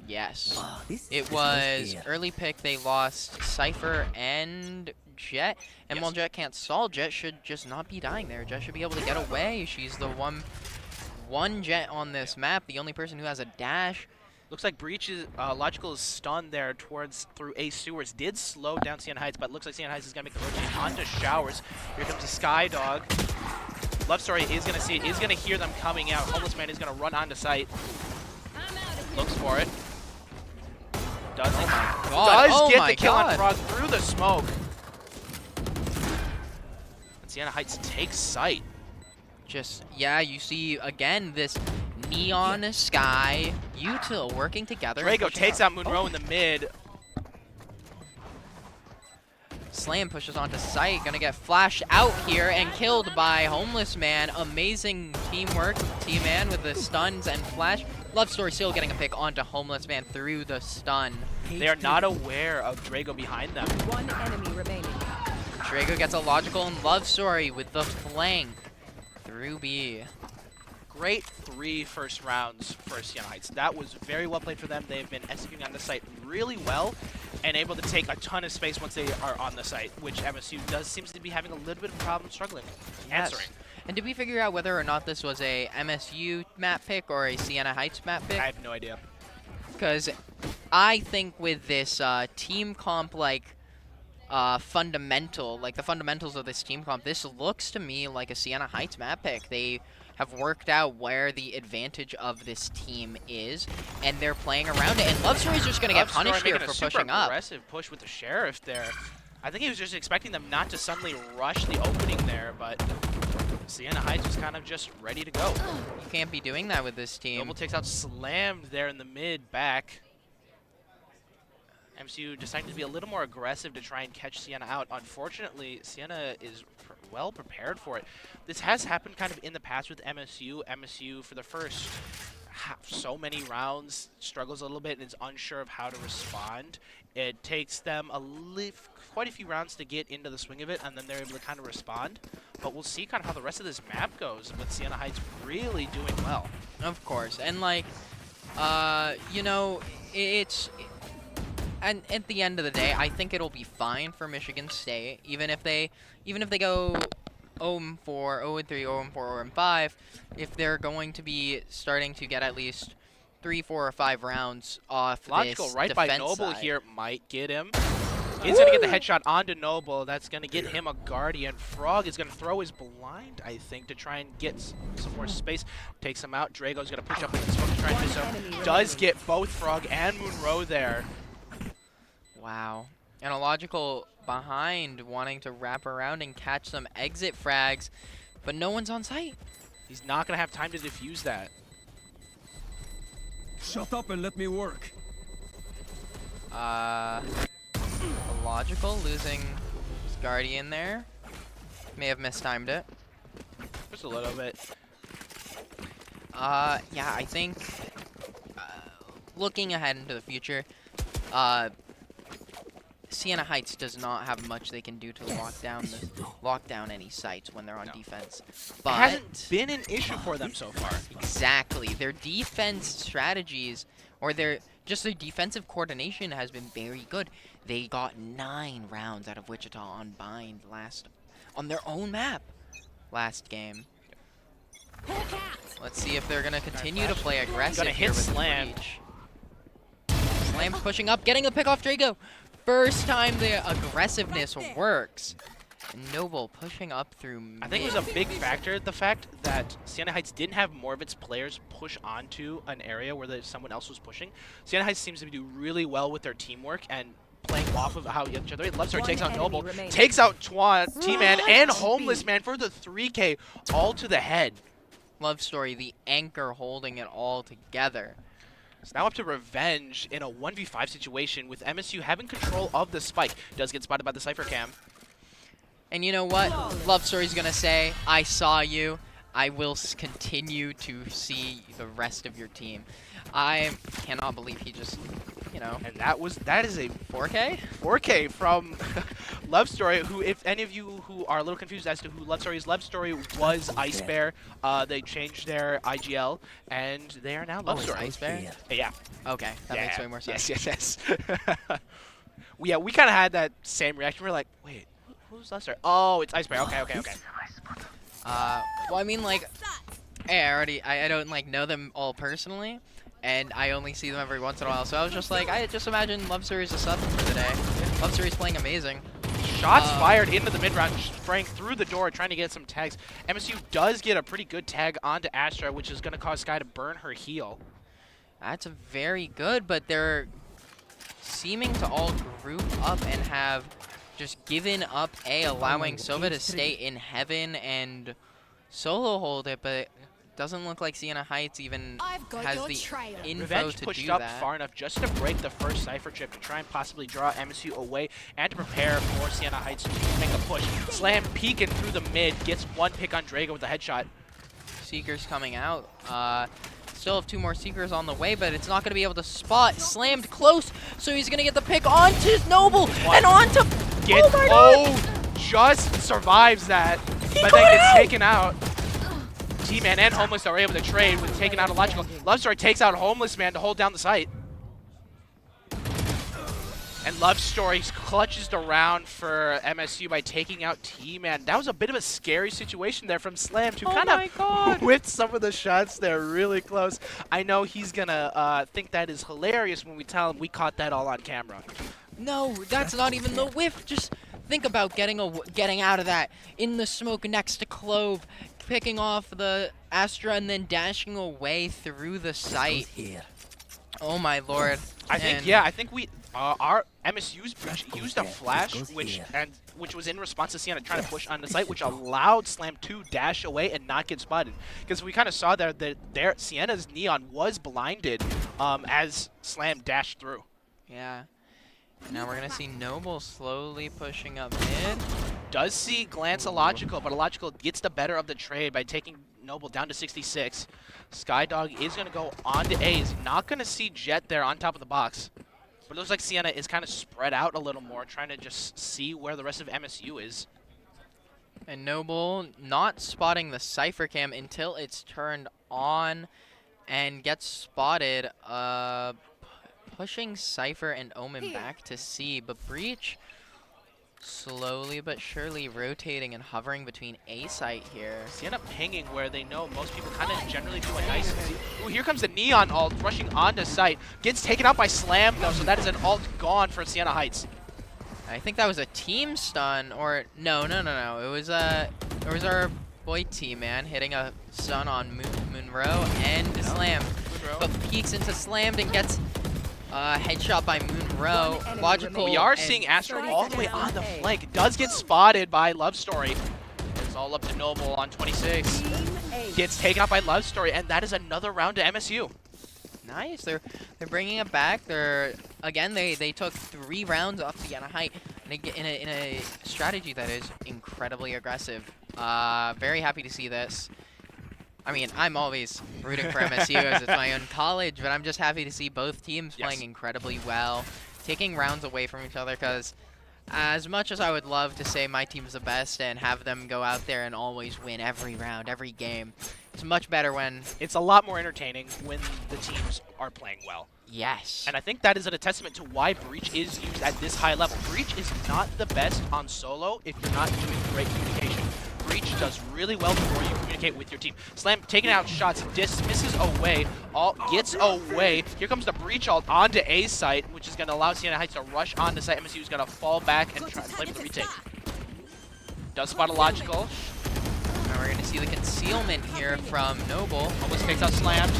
Yes. It was early pick. They lost Cypher and Jet. And while Jet can't stall, Jet should just not be dying there. Jet should be able to get away. She's the one Jet on this map, the only person who has a dash. Looks like Breach is Logical is stunned there through Ace Sewers. Did slow down Sienna Heights, but looks like Sienna Heights is gonna make the rotation onto Showers. Here comes the Sky Dog. Love Story is gonna see it, is gonna hear them coming out. Homeless Man is gonna run onto site. Looks for it. Doesn't. Does get the kill on Frog through the smoke. And Sienna Heights takes site. Just, yeah, you see again this neon sky util working together. Drago takes out Munro in the mid. Slam pushes onto site, gonna get flashed out here and killed by Homeless Man. Amazing teamwork, T-Man with the stuns and flash. Love Story still getting a pick onto Homeless Man through the stun. They are not aware of Drago behind them. One enemy remaining. Drago gets a Logical and Love Story with the flank through B. Great 3 first rounds for Sienna Heights. That was very well played for them. They've been executing on the site really well and able to take a ton of space once they are on the site, which MSU seems to be having a little bit of problem struggling answering. And did we figure out whether or not this was a MSU map pick or a Sienna Heights map pick? I have no idea. Because I think with this team comp, like the fundamentals of this team comp, this looks to me like a Sienna Heights map pick. They have worked out where the advantage of this team is, and they're playing around it. And Love Story's just going to get punished here for pushing up. Aggressive push with the Sheriff there. I think he was just expecting them not to suddenly rush the opening there, but Sienna Heights was kind of just ready to go. You can't be doing that with this team. Noble takes out Slammed there in the mid back. MSU deciding to be a little more aggressive to try and catch Sienna out. Unfortunately, Sienna is well prepared for it. This has happened kind of in the past with MSU. MSU, for the first so many rounds, struggles a little bit and is unsure of how to respond. It takes them quite a few rounds to get into the swing of it, and then they're able to kind of respond. But we'll see kind of how the rest of this map goes, with Sienna Heights really doing well. Of course, and like, you know, and at the end of the day, I think it'll be fine for Michigan State, even if they go 0-4, 0-3, 0-4, 0-5. If they're going to be starting to get at least 3, 4, or 5 rounds off Logical this right by defense Noble side. here might get him. He's going to get the headshot onto Noble. That's going to get him a Guardian. Frog is going to throw his blind, I think, to try and get some more space. Takes him out. Drago's going to push up with the smoke to try and do so. Does get both Frog and Munro there. Wow. And a Logical behind, wanting to wrap around and catch some exit frags, but no one's on site. He's not going to have time to defuse that. Shut up and let me work. A Logical losing his Guardian there. May have mistimed it. Just a little bit. Yeah, I think looking ahead into the future, Sienna Heights does not have much they can do to lock down any sites when they're on defense. But it hasn't been an issue for them so far. Exactly. Their defense strategies, or their defensive coordination has been very good. They got 9 rounds out of Wichita on Bind on their own map last game. Let's see if they're gonna continue to play aggressive. Gonna hit here with Slam. Slam's pushing up, getting a pick off Drago. First time the aggressiveness works. Noble pushing up through mid. I think it was a big factor, the fact that Sienna Heights didn't have more of its players push onto an area where someone else was pushing. Sienna Heights seems to do really well with their teamwork and playing off of how each other. Love Story takes out Noble, takes out T-Man and Homeless Man for the 3K, all to the head. Love Story, the anchor holding it all together. So now up to Revenge in a 1v5 situation with MSU having control of the spike. Does get spotted by the Cypher Cam. And you know what? Love Story's going to say, I saw you. I will continue to see the rest of your team. I cannot believe he just, you know. And that is a 4K? 4K from Love Story, who, if any of you who are a little confused as to who Love Story is, Love Story was Ice Bear. They changed their IGL, and they are now Love Story. Ice Bear? Yeah. Okay, that makes way more sense. Yes. Yeah, we kind of had that same reaction. We're like, wait, who's Love Story? Oh, it's Ice Bear. Okay. Well, I mean, like, hey, I don't, like, know them all personally, and I only see them every once in a while, so I was just like, I just imagine Love Story's a sub for the day. Love Story's playing amazing. Shots fired into the mid-round, spraying through the door, trying to get some tags. MSU does get a pretty good tag onto Astra, which is going to cause Sky to burn her heal. That's very good, but they're seeming to all group up and have just given up A, allowing Sova to stay in heaven and solo hold it, but it doesn't look like Sienna Heights even has the info Revenge to pushed do up that. far enough just to break the first Cypher chip to try and possibly draw MSU away and to prepare for Sienna Heights to make a push. Slam peeking through the mid, gets one pick on Drago with a headshot. Seekers coming out. Still have 2 more Seekers on the way, but it's not going to be able to spot. Slammed close, so he's going to get the pick onto Noble and onto... Just survives that, but then gets taken out. T-Man and Homeless are able to trade with taking out Illogical. Love Story takes out Homeless Man to hold down the site. And Love Story clutches the round for MSU by taking out T-Man. That was a bit of a scary situation there from Slam to kind of with some of the shots there really close. I know he's going to think that is hilarious when we tell him we caught that all on camera. No, that's not even the whiff. Just think about getting out of that in the smoke next to Clove, picking off the Astra and then dashing away through the site. Oh my lord! I think we our MSU's used a flash, which was in response to Sienna trying to push on the site, which allowed Slam to dash away and not get spotted. Because we kind of saw that Sienna's Neon was blinded as Slam dashed through. Yeah. Now we're going to see Noble slowly pushing up mid. Does see glance Illogical, but Illogical gets the better of the trade by taking Noble down to 66. Skydog is going to go on to A. He's not going to see Jet there on top of the box. But it looks like Sienna is kind of spread out a little more, trying to just see where the rest of MSU is. And Noble not spotting the Cypher Cam until it's turned on and gets spotted. Pushing Cypher and Omen back to C, but Breach slowly but surely rotating and hovering between A site here. Sienna pinging where they know most people kind of generally do a nice... Ooh, here comes the Neon ult rushing onto site. Gets taken out by Slam though, so that is an ult gone for Sienna Heights. I think that was a team stun, or no. It was our boy T-Man hitting a stun on Moonrow and Slam, but peeks into Slammed and gets headshot by Moonrow. Logical. We are seeing Astra all the way on the flank. Does get spotted by Love Story. It's all up to Noble on 26. Gets taken out by Love Story, and that is another round to MSU. Nice. They're bringing it back. They took 3 rounds off Sienna Height in a strategy that is incredibly aggressive. Very happy to see this. I mean, I'm always rooting for MSU as it's my own college, but I'm just happy to see both teams playing incredibly well, taking rounds away from each other, because as much as I would love to say my team's the best and have them go out there and always win every round, every game, it's much better when... It's a lot more entertaining when the teams are playing well. Yes. And I think that is a testament to why Breach is used at this high level. Breach is not the best on solo if you're not doing great communication. Breach does really well before you communicate with your team. Slam taking out shots, dismisses away, gets away. Here comes the Breach ult onto A site, which is going to allow Sienna Heights to rush onto site. MSU is going to fall back and try to play for the retake. Does spot Illogical. Now we're going to see the concealment here from Noble. Almost takes out Slammed.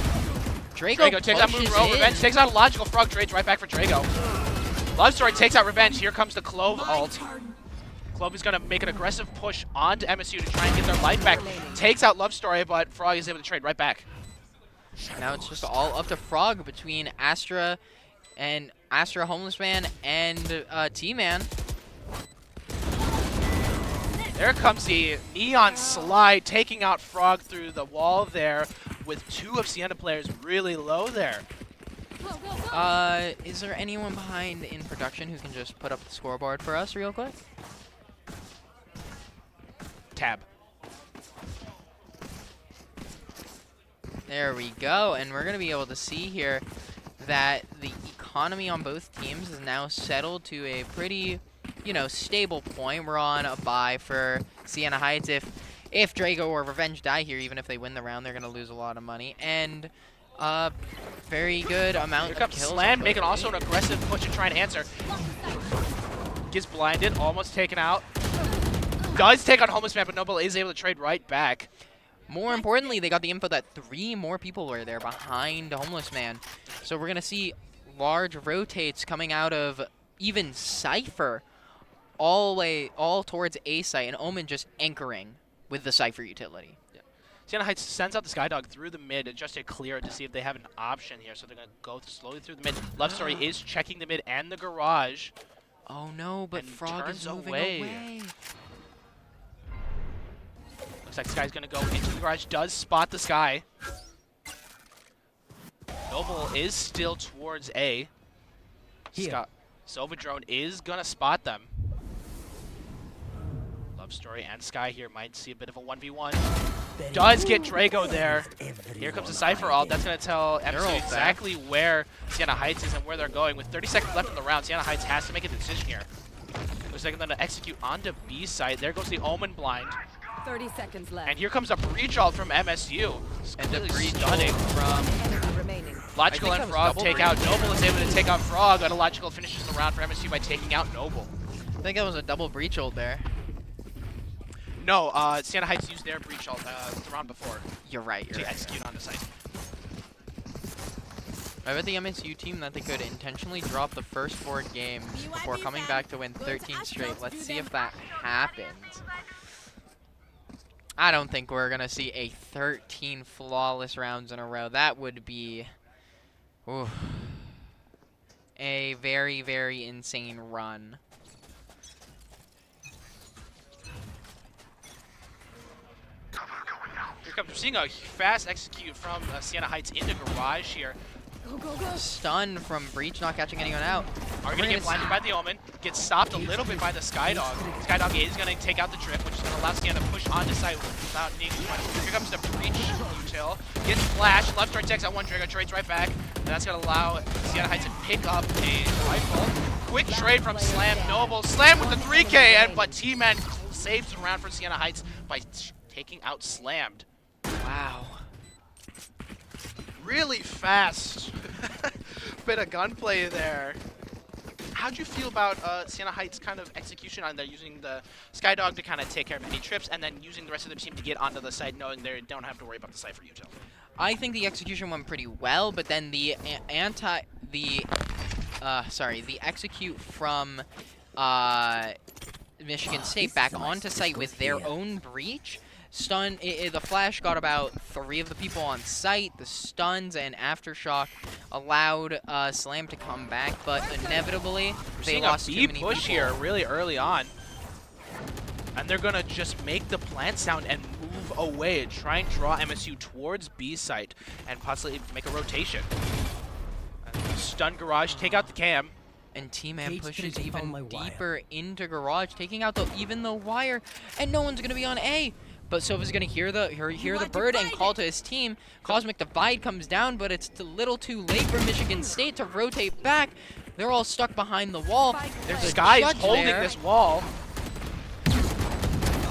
Drago takes out Moonrow. Revenge takes out Illogical. Frog trades right back for Drago. Love Story takes out Revenge. Here comes the Clove ult. Clove is going to make an aggressive push onto MSU to try and get their life back. Takes out Love Story, but Frog is able to trade right back. Now it's just all up to Frog between Astra, Homeless Man, and T-Man. There comes the Neon Slide, taking out Frog through the wall there, with 2 of Sienna players really low there. Is there anyone behind in production who can just put up the scoreboard for us real quick? Tab. There we go, and we're going to be able to see here that the economy on both teams is now settled to a pretty, stable point. We're on a bye for Sienna Heights. If Drago or Revenge die here, even if they win the round, they're going to lose a lot of money. And very good amount Here of comes kills. Slam, making also an aggressive push and trying to answer. Gets blinded, almost taken out. Does take on Homeless Man, but Noble is able to trade right back. More importantly, they got the info that 3 more people were there behind Homeless Man. So we're going to see large rotates coming out of even Cypher all towards A site, and Omen just anchoring with the Cypher utility. Sienna Heights sends out the Skydog through the mid just to clear it to see if they have an option here. So they're going to go slowly through the mid. Love Story is checking the mid and the garage. Oh no, but Frog is moving away. Looks like Sky's going to go into the garage. Does spot the Sky. Noble is still towards A. Sova Drone is going to spot them. Love Story and Sky here might see a bit of a 1v1. Does get Drago there. Here comes the Cypher ult. That's going to tell MC exactly where Sienna Heights is and where they're going. With 30 seconds left in the round, Sienna Heights has to make a decision here. Looks like they're going to execute onto B site. There goes the Omen blind. 30 seconds left. And here comes a breach ult from MSU. And the breach stunning from Logical and Frog take out Noble. Is able to take out Frog, and a Logical finishes the round for MSU by taking out Noble. I think that was a double breach ult there. No, Sienna Heights used their breach ult the round before. You're right. To execute on the site. I bet the MSU team that they could intentionally drop the first 4 games before coming back to win 13 straight. Let's see if that happens. I don't think we're going to see a 13 flawless rounds in a row. That would be a very, very insane run. We're seeing a fast execute from Sienna Heights into garage here. Stun from Breach, not catching anyone out. Are going to get blinded by the Omen. Gets stopped a little bit by the Skydog. Skydog is going to take out the Drift, which is going to allow Sienna to push onto site without needing too much. Here comes the Breach util. Gets flashed. Left right takes out one Drago, trades right back. And that's going to allow Sienna Heights to pick up a rifle. Quick trade from Slam. Noble. Slam with the 3K, but T-Man saves the round for Sienna Heights by taking out Slammed. Wow. Really fast bit of gunplay there. How'd you feel about Sienna Heights' kind of execution on there, using the Skydog to kind of take care of any trips, and then using the rest of the team to get onto the site, knowing they don't have to worry about the Cypher util? I think the execution went pretty well, but then the execute from Michigan State back onto site with their own breach. The flash got about 3 of the people on site. The stuns and aftershock allowed Slam to come back, but inevitably they lost too many people. Push here really early on, and they're gonna just make the plant sound and move away, try and draw MSU towards B site, and possibly make a rotation. Stun garage, take out the cam. And T-Man pushes even deeper into garage, taking out even the wire, and no one's gonna be on A. But Sova's gonna hear the bird and call to his team. Cosmic Divide comes down, but it's a little too late for Michigan State to rotate back. They're all stuck behind the wall. There's a Sky is judge holding there. this wall.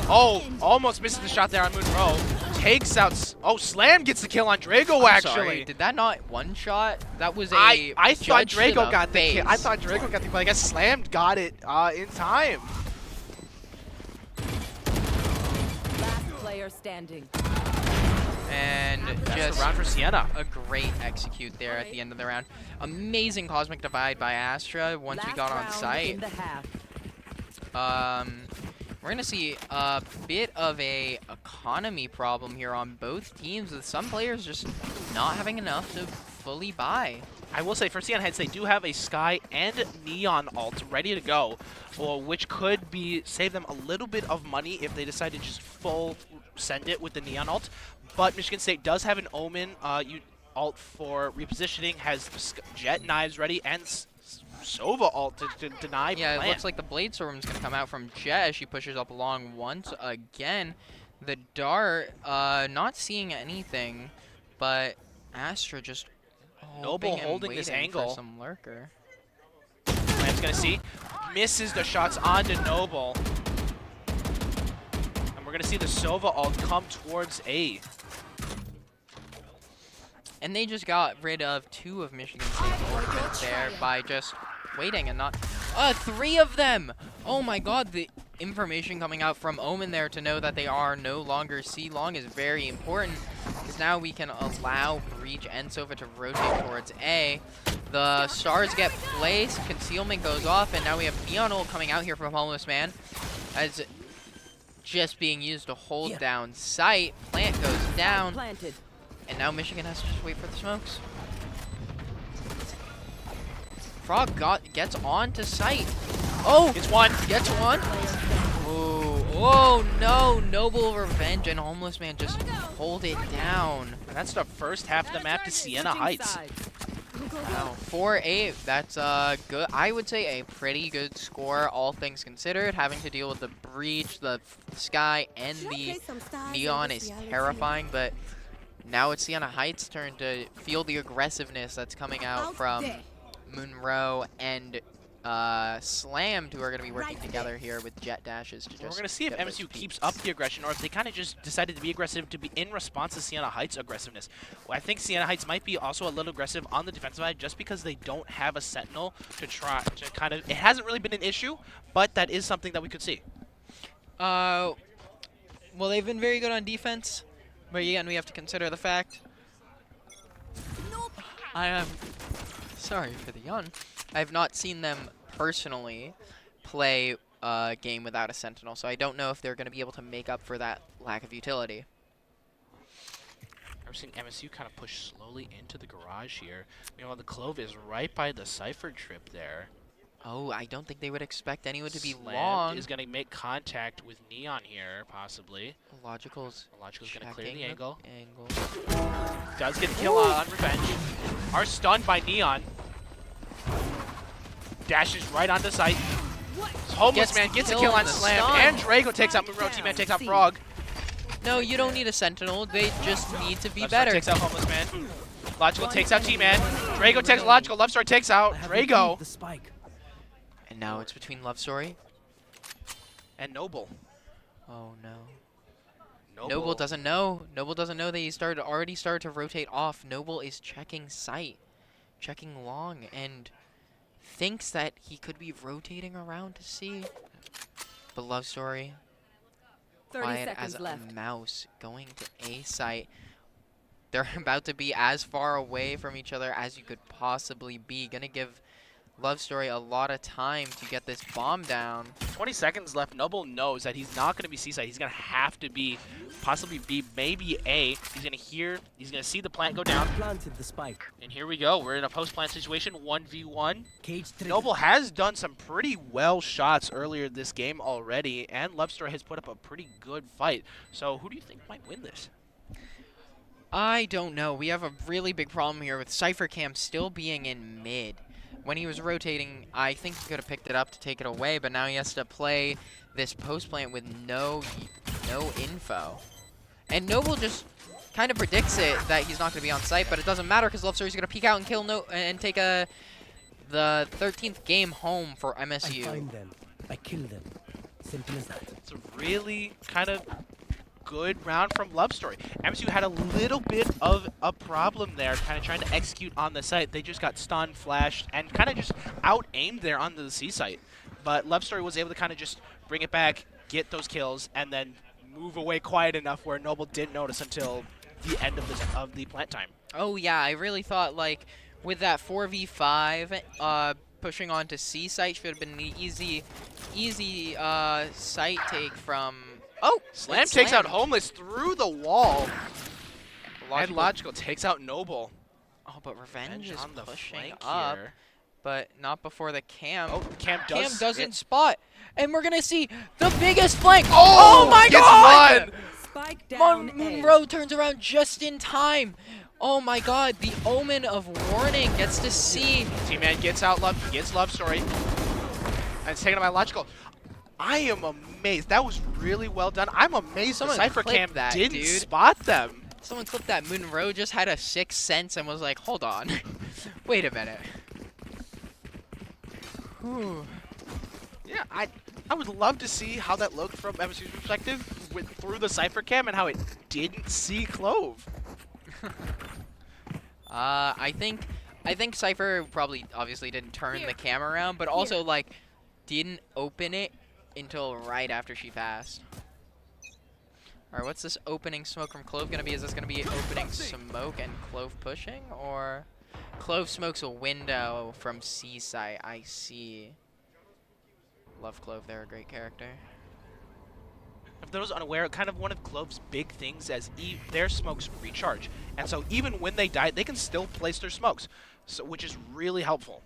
Oh, almost misses the shot there on Monroe. Takes out. Oh, Slam gets the kill on Drago. Actually, sorry, did that not one shot? That was a. I thought Drago got the kill. I thought Drago got the kill, but I guess Slam got it in time. Standing. And just a round for Sienna. A great execute there at the end of the round. Amazing Cosmic Divide by Astra once we got on site. We're going to see a bit of a economy problem here on both teams, with some players just not having enough to fully buy. I will say for Sienna Heights, they do have a Sky and Neon ult ready to go, which could save them a little bit of money if they decide to just full send it with the Neon ult. But Michigan State does have an Omen ult for repositioning, has Jet Knives ready, and Sova ult to deny Yeah, plant. it looks like the Blade Storm's going to come out from Jet as she pushes up along once again. The Dart, not seeing anything, but Astra just Noble holding this angle. For some lurker. Plant's going to see. Misses the shots onto Noble. And we're going to see the Sova ult come towards A. And they just got rid of 2 of Michigan State's ultimates there by just waiting and not... 3 of them! Oh my god, the information coming out from Omen there to know that they are no longer C-Long is very important, because now we can allow Breach and Sova to rotate towards A. The stars get placed, concealment goes off, and now we have Neon ult coming out here from Homeless Man as just being used to hold down sight. Plant goes down. And now Michigan has to just wait for the smokes. Frog gets on to sight. Oh! Gets one. Gets one. Oh no! Noble Revenge and Homeless Man just hold it down. And that's the first half of the map to Sienna Heights. Wow, 4-8. That's good. I would say a pretty good score, all things considered. Having to deal with the Breach, the Sky, and the Neon is terrifying, but now it's Sienna Heights' turn to feel the aggressiveness that's coming out from Monroe and Slammed, who are going to be working together here with Jet Dashes. We're going to see if MSU keeps up the aggression, or if they kind of just decided to be aggressive to be in response to Sienna Heights' aggressiveness. Well, I think Sienna Heights might be also a little aggressive on the defensive side just because they don't have a Sentinel to try to kind of... It hasn't really been an issue, but that is something that we could see. Well, they've been very good on defense. But again, we have to consider the fact. I am sorry for the yawn. I have not seen them personally play a game without a Sentinel, so I don't know if they're going to be able to make up for that lack of utility. I've seen MSU kind of push slowly into the garage here. Meanwhile, the Clove is right by the Cypher trip there. Oh, I don't think they would expect anyone to be Slammed long. Is going to make contact with Neon here, possibly. Logical's going to clear the angle. angle. Does get a kill on Revenge. Are stunned by Neon. Dashes right onto sight. Homeless Man gets a kill on Slam. And Drago takes out Monroe. Teammate takes out Frog. No, you don't need a Sentinel. They just need to be Love better. Star takes out Homeless Man. Logical takes out T-Man. Drago takes Logical. Love Star takes out Drago. And now it's between Love Story and Noble. Oh no. Noble doesn't know. Noble doesn't know that he already started to rotate off. Noble is checking sight, checking long, and thinks that he could be rotating around to see. But Love Story, 30 quiet seconds as left. a mouse, going to A site. They're about to be as far away from each other as you could possibly be. Gonna give Love Story a lot of time to get this bomb down. 20 seconds left. Noble knows that he's not going to be C-side. He's going to have to be possibly B, maybe A. He's going to see the plant go down. Planted the spike. And here we go. We're in a post-plant situation, 1v1. Noble has done some pretty well shots earlier this game already, and Love Story has put up a pretty good fight. So who do you think might win this? I don't know. We have a really big problem here with Cypher Cam still being in mid. When he was rotating, I think he could have picked it up to take it away, but now he has to play this post plant with no info. And Noble just kind of predicts it that he's not going to be on site, but it doesn't matter because Love Story's going to peek out and kill and take the 13th game home for MSU. I find them. I kill them. Simple as that. It's a really kind of good round from Love Story. MSU had a little bit of a problem there, kind of trying to execute on the site. They just got stunned, flashed, and kind of just out-aimed there onto the C site. But Love Story was able to kind of just bring it back, get those kills, and then move away quiet enough where Noble didn't notice until the end of the plant time. Oh yeah, I really thought like with that 4v5 pushing on to C site should have been an easy site take from Oh! Slam takes out Homeless through the wall. And Logical takes out Noble. Oh, but Revenge is on the pushing flank up. here. But not before the Cam. Oh, Cam doesn't spot. And we're going to see the biggest flank. Oh, my gets God! one! Spike down Monroe turns around just in time. Oh my God, the omen of warning gets to see. T-Man gets Love Story. And it's taken by Logical. I am amazed. That was really well done. I'm amazed the Cypher Cam didn't spot them. Someone clipped that. Monroe just had a sixth sense and was like, hold on. Wait a minute. Whew. Yeah, I would love to see how that looked from MSU's perspective through the Cypher Cam and how it didn't see Clove. I think Cypher probably obviously didn't turn the cam around, but also like didn't open it until right after she passed. All right, what's this opening smoke from Clove gonna be? Is this gonna be opening smoke and Clove pushing, or Clove smokes a window from C site? I see. Love Clove, they're a great character. For those unaware, kind of one of Clove's big things as their smokes recharge. And so even when they die, they can still place their smokes, so which is really helpful.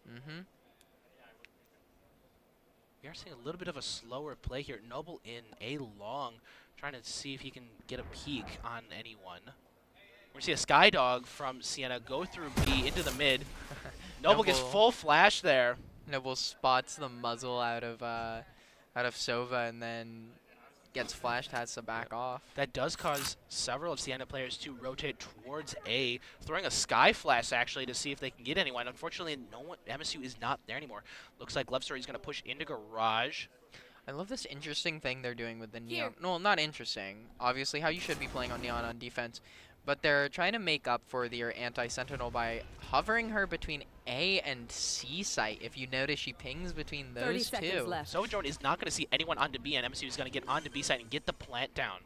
Mm-hmm. We are seeing a little bit of a slower play here. Noble in A long, trying to see if he can get a peek on anyone. We're going to see a Skydog from Sienna go through B into the mid. Noble gets full flash there. Noble spots the muzzle out of Sova and then gets flashed, has to back off. That does cause several of Sienna players to rotate towards A, throwing a Sky Flash actually to see if they can get anyone. Unfortunately, no one, MSU is not there anymore. Looks like Love Story is going to push into Garage. I love this interesting thing they're doing with the Neon. No, not interesting. Obviously, how you should be playing on Neon on defense. But they're trying to make up for their anti-Sentinel by hovering her between A and C site. If you notice, she pings between those two. So Drone is not going to see anyone onto B, and MSU is going to get onto B site and get the plant down.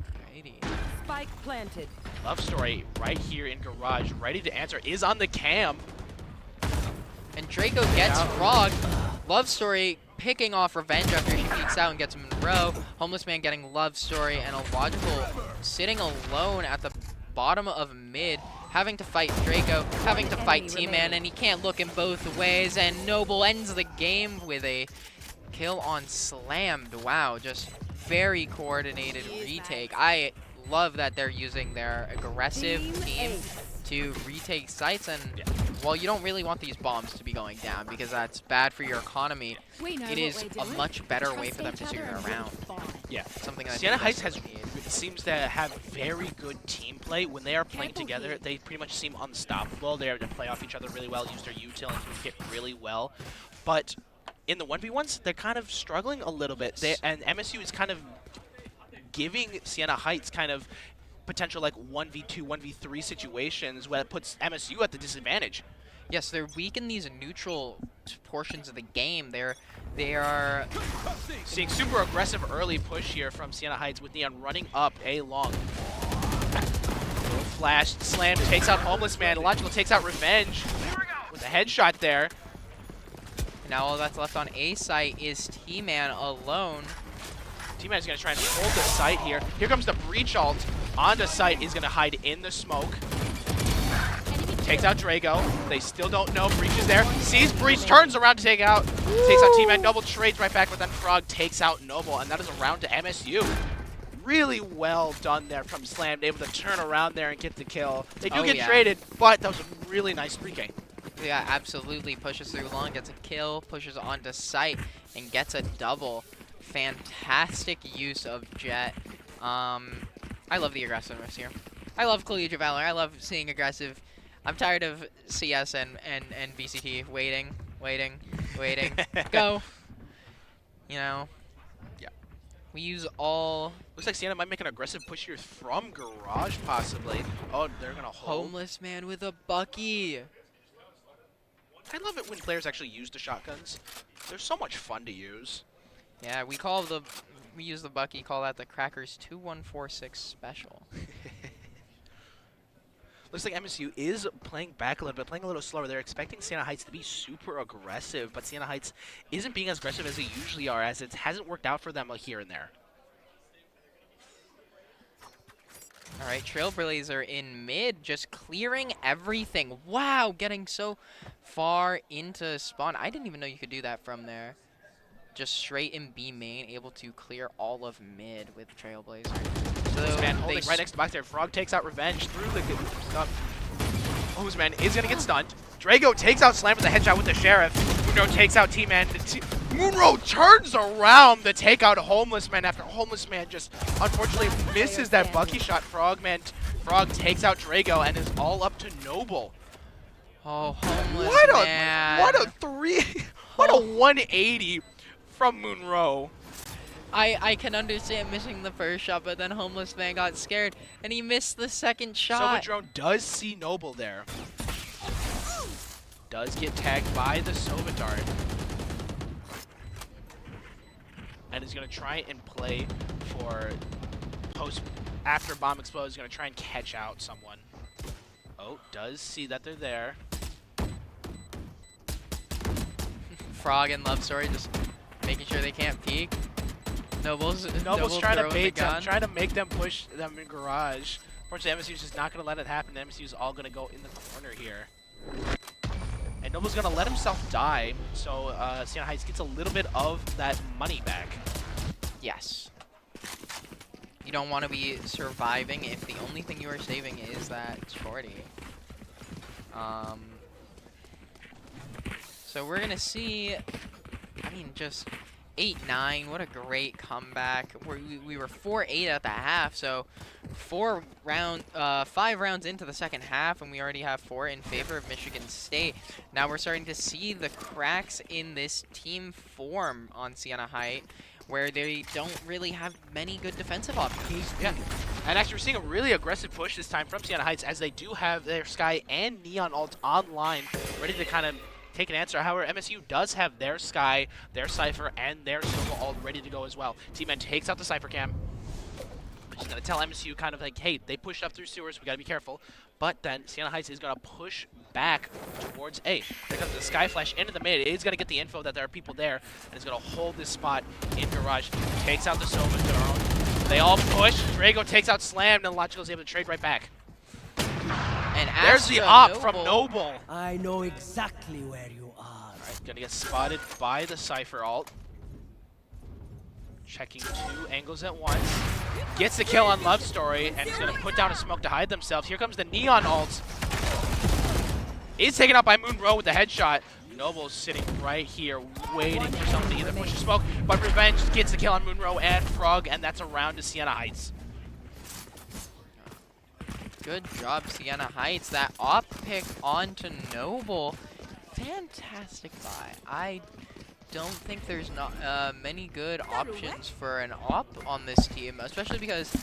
Alrighty. Spike planted. Love Story right here in Garage, ready to answer, is on the cam. And Draco gets Frog. Love Story picking off Revenge after she peeks out and gets Monroe. Homeless Man getting Love Story, and a Logical sitting alone at the bottom of mid, having to fight Draco, having to fight T-Man, and he can't look in both ways, and Noble ends the game with a kill on Slammed. Wow, just very coordinated retake. I love that they're using their aggressive team to retake sites, and while you don't really want these bombs to be going down because that's bad for your economy, it is a much better way for them to figure it around. Yeah, something that Sienna Heights seems to have very good team play. When they are playing together, they pretty much seem unstoppable. They're able to play off each other really well, use their util and hit really well. But in the 1v1s, they're kind of struggling a little bit. And MSU is kind of giving Sienna Heights kind of potential like 1v2, 1v3 situations where it puts MSU at the disadvantage. Yes, they're weak in these neutral portions of the game. They are seeing super aggressive early push here from Sienna Heights with Neon running up A long. Flash, Slam takes out Homeless Man. Logical takes out Revenge with a headshot there. Now all that's left on A site is T-Man alone. T-Man is going to try and hold the site here. Here comes the Breach ult. Onto site is going to hide in the smoke. Takes out Drago. They still don't know Breach is there. Sees Breach, turns around to take out. Takes out T-Man. Noble trades right back, but then Frog takes out Noble, and that is a round to MSU. Really well done there from Slam. Able to turn around there and get the kill. They do get traded, but that was a really nice 3K. Yeah, absolutely. Pushes through long, gets a kill, pushes onto site, and gets a double. Fantastic use of Jet. I love the aggressiveness here. I love Collegiate Valor. I love seeing aggressive. I'm tired of CS and VCT waiting. Go. You know. Yeah. We use all. Looks like Sienna might make an aggressive push here from Garage, possibly. Oh, they're gonna hold. Homeless Man with a Bucky. I love it when players actually use the shotguns. They're so much fun to use. Yeah, we use the Bucky, call that the Crackers 2146 special. Looks like MSU is playing back a little bit, playing a little slower. They're expecting Siena Heights to be super aggressive, but Siena Heights isn't being as aggressive as they usually are, as it hasn't worked out for them here and there. All right, Trailblazer in mid, just clearing everything. Wow, getting so far into spawn. I didn't even know you could do that from there. Just straight in B main, able to clear all of mid with Trailblazer. So this man holding right next to box there. Frog takes out Revenge through the stuff. Homeless Man is going to get stunned. Drago takes out Slam with a headshot with the Sheriff. Munro takes out T-Man. Munro turns around to take out Homeless Man after Homeless Man just unfortunately misses that Bucky shot. Frog takes out Drago and is all up to Noble. Oh, Homeless Man. What a 180 from Munro. I can understand missing the first shot, but then Homeless Man got scared, and he missed the second shot. Sova Drone does see Noble there. Does get tagged by the Sova Dart. And is going to try and play for post after bomb explodes. Going to try and catch out someone. Oh, does see that they're there. Frog and Love Story just making sure they can't peek. Noble's trying to bait them, trying to make them push them in garage. Unfortunately, MSU's just not going to let it happen. MSU's all going to go in the corner here. And Noble's going to let himself die, so Siena Heights gets a little bit of that money back. Yes. You don't want to be surviving if the only thing you are saving is that shorty. So we're going to see, I mean, just 8-9, what a great comeback. We were 4-8 at the half, so 5 rounds into the second half, and we already have 4 in favor of Michigan State. Now we're starting to see the cracks in this team form on Siena Heights, where they don't really have many good defensive options. Yeah, and actually we're seeing a really aggressive push this time from Siena Heights, as they do have their Sky and Neon ult online, ready to kind of take an answer. However, MSU does have their Sky, their Cypher, and their Silva all ready to go as well. T-Man takes out the Cypher cam. She's going to tell MSU kind of like, hey, they pushed up through sewers, we got to be careful. But then Siena Heights is going to push back towards A. There comes the Sky Flash into the mid. It is going to get the info that there are people there, and it's going to hold this spot in garage. Takes out the Silva drone. They all push. Drago takes out Slam, and Logical is able to trade right back. And there's the op from Noble. I know exactly where you are. All right, gonna get spotted by the Cypher ult. Checking 2 angles at once. Gets the kill on Love Story, and he's gonna put down a smoke to hide themselves. Here comes the Neon ult. Is taken out by Munro with the headshot. Noble's sitting right here, waiting for someone to either push a smoke, but Revenge gets the kill on Munro and Frog, and that's a round to Siena Heights. Good job, Siena Heights. That op pick onto Noble. Fantastic buy. I don't think there's not many good options for an op on this team, especially because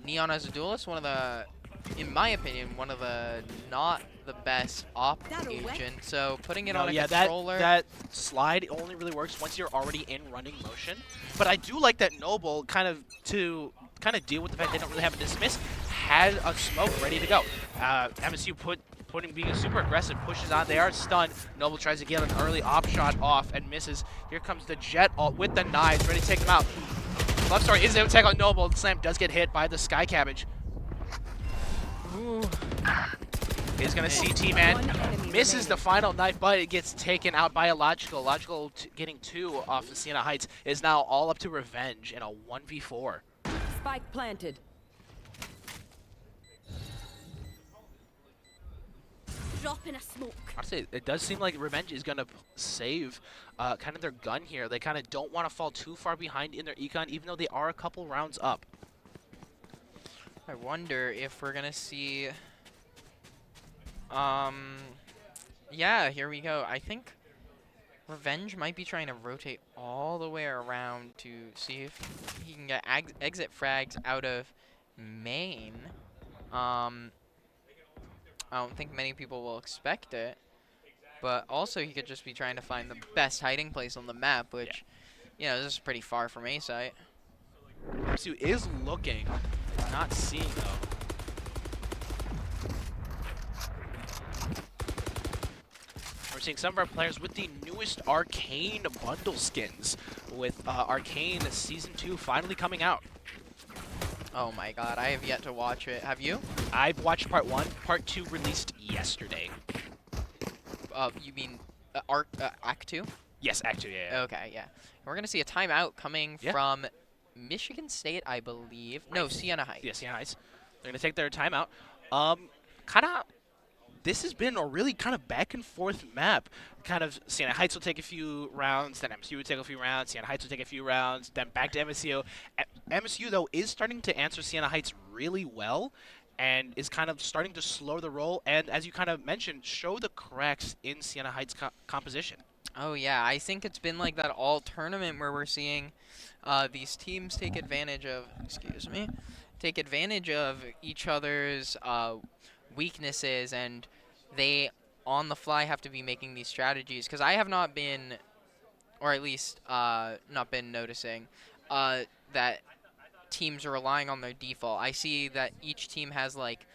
Neon as a duelist, one of the, in my opinion, one of the not the best op agent. So putting it on a controller. That slide only really works once you're already in running motion. But I do like that Noble kind of deal with the fact they don't really have a dismiss, had a smoke ready to go. MSU being super aggressive, pushes on. They are stunned. Noble tries to get an early op shot off and misses. Here comes the Jet ult with the knives, ready to take them out. Love Story is able to take out Noble. Slam does get hit by the Sky Cabbage. Ooh. He's going to see T-Man. Misses the final knife, but it gets taken out by a Logical. Logical getting 2 off of Siena Heights is now all up to Revenge in a 1v4. Spike planted. Drop in a smoke. Honestly, it does seem like Revenge is going to save kind of their gun here. They kind of don't want to fall too far behind in their econ, even though they are a couple rounds up. I wonder if we're going to see... yeah, here we go. I think Revenge might be trying to rotate all the way around to see if he can get exit frags out of main. I don't think many people will expect it, but also he could just be trying to find the best hiding place on the map, which, you know, this is pretty far from A site. MSU is looking, not seeing though. We're seeing some of our players with the newest Arcane bundle skins, with Arcane Season 2 finally coming out. Oh my god, I have yet to watch it. Have you? I've watched Part 1. Part 2 released yesterday. You mean Act 2? Yes, Act 2, yeah. Okay, yeah. We're going to see a timeout coming from Michigan State, I believe. No, Siena Heights. Yeah, Siena Heights. They're going to take their timeout. This has been a really kind of back and forth map. Kind of Siena Heights will take a few rounds, then MSU will take a few rounds, Siena Heights will take a few rounds, then back to MSU. MSU, though, is starting to answer Siena Heights really well and is kind of starting to slow the roll and, as you kind of mentioned, show the cracks in Siena Heights composition. Oh, yeah. I think it's been like that all tournament where we're seeing these teams take advantage of, take advantage of each other's weaknesses, and they on the fly have to be making these strategies, because I have not been, or at least not been noticing that teams are relying on their default. I see that each team has like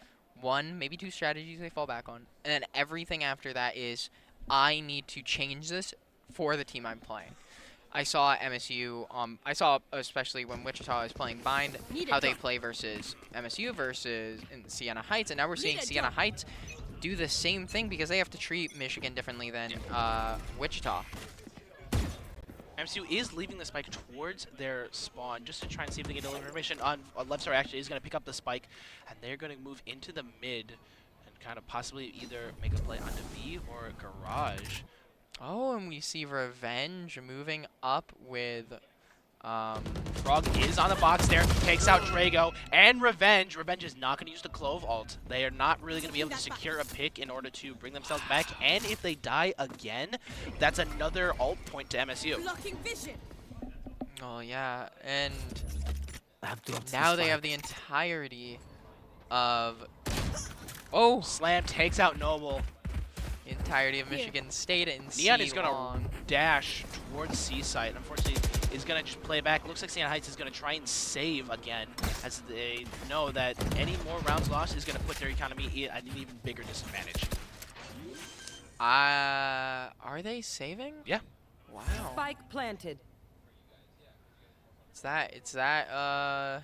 one, maybe two strategies they fall back on, and then everything after that is, I need to change this for the team I'm playing. I saw MSU, I saw especially when Wichita is playing Bind, how they play versus MSU versus in Siena Heights, and now we're seeing Siena Heights do the same thing because they have to treat Michigan differently than Wichita. MSU is leaving the spike towards their spawn just to try and see if they get a little information on left side. Actually is going to pick up the spike, and they're going to move into the mid and kind of possibly either make a play onto B or Garage. Oh, and we see Revenge moving up with Frog is on the box there, takes out Drago, and Revenge. Revenge is not going to use the Clove ult. They are not really going to be able to secure a pick in order to bring themselves back, and if they die again, that's another ult point to MSU. Oh, yeah, and now they have the entirety of... Oh! Slam takes out Noble. Entirety of Michigan State and Neon is going to dash towards C-site. Unfortunately, is going to just play back. Looks like Siena Heights is going to try and save again, as they know that any more rounds lost is going to put their economy at an even bigger disadvantage. Are they saving? Yeah. Wow. Spike planted. It's that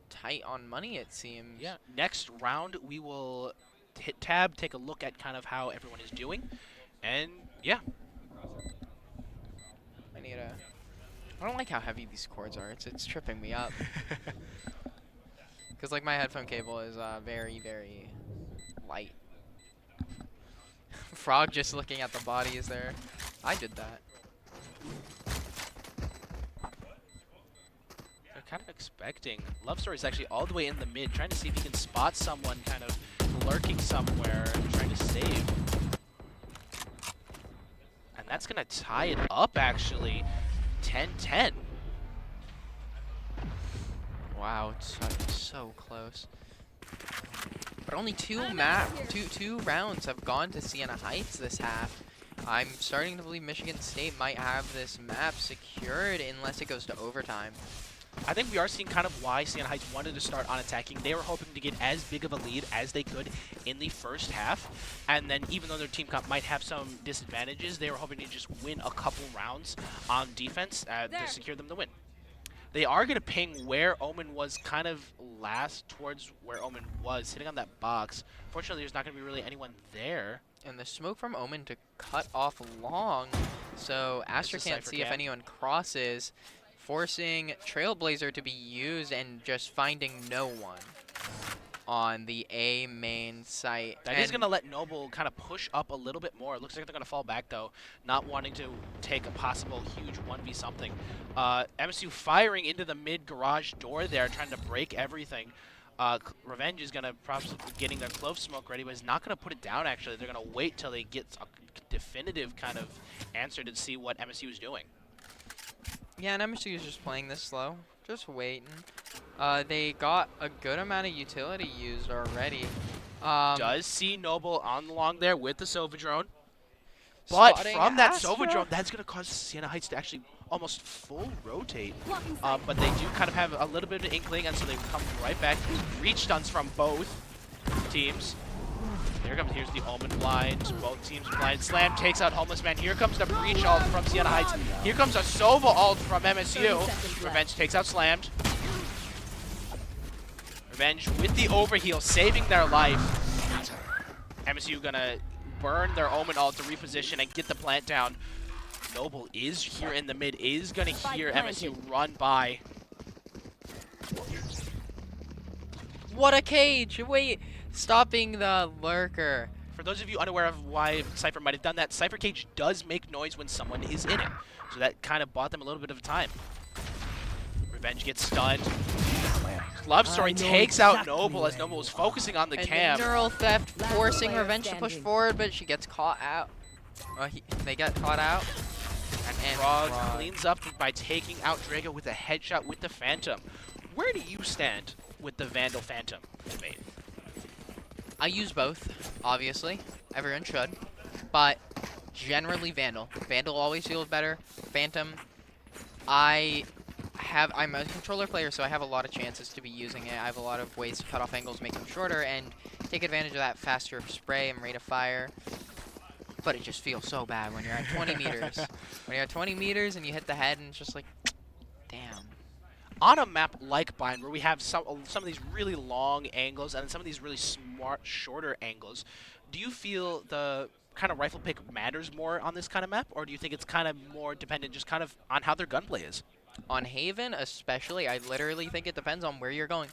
tight on money, it seems. Yeah. Next round, we will hit tab, take a look at kind of how everyone is doing, and yeah. I don't like how heavy these cords are. It's tripping me up. Because like my headphone cable is very, very light. Frog just looking at the bodies there. I did that. They're kind of expecting. Love Story is actually all the way in the mid, trying to see if he can spot someone kind of lurking somewhere, trying to save. And that's going to tie it up, actually. 10-10. Wow, it's so close. But only two rounds have gone to Siena Heights this half. I'm starting to believe Michigan State might have this map secured unless it goes to overtime. I think we are seeing kind of why Siena Heights wanted to start on attacking. They were hoping to get as big of a lead as they could in the first half. And then even though their team comp might have some disadvantages, they were hoping to just win a couple rounds on defense to secure them the win. They are going to ping where Omen was kind of last towards where Omen was, sitting on that box. Fortunately, there's not going to be really anyone there. And the smoke from Omen to cut off long, so Astra can't see if anyone crosses, forcing Trailblazer to be used and just finding no one on the A main site. That is going to let Noble kind of push up a little bit more. It looks like they're going to fall back, though, not wanting to take a possible huge 1v something. MSU firing into the mid garage door there, trying to break everything. Revenge is going to probably getting their Clove smoke ready, but is not going to put it down, actually. They're going to wait till they get a definitive kind of answer to see what MSU is doing. Yeah, and MSU is just playing this slow, just waiting. They got a good amount of utility used already. Does see Noble on along there with the Sova drone. But from that Sova drone, that's going to cause Siena Heights to actually almost full rotate. But they do kind of have a little bit of an inkling, and so they come right back. Reach stuns from both teams. Here's the Omen blind. Both teams blind. Slam takes out Homeless Man. Here comes the Breach ult from Sienna Heights. Here comes a Sova ult from MSU. Revenge takes out Slammed. Revenge with the overheal, saving their life. MSU gonna burn their Omen ult to reposition and get the plant down. Noble is here in the mid, is gonna hear MSU run by. What a cage! Wait, stopping the lurker. For those of you unaware of why Cypher might have done that, Cypher Cage does make noise when someone is in it. So that kind of bought them a little bit of time. Revenge gets stunned. Love Story takes out Noble as Noble was focusing on the cam. Neural Theft forcing Revenge to push forward, but she gets caught out. They get caught out. And Frog cleans up by taking out Drago with a headshot with the Phantom. Where do you stand with the Vandal Phantom debate? I use both, obviously. Everyone should. But generally Vandal. Vandal always feels better. Phantom, I'm a controller player, so I have a lot of chances to be using it. I have a lot of ways to cut off angles, make them shorter, and take advantage of that faster spray and rate of fire. But it just feels so bad when you're at 20 meters. When you're at 20 meters and you hit the head and it's just like, damn. On a map like Bind, where we have some of these really long angles and some of these really smart, shorter angles, do you feel the kind of rifle pick matters more on this kind of map, or do you think it's kind of more dependent just kind of on how their gunplay is? On Haven especially, I literally think it depends on where you're going.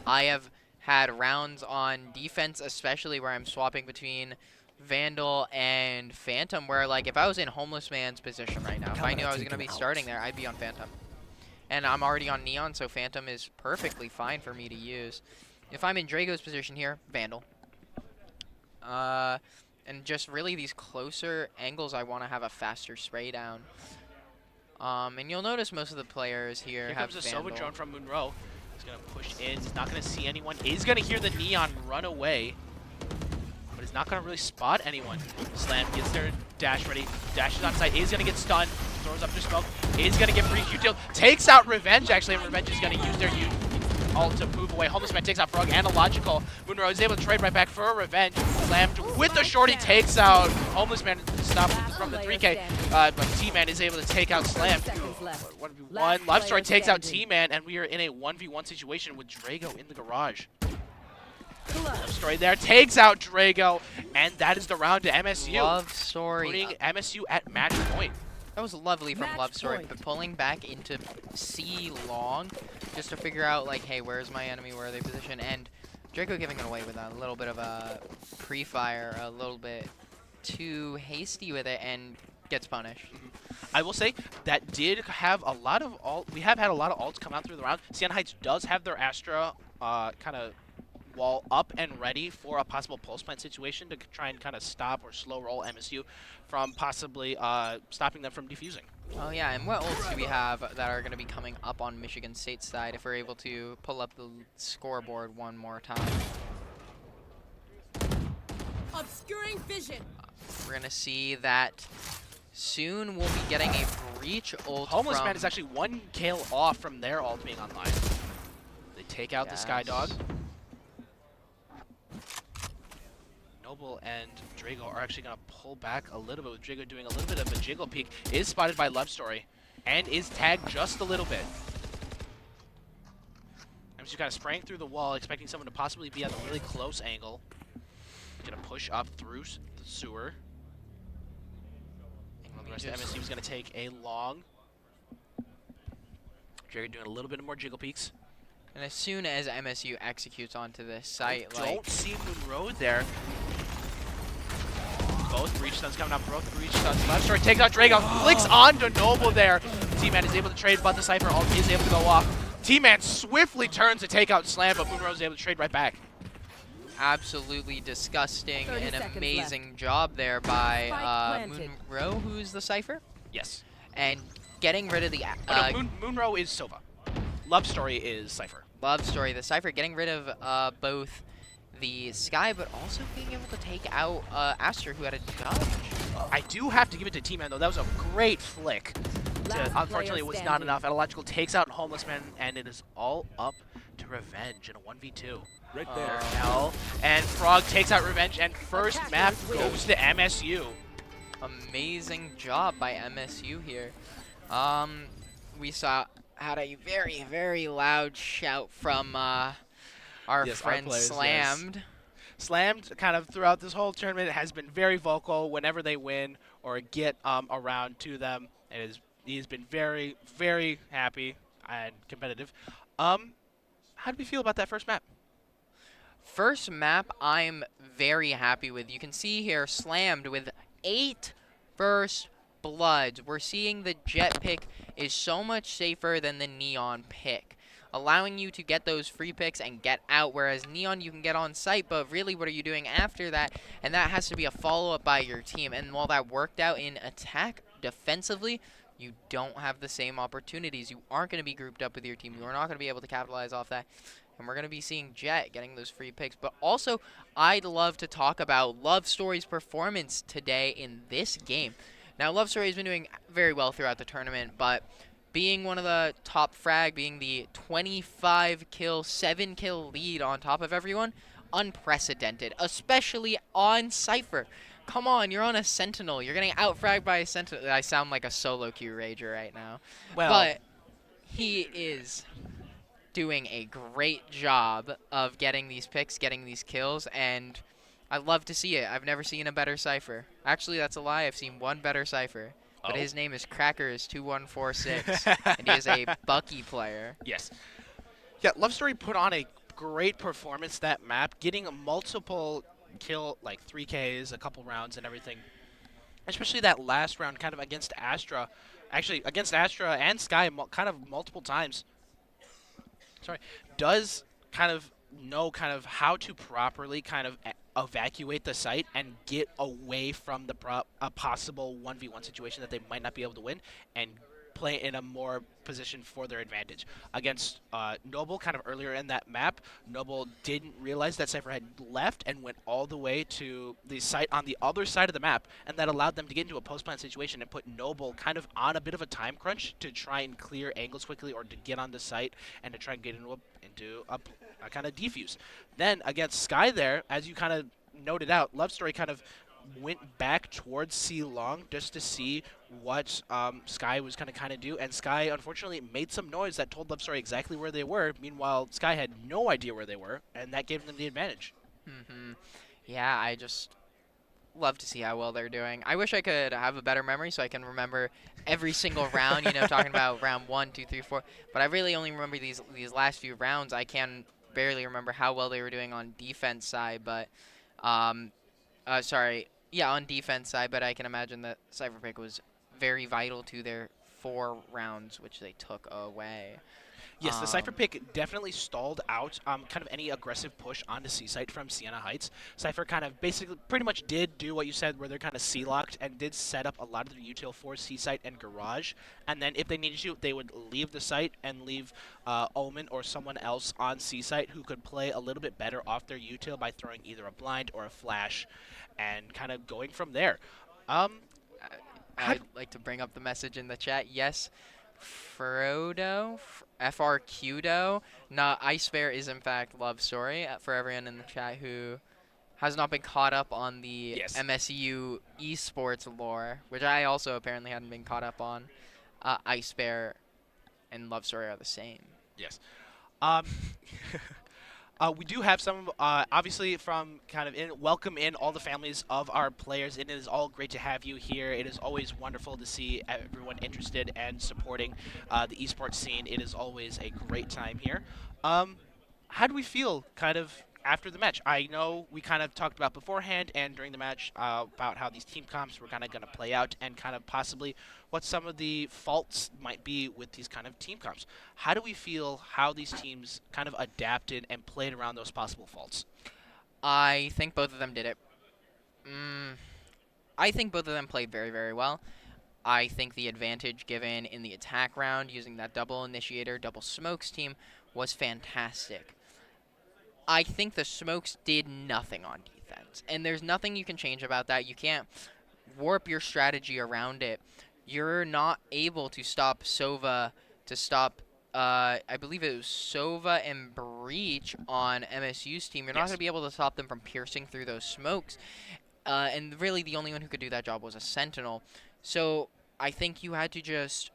I have had rounds on defense especially where I'm swapping between Vandal and Phantom, where like if I was in Homeless Man's position right now, if I knew I was going to be starting there, I'd be on Phantom. And I'm already on Neon, so Phantom is perfectly fine for me to use. If I'm in Drago's position here, Vandal. And just really these closer angles, I want to have a faster spray down. And you'll notice most of the players here have comes a Vandal. Sova drone from Munro. He's going to push in. He's not going to see anyone. He's going to hear the Neon run away. But he's not going to really spot anyone. Slam gets their dash ready. Dashes on site. He's going to get stunned. Throws up their smoke. He's going to get free Q-tilt. Takes out Revenge, actually. And Revenge is going to use their ult to move away. Homeless Man takes out Frog. Analogical. Munro is able to trade right back for Revenge. Slammed with the shorty. Takes out Homeless Man. Stopped from the 3K. But T-Man is able to take out Slam. 1v1. Love Story takes out T-Man. And we are in a 1v1 situation with Drago in the garage. Love Story there takes out Drago, and that is the round to MSU. Love Story. Putting MSU at match point. That was lovely from Love Story, but pulling back into C long just to figure out, like, hey, where's my enemy, where are they positioned, and Drago giving it away with a little bit of a pre-fire, a little bit too hasty with it, and gets punished. I will say that did have a lot of we have had a lot of ults come out through the round. Sienna Heights does have their Astra kind of wall up and ready for a possible pulse plant situation to try and kind of stop or slow roll MSU from possibly stopping them from defusing. Oh yeah, and what ults do we have that are going to be coming up on Michigan State's side if we're able to pull up the scoreboard one more time? Obscuring vision. We're going to see that soon we'll be getting a Breach ult. Homeless Man is actually one kill off from their ult being online. They take out the Skydog. Noble and Drago are actually going to pull back a little bit, with Drago doing a little bit of a jiggle peek. Is spotted by Love Story and is tagged just a little bit. I'm just kind of spraying through the wall, expecting someone to possibly be at a really close angle. Going to push up through the sewer. And the rest of MSU is going to take a long. Drago doing a little bit more jiggle peeks. And as soon as MSU executes onto this site, I don't see Munro there. Both Breach Stuns coming up, both Breach Stuns. Left Story takes out Drago, flicks onto Noble there. T-Man is able to trade, but the Cypher ult is able to go off. T-Man swiftly turns to take out Slam, but Munro is able to trade right back. Absolutely disgusting and amazing job there by Munro, who's the Cypher? Yes. And getting rid of the... Munro is Sova. Love Story is Cypher. Love Story, the Cypher, getting rid of both the Sky, but also being able to take out Aster, who had a dodge. I do have to give it to T-Man, though. That was a great flick. Unfortunately, it was not enough. Analogical takes out Homeless Man, and it is all up to Revenge in a 1v2. Right there. Hell, and Frog takes out Revenge, and first map goes to MSU. Amazing job by MSU here. We had a very, very loud shout from our friend players, Slammed. Yes. Slammed kind of throughout this whole tournament has been very vocal whenever they win or get around to them. He's been very, very happy and competitive. How do we feel about that first map? First map, I'm very happy with. You can see here, Slammed with 8 first bloods. We're seeing the Jet pick is so much safer than the Neon pick, allowing you to get those free picks and get out, whereas Neon you can get on site, but really what are you doing after that? And that has to be a follow-up by your team. And while that worked out in attack, defensively, you don't have the same opportunities. You aren't going to be grouped up with your team. You are not going to be able to capitalize off that. And we're going to be seeing Jet getting those free picks. But also, I'd love to talk about Love Story's performance today in this game. Now, Love Story has been doing very well throughout the tournament, but being one of the top frag, being the 25-kill, 7-kill lead on top of everyone, unprecedented, especially on Cypher. Come on, you're on a Sentinel. You're getting out-fragged by a Sentinel. I sound like a solo queue rager right now. Well, but he is doing a great job of getting these picks, getting these kills, and I love to see it. I've never seen a better Cypher. Actually, that's a lie. I've seen one better Cypher. But his name is Crackers2146, and he is a Bucky player. Yes. Yeah, Love Story put on a great performance that map, getting multiple kill, like 3Ks, a couple rounds and everything. Especially that last round kind of against Astra. Actually, against Astra and Sky kind of multiple times. Sorry. Does kind of know kind of how to properly kind of evacuate the site and get away from the a possible 1v1 situation that they might not be able to win and play in a more position for their advantage. Against Noble kind of earlier in that map, Noble didn't realize that Cypher had left and went all the way to the site on the other side of the map, and that allowed them to get into a post-plant situation and put Noble kind of on a bit of a time crunch to try and clear angles quickly or to get on the site and to try and get into a kind of defuse. Then against Sky there, as you kind of noted out, Love Story kind of went back towards C Long just to see what Sky was going to kind of do, and Sky unfortunately made some noise that told Love Story exactly where they were. Meanwhile, Sky had no idea where they were, and that gave them the advantage. Yeah, I just love to see how well they're doing. I wish I could have a better memory so I can remember every single round, you know, talking about round 1, 2, 3, 4. But I really only remember these last few rounds. I can barely remember how well they were doing on defense side, but on defense side, but I can imagine that Cypher pick was very vital to their 4 rounds, which they took away. Yes, the Cypher pick definitely stalled out kind of any aggressive push onto C-Site from Sienna Heights. Cypher kind of basically pretty much did do what you said, where they're kind of C-locked and did set up a lot of their util for C-Site and Garage. And then if they needed to, they would leave the site and leave Omen or someone else on C-Site who could play a little bit better off their util by throwing either a blind or a flash and kind of going from there. I'd like to bring up the message in the chat. Yes, Frodo, FRQdo, not Ice Bear is in fact Love Story, for everyone in the chat who has not been caught up on the MSU esports lore, which I also apparently hadn't been caught up on. Ice Bear and Love Story are the same. Yes. We do have some, obviously, from kind of welcome in all the families of our players. It is all great to have you here. It is always wonderful to see everyone interested and supporting the esports scene. It is always a great time here. How do we feel kind of after the match? I know we kind of talked about beforehand and during the match about how these team comps were kind of going to play out and kind of possibly what some of the faults might be with these kind of team comps. How do we feel how these teams kind of adapted and played around those possible faults? I think both of them did it. I think both of them played very, very well. I think the advantage given in the attack round using that double initiator, double smokes team was fantastic. I think the smokes did nothing on defense, and there's nothing you can change about that. You can't warp your strategy around it. You're not able to stop Sova, to stop I believe it was Sova and Breach on MSU's team. You're not going to be able to stop them from piercing through those smokes. And really, the only one who could do that job was a Sentinel. So I think you had to just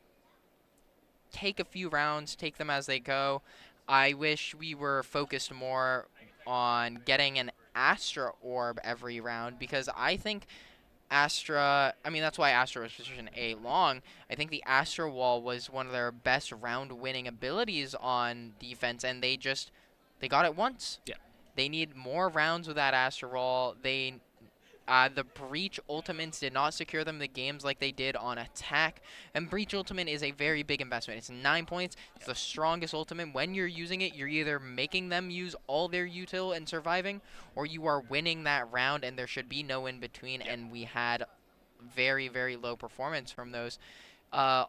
take a few rounds, take them as they go. I wish we were focused more on getting an Astra Orb every round, because I think Astra, I mean, that's why Astra was position A long. I think the Astra Wall was one of their best round-winning abilities on defense, and they got it once. Yeah. They need more rounds with that Astra Wall. The Breach Ultimates did not secure them the games like they did on attack. And Breach Ultimate is a very big investment. It's 9 points. It's the strongest ultimate. When you're using it, you're either making them use all their util and surviving, or you are winning that round, and there should be no in-between. And we had very, very low performance from those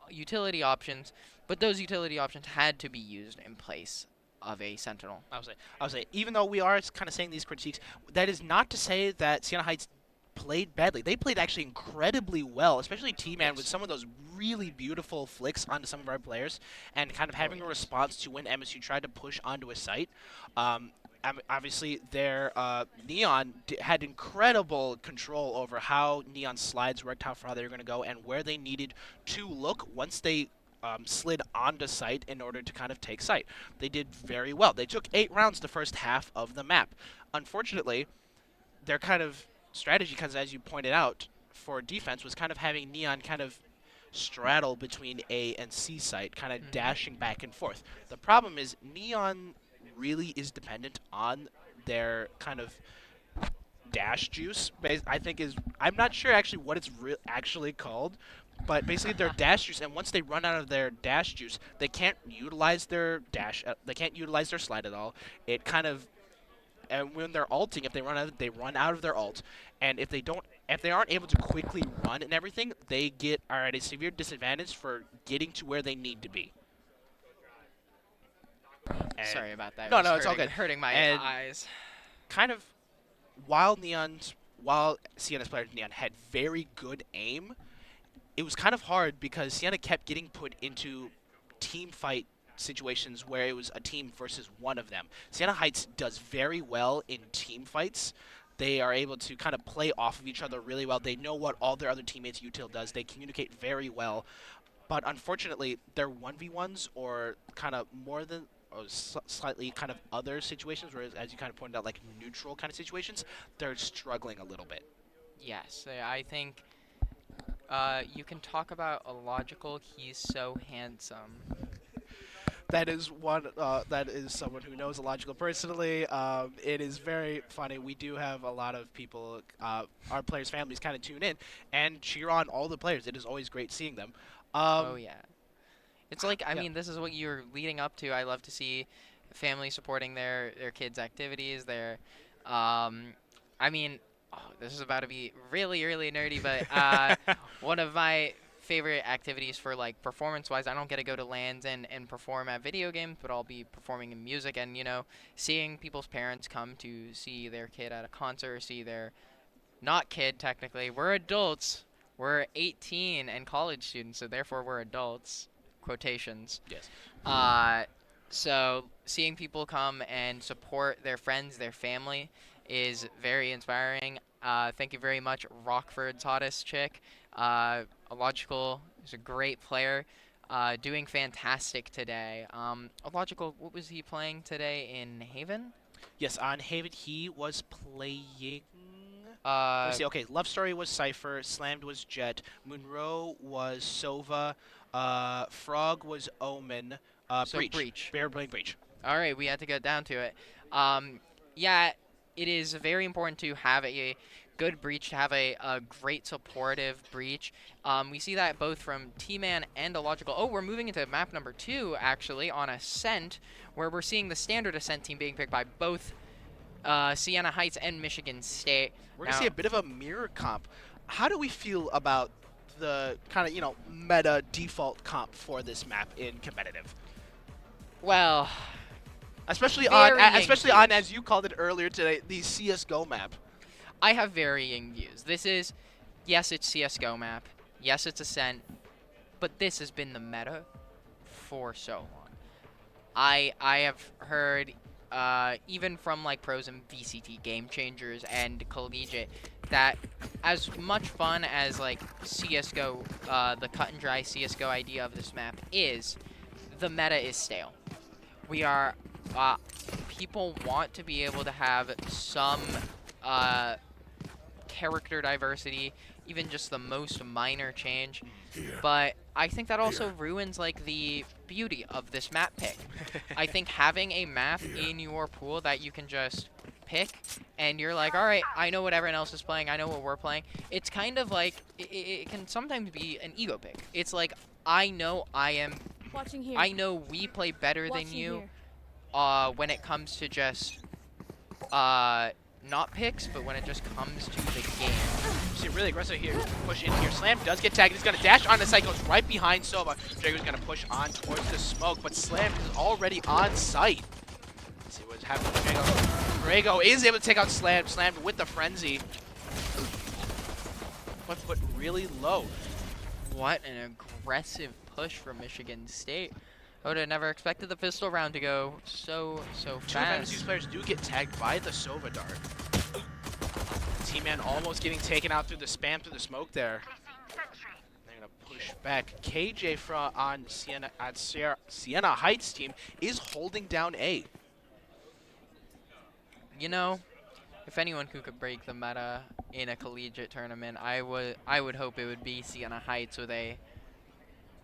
utility options. But those utility options had to be used in place of a Sentinel. I would say, even though we are kind of saying these critiques, that is not to say that Siena Heights played badly. They played actually incredibly well, especially T-Man with some of those really beautiful flicks onto some of our players, and kind of having a response to when MSU tried to push onto a site. Obviously, their Neon had incredible control over how Neon slides worked, how far they were going to go, and where they needed to look once they slid onto site in order to kind of take site. They did very well. They took 8 rounds the first half of the map. Unfortunately, their kind of strategy, because as you pointed out, for defense was kind of having Neon kind of straddle between A and C site, kind of dashing back and forth. The problem is Neon really is dependent on their kind of dash juice. I think I'm not sure actually what it's actually called, but basically their dash juice, and once they run out of their dash juice, they can't utilize their dash. They can't utilize their slide at all. It kind of, and when they're ulting, if they run out of their ult, and if they aren't able to quickly run and everything, they are at a severe disadvantage for getting to where they need to be. And sorry about that. No, it's all good. Hurting my eyes. Kind of, while Siena's player Neon had very good aim, it was kind of hard because Siena kept getting put into team fight situations where it was a team versus one of them. Siena Heights does very well in team fights. They are able to kind of play off of each other really well. They know what all their other teammates' util does. They communicate very well. But unfortunately, their 1v1s or kind of more than slightly kind of other situations, whereas as you kind of pointed out, like neutral kind of situations, they're struggling a little bit. Yes, I think you can talk about Illogical. He's so handsome. That is that is someone who knows Illogical personally. It is very funny. We do have a lot of people, our players' families, kind of tune in and cheer on all the players. It is always great seeing them. Oh yeah, it's like I mean, this is what you're leading up to. I love to see families supporting their kids' activities. I mean, this is about to be really, really nerdy, but one of my favorite activities for like performance-wise, I don't get to go to LANs and perform at video games, but I'll be performing in music, and seeing people's parents come to see their kid at a concert, or see their not kid technically. We're adults. We're 18 and college students, so therefore we're adults. Quotations. Yes. So seeing people come and support their friends, their family, is very inspiring. Thank you very much, Rockford's hottest chick. Illogical is a great player, doing fantastic today. Illogical, what was he playing today in Haven? Yes, on Haven he was playing. Let's see. Okay, Love Story was Cypher, Slammed was Jet, Munro was Sova, Frog was Omen, Breach. They were playing Breach. All right, we had to get down to it. Yeah, it is very important to have a good Breach, to have a great supportive Breach. We see that both from T-Man and Illogical. Oh, we're moving into map number 2, actually, on Ascent, where we're seeing the standard Ascent team being picked by both Siena Heights and Michigan State. We're going to see a bit of a mirror comp. How do we feel about the kind of, meta default comp for this map in competitive? Well, especially on, as you called it earlier today, the CS:GO map. I have varying views. This is, yes, it's CS:GO map. Yes, it's Ascent. But this has been the meta for so long. I have heard even from like pros and VCT game changers and collegiate that as much fun as like CS:GO, the cut and dry CS:GO idea of this map is, the meta is stale. We are people want to be able to have some character diversity, even just the most minor change. But I think that also ruins like the beauty of this map pick. I think having a map in your pool that you can just pick and you're like, all right, I know what everyone else is playing, I know what we're playing. It's kind of like it can sometimes be an ego pick. It's like, I know I know we play better than you when it comes to just not picks, but when it just comes to the game. See, really aggressive here, push in here. Slam does get tagged. He's going to dash on the site, goes right behind Sova. Drago's going to push on towards the smoke, but Slam is already on site. Let's see what's happening with Drago. Drago is able to take out Slam. Slammed with the frenzy. But put really low. What an aggressive push from Michigan State. I would have never expected the pistol round to go so fast. Two of MSU's players do get tagged by the Sova dart. T-Man almost getting taken out through the spam through the smoke there. They're gonna push back. KJ on Sienna Heights team is holding down A. You know, if anyone who could break the meta in a collegiate tournament, I would hope it would be Sienna Heights with a.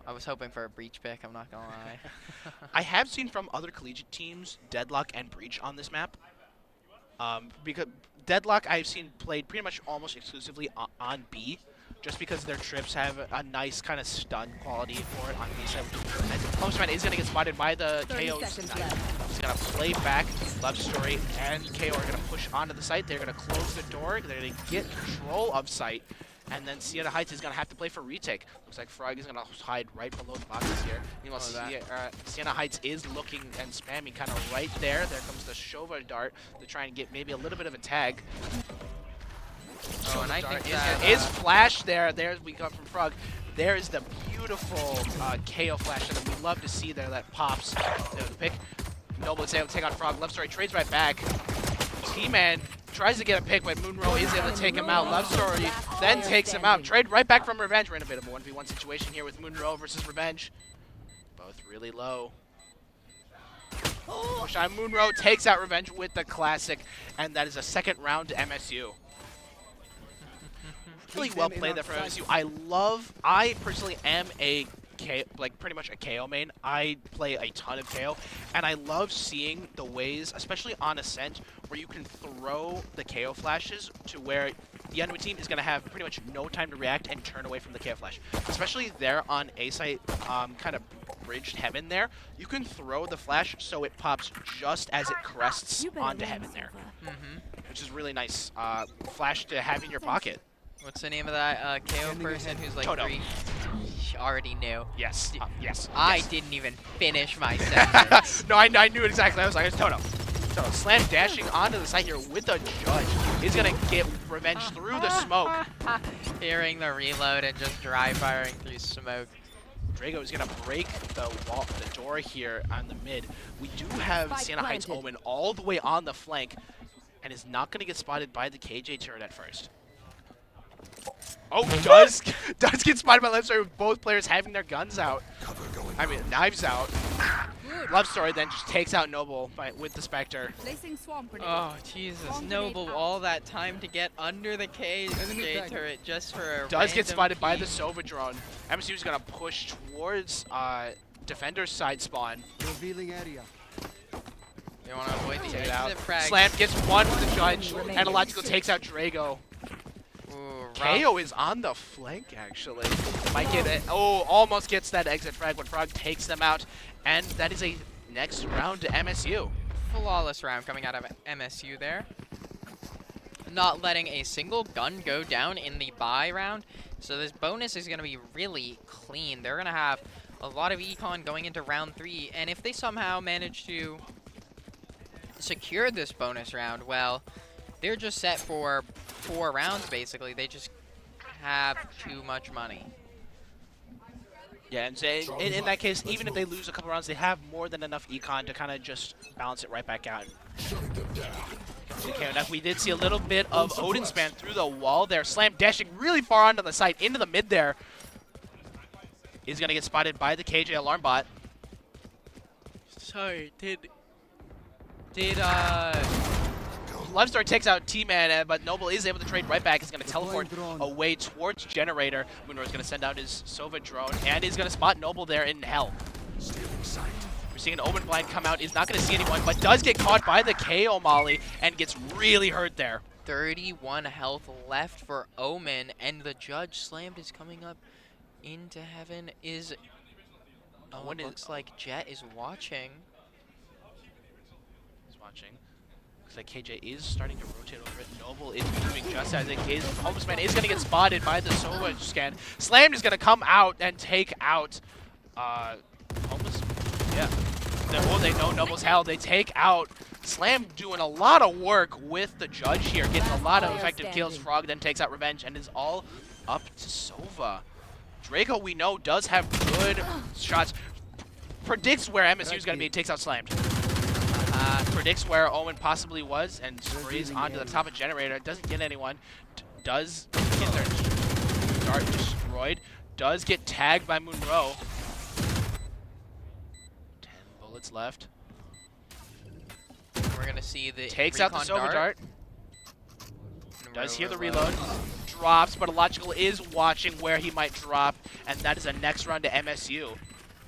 I was hoping for a Breach pick, I'm not gonna lie. I have seen from other collegiate teams Deadlock and Breach on this map. Because Deadlock I've seen played pretty much almost exclusively on B, just because their trips have a nice kind of stun quality for it on B side. And Postman is going to get spotted by the KO's knife. He's going to play back. Love Story and KO are going to push onto the site. They're going to close the door. They're going to get control of site. And then Sienna Heights is going to have to play for retake. Looks like Frog is going to hide right below the boxes here. Meanwhile, Sienna Heights is looking and spamming kind of right there. There comes the Shova dart to try and get maybe a little bit of a tag. Oh, and I think is flash there. There's we come from Frog. There is the beautiful KO flash that we love to see there that pops. There's the pick. Noble is able to take out Frog. Left Story trades right back. T-Man tries to get a pick, but Moonrow is able to take him out. Love Story then takes him out. Trade right back from Revenge. We're in a bit of a 1v1 situation here with Moonrow versus Revenge. Both really low. Push on Moonrow takes out Revenge with the classic, and that is a second round to MSU. Really well played there for MSU. I personally am a pretty much a KO main. I play a ton of KO, and I love seeing the ways, especially on Ascent, where you can throw the KO flashes to where the enemy team is going to have pretty much no time to react and turn away from the KO flash. Especially there on A site, kind of bridged heaven there, you can throw the flash so it pops just as it crests onto heaven there. Which is really nice flash to have in your pocket. What's the name of that KO person who's like Toto. 3? Already knew. Yes. Yes. I didn't even finish my sentence. No, I knew it exactly. I was like, it's Toto. Toto Slam dashing onto the site here with a judge. He's going to get Revenge through the smoke. Hearing the reload and just dry firing through smoke. Drago is going to break the door here on the mid. We do have Sienna Heights Omen all the way on the flank and is not going to get spotted by the KJ turret at first. Oh, does get spotted by Love Story with both players having their guns out. I mean, knives out. Love Story then just takes out Noble with the Spectre. Oh, Jesus. Noble, all that time to get under the KJ turret just for a Does get spotted by the Sova drone. MSU is going to push towards Defender's side spawn. Revealing area. They want to avoid the exit frag. Slam gets one with the judge. Analogical takes out Drago. KO is on the flank, actually. Might get it. Oh, almost gets that exit frag when Frog takes them out. And that is a next round to MSU. Flawless round coming out of MSU there. Not letting a single gun go down in the bye round. So this bonus is going to be really clean. They're going to have a lot of econ going into round 3. And if they somehow manage to secure this bonus round, well, they're just set for 4 rounds, basically. They just have too much money. Yeah, and say, in that case, even if they lose a couple rounds, they have more than enough econ to kind of just balance it right back out. Okay, we did see a little bit of Odin span through the wall there. Slam dashing really far onto the site, into the mid there. Is going to get spotted by the KJ alarm bot. Sorry, Love Story takes out T-Man, but Noble is able to trade right back. He's going to teleport away towards Generator. Moonrow is going to send out his Sova drone, and he's going to spot Noble there in hell. We're seeing an Omen blind come out. He's not going to see anyone, but does get caught by the KO Molly and gets really hurt there. 31 health left for Omen, and the judge slammed is coming up into heaven. Looks like Jet is watching. He's watching. Looks like KJ is starting to rotate over it. Noble is moving just as it is. Homeless Man is going to get spotted by the Sova scan. Slam is going to come out and take out Homeless. Yeah. They know Noble's hell. They take out Slam, doing a lot of work with the judge here, getting a lot of effective kills. Frog then takes out Revenge and is all up to Sova. Draco, we know, does have good shots. Predicts where MSU is going to be, takes out Slammed. Predicts where Omen possibly was and sprays onto the top of Generator. Doesn't get anyone. Does get their dart destroyed. Does get tagged by Moonrow. 10 bullets left. We're going to see the takes out the Sova dart. Does hear the reload. Drops, but Illogical is watching where he might drop, and that is a next round to MSU.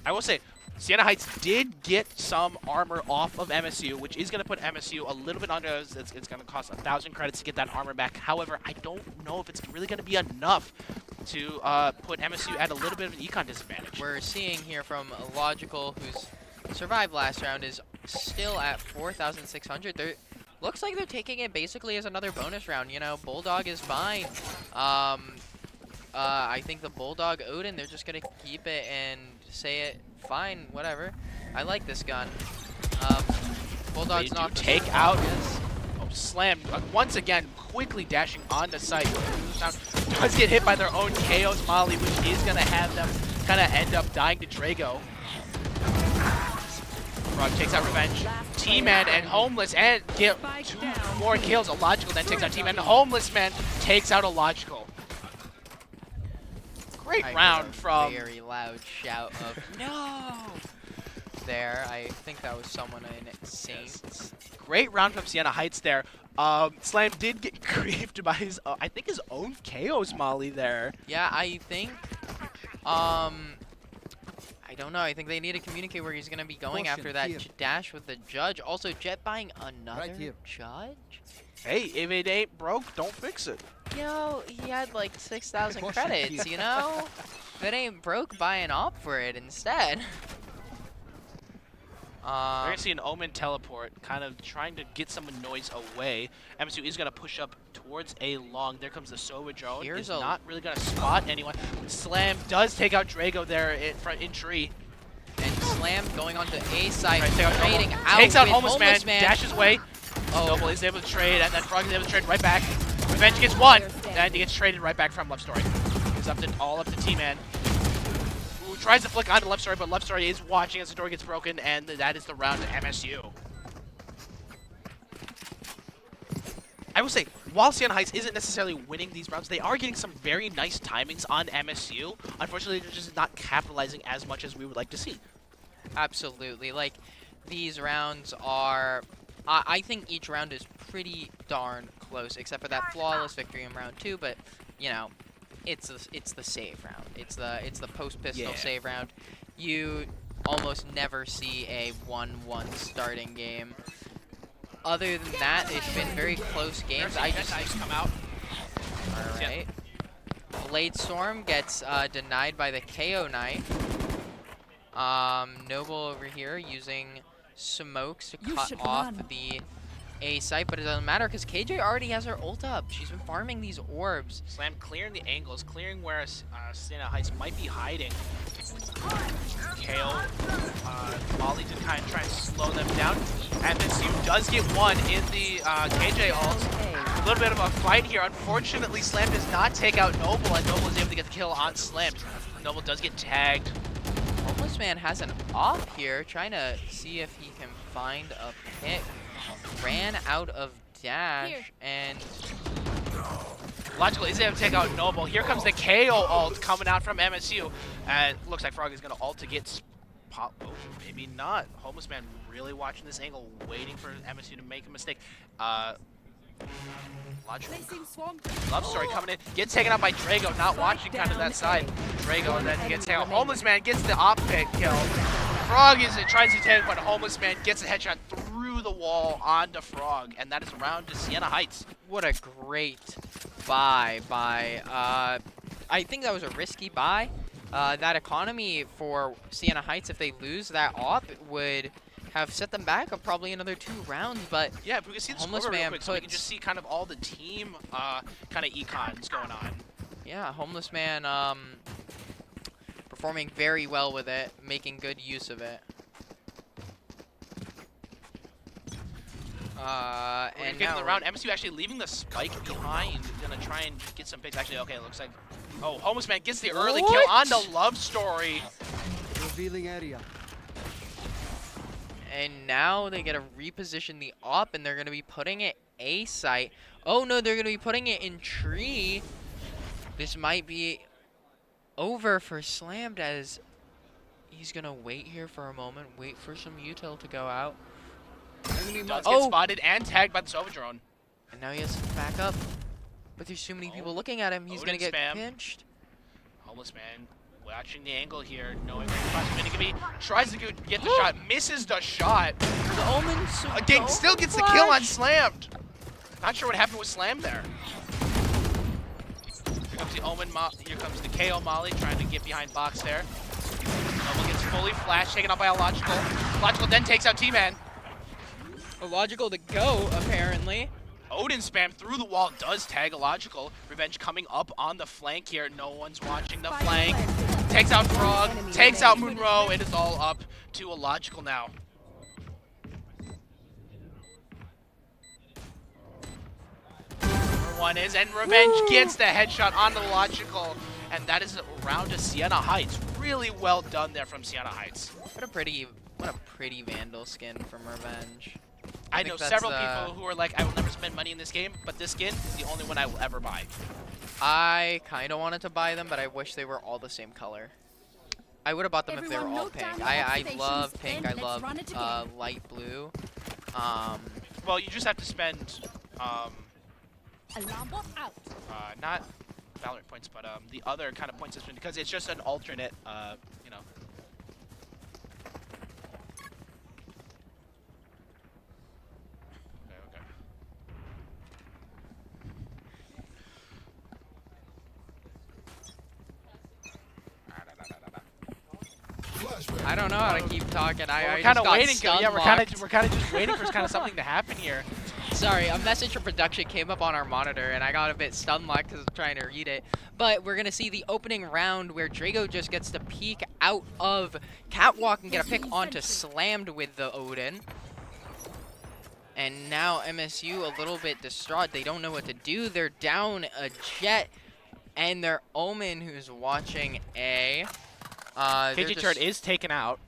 I will say, Sienna Heights did get some armor off of MSU, which is going to put MSU a little bit under. It's going to cost 1,000 credits to get that armor back. However, I don't know if it's really going to be enough to put MSU at a little bit of an econ disadvantage. We're seeing here from Illogical, who's survived last round, is still at 4,600. Looks like they're taking it basically as another bonus round. You know, Bulldog is fine. I think the Bulldog Odin, they're just going to keep it and say it, fine, whatever. I like this gun. Bulldog's not take out. Slam once again, quickly dashing on the site. Does get hit by their own Chaos Molly, which is going to have them kind of end up dying to Drago. Frog takes out Revenge. T-Man and Homeless and get 2 more kills. Illogical then takes out T-Man. Homeless Man takes out Illogical. Great round from... very loud shout of no! There, I think that was someone in Saints. Great round from Sienna Heights there. Slam did get griefed by his, I think his own Chaos Molly there. Yeah, I think, I don't know. I think they need to communicate where he's going to be going after that dash with the judge. Also, Jet buying another judge? Hey, if it ain't broke, don't fix it. Yo, he had like 6,000 credits, you know? If it ain't broke, buy an op for it instead. We're going to see an Omen teleport, kind of trying to get some noise away. MSU is going to push up towards a long. There comes the Sova drone. He's not really going to spot anyone. Slam does take out Drago there in tree. And Slam going on to A side, trading out. Takes out Homeless Man, dashes away. Noble is able to trade, and then Frog is able to trade right back. Revenge gets 1, and he gets traded right back from Love Story. It's all up to T-Man. Who tries to flick onto Love Story, but Love Story is watching as the door gets broken, and that is the round to MSU. I will say, while Sienna Heights isn't necessarily winning these rounds, they are getting some very nice timings on MSU. Unfortunately, they're just not capitalizing as much as we would like to see. Absolutely. Like, these rounds are... I think each round is pretty darn close, except for that flawless victory in round 2, but, you know, it's the save round. It's the post-pistol save round. You almost never see a 1-1 starting game. Other than that, it's been very close games. I just come out. All right. Blade Storm gets denied by the KO Knight. Noble over here using smokes to cut off the A site, but it doesn't matter because KJ already has her ult up. She's been farming these orbs. Slam clearing the angles, clearing where Sienna Heights might be hiding. KO Molly to kind of try and slow them down. And MSU does get 1 in the KJ ult. A little bit of a fight here. Unfortunately, Slam does not take out Noble, and Noble is able to get the kill on Slam. Noble does get tagged. Homeless Man has an op here, trying to see if he can find a pick. Ran out of dash, and Logical is able to take out Noble. Here comes the KO ult coming out from MSU. And looks like Frog is going to ult to get pop. Oh, maybe not. Homeless Man really watching this angle, waiting for MSU to make a mistake. Logical. Love Story coming in. Gets taken out by Drago, not watching kind of that side. Drago and then gets taken out. Homeless Man gets the op pick kill. Frog tries to take, but Homeless Man gets a headshot through the wall onto Frog, and that is round to Sienna Heights. What a great buy by, I think that was a risky buy. That economy for Sienna Heights, if they lose that op, would have set them back of probably another 2 rounds, but yeah, if we can see the Homeless score real Man quick, so we can just see kind of all the team kind of econs going on. Yeah, Homeless Man performing very well with it, making good use of it. And getting now the round, MSU actually leaving the spike behind, gonna try and get some picks. Actually, okay, it looks like, oh, Homeless Man gets the early kill on the Love Story. Revealing area. And now they get to reposition the op, and they're going to be putting it A site. Oh no, they're going to be putting it in tree. This might be over for Slammed, as he's going to wait here for a moment, wait for some util to go out. He does get spotted and tagged by the Sova drone. And now he has to back up. But there's too many people looking at him. He's going to get pinched. Homeless Man watching the angle here, knowing where the proximity can be. Tries to get the shot, misses the shot. The Omen again still gets the kill on Slammed. Not sure what happened with Slam there. Here comes the Omen, here comes the KO Molly trying to get behind box there. Noble gets fully flashed, taken out by a Logical. Logical then takes out T-Man. Logical to go, apparently. Odin spam through the wall does tag a Logical. Revenge coming up on the flank here. No one's watching the flank. Takes out Frog, takes out Moonrow. It is all up to a Logical now. Number 1 is, and Revenge gets the headshot on the Logical. And that is a round to Sienna Heights. Really well done there from Sienna Heights. What a pretty Vandal skin from Revenge. I know several people who are like, I will never spend money in this game, but this skin is the only one I will ever buy. I kind of wanted to buy them, but I wish they were all the same color. I would have bought them if they were all pink. I love pink. I love light blue. Well, you just have to spend not Valorant points, but the other kind of point system, because it's just an alternate, you know. I don't know how to keep talking. We're kind of waiting. Yeah, we're kind of just waiting for kind of something to happen here. Sorry, a message from production came up on our monitor, and I got a bit stun-locked because I'm trying to read it. But we're gonna see the opening round where Drago just gets to peek out of Catwalk and get a pick onto Slammed with the Odin. And now MSU a little bit distraught. They don't know what to do. They're down a Jet, and their Omen, who's watching A. KJ turret is taken out.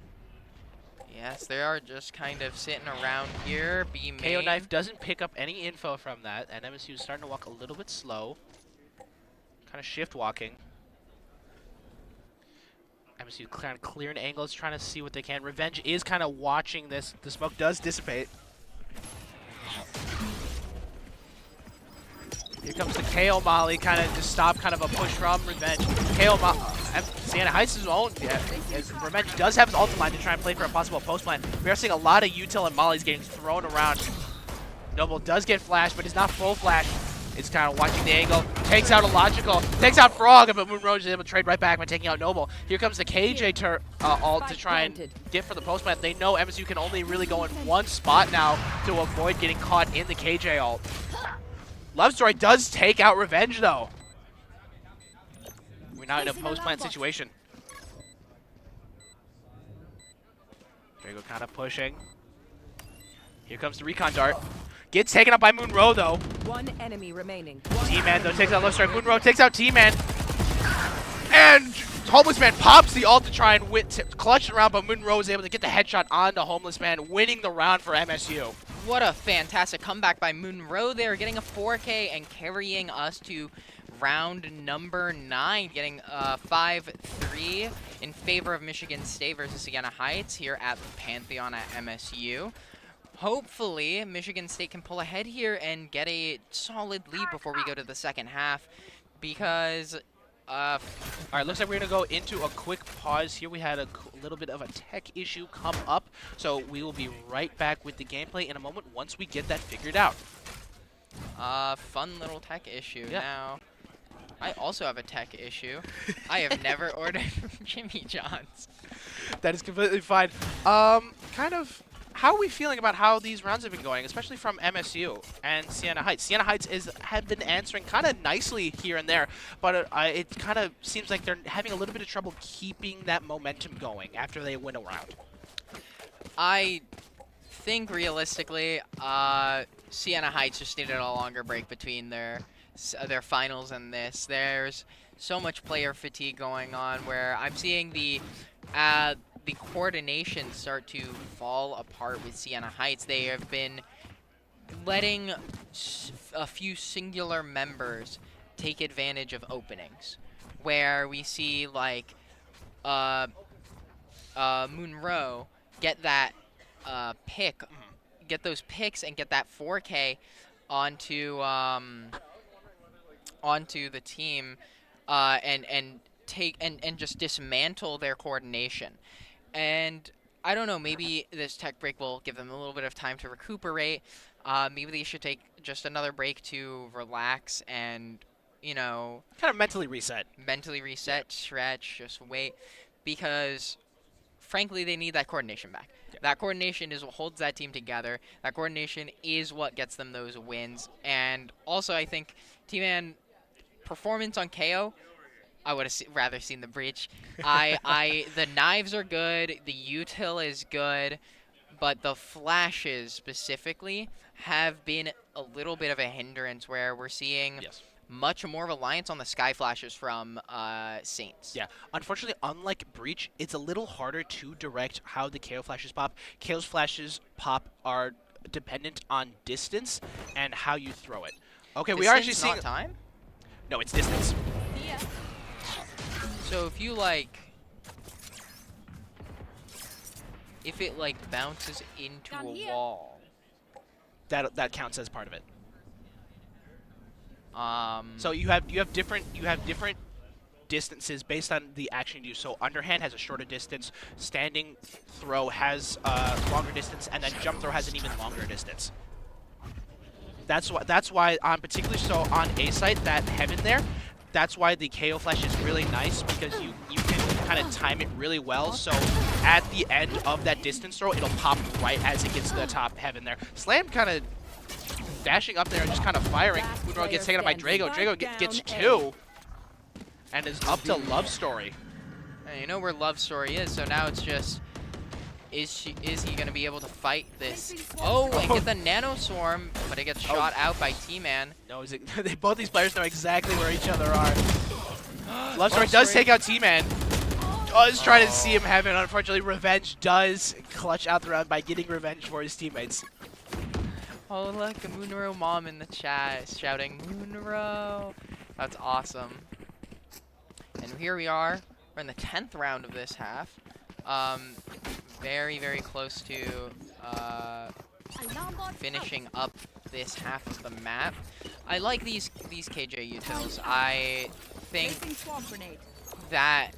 Yes, they are just kind of sitting around here. B main. KO Knife doesn't pick up any info from that, and MSU is starting to walk a little bit slow. Kind of shift walking. MSU kind of clearing angles, trying to see what they can. Revenge is kind of watching this. The smoke does dissipate. Here comes the KO Molly, kind of just stop kind of a push from Revenge. KO Molly, Sienna Heights is own. Yeah, Revenge does have his ultimate line to try and play for a possible post plan. We are seeing a lot of util and Molly's getting thrown around. Noble does get flashed, but he's not full flash. It's kind of watching the angle. Takes out a Logical, takes out Frog, but Moonroach is able to trade right back by taking out Noble. Here comes the KJ ult to try and get for the post plant. They know MSU can only really go in one spot now to avoid getting caught in the KJ ult. Love Story does take out Revenge, though. We're now in a post-plant situation. Drago kind of pushing. Here comes the recon dart. Gets taken up by Moonrow, though. One enemy remaining. T-Man, though, takes out Love Story. Moonrow takes out T-Man. And Homeless Man pops the ult to try and clutch it around, but Munro is able to get the headshot onto Homeless Man, winning the round for MSU. What a fantastic comeback by Munro there, getting a 4K and carrying us to round number 9, getting 5-3 in favor of Michigan State versus Siena Heights here at Pantheon at MSU. Hopefully, Michigan State can pull ahead here and get a solid lead before we go to the second half, because all right, looks like we're going to go into a quick pause here. We had a little bit of a tech issue come up, so we will be right back with the gameplay in a moment once we get that figured out. Fun little tech issue. Yeah. Now, I also have a tech issue. I have never ordered from Jimmy John's. That is completely fine. How are we feeling about how these rounds have been going, especially from MSU and Siena Heights? Siena Heights have been answering kind of nicely here and there, but it kind of seems like they're having a little bit of trouble keeping that momentum going after they win a round. I think realistically, Siena Heights just needed a longer break between their finals and this. There's so much player fatigue going on where I'm seeing the coordination start to fall apart with Siena Heights. They have been letting a few singular members take advantage of openings, where we see like Munro get that pick, get those picks and get that 4K onto the team, and just dismantle their coordination. And I don't know, maybe this tech break will give them a little bit of time to recuperate. Maybe they should take just another break to relax and, you know, kind of mentally reset. Stretch, just wait, because frankly they need that coordination back. Yeah. That coordination is what holds that team together. That coordination is what gets them those wins. And also I think T-Man performance on KO, I would have rather seen the breach. The knives are good, the util is good, but the flashes specifically have been a little bit of a hindrance where we're seeing much more reliance on the sky flashes from Saints. Yeah, unfortunately, unlike breach, it's a little harder to direct how the KO flashes pop. KO's flashes pop are dependent on distance and how you throw it. Okay, distance, we are actually seeing not time? No, it's distance. Yeah. So if you like, if it like bounces into a wall, that counts as part of it. So you have different distances based on the action you do. So underhand has a shorter distance, standing throw has longer distance, and then jump throw has an even longer distance. That's why on particularly so on A site, that heaven there, that's why the KO flash is really nice, because you can kind of time it really well. So at the end of that distance throw, it'll pop right as it gets to the top heaven there. Slam kind of dashing up there and just kind of firing. Munro gets taken out by Drago. Drago gets 2 and is up to Love Story. And you know where Love Story is, so now it's just, is he going to be able to fight this? Oh, and get the Nano Swarm, but it gets shot out by T-Man. No, both these players know exactly where each other are. Love Story does take out T-Man. Does try to see him heaven. Unfortunately, Revenge does clutch out the round by getting revenge for his teammates. Oh, look, a Munro mom in the chat shouting, Munro. That's awesome. And here we are. We're in the 10th round of this half. Very, very close to finishing up this half of the map. I like these KJ utils. I think that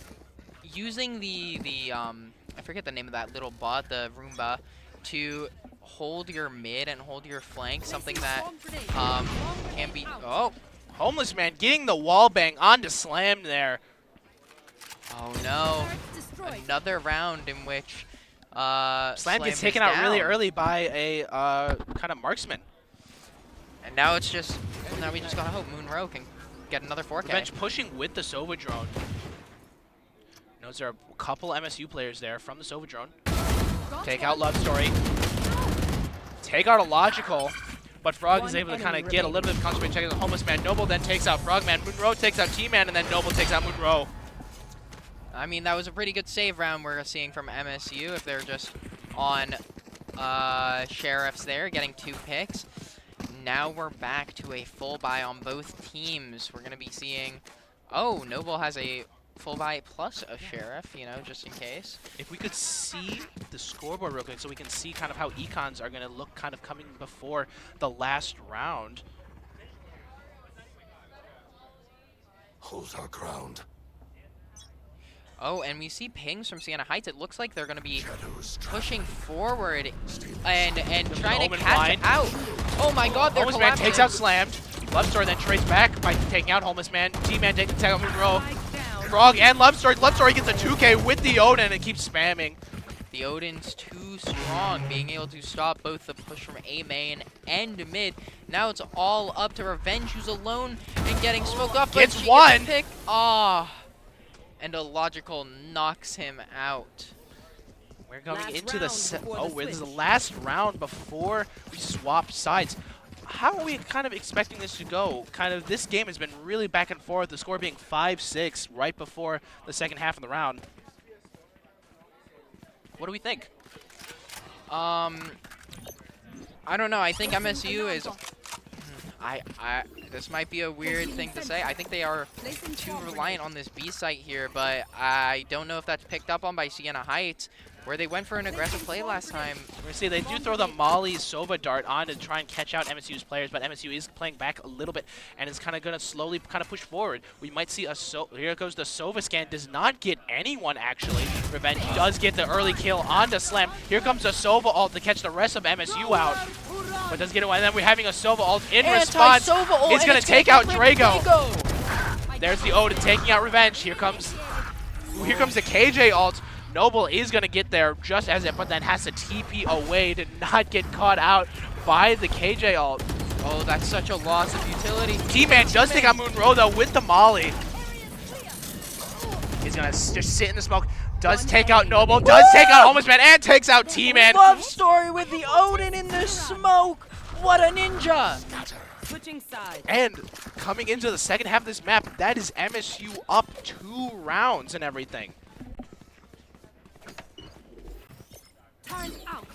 using the I forget the name of that little bot, the Roomba, to hold your mid and hold your flank, something that can be. Oh, Homeless Man getting the wall bang onto Slam there. Oh no! Another round in which Slam gets taken out really early by a kind of marksman. And now it's just, now we just gotta hope Munro can get another 4K. Revenge pushing with the Sova drone. Notice there are a couple MSU players there from the Sova drone. Take out Love Story. Take out a Logical. But Frog is able to kind of get a little bit of concentration checking the Homeless Man. Noble then takes out Frogman. Munro takes out T-Man, and then Noble takes out Munro. I mean, that was a pretty good save round we're seeing from MSU if they're just on Sheriffs there, getting 2 picks. Now we're back to a full buy on both teams. We're going to be seeing... Oh, Noble has a full buy plus a Sheriff, you know, just in case. If we could see the scoreboard real quick so we can see kind of how econs are going to look kind of coming before the last round. Hold our ground. Oh, and we see pings from Sienna Heights. It looks like they're going to be pushing forward and trying to catch out. Oh my god, they're Homeless Man takes out Slammed. Love Story then traced back by taking out Homeless Man. T-Man takes out Monroe. Frog and Love Story. Love Story gets a 2K with the Odin and it keeps spamming. The Odin's too strong, being able to stop both the push from A main and mid. Now it's all up to Revenge, who's alone and getting smoked off. Gets but one. Pick. Ah. And a Logical knocks him out. We're going into the this is the last round before we swap sides. How are we kind of expecting this to go? Kind of this game has been really back and forth, the score being 5-6 right before the second half of the round. What do we think? I don't know. I think MSU is... this might be a weird thing to say. I think they are too reliant on this B site here, but I don't know if that's picked up on by Sienna Heights, where they went for an aggressive play last time. We see they do throw the Molly Sova dart on to try and catch out MSU's players, but MSU is playing back a little bit and is kind of going to slowly kind of push forward. We might see a here goes the Sova scan, does not get anyone actually. Revenge does get the early kill onto Slam. Here comes a Sova ult to catch the rest of MSU out, but doesn't get away. And then we're having a Sova ult in response. He's going to take out Drago. There's the Odin taking out Revenge. Here comes the KJ ult. Noble is going to get there just as it, but then has to TP away to not get caught out by the KJ ult. Oh, that's such a loss of utility. T-Man does take out Moonro though with the Molly. He's going to just sit in the smoke. Does take out Noble, does take out Homeless Man, and takes out T-Man. Love Story with the Odin in the smoke. What a ninja. Switching sides. And coming into the second half of this map, that is MSU up 2 rounds and everything. Time out.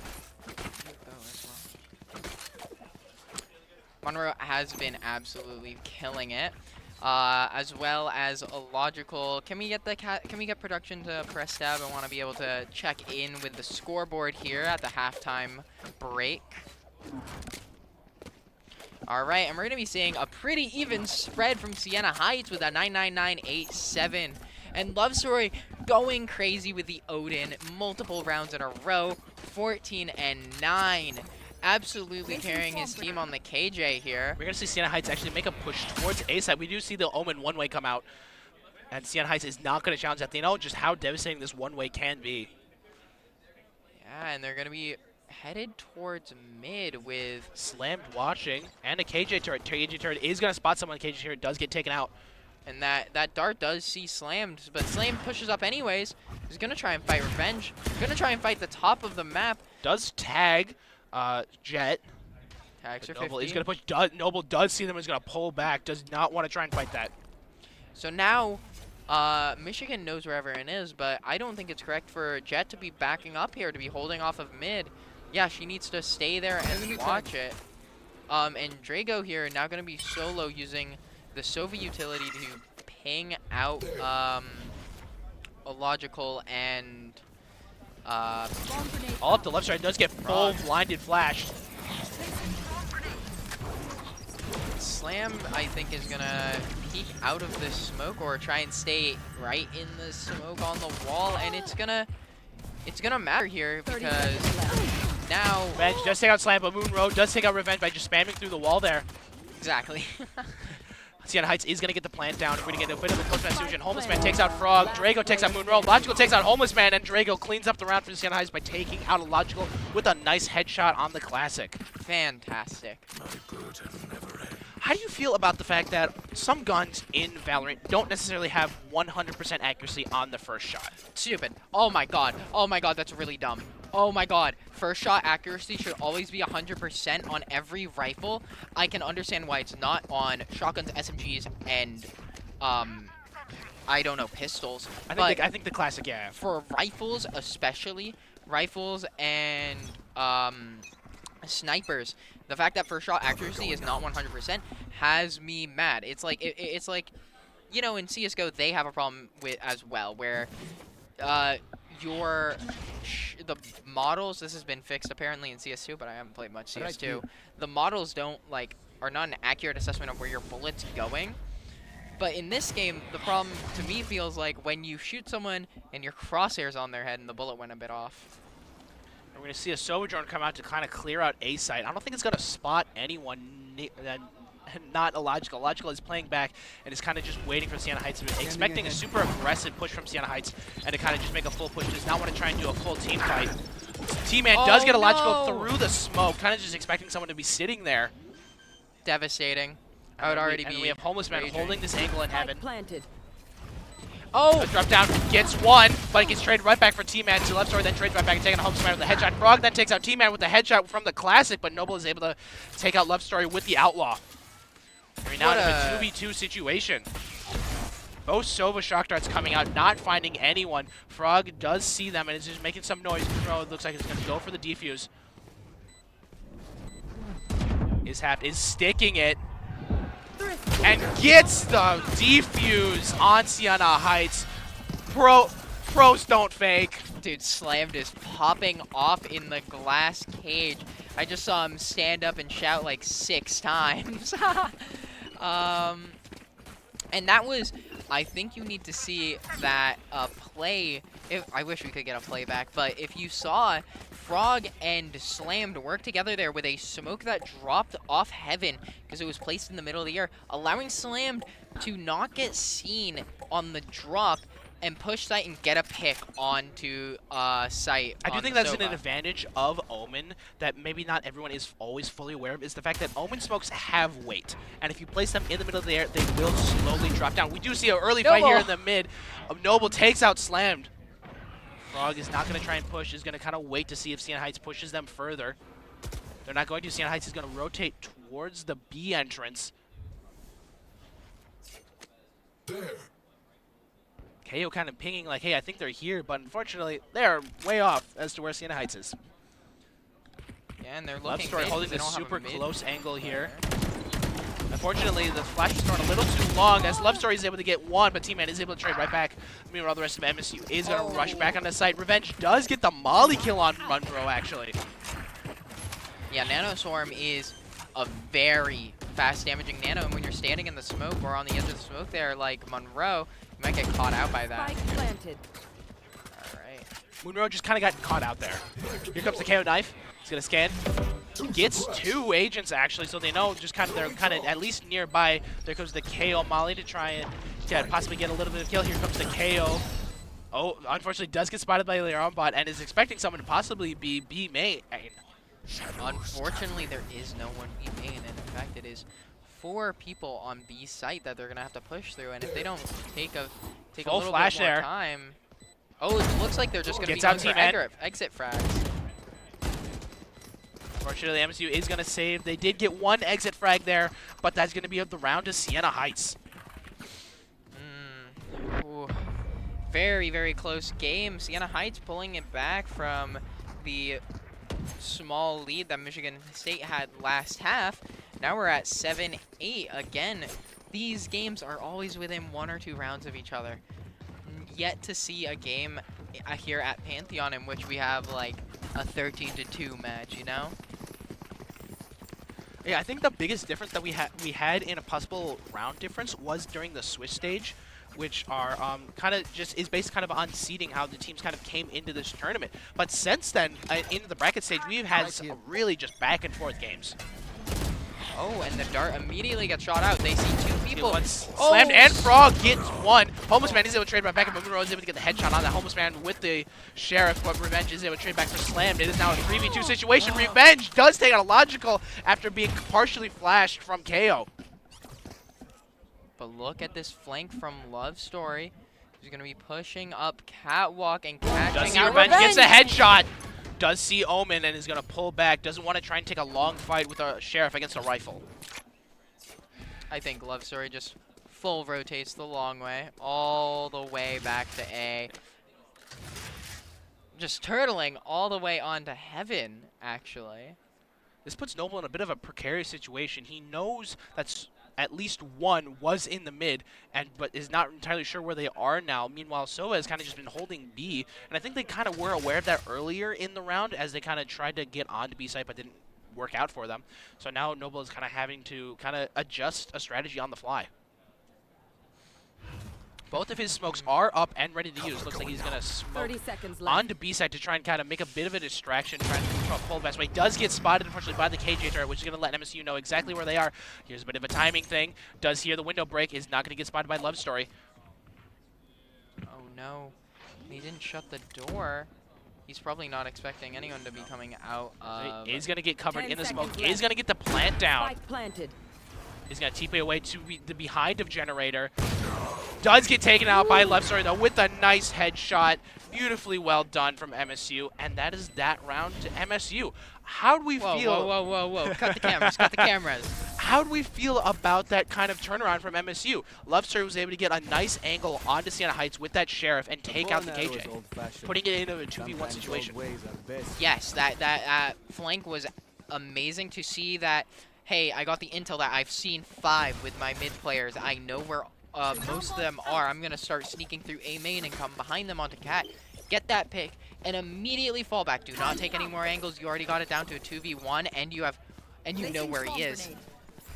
Monroe has been absolutely killing it, as well as a Logical. Can we get production to press tab? I want to be able to check in with the scoreboard here at the halftime break. All right, and we're gonna be seeing a pretty even spread from Sienna Heights with a 99987. And Love Story going crazy with the Odin, multiple rounds in a row, 14-9. Absolutely carrying his team on the KJ here. We're going to see Sienna Heights actually make a push towards A side. We do see the Omen one-way come out. And Sienna Heights is not going to challenge that. They know just how devastating this one-way can be. Yeah, and they're going to be headed towards mid with... Slammed watching, and a KJ turret. KJ turret is going to spot someone. KJ turret does get taken out. And that dart does see Slammed, but Slam pushes up anyways. He's going to try and fight Revenge. He's going to try and fight the top of the map. Does tag Jet. Tags are Noble 50. is going to push. Noble does see them. Is going to pull back. Does not want to try and fight that. So now, Michigan knows where everyone is, but I don't think it's correct for Jet to be backing up here, to be holding off of mid. Yeah, she needs to stay there and watch it. And Drago here now going to be solo using the Sova utility to ping out a Logical and all up the left side does get full blinded flash. Slam, I think, is gonna peek out of this smoke or try and stay right in the smoke on the wall, and it's gonna matter here because now Revenge does take out Slam, but Moonroad does take out Revenge by just spamming through the wall there. Exactly. Sienna Heights is going to get the plant down. We're going to get a bit of a close situation. Homeless Man takes out Frog. Drago takes out Moonroad. Logical takes out Homeless Man, and Drago cleans up the round for Sienna Heights by taking out a Logical with a nice headshot on the Classic. Fantastic. How do you feel about the fact that some guns in Valorant don't necessarily have 100% accuracy on the first shot? Stupid. Oh my god. Oh my god, that's really dumb. Oh my god. First shot accuracy should always be 100% on every rifle. I can understand why it's not on shotguns, SMGs, and I don't know, pistols. I think the classic, yeah. For rifles, especially rifles and snipers, the fact that first shot accuracy is not 100% has me mad. It's like it's like, you know, in CS:GO they have a problem with as well, where the models, this has been fixed apparently in CS2, but I haven't played much CS2. The models are not an accurate assessment of where your bullet's going. But in this game, the problem to me feels like when you shoot someone and your crosshair's on their head and the bullet went a bit off. We're going to see a Sova drone come out to kind of clear out A site. I don't think it's going to spot anyone. Not Illogical. Illogical is playing back and is kind of just waiting for Sienna Heights, expecting a super aggressive push from Sienna Heights and to kind of just make a full push. Does not want to try and do a full team fight. T-Man does get Illogical through the smoke, kind of just expecting someone to be sitting there. Devastating. I would already be. And we have Homeless Man holding this angle in heaven. Planted. Oh! Drop down, gets one, but it gets traded right back for T-Man to left story, then trades right back and taking a Homeless Man with the headshot. Frog then takes out T-Man with the headshot from the Classic, but Noble is able to take out Love Story with the Outlaw. We're now in a 2v2 situation. Both Sova shock darts coming out, not finding anyone. Frog does see them and is just making some noise. Pro looks like it's going to go for the defuse. Is sticking it. And gets the defuse on Sienna Heights. Pros don't fake. Dude, Slammed is popping off in the glass cage. I just saw him stand up and shout like 6 times. And that was, I think you need to see that play. I wish we could get a playback, but if you saw Frog and Slammed work together there with a smoke that dropped off heaven because it was placed in the middle of the air, allowing Slammed to not get seen on the drop and push site and get a pick onto site. I do think that's an advantage of Omen that maybe not everyone is always fully aware of, is the fact that Omen smokes have weight. And if you place them in the middle of the air, they will slowly drop down. We do see an early fight here in the mid. Noble takes out Slammed. Frog is not going to try and push, is going to kind of wait to see if Sienna Heights pushes them further. They're not going to. Sienna Heights is going to rotate towards the B entrance. There. KO kind of pinging like, hey, I think they're here, but unfortunately, they're way off as to where Sienna Heights is. Yeah, and they're looking Love Story holding this super close angle here. Unfortunately, the flash is thrown a little too long as Love Story is able to get one, but T-Man is able to trade right back. Meanwhile, the rest of MSU is going to rush back on the site. Revenge does get the molly kill on Monroe, actually. Yeah, Nano Swarm is a very fast damaging Nano, and when you're standing in the smoke or on the edge of the smoke there, like Monroe, you might get caught out by that. Planted. All right. Monroe just kind of got caught out there. Here comes the KO knife. He's going to scan. Gets 2 agents, actually, so they know just kind of they're kind of at least nearby. There comes the KO molly to try and possibly get a little bit of kill. Here comes the KO. Oh, unfortunately does get spotted by Leon Bot and is expecting someone to possibly be B main. Unfortunately, there is no one B main, and in fact, it is 4 people on B site that they're gonna have to push through, and if they don't take a little flash bit more there. time. Oh, it looks like they're just gonna Gets be out going for exit frags. Unfortunately, MSU is gonna save. They did get 1 exit frag there, but that's gonna be the round to Sienna Heights. Ooh. Very, very close game. Sienna Heights pulling it back from the small lead that Michigan State had last half. Now we're at 7-8. Again, these games are always within 1 or 2 rounds of each other. Yet to see a game here at Pantheon in which we have like a 13-2 match, you know? Yeah, I think the biggest difference that we had in a possible round difference was during the Swiss stage, which are kind of just is based kind of on seeding how the teams kind of came into this tournament. But since then, into the bracket stage, we've had some really just back and forth games. Oh, and the dart immediately gets shot out. They see 2 people. Slammed and Frog gets 1. Homeless Man is able to trade right back, and Monroe is able to get the headshot on that Homeless Man with the Sheriff, but Revenge is able to trade back for Slammed. It is now a 3v2 situation. Revenge does take out a Logical after being partially flashed from KO. But look at this flank from Love Story. He's going to be pushing up Catwalk and catching out Revenge. Gets a headshot. Does see Omen and is going to pull back. Doesn't want to try and take a long fight with a Sheriff against a rifle. I think Love Story just full rotates the long way, all the way back to A. Just turtling all the way onto heaven, actually. This puts Noble in a bit of a precarious situation. He knows that's at least one was in the mid, but is not entirely sure where they are now. Meanwhile, Sova has kind of just been holding B, and I think they kind of were aware of that earlier in the round as they kind of tried to get onto B site, but didn't work out for them. So now Noble is kind of having to kind of adjust a strategy on the fly. Both of his smokes are up and ready to use. Looks like he's going to smoke onto B side to try and kind of make a bit of a distraction, trying to pull the best way. He does get spotted, unfortunately, by the KJ turret, which is going to let MSU know exactly where they are. Here's a bit of a timing thing. Does hear the window break, is not going to get spotted by Love Story. Oh, no. He didn't shut the door. He's probably not expecting anyone to be coming out. He's going to get covered in the smoke. He's going to get the plant down. Spike planted. He's going to TP away to the behind of Generator. Does get taken out by Left Story, though, with a nice headshot. Beautifully well done from MSU. And that is that round to MSU. How do we feel? Whoa. Cut the cameras, cut the cameras. How do we feel about that kind of turnaround from MSU? Love Story was able to get a nice angle onto Sienna Heights with that Sheriff and take out the KJ, putting it into a 2v1 situation. Yes, that flank was amazing to see that. Hey, I got the intel that I've seen 5 with my mid players. I know where most of them are. I'm going to start sneaking through A main and come behind them onto Cat. Get that pick and immediately fall back. Do not take any more angles. You already got it down to a 2v1 and you know where he is.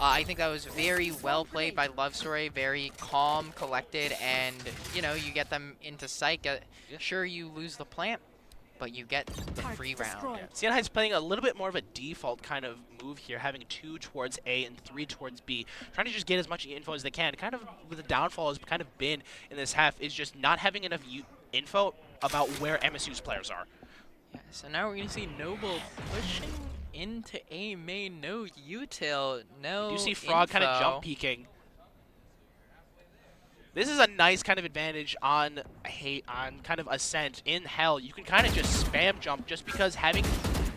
I think that was very well played by Love Story. Very calm, collected, and you get them into sight. Sure, you lose the plant, but you get the free round. Sienna Heights playing a little bit more of a default kind of move here, having 2 towards A and 3 towards B, trying to just get as much info as they can. Kind of with the downfall has kind of been in this half is just not having enough info about where MSU's players are. Yeah, so now we're going to see Noble pushing into A main, no util, no You see Frog kind of jump peeking. This is a nice kind of advantage on kind of Ascent. In Hell, you can kind of just spam jump just because having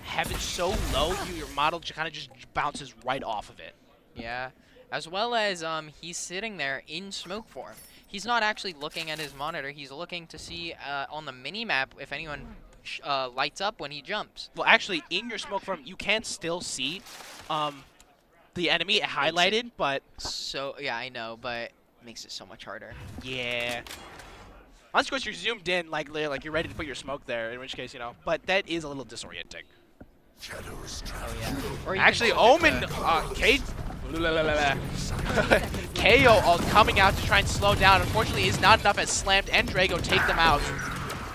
Heaven so low, your model kind of just bounces right off of it. Yeah, as well as he's sitting there in smoke form. He's not actually looking at his monitor. He's looking to see on the mini-map if anyone lights up when he jumps. Well, actually, in your smoke form, you can still see the enemy highlighted, but... So, yeah, I know, but... makes it so much harder. Yeah. Unless, of course, you're zoomed in, like you're ready to put your smoke there, in which case, but that is a little disorienting. Oh, yeah. Or actually, Omen, KO coming out to try and slow down. Unfortunately, is not enough as Slammed and Drago take them out.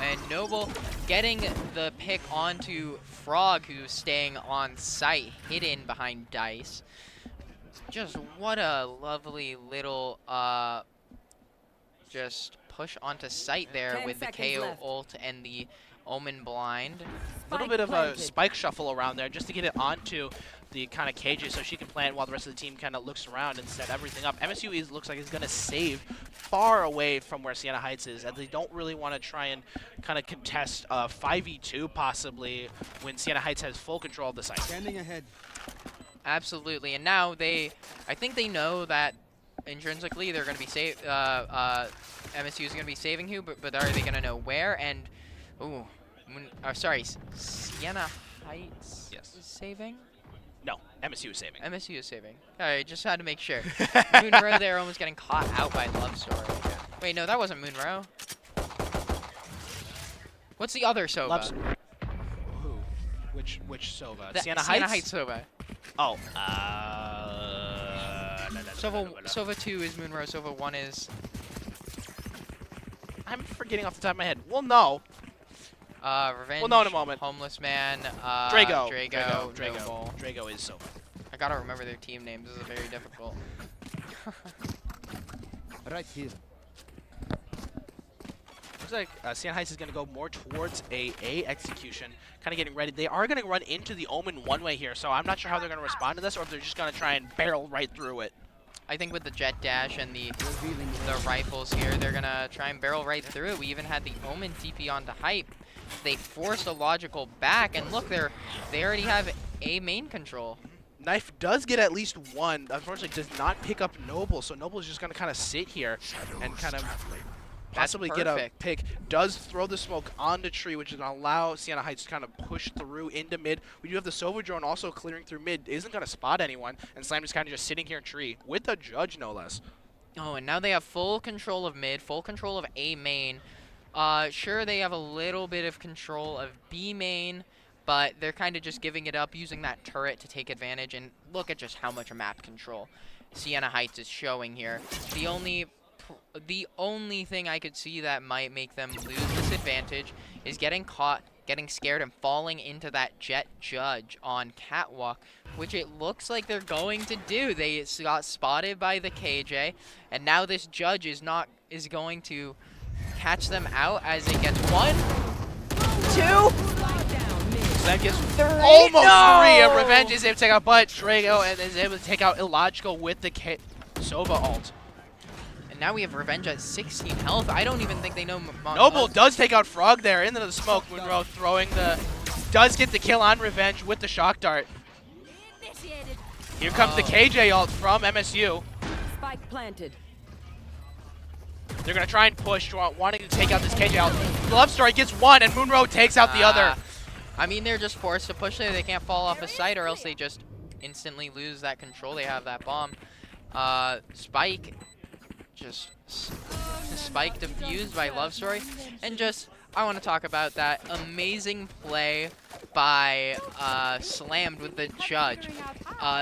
And Noble getting the pick onto Frog, who's staying on site, hidden behind Dice. Just what a lovely little just push onto site there with the KO ult and the Omen blind. A little bit of a spike shuffle around there just to get it onto the kind of KJ so she can plant while the rest of the team kind of looks around and set everything up. MSU looks like it's going to save far away from where Sienna Heights is, as they don't really want to try and kind of contest 5v2 possibly when Sienna Heights has full control of the site. Standing ahead. Absolutely, and now I think they know that intrinsically they're going to be MSU is going to be saving who, but are they going to know where? And Sienna Heights is saving. No, MSU is saving. MSU is saving. All right, just had to make sure. Moonrow there almost getting caught out by Love Story. Wait, no, that wasn't Moonrow. What's the other Sova? Who? Which Sova? Sienna Heights Sova. Oh, Sova 2 is Moonrow, Sova 1 is... I'm forgetting off the top of my head. We'll know. Revenge. We'll know in a moment. Homeless Man. Drago is Sova. I gotta remember their team names. This is very difficult. Right here. Looks like Sienna Heights is going to go more towards a execution, kind of getting ready. They are going to run into the Omen one-way here, so I'm not sure how they're going to respond to this, or if they're just going to try and barrel right through it. I think with the jet dash and the rifles here, they're going to try and barrel right through it. We even had the Omen TP onto Hype. They forced a logical back, and look, they already have A main control. Knife does get at least one. Unfortunately, does not pick up Noble, so Noble is just going to kind of sit here and kind of possibly get a pick. Does throw the smoke on the tree, which is going to allow Sienna Heights to kind of push through into mid. We do have the Sova drone also clearing through mid. Isn't going to spot anyone, and Slam is kind of just sitting here in tree with a judge, no less. Oh, and now they have full control of mid, full control of A main. Sure, they have a little bit of control of B main, but they're kind of just giving it up, using that turret to take advantage. And look at just how much map control Sienna Heights is showing here. The only thing I could see that might make them lose this advantage is getting caught, getting scared, and falling into that Jet Judge on Catwalk, which it looks like they're going to do. They got spotted by the KJ, and now this Judge is going to catch them out as it gets 1, 2. That gets 3. Almost No! 3. And Revenge is able to take out but Drago and is able to take out Illogical with the Sova ult. And now we have Revenge at 16 health. I don't even think they know. Noble does take out Frog there into the smoke. Munro throwing does get the kill on Revenge with the shock dart. Here comes the KJ ult from MSU. Spike planted. They're going to try and push, wanting to take out this KJ ult. Love Story gets one, and Munro takes out the other. I mean, they're just forced to push there. They can't fall off a site, or else they just instantly lose that control. They have that bomb. Spike just Spike defused by Love Story. And just, I want to talk about that amazing play by Slammed with the judge.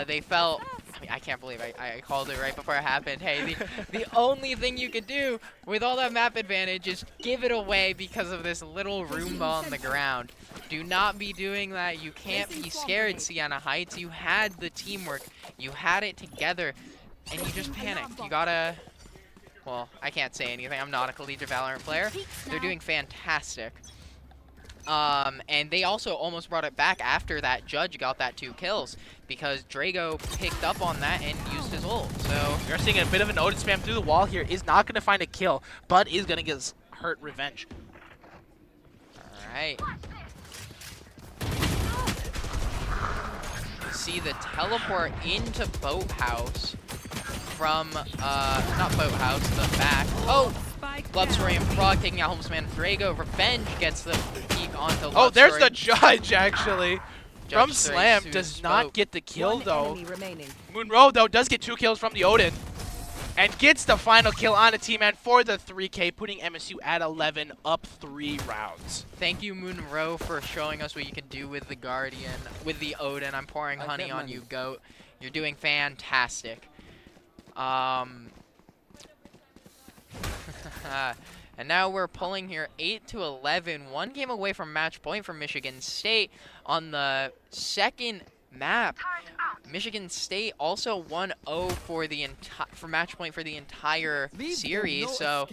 They felt, I mean, I can't believe I called it right before it happened. Hey, the only thing you could do with all that map advantage is give it away because of this little Roomba on the ground. Do not be doing that. You can't be scared, Sienna Heights. You had the teamwork. You had it together. And you just panicked. You gotta... Well, I can't say anything. I'm not a collegiate Valorant player. They're doing fantastic. And they also almost brought it back after that Judge got that 2 kills because Drago picked up on that and used his ult. So we're seeing a bit of an Odin spam through the wall here. Is not going to find a kill, but is going to get hurt Revenge. All right. See the teleport into Boathouse from, not Boathouse, the back. Oh! Love Story and Frog taking out Homeless Man. Drago, Revenge gets the peek onto Love Oh, there's Story. the Judge, actually. Judge from Slam, does not get the kill, though. Munro, though, does get 2 kills from the Odin. And gets the final kill on the team and for the 3K, putting MSU at 11, up 3 rounds. Thank you, Munro, for showing us what you can do with the Guardian, with the Odin. I'm pouring honey on you, GOAT. You're doing fantastic. And now we're pulling here 8-11, 1 game away from match point for Michigan State on the second map. Michigan State also 1-0 for match point for the entire series. So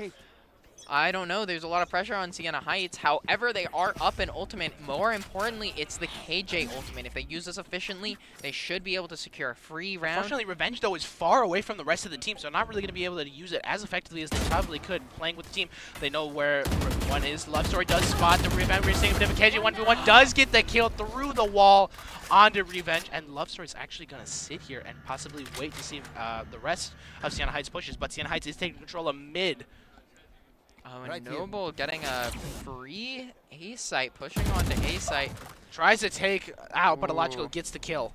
I don't know. There's a lot of pressure on Sienna Heights. However, they are up in ultimate. More importantly, it's the KJ ultimate. If they use this efficiently, they should be able to secure a free round. Unfortunately, Revenge, though, is far away from the rest of the team, so not really going to be able to use it as effectively as they probably could playing with the team. They know where one is. Love Story does spot the Revenge. We're seeing a bit of a KJ 1v1. Does get the kill through the wall onto Revenge, and Love Story is actually going to sit here and possibly wait to see the rest of Sienna Heights pushes, but Sienna Heights is taking control of mid. Oh, and Noble getting a free A site, pushing onto A site. Tries to take out, but Illogical gets the kill.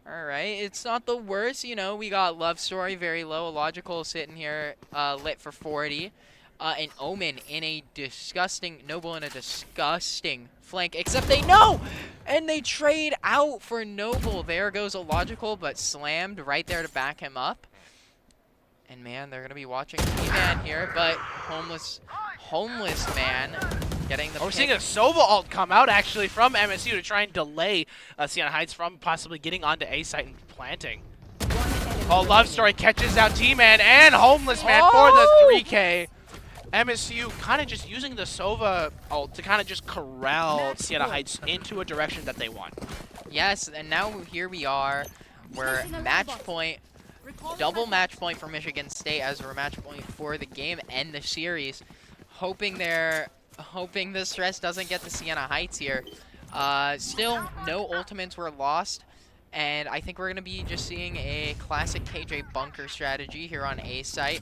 All right, it's not the worst. You know, we got Love Story very low. Illogical sitting here lit for 40. And Omen in a disgusting, Noble in a disgusting flank, except they know! And they trade out for Noble. There goes Illogical, but Slammed right there to back him up. And man, they're gonna be watching T-Man here, but Homeless Man getting the We're pick. seeing a Sova ult come out actually from MSU to try and delay Sienna Heights from possibly getting onto A site and planting. Oh, Love Story catches out T-Man and Homeless Man for the 3K. MSU kind of just using the Sova ult to kind of just corral Sienna Heights into a direction that they want. Yes, and now here we are. We're match point. Double match point for Michigan State as a match point for the game and the series. Hoping the stress doesn't get to Sienna Heights here. Still, no ultimates were lost. And I think we're going to be just seeing a classic KJ bunker strategy here on A site.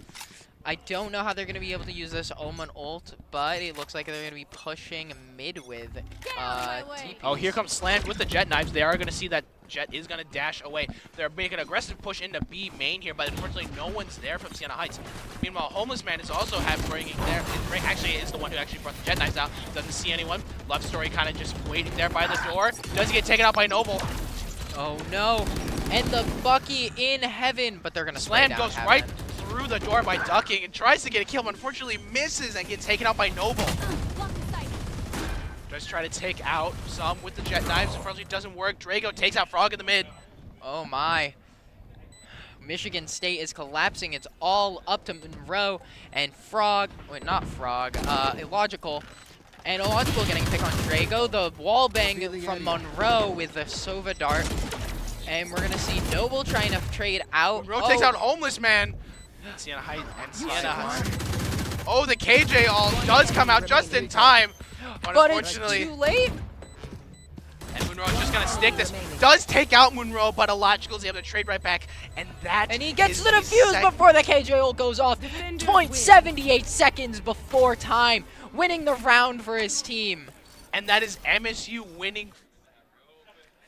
I don't know how they're going to be able to use this Omen ult, but it looks like they're going to be pushing mid with TP. Oh, here comes Slant with the Jet knives. They are going to see that Jet is going to dash away. They're making an aggressive push into B main here, but unfortunately no one's there from Sienna Heights. Meanwhile, Homeless Man is also bringing there. Actually, is the one who actually brought the Jet knives out. Doesn't see anyone. Love Story kind of just waiting there by the door. Does he get taken out by Noble? Oh no, and the Bucky in heaven, but they're going to Slam goes right through the door by ducking and tries to get a kill, but unfortunately misses and gets taken out by Noble. Just try to take out some with the Jet knives. Unfortunately, it doesn't work. Drago takes out Frog in the mid. Oh my. Michigan State is collapsing. It's all up to Monroe and Frog. Wait, not Frog. Illogical. And Illogical getting a pick on Drago. The wall bang from Monroe with the Sova dart. And we're going to see Noble trying to trade out. Monroe takes out Homeless Man. Sienna Heights and Sienna. Oh, the KJ ult does come out just in time. But it's too late. And Munro's just going to stick this. Does take out Munro, but Illogical is able to trade right back. And he gets the defuse before the KJ ult goes off. 0.78 seconds before time. Winning the round for his team. And that is MSU winning.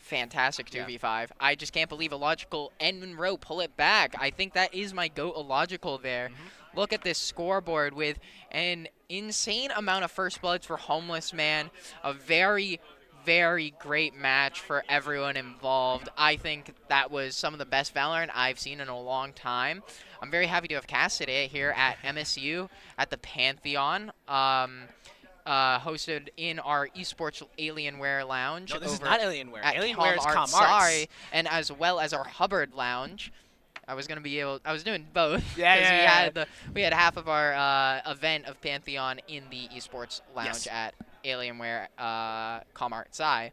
Fantastic 2v5. I just can't believe Illogical and Monroe pull it back. I think that is my GOAT Illogical there. Look at this scoreboard with an insane amount of first bloods for Homeless Man. A very, very great match for everyone involved. I think that was some of the best Valorant I've seen in a long time. I'm very happy to have casted it here at MSU at the Pantheon. Hosted in our esports Alienware lounge. No, this is not Alienware. Alienware is Com sorry, and as well as our Hubbard lounge. I was doing both. Yeah. We had half of our event of Pantheon in the esports lounge at Alienware Comart Sci.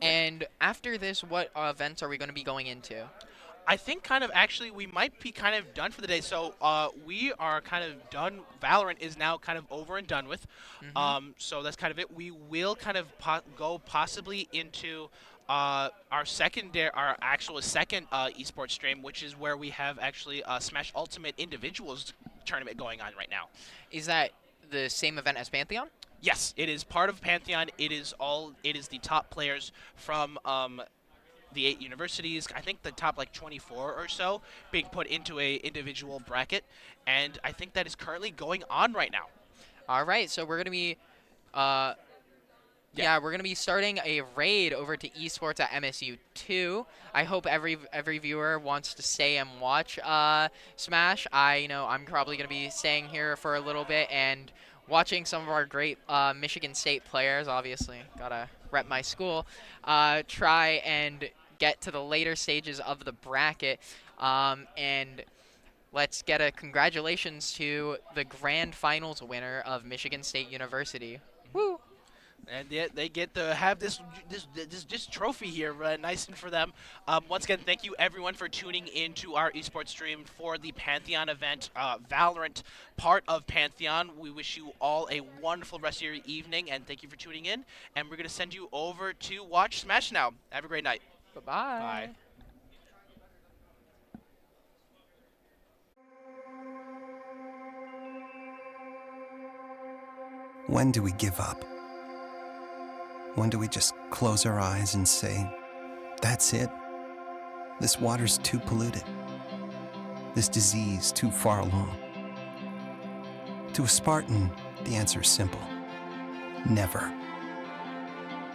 And after this, what events are we going to be going into? I think actually we might be kind of done for the day. So we are kind of done. Valorant is now kind of over and done with. So that's kind of it. We will kind of go possibly into our second esports stream, which is where we have actually Smash Ultimate Individuals tournament going on right now. Is that the same event as Pantheon? Yes, it is part of Pantheon. It is the top players from the 8 universities. I think the top 24 or so being put into a individual bracket, and I think that is currently going on right now. All right, so we're gonna be we're going to be starting a raid over to esports at MSU 2. I hope every viewer wants to stay and watch Smash. I'm probably going to be staying here for a little bit and watching some of our great Michigan State players, obviously. Got to rep my school. Try and get to the later stages of the bracket. And let's get a congratulations to the grand finals winner of Michigan State University. Woo! And they get to have this trophy here, nice for them. Once again, thank you everyone for tuning into our esports stream for the Pantheon event, Valorant part of Pantheon. We wish you all a wonderful rest of your evening, and thank you for tuning in. And we're going to send you over to watch Smash now. Have a great night. Bye-bye. Bye. When do we give up? When do we just close our eyes and say, that's it? This water's too polluted. This disease too far along. To a Spartan, the answer is simple. Never.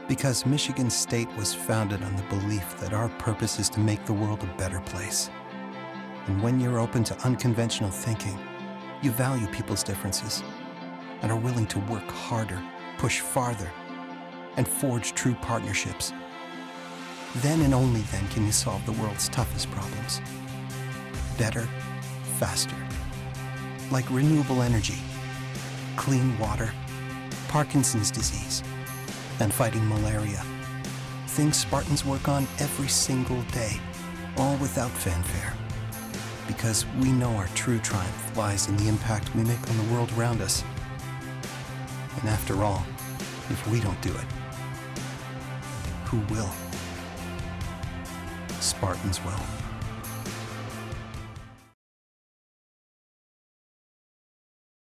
Because Michigan State was founded on the belief that our purpose is to make the world a better place. And when you're open to unconventional thinking, you value people's differences and are willing to work harder, push farther, and forge true partnerships. Then and only then can you solve the world's toughest problems. Better, faster. Like renewable energy, clean water, Parkinson's disease, and fighting malaria. Things Spartans work on every single day, all without fanfare. Because we know our true triumph lies in the impact we make on the world around us. And after all, if we don't do it, who will? Spartans will.